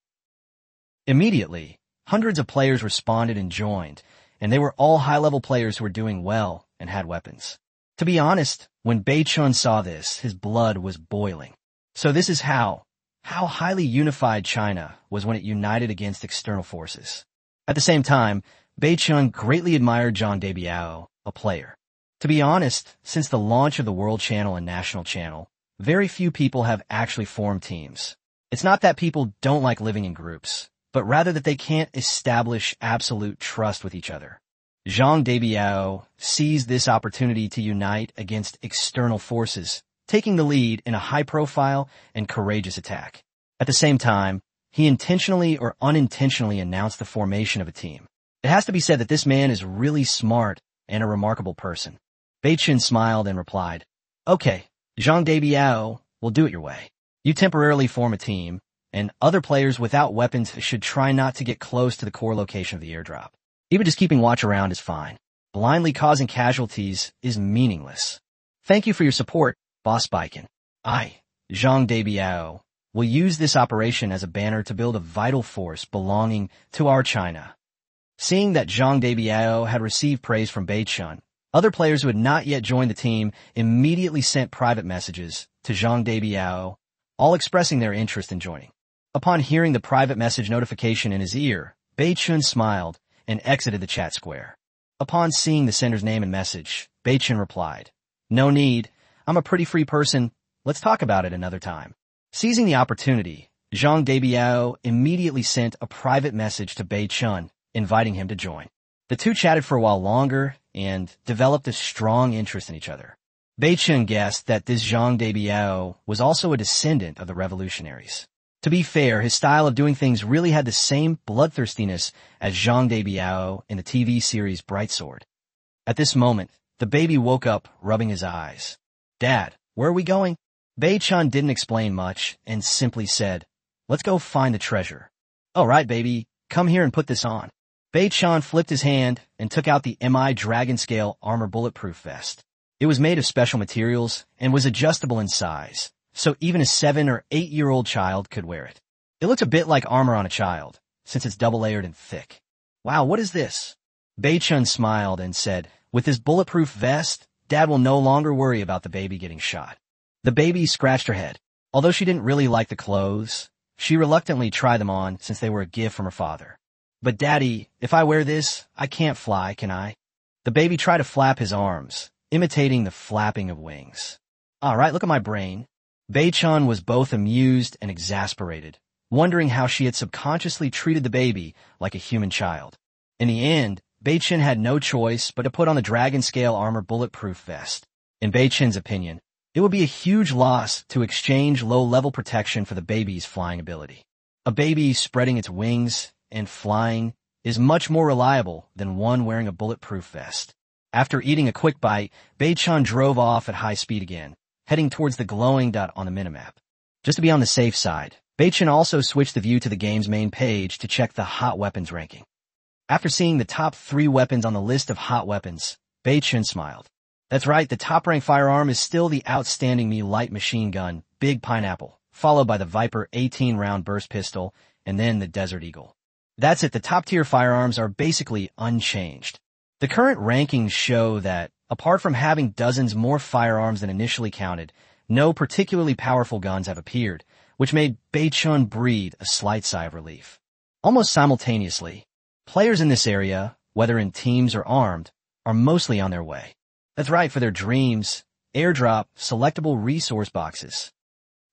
Immediately, hundreds of players responded and joined, and they were all high-level players who were doing well and had weapons. To be honest, when Bei-chen saw this, his blood was boiling. So this is how highly unified China was when it united against external forces. At the same time, Bei-chen greatly admired Jean Debiao, a player. To be honest, since the launch of the World Channel and National Channel, very few people have actually formed teams. It's not that people don't like living in groups, but rather that they can't establish absolute trust with each other. Jean Debiao seized this opportunity to unite against external forces, taking the lead in a high-profile and courageous attack. At the same time, he intentionally or unintentionally announced the formation of a team. It has to be said that this man is really smart and a remarkable person. Bei-chen smiled and replied, "Okay, Jean Debiao, we'll do it your way. You temporarily form a team, and other players without weapons should try not to get close to the core location of the airdrop. Even just keeping watch around is fine. Blindly causing casualties is meaningless. Thank you for your support, Boss Baiken. Jean Debiao, will use this operation as a banner to build a vital force belonging to our China." Seeing that Jean Debiao had received praise from Bei-chen, other players who had not yet joined the team immediately sent private messages to Jean Debiao, all expressing their interest in joining. Upon hearing the private message notification in his ear, Bei-chen smiled and exited the chat square. Upon seeing the sender's name and message, Bei-chen replied, "No need. I'm a pretty free person. Let's talk about it another time." Seizing the opportunity, Jean Debiao immediately sent a private message to Bei-chen, inviting him to join. The two chatted for a while longer and developed a strong interest in each other. Bei-chen guessed that this Jean Debiao was also a descendant of the revolutionaries. To be fair, his style of doing things really had the same bloodthirstiness as Jean Debiao in the TV series Bright Sword. At this moment, the baby woke up, rubbing his eyes. "Dad, where are we going?" Bei-chen didn't explain much and simply said, "Let's go find the treasure." "All right, baby, come here and put this on." Bei-chen flipped his hand and took out the MI Dragon Scale Armor Bulletproof Vest. It was made of special materials and was adjustable in size, so even a 7 or 8-year-old child could wear it. It looked a bit like armor on a child, since it's double-layered and thick. "Wow, what is this?" Bei-chen smiled and said, "With this bulletproof vest, Dad will no longer worry about the baby getting shot." The baby scratched her head. Although she didn't really like the clothes, she reluctantly tried them on since they were a gift from her father. "But Daddy, if I wear this, I can't fly, can I?" The baby tried to flap his arms, imitating the flapping of wings. "All right, look at my brain." Bei-chen was both amused and exasperated, wondering how she had subconsciously treated the baby like a human child. In the end, Bei-chen had no choice but to put on the Dragon Scale Armor Bulletproof Vest. In Bei-chen's opinion, it would be a huge loss to exchange low-level protection for the baby's flying ability. A baby spreading its wings and flying is much more reliable than one wearing a bulletproof vest. After eating a quick bite, Bei-chen drove off at high speed again, heading towards the glowing dot on the minimap. Just to be on the safe side, Bei-chen also switched the view to the game's main page to check the hot weapons ranking. After seeing the top 3 weapons on the list of hot weapons, Bei Chun smiled. That's right, the top-ranked firearm is still the outstanding light machine gun, Big Pineapple, followed by the Viper 18-round burst pistol, and then the Desert Eagle. That's it, the top-tier firearms are basically unchanged. The current rankings show that, apart from having dozens more firearms than initially counted, no particularly powerful guns have appeared, which made Bei Chun breathe a slight sigh of relief. Almost simultaneously, players in this area, whether in teams or armed, are mostly on their way. That's right, for their dreams, airdrop, selectable resource boxes.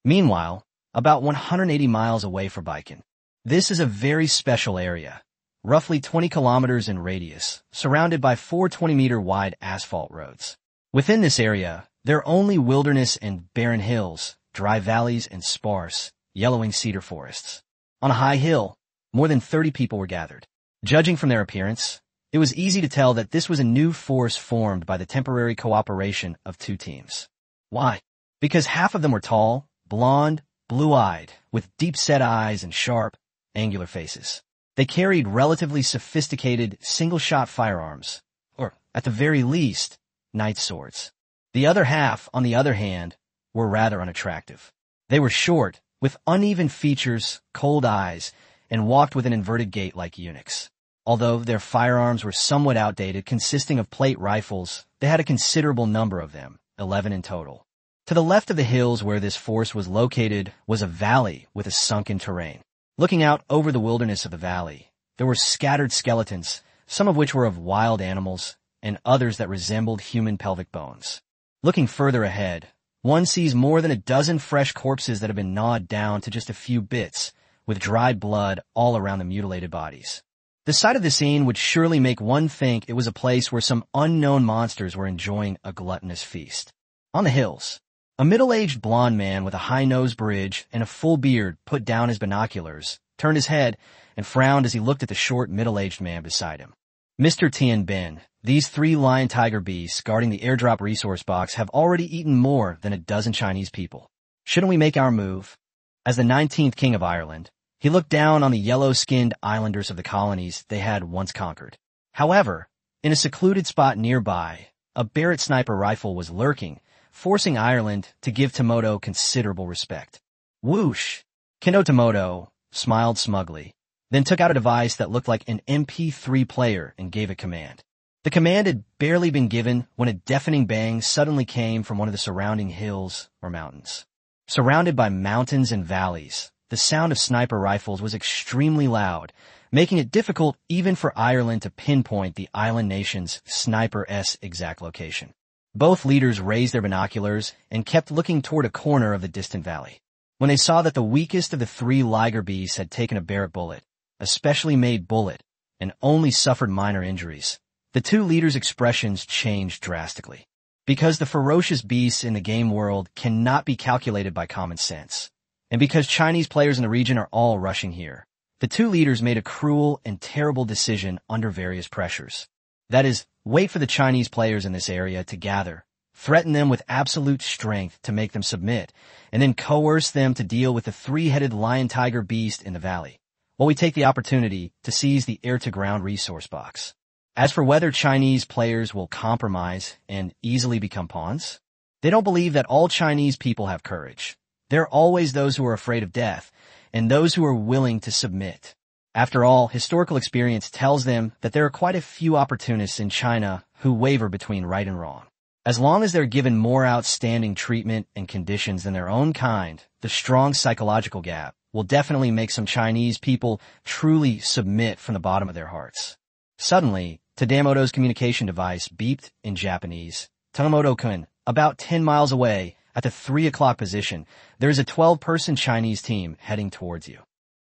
Meanwhile, about 180 miles away from Baikan, this is a very special area, roughly 20 kilometers in radius, surrounded by 4 20-meter-wide asphalt roads. Within this area, there are only wilderness and barren hills, dry valleys, and sparse, yellowing cedar forests. On a high hill, more than 30 people were gathered. Judging from their appearance, it was easy to tell that this was a new force formed by the temporary cooperation of 2 teams. Why? Because half of them were tall, blonde, blue-eyed, with deep-set eyes and sharp, angular faces. They carried relatively sophisticated single-shot firearms, or, at the very least, knight swords. The other half, on the other hand, were rather unattractive. They were short, with uneven features, cold eyes, and walked with an inverted gait like eunuchs. Although their firearms were somewhat outdated, consisting of plate rifles, they had a considerable number of them, 11 in total. To the left of the hills where this force was located was a valley with a sunken terrain. Looking out over the wilderness of the valley, there were scattered skeletons, some of which were of wild animals, and others that resembled human pelvic bones. Looking further ahead, one sees more than a dozen fresh corpses that have been gnawed down to just a few bits, with dried blood all around the mutilated bodies. The sight of the scene would surely make one think it was a place where some unknown monsters were enjoying a gluttonous feast. On the hills, a middle-aged blond man with a high-nose bridge and a full beard put down his binoculars, turned his head, and frowned as he looked at the short middle-aged man beside him. Mr. Tian Ben, these 3 lion-tiger beasts guarding the airdrop resource box have already eaten more than a dozen Chinese people. Shouldn't we make our move? As the 19th King of Ireland, he looked down on the yellow-skinned islanders of the colonies they had once conquered. However, in a secluded spot nearby, a Barrett sniper rifle was lurking, forcing Ireland to give Tomoto considerable respect. Whoosh! Kendo Tomoto smiled smugly, then took out a device that looked like an MP3 player and gave a command. The command had barely been given when a deafening bang suddenly came from one of the surrounding hills or mountains. Surrounded by mountains and valleys, the sound of sniper rifles was extremely loud, making it difficult even for Ireland to pinpoint the island nation's sniper's exact location. Both leaders raised their binoculars and kept looking toward a corner of the distant valley. When they saw that the weakest of the 3 liger beasts had taken a Barrett bullet, a specially made bullet, and only suffered minor injuries, the 2 leaders' expressions changed drastically. Because the ferocious beasts in the game world cannot be calculated by common sense, and because Chinese players in the region are all rushing here, the 2 leaders made a cruel and terrible decision under various pressures. That is, wait for the Chinese players in this area to gather, threaten them with absolute strength to make them submit, and then coerce them to deal with the 3-headed lion-tiger beast in the valley, while we take the opportunity to seize the air-to-ground resource box. As for whether Chinese players will compromise and easily become pawns, they don't believe that all Chinese people have courage. There are always those who are afraid of death, and those who are willing to submit. After all, historical experience tells them that there are quite a few opportunists in China who waver between right and wrong. As long as they're given more outstanding treatment and conditions than their own kind, the strong psychological gap will definitely make some Chinese people truly submit from the bottom of their hearts. Suddenly, Tadamoto's communication device beeped in Japanese. Tomoto-kun, about 10 miles away, at the 3 o'clock position, there is a 12-person Chinese team heading towards you.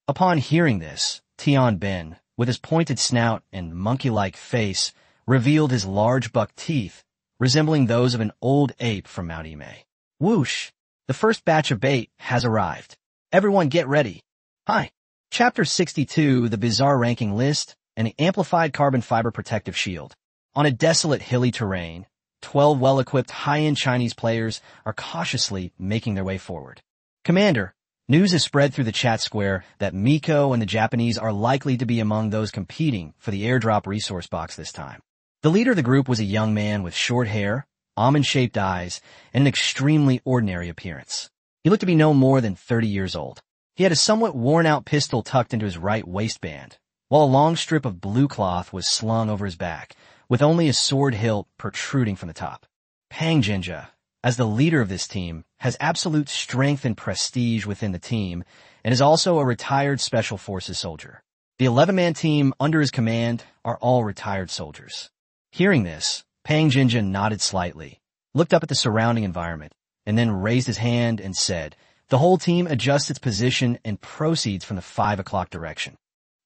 Upon hearing this, Tian Ben, with his pointed snout and monkey-like face, revealed his large buck teeth, resembling those of an old ape from Mount Ime. Whoosh! The first batch of bait has arrived. Everyone get ready. Hi. Chapter 62, the bizarre ranking list, and the amplified carbon fiber protective shield. On a desolate hilly terrain, 12 well-equipped high-end Chinese players are cautiously making their way forward. Commander, News is spread through the chat square that Miko and the Japanese are likely to be among those competing for the airdrop resource box this time. The leader of the group was a young man with short hair, almond-shaped eyes, and an extremely ordinary appearance. He looked to be no more than 30 years old. He had a somewhat worn-out pistol tucked into his right waistband, while a long strip of blue cloth was slung over his back, with only a sword hilt protruding from the top. Pang Jinja, as the leader of this team, has absolute strength and prestige within the team, and is also a retired Special Forces soldier. The 11-man team under his command are all retired soldiers. Hearing this, Pang Jinja nodded slightly, looked up at the surrounding environment, and then raised his hand and said, "The whole team adjusts its position and proceeds from the 5 o'clock direction."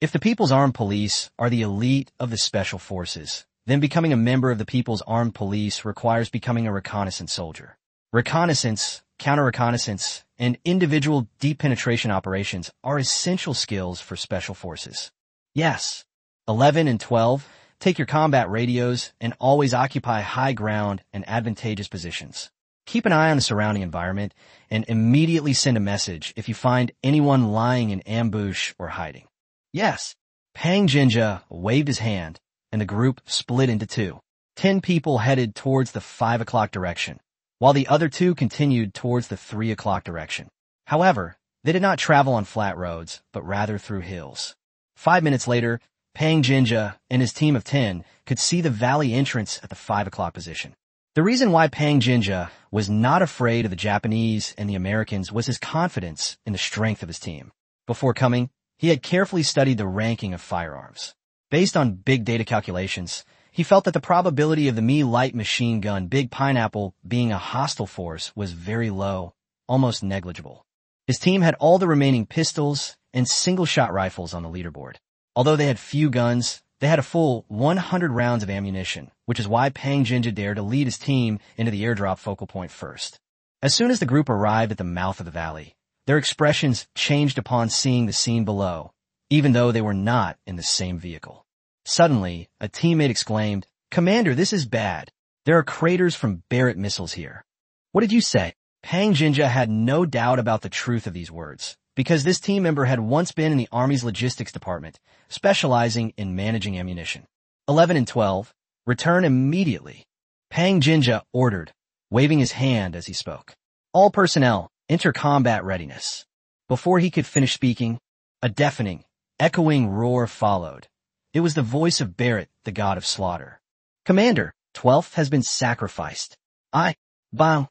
If the People's Armed Police are the elite of the Special Forces, then becoming a member of the People's Armed Police requires becoming a reconnaissance soldier. Reconnaissance, counter-reconnaissance, and individual deep penetration operations are essential skills for Special Forces. Yes, 11 and 12, take your combat radios and always occupy high ground and advantageous positions. Keep an eye on the surrounding environment and immediately send a message if you find anyone lying in ambush or hiding. Yes, Pang Jinja waved his hand, and the group split into two. 10 people headed towards the 5 o'clock direction, while the other 2 continued towards the 3 o'clock direction. However, they did not travel on flat roads, but rather through hills. 5 minutes later, Pang Jinja and his team of 10 could see the valley entrance at the 5 o'clock position. The reason why Pang Jinja was not afraid of the Japanese and the Americans was his confidence in the strength of his team. Before coming, he had carefully studied the ranking of firearms. Based on big data calculations, he felt that the probability of the Me light machine gun Big Pineapple being a hostile force was very low, almost negligible. His team had all the remaining pistols and single-shot rifles on the leaderboard. Although they had few guns, they had a full 100 rounds of ammunition, which is why Pang Jinja dared to lead his team into the airdrop focal point first. As soon as the group arrived at the mouth of the valley, their expressions changed upon seeing the scene below, even though they were not in the same vehicle. Suddenly, a teammate exclaimed, "Commander, this is bad. There are craters from Barrett missiles here." "What did you say?" Pang Jinja had no doubt about the truth of these words, because this team member had once been in the Army's logistics department, specializing in managing ammunition. 11 and 12, return immediately. Pang Jinja ordered, waving his hand as he spoke. "All personnel, enter combat readiness." Before he could finish speaking, a deafening, echoing roar followed. It was the voice of Barrett, the god of slaughter. "Commander, 12th has been sacrificed. Bow."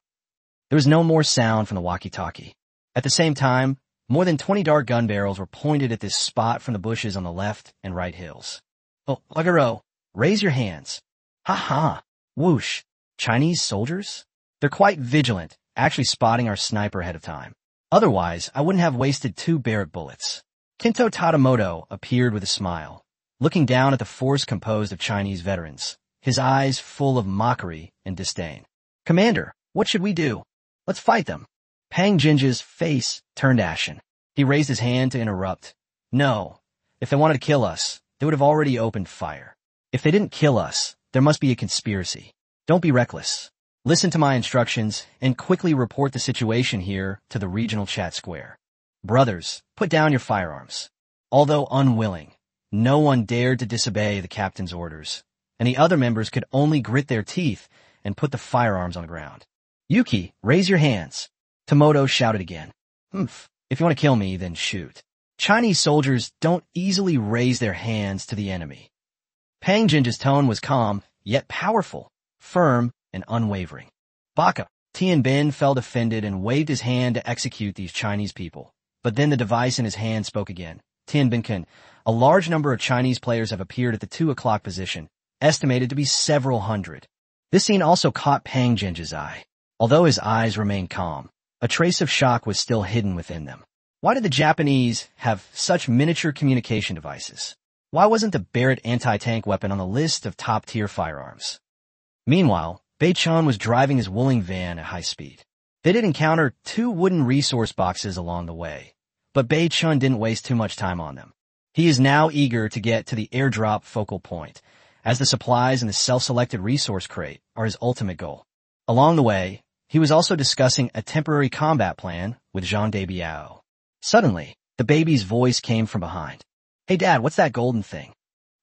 There was no more sound from the walkie-talkie. At the same time, more than 20 dart gun barrels were pointed at this spot from the bushes on the left and right hills. "Oh, Agaro, raise your hands." "Ha-ha, whoosh, Chinese soldiers? They're quite vigilant, actually spotting our sniper ahead of time. Otherwise, I wouldn't have wasted 2 Barrett bullets." Kento Tadamoto appeared with a smile, looking down at the force composed of Chinese veterans, his eyes full of mockery and disdain. "Commander, what should we do? Let's fight them." Pang Jinja's face turned ashen. He raised his hand to interrupt. "No. If they wanted to kill us, they would have already opened fire. If they didn't kill us, there must be a conspiracy. Don't be reckless. Listen to my instructions and quickly report the situation here to the regional chat square. Brothers, put down your firearms." Although unwilling, no one dared to disobey the captain's orders, and the other members could only grit their teeth and put the firearms on the ground. "Yuki, raise your hands." Tomoto shouted again. "If you want to kill me, then shoot." Chinese soldiers don't easily raise their hands to the enemy. Pang Jinja's tone was calm, yet powerful, firm, and unwavering. "Baka." Tian Bin felt offended and waved his hand to execute these Chinese people. But then the device in his hand spoke again. "Tian Bin-kun, a large number of Chinese players have appeared at the 2 o'clock position, estimated to be several hundred." This scene also caught Pang Jinja's eye. Although his eyes remained calm, a trace of shock was still hidden within them. Why did the Japanese have such miniature communication devices? Why wasn't the Barrett anti-tank weapon on the list of top-tier firearms? Meanwhile, Bei-chan was driving his wooling van at high speed. They did encounter 2 wooden resource boxes along the way, but Bei-chan didn't waste too much time on them. He is now eager to get to the airdrop focal point, as the supplies and the self-selected resource crate are his ultimate goal. Along the way, he was also discussing a temporary combat plan with Jean de Biao. Suddenly, the baby's voice came from behind. Hey Dad, what's that golden thing?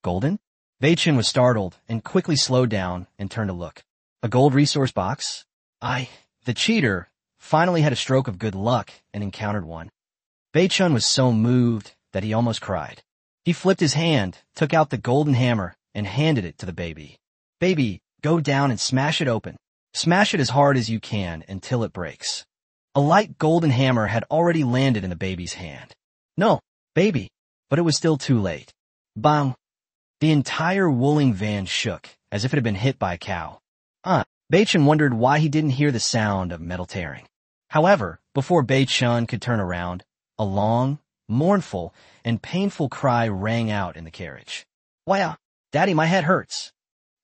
Golden? Bei-chin was startled and quickly slowed down and turned to look. A gold resource box? The cheater, finally had a stroke of good luck and encountered one. Bei-chun was so moved that he almost cried. He flipped his hand, took out the golden hammer, and handed it to the baby. Baby, go down and smash it open. Smash it as hard as you can until it breaks. A light golden hammer had already landed in the baby's hand. No, baby. But it was still too late. Bang! The entire wooling van shook, as if it had been hit by a cow. Bei-chun wondered why he didn't hear the sound of metal tearing. However, before Bei-chun could turn around, a long, mournful, and painful cry rang out in the carriage. Wow, Daddy, my head hurts.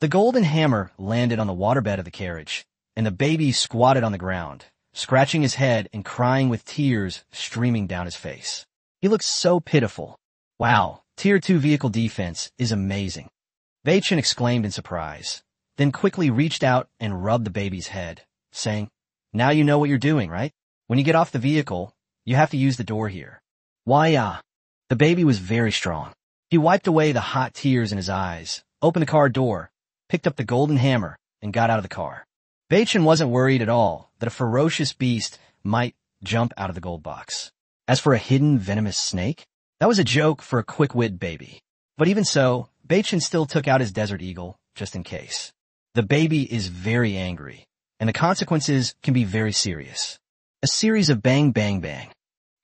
The golden hammer landed on the waterbed of the carriage, and the baby squatted on the ground, scratching his head and crying with tears streaming down his face. He looked so pitiful. Wow, Tier 2 vehicle defense is amazing. Bei-chun exclaimed in surprise, then quickly reached out and rubbed the baby's head, saying, Now you know what you're doing, right? When you get off the vehicle, you have to use the door here. The baby was very strong. He wiped away the hot tears in his eyes, opened the car door, picked up the golden hammer, and got out of the car. Bei-chun wasn't worried at all that a ferocious beast might jump out of the gold box. As for a hidden venomous snake, that was a joke for a quick-wit baby. But even so, Bei-chun still took out his Desert Eagle, just in case. The baby is very angry, and the consequences can be very serious. A series of bang, bang, bang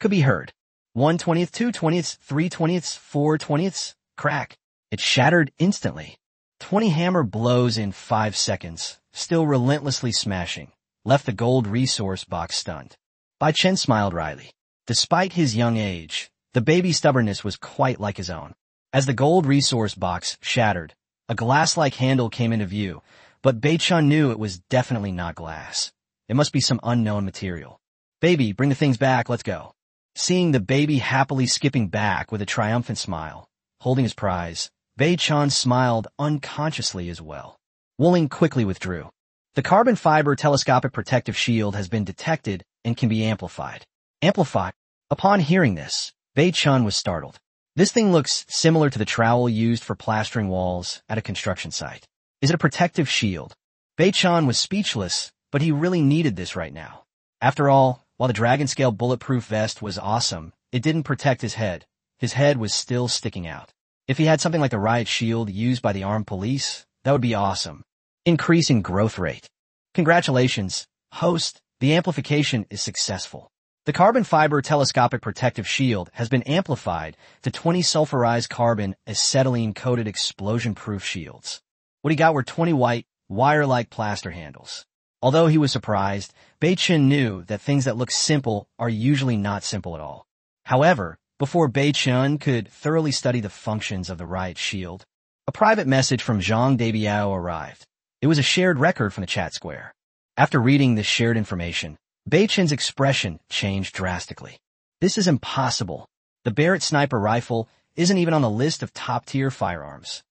could be heard. 1/20th, 2/20ths, 3/20ths, 4/20ths, crack. It shattered instantly. 20 hammer blows in 5 seconds, still relentlessly smashing, left the gold resource box stunned. Bei-chun smiled wryly. Despite his young age, the baby's stubbornness was quite like his own. As the gold resource box shattered, a glass-like handle came into view, but Bei-chun knew it was definitely not glass. It must be some unknown material. Baby, bring the things back, let's go. Seeing the baby happily skipping back with a triumphant smile, holding his prize, Bei-chun smiled unconsciously as well. Wooling quickly withdrew. The carbon fiber telescopic protective shield has been detected and can be amplified. Amplified? Upon hearing this, Bei-chun was startled. This thing looks similar to the trowel used for plastering walls at a construction site. Is it a protective shield? Bei-chun was speechless, but he really needed this right now. After all, while the dragon-scale bulletproof vest was awesome, it didn't protect his head. His head was still sticking out. If he had something like the riot shield used by the armed police, that would be awesome. Increasing growth rate. Congratulations, host, the amplification is successful. The carbon fiber telescopic protective shield has been amplified to 20 sulfurized carbon acetylene-coated explosion-proof shields. What he got were 20 white, wire-like plaster handles. Although he was surprised, Bei-chun knew that things that look simple are usually not simple at all. However, before Bei-chun could thoroughly study the functions of the riot shield, a private message from Zhang Debiao arrived. It was a shared record from the chat square. After reading this shared information, Bei-chun's expression changed drastically. This is impossible. The Barrett sniper rifle isn't even on the list of top-tier firearms.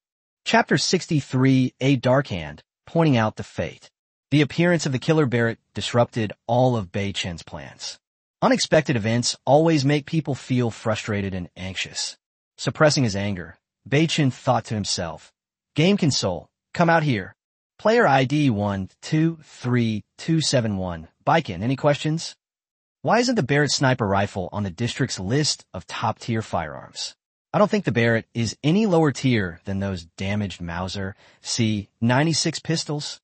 Chapter 63, A Dark Hand, pointing out the fate. The appearance of the killer Barrett disrupted all of Bei-chun's plans. Unexpected events always make people feel frustrated and anxious. Suppressing his anger, Bei-chun thought to himself, Game console, come out here. Player ID 123271. Baiken, any questions? Why isn't the Barrett sniper rifle on the district's list of top-tier firearms? I don't think the Barrett is any lower tier than those damaged Mauser C96 pistols.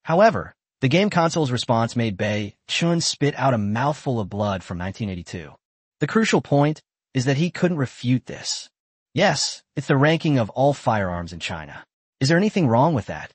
However, the game console's response made Bei-chun spit out a mouthful of blood from 1982. The crucial point is that he couldn't refute this. Yes, it's the ranking of all firearms in China. Is there anything wrong with that?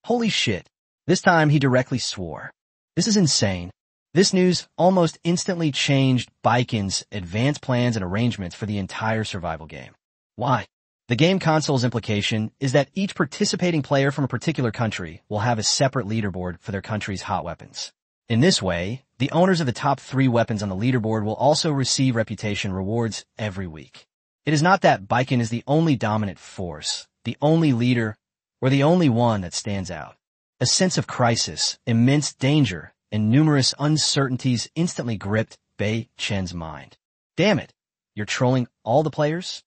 Holy shit. This time he directly swore. This is insane. This news almost instantly changed Baiken's advanced plans and arrangements for the entire survival game. Why? The game console's implication is that each participating player from a particular country will have a separate leaderboard for their country's hot weapons. In this way, the owners of the top 3 weapons on the leaderboard will also receive reputation rewards every week. It is not that Baiken is the only dominant force, the only leader, or the only one that stands out. A sense of crisis, immense danger, and numerous uncertainties instantly gripped Bei-chun's mind. Damn it, you're trolling all the players?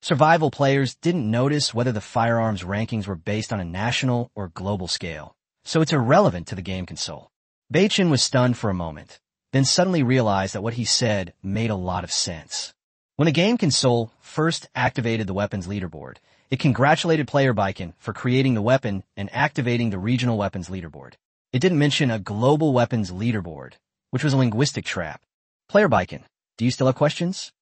Survival players didn't notice whether the firearms rankings were based on a national or global scale, so it's irrelevant to the game console. Beichin was stunned for a moment, then suddenly realized that what he said made a lot of sense. When the game console first activated the weapons leaderboard, it congratulated player Baiken for creating the weapon and activating the regional weapons leaderboard. It didn't mention a global weapons leaderboard, which was a linguistic trap. Player Baiken, do you still have questions?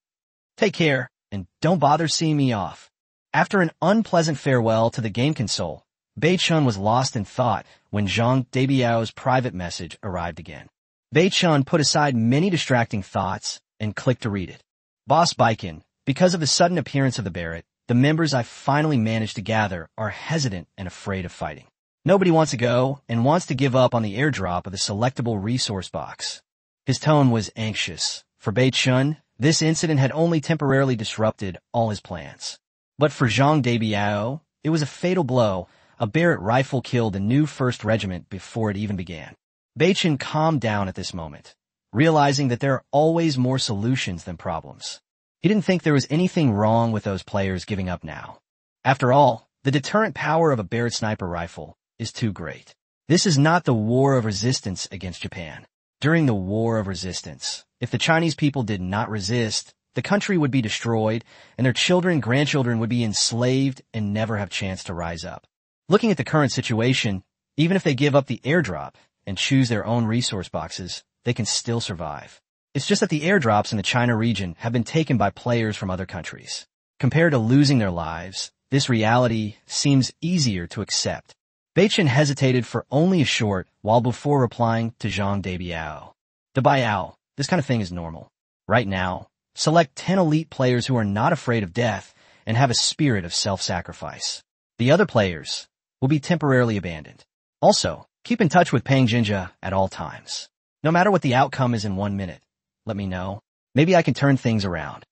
Take care, and don't bother seeing me off. After an unpleasant farewell to the game console, Beichun was lost in thought when Zhang Debiao's private message arrived again. Beichun put aside many distracting thoughts and clicked to read it. Boss Baiken, because of the sudden appearance of the Barrett, the members I finally managed to gather are hesitant and afraid of fighting. Nobody wants to go and wants to give up on the airdrop of the selectable resource box. His tone was anxious. For Beichun, this incident had only temporarily disrupted all his plans. But for Zhang Debiao, it was a fatal blow. A Barrett rifle killed the new 1st Regiment before it even began. Beichun calmed down at this moment, realizing that there are always more solutions than problems. He didn't think there was anything wrong with those players giving up now. After all, the deterrent power of a Barrett sniper rifle is too great. This is not the war of resistance against Japan. During the war of resistance, if the Chinese people did not resist, the country would be destroyed, and their children and grandchildren would be enslaved and never have a chance to rise up. Looking at the current situation, even if they give up the airdrop and choose their own resource boxes, they can still survive. It's just that the airdrops in the China region have been taken by players from other countries. Compared to losing their lives, this reality seems easier to accept. Beichun hesitated for only a short while before replying to Zhang Debiao. Debiao, this kind of thing is normal. Right now, select 10 elite players who are not afraid of death and have a spirit of self-sacrifice. The other players will be temporarily abandoned. Also, keep in touch with Pang Jinja at all times. No matter what the outcome is in 1 minute, let me know. Maybe I can turn things around.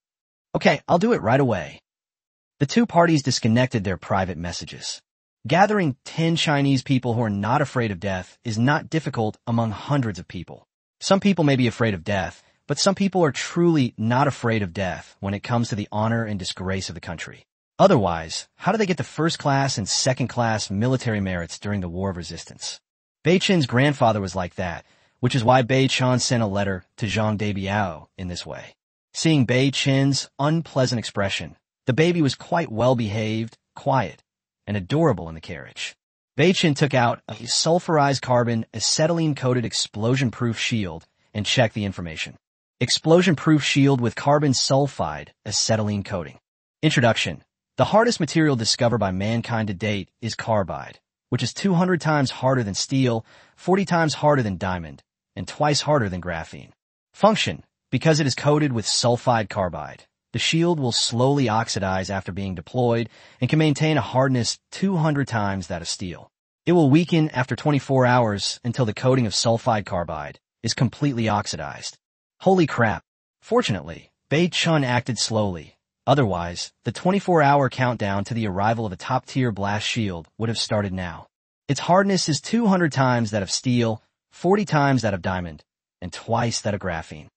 Okay, I'll do it right away. The two parties disconnected their private messages. Gathering 10 Chinese people who are not afraid of death is not difficult among hundreds of people. Some people may be afraid of death, but some people are truly not afraid of death when it comes to the honor and disgrace of the country. Otherwise, how do they get the 1st-class and 2nd-class military merits during the War of Resistance? Beichun's grandfather was like that, which is why Beichun sent a letter to Zhang Debiao in this way. Seeing Beichun's unpleasant expression, the baby was quite well-behaved, quiet, and adorable in the carriage. Beichun took out a sulfurized carbon acetylene-coated explosion-proof shield and checked the information. Explosion-proof shield with carbon sulfide acetylene coating. Introduction. The hardest material discovered by mankind to date is carbide, which is 200 times harder than steel, 40 times harder than diamond, and twice harder than graphene. Function. Because it is coated with sulfide carbide, the shield will slowly oxidize after being deployed and can maintain a hardness 200 times that of steel. It will weaken after 24 hours until the coating of sulfide carbide is completely oxidized. Holy crap. Fortunately, Beichun acted slowly. Otherwise, the 24-hour countdown to the arrival of a top-tier blast shield would have started now. Its hardness is 200 times that of steel, 40 times that of diamond, and twice that of graphene.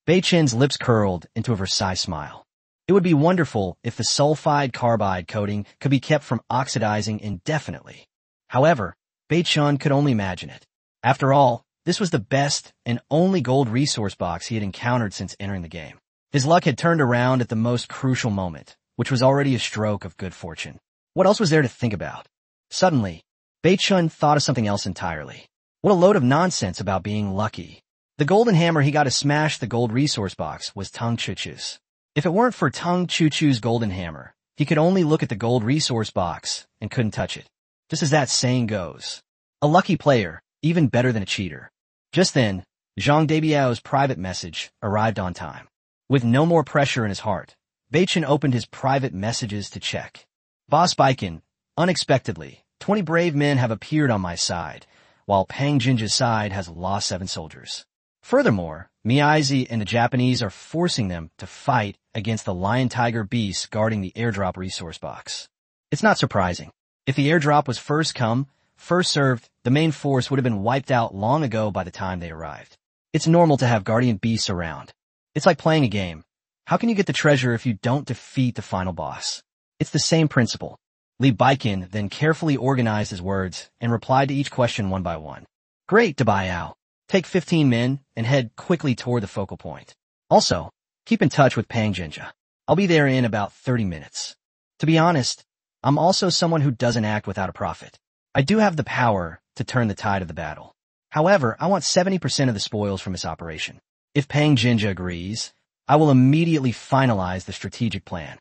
Beichun's lips curled into a Versailles smile. It would be wonderful if the sulfide carbide coating could be kept from oxidizing indefinitely. However, Beichun could only imagine it. After all, this was the best and only gold resource box he had encountered since entering the game. His luck had turned around at the most crucial moment, which was already a stroke of good fortune. What else was there to think about? Suddenly, Beichun thought of something else entirely. What a load of nonsense about being lucky. The golden hammer he got to smash the gold resource box was Tung Chuchu's. If it weren't for Tung Chuchu's golden hammer, he could only look at the gold resource box and couldn't touch it. Just as that saying goes. A lucky player, even better than a cheater. Just then, Zhang Debiao's private message arrived on time. With no more pressure in his heart, Beichun opened his private messages to check. Boss Baiken, unexpectedly, 20 brave men have appeared on my side, while Pang Jinja's side has lost 7 soldiers. Furthermore, Miyaizi and the Japanese are forcing them to fight against the lion-tiger beasts guarding the airdrop resource box. It's not surprising. If the airdrop was first come, first served, the main force would have been wiped out long ago by the time they arrived. It's normal to have guardian beasts around. It's like playing a game. How can you get the treasure if you don't defeat the final boss? It's the same principle. Li Baikin then carefully organized his words and replied to each question one by one. Great, Dabayao. Take 15 men and head quickly toward the focal point. Also, keep in touch with Pang Jinja. I'll be there in about 30 minutes. To be honest, I'm also someone who doesn't act without a profit. I do have the power to turn the tide of the battle. However, I want 70% of the spoils from this operation. If Pang Jinja agrees, I will immediately finalize the strategic plan.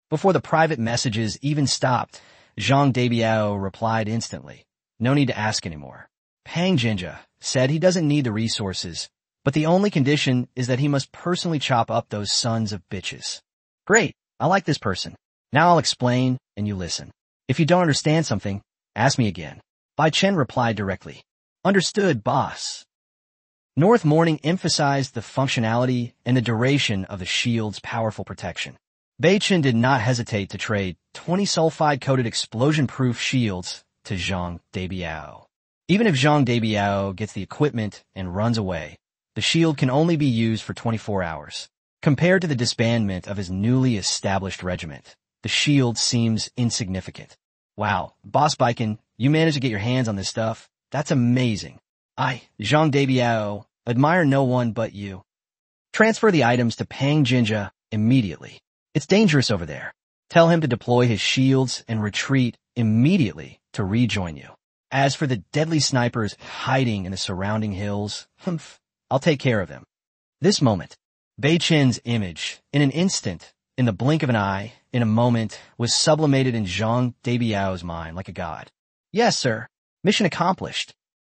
Before the private messages even stopped, Zhang Dabiao replied instantly. No need to ask anymore. Pang Jinja said he doesn't need the resources, but the only condition is that he must personally chop up those sons of bitches. Great, I like this person. Now I'll explain, and you listen. If you don't understand something, ask me again. Bai Chen replied directly. Understood, boss. North Morning emphasized the functionality and the duration of the shield's powerful protection. Bai Chen did not hesitate to trade 20 sulfide-coated explosion-proof shields to Zhang Dabiao. Even if Zhang Dabiao gets the equipment and runs away, the shield can only be used for 24 hours. Compared to the disbandment of his newly established regiment, the shield seems insignificant. Wow, Boss Baikin, you managed to get your hands on this stuff. That's amazing. Zhang Dabiao, admire no one but you. Transfer the items to Pang Jinja immediately. It's dangerous over there. Tell him to deploy his shields and retreat immediately to rejoin you. As for the deadly snipers hiding in the surrounding hills, I'll take care of them. This moment, Bai Chen's image, in an instant, in the blink of an eye, in a moment, was sublimated in Zhang Dabiao's mind like a god. Yes, sir. Mission accomplished.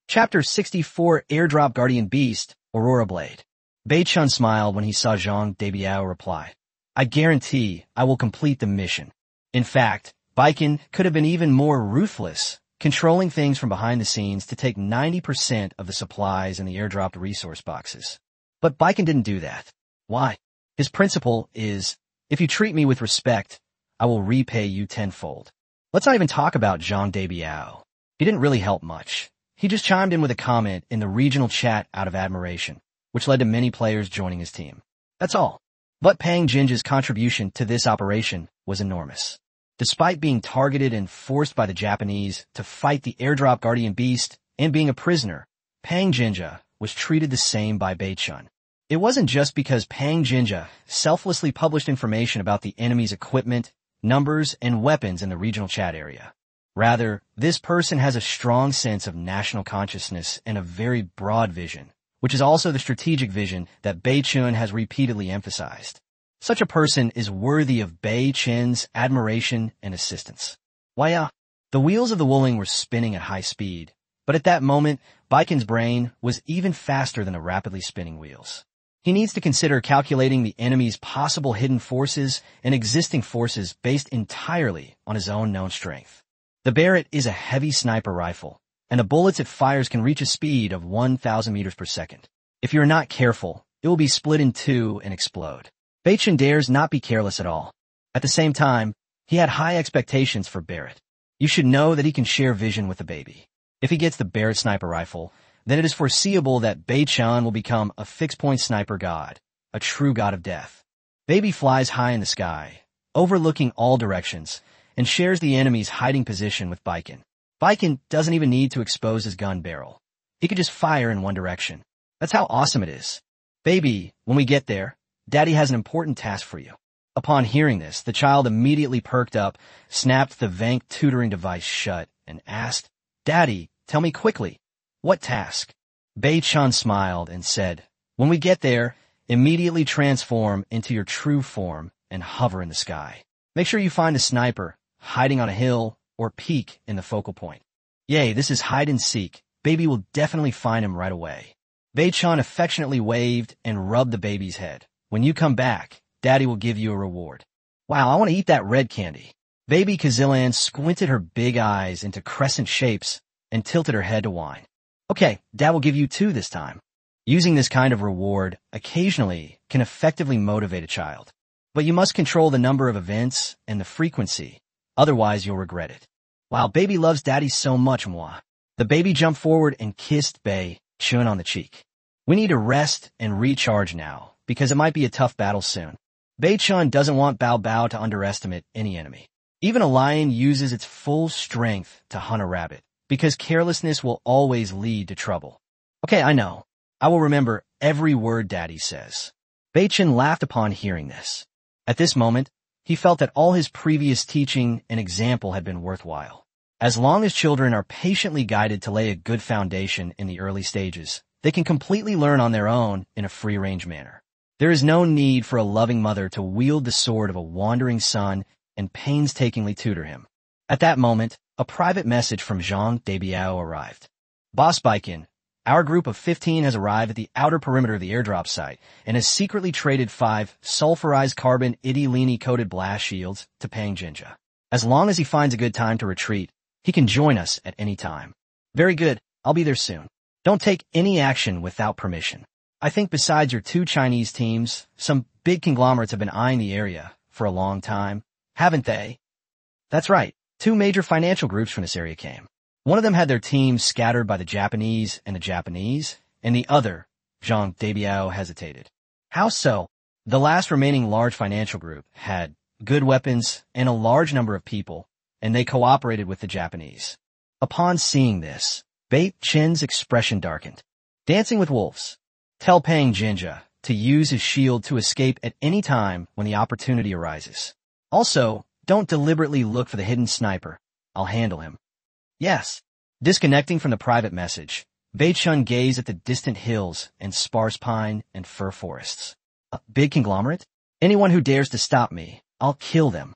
Chapter 64, Airdrop Guardian Beast, Aurora Blade. Bai Chen smiled when he saw Zhang Dabiao reply. I guarantee I will complete the mission. In fact, Baikin could have been even more ruthless, controlling things from behind the scenes to take 90% of the supplies in the airdropped resource boxes. But Baikin didn't do that. Why? His principle is, if you treat me with respect, I will repay you tenfold. Let's not even talk about Zhang Dabiao. He didn't really help much. He just chimed in with a comment in the regional chat out of admiration, which led to many players joining his team. That's all. But Pang Jinja's contribution to this operation was enormous. Despite being targeted and forced by the Japanese to fight the airdrop guardian beast and being a prisoner, Pang Jinja was treated the same by Bai Chen. It wasn't just because Pang Jinja selflessly published information about the enemy's equipment, numbers, and weapons in the regional chat area. Rather, this person has a strong sense of national consciousness and a very broad vision, which is also the strategic vision that Bai Chen has repeatedly emphasized. Such a person is worthy of Bai Chen's admiration and assistance. The wheels of the Wuling were spinning at high speed, but at that moment, Baikin's brain was even faster than the rapidly spinning wheels. He needs to consider calculating the enemy's possible hidden forces and existing forces based entirely on his own known strength. The Barrett is a heavy sniper rifle, and the bullets it fires can reach a speed of 1,000 meters per second. If you're not careful, it will be split in two and explode. Bai Chen dares not be careless at all. At the same time, he had high expectations for Barrett. You should know that he can share vision with the baby. If he gets the Barrett sniper rifle, then it is foreseeable that Bai Chen will become a fixed-point sniper god, a true god of death. Baby flies high in the sky, overlooking all directions, and shares the enemy's hiding position with Baikin. Baikin doesn't even need to expose his gun barrel. He could just fire in one direction. That's how awesome it is. Baby, when we get there, Daddy has an important task for you. Upon hearing this, the child immediately perked up, snapped the Vank tutoring device shut, and asked, Daddy, tell me quickly, what task? Bai Chen smiled and said, when we get there, immediately transform into your true form and hover in the sky. Make sure you find a sniper, hiding on a hill, or peek in the focal point. Yay, this is hide and seek. Baby will definitely find him right away. Bai Chen affectionately waved and rubbed the baby's head. When you come back, Daddy will give you a reward. Wow, I want to eat that red candy. Baby Kazillan squinted her big eyes into crescent shapes and tilted her head to whine. Okay, Dad will give you two this time. Using this kind of reward occasionally can effectively motivate a child. But you must control the number of events and the frequency, otherwise you'll regret it. Wow, Baby loves Daddy so much, moi. The baby jumped forward and kissed Bai Chen on the cheek. We need to rest and recharge now, because it might be a tough battle soon. Bei-chun doesn't want Bao Bao to underestimate any enemy. Even a lion uses its full strength to hunt a rabbit, because carelessness will always lead to trouble. Okay, I know. I will remember every word Daddy says. Bei-chun laughed upon hearing this. At this moment, he felt that all his previous teaching and example had been worthwhile. As long as children are patiently guided to lay a good foundation in the early stages, they can completely learn on their own in a free-range manner. There is no need for a loving mother to wield the sword of a wandering son and painstakingly tutor him. At that moment, a private message from Zhang Debiao arrived. Boss Baikin, our group of 15 has arrived at the outer perimeter of the airdrop site and has secretly traded 5 sulfurized carbon Idilini-coated blast shields to Pang Jinja. As long as he finds a good time to retreat, he can join us at any time. Very good, I'll be there soon. Don't take any action without permission. I think besides your 2 Chinese teams, some big conglomerates have been eyeing the area for a long time, haven't they? That's right, 2 major financial groups from this area came. One of them had their teams scattered by the Japanese, and the other, Zhang Debiao hesitated. How so? The last remaining large financial group had good weapons and a large number of people, and they cooperated with the Japanese. Upon seeing this, Bei-chun's expression darkened. Dancing with wolves. Tell Pang Jinja to use his shield to escape at any time when the opportunity arises. Also, don't deliberately look for the hidden sniper. I'll handle him. Yes. Disconnecting from the private message, Bei-chun gazed at the distant hills and sparse pine and fir forests. A big conglomerate? Anyone who dares to stop me, I'll kill them.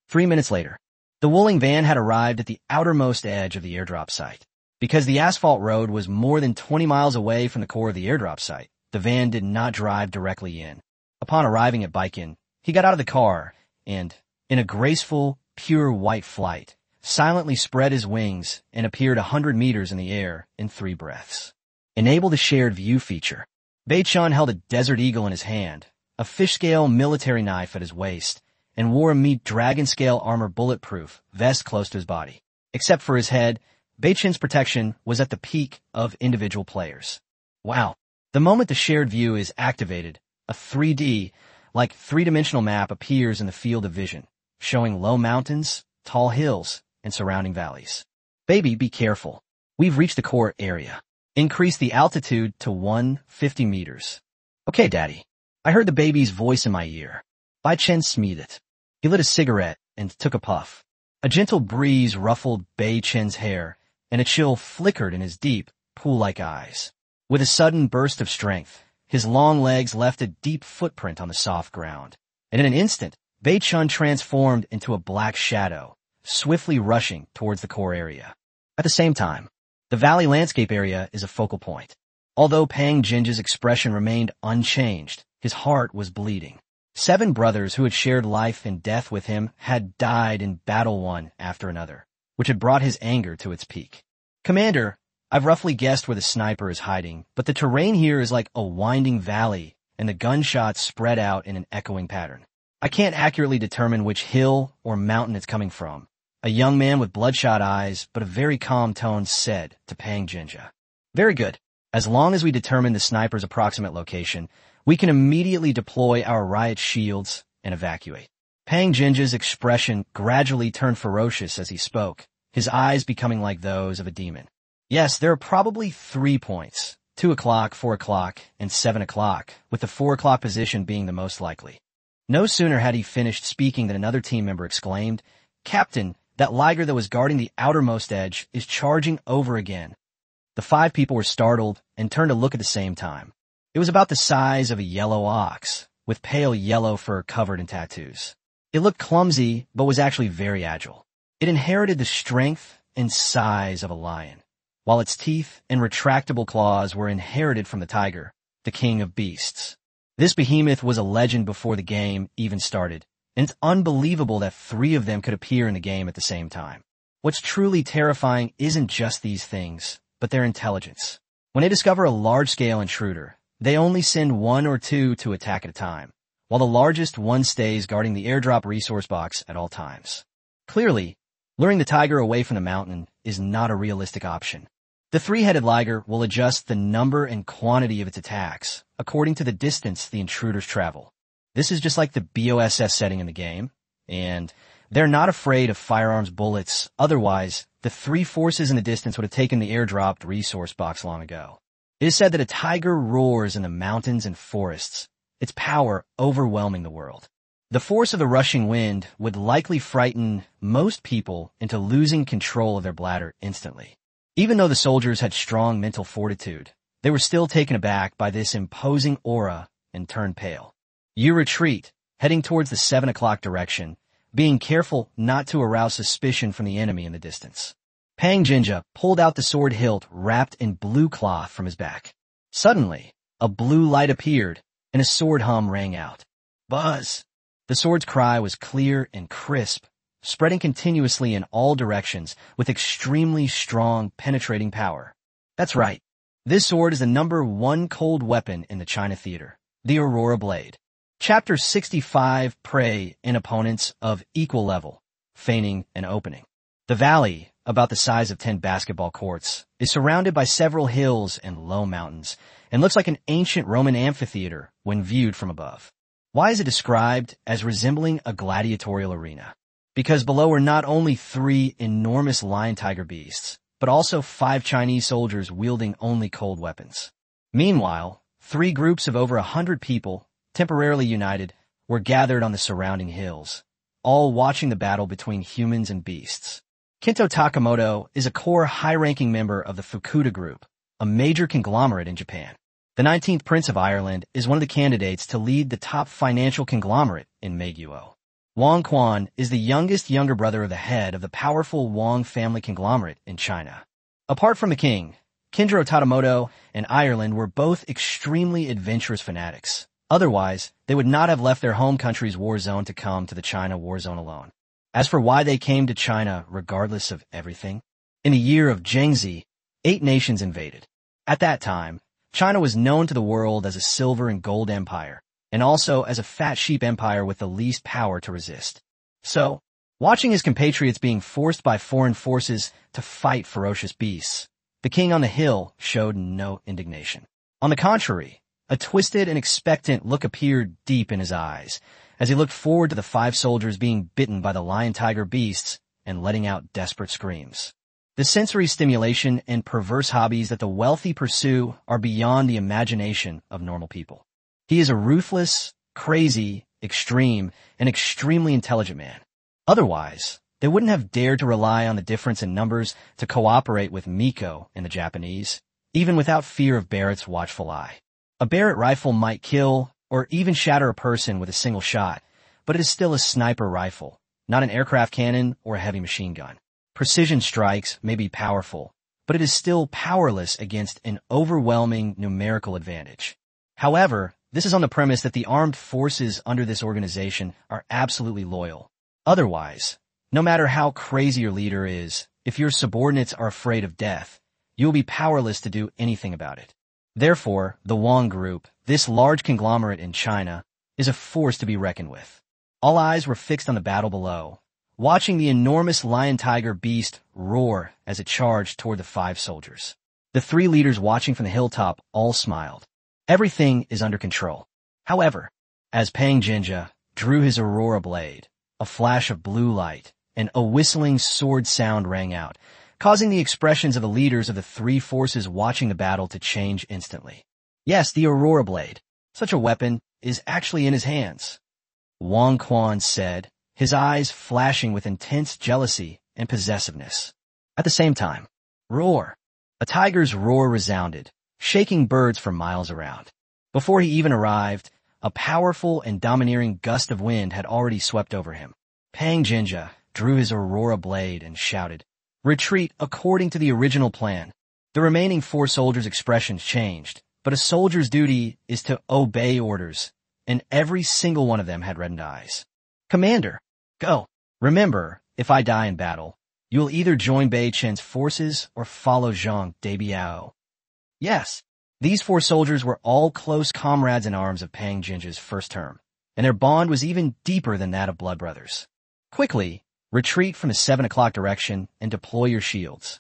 3 minutes later, the Wuling van had arrived at the outermost edge of the airdrop site. Because the asphalt road was more than 20 miles away from the core of the airdrop site, the van did not drive directly in. Upon arriving at Baikin, he got out of the car and, in a graceful, pure white flight, silently spread his wings and appeared 100 meters in the air in 3 breaths. Enable the shared view feature. Bei-chun held a desert eagle in his hand, a fish-scale military knife at his waist, and wore a meat dragon-scale armor bulletproof vest close to his body. Except for his head, Bei-chun's protection was at the peak of individual players. Wow. The moment the shared view is activated, a 3D, like 3-dimensional map appears in the field of vision, showing low mountains, tall hills, and surrounding valleys. Baby, be careful. We've reached the core area. Increase the altitude to 150 meters. Okay, Daddy. I heard the baby's voice in my ear. Bei-chun smiled. He lit a cigarette and took a puff. A gentle breeze ruffled Bei-chun's hair, and a chill flickered in his deep, pool-like eyes. With a sudden burst of strength, his long legs left a deep footprint on the soft ground, and in an instant, Bei-chun transformed into a black shadow, swiftly rushing towards the core area. At the same time, the valley landscape area is a focal point. Although Pang Jinja's expression remained unchanged, his heart was bleeding. 7 brothers who had shared life and death with him had died in battle one after another, which had brought his anger to its peak. Commander, I've roughly guessed where the sniper is hiding, but the terrain here is like a winding valley, and the gunshots spread out in an echoing pattern. I can't accurately determine which hill or mountain it's coming from. A young man with bloodshot eyes, but a very calm tone, said to Pang Jinja. Very good. As long as we determine the sniper's approximate location, we can immediately deploy our riot shields and evacuate. Pang Jinja's expression gradually turned ferocious as he spoke, his eyes becoming like those of a demon. Yes, there are probably 3 points, 2 o'clock, 4 o'clock, and 7 o'clock, with the 4 o'clock position being the most likely. No sooner had he finished speaking than another team member exclaimed, Captain, that liger that was guarding the outermost edge is charging over again. The 5 people were startled and turned to look at the same time. It was about the size of a yellow ox, with pale yellow fur covered in tattoos. It looked clumsy, but was actually very agile. It inherited the strength and size of a lion, while its teeth and retractable claws were inherited from the tiger, the king of beasts. This behemoth was a legend before the game even started, and it's unbelievable that 3 of them could appear in the game at the same time. What's truly terrifying isn't just these things, but their intelligence. When they discover a large-scale intruder, they only send 1 or 2 to attack at a time, while the largest one stays guarding the airdrop resource box at all times. Clearly, luring the tiger away from the mountain is not a realistic option. The 3-headed liger will adjust the number and quantity of its attacks according to the distance the intruders travel. This is just like the BOSS setting in the game, and they're not afraid of firearms bullets. Otherwise, the three forces in the distance would have taken the airdropped resource box long ago. It is said that a tiger roars in the mountains and forests, its power overwhelming the world. The force of the rushing wind would likely frighten most people into losing control of their bladder instantly. Even though the soldiers had strong mental fortitude, they were still taken aback by this imposing aura and turned pale. You retreat, heading towards the 7 o'clock direction, being careful not to arouse suspicion from the enemy in the distance. Pang Jinja pulled out the sword hilt wrapped in blue cloth from his back. Suddenly, a blue light appeared, and a sword hum rang out. Buzz! The sword's cry was clear and crisp, spreading continuously in all directions with extremely strong, penetrating power. That's right. This sword is the #1 cold weapon in the China theater, the Aurora Blade. Chapter 65 Prey in opponents of equal level, feigning and opening. The valley, about the size of 10 basketball courts, is surrounded by several hills and low mountains, and looks like an ancient Roman amphitheater when viewed from above. Why is it described as resembling a gladiatorial arena? Because below are not only 3 enormous lion-tiger beasts, but also 5 Chinese soldiers wielding only cold weapons. Meanwhile, 3 groups of over 100 people, temporarily united, were gathered on the surrounding hills, all watching the battle between humans and beasts. Kento Takamoto is a core high-ranking member of the Fukuda Group, a major conglomerate in Japan. The 19th Prince of Ireland is one of the candidates to lead the top financial conglomerate in Meiguo. Wang Quan is the younger brother of the head of the powerful Wang family conglomerate in China. Apart from the king, Kinjiro Tadamoto and Ireland were both extremely adventurous fanatics. Otherwise, they would not have left their home country's war zone to come to the China war zone alone. As for why they came to China regardless of everything, in the year of Zhengzi, 8 nations invaded. At that time, China was known to the world as a silver and gold empire, and also as a fat sheep empire with the least power to resist. So, watching his compatriots being forced by foreign forces to fight ferocious beasts, the king on the hill showed no indignation. On the contrary, a twisted and expectant look appeared deep in his eyes as he looked forward to the 5 soldiers being bitten by the lion-tiger beasts and letting out desperate screams. The sensory stimulation and perverse hobbies that the wealthy pursue are beyond the imagination of normal people. He is a ruthless, crazy, extreme, and extremely intelligent man. Otherwise, they wouldn't have dared to rely on the difference in numbers to cooperate with Miko and the Japanese, even without fear of Barrett's watchful eye. A Barrett rifle might kill or even shatter a person with a single shot, but it is still a sniper rifle, not an aircraft cannon or a heavy machine gun. Precision strikes may be powerful, but it is still powerless against an overwhelming numerical advantage. However, this is on the premise that the armed forces under this organization are absolutely loyal. Otherwise, no matter how crazy your leader is, if your subordinates are afraid of death, you will be powerless to do anything about it. Therefore, the Wang Group, this large conglomerate in China, is a force to be reckoned with. All eyes were fixed on the battle below, watching the enormous lion-tiger beast roar as it charged toward the 5 soldiers. The 3 leaders watching from the hilltop all smiled. Everything is under control. However, as Pang Jinja drew his Aurora Blade, a flash of blue light and a whistling sword sound rang out, causing the expressions of the leaders of the 3 forces watching the battle to change instantly. Yes, the Aurora Blade. Such a weapon is actually in his hands. Wang Quan said, his eyes flashing with intense jealousy and possessiveness. At the same time, roar. A tiger's roar resounded, shaking birds for miles around. Before he even arrived, a powerful and domineering gust of wind had already swept over him. Pang Jinja drew his Aurora Blade and shouted, "Retreat according to the original plan." The remaining 4 soldiers' expressions changed, but a soldier's duty is to obey orders, and every single one of them had reddened eyes. "Commander, go. Remember, if I die in battle, you will either join Bei Chen's forces or follow Zhang Debiao." Yes, these 4 soldiers were all close comrades in arms of Pang Jinja's first term, and their bond was even deeper than that of blood brothers. Quickly, retreat from the 7 o'clock direction and deploy your shields.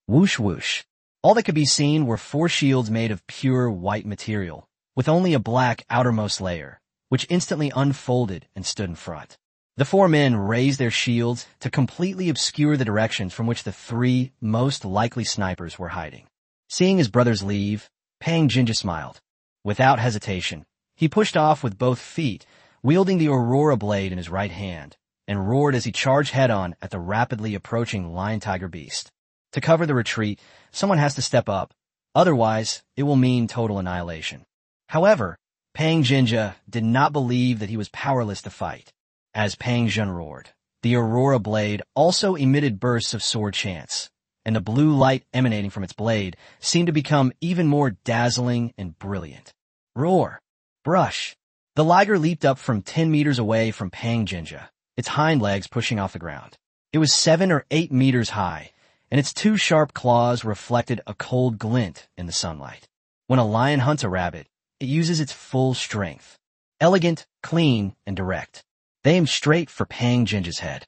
Whoosh whoosh. All that could be seen were 4 shields made of pure white material, with only a black outermost layer, which instantly unfolded and stood in front. The four men raised their shields to completely obscure the directions from which the three most likely snipers were hiding. Seeing his brothers leave, Pang Jinja smiled. Without hesitation, he pushed off with both feet, wielding the Aurora blade in his right hand, and roared as he charged head-on at the rapidly approaching lion-tiger beast. To cover the retreat, someone has to step up, otherwise it will mean total annihilation. However, Pang Jinja did not believe that he was powerless to fight. As Pang Jun roared, the Aurora blade also emitted bursts of sword chants, and the blue light emanating from its blade seemed to become even more dazzling and brilliant. Roar! Brush! The liger leaped up from 10 meters away from Pang Jinja, its hind legs pushing off the ground. It was 7 or 8 meters high, and its two sharp claws reflected a cold glint in the sunlight. When a lion hunts a rabbit, it uses its full strength. Elegant, clean, and direct. They aimed straight for Pang Jinja's head.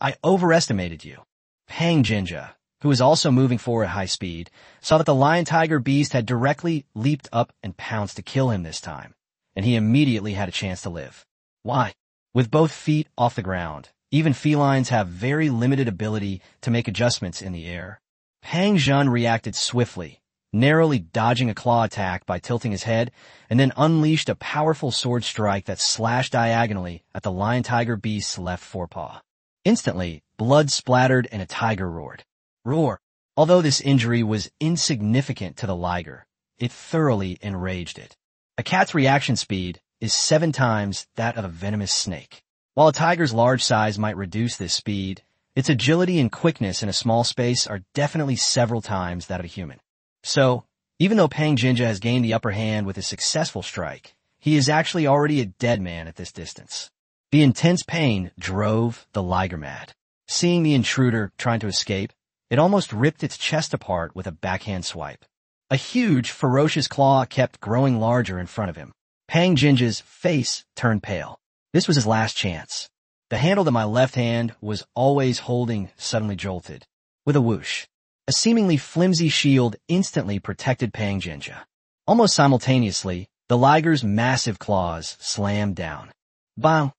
I overestimated you. Pang Jinja, who was also moving forward at high speed, saw that the lion-tiger beast had directly leaped up and pounced to kill him this time, and he immediately had a chance to live. Why? With both feet off the ground, even felines have very limited ability to make adjustments in the air. Pang Jun reacted swiftly, narrowly dodging a claw attack by tilting his head, and then unleashed a powerful sword strike that slashed diagonally at the lion-tiger beast's left forepaw. Instantly, blood splattered and a tiger roared. Roar! Although this injury was insignificant to the liger, it thoroughly enraged it. A cat's reaction speed is 7 times that of a venomous snake. While a tiger's large size might reduce this speed, its agility and quickness in a small space are definitely several times that of a human. So, even though Pang Jinja has gained the upper hand with a successful strike, he is actually already a dead man at this distance. The intense pain drove the liger mad. Seeing the intruder trying to escape, it almost ripped its chest apart with a backhand swipe. A huge, ferocious claw kept growing larger in front of him. Pang Jinja's face turned pale. This was his last chance. The handle that my left hand was always holding suddenly jolted. With a whoosh, a seemingly flimsy shield instantly protected Pang Jinja. Almost simultaneously, the liger's massive claws slammed down. Bow!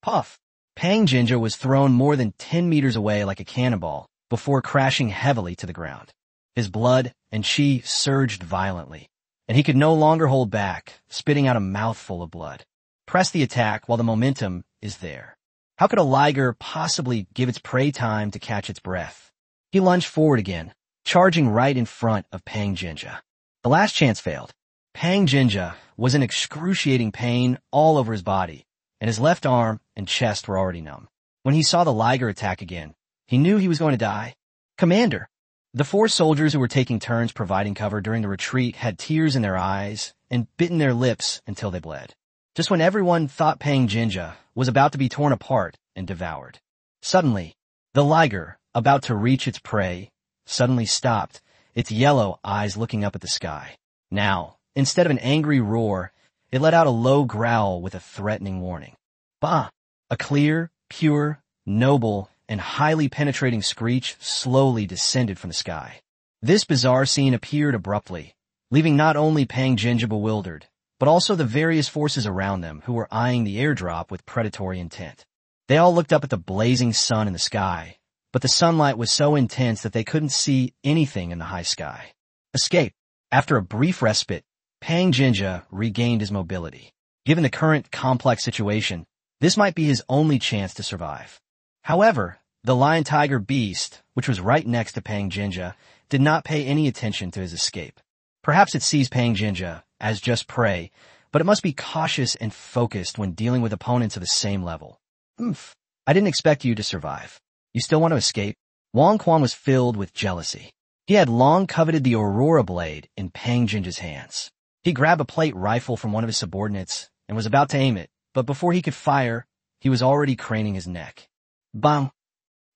Puff! Pang Jinja was thrown more than 10 meters away like a cannonball before crashing heavily to the ground. His blood and chi surged violently, and he could no longer hold back, spitting out a mouthful of blood. Press the attack while the momentum is there. How could a liger possibly give its prey time to catch its breath? He lunged forward again, charging right in front of Pang Jinja. The last chance failed. Pang Jinja was in excruciating pain all over his body, and his left arm and chest were already numb. When he saw the liger attack again, he knew he was going to die. Commander! The 4 soldiers who were taking turns providing cover during the retreat had tears in their eyes and bitten their lips until they bled. Just when everyone thought Pang Jinja was about to be torn apart and devoured. Suddenly, the liger, about to reach its prey, suddenly stopped, its yellow eyes looking up at the sky. Now, instead of an angry roar, it let out a low growl with a threatening warning. Bah! A clear, pure, noble, and highly penetrating screech slowly descended from the sky. This bizarre scene appeared abruptly, leaving not only Pang Jinja bewildered, but also the various forces around them who were eyeing the airdrop with predatory intent. They all looked up at the blazing sun in the sky, but the sunlight was so intense that they couldn't see anything in the high sky. Escape. After a brief respite, Pang Jinja regained his mobility. Given the current complex situation, this might be his only chance to survive. However, the lion-tiger beast, which was right next to Pang Jinja, did not pay any attention to his escape. Perhaps it sees Pang Jinja as just prey, but it must be cautious and focused when dealing with opponents of the same level. I didn't expect you to survive. You still want to escape? Wang Quan was filled with jealousy. He had long coveted the Aurora blade in Pang Jinja's hands. He grabbed a plate rifle from one of his subordinates and was about to aim it, but before he could fire, he was already craning his neck. Bang!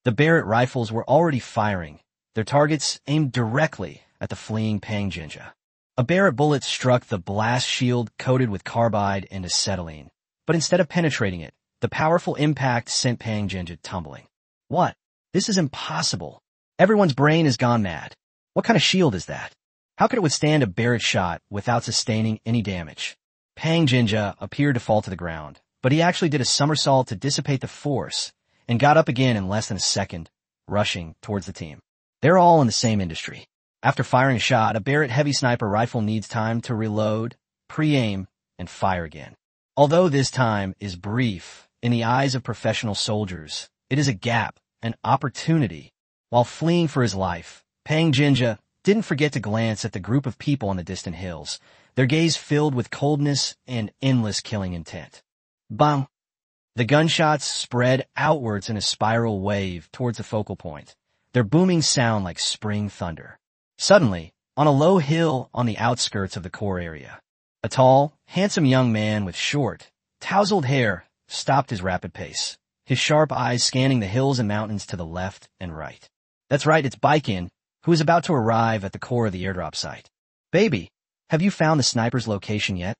The Barrett rifles were already firing, their targets aimed directly at the fleeing Pang Jinja. A Barrett bullet struck the blast shield coated with carbide and acetylene, but instead of penetrating it, the powerful impact sent Pang Jinja tumbling. What? This is impossible. Everyone's brain has gone mad. What kind of shield is that? How could it withstand a Barrett shot without sustaining any damage? Pang Jinja appeared to fall to the ground, but he actually did a somersault to dissipate the force and got up again in less than a second, rushing towards the team. They're all in the same industry. After firing a shot, a Barrett heavy sniper rifle needs time to reload, pre-aim, and fire again. Although this time is brief, in the eyes of professional soldiers, it is a gap, an opportunity. While fleeing for his life, Pang Jinja didn't forget to glance at the group of people on the distant hills, their gaze filled with coldness and endless killing intent. Bang! The gunshots spread outwards in a spiral wave towards the focal point, their booming sound like spring thunder. Suddenly, on a low hill on the outskirts of the core area, a tall, handsome young man with short, tousled hair stopped his rapid pace, his sharp eyes scanning the hills and mountains to the left and right. That's right, it's Baikin, who is about to arrive at the core of the airdrop site. Baby, have you found the sniper's location yet?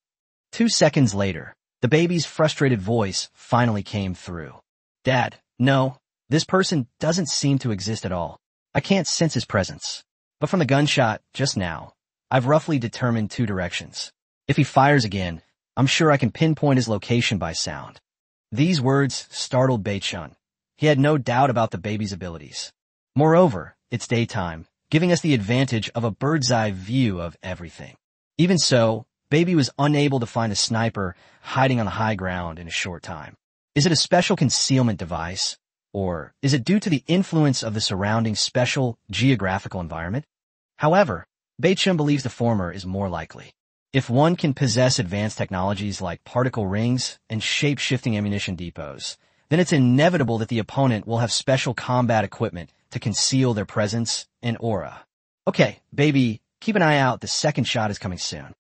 2 seconds later, the baby's frustrated voice finally came through. Dad, no, this person doesn't seem to exist at all. I can't sense his presence. But from the gunshot just now, I've roughly determined 2 directions. If he fires again, I'm sure I can pinpoint his location by sound. These words startled Beichun. He had no doubt about the baby's abilities. Moreover, it's daytime, giving us the advantage of a bird's-eye view of everything. Even so, Baby was unable to find a sniper hiding on the high ground in a short time. Is it a special concealment device? Or is it due to the influence of the surrounding special geographical environment? However, Beichun believes the former is more likely. If one can possess advanced technologies like particle rings and shape-shifting ammunition depots, then it's inevitable that the opponent will have special combat equipment to conceal their presence and aura. Okay, baby, keep an eye out, the second shot is coming soon.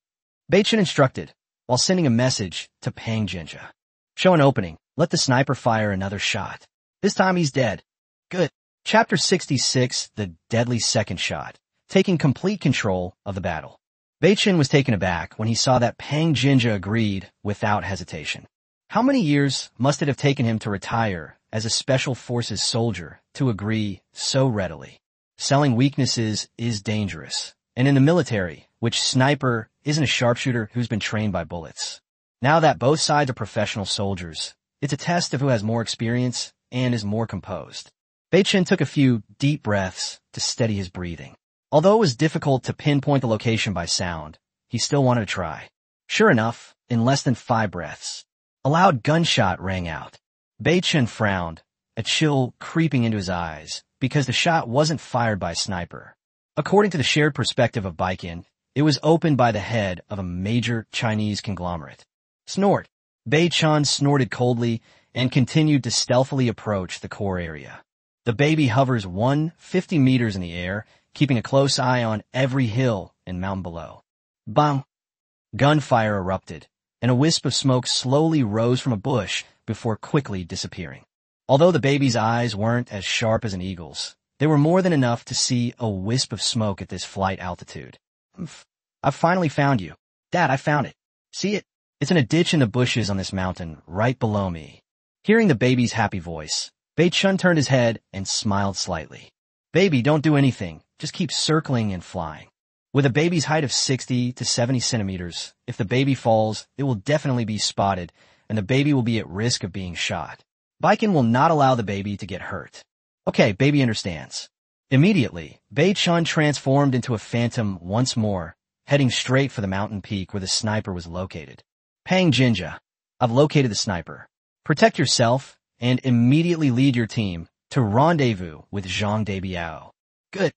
Beichun instructed, while sending a message to Pang Jinja. Show an opening, let the sniper fire another shot. This time he's dead. Good. Chapter 66, The Deadly Second Shot, taking complete control of the battle. Beichun was taken aback when he saw that Pang Jinja agreed without hesitation. How many years must it have taken him to retire as a Special Forces soldier to agree so readily? Selling weaknesses is dangerous, and in the military, which sniper isn't a sharpshooter who's been trained by bullets. Now that both sides are professional soldiers, it's a test of who has more experience and is more composed. Beichun took a few deep breaths to steady his breathing. Although it was difficult to pinpoint the location by sound, he still wanted to try. Sure enough, in less than 5 breaths, a loud gunshot rang out. Beichun frowned, a chill creeping into his eyes, because the shot wasn't fired by a sniper. According to the shared perspective of Baikin, it was opened by the head of a major Chinese conglomerate. Snort. Beichun snorted coldly and continued to stealthily approach the core area. The baby hovers 150 meters in the air, keeping a close eye on every hill and mountain below. Bang! Gunfire erupted, and a wisp of smoke slowly rose from a bush before quickly disappearing. Although the baby's eyes weren't as sharp as an eagle's, they were more than enough to see a wisp of smoke at this flight altitude. I've finally found you. Dad, I found it. See it? It's in a ditch in the bushes on this mountain, right below me. Hearing the baby's happy voice, Beichun turned his head and smiled slightly. Baby, don't do anything. Just keep circling and flying. With a baby's height of 60 to 70 centimeters, if the baby falls, it will definitely be spotted, and the baby will be at risk of being shot. Baikin will not allow the baby to get hurt. Okay, baby understands. Immediately, Beichun transformed into a phantom once more, heading straight for the mountain peak where the sniper was located. Pang Jinja, I've located the sniper. Protect yourself, and immediately lead your team to rendezvous with Zhang Debiao. Good.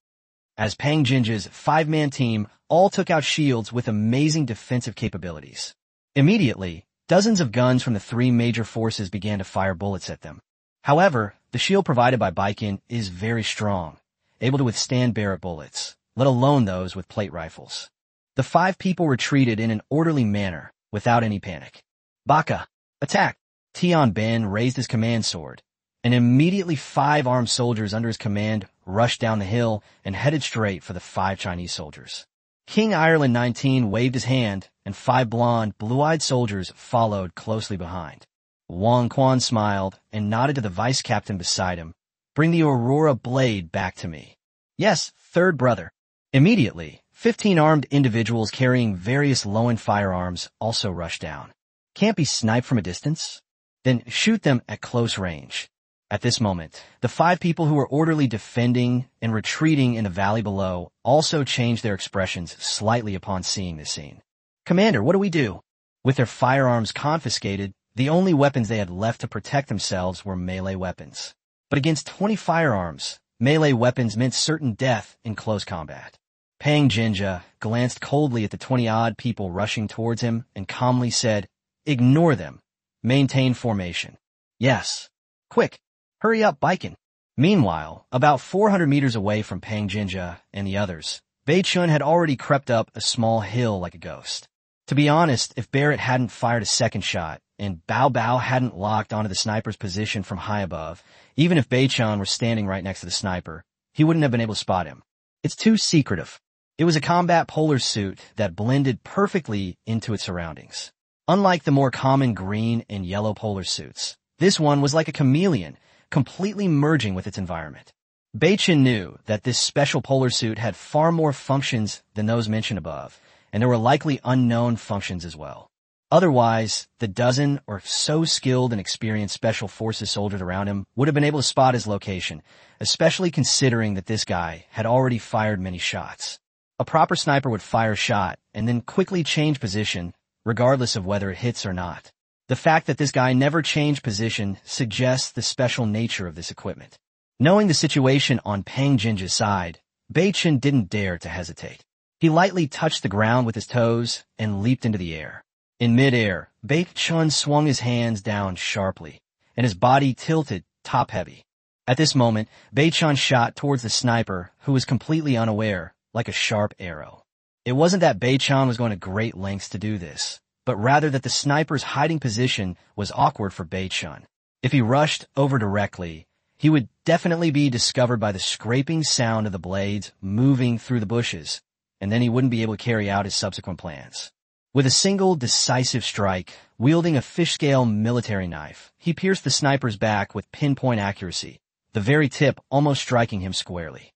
As Pang Jinja's 5-man team all took out shields with amazing defensive capabilities. Immediately, dozens of guns from the 3 major forces began to fire bullets at them. However, the shield provided by Baikin is very strong, able to withstand Barrett bullets, let alone those with plate rifles. The 5 people retreated in an orderly manner, without any panic. Baka, attack! Tian Ben raised his command sword, and immediately 5 armed soldiers under his command rushed down the hill and headed straight for the 5 Chinese soldiers. King Ireland 19 waved his hand, and 5 blonde, blue-eyed soldiers followed closely behind. Wang Quan smiled and nodded to the vice captain beside him. Bring the Aurora blade back to me. Yes, third brother. Immediately, 15 armed individuals carrying various low-end firearms also rushed down. Can't be sniped from a distance? Then shoot them at close range. At this moment, the 5 people who were orderly defending and retreating in the valley below also changed their expressions slightly upon seeing this scene. "Commander, what do we do?" With their firearms confiscated, the only weapons they had left to protect themselves were melee weapons. But against 20 firearms, melee weapons meant certain death in close combat. Pang Jinja glanced coldly at the 20-odd people rushing towards him and calmly said, "Ignore them. Maintain formation." "Yes. Quick. Hurry up, Baiken." Meanwhile, about 400 meters away from Pang Jinja and the others, Bei Chun had already crept up a small hill like a ghost. To be honest, if Barrett hadn't fired a second shot, and Bao Bao hadn't locked onto the sniper's position from high above, even if Bei Chun were standing right next to the sniper, he wouldn't have been able to spot him. It's too secretive. It was a combat polar suit that blended perfectly into its surroundings. Unlike the more common green and yellow polar suits, this one was like a chameleon, completely merging with its environment. Bei-chin knew that this special polar suit had far more functions than those mentioned above, and there were likely unknown functions as well. Otherwise, the dozen or so skilled and experienced special forces soldiers around him would have been able to spot his location, especially considering that this guy had already fired many shots. A proper sniper would fire a shot and then quickly change position, regardless of whether it hits or not. The fact that this guy never changed position suggests the special nature of this equipment. Knowing the situation on Pang Jinja's side, Bei-chin didn't dare to hesitate. He lightly touched the ground with his toes and leaped into the air. In midair, Bei-chun swung his hands down sharply, and his body tilted top-heavy. At this moment, Bei-chun shot towards the sniper, who was completely unaware, like a sharp arrow. It wasn't that Bei-chun was going to great lengths to do this, but rather that the sniper's hiding position was awkward for Bei-chun. If he rushed over directly, he would definitely be discovered by the scraping sound of the blades moving through the bushes, and then he wouldn't be able to carry out his subsequent plans. With a single decisive strike, wielding a fish-scale military knife, he pierced the sniper's back with pinpoint accuracy, the very tip almost striking him squarely.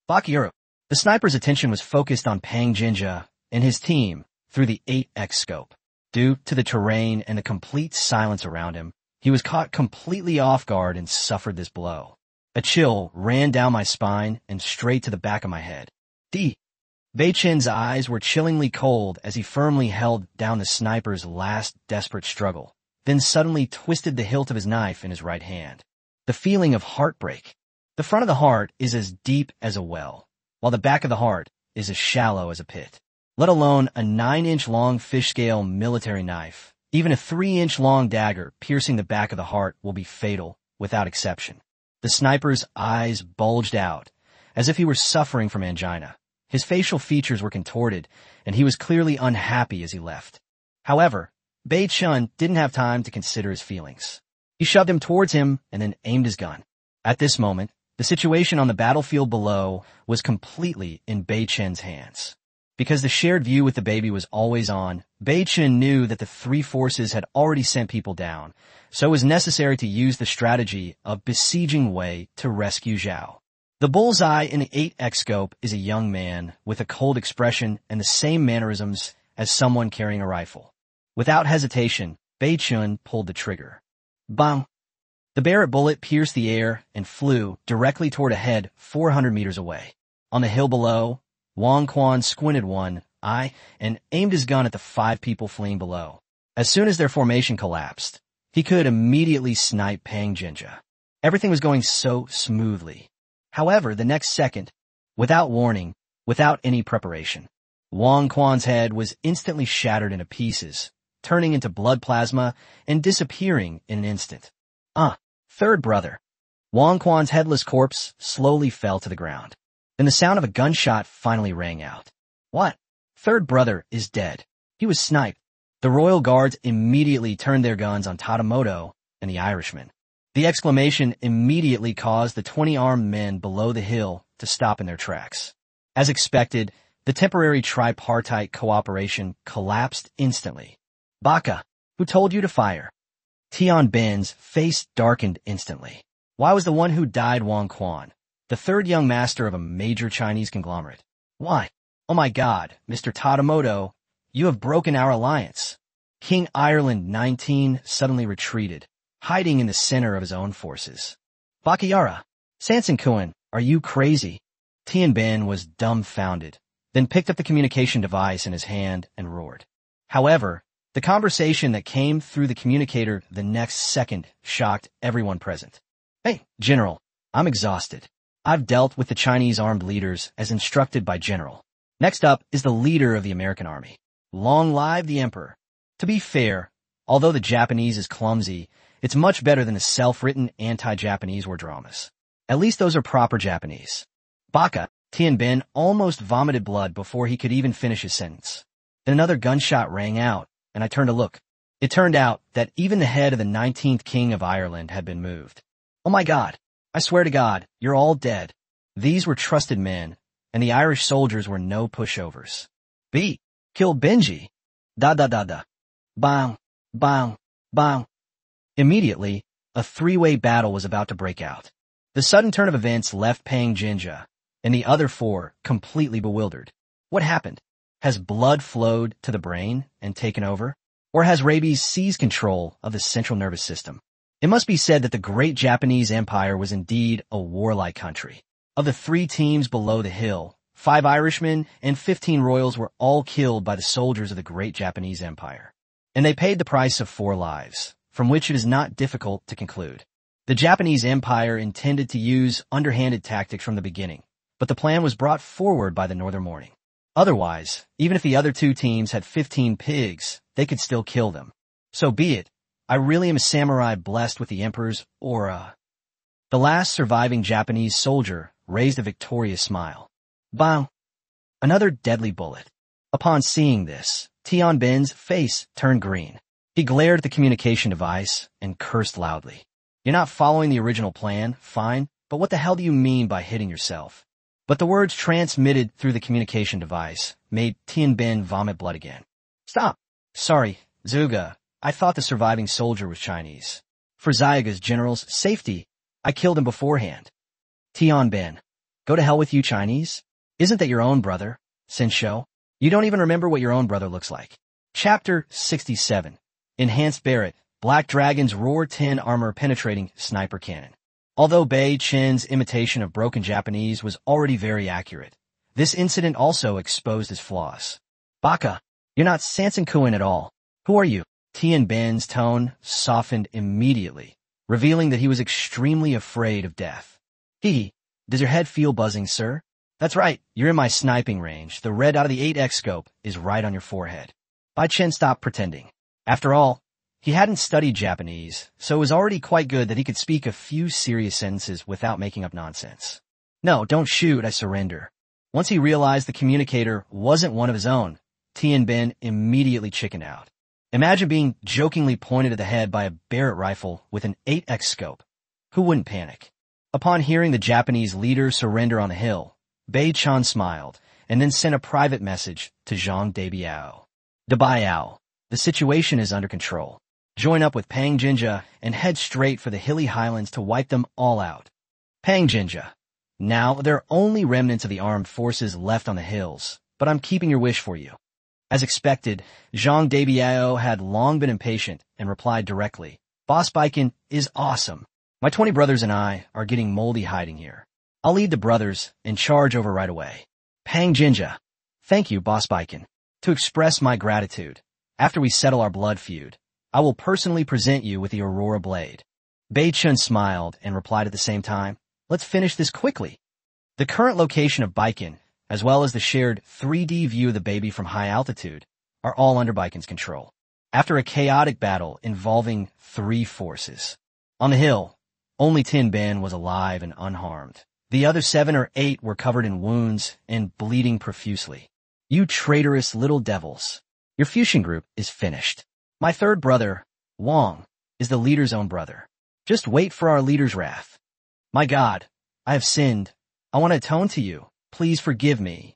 Bakiru. The sniper's attention was focused on Pang Jinja and his team through the 8x scope. Due to the terrain and the complete silence around him, he was caught completely off guard and suffered this blow. A chill ran down my spine and straight to the back of my head. Bei-chin's eyes were chillingly cold as he firmly held down the sniper's last desperate struggle, then suddenly twisted the hilt of his knife in his right hand. The feeling of heartbreak. The front of the heart is as deep as a well, while the back of the heart is as shallow as a pit. Let alone a 9-inch long fish-scale military knife. Even a 3-inch long dagger piercing the back of the heart will be fatal, without exception. The sniper's eyes bulged out, as if he were suffering from angina. His facial features were contorted, and he was clearly unhappy as he left. However, Bei-chun didn't have time to consider his feelings. He shoved him towards him and then aimed his gun. At this moment, the situation on the battlefield below was completely in Bei-chin's hands. Because the shared view with the baby was always on, Bei-chin knew that the 3 forces had already sent people down, so it was necessary to use the strategy of besieging Wei to rescue Zhao. The bullseye in the 8x scope is a young man with a cold expression and the same mannerisms as someone carrying a rifle. Without hesitation, Bei-chun pulled the trigger. Bang! The Barrett bullet pierced the air and flew directly toward a head 400 meters away. On the hill below, Wang Quan squinted one eye and aimed his gun at the 5 people fleeing below. As soon as their formation collapsed, he could immediately snipe Pang Jinja. Everything was going so smoothly. However, the next second, without warning, without any preparation, Wang Quan's head was instantly shattered into pieces, turning into blood plasma and disappearing in an instant. Third brother. Wang Quan's headless corpse slowly fell to the ground. Then the sound of a gunshot finally rang out. What? Third brother is dead. He was sniped. The royal guards immediately turned their guns on Tadamoto and the Irishman. The exclamation immediately caused the 20 armed men below the hill to stop in their tracks. As expected, the temporary tripartite cooperation collapsed instantly. Baka, who told you to fire? Tian Ben's face darkened instantly. Why was the one who died Wang Quan, the third young master of a major Chinese conglomerate? Why? Oh my god, Mr. Tadamoto, you have broken our alliance. King Ireland 19 suddenly retreated, hiding in the center of his own forces. Bakayara, Sanson-kun, are you crazy? Tianbin was dumbfounded, then picked up the communication device in his hand and roared. However, the conversation that came through the communicator the next second shocked everyone present. Hey, General, I'm exhausted. I've dealt with the Chinese armed leaders as instructed by General. Next up is the leader of the American army. Long live the Emperor. To be fair, although the Japanese is clumsy, it's much better than the self-written anti-Japanese war dramas. At least those are proper Japanese. Baka, Tianbin almost vomited blood before he could even finish his sentence. Then another gunshot rang out, and I turned to look. It turned out that even the head of the 19th King of Ireland had been moved. Oh my god, I swear to God, you're all dead. These were trusted men, and the Irish soldiers were no pushovers. B. Kill Benji. Da da da da. Bang, bang, bang. Immediately, a three-way battle was about to break out. The sudden turn of events left Pang Jinja and the other four completely bewildered. What happened? Has blood flowed to the brain and taken over? Or has rabies seized control of the central nervous system? It must be said that the great Japanese Empire was indeed a warlike country. Of the 3 teams below the hill, 5 Irishmen and 15 royals were all killed by the soldiers of the great Japanese Empire. And they paid the price of 4 lives, from which it is not difficult to conclude. The Japanese Empire intended to use underhanded tactics from the beginning, but the plan was brought forward by the Northern Morning. Otherwise, even if the other 2 teams had 15 pigs, they could still kill them. So be it. I really am a samurai blessed with the Emperor's aura. The last surviving Japanese soldier raised a victorious smile. Bang! Another deadly bullet. Upon seeing this, Tianbin's face turned green. He glared at the communication device and cursed loudly. You're not following the original plan, fine, but what the hell do you mean by hitting yourself? But the words transmitted through the communication device made Tianbin vomit blood again. Stop! Sorry, Zuga. I thought the surviving soldier was Chinese. For Zyaga's general's safety, I killed him beforehand. Tianbin. Go to hell with you, Chinese. Isn't that your own brother, Sensho? You don't even remember what your own brother looks like. Chapter 67. Enhanced Barrett, Black Dragon's Roar 10 armor-penetrating sniper cannon. Although Bei Chen's imitation of broken Japanese was already very accurate, this incident also exposed his flaws. Baka, you're not Sanson-kun at all. Who are you? Tianbin's tone softened immediately, revealing that he was extremely afraid of death. Does your head feel buzzing, sir? That's right, you're in my sniping range. The red out of the 8x scope is right on your forehead. Bai Chen stopped pretending. After all, he hadn't studied Japanese, so it was already quite good that he could speak a few serious sentences without making up nonsense. No, don't shoot, I surrender. Once he realized the communicator wasn't one of his own, Tianbin immediately chickened out. Imagine being jokingly pointed at the head by a Barrett rifle with an 8x scope. Who wouldn't panic? Upon hearing the Japanese leader surrender on the hill, Bei Chan smiled and then sent a private message to Zhang Debiao. Debiao, the situation is under control. Join up with Pang Jinja and head straight for the hilly highlands to wipe them all out. Pang Jinja. Now, there are only remnants of the armed forces left on the hills, but I'm keeping your wish for you. As expected, Zhang Debiao had long been impatient and replied directly, Boss Baiken is awesome. My 20 brothers and I are getting moldy hiding here. I'll lead the brothers and charge over right away. Pang Jinja. Thank you, Boss Baiken. To express my gratitude, after we settle our blood feud, I will personally present you with the Aurora Blade. Bei Chun smiled and replied at the same time, let's finish this quickly. The current location of Baiken, as well as the shared 3D view of the baby from high altitude, are all under Baiken's control. After a chaotic battle involving 3 forces. On the hill, only Tianbin was alive and unharmed. The other 7 or 8 were covered in wounds and bleeding profusely. You traitorous little devils. Your fusion group is finished. My 3rd brother, Wang, is the leader's own brother. Just wait for our leader's wrath. My God, I have sinned. I want to atone to you. Please forgive me.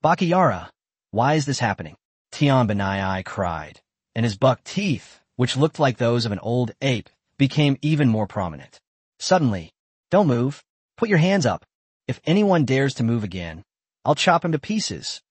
Bakayara, why is this happening? Tianbinai cried, and his buck teeth, which looked like those of an old ape, became even more prominent. Suddenly, don't move. Put your hands up. If anyone dares to move again, I'll chop him to pieces.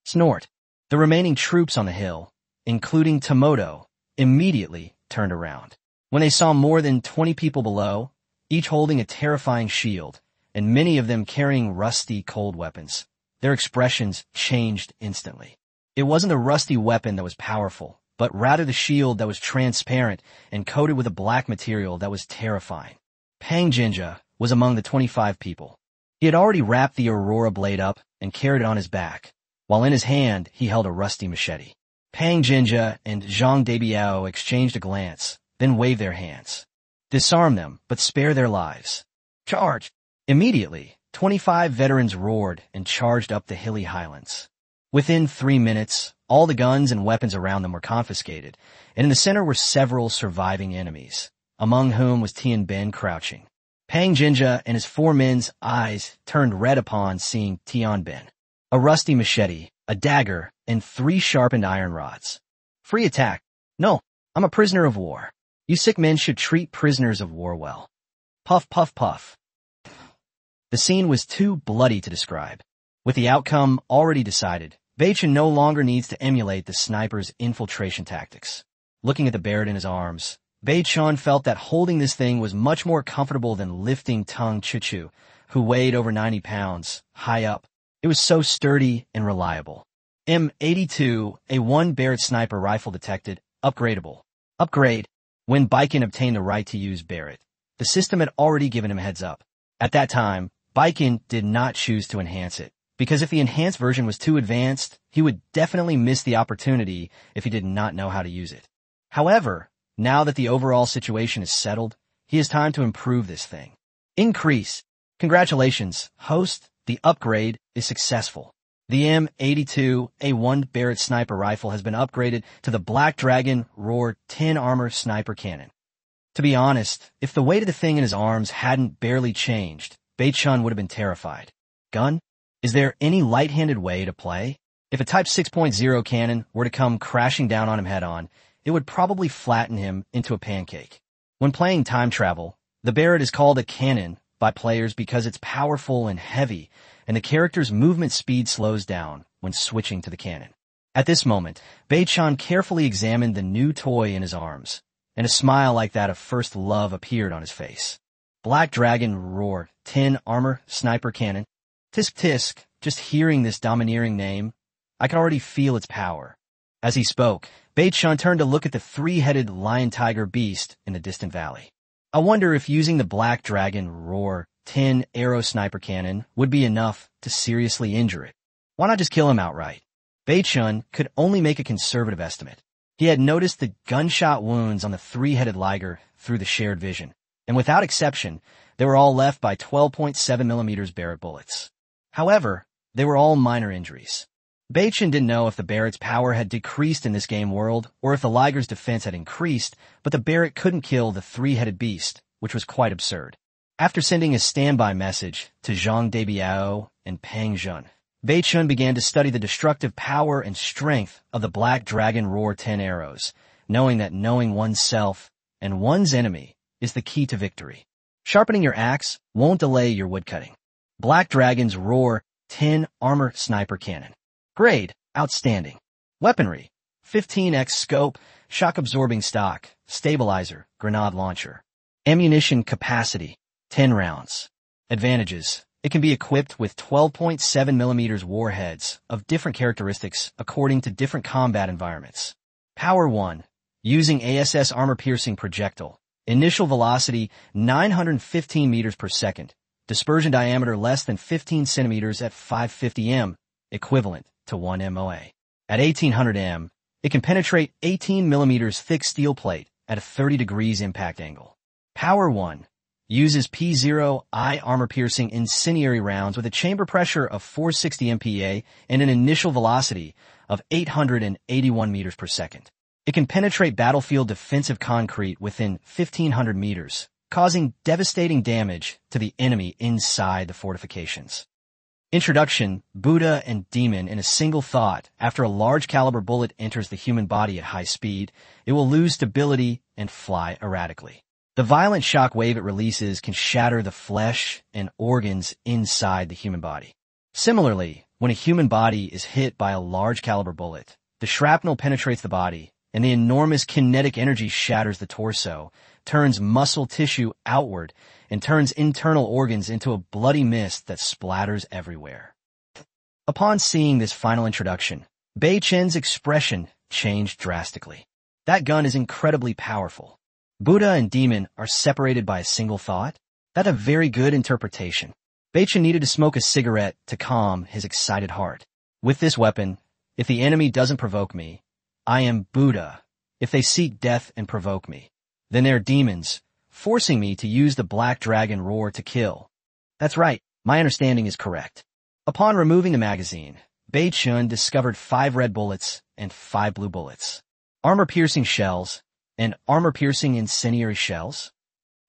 Snort. The remaining troops on the hill, including Tomoto, immediately turned around. When they saw more than 20 people below, each holding a terrifying shield, and many of them carrying rusty, cold weapons, their expressions changed instantly. It wasn't the rusty weapon that was powerful, but rather the shield that was transparent and coated with a black material that was terrifying. Pang Jinja was among the 25 people. He had already wrapped the Aurora blade up and carried it on his back, while in his hand he held a rusty machete. Pang Jinja and Zhang Debiao exchanged a glance, then waved their hands. Disarm them, but spare their lives. Charge! Immediately, 25 veterans roared and charged up the hilly highlands. Within 3 minutes, all the guns and weapons around them were confiscated, and in the center were several surviving enemies, among whom was Tian Ben crouching. Pang Jinja and his 4 men's eyes turned red upon seeing Tian Ben. A rusty machete, a dagger, and 3 sharpened iron rods. Free attack. No, I'm a prisoner of war. You sick men should treat prisoners of war well. Puff, puff, puff. The scene was too bloody to describe. With the outcome already decided, Beichen no longer needs to emulate the sniper's infiltration tactics. Looking at the Barrett in his arms, Beichen felt that holding this thing was much more comfortable than lifting Tung Chuchu, who weighed over 90 pounds, high up. It was so sturdy and reliable. M82, a 1 Barrett sniper rifle detected, upgradable. Upgrade. When Baiken obtained the right to use Barrett, the system had already given him a heads up. At that time, Baiken did not choose to enhance it, because if the enhanced version was too advanced, he would definitely miss the opportunity if he did not know how to use it. However, now that the overall situation is settled, he has time to improve this thing. Increase. Congratulations, host, the upgrade is successful. The M82 A1 Barrett sniper rifle has been upgraded to the Black Dragon Roar 10 armor sniper cannon. To be honest, if the weight of the thing in his arms hadn't barely changed, Beichun would have been terrified. Gun? Is there any light-handed way to play? If a Type 6.0 cannon were to come crashing down on him head-on, it would probably flatten him into a pancake. When playing time travel, the Barrett is called a cannon by players because it's powerful and heavy, and the character's movement speed slows down when switching to the cannon. At this moment, Beichun carefully examined the new toy in his arms, and a smile like that of first love appeared on his face. Black Dragon Roar 10 armor sniper cannon. Tisk tisk, just hearing this domineering name, I could already feel its power. As he spoke, Beichun turned to look at the 3-headed lion-tiger beast in the distant valley. I wonder if using the Black Dragon Roar 10 arrow sniper cannon would be enough to seriously injure it. Why not just kill him outright? Beichun could only make a conservative estimate. He had noticed the gunshot wounds on the 3-headed liger through the shared vision, and without exception, they were all left by 12.7mm Barrett bullets. However, they were all minor injuries. Beichun didn't know if the Barrett's power had decreased in this game world or if the liger's defense had increased, but the Barrett couldn't kill the 3-headed beast, which was quite absurd. After sending a standby message to Zhang Debiao and Pang Jun, Beichun began to study the destructive power and strength of the Black Dragon Roar 10 arrows, knowing that knowing oneself and one's enemy is the key to victory. Sharpening your axe won't delay your woodcutting. Black Dragon's Roar 10 armor sniper cannon. Grade, outstanding. Weaponry, 15x scope, shock-absorbing stock, stabilizer, grenade launcher. Ammunition capacity, 10 rounds. Advantages, it can be equipped with 12.7mm warheads of different characteristics according to different combat environments. Power 1, using ASS armor-piercing projectile. Initial velocity, 915 meters per second. Dispersion diameter less than 15 centimeters at 550 m, equivalent to 1 MOA. At 1800 m, it can penetrate 18 millimeters thick steel plate at a 30 degrees impact angle. Power 1 uses P0I armor-piercing incendiary rounds with a chamber pressure of 460 MPa and an initial velocity of 881 meters per second. It can penetrate battlefield defensive concrete within 1,500 meters, causing devastating damage to the enemy inside the fortifications. Introduction, Buddha and Demon in a single thought. After a large caliber bullet enters the human body at high speed, it will lose stability and fly erratically. The violent shock wave it releases can shatter the flesh and organs inside the human body. Similarly, When a human body is hit by a large caliber bullet, the shrapnel penetrates the body, and the enormous kinetic energy shatters the torso, turns muscle tissue outward, and turns internal organs into a bloody mist that splatters everywhere. Upon seeing this final introduction, Bei Chen's expression changed drastically. That gun is incredibly powerful. Buddha and demon are separated by a single thought? That's a very good interpretation. Bei Chen needed to smoke a cigarette to calm his excited heart. With this weapon, if the enemy doesn't provoke me, I am Buddha. If they seek death and provoke me, then they're demons, forcing me to use the black dragon roar to kill. That's right, my understanding is correct. Upon removing the magazine, Bei Chen discovered 5 red bullets and 5 blue bullets, armor-piercing shells, and armor-piercing incendiary shells.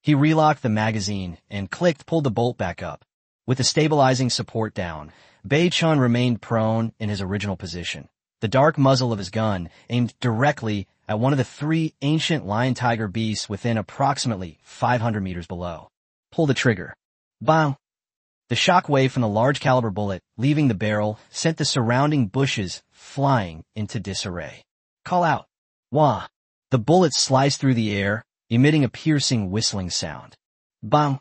He relocked the magazine and pulled the bolt back up. With the stabilizing support down, Bei Chen remained prone in his original position. The dark muzzle of his gun aimed directly at one of the 3 ancient lion-tiger beasts within approximately 500 meters below. Pull the trigger. Bang! The shock wave from the large-caliber bullet leaving the barrel sent the surrounding bushes flying into disarray. Call out. Wah! The bullet sliced through the air, emitting a piercing whistling sound. Bang!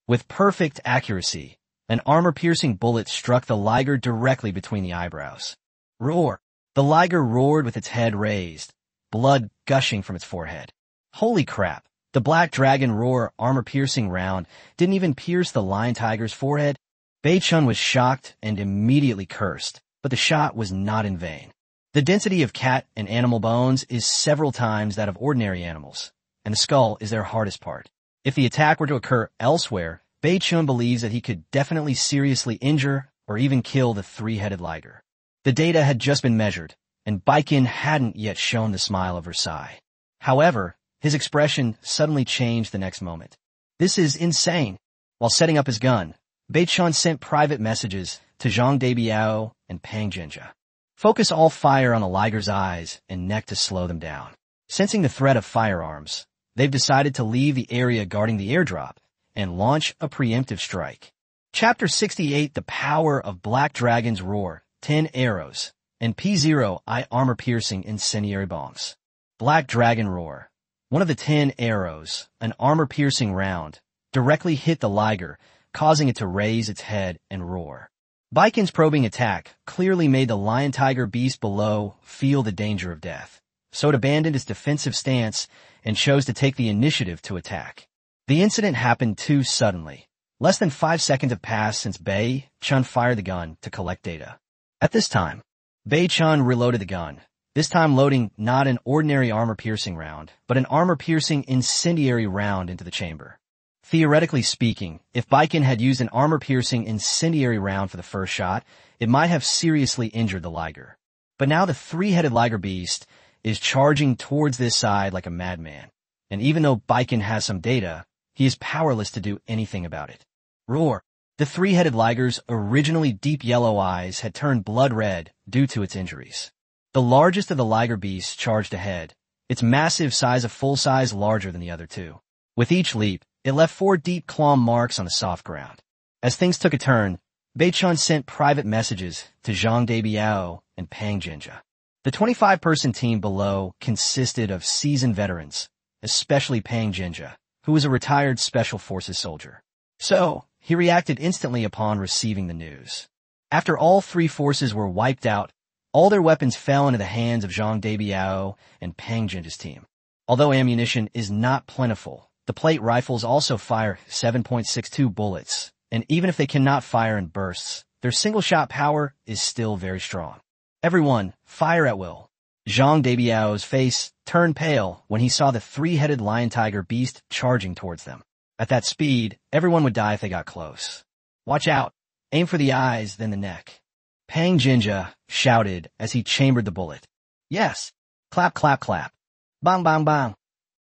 With perfect accuracy, an armor-piercing bullet struck the liger directly between the eyebrows. Roar! The liger roared with its head raised, blood gushing from its forehead. Holy crap! The black dragon roar armor-piercing round didn't even pierce the lion-tiger's forehead. Bei Chen was shocked and immediately cursed, but the shot was not in vain. The density of cat and animal bones is several times that of ordinary animals, and the skull is their hardest part. If the attack were to occur elsewhere, Bei Chen believes that he could definitely seriously injure or even kill the 3-headed liger. The data had just been measured, and Baikin hadn't yet shown the smile of Versailles. However, his expression suddenly changed the next moment. This is insane. While setting up his gun, Bei Chen sent private messages to Zhang Debiao and Pang Jinja. Focus all fire on the liger's eyes and neck to slow them down. Sensing the threat of firearms, they've decided to leave the area guarding the airdrop and launch a preemptive strike. Chapter 68, The Power of Black Dragon's Roar, 10 Arrows, and P0I Armor-Piercing Incendiary Bombs. Black Dragon Roar. One of the 10 arrows, an armor-piercing round, directly hit the liger, causing it to raise its head and roar. Baikin's probing attack clearly made the lion-tiger beast below feel the danger of death, so it abandoned its defensive stance and chose to take the initiative to attack. The incident happened too suddenly. Less than 5 seconds have passed since Bei Chen fired the gun to collect data. At this time, Bei Chen reloaded the gun, this time loading not an ordinary armor-piercing round, but an armor-piercing incendiary round into the chamber. Theoretically speaking, if Baikin had used an armor-piercing incendiary round for the first shot, it might have seriously injured the liger. But now the 3-headed liger beast is charging towards this side like a madman, and even though Baikin has some data, he is powerless to do anything about it. Roar! The 3-headed liger's originally deep yellow eyes had turned blood red due to its injuries. The largest of the liger beasts charged ahead, its massive size a full size larger than the other 2. With each leap, it left 4 deep claw marks on the soft ground. As things took a turn, Bei Chen sent private messages to Zhang Debiao and Pang Jinja. The 25-person team below consisted of seasoned veterans, especially Pang Jinja, who was a retired Special Forces soldier. So, he reacted instantly upon receiving the news. After all 3 forces were wiped out, all their weapons fell into the hands of Zhang Debiao and Pang Jinja's team. Although ammunition is not plentiful, the plate rifles also fire 7.62 bullets, and even if they cannot fire in bursts, their single-shot power is still very strong. Everyone, fire at will. Zhang Debiao's face turned pale when he saw the 3-headed lion-tiger beast charging towards them. At that speed, everyone would die if they got close. Watch out. Aim for the eyes, then the neck. Pang Jinja shouted as he chambered the bullet. Yes. Clap, clap, clap. Bang, bang, bang.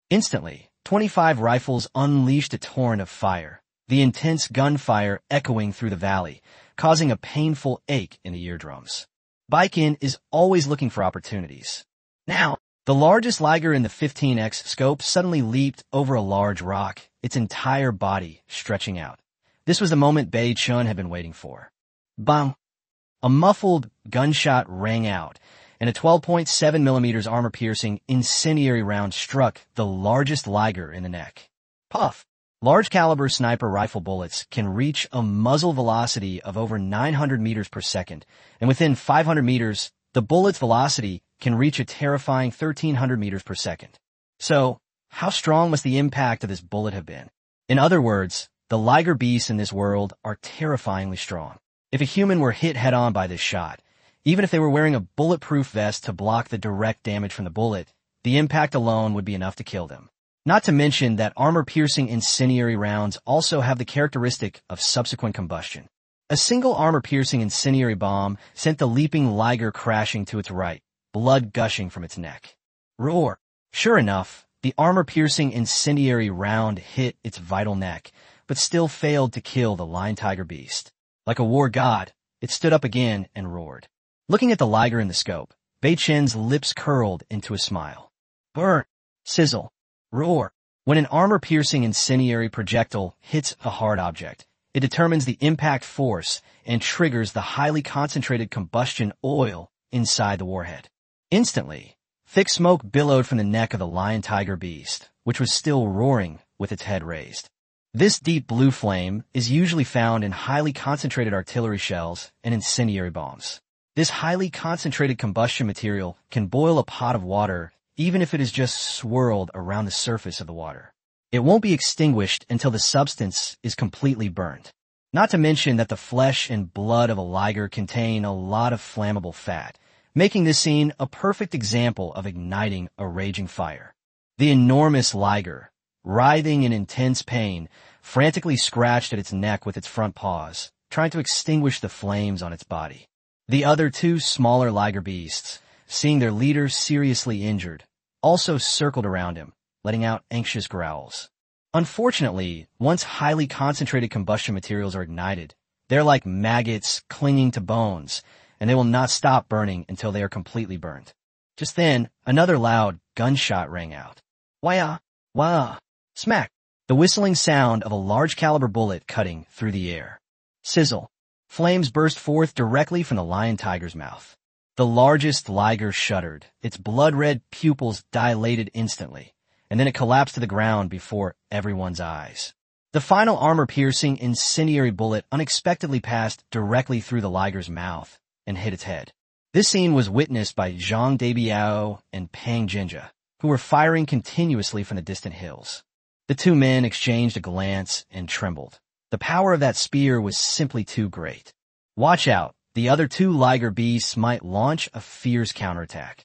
Instantly, 25 rifles unleashed a torrent of fire, the intense gunfire echoing through the valley, causing a painful ache in the eardrums. Baikin is always looking for opportunities. Now, the largest liger in the 15x scope suddenly leaped over a large rock, its entire body stretching out. This was the moment Bei Chen had been waiting for. Bang! A muffled gunshot rang out, and a 12.7 millimeters armor-piercing incendiary round struck the largest Liger in the neck. Puff! Large-caliber sniper rifle bullets can reach a muzzle velocity of over 900 meters per second, and within 500 meters, the bullet's velocity can reach a terrifying 1,300 meters per second. So, how strong must the impact of this bullet have been? In other words, the Liger beasts in this world are terrifyingly strong. If a human were hit head-on by this shot, even if they were wearing a bulletproof vest to block the direct damage from the bullet, the impact alone would be enough to kill them. Not to mention that armor-piercing incendiary rounds also have the characteristic of subsequent combustion. A single armor-piercing incendiary bomb sent the leaping Liger crashing to its right, blood gushing from its neck. Roar! Sure enough, the armor-piercing incendiary round hit its vital neck, but still failed to kill the lion tiger beast. Like a war god, it stood up again and roared. Looking at the Liger in the scope, Bei Chen's lips curled into a smile. Burn! Sizzle! Roar! When an armor-piercing incendiary projectile hits a hard object, it determines the impact force and triggers the highly concentrated combustion oil inside the warhead. Instantly, thick smoke billowed from the neck of the lion tiger beast, which was still roaring with its head raised. This deep blue flame is usually found in highly concentrated artillery shells and incendiary bombs. This highly concentrated combustion material can boil a pot of water even if it is just swirled around the surface of the water. It won't be extinguished until the substance is completely burnt. Not to mention that the flesh and blood of a Liger contain a lot of flammable fat, making this scene a perfect example of igniting a raging fire. The enormous Liger, writhing in intense pain, frantically scratched at its neck with its front paws, trying to extinguish the flames on its body. The other two smaller Liger beasts, seeing their leader seriously injured, also circled around him, letting out anxious growls. Unfortunately, once highly concentrated combustion materials are ignited, they're like maggots clinging to bones, and they will not stop burning until they are completely burnt. Just then, another loud gunshot rang out. Wah! Wah! Smack! The whistling sound of a large-caliber bullet cutting through the air. Sizzle! Flames burst forth directly from the lion tiger's mouth. The largest Liger shuddered, its blood-red pupils dilated instantly, and then it collapsed to the ground before everyone's eyes. The final armor-piercing incendiary bullet unexpectedly passed directly through the Liger's mouth and hit its head. This scene was witnessed by Zhang Debiao and Pang Jinja, who were firing continuously from the distant hills. The two men exchanged a glance and trembled. The power of that spear was simply too great. Watch out. The other two Liger beasts might launch a fierce counterattack.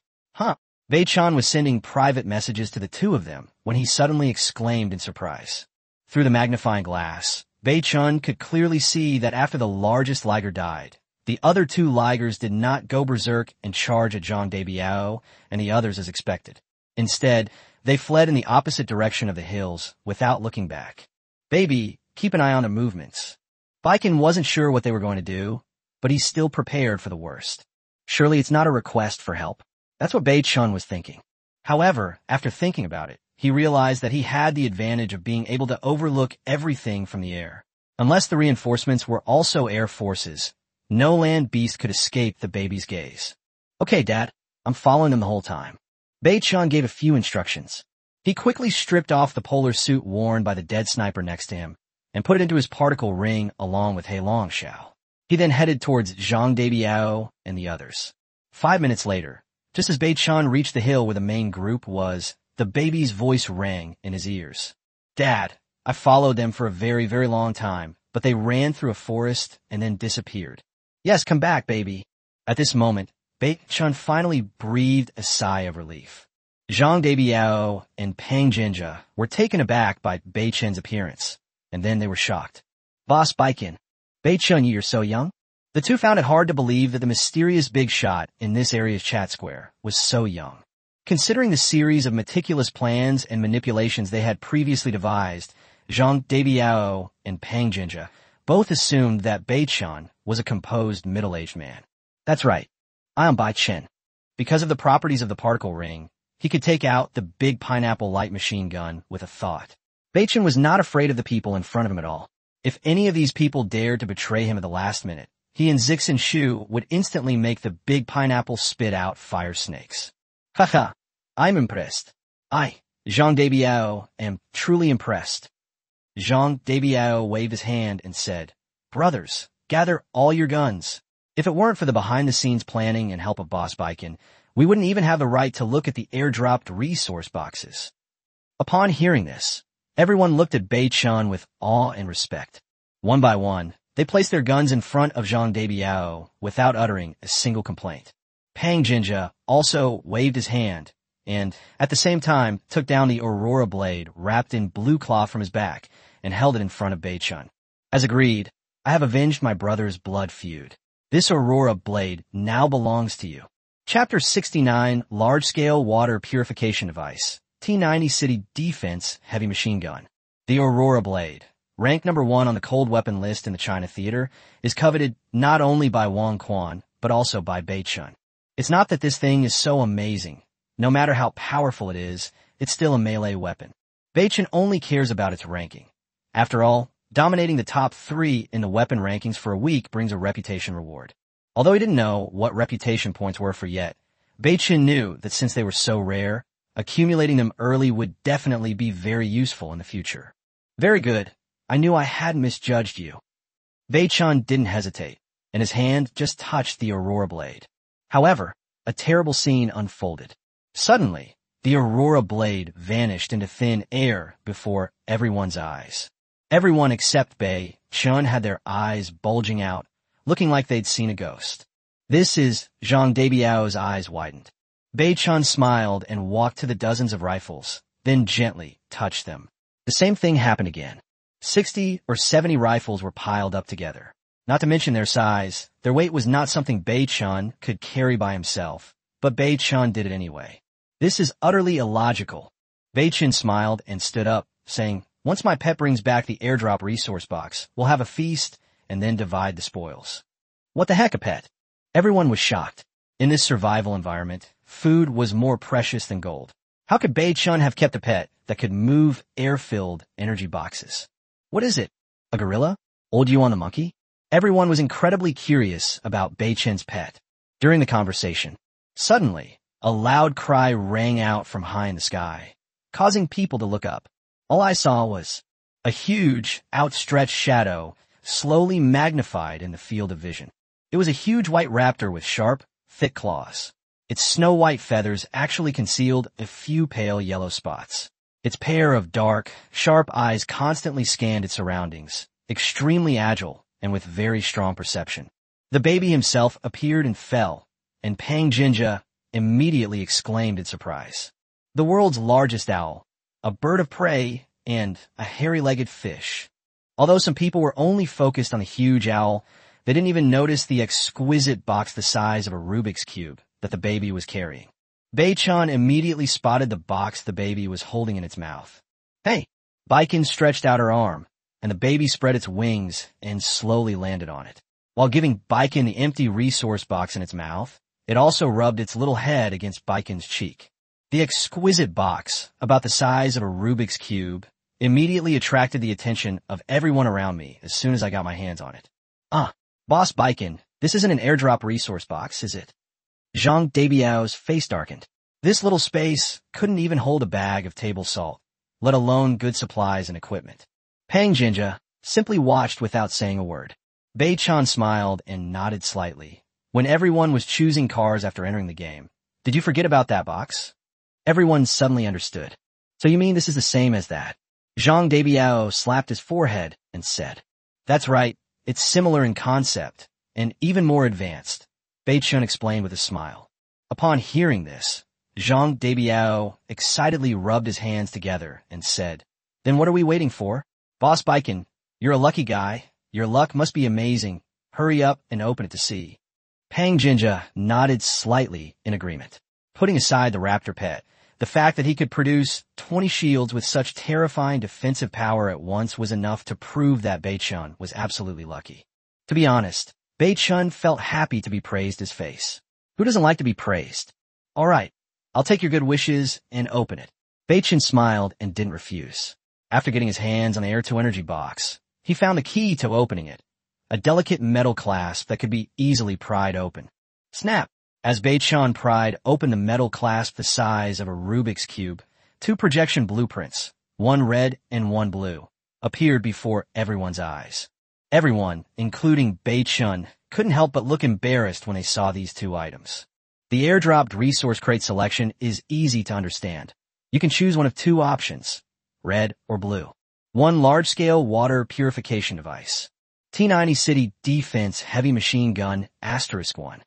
Bei Chen was sending private messages to the two of them when he suddenly exclaimed in surprise. Through the magnifying glass, Bei Chen could clearly see that after the largest Liger died, the other two Ligers did not go berserk and charge at Zhang Debiao and the others as expected. Instead, they fled in the opposite direction of the hills without looking back. Baby, keep an eye on their movements. Baiken wasn't sure what they were going to do, but he's still prepared for the worst. Surely it's not a request for help. That's what Bei Chen was thinking. However, after thinking about it, he realized that he had the advantage of being able to overlook everything from the air. Unless the reinforcements were also air forces, no land beast could escape the baby's gaze. Okay, Dad, I'm following them the whole time. Bei Chen gave a few instructions. He quickly stripped off the polar suit worn by the dead sniper next to him and put it into his particle ring along with He Longshao. He then headed towards Zhang Debiao and the others. 5 minutes later, just as Bei Chen reached the hill where the main group was, the baby's voice rang in his ears. Dad, I followed them for a very, very long time, but they ran through a forest and then disappeared. Yes, come back, baby. At this moment, Bei Chen finally breathed a sigh of relief. Zhang Debiao and Pang Jinja were taken aback by Bei Chen's appearance, and then they were shocked. Boss Baiken, Bei Chen, you're so young? The two found it hard to believe that the mysterious big shot in this area's chat square was so young. Considering the series of meticulous plans and manipulations they had previously devised, Zhang Debiao and Pang Jinja both assumed that Bei Chen was a composed middle-aged man. That's right. I am Bai Chen. Because of the properties of the particle ring, he could take out the big pineapple light machine gun with a thought. Bei Chen was not afraid of the people in front of him at all. If any of these people dared to betray him at the last minute, he and Zix and Shu would instantly make the big pineapple spit out fire snakes. Haha, I'm impressed. I, Zhang Debiao, am truly impressed. Zhang Debiao waved his hand and said, Brothers, gather all your guns. If it weren't for the behind-the-scenes planning and help of Boss Baiken, we wouldn't even have the right to look at the airdropped resource boxes. Upon hearing this, everyone looked at Bei Chun with awe and respect. One by one, they placed their guns in front of Zhang Debiao without uttering a single complaint. Pang Jinja also waved his hand and, at the same time, took down the Aurora blade wrapped in blue cloth from his back and held it in front of Bei Chun. As agreed, I have avenged my brother's blood feud. This Aurora blade now belongs to you. Chapter 69, Large-Scale Water Purification Device, T-90 City Defense Heavy Machine Gun. The Aurora blade, ranked number 1 on the cold weapon list in the China theater, is coveted not only by Wang Quan, but also by Bei Chun. It's not that this thing is so amazing. No matter how powerful it is, it's still a melee weapon. Bei Chun only cares about its ranking. After all, dominating the top 3 in the weapon rankings for a week brings a reputation reward. Although he didn't know what reputation points were for yet, Bei Chun knew that since they were so rare, accumulating them early would definitely be very useful in the future. Very good. I knew I had misjudged you. Bei Chun didn't hesitate, and his hand just touched the Aurora blade. However, a terrible scene unfolded. Suddenly, the Aurora blade vanished into thin air before everyone's eyes. Everyone except Bei Chun had their eyes bulging out, looking like they'd seen a ghost. This is Zhang Debiao's eyes widened. Bei Chun smiled and walked to the dozens of rifles, then gently touched them. The same thing happened again. 60 or 70 rifles were piled up together. Not to mention their size, their weight was not something Bei Chun could carry by himself, but Bei Chun did it anyway. This is utterly illogical. Bei Chun smiled and stood up, saying, Once my pet brings back the airdrop resource box, we'll have a feast and then divide the spoils. What the heck, a pet? Everyone was shocked. In this survival environment, food was more precious than gold. How could Bei Chun have kept a pet that could move air-filled energy boxes? What is it? A gorilla? Old you on the monkey? Everyone was incredibly curious about Bei Chun's pet. During the conversation, suddenly, a loud cry rang out from high in the sky, causing people to look up. All I saw was a huge, outstretched shadow slowly magnified in the field of vision. It was a huge white raptor with sharp, thick claws. Its snow-white feathers actually concealed a few pale yellow spots. Its pair of dark, sharp eyes constantly scanned its surroundings, extremely agile and with very strong perception. The baby himself appeared and fell, and Pang Jinja immediately exclaimed in surprise. The world's largest owl, a bird of prey, and a hairy-legged fish. Although some people were only focused on the huge owl, they didn't even notice the exquisite box the size of a Rubik's Cube that the baby was carrying. Bei Chun immediately spotted the box the baby was holding in its mouth. Hey! Baiken stretched out her arm, and the baby spread its wings and slowly landed on it. While giving Baiken the empty resource box in its mouth, it also rubbed its little head against Baiken's cheek. The exquisite box, about the size of a Rubik's Cube, immediately attracted the attention of everyone around me as soon as I got my hands on it. Boss Baiken, this isn't an airdrop resource box, is it? Zhang Debiao's face darkened. This little space couldn't even hold a bag of table salt, let alone good supplies and equipment. Pang Jinja simply watched without saying a word. Bei Chun smiled and nodded slightly. When everyone was choosing cars after entering the game, did you forget about that box? Everyone suddenly understood. So you mean this is the same as that? Zhang Debiao slapped his forehead and said, That's right, it's similar in concept, and even more advanced, Bei Chun explained with a smile. Upon hearing this, Zhang Debiao excitedly rubbed his hands together and said, Then what are we waiting for? Boss Baiken, you're a lucky guy. Your luck must be amazing. Hurry up and open it to see. Pang Jinja nodded slightly in agreement. Putting aside the raptor pet, the fact that he could produce 20 shields with such terrifying defensive power at once was enough to prove that Bei Chun was absolutely lucky. To be honest, Bei Chun felt happy to be praised his face. Who doesn't like to be praised? All right, I'll take your good wishes and open it. Bei Chun smiled and didn't refuse. After getting his hands on the Air 2 energy box, he found the key to opening it, a delicate metal clasp that could be easily pried open. Snap! As Beit-chan pried open the metal clasp the size of a Rubik's Cube, two projection blueprints, one red and one blue, appeared before everyone's eyes. Everyone, including Beit-chan, couldn't help but look embarrassed when they saw these two items. The airdropped resource crate selection is easy to understand. You can choose one of two options, red or blue. One large-scale water purification device. T90 City Defense Heavy Machine Gun *1.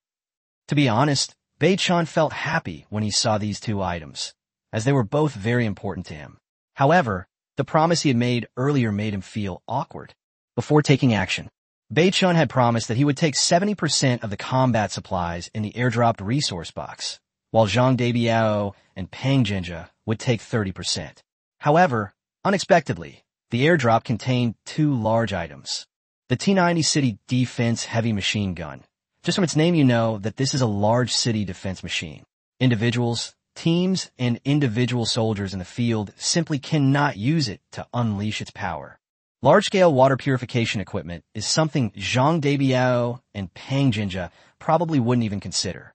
To be honest, Beit-chan felt happy when he saw these two items, as they were both very important to him. However, the promise he had made earlier made him feel awkward. Before taking action, Beit-chan had promised that he would take 70% of the combat supplies in the airdropped resource box, while Zhang Debiao and Pang Jinja would take 30%. However, unexpectedly, the airdrop contained two large items. The T90 City Defense Heavy Machine Gun. Just from its name you know that this is a large city defense machine. Individuals, teams, and individual soldiers in the field simply cannot use it to unleash its power. Large-scale water purification equipment is something Zhang Debiao and Pang Jinja probably wouldn't even consider.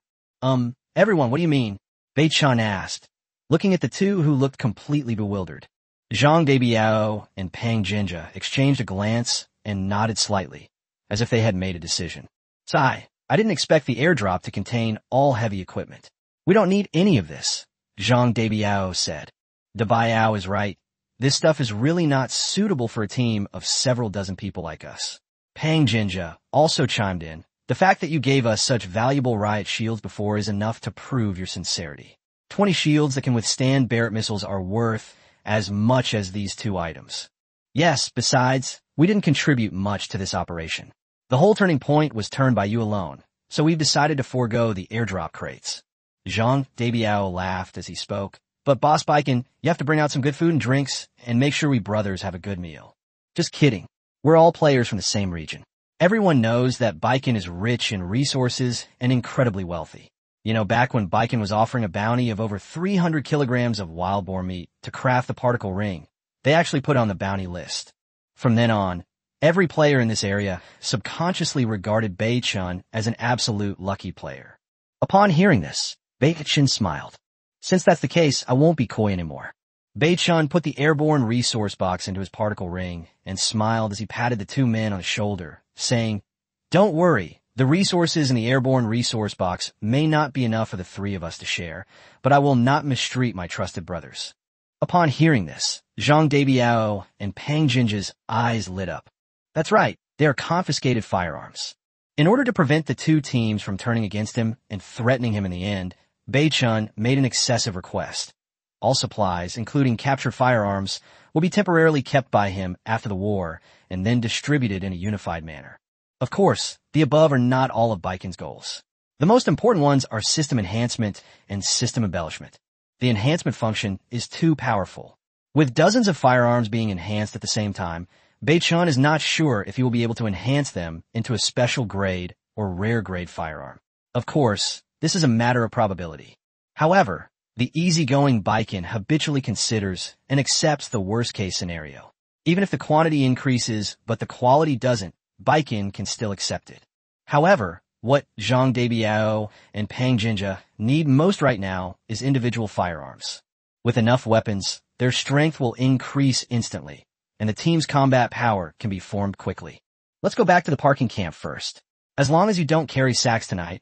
Everyone, what do you mean? Beit-chan asked, looking at the two who looked completely bewildered. Zhang Debiao and Pang Jinja exchanged a glance and nodded slightly, as if they had made a decision. Sigh. I didn't expect the airdrop to contain all heavy equipment. We don't need any of this, Zhang Debiao said. Debiao is right. This stuff is really not suitable for a team of several dozen people like us. Pang Jinja also chimed in. The fact that you gave us such valuable riot shields before is enough to prove your sincerity. 20 shields that can withstand Barrett missiles are worth as much as these two items. Yes, besides, we didn't contribute much to this operation. The whole turning point was turned by you alone, so we've decided to forego the airdrop crates. Zhang Debiao laughed as he spoke. But Boss Baiken, you have to bring out some good food and drinks and make sure we brothers have a good meal. Just kidding. We're all players from the same region. Everyone knows that Baiken is rich in resources and incredibly wealthy. You know, back when Baiken was offering a bounty of over 300 kilograms of wild boar meat to craft the particle ring, they actually put on the bounty list. From then on, every player in this area subconsciously regarded Beit-chan as an absolute lucky player. Upon hearing this, Beit-chan smiled. Since that's the case, I won't be coy anymore. Beit-chan put the airborne resource box into his particle ring and smiled as he patted the two men on the shoulder, saying, "Don't worry, the resources in the airborne resource box may not be enough for the three of us to share, but I will not mistreat my trusted brothers." Upon hearing this, Zhang Debiao and Pang Jinja's eyes lit up. That's right, they are confiscated firearms. In order to prevent the two teams from turning against him and threatening him in the end, Beit-chan made an excessive request. All supplies, including captured firearms, will be temporarily kept by him after the war and then distributed in a unified manner. Of course, the above are not all of Baiken's goals. The most important ones are system enhancement and system embellishment. The enhancement function is too powerful. With dozens of firearms being enhanced at the same time, Beit-chan is not sure if he will be able to enhance them into a special grade or rare grade firearm. Of course, this is a matter of probability. However, the easygoing Baiken habitually considers and accepts the worst-case scenario. Even if the quantity increases but the quality doesn't, Baiken can still accept it. However, what Zhang Debiao and Pang Jinja need most right now is individual firearms. With enough weapons, their strength will increase instantly, and the team's combat power can be formed quickly. Let's go back to the parking camp first. As long as you don't carry sacks tonight,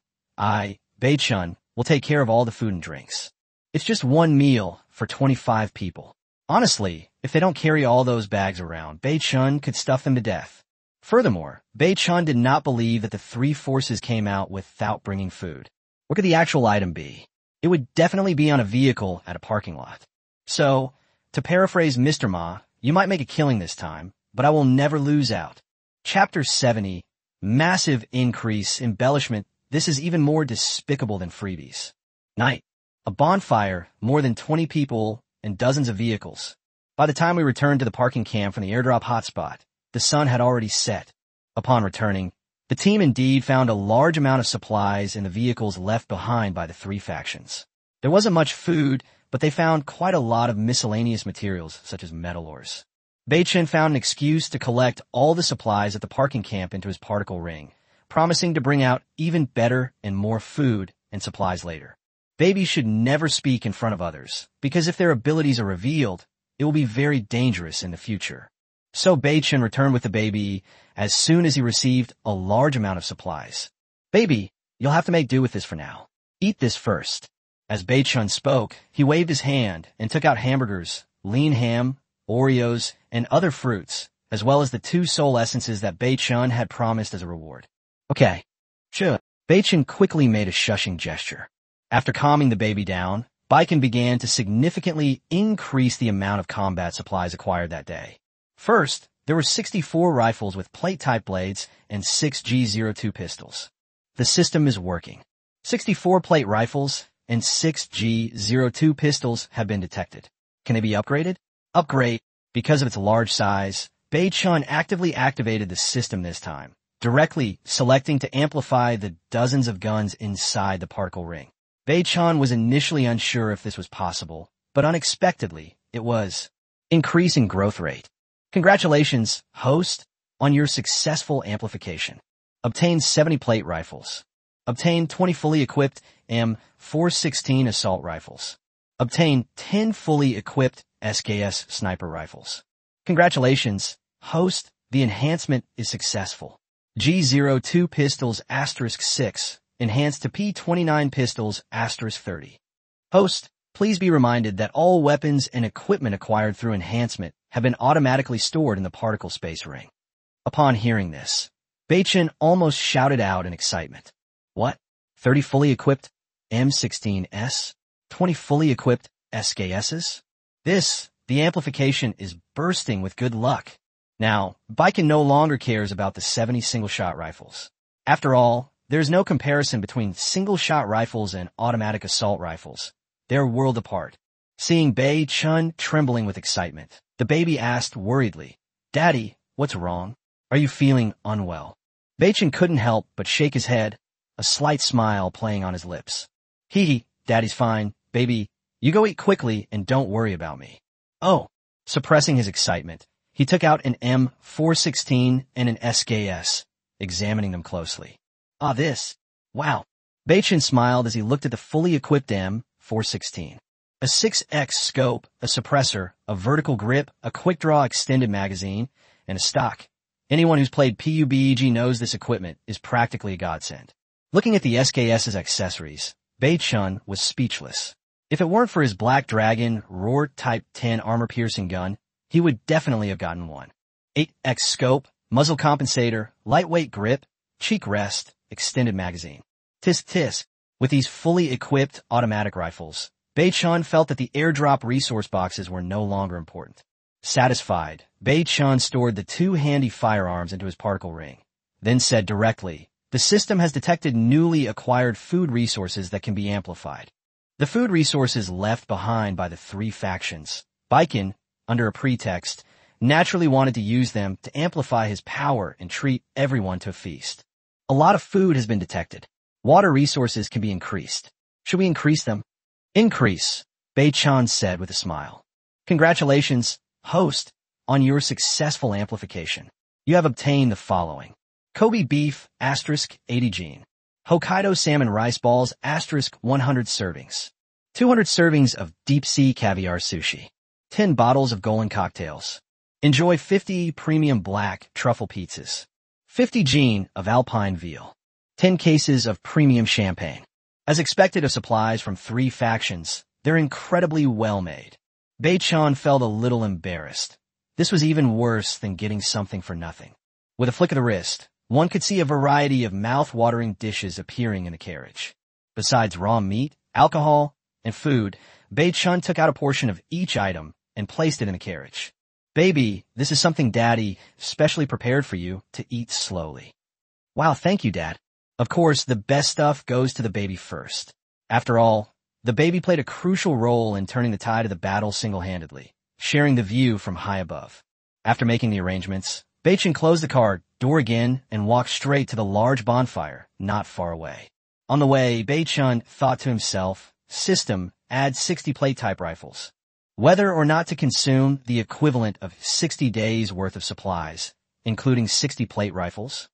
Beit-chan, will take care of all the food and drinks. It's just one meal for 25 people. Honestly, if they don't carry all those bags around, Beit-chan could stuff them to death. Furthermore, Beit-chan did not believe that the three forces came out without bringing food. What could the actual item be? It would definitely be on a vehicle at a parking lot. So, to paraphrase Mr. Ma, you might make a killing this time, but I will never lose out. Chapter 70, Massive Increase, Embellishment. This is even more despicable than freebies. Night. A bonfire, more than 20 people, and dozens of vehicles. By the time we returned to the parking camp from the airdrop hotspot, the sun had already set. Upon returning, the team indeed found a large amount of supplies in the vehicles left behind by the three factions. There wasn't much food, but they found quite a lot of miscellaneous materials such as metal ores. Bei-Chen found an excuse to collect all the supplies at the parking camp into his particle ring, promising to bring out even better and more food and supplies later. Babies should never speak in front of others, because if their abilities are revealed, it will be very dangerous in the future. So Bei-Chen returned with the baby as soon as he received a large amount of supplies. Baby, you'll have to make do with this for now. Eat this first. As Bei-Chen spoke, he waved his hand and took out hamburgers, lean ham, Oreos, and other fruits, as well as the 2 soul essences that Bei-Chen had promised as a reward. Okay. Sure. Bei-Chen quickly made a shushing gesture. After calming the baby down, Bei-Chen began to significantly increase the amount of combat supplies acquired that day. First, there were 64 rifles with plate-type blades and 6 G02 pistols. The system is working. 64 plate rifles and 6 G02 pistols have been detected. Can they be upgraded? Upgrade. Because of its large size, Bei-Chen actively activated the system this time, directly selecting to amplify the dozens of guns inside the particle ring. Bei-Chen was initially unsure if this was possible, but unexpectedly, it was. Increasing growth rate. Congratulations, host, on your successful amplification. Obtain 70 plate rifles. Obtain 20 fully equipped M416 assault rifles. Obtain 10 fully equipped SKS sniper rifles. Congratulations, host, the enhancement is successful. G02 pistols *6, enhanced to P29 pistols *30. Host, please be reminded that all weapons and equipment acquired through enhancement have been automatically stored in the particle space ring. Upon hearing this, Bei-Chen almost shouted out in excitement. What? 30 fully equipped M16s? 20 fully equipped SKSs? The amplification is bursting with good luck. Now, Bei-Chen no longer cares about the 70 single-shot rifles. After all, there is no comparison between single-shot rifles and automatic assault rifles. They're a world apart. Seeing Bei-Chen trembling with excitement, the baby asked worriedly, Daddy, what's wrong? Are you feeling unwell? Bei-Chen couldn't help but shake his head, a slight smile playing on his lips. Hee, Daddy's fine. Baby, you go eat quickly and don't worry about me. Oh, suppressing his excitement, he took out an M416 and an SKS, examining them closely. Wow. Bei-Chen smiled as he looked at the fully equipped M416. A 6x scope, a suppressor, a vertical grip, a quick-draw extended magazine, and a stock. Anyone who's played PUBG knows this equipment is practically a godsend. Looking at the SKS's accessories, Bei-Chen was speechless. If it weren't for his Black Dragon Roar Type 10 armor-piercing gun, he would definitely have gotten one. 8x scope, muzzle compensator, lightweight grip, cheek rest, extended magazine. Tisk. With these fully equipped automatic rifles, Bei-Chen felt that the airdrop resource boxes were no longer important. Satisfied, Bei-Chen stored the 2 handy firearms into his particle ring, then said directly, the system has detected newly acquired food resources that can be amplified. The food resources left behind by the 3 factions. Bei-Chen, under a pretext, naturally wanted to use them to amplify his power and treat everyone to a feast. A lot of food has been detected. Water resources can be increased. Should we increase them? Increase, Bei-Chen said with a smile. Congratulations, host, on your successful amplification. You have obtained the following. Kobe beef, *80 gene. Hokkaido salmon rice balls, *100 servings. 200 servings of deep-sea caviar sushi. 10 bottles of Golden cocktails. Enjoy 50 premium black truffle pizzas. 50 gene of alpine veal. 10 cases of premium champagne. As expected of supplies from 3 factions, they're incredibly well made. Bei-Chen felt a little embarrassed. This was even worse than getting something for nothing. With a flick of the wrist, one could see a variety of mouth-watering dishes appearing in the carriage. Besides raw meat, alcohol, and food, Bei-Chen took out a portion of each item and placed it in the carriage. Baby, this is something Daddy specially prepared for you to eat slowly. Wow, thank you, Dad. Of course, the best stuff goes to the baby first. After all, the baby played a crucial role in turning the tide of the battle single-handedly, sharing the view from high above. After making the arrangements, Bei-Chen closed the car door again and walked straight to the large bonfire not far away. On the way, Bei-Chen thought to himself, system, add 60 plate-type rifles. whether or not to consume the equivalent of 60 days' worth of supplies, including 60 plate rifles?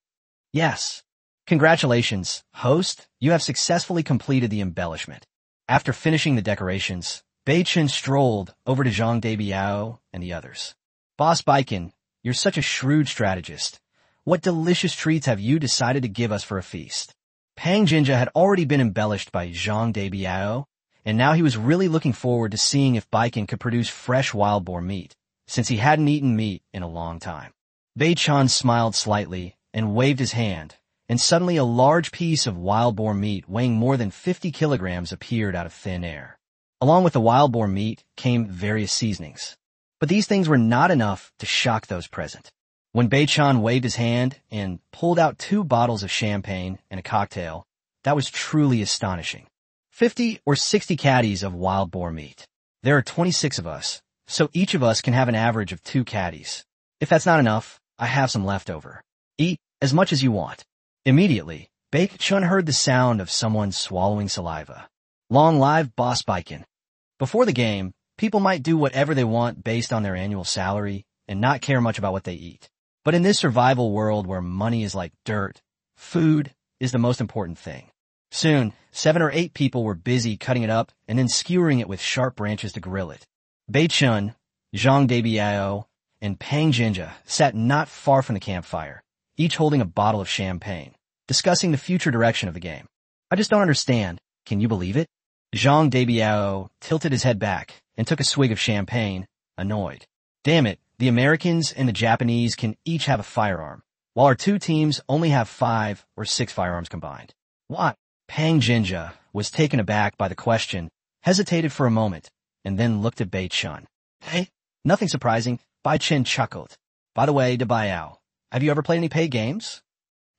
Yes. Congratulations, host, you have successfully completed the embellishment. After finishing the decorations, Bei Chen strolled over to Zhang Debiao and the others. Boss Baiken, you're such a shrewd strategist. What delicious treats have you decided to give us for a feast? Pang Jinja had already been embellished by Zhang Debiao, and now he was really looking forward to seeing if Baiken could produce fresh wild boar meat, since he hadn't eaten meat in a long time. Bei Chen smiled slightly and waved his hand, and suddenly a large piece of wild boar meat weighing more than 50 kilograms appeared out of thin air. Along with the wild boar meat came various seasonings. But these things were not enough to shock those present. When Bei Chen waved his hand and pulled out 2 bottles of champagne and a cocktail, that was truly astonishing. 50 or 60 caddies of wild boar meat. There are 26 of us, so each of us can have an average of 2 caddies. If that's not enough, I have some left over. Eat as much as you want. Immediately, Bei Chen heard the sound of someone swallowing saliva. Long live Boss Baiken. Before the game, people might do whatever they want based on their annual salary and not care much about what they eat. But in this survival world where money is like dirt, food is the most important thing. Soon, 7 or 8 people were busy cutting it up and then skewering it with sharp branches to grill it. Bei Chen, Zhang Debiao, and Pang Jinja sat not far from the campfire, each holding a bottle of champagne, discussing the future direction of the game. I just don't understand. Can you believe it? Zhang Debiao tilted his head back and took a swig of champagne, annoyed. Damn it, the Americans and the Japanese can each have a firearm, while our 2 teams only have 5 or 6 firearms combined. What? Pang Jinja was taken aback by the question, hesitated for a moment, and then looked at Bei Chen. Hey, nothing surprising, Bai Chen chuckled. By the way, Debiao, have you ever played any paid games?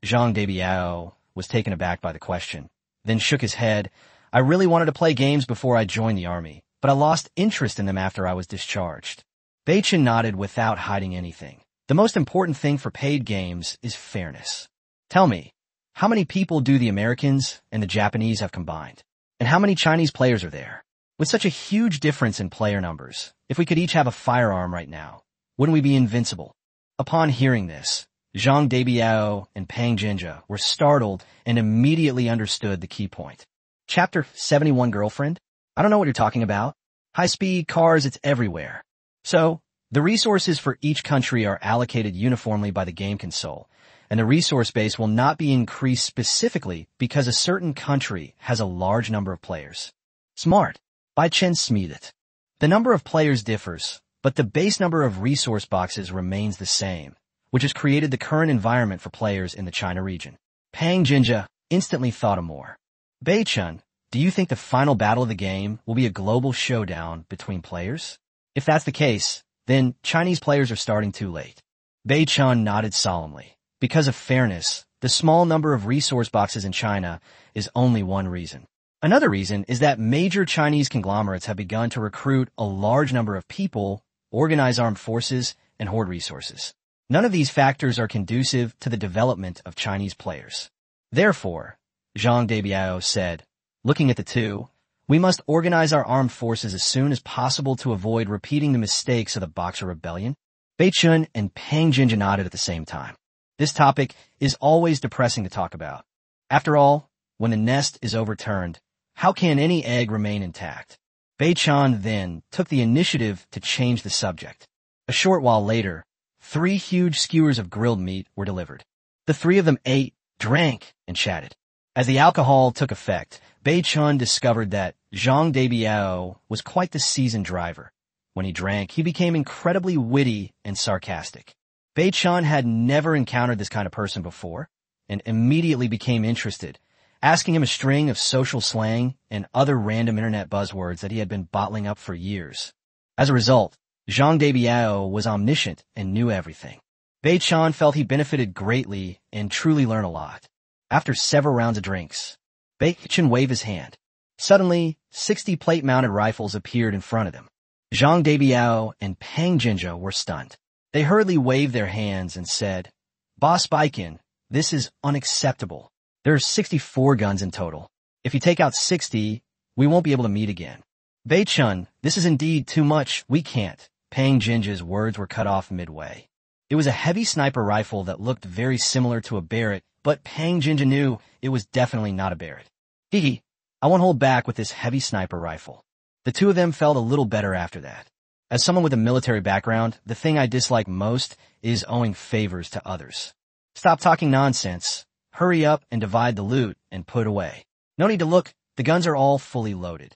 Zhang Debiao was taken aback by the question, then shook his head. I really wanted to play games before I joined the army, but I lost interest in them after I was discharged. Bei Chen nodded without hiding anything. The most important thing for paid games is fairness. Tell me, how many people do the Americans and the Japanese have combined? And how many Chinese players are there? With such a huge difference in player numbers, if we could each have a firearm right now, wouldn't we be invincible? Upon hearing this, Zhang Debiao and Pang Jinja were startled and immediately understood the key point. Chapter 71 Girlfriend? I don't know what you're talking about. High-speed cars, it's everywhere. So, the resources for each country are allocated uniformly by the game console, and the resource base will not be increased specifically because a certain country has a large number of players. Smart. Bai Chen smeedet. The number of players differs, but the base number of resource boxes remains the same, which has created the current environment for players in the China region. Pang Jinja instantly thought of more. Bei Chen, do you think the final battle of the game will be a global showdown between players? If that's the case, then Chinese players are starting too late. Bei Chen nodded solemnly. Because of fairness, the small number of resource boxes in China is only one reason. Another reason is that major Chinese conglomerates have begun to recruit a large number of people, organize armed forces, and hoard resources. None of these factors are conducive to the development of Chinese players. Therefore, Zhang Debiao said, looking at the 2, we must organize our armed forces as soon as possible to avoid repeating the mistakes of the Boxer Rebellion. Bei Chen and Pang Jinja nodded at the same time. This topic is always depressing to talk about. After all, when the nest is overturned, how can any egg remain intact? Bei Chen then took the initiative to change the subject. A short while later, 3 huge skewers of grilled meat were delivered. The 3 of them ate, drank, and chatted. As the alcohol took effect, Bei Chen discovered that Zhang Debiao was quite the seasoned driver. When he drank, he became incredibly witty and sarcastic. Bei Chen had never encountered this kind of person before, and immediately became interested, asking him a string of social slang and other random internet buzzwords that he had been bottling up for years. As a result, Zhang Debiao was omniscient and knew everything. Bei Chen felt he benefited greatly and truly learned a lot. After several rounds of drinks, Bei Chen waved his hand. Suddenly, 60 plate-mounted rifles appeared in front of them. Zhang Debiao and Pang Jinja were stunned. They hurriedly waved their hands and said, Boss Baiken, this is unacceptable. There are 64 guns in total. If you take out 60, we won't be able to meet again. Bei-chun, this is indeed too much. We can't. Pang Jinja's words were cut off midway. It was a heavy sniper rifle that looked very similar to a Barrett, but Pang Jinja knew it was definitely not a Barrett. Hee, I won't hold back with this heavy sniper rifle. The two of them felt a little better after that. As someone with a military background, the thing I dislike most is owing favors to others. Stop talking nonsense. Hurry up and divide the loot and put away. No need to look, the guns are all fully loaded.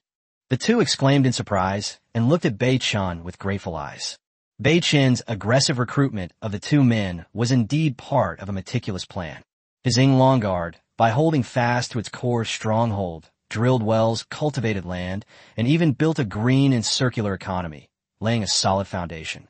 The two exclaimed in surprise and looked at Bei-chun with grateful eyes. Bei-chun's aggressive recruitment of the two men was indeed part of a meticulous plan. His Longuard, by holding fast to its core stronghold, drilled wells, cultivated land, and even built a green and circular economy, laying a solid foundation.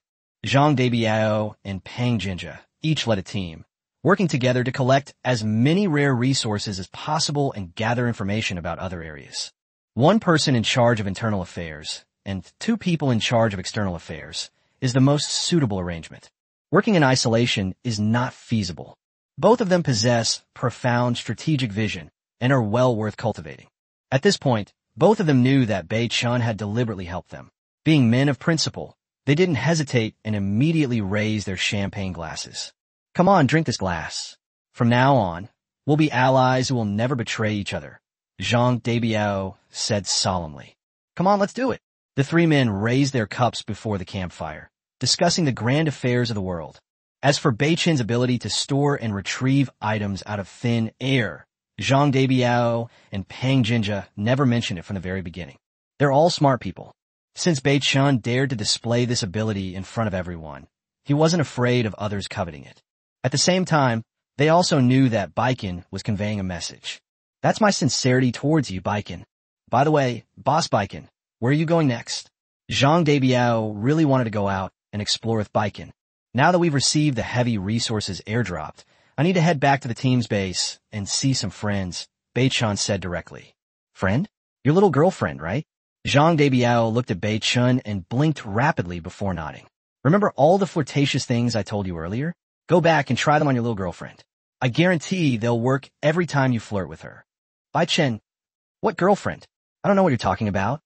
Zhang Debiao and Pang Jinja each led a team, working together to collect as many rare resources as possible and gather information about other areas. One person in charge of internal affairs and two people in charge of external affairs is the most suitable arrangement. Working in isolation is not feasible. Both of them possess profound strategic vision and are well worth cultivating. At this point, both of them knew that Bei-chun had deliberately helped them. Being men of principle, they didn't hesitate and immediately raised their champagne glasses. Come on, drink this glass. From now on, we'll be allies who will never betray each other, Zhang Debiao said solemnly. Come on, let's do it. The three men raised their cups before the campfire, discussing the grand affairs of the world. As for Bei-chun's ability to store and retrieve items out of thin air, Zhang Debiao and Pang Jinja never mentioned it from the very beginning. They're all smart people. Since Bei-chun dared to display this ability in front of everyone, he wasn't afraid of others coveting it. At the same time, they also knew that Baiken was conveying a message. That's my sincerity towards you, Baiken. By the way, Boss Baiken, where are you going next? Zhang Debiao really wanted to go out and explore with Baiken. Now that we've received the heavy resources airdropped, I need to head back to the team's base and see some friends, Bei-chun said directly. Friend? Your little girlfriend, right? Zhang Debiao looked at Bei-chun and blinked rapidly before nodding. Remember all the flirtatious things I told you earlier? Go back and try them on your little girlfriend. I guarantee they'll work every time you flirt with her. Bei-chun, what girlfriend? I don't know what you're talking about.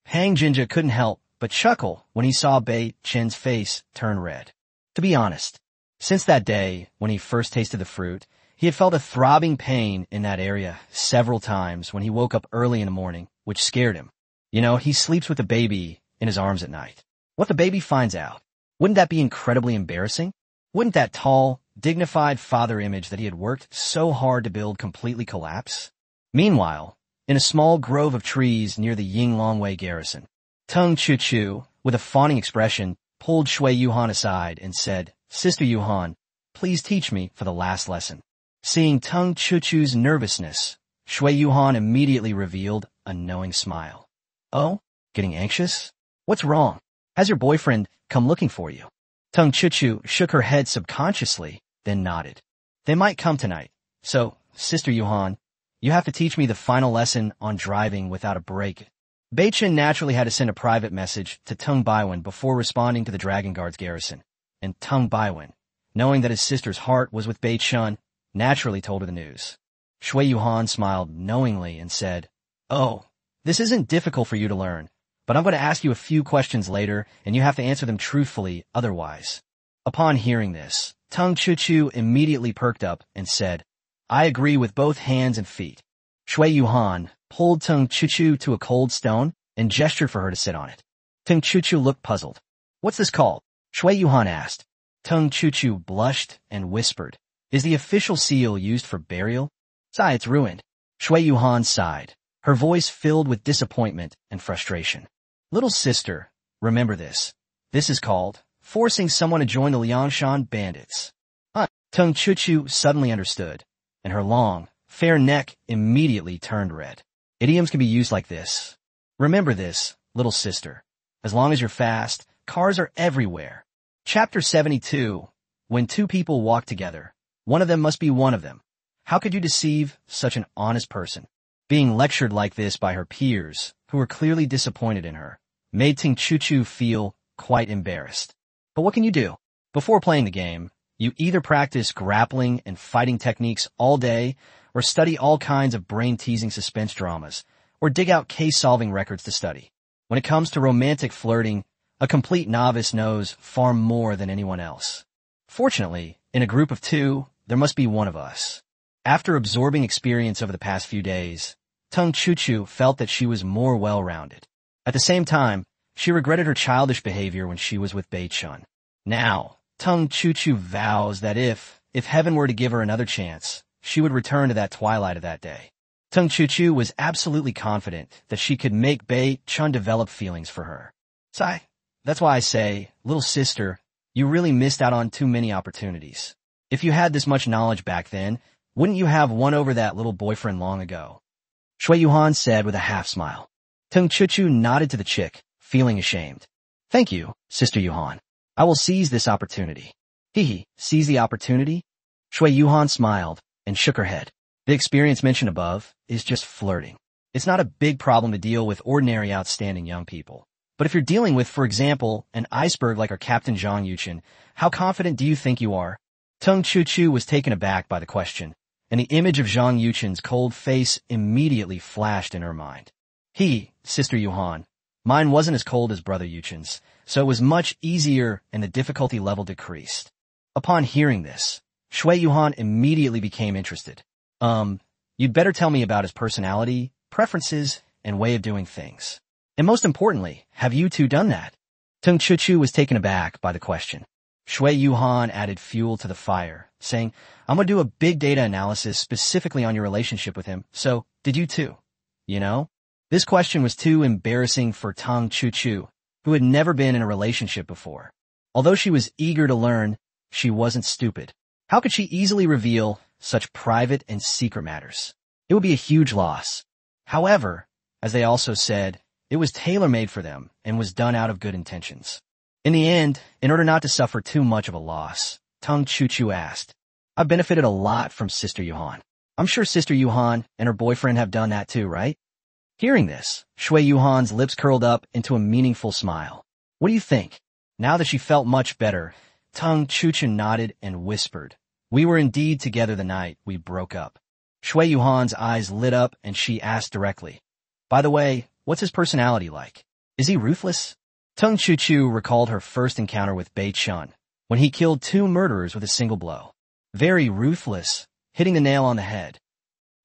Pang Jinja couldn't help but chuckle when he saw Bei-chun's face turn red. To be honest, since that day when he first tasted the fruit, he had felt a throbbing pain in that area several times when he woke up early in the morning, which scared him. You know, he sleeps with the baby in his arms at night. What the baby finds out? Wouldn't that be incredibly embarrassing? Wouldn't that tall, dignified father image that he had worked so hard to build completely collapse? Meanwhile, in a small grove of trees near the Yinglongwei garrison, Tung Chuchu, with a fawning expression, pulled Shui Yuhan aside and said, Sister Yuhan, please teach me for the last lesson. Seeing Tung Chuchu's nervousness, Shui Yuhan immediately revealed a knowing smile. Oh, getting anxious? What's wrong? Has your boyfriend come looking for you? Tung Chuchu shook her head subconsciously, then nodded. They might come tonight. So, Sister Yuhan, you have to teach me the final lesson on driving without a brake. Bei-chun naturally had to send a private message to Tung Baiwen before responding to the Dragon Guard's garrison. And Tung Baiwen, knowing that his sister's heart was with Bei-chun, naturally told her the news. Shui Yuhan smiled knowingly and said, Oh, this isn't difficult for you to learn, but I'm going to ask you a few questions later, and you have to answer them truthfully otherwise. Upon hearing this, Tung Chuchu immediately perked up and said, I agree with both hands and feet. Shui Yuhan pulled Tung Chuchu to a cold stone and gestured for her to sit on it. Tung Chuchu looked puzzled. What's this called? Shui Yuhan asked. Tung Chuchu blushed and whispered, Is the official seal used for burial? Sigh, it's ruined. Shui Yuhan sighed, her voice filled with disappointment and frustration. Little sister, remember this. This is called forcing someone to join the Liangshan bandits. Tung Chuchu suddenly understood, and her long, fair neck immediately turned red. Idioms can be used like this. Remember this, little sister. As long as you're fast, cars are everywhere. Chapter 72. When two people walk together, one of them must be one of them. How could you deceive such an honest person? Being lectured like this by her peers, who were clearly disappointed in her, made Tung Chuchu feel quite embarrassed. But what can you do? Before playing the game, you either practice grappling and fighting techniques all day, or study all kinds of brain-teasing suspense dramas, or dig out case-solving records to study. When it comes to romantic flirting, a complete novice knows far more than anyone else. Fortunately, in a group of two, there must be one of us. After absorbing experience over the past few days, Tung Chuchu felt that she was more well-rounded. At the same time, she regretted her childish behavior when she was with Bei Chun. Now, Tung Chuchu vows that if heaven were to give her another chance, she would return to that twilight of that day. Tung Chuchu was absolutely confident that she could make Bei Chun develop feelings for her. That's why I say, little sister, you really missed out on too many opportunities. If you had this much knowledge back then, wouldn't you have won over that little boyfriend long ago? Shui Yuhan said with a half-smile. Tung Chuchu nodded to the chick, feeling ashamed. Thank you, Sister Yuhan. I will seize this opportunity. Seize the opportunity? Shui Yuhan smiled and shook her head. The experience mentioned above is just flirting. It's not a big problem to deal with ordinary outstanding young people. But if you're dealing with, for example, an iceberg like our Captain Zhang Yuchen, how confident do you think you are? Tung Chuchu was taken aback by the question, and the image of Zhang Yuchen's cold face immediately flashed in her mind. Sister Yuhan, mine wasn't as cold as Brother Yuchen's, so it was much easier and the difficulty level decreased. Upon hearing this, Shui Yuhan immediately became interested. You'd better tell me about his personality, preferences, and way of doing things. And most importantly, have you two done that? Tung Chuchu was taken aback by the question. Shui Yuhan added fuel to the fire, saying, I'm gonna do a big data analysis specifically on your relationship with him, so did you too? You know? This question was too embarrassing for Tung Chuchu, who had never been in a relationship before. Although she was eager to learn, she wasn't stupid. How could she easily reveal such private and secret matters? It would be a huge loss. However, as they also said, it was tailor-made for them and was done out of good intentions. In the end, in order not to suffer too much of a loss, Tung Chuchu asked, I've benefited a lot from Sister Yuhan. I'm sure Sister Yuhan and her boyfriend have done that too, right? Hearing this, Shui Yuhan's lips curled up into a meaningful smile. What do you think? Now that she felt much better, Tung Chuchu nodded and whispered, We were indeed together the night we broke up. Shui Yuhan's eyes lit up and she asked directly, By the way, what's his personality like? Is he ruthless? Tung Chuchu recalled her first encounter with Bei Chun, when he killed 2 murderers with a single blow. Very ruthless, hitting the nail on the head.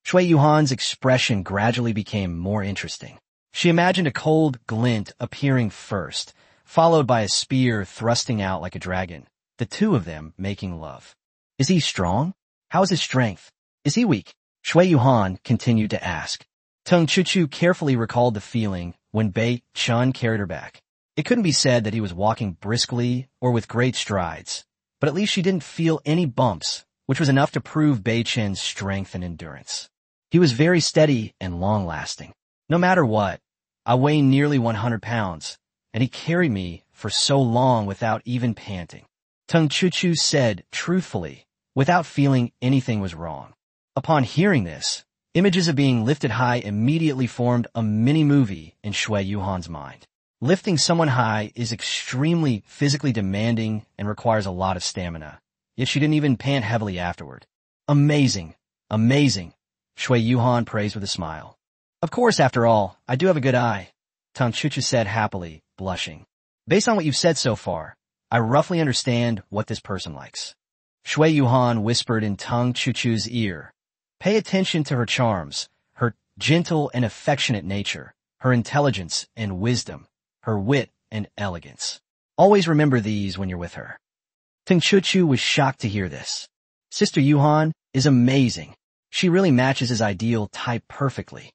Shui Yuhan's expression gradually became more interesting. She imagined a cold glint appearing first, followed by a spear thrusting out like a dragon, the two of them making love. Is he strong? How is his strength? Is he weak? Shui Yuhan continued to ask. Tung Chuchu carefully recalled the feeling when Bei Chun carried her back. It couldn't be said that he was walking briskly or with great strides, but at least she didn't feel any bumps, which was enough to prove Bei Chun's strength and endurance. He was very steady and long-lasting. No matter what, I weigh nearly 100 pounds, and he carried me for so long without even panting. Tung Chuchu said truthfully, without feeling anything was wrong. Upon hearing this, images of being lifted high immediately formed a mini-movie in Shui Yuhan's mind. Lifting someone high is extremely physically demanding and requires a lot of stamina, yet she didn't even pant heavily afterward. Amazing, amazing, Shui Yuhan praised with a smile. Of course, after all, I do have a good eye, Tung Chuchu said happily, blushing. Based on what you've said so far, I roughly understand what this person likes. Shui Yuhan whispered in Tung Chuchu's ear. Pay attention to her charms, her gentle and affectionate nature, her intelligence and wisdom, her wit and elegance. Always remember these when you're with her. Tung Chuchu was shocked to hear this. Sister Yuhan is amazing. She really matches his ideal type perfectly.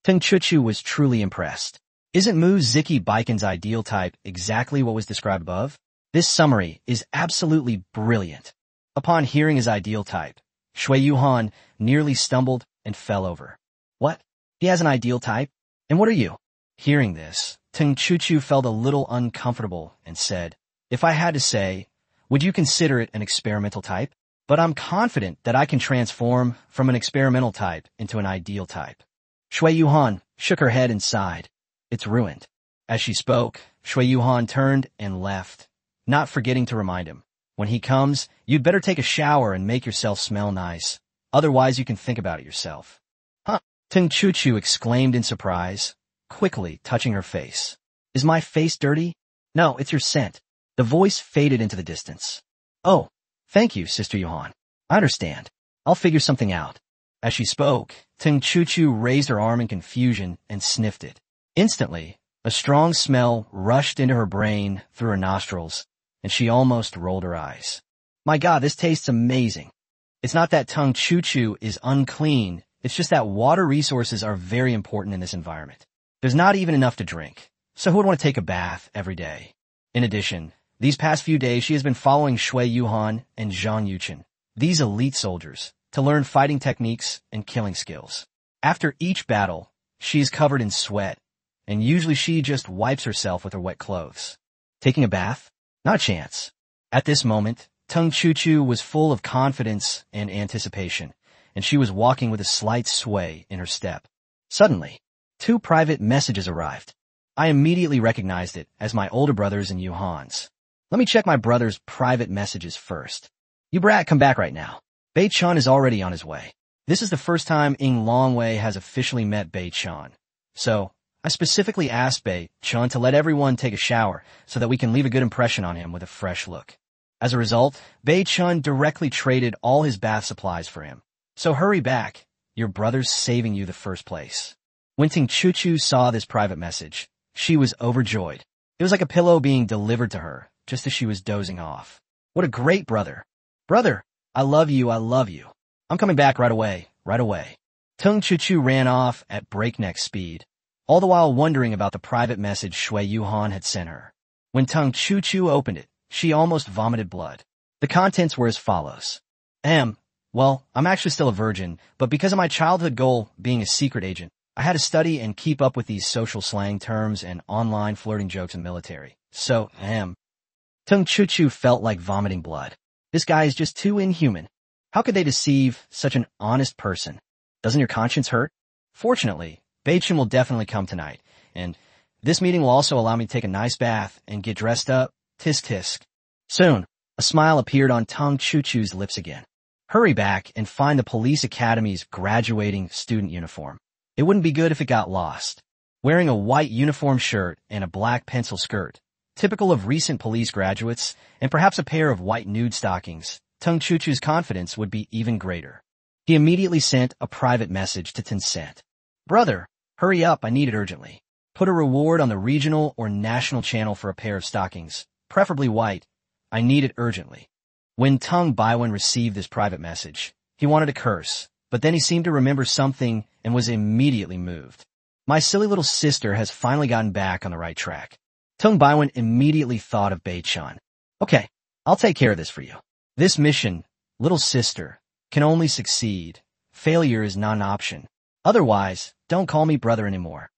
Tung Chuchu was truly impressed. Isn't Mu Ziki Baikon's ideal type exactly what was described above? This summary is absolutely brilliant. Upon hearing his ideal type, Shui Yuhan nearly stumbled and fell over. What? He has an ideal type? And what are you? Hearing this, Tung Chuchu felt a little uncomfortable and said, If I had to say, would you consider it an experimental type? But I'm confident that I can transform from an experimental type into an ideal type. Shui Yuhan shook her head and sighed. It's ruined. As she spoke, Shui Yuhan turned and left, not forgetting to remind him. When he comes, you'd better take a shower and make yourself smell nice. Otherwise you can think about it yourself. Huh? Tung Chuchu exclaimed in surprise. quickly touching her face. Is my face dirty? No, it's your scent. The voice faded into the distance. Oh, thank you, Sister Johan. I understand. I'll figure something out. As she spoke, Chuchu raised her arm in confusion and sniffed it. Instantly, a strong smell rushed into her brain through her nostrils, and she almost rolled her eyes. My God, this tastes amazing. It's not that Chuchu is unclean, it's just that water resources are very important in this environment. There's not even enough to drink, so who would want to take a bath every day? In addition, these past few days she has been following Shui Yuhan and Zhang Yuchen, these elite soldiers, to learn fighting techniques and killing skills. After each battle, she is covered in sweat, and usually she just wipes herself with her wet clothes. Taking a bath? Not a chance. At this moment, Chuchu was full of confidence and anticipation, and she was walking with a slight sway in her step. Suddenly, 2 private messages arrived. I immediately recognized it as my older brother's and Yuhan's. Let me check my brother's private messages first. You brat, come back right now. Bei-chan is already on his way. This is the first time Ying Longwei has officially met Bei-chan. So, I specifically asked Bei-chan to let everyone take a shower so that we can leave a good impression on him with a fresh look. As a result, Bei-chan directly traded all his bath supplies for him. So hurry back, your brother's saving you the first place. When Chuchu saw this private message, she was overjoyed. It was like a pillow being delivered to her, just as she was dozing off. What a great brother. Brother, I love you, I love you. I'm coming back right away, right away. Chuchu ran off at breakneck speed, all the while wondering about the private message Shui Yuhan had sent her. When Chuchu opened it, she almost vomited blood. The contents were as follows. Well, I'm actually still a virgin, but because of my childhood goal being a secret agent, I had to study and keep up with these social slang terms and online flirting jokes in military. So, Chuchu felt like vomiting blood. This guy is just too inhuman. How could they deceive such an honest person? Doesn't your conscience hurt? Fortunately, Bei-chan will definitely come tonight, and this meeting will also allow me to take a nice bath and get dressed up. Tisk tisk. Soon, a smile appeared on Chuchu's lips again. Hurry back and find the police academy's graduating student uniform. It wouldn't be good if it got lost. Wearing a white uniform shirt and a black pencil skirt, typical of recent police graduates, and perhaps a pair of white nude stockings, Chuchu's confidence would be even greater. He immediately sent a private message to Tencent. Brother, hurry up, I need it urgently. Put a reward on the regional or national channel for a pair of stockings, preferably white. I need it urgently. When Tung Baiwen received this private message, he wanted to curse, but then he seemed to remember something and was immediately moved. My silly little sister has finally gotten back on the right track. Tung Baiwen immediately thought of Bei-chan. Okay, I'll take care of this for you. This mission, little sister, can only succeed. Failure is not an option. Otherwise, don't call me brother anymore.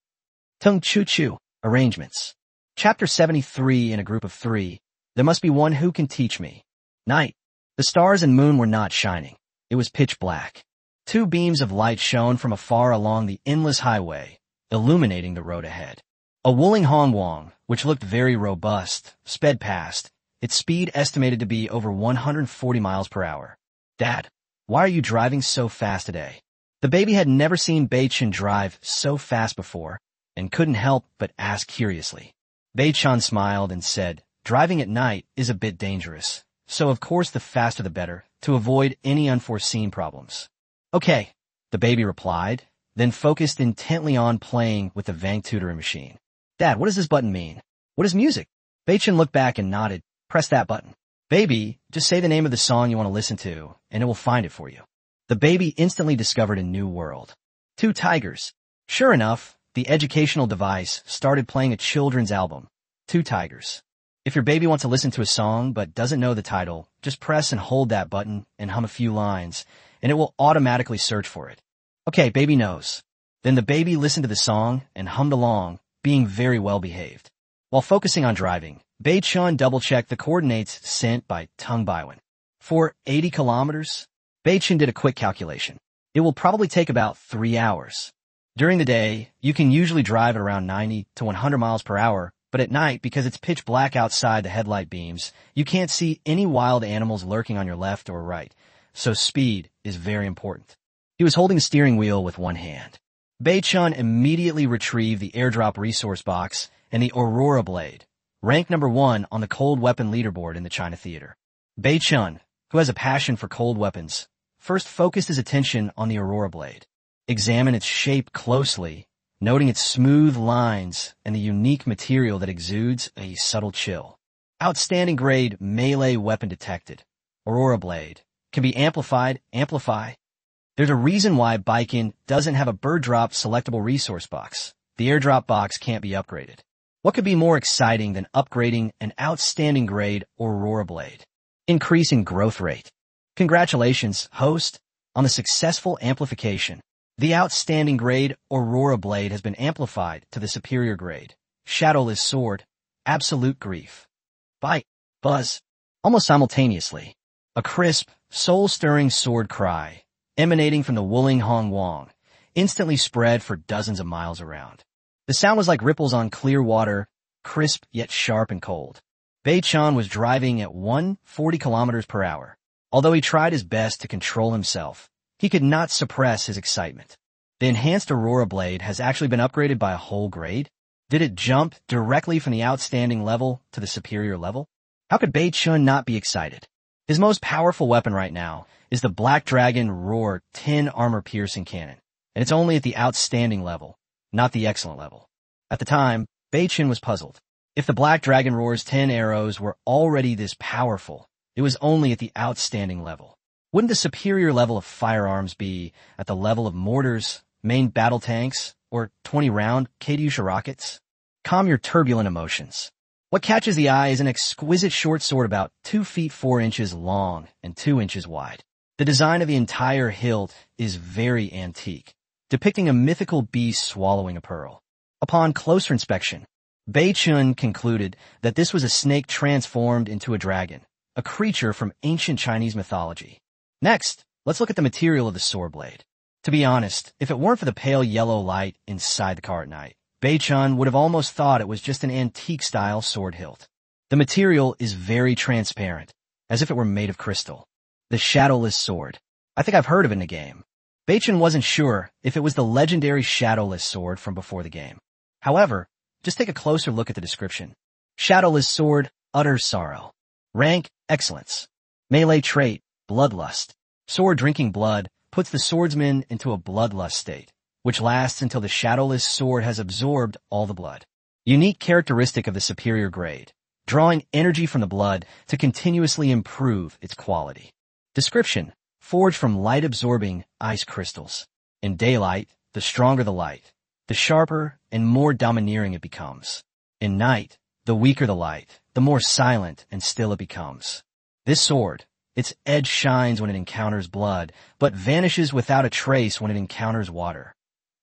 Tung Chuchu, Arrangements. Chapter 73 in a group of 3. There must be one who can teach me. Night. The stars and moon were not shining. It was pitch black. 2 beams of light shone from afar along the endless highway, illuminating the road ahead. A Wuling Hongwang, which looked very robust, sped past, its speed estimated to be over 140 miles per hour. Dad, why are you driving so fast today? The baby had never seen Bei-chan drive so fast before, and couldn't help but ask curiously. Bei-chan smiled and said, driving at night is a bit dangerous, so of course the faster the better, to avoid any unforeseen problems. Okay, the baby replied, then focused intently on playing with the Vang tutoring machine. Dad, what does this button mean? What is music? Bei-chan looked back and nodded. Press that button. Baby, just say the name of the song you want to listen to, and it will find it for you. The baby instantly discovered a new world. 2 tigers. Sure enough, the educational device started playing a children's album. 2 tigers. If your baby wants to listen to a song but doesn't know the title, just press and hold that button and hum a few lines, and it will automatically search for it. Okay, baby knows. Then the baby listened to the song and hummed along, being very well behaved. While focusing on driving, Bei-chan double-checked the coordinates sent by Tung Baiwen. For 80 kilometers, Bei-chan did a quick calculation. It will probably take about 3 hours. During the day, you can usually drive at around 90 to 100 miles per hour, but at night, because it's pitch black outside the headlight beams, you can't see any wild animals lurking on your left or right, so speed is very important. He was holding the steering wheel with one hand. Bei-chun immediately retrieved the airdrop resource box and the Aurora Blade, ranked number 1 on the cold weapon leaderboard in the China theater. Bei-chun, who has a passion for cold weapons, first focused his attention on the Aurora Blade. Examine its shape closely, noting its smooth lines and the unique material that exudes a subtle chill. Outstanding grade melee weapon detected. Aurora Blade. Can be amplified, amplify. There's a reason why Baiken doesn't have a bird drop selectable resource box. The airdrop box can't be upgraded. What could be more exciting than upgrading an outstanding grade Aurora Blade? Increasing growth rate. Congratulations, host, on the successful amplification. The outstanding grade Aurora Blade has been amplified to the superior grade Shadowless Sword, Absolute Grief. Bite, buzz, almost simultaneously. A crisp, soul-stirring sword cry, emanating from the Wuling Hong Wang, instantly spread for dozens of miles around. The sound was like ripples on clear water, crisp yet sharp and cold. Bei-chun was driving at 140 kilometers per hour. Although he tried his best to control himself, he could not suppress his excitement. The enhanced Aurora Blade has actually been upgraded by a whole grade? Did it jump directly from the outstanding level to the superior level? How could Bei-chun not be excited? His most powerful weapon right now is the Black Dragon Roar 10 armor-piercing cannon, and it's only at the outstanding level, not the excellent level. At the time, Bei-chun was puzzled. If the Black Dragon Roar's 10 arrows were already this powerful, it was only at the outstanding level. Wouldn't the superior level of firearms be at the level of mortars, main battle tanks, or 20-round Katyusha rockets? Calm your turbulent emotions. What catches the eye is an exquisite short sword about 2 feet 4 inches long and 2 inches wide. The design of the entire hilt is very antique, depicting a mythical beast swallowing a pearl. Upon closer inspection, Bei-chun concluded that this was a snake transformed into a dragon, a creature from ancient Chinese mythology. Next, let's look at the material of the sword blade. To be honest, if it weren't for the pale yellow light inside the car at night, Bei-chun would have almost thought it was just an antique-style sword hilt. The material is very transparent, as if it were made of crystal. The Shadowless Sword. I think I've heard of it in the game. Bei-chun wasn't sure if it was the legendary Shadowless Sword from before the game. However, just take a closer look at the description. Shadowless Sword, utter sorrow. Rank, excellence. Melee trait, bloodlust. Sword drinking blood puts the swordsman into a bloodlust state, which lasts until the Shadowless Sword has absorbed all the blood. Unique characteristic of the superior grade, drawing energy from the blood to continuously improve its quality. Description: forged from light-absorbing ice crystals. In daylight, the stronger the light, the sharper and more domineering it becomes. In night, the weaker the light, the more silent and still it becomes. This sword, its edge shines when it encounters blood, but vanishes without a trace when it encounters water.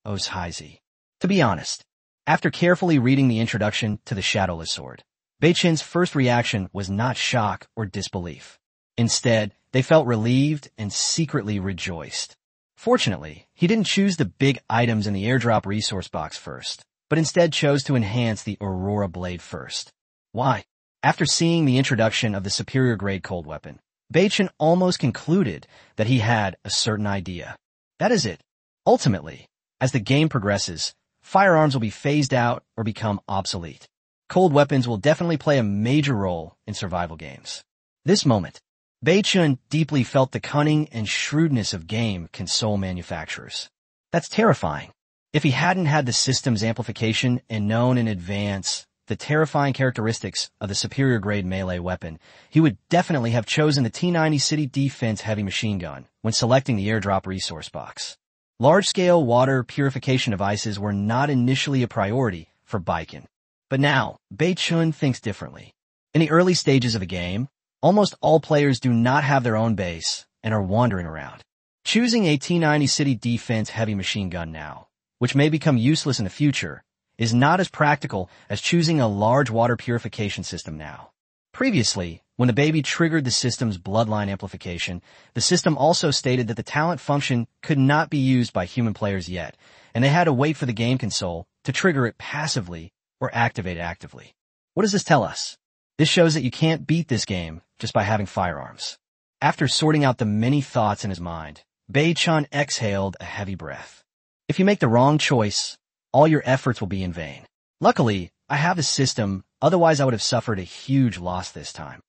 Os Heizi. To be honest, after carefully reading the introduction to the Shadowless Sword, Bei-chun's first reaction was not shock or disbelief. Instead, they felt relieved and secretly rejoiced. Fortunately, he didn't choose the big items in the airdrop resource box first, but instead chose to enhance the Aurora Blade first. Why? After seeing the introduction of the superior grade cold weapon, Bei-chun almost concluded that he had a certain idea. That is it. Ultimately, as the game progresses, firearms will be phased out or become obsolete. Cold weapons will definitely play a major role in survival games. This moment, Bei-chun deeply felt the cunning and shrewdness of game console manufacturers. That's terrifying. If he hadn't had the system's amplification and known in advance the terrifying characteristics of the superior grade melee weapon, he would definitely have chosen the T-90 City Defense heavy machine gun when selecting the airdrop resource box. Large-scale water purification devices were not initially a priority for Baiken. But now, Bei-chun thinks differently. In the early stages of the game, almost all players do not have their own base and are wandering around. Choosing a T-90 City Defense heavy machine gun now, which may become useless in the future, is not as practical as choosing a large water purification system now. Previously, when the baby triggered the system's bloodline amplification, the system also stated that the talent function could not be used by human players yet, and they had to wait for the game console to trigger it passively or activate it actively. What does this tell us? This shows that you can't beat this game just by having firearms. After sorting out the many thoughts in his mind, Bei-chun exhaled a heavy breath. If you make the wrong choice, all your efforts will be in vain. Luckily, I have a system, otherwise I would have suffered a huge loss this time.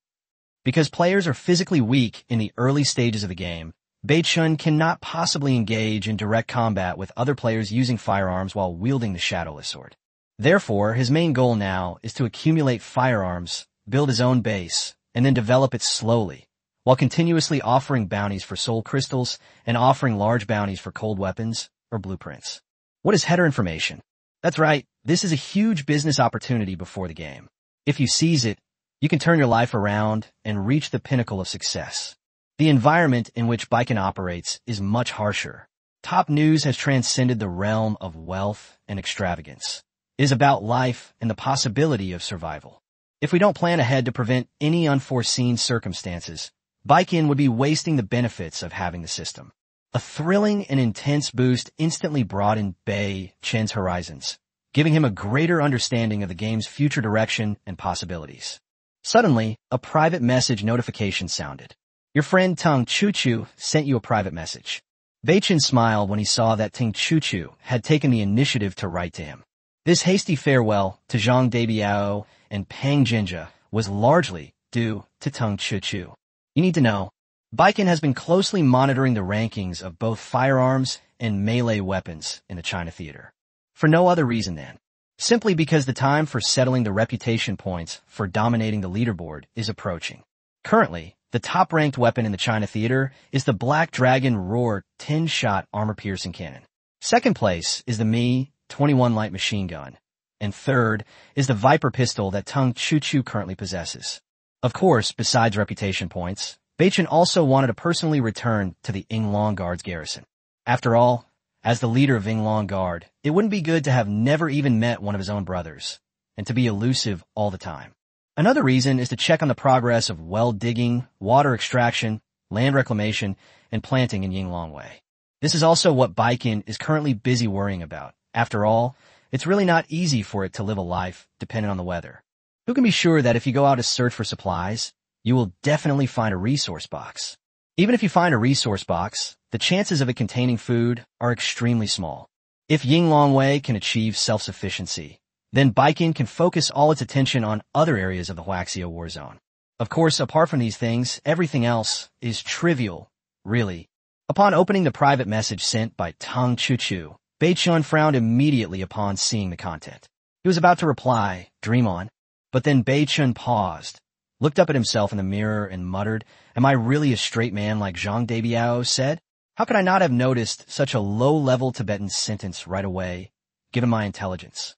Because players are physically weak in the early stages of the game, Beichun cannot possibly engage in direct combat with other players using firearms while wielding the shadowless sword. Therefore, his main goal now is to accumulate firearms, build his own base, and then develop it slowly, while continuously offering bounties for soul crystals and offering large bounties for cold weapons or blueprints. What is header information? That's right, this is a huge business opportunity before the game. If you seize it, you can turn your life around and reach the pinnacle of success. The environment in which Baiken operates is much harsher. Top news has transcended the realm of wealth and extravagance. It is about life and the possibility of survival. If we don't plan ahead to prevent any unforeseen circumstances, Baiken would be wasting the benefits of having the system. A thrilling and intense boost instantly broadened Bei Chen's horizons, giving him a greater understanding of the game's future direction and possibilities. Suddenly, a private message notification sounded. Your friend Tung Chuchu sent you a private message. Beichen smiled when he saw that Ting Chuchu had taken the initiative to write to him. This hasty farewell to Zhang Debiao and Pang Jinja was largely due to Tung Chuchu. You need to know, Baiken has been closely monitoring the rankings of both firearms and melee weapons in the China theater. For no other reason than, simply because the time for settling the reputation points for dominating the leaderboard is approaching. Currently, the top-ranked weapon in the China theater is the Black Dragon Roar 10-shot armor-piercing cannon. Second place is the Mi-21 light machine gun. And third is the Viper pistol that Tung Chuchu currently possesses. Of course, besides reputation points, Beichen also wanted to personally return to the Yinglong Guard's garrison. After all, as the leader of Yinglong Guard, it wouldn't be good to have never even met one of his own brothers, and to be elusive all the time. Another reason is to check on the progress of well digging, water extraction, land reclamation, and planting in Yinglong Wei. This is also what Baiken is currently busy worrying about. After all, it's really not easy for it to live a life dependent on the weather. Who can be sure that if you go out to search for supplies, you will definitely find a resource box? Even if you find a resource box, the chances of it containing food are extremely small. If Yinglong Wei can achieve self-sufficiency, then Baiken can focus all its attention on other areas of the Huaxia war zone. Of course, apart from these things, everything else is trivial, really. Upon opening the private message sent by Tung Chuchu, Beichun frowned immediately upon seeing the content. He was about to reply, "Dream on," but then Beichun paused, looked up at himself in the mirror and muttered, "Am I really a straight man like Zhang Debiao said? How could I not have noticed such a low-level Tibetan sentence right away, given my intelligence?"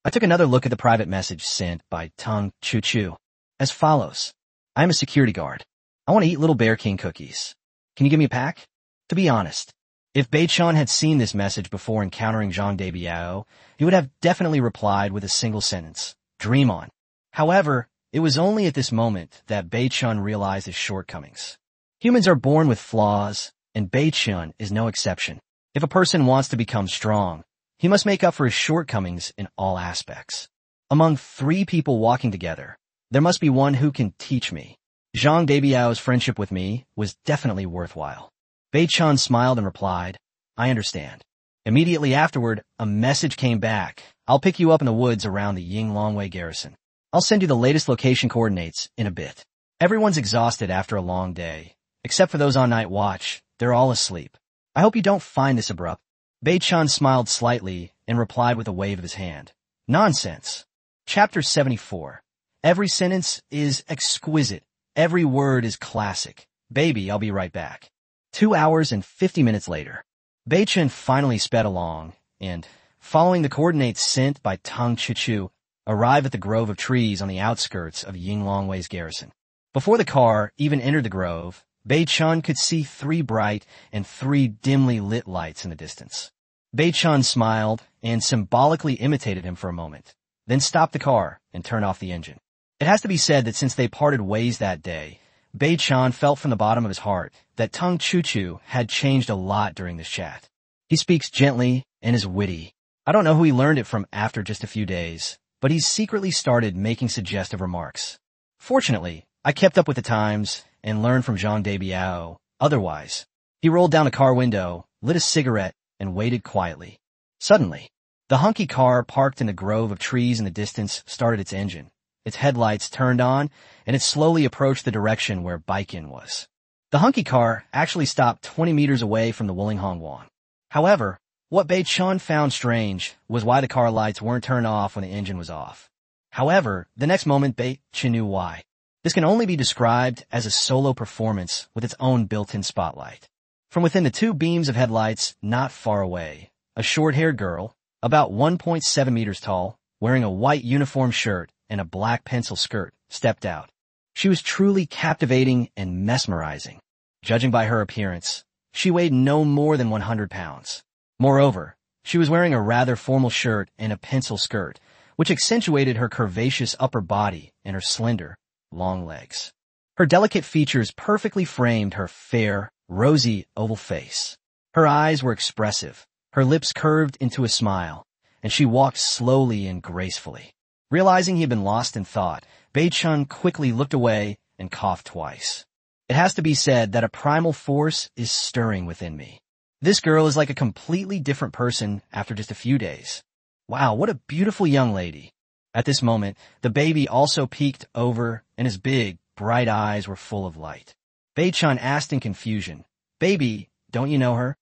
I took another look at the private message sent by Tung Chuchu, as follows. I am a security guard. I want to eat Little Bear King cookies. Can you give me a pack? To be honest, if Beichun had seen this message before encountering Zhang Debiao, he would have definitely replied with a single sentence, "Dream on." However, it was only at this moment that Beichun realized his shortcomings. Humans are born with flaws, and Beichun is no exception. If a person wants to become strong, he must make up for his shortcomings in all aspects. Among three people walking together, there must be one who can teach me. Zhang Debiao's friendship with me was definitely worthwhile. Beichun smiled and replied, "I understand." Immediately afterward, a message came back. "I'll pick you up in the woods around the Yinglong Wei garrison. I'll send you the latest location coordinates in a bit." Everyone's exhausted after a long day. Except for those on night watch, they're all asleep. I hope you don't find this abrupt. Beichun smiled slightly and replied with a wave of his hand. Nonsense. Chapter 74. Every sentence is exquisite. Every word is classic. Baby, I'll be right back. 2 hours and 50 minutes later, Beichun finally sped along and, following the coordinates sent by Tung Chuchu, arrived at the grove of trees on the outskirts of Yinglong Wei's garrison. Before the car even entered the grove, Beichun could see 3 bright and 3 dimly lit lights in the distance. Beichun smiled and symbolically imitated him for a moment, then stopped the car and turned off the engine. It has to be said that since they parted ways that day, Beichun felt from the bottom of his heart that Tung Chuchu had changed a lot during this chat. He speaks gently and is witty. I don't know who he learned it from after just a few days, but he's secretly started making suggestive remarks. Fortunately, I kept up with the times and learned from Zhang Debiao. Otherwise, he rolled down a car window, lit a cigarette, and waited quietly. Suddenly, the hunky car parked in a grove of trees in the distance started its engine. Its headlights turned on, and it slowly approached the direction where Baikin was. The hunky car actually stopped 20 meters away from the Wulinghongwan. However, what Bei Chun found strange was why the car lights weren't turned off when the engine was off. However, the next moment Bei Chun knew why. This can only be described as a solo performance with its own built-in spotlight. From within the two beams of headlights not far away, a short-haired girl, about 1.7 meters tall, wearing a white uniform shirt and a black pencil skirt, stepped out. She was truly captivating and mesmerizing. Judging by her appearance, she weighed no more than 100 pounds. Moreover, she was wearing a rather formal shirt and a pencil skirt, which accentuated her curvaceous upper body and her slender, long legs. Her delicate features perfectly framed her fair, rosy, oval face. Her eyes were expressive, her lips curved into a smile, and she walked slowly and gracefully. Realizing he had been lost in thought, Bei Chun quickly looked away and coughed twice. It has to be said that a primal force is stirring within me. This girl is like a completely different person after just a few days. Wow, what a beautiful young lady. At this moment, the baby also peeked over, and his big, bright eyes were full of light. Bei Chun asked in confusion, "Baby, don't you know her?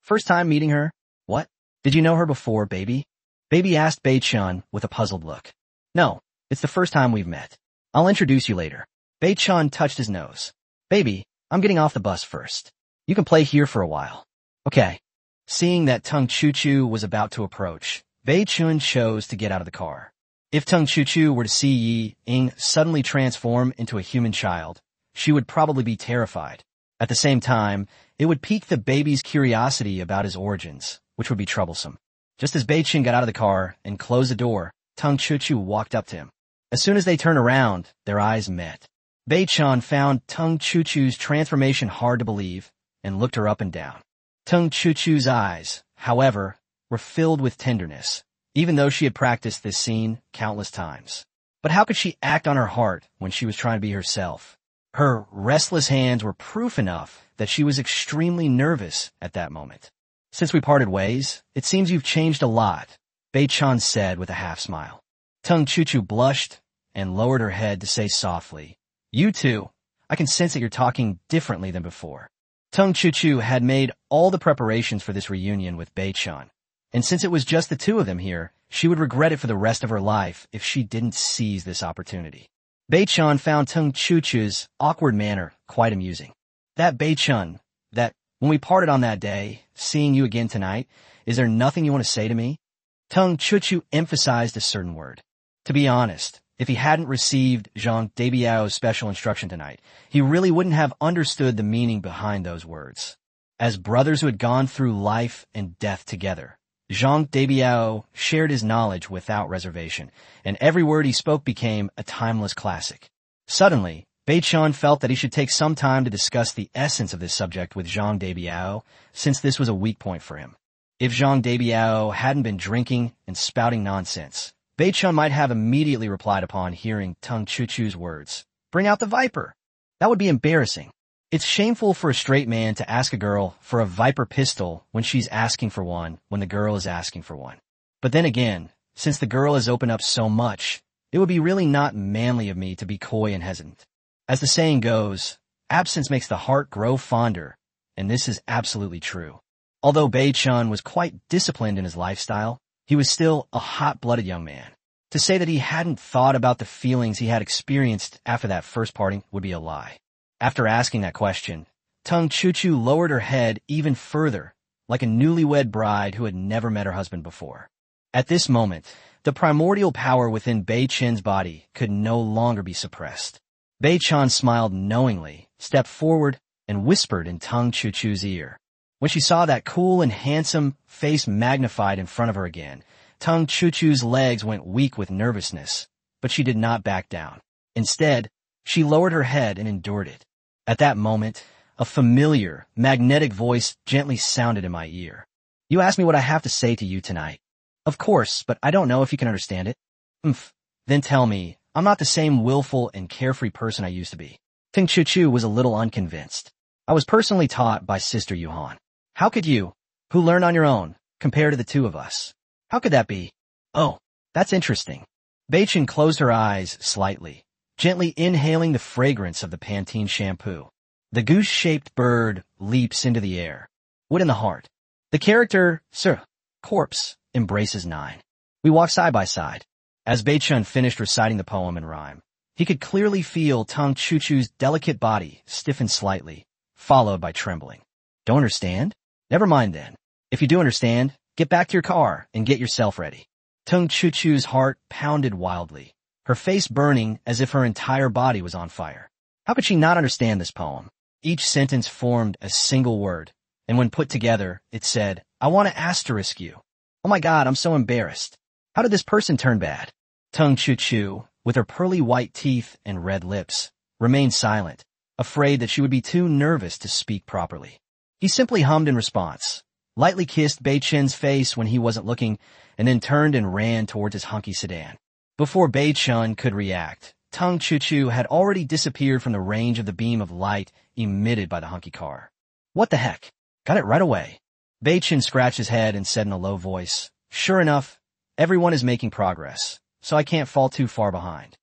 First time meeting her? What? Did you know her before, baby?" Baby asked Bei Chun with a puzzled look. "No, it's the first time we've met. I'll introduce you later." Bei Chun touched his nose. "Baby, I'm getting off the bus first. You can play here for a while." "Okay." Seeing that Tung Chuchu was about to approach, Bei Chun chose to get out of the car. If Tung Chuchu were to see Yi Ing suddenly transform into a human child, she would probably be terrified. At the same time, it would pique the baby's curiosity about his origins, which would be troublesome. Just as Bei Chun got out of the car and closed the door, Tung Chuchu walked up to him. As soon as they turned around, their eyes met. Bei Chun found Tung Chuchu's transformation hard to believe and looked her up and down. Tung Chuchu's eyes, however, were filled with tenderness, even though she had practiced this scene countless times. But how could she act on her heart when she was trying to be herself? Her restless hands were proof enough that she was extremely nervous at that moment. "Since we parted ways, it seems you've changed a lot," Bei Chun said with a half-smile. Tung Chuchu blushed and lowered her head to say softly, "You too. I can sense that you're talking differently than before." Tung Chuchu had made all the preparations for this reunion with Bei Chun, and since it was just the two of them here, she would regret it for the rest of her life if she didn't seize this opportunity. Bei Chun found Tung Chuchu's awkward manner quite amusing. "That Bei Chun, that when we parted on that day, seeing you again tonight, is there nothing you want to say to me?" Tung Chuchu emphasized a certain word. To be honest, if he hadn't received Zhang Debiao's special instruction tonight, he really wouldn't have understood the meaning behind those words. As brothers who had gone through life and death together, Zhang Debiao shared his knowledge without reservation, and every word he spoke became a timeless classic. Suddenly, Bei Chun felt that he should take some time to discuss the essence of this subject with Zhang Debiao, since this was a weak point for him. If Zhang Debiao hadn't been drinking and spouting nonsense, Bei Chun might have immediately replied upon hearing Tung Chuchu's words, "Bring out the viper." That would be embarrassing. It's shameful for a straight man to ask a girl for a viper pistol when she's asking for one when the girl is asking for one. But then again, since the girl has opened up so much, it would be really not manly of me to be coy and hesitant. As the saying goes, absence makes the heart grow fonder, and this is absolutely true. Although Bei Chun was quite disciplined in his lifestyle, he was still a hot-blooded young man. To say that he hadn't thought about the feelings he had experienced after that first parting would be a lie. After asking that question, Tung Chuchu lowered her head even further, like a newlywed bride who had never met her husband before. At this moment, the primordial power within Bei Chun's body could no longer be suppressed. Bei Chun smiled knowingly, stepped forward, and whispered in Tung Chuchu's ear. When she saw that cool and handsome face magnified in front of her again, Tung Chuchu's legs went weak with nervousness, but she did not back down. Instead, she lowered her head and endured it. At that moment, a familiar, magnetic voice gently sounded in my ear. "You asked me what I have to say to you tonight." "Of course, but I don't know if you can understand it." Then tell me, I'm not the same willful and carefree person I used to be." Tung Chuchu was a little unconvinced. "I was personally taught by Sister Yuhan." "How could you, who learn on your own, compared to the two of us. How could that be? Oh, that's interesting. Beichen closed her eyes slightly, gently inhaling the fragrance of the Pantene shampoo. The goose-shaped bird leaps into the air. Wood in the heart. The character, corpse, embraces 9. We walk side by side. As Beichun finished reciting the poem in rhyme, he could clearly feel Tung Chuchu's delicate body stiffen slightly, followed by trembling. Don't understand? Never mind then. If you do understand, get back to your car and get yourself ready. Tung Chuchu's heart pounded wildly, her face burning as if her entire body was on fire. How could she not understand this poem? Each sentence formed a single word, and when put together, it said, I want to asterisk you. Oh my God, I'm so embarrassed. How did this person turn bad? Tung Chuchu, with her pearly white teeth and red lips, remained silent, afraid that she would be too nervous to speak properly. He simply hummed in response, lightly kissed Beichen's face when he wasn't looking, and then turned and ran towards his hunky sedan. Before Beichen could react, Tung Chuchu had already disappeared from the range of the beam of light emitted by the hunky car. What the heck? Got it right away. Beichen scratched his head and said in a low voice, Sure enough, everyone is making progress, so I can't fall too far behind.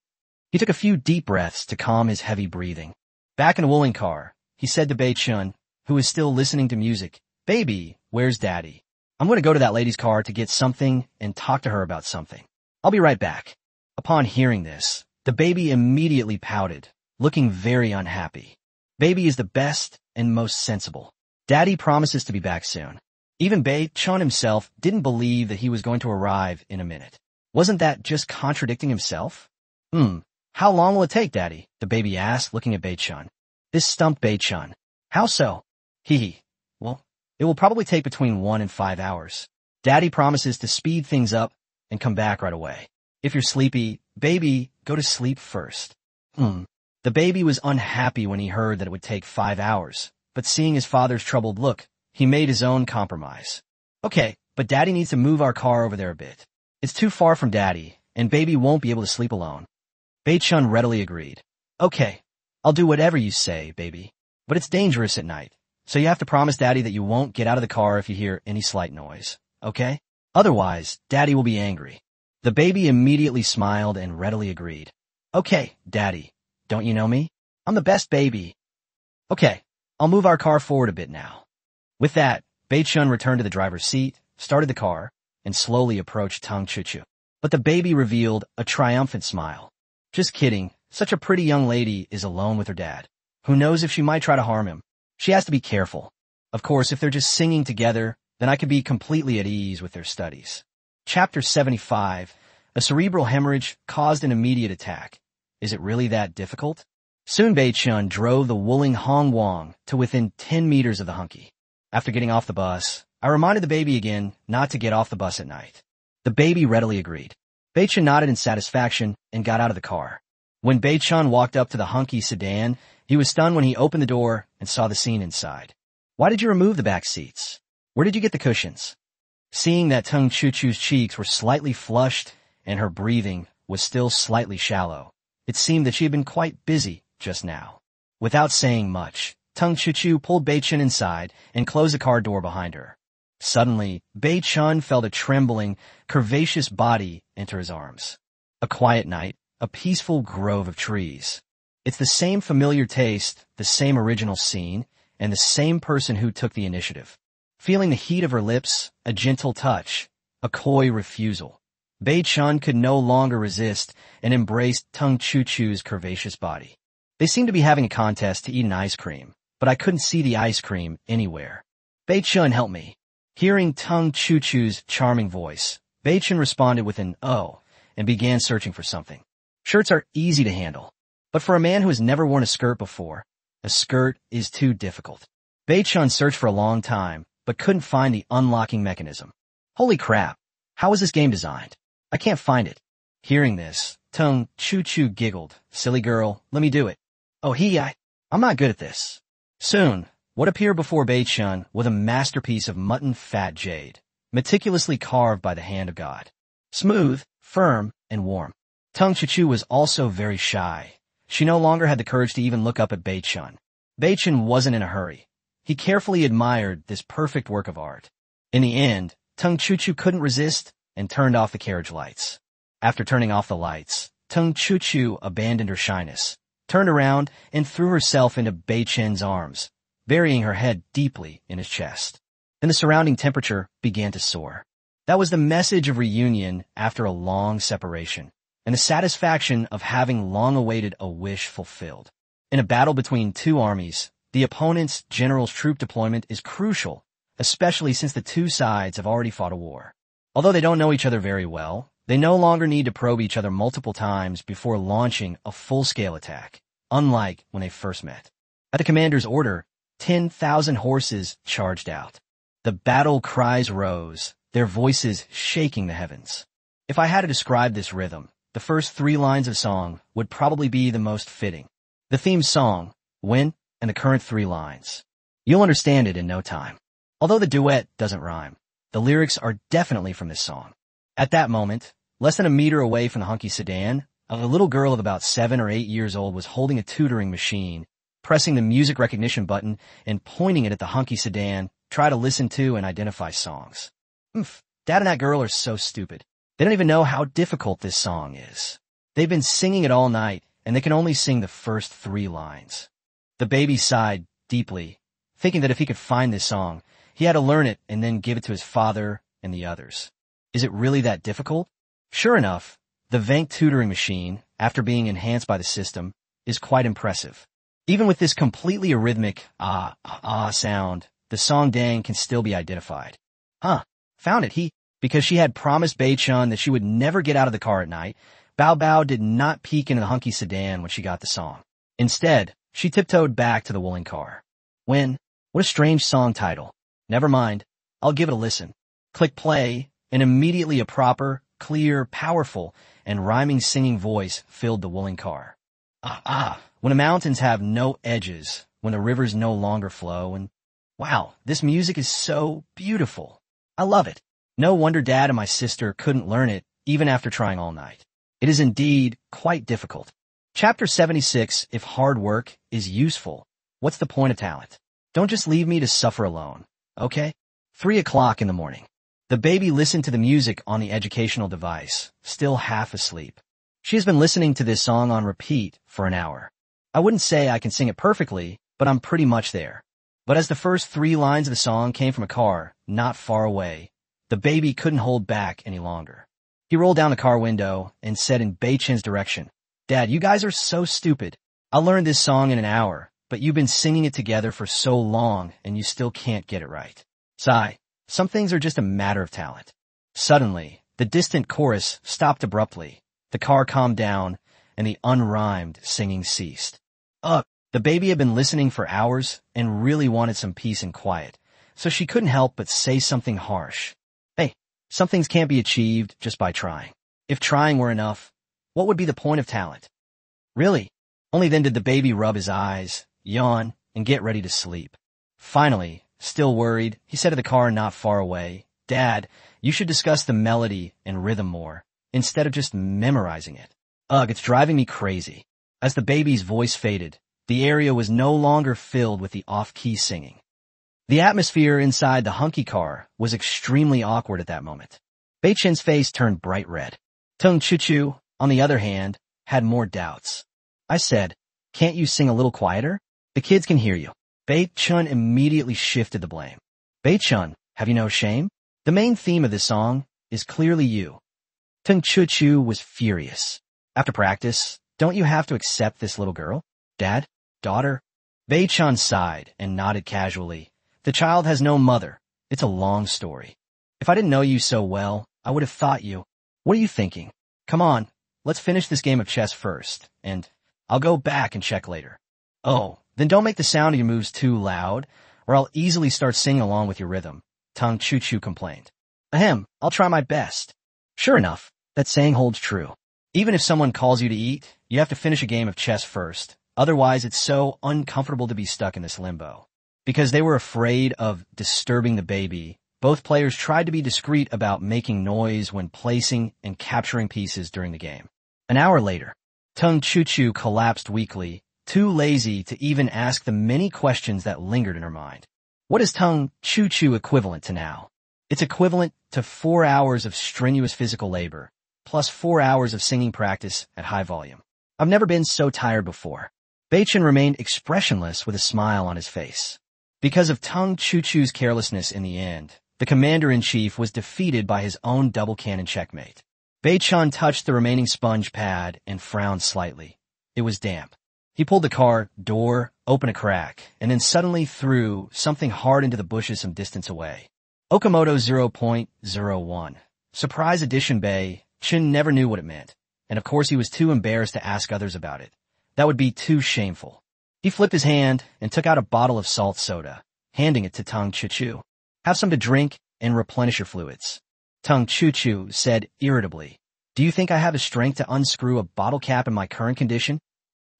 He took a few deep breaths to calm his heavy breathing. Back in the wooling car, he said to Beichen, who was still listening to music, Baby, where's Daddy? I'm going to go to that lady's car to get something and talk to her about something. I'll be right back. Upon hearing this, the baby immediately pouted, looking very unhappy. Baby is the best and most sensible. Daddy promises to be back soon. Even Beichen himself didn't believe that he was going to arrive in a minute. Wasn't that just contradicting himself? How long will it take, Daddy? The baby asked, looking at Beichen. This stumped Beichen. How so? Well, it will probably take between 1 and 5 hours. Daddy promises to speed things up and come back right away. If you're sleepy, baby, go to sleep first. The baby was unhappy when he heard that it would take 5 hours, but seeing his father's troubled look, he made his own compromise. Okay, but Daddy needs to move our car over there a bit. It's too far from Daddy, and baby won't be able to sleep alone. Beichen readily agreed. Okay, I'll do whatever you say, baby. But it's dangerous at night, so you have to promise Daddy that you won't get out of the car if you hear any slight noise, okay? Otherwise, Daddy will be angry. The baby immediately smiled and readily agreed. Okay, Daddy, don't you know me? I'm the best baby. Okay, I'll move our car forward a bit now. With that, Beichen returned to the driver's seat, started the car, and slowly approached Tung Chuchu. But the baby revealed a triumphant smile. Just kidding, such a pretty young lady is alone with her dad. Who knows if she might try to harm him? She has to be careful. Of course, if they're just singing together, then I could be completely at ease with their studies. Chapter 75. A cerebral hemorrhage caused an immediate attack. Is it really that difficult? Soon Beichen drove the Wuling Hongwang to within 10 meters of the hunky. After getting off the bus, I reminded the baby again not to get off the bus at night. The baby readily agreed. Beichen nodded in satisfaction and got out of the car. When Beichen walked up to the hunky sedan, he was stunned when he opened the door and saw the scene inside. Why did you remove the back seats? Where did you get the cushions? Seeing that Tung Chuchu's cheeks were slightly flushed and her breathing was still slightly shallow, it seemed that she had been quite busy just now. Without saying much, Tung Chuchu pulled Beichen inside and closed the car door behind her. Suddenly, Beichen felt a trembling, curvaceous body enter his arms. A quiet night, a peaceful grove of trees. It's the same familiar taste, the same original scene, and the same person who took the initiative. Feeling the heat of her lips, a gentle touch, a coy refusal, Beichen could no longer resist and embraced Tung Chuchu's curvaceous body. They seemed to be having a contest to eat an ice cream, but I couldn't see the ice cream anywhere. Beichen, help me. Hearing Tung Chuchu's charming voice, Beichen responded with an "oh" and began searching for something. Shirts are easy to handle, but for a man who has never worn a skirt before, a skirt is too difficult. Beichen searched for a long time, but couldn't find the unlocking mechanism. Holy crap, how was this game designed? I can't find it. Hearing this, Tung Chuchu giggled. Silly girl, let me do it. Oh I'm not good at this. Soon, what appeared before Beichen was a masterpiece of mutton fat jade, meticulously carved by the hand of God. Smooth, firm, and warm. Tung Chuchu was also very shy. She no longer had the courage to even look up at Beichen. Beichen wasn't in a hurry. He carefully admired this perfect work of art. In the end, Tung Chuchu couldn't resist and turned off the carriage lights. After turning off the lights, Tung Chuchu abandoned her shyness, turned around, and threw herself into Bei Chen's arms, burying her head deeply in his chest. Then the surrounding temperature began to soar. That was the message of reunion after a long separation, and the satisfaction of having long awaited a wish fulfilled. In a battle between two armies, the opponent's general's troop deployment is crucial, especially since the two sides have already fought a war. Although they don't know each other very well, they no longer need to probe each other multiple times before launching a full-scale attack, unlike when they first met. At the commander's order, 10,000 horses charged out. The battle cries rose, their voices shaking the heavens. If I had to describe this rhythm, the first 3 lines of song would probably be the most fitting. The theme song, When, and the current 3 lines. You'll understand it in no time. Although the duet doesn't rhyme, the lyrics are definitely from this song. At that moment, less than a meter away from the hunky sedan, a little girl of about 7 or 8 years old was holding a tutoring machine, pressing the music recognition button and pointing it at the hunky sedan, try to listen to and identify songs. Dad and that girl are so stupid. They don't even know how difficult this song is. They've been singing it all night, and they can only sing the first 3 lines. The baby sighed deeply, thinking that if he could find this song, he had to learn it and then give it to his father and the others. Is it really that difficult? Sure enough, the Vank tutoring machine, after being enhanced by the system, is quite impressive. Even with this completely arrhythmic sound, the song Dang can still be identified. Found it. Because she had promised Bei Chen that she would never get out of the car at night, Bao Bao did not peek into the hunky sedan when she got the song. Instead, she tiptoed back to the woolen car. When? What a strange song title. Never mind. I'll give it a listen. Click play, and immediately a proper, clear, powerful, and rhyming singing voice filled the woolen car. When the mountains have no edges, when the rivers no longer flow, and wow, this music is so beautiful. I love it. No wonder Dad and my sister couldn't learn it, even after trying all night. It is indeed quite difficult. Chapter 76, If hard work is useful, what's the point of talent? Don't just leave me to suffer alone, okay? 3 o'clock in the morning. The baby listened to the music on the educational device, still half asleep. She has been listening to this song on repeat for an hour. I wouldn't say I can sing it perfectly, but I'm pretty much there. But as the first 3 lines of the song came from a car not far away, the baby couldn't hold back any longer. He rolled down the car window and said in Bei Chen's direction, Dad, you guys are so stupid. I learned this song in an hour, but you've been singing it together for so long and you still can't get it right. Sigh, some things are just a matter of talent. Suddenly, the distant chorus stopped abruptly. The car calmed down and the unrhymed singing ceased. The baby had been listening for hours and really wanted some peace and quiet, so she couldn't help but say something harsh. Hey, some things can't be achieved just by trying. If trying were enough, what would be the point of talent? Really? Only then did the baby rub his eyes, yawn, and get ready to sleep. Finally, still worried, he said to the car not far away, Dad, you should discuss the melody and rhythm more, instead of just memorizing it. It's driving me crazy. As the baby's voice faded, the area was no longer filled with the off-key singing. The atmosphere inside the hunky car was extremely awkward at that moment. Bei Chen's face turned bright red. Tung Chuchu, on the other hand, had more doubts. I said, can't you sing a little quieter? The kids can hear you. Bei Chen immediately shifted the blame. Bei Chen, have you no shame? The main theme of this song is clearly you. Tung Chuchu was furious. After practice, don't you have to accept this little girl? Dad? Daughter? Bei Chen sighed and nodded casually. The child has no mother. It's a long story. If I didn't know you so well, I would have thought you. What are you thinking? Come on, let's finish this game of chess first, and I'll go back and check later. Oh, then don't make the sound of your moves too loud, or I'll easily start singing along with your rhythm, Tung Chuchu complained. I'll try my best. Sure enough, that saying holds true. Even if someone calls you to eat, you have to finish a game of chess first. Otherwise, it's so uncomfortable to be stuck in this limbo. Because they were afraid of disturbing the baby, both players tried to be discreet about making noise when placing and capturing pieces during the game. An hour later, Tung Chuchu collapsed weakly, too lazy to even ask the many questions that lingered in her mind. What is Tung Chuchu equivalent to now? It's equivalent to 4 hours of strenuous physical labor, plus 4 hours of singing practice at high volume. I've never been so tired before. Beichen remained expressionless with a smile on his face. Because of Tung Chuchu's carelessness in the end, the commander-in-chief was defeated by his own double cannon checkmate. Beichen touched the remaining sponge pad and frowned slightly. It was damp. He pulled the car door open a crack and then suddenly threw something hard into the bushes some distance away. Okamoto 0.01. Surprise edition Bei. Chin never knew what it meant, and of course he was too embarrassed to ask others about it. That would be too shameful. He flipped his hand and took out a bottle of salt soda, handing it to Tung Chuchu. Have some to drink and replenish your fluids. Tung Chuchu said irritably, do you think I have the strength to unscrew a bottle cap in my current condition?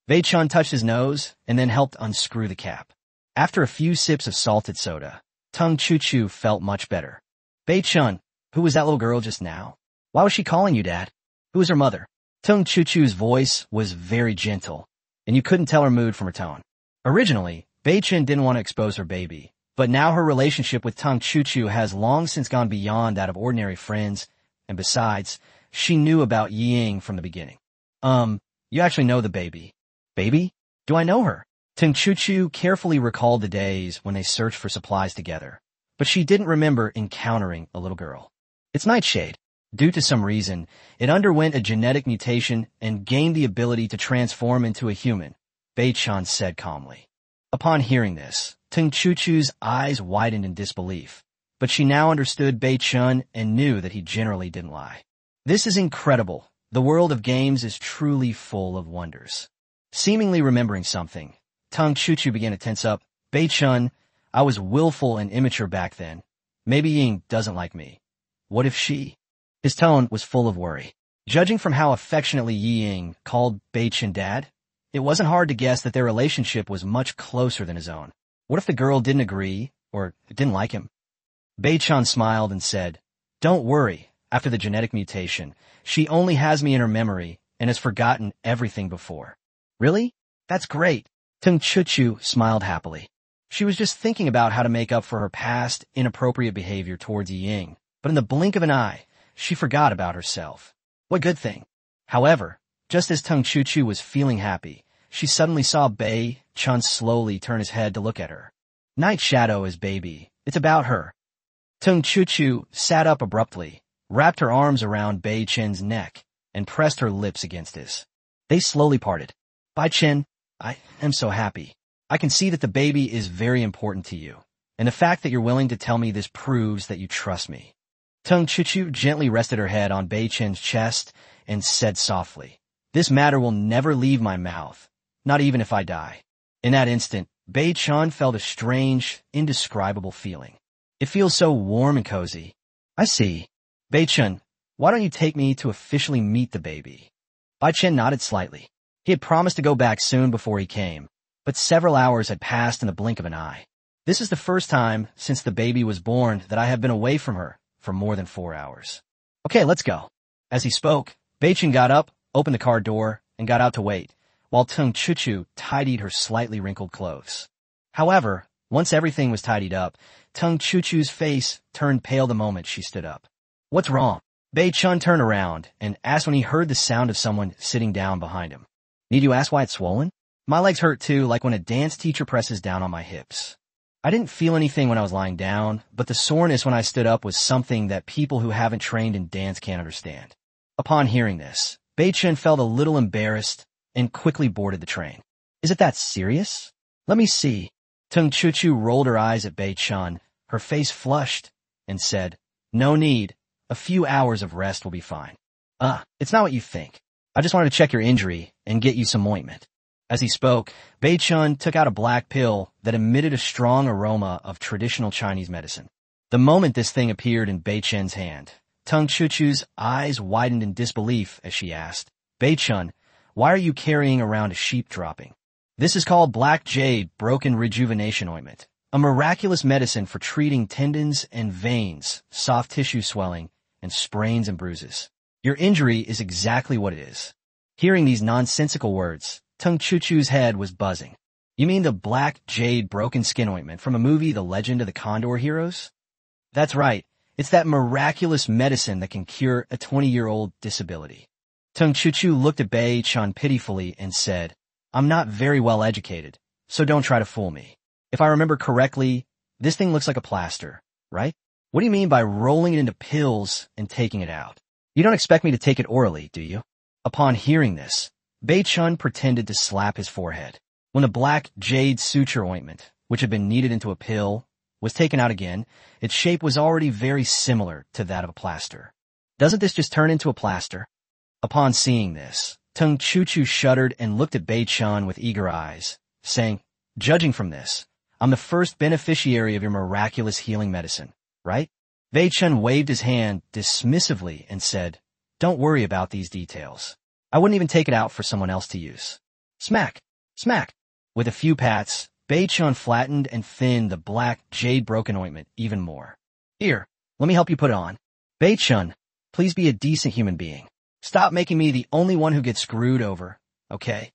Beichun touched his nose and then helped unscrew the cap. After a few sips of salted soda, Tung Chuchu felt much better. Beichun, who was that little girl just now? Why was she calling you, Dad? Who was her mother? Tung Chuchu's voice was very gentle, and you couldn't tell her mood from her tone. Originally, Beichen didn't want to expose her baby, but now her relationship with Tung Chuchu has long since gone beyond that of ordinary friends, and besides, she knew about Ying from the beginning. You actually know the baby. Baby? Do I know her? Tung Chuchu carefully recalled the days when they searched for supplies together, but she didn't remember encountering a little girl. It's Nightshade. Due to some reason, it underwent a genetic mutation and gained the ability to transform into a human, Beichun said calmly. Upon hearing this, Tung Chuchu's eyes widened in disbelief, but she now understood Beichun and knew that he generally didn't lie. This is incredible. The world of games is truly full of wonders. Seemingly remembering something, Tung Chuchu began to tense up. Beichun, I was willful and immature back then. Maybe Ying doesn't like me. What if she? His tone was full of worry. Judging from how affectionately Ying called Beichen Dad, it wasn't hard to guess that their relationship was much closer than his own. What if the girl didn't agree, or didn't like him? Beichen smiled and said, don't worry, after the genetic mutation, she only has me in her memory and has forgotten everything before. Really? That's great. Tung Chuchu smiled happily. She was just thinking about how to make up for her past inappropriate behavior towards Ying, but in the blink of an eye, she forgot about herself. What good thing. However, just as Tung Chuchu was feeling happy, she suddenly saw Bei Chun slowly turn his head to look at her. Night Shadow is baby. It's about her. Tung Chuchu sat up abruptly, wrapped her arms around Bei Chen's neck, and pressed her lips against his. They slowly parted. Bai Chen, I am so happy. I can see that the baby is very important to you, and the fact that you're willing to tell me this proves that you trust me. Tung Chuchu gently rested her head on Bei Chen's chest and said softly, this matter will never leave my mouth, not even if I die. In that instant, Bei Chen felt a strange, indescribable feeling. It feels so warm and cozy. I see. Bei Chen, why don't you take me to officially meet the baby? Bai Chen nodded slightly. He had promised to go back soon before he came, but several hours had passed in the blink of an eye. This is the first time since the baby was born that I have been away from her for more than 4 hours. Okay, let's go. As he spoke, Beichen got up, opened the car door, and got out to wait, while Tung Chuchu tidied her slightly wrinkled clothes. However, once everything was tidied up, Tung Chuchu's face turned pale the moment she stood up. What's wrong? Beichun turned around and asked when he heard the sound of someone sitting down behind him. Need you ask why it's swollen? My legs hurt too, like when a dance teacher presses down on my hips. I didn't feel anything when I was lying down, but the soreness when I stood up was something that people who haven't trained in dance can't understand. Upon hearing this, Beichen felt a little embarrassed and quickly boarded the train. Is it that serious? Let me see. Tung Chuchu rolled her eyes at Beichen, her face flushed, and said, no need. A few hours of rest will be fine. It's not what you think. I just wanted to check your injury and get you some ointment. As he spoke, Beichun took out a black pill that emitted a strong aroma of traditional Chinese medicine. The moment this thing appeared in Beichen's hand, Tung Chuchu's eyes widened in disbelief as she asked, Beichun, why are you carrying around a sheep dropping? This is called Black Jade Broken Rejuvenation Ointment, a miraculous medicine for treating tendons and veins, soft tissue swelling, and sprains and bruises. Your injury is exactly what it is. Hearing these nonsensical words, Tung Chuchu's head was buzzing. You mean the Black Jade Broken Skin Ointment from a movie The Legend of the Condor Heroes? That's right. It's that miraculous medicine that can cure a 20-year-old disability. Tung Chuchu looked at Bei Chun pitifully and said, I'm not very well educated, so don't try to fool me. If I remember correctly, this thing looks like a plaster, right? What do you mean by rolling it into pills and taking it out? You don't expect me to take it orally, do you? Upon hearing this, Bei Chun pretended to slap his forehead. When the black jade suture ointment, which had been kneaded into a pill, was taken out again, its shape was already very similar to that of a plaster. Doesn't this just turn into a plaster? Upon seeing this, Tung Chuchu shuddered and looked at Bei Chun with eager eyes, saying, judging from this, I'm the first beneficiary of your miraculous healing medicine, right? Bei Chun waved his hand dismissively and said, don't worry about these details. I wouldn't even take it out for someone else to use. Smack! Smack! With a few pats, Bei Chun flattened and thinned the black jade broken ointment even more. Here, let me help you put it on. Bei Chun, please be a decent human being. Stop making me the only one who gets screwed over, okay?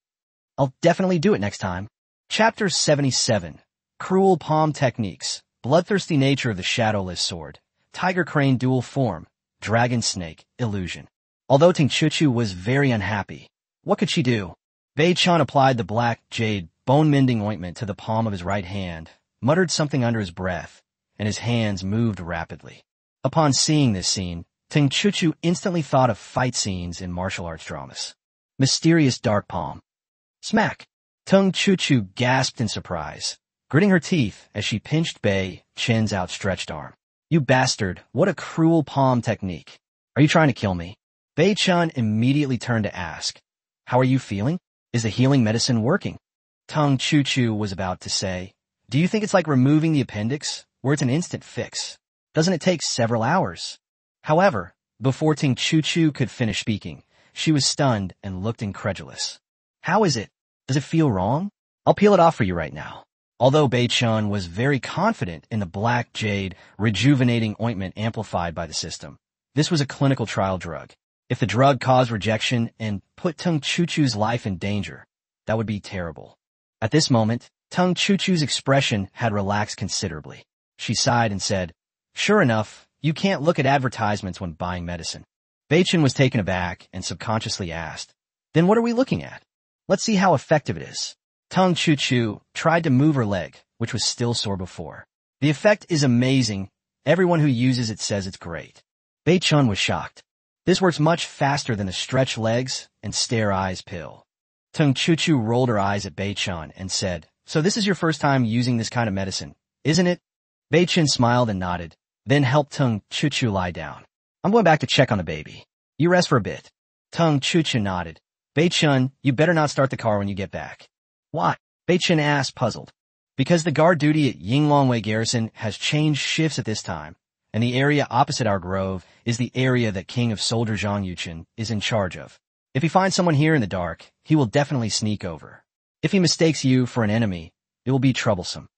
I'll definitely do it next time. Chapter 77. Cruel Palm Techniques. Bloodthirsty nature of the shadowless sword. Tiger crane dual form. Dragon snake illusion. Although Tung Chuchu was very unhappy, what could she do? Bei Chun applied the black jade bone-mending ointment to the palm of his right hand, muttered something under his breath, and his hands moved rapidly. Upon seeing this scene, Tung Chuchu instantly thought of fight scenes in martial arts dramas. Mysterious dark palm. Smack! Tung Chuchu gasped in surprise, gritting her teeth as she pinched Bei Chun's outstretched arm. You bastard, what a cruel palm technique. Are you trying to kill me? Bei Chun immediately turned to ask, how are you feeling? Is the healing medicine working? Tung Chuchu was about to say, do you think it's like removing the appendix, where it's an instant fix? Doesn't it take several hours? However, before Tung Chuchu could finish speaking, she was stunned and looked incredulous. How is it? Does it feel wrong? I'll peel it off for you right now. Although Bei Chun was very confident in the black jade rejuvenating ointment amplified by the system, this was a clinical trial drug. If the drug caused rejection and put Tung Chuchu's life in danger, that would be terrible. At this moment, Tung Chuchu's expression had relaxed considerably. She sighed and said, sure enough, you can't look at advertisements when buying medicine. Bei Chun was taken aback and subconsciously asked, then what are we looking at? Let's see how effective it is. Tung Chuchu tried to move her leg, which was still sore before. The effect is amazing. Everyone who uses it says it's great. Bei Chun was shocked. This works much faster than the stretch legs and stare eyes pill. Tung Chuchu rolled her eyes at Bei Chun and said, so this is your first time using this kind of medicine, isn't it? Bei Chun smiled and nodded, then helped Tung Chuchu lie down. I'm going back to check on the baby. You rest for a bit. Tung Chuchu nodded. Bei Chun, you better not start the car when you get back. Why? Bei Chun asked, puzzled. Because the guard duty at Yinglongwei Garrison has changed shifts at this time, and the area opposite our grove is the area that King of Soldier Zhang Yuchen is in charge of. If he finds someone here in the dark, he will definitely sneak over. If he mistakes you for an enemy, it will be troublesome.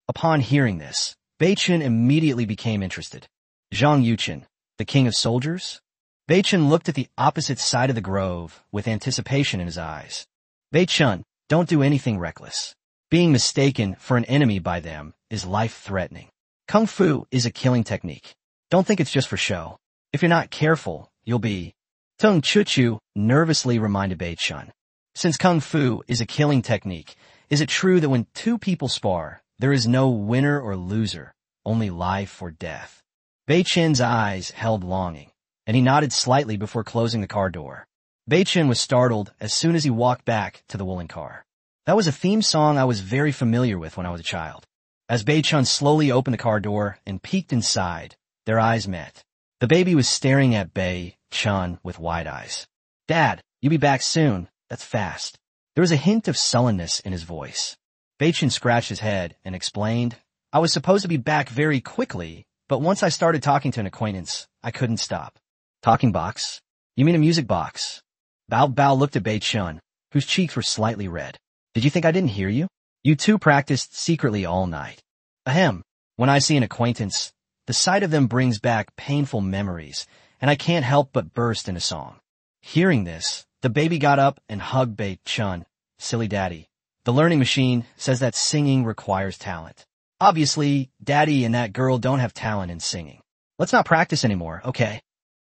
Upon hearing this, Bei Chun immediately became interested. Zhang Yuchen, the King of Soldiers? Bei Chun looked at the opposite side of the grove with anticipation in his eyes. Bei Chun, don't do anything reckless. Being mistaken for an enemy by them is life-threatening. Kung Fu is a killing technique. Don't think it's just for show. If you're not careful, you'll be... Tung Chuchu nervously reminded Bei Chun. Since Kung Fu is a killing technique, is it true that when two people spar, there is no winner or loser, only life or death? Bei Chun's eyes held longing, and he nodded slightly before closing the car door. Bei Chun was startled as soon as he walked back to the woolen car. That was a theme song I was very familiar with when I was a child. As Bei Chun slowly opened the car door and peeked inside, their eyes met. The baby was staring at Bei Chun with wide eyes. Dad, you'll be back soon. That's fast. There was a hint of sullenness in his voice. Bei Chun scratched his head and explained, I was supposed to be back very quickly, but once I started talking to an acquaintance, I couldn't stop. Talking box? You mean a music box? Bao Bao looked at Bei Chun, whose cheeks were slightly red. Did you think I didn't hear you? You two practiced secretly all night. Ahem. When I see an acquaintance, the sight of them brings back painful memories, and I can't help but burst into song. Hearing this, the baby got up and hugged Bei Chun. Silly daddy. The learning machine says that singing requires talent. Obviously, daddy and that girl don't have talent in singing. Let's not practice anymore, okay?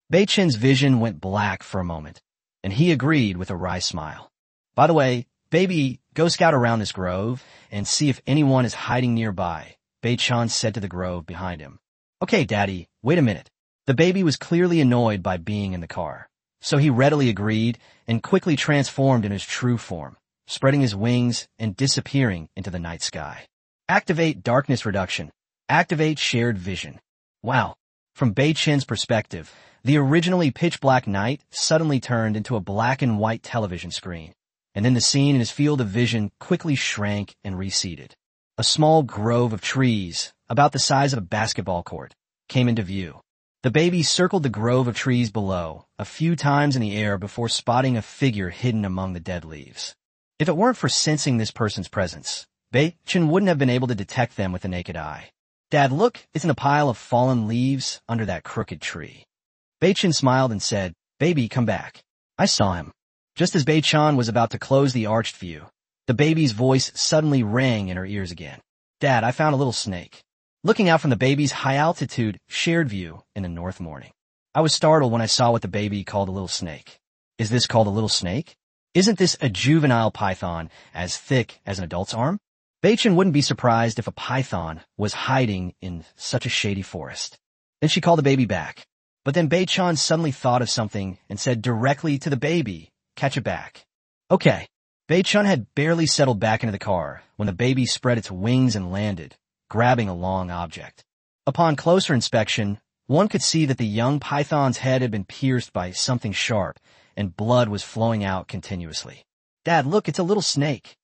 Bei Chen's vision went black for a moment, and he agreed with a wry smile. By the way, baby, go scout around this grove and see if anyone is hiding nearby, Bei Chen said to the grove behind him. Okay, Daddy, wait a minute. The baby was clearly annoyed by being in the car, so he readily agreed and quickly transformed in his true form, spreading his wings and disappearing into the night sky. Activate darkness reduction. Activate shared vision. Wow. From Bei Chen's perspective, the originally pitch-black night suddenly turned into a black and white television screen, and then the scene in his field of vision quickly shrank and receded. A small grove of trees, about the size of a basketball court, came into view. The baby circled the grove of trees below a few times in the air before spotting a figure hidden among the dead leaves. If it weren't for sensing this person's presence, Bei Chen wouldn't have been able to detect them with the naked eye. Dad, look, it's in a pile of fallen leaves under that crooked tree. Bei Chen smiled and said, Baby, come back. I saw him. Just as Bei Chen was about to close the arched view, the baby's voice suddenly rang in her ears again. Dad, I found a little snake. Looking out from the baby's high-altitude, shared view in the north morning, I was startled when I saw what the baby called a little snake. Is this called a little snake? Isn't this a juvenile python as thick as an adult's arm? Bei Chen wouldn't be surprised if a python was hiding in such a shady forest. Then she called the baby back. But then Bei Chen suddenly thought of something and said directly to the baby, catch it back. Okay. Bei Chen had barely settled back into the car when the baby spread its wings and landed, grabbing a long object. Upon closer inspection, one could see that the young python's head had been pierced by something sharp, and blood was flowing out continuously. Dad, look, it's a little snake.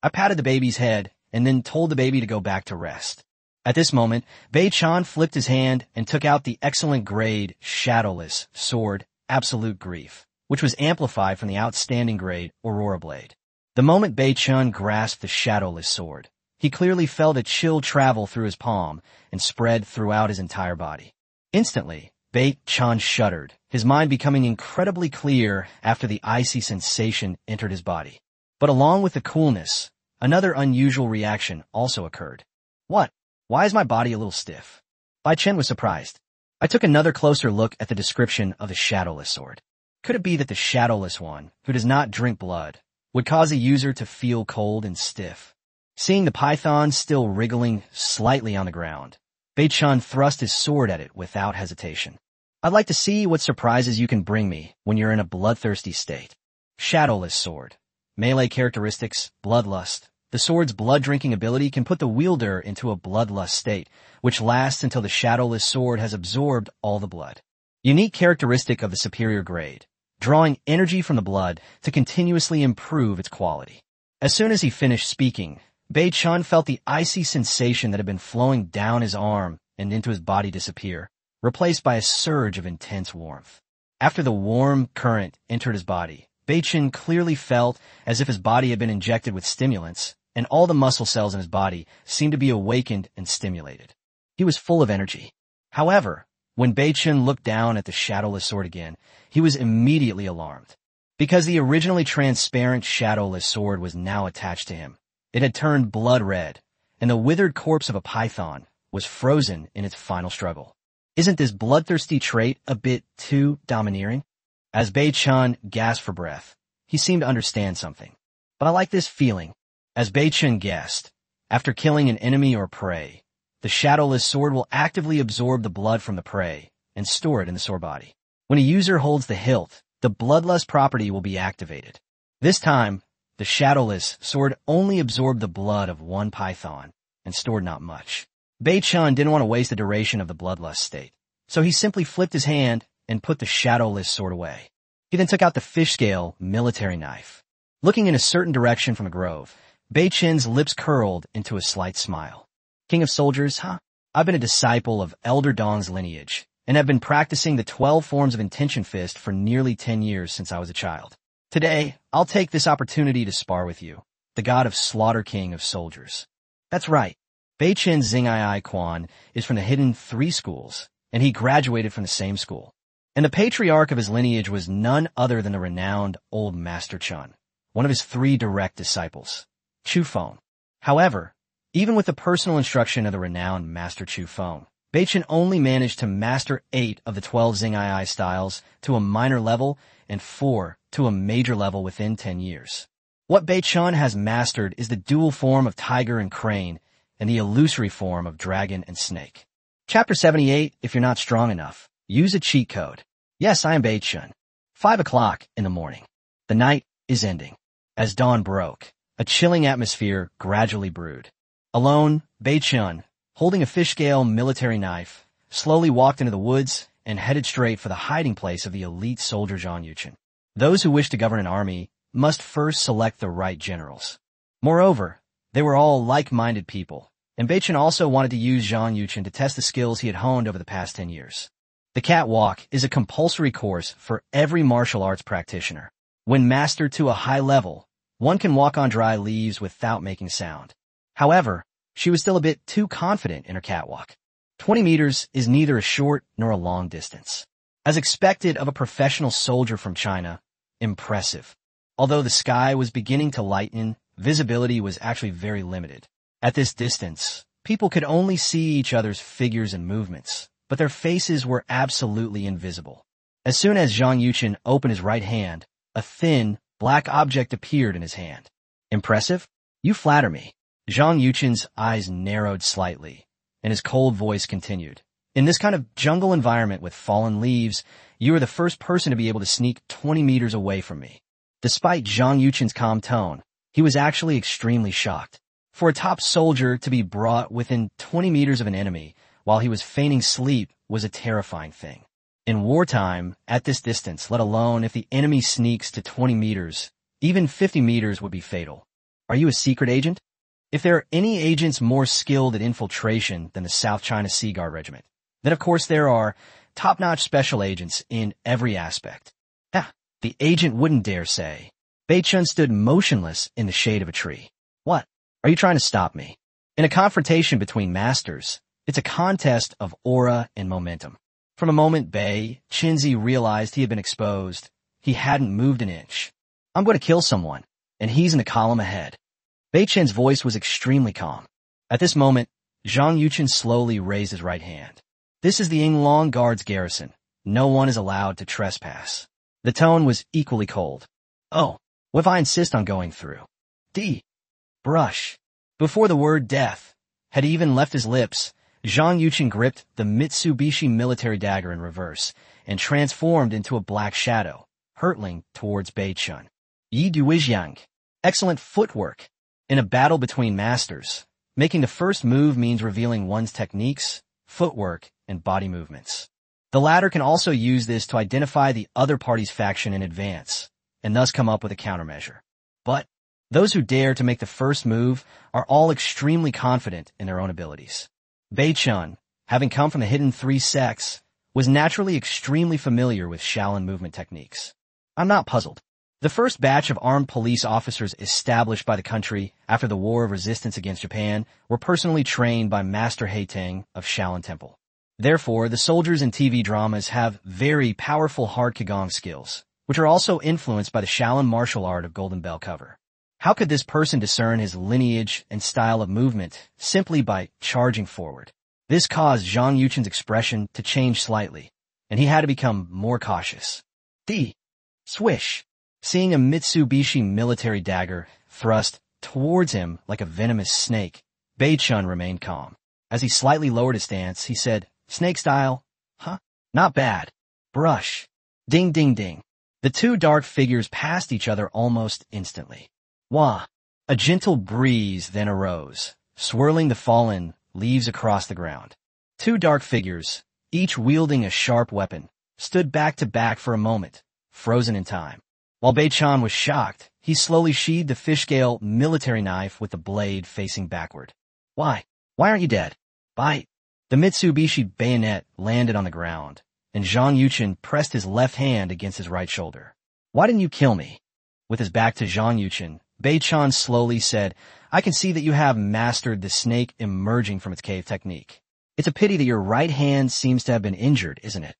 I patted the baby's head and then told the baby to go back to rest. At this moment, Bei Chen flipped his hand and took out the excellent grade shadowless sword, Absolute Grief, which was amplified from the outstanding grade Aurora Blade. The moment Bei Chen grasped the shadowless sword, he clearly felt a chill travel through his palm and spread throughout his entire body. Instantly, Bei Chen shuddered, his mind becoming incredibly clear after the icy sensation entered his body. But along with the coolness, another unusual reaction also occurred. What? Why is my body a little stiff? Bei Chen was surprised. I took another closer look at the description of the shadowless sword. Could it be that the shadowless one, who does not drink blood, would cause a user to feel cold and stiff? Seeing the python still wriggling slightly on the ground, Bei Chen thrust his sword at it without hesitation. I'd like to see what surprises you can bring me when you're in a bloodthirsty state. Shadowless sword. Melee characteristics, bloodlust. The sword's blood-drinking ability can put the wielder into a bloodlust state, which lasts until the shadowless sword has absorbed all the blood. Unique characteristic of the superior grade, drawing energy from the blood to continuously improve its quality. As soon as he finished speaking, Bei Chen felt the icy sensation that had been flowing down his arm and into his body disappear, replaced by a surge of intense warmth. After the warm current entered his body, Bei Chen clearly felt as if his body had been injected with stimulants, and all the muscle cells in his body seemed to be awakened and stimulated. He was full of energy. However, when Bei Chen looked down at the shadowless sword again, he was immediately alarmed. Because the originally transparent shadowless sword was now attached to him, it had turned blood red, and the withered corpse of a python was frozen in its final struggle. Isn't this bloodthirsty trait a bit too domineering? As Bei Chen gasped for breath, he seemed to understand something. But I like this feeling. As Bei Chen guessed, after killing an enemy or prey, the shadowless sword will actively absorb the blood from the prey and store it in the sore body. When a user holds the hilt, the bloodlust property will be activated. This time, the shadowless sword only absorbed the blood of one python and stored not much. Bei Chen didn't want to waste the duration of the bloodlust state, so he simply flipped his hand and put the shadowless sword away. He then took out the fish-scale military knife. Looking in a certain direction from the grove, Bei Chen's lips curled into a slight smile. King of soldiers, huh? I've been a disciple of Elder Dong's lineage, and have been practicing the 12 forms of intention fist for nearly 10 years since I was a child. Today, I'll take this opportunity to spar with you, the god of slaughter king of soldiers. That's right. Bei Chen's Xing'ai Quan is from the hidden 3 schools, and he graduated from the same school. And the patriarch of his lineage was none other than the renowned Old Master Chen, one of his 3 direct disciples. Chu Feng. However, even with the personal instruction of the renowned Master Chu Feng, Beichen only managed to master 8 of the 12 Xing'ai styles to a minor level and 4 to a major level within 10 years. What Beichen has mastered is the dual form of tiger and crane and the illusory form of dragon and snake. Chapter 78, if you're not strong enough, use a cheat code. Yes, I am Beichen. 5 o'clock in the morning. The night is ending. As dawn broke, a chilling atmosphere gradually brewed. Alone, Beichen, holding a fish-scale military knife, slowly walked into the woods and headed straight for the hiding place of the elite soldier Zhang Yuchen. Those who wish to govern an army must first select the right generals. Moreover, they were all like-minded people, and Beichen also wanted to use Zhang Yuchen to test the skills he had honed over the past 10 years. The catwalk is a compulsory course for every martial arts practitioner. When mastered to a high level, one can walk on dry leaves without making sound. However, she was still a bit too confident in her catwalk. 20 meters is neither a short nor a long distance. As expected of a professional soldier from China, impressive. Although the sky was beginning to lighten, visibility was actually very limited. At this distance, people could only see each other's figures and movements, but their faces were absolutely invisible. As soon as Zhang Yuchen opened his right hand, a thin, black object appeared in his hand. Impressive? You flatter me. Zhang Yuchen's eyes narrowed slightly, and his cold voice continued. In this kind of jungle environment with fallen leaves, you are the first person to be able to sneak 20 meters away from me. Despite Zhang Yuchen's calm tone, he was actually extremely shocked. For a top soldier to be brought within 20 meters of an enemy while he was feigning sleep was a terrifying thing. In wartime, at this distance, let alone if the enemy sneaks to 20 meters, even 50 meters would be fatal. Are you a secret agent? If there are any agents more skilled at infiltration than the South China Sea Guard Regiment, then of course there are top-notch special agents in every aspect. The agent wouldn't dare say. Beichen stood motionless in the shade of a tree. What? Are you trying to stop me? In a confrontation between masters, it's a contest of aura and momentum. From the moment Bei Qinzi realized he had been exposed, he hadn't moved an inch. I'm going to kill someone, and he's in the column ahead. Beichen's voice was extremely calm. At this moment, Zhang Yuchen slowly raised his right hand. This is the Yinglong Guard's garrison. No one is allowed to trespass. The tone was equally cold. Oh, what if I insist on going through? Brush. Before the word death had even left his lips, Zhang Yuchen gripped the Mitsubishi military dagger in reverse and transformed into a black shadow, hurtling towards Beichen. Yi Duizhang. Excellent footwork. In a battle between masters, making the first move means revealing one's techniques, footwork, and body movements. The latter can also use this to identify the other party's faction in advance, and thus come up with a countermeasure. But those who dare to make the first move are all extremely confident in their own abilities. Beichen, having come from the hidden 3 sects, was naturally extremely familiar with Shaolin movement techniques. I'm not puzzled. The first batch of armed police officers established by the country after the War of Resistance against Japan were personally trained by Master Haiteng of Shaolin Temple. Therefore, the soldiers in TV dramas have very powerful hard Qigong skills, which are also influenced by the Shaolin martial art of Golden Bell cover. How could this person discern his lineage and style of movement simply by charging forward? This caused Zhang Yuchen's expression to change slightly, and he had to become more cautious. Swish. Seeing a Mitsubishi military dagger thrust towards him like a venomous snake, Beichen remained calm. As he slightly lowered his stance, he said, "Snake style? Huh? Not bad. Brush." Ding ding ding. The 2 dark figures passed each other almost instantly. Wah! A gentle breeze then arose, swirling the fallen leaves across the ground. 2 dark figures, each wielding a sharp weapon, stood back to back for a moment, frozen in time. While Beichen was shocked, he slowly sheathed the fish-scale military knife with the blade facing backward. Why? Why aren't you dead? Bite. The Mitsubishi bayonet landed on the ground, and Zhang Yuchen pressed his left hand against his right shoulder. Why didn't you kill me? With his back to Zhang Yuchen, Beichen slowly said, I can see that you have mastered the snake emerging from its cave technique. It's a pity that your right hand seems to have been injured, isn't it?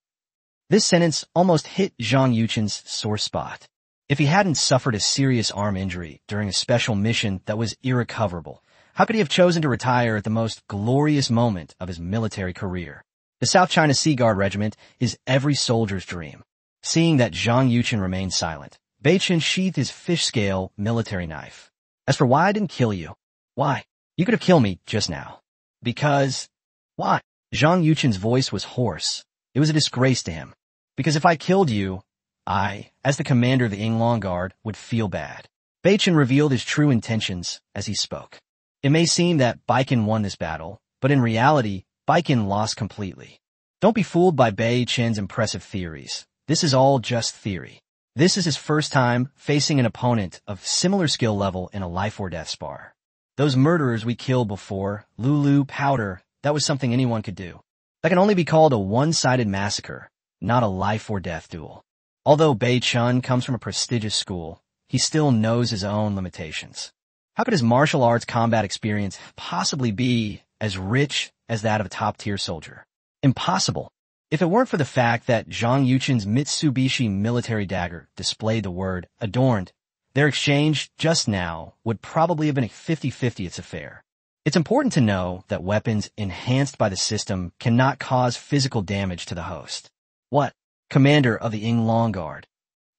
This sentence almost hit Zhang Yuchen's sore spot. If he hadn't suffered a serious arm injury during a special mission that was irrecoverable, How could he have chosen to retire at the most glorious moment of his military career? The South China Sea Guard Regiment is every soldier's dream. Seeing that Zhang Yuchen remained silent, Bei Chen sheathed his fish-scale military knife. As for why I didn't kill you, why? You could have killed me just now. Because... Why? Zhang Yuchen's voice was hoarse. It was a disgrace to him. Because if I killed you, I, as the commander of the Yinglong Guard, would feel bad. Bei Chen revealed his true intentions as he spoke. It may seem that Baiken won this battle, but in reality, Baiken lost completely. Don't be fooled by Bei Chen's impressive theories. This is all just theory. This is his first time facing an opponent of similar skill level in a life or death spar. Those murderers we killed before, Lulu, Powder, that was something anyone could do. That can only be called a one-sided massacre, not a life or death duel. Although Bei Chen comes from a prestigious school, he still knows his own limitations. How could his martial arts combat experience possibly be as rich as that of a top-tier soldier? Impossible. If it weren't for the fact that Zhang Yuchen's Mitsubishi military dagger displayed the word adorned, their exchange just now would probably have been a 50-50 affair. It's important to know that weapons enhanced by the system cannot cause physical damage to the host. What? Commander of the Yinglong Guard.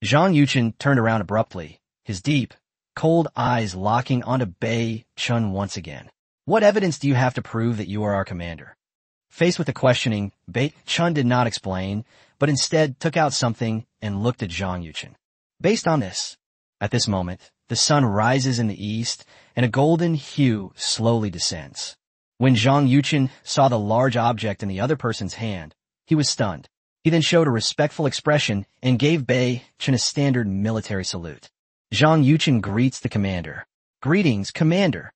Zhang Yuchen turned around abruptly, his deep, cold eyes locking onto Bei Chen once again. What evidence do you have to prove that you are our commander? Faced with the questioning, Bei Chen did not explain, but instead took out something and looked at Zhang Yuchen. Based on this, at this moment, the sun rises in the east and a golden hue slowly descends. When Zhang Yuchen saw the large object in the other person's hand, he was stunned. He then showed a respectful expression and gave Bei Chen a standard military salute. Zhang Yuchen greets the commander. Greetings, commander.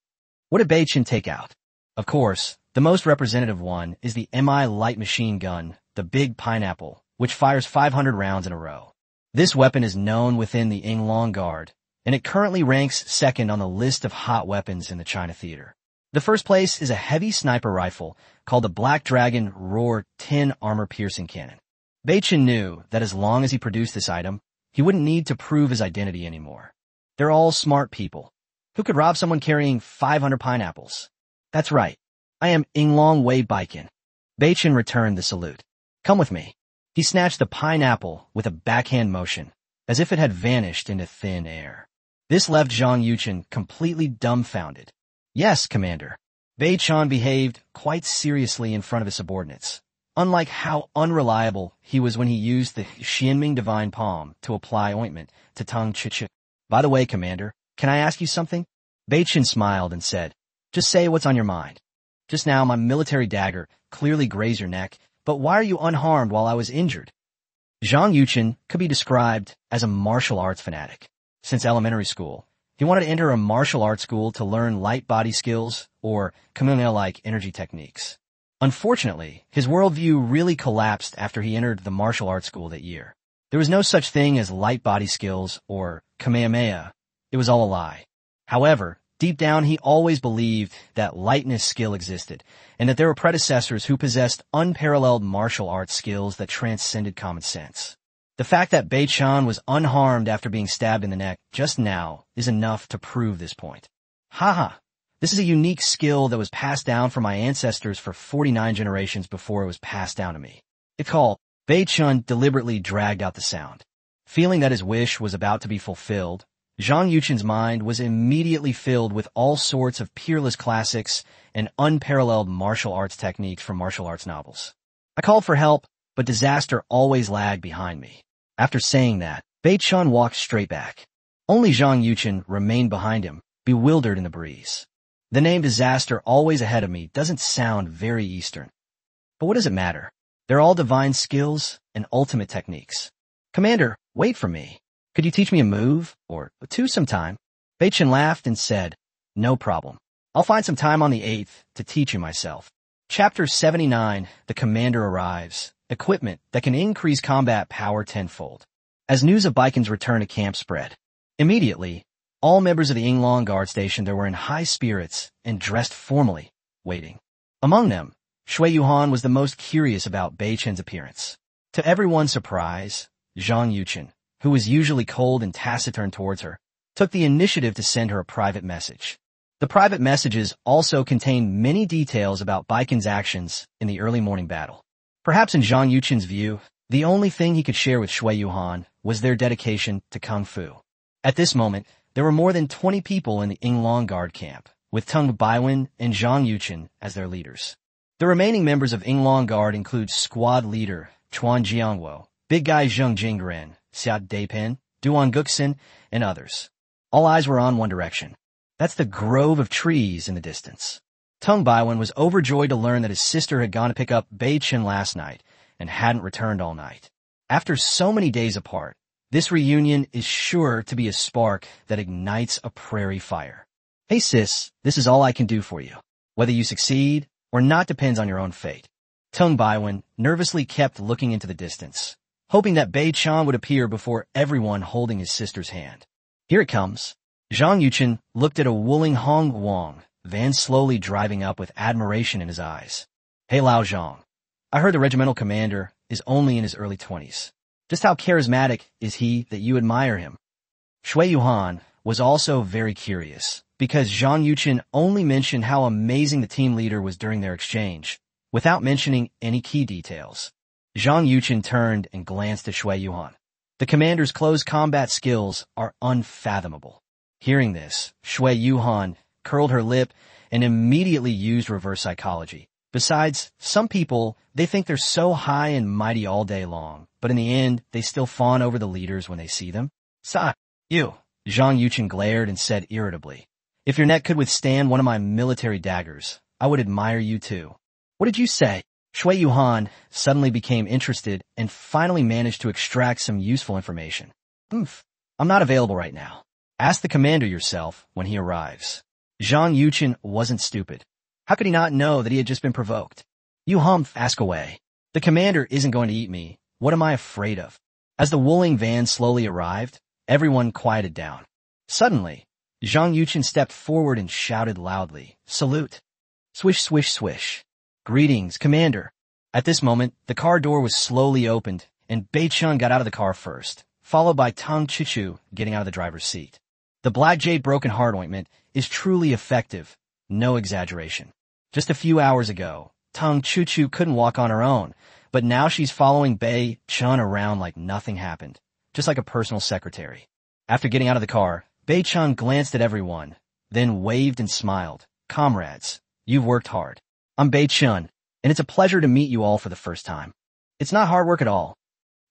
What did Bei Chen take out? Of course, the most representative one is the MI light machine gun, the Big Pineapple, which fires 500 rounds in a row. This weapon is known within the Yinglong Guard, and it currently ranks second on the list of hot weapons in the China theater. The first place is a heavy sniper rifle called the Black Dragon Roar 10 armor-piercing cannon. Bei Chen knew that as long as he produced this item, he wouldn't need to prove his identity anymore. They're all smart people. Who could rob someone carrying 500 pineapples? That's right. I am Yinglong Wei Baiken. Bei Chen returned the salute. Come with me. He snatched the pineapple with a backhand motion, as if it had vanished into thin air. This left Zhang Yuchen completely dumbfounded. Yes, commander. Bei Chen behaved quite seriously in front of his subordinates, unlike how unreliable he was when he used the Xianming Divine Palm to apply ointment to Tung Chuchu. By the way, commander, can I ask you something? Bei Chen smiled and said, just say what's on your mind. Just now, my military dagger clearly grazed your neck, but why are you unharmed while I was injured? Zhang Yuchen could be described as a martial arts fanatic. Since elementary school, he wanted to enter a martial arts school to learn light body skills or Kamehameha-like energy techniques. Unfortunately, his worldview really collapsed after he entered the martial arts school that year. There was no such thing as light body skills or Kamehameha. It was all a lie. However, deep down he always believed that lightness skill existed, and that there were predecessors who possessed unparalleled martial arts skills that transcended common sense. The fact that Bei Chen was unharmed after being stabbed in the neck just now is enough to prove this point. Haha, this is a unique skill that was passed down from my ancestors for 49 generations before it was passed down to me. It's called. Bei Chen deliberately dragged out the sound. Feeling that his wish was about to be fulfilled, Zhang Yuchen's mind was immediately filled with all sorts of peerless classics and unparalleled martial arts techniques from martial arts novels. I called for help, but disaster always lagged behind me. After saying that, Bei Chen walked straight back. Only Zhang Yuchen remained behind him, bewildered in the breeze. The name disaster always ahead of me doesn't sound very Eastern. But what does it matter? They're all divine skills and ultimate techniques. Commander, wait for me. Could you teach me a move, or two sometime? Bei Chen laughed and said, no problem. I'll find some time on the 8th to teach you myself. Chapter 79, The Commander Arrives. Equipment that can increase combat power tenfold. As news of Baiken's return to camp spread, immediately, all members of the Yinglong Guard Station there were in high spirits and dressed formally, waiting. Among them, Shui Yuhan was the most curious about Bei Chen's appearance. To everyone's surprise, Zhang Yuchen, who was usually cold and taciturn towards her, took the initiative to send her a private message. The private messages also contained many details about Baikon's actions in the early morning battle. Perhaps in Zhang Yuqin's view, the only thing he could share with Shui Yuhan was their dedication to Kung Fu. At this moment, there were more than 20 people in the Yinglong Guard camp, with Teng Baiwen and Zhang Yuqin as their leaders. The remaining members of Yinglong Guard include squad leader Chuan Jiangwo, big guy Zheng Jingren, Xiao Daipen, Duan Guxin, and others. All eyes were on one direction. That's the grove of trees in the distance. Teng Baiwen was overjoyed to learn that his sister had gone to pick up Bei Chen last night and hadn't returned all night. After so many days apart, this reunion is sure to be a spark that ignites a prairie fire. Hey sis, this is all I can do for you. Whether you succeed or not depends on your own fate. Teng Baiwen nervously kept looking into the distance, hoping that Bei Chen would appear before everyone holding his sister's hand. Here it comes. Zhang Yuqin looked at a Wuling Hong Wang, van slowly driving up with admiration in his eyes. Hey Lao Zhang, I heard the regimental commander is only in his early 20s. Just how charismatic is he that you admire him? Shui Yuhan was also very curious, because Zhang Yuqin only mentioned how amazing the team leader was during their exchange, without mentioning any key details. Zhang Yuqin turned and glanced at Shui Yuhan. The commander's close combat skills are unfathomable. Hearing this, Shui Yuhan curled her lip and immediately used reverse psychology. Besides, some people, they think they're so high and mighty all day long, but in the end, they still fawn over the leaders when they see them. You, Zhang Yuqin glared and said irritably. If your neck could withstand one of my military daggers, I would admire you too. What did you say? Shui Yuhan suddenly became interested and finally managed to extract some useful information. I'm not available right now. Ask the commander yourself when he arrives. Zhang Yuqin wasn't stupid. How could he not know that he had just been provoked? You ask away. The commander isn't going to eat me. What am I afraid of? As the Wuling van slowly arrived, everyone quieted down. Suddenly, Zhang Yuqin stepped forward and shouted loudly, "Salute!" Swish, swish, swish. Greetings, Commander. At this moment, the car door was slowly opened, and Bei Chen got out of the car first, followed by Tang Chuchu getting out of the driver's seat. The Black Jade Broken Heart Ointment is truly effective, no exaggeration. Just a few hours ago, Tang Chuchu couldn't walk on her own, but now she's following Bei Chen around like nothing happened, just like a personal secretary. After getting out of the car, Bei Chen glanced at everyone, then waved and smiled. Comrades, you've worked hard. I'm Bei Chen, and it's a pleasure to meet you all for the first time. It's not hard work at all.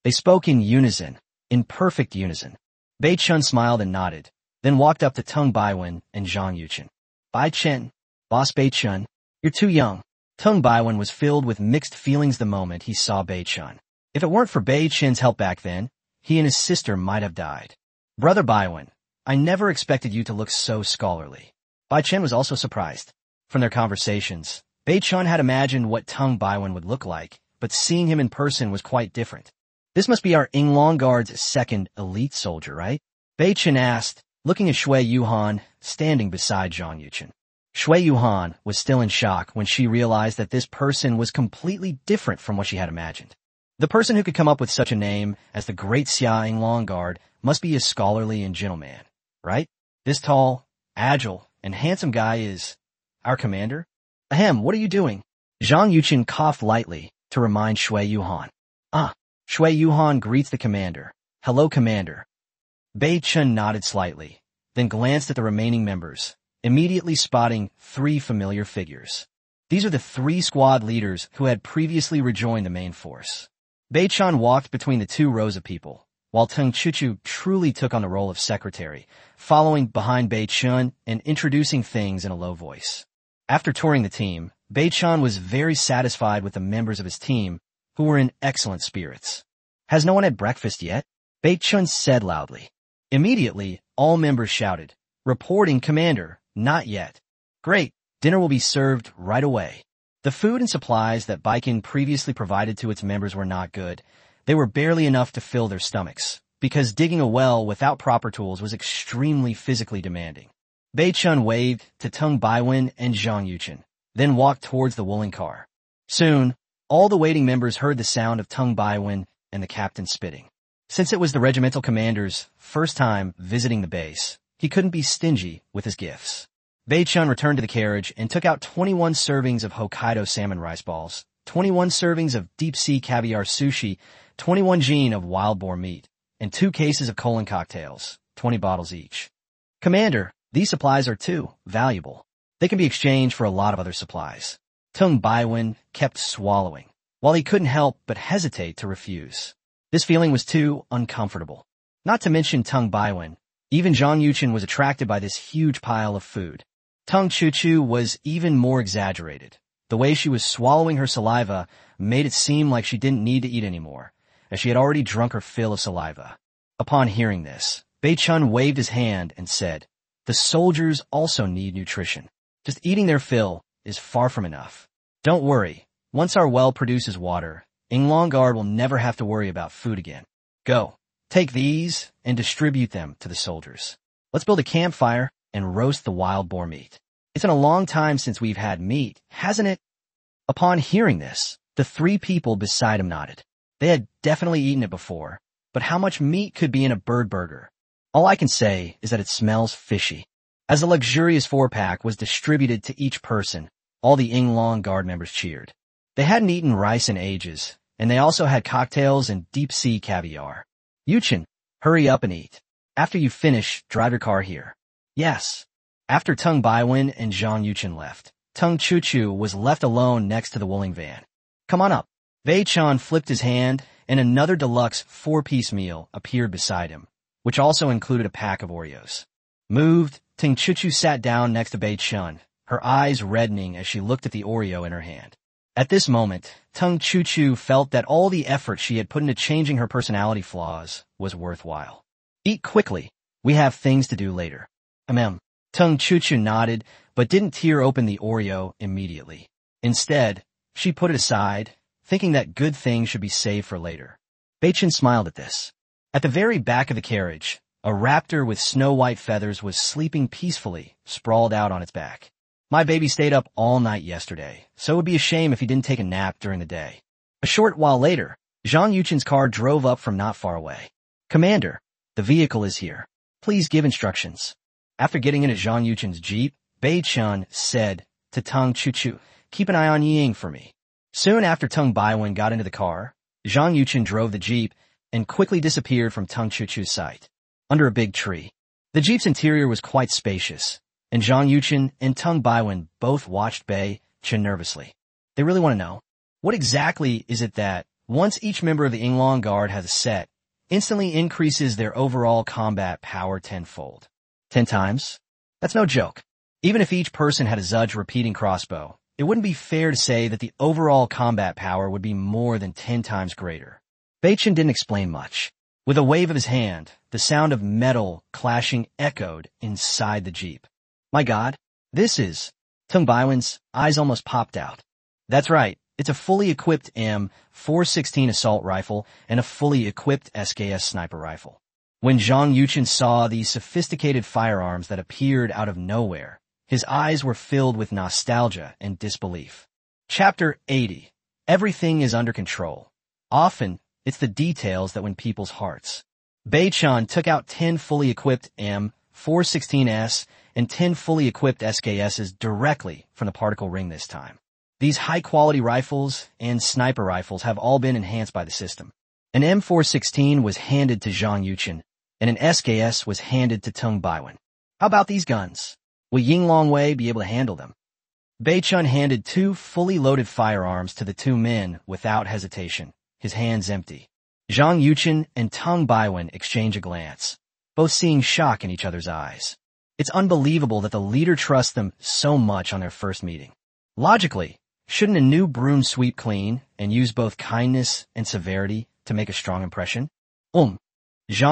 They spoke in unison, in perfect unison. Bei Chen smiled and nodded, then walked up to Teng Baiwen and Zhang Yuqin. Bai Chen, Boss Bei Chen, you're too young. Teng Baiwen was filled with mixed feelings the moment he saw Bei Chen. If it weren't for Bei Chen's help back then, he and his sister might have died. Brother Baiwen, I never expected you to look so scholarly. Bai Chen was also surprised. From their conversations, Bei Chen had imagined what Teng Baiwen would look like, but seeing him in person was quite different. This must be our Yinglong Guard's second elite soldier, right? Bei Chen asked, looking at Shui Yuhan standing beside Zhang Yuqin. Shui Yuhan was still in shock when she realized that this person was completely different from what she had imagined. The person who could come up with such a name as the Great Xia Yinglong Guard must be a scholarly and gentleman, right? This tall, agile, and handsome guy is our commander? Ahem, what are you doing? Zhang Yuqin coughed lightly to remind Shui Yuhan. Shui Yuhan greets the commander. Hello, Commander. Bei Chen nodded slightly, then glanced at the remaining members, immediately spotting 3 familiar figures. These are the 3 squad leaders who had previously rejoined the main force. Bei Chen walked between the 2 rows of people, while Teng Chuchu truly took on the role of secretary, following behind Bei Chen and introducing things in a low voice. After touring the team, Bei Chen was very satisfied with the members of his team, who were in excellent spirits. Has no one had breakfast yet? Bei Chen said loudly. Immediately, all members shouted, reporting Commander, not yet. Great, dinner will be served right away. The food and supplies that Baikon previously provided to its members were not good. They were barely enough to fill their stomachs, because digging a well without proper tools was extremely physically demanding. Bei Chen waved to Teng Baiwen and Zhang Yuqin, then walked towards the Wuling car. Soon, all the waiting members heard the sound of Teng Baiwen and the captain spitting. Since it was the regimental commander's first time visiting the base, he couldn't be stingy with his gifts. Bei-chun returned to the carriage and took out 21 servings of Hokkaido salmon rice balls, 21 servings of deep-sea caviar sushi, 21 jin of wild boar meat, and 2 cases of colon cocktails, 20 bottles each. Commander, these supplies are too valuable. They can be exchanged for a lot of other supplies. Tung Baiwen kept swallowing, while he couldn't help but hesitate to refuse. This feeling was too uncomfortable. Not to mention Tung Baiwen, even Zhang Yuchen was attracted by this huge pile of food. Tung Chuchu was even more exaggerated. The way she was swallowing her saliva made it seem like she didn't need to eat anymore, as she had already drunk her fill of saliva. Upon hearing this, Bei-chun waved his hand and said, "The soldiers also need nutrition. Just eating their fill is far from enough. Don't worry, once our well produces water, Yinglong Guard will never have to worry about food again. Go, take these and distribute them to the soldiers. Let's build a campfire and roast the wild boar meat. It's been a long time since we've had meat, hasn't it?" Upon hearing this, the 3 people beside him nodded. They had definitely eaten it before, but how much meat could be in a bird burger? All I can say is that it smells fishy. As a luxurious 4-pack was distributed to each person, all the Yinglong Guard members cheered. They hadn't eaten rice in ages, and they also had cocktails and deep-sea caviar. "Yuchen, hurry up and eat. After you finish, drive your car here." "Yes." After Tung Baiwen and Zhang Yuchen left, Tung Chuchu was left alone next to the wooling van. "Come on up." Bei-chun flipped his hand, and another deluxe 4-piece meal appeared beside him, which also included a pack of Oreos. Moved, Tung Chuchu sat down next to Bei-chun, her eyes reddening as she looked at the Oreo in her hand. At this moment, Tung Chuchu felt that all the effort she had put into changing her personality flaws was worthwhile. "Eat quickly. We have things to do later." Tung Chuchu nodded, but didn't tear open the Oreo immediately. Instead, she put it aside, thinking that good things should be saved for later. Bei-chun smiled at this. At the very back of the carriage, a raptor with snow-white feathers was sleeping peacefully, sprawled out on its back. "My baby stayed up all night yesterday, so it would be a shame if he didn't take a nap during the day." A short while later, Zhang Yuchen's car drove up from not far away. "Commander, the vehicle is here. Please give instructions." After getting into Zhang Yuchen's jeep, Bei-chun said to Tung Chuchu, "Keep an eye on Ying for me." Soon after Tung Baiwen got into the car, Zhang Yuchen drove the jeep and quickly disappeared from Tung Chuchu's sight. Under a big tree. The jeep's interior was quite spacious, and Zhang Yuchen and Tung Baiwen both watched Bei-chun nervously. They really want to know, what exactly is it that, once each member of the Yinglong Guard has a set, instantly increases their overall combat power tenfold? 10 times? That's no joke. Even if each person had a Zudge repeating crossbow, it wouldn't be fair to say that the overall combat power would be more than 10 times greater. Bei-chun didn't explain much. With a wave of his hand, the sound of metal clashing echoed inside the jeep. "My God, this is..." Tung Baiwen's eyes almost popped out. "That's right, it's a fully equipped M416 assault rifle and a fully equipped SKS sniper rifle." When Zhang Yuchen saw these sophisticated firearms that appeared out of nowhere, his eyes were filled with nostalgia and disbelief. Chapter 80. Everything is under control. Often, it's the details that win people's hearts. Bei-chun took out 10 fully equipped M416S and 10 fully equipped SKSs directly from the particle ring this time. These high-quality rifles and sniper rifles have all been enhanced by the system. An M416 was handed to Zhang Yuchen, and an SKS was handed to Tung Baiwen. "How about these guns? Will Yinglong Wei be able to handle them?" Bei-chun handed 2 fully loaded firearms to the 2 men without hesitation, his hands empty. Zhang Yuchen and Tung Baiwen exchange a glance, both seeing shock in each other's eyes. It's unbelievable that the leader trusts them so much on their first meeting. Logically, shouldn't a new broom sweep clean and use both kindness and severity to make a strong impression? Zhang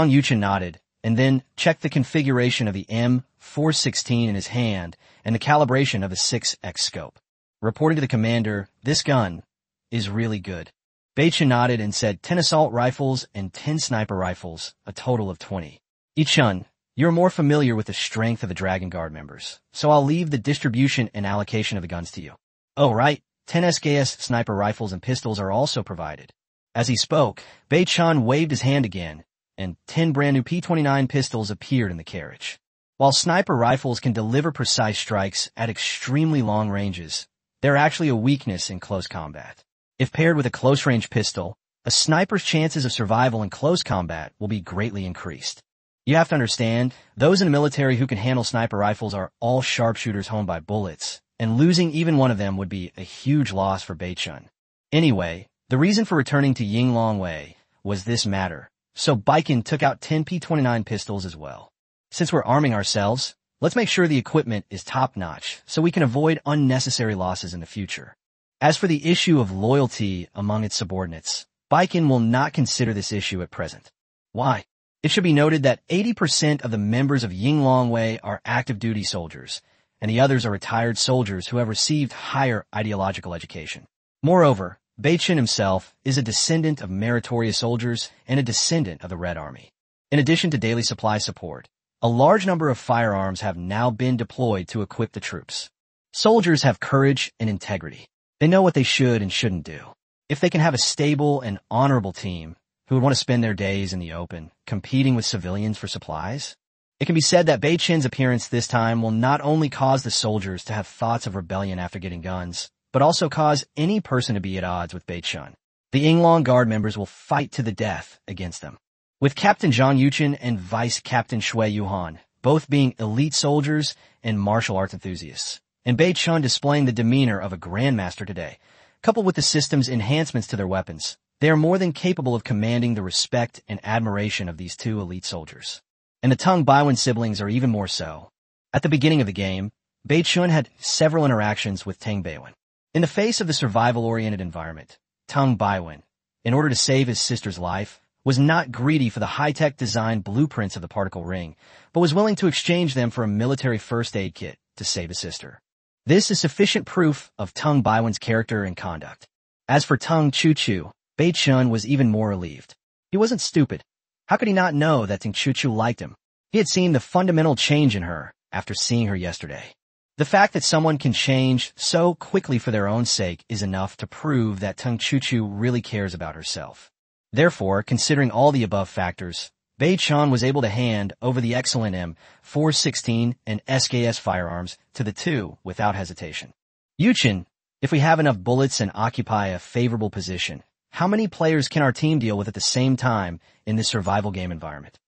Yuchen nodded, and then checked the configuration of the M416 in his hand and the calibration of the 6x scope. Reporting to the commander, "This gun is really good." Bei-chun nodded and said 10 assault rifles and 10 sniper rifles, a total of 20. "Yi-chun, you're more familiar with the strength of the Dragon Guard members, so I'll leave the distribution and allocation of the guns to you." "Oh, right, 10 SKS sniper rifles and pistols are also provided." As he spoke, Bei-chun waved his hand again, and 10 brand new P29 pistols appeared in the carriage. While sniper rifles can deliver precise strikes at extremely long ranges, they're actually a weakness in close combat. If paired with a close-range pistol, a sniper's chances of survival in close combat will be greatly increased. You have to understand, those in the military who can handle sniper rifles are all sharpshooters honed by bullets, and losing even one of them would be a huge loss for Baichun. Anyway, the reason for returning to Yinglongwei was this matter, so Baikin took out 10 P29 pistols as well. Since we're arming ourselves, let's make sure the equipment is top-notch so we can avoid unnecessary losses in the future. As for the issue of loyalty among its subordinates, Baikin will not consider this issue at present. Why? It should be noted that 80% of the members of Yinglongwei are active duty soldiers, and the others are retired soldiers who have received higher ideological education. Moreover, Baichun himself is a descendant of meritorious soldiers and a descendant of the Red Army. In addition to daily supply support, a large number of firearms have now been deployed to equip the troops. Soldiers have courage and integrity. They know what they should and shouldn't do. If they can have a stable and honorable team who would want to spend their days in the open, competing with civilians for supplies, it can be said that Baichun's appearance this time will not only cause the soldiers to have thoughts of rebellion after getting guns, but also cause any person to be at odds with Baichun. The Yinglong Guard members will fight to the death against them. With Captain Zhang Yuchen and Vice Captain Shui Yuhan both being elite soldiers and martial arts enthusiasts, and Baichun displaying the demeanor of a grandmaster today, coupled with the system's enhancements to their weapons, they are more than capable of commanding the respect and admiration of these two elite soldiers. And the Tung Baiwen siblings are even more so. At the beginning of the game, Baichun had several interactions with Tang Baiwen. In the face of the survival-oriented environment, Tung Baiwen, in order to save his sister's life, was not greedy for the high-tech design blueprints of the particle ring, but was willing to exchange them for a military first aid kit to save his sister. This is sufficient proof of Tung Baiwen's character and conduct. As for Tung Chuchu, Baichun was even more relieved. He wasn't stupid. How could he not know that Tung Chuchu liked him? He had seen the fundamental change in her after seeing her yesterday. The fact that someone can change so quickly for their own sake is enough to prove that Tung Chuchu really cares about herself. Therefore, considering all the above factors, Baichun was able to hand over the excellent M416 and SKS firearms to the two without hesitation. Yuchen, if we have enough bullets and occupy a favorable position, how many players can our team deal with at the same time in this survival game environment?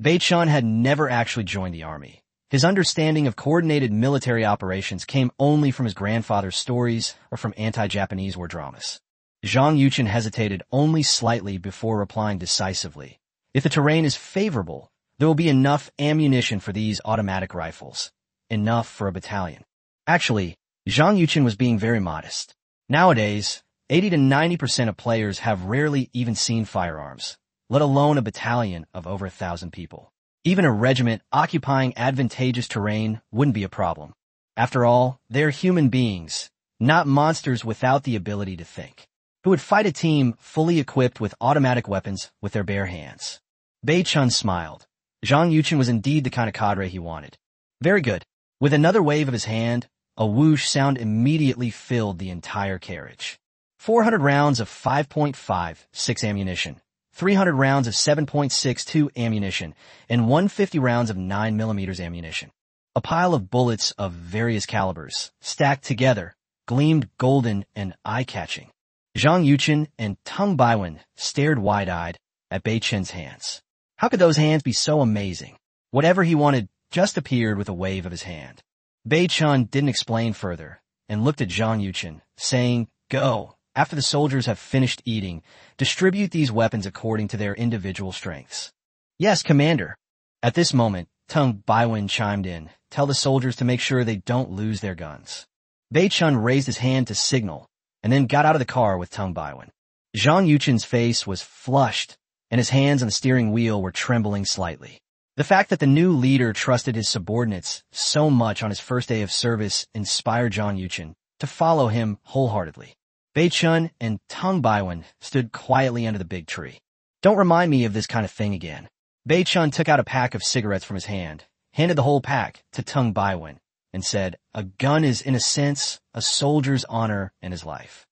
Baichun had never actually joined the army. His understanding of coordinated military operations came only from his grandfather's stories or from anti-Japanese war dramas. Zhang Yuchen hesitated only slightly before replying decisively. If the terrain is favorable, there will be enough ammunition for these automatic rifles. Enough for a battalion. Actually, Zhang Yuchen was being very modest. Nowadays, 80 to 90% of players have rarely even seen firearms, let alone a battalion of over 1,000 people. Even a regiment occupying advantageous terrain wouldn't be a problem. After all, they're human beings, not monsters without the ability to think, who would fight a team fully equipped with automatic weapons with their bare hands. Baichun smiled. Zhang Yuchen was indeed the kind of cadre he wanted. Very good. With another wave of his hand, a whoosh sound immediately filled the entire carriage. 400 rounds of 5.56 ammunition, 300 rounds of 7.62 ammunition, and 150 rounds of 9mm ammunition. A pile of bullets of various calibers, stacked together, gleamed golden and eye-catching. Zhang Yuchen and Tung Baiwen stared wide-eyed at Baichun's hands. How could those hands be so amazing? Whatever he wanted just appeared with a wave of his hand. Baichun didn't explain further and looked at Zhang Yuchen, saying, "Go. After the soldiers have finished eating, distribute these weapons according to their individual strengths." "Yes, Commander." At this moment, Tung Baiwen chimed in, "Tell the soldiers to make sure they don't lose their guns." Baichun raised his hand to signal, and then got out of the car with Tung Baiwen. Zhang Yuchen's face was flushed, and his hands on the steering wheel were trembling slightly. The fact that the new leader trusted his subordinates so much on his first day of service inspired Zhang Yuchen to follow him wholeheartedly. Baichun and Tung Baiwen stood quietly under the big tree. "Don't remind me of this kind of thing again." Baichun took out a pack of cigarettes from his hand, handed the whole pack to Tung Baiwen, and said, "A gun is, in a sense, a soldier's honor and his life."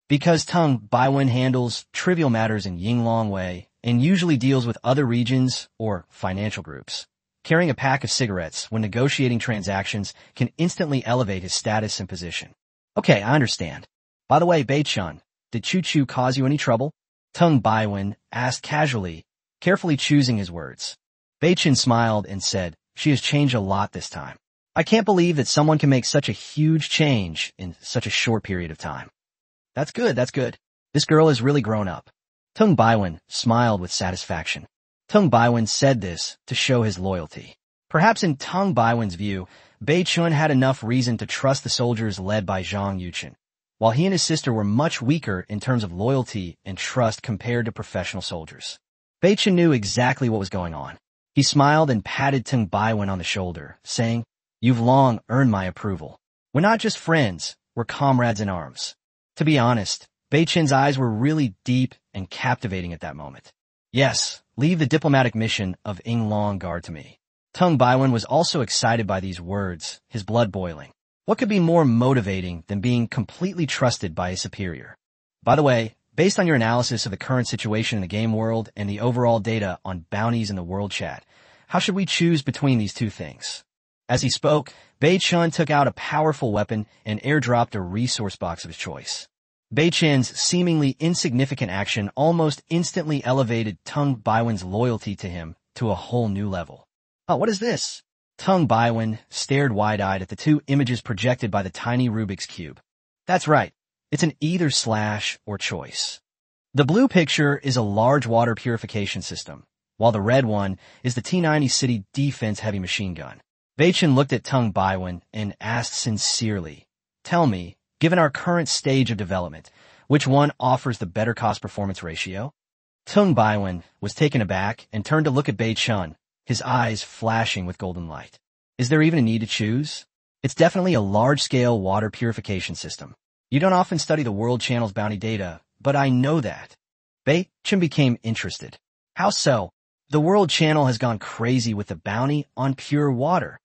Because Tung Baiwen handles trivial matters in Yinglongwei and usually deals with other regions or financial groups, Carrying a pack of cigarettes when negotiating transactions can instantly elevate his status and position. Okay, I understand. By the way, Bei-chun, did Chuchu cause you any trouble? Tung Baiwen asked casually, carefully choosing his words. Bei-chun smiled and said, she has changed a lot this time. I can't believe that someone can make such a huge change in such a short period of time. That's good, that's good. This girl has really grown up. Tung Baiwen smiled with satisfaction. Tung Baiwen said this to show his loyalty. Perhaps in Tung Baiwen's view, Bei-chun had enough reason to trust the soldiers led by Zhang Yuchen, while he and his sister were much weaker in terms of loyalty and trust compared to professional soldiers. Bei-chun knew exactly what was going on. He smiled and patted Tung Baiwen on the shoulder, saying, "You've long earned my approval. We're not just friends, we're comrades in arms." To be honest, Bei-chun's eyes were really deep and captivating at that moment. Yes, leave the diplomatic mission of Yinglong Guard to me. Tung Baiwen was also excited by these words, his blood boiling. What could be more motivating than being completely trusted by a superior? By the way, based on your analysis of the current situation in the game world and the overall data on bounties in the world chat, how should we choose between these two things? As he spoke, Bei-chun took out a powerful weapon and airdropped a resource box of his choice. Bei-chun's seemingly insignificant action almost instantly elevated Tung Baiwen's loyalty to him to a whole new level. Oh, what is this? Tung Baiwen stared wide-eyed at the two images projected by the tiny Rubik's Cube. That's right. It's an either slash or choice. The blue picture is a large water purification system, while the red one is the T-90 City Defense heavy machine gun. Bei-chun looked at Tung Baiwen and asked sincerely, "Tell me, given our current stage of development, which one offers the better cost-performance ratio?" Tung Baiwen was taken aback and turned to look at Bei-chun, his eyes flashing with golden light. Is there even a need to choose? It's definitely a large-scale water purification system. You don't often study the World Channel's bounty data, but I know that. Bei-chun became interested. How so? The World Channel has gone crazy with the bounty on pure water.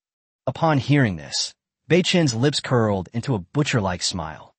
Upon hearing this, Bei-chun's lips curled into a butcher-like smile.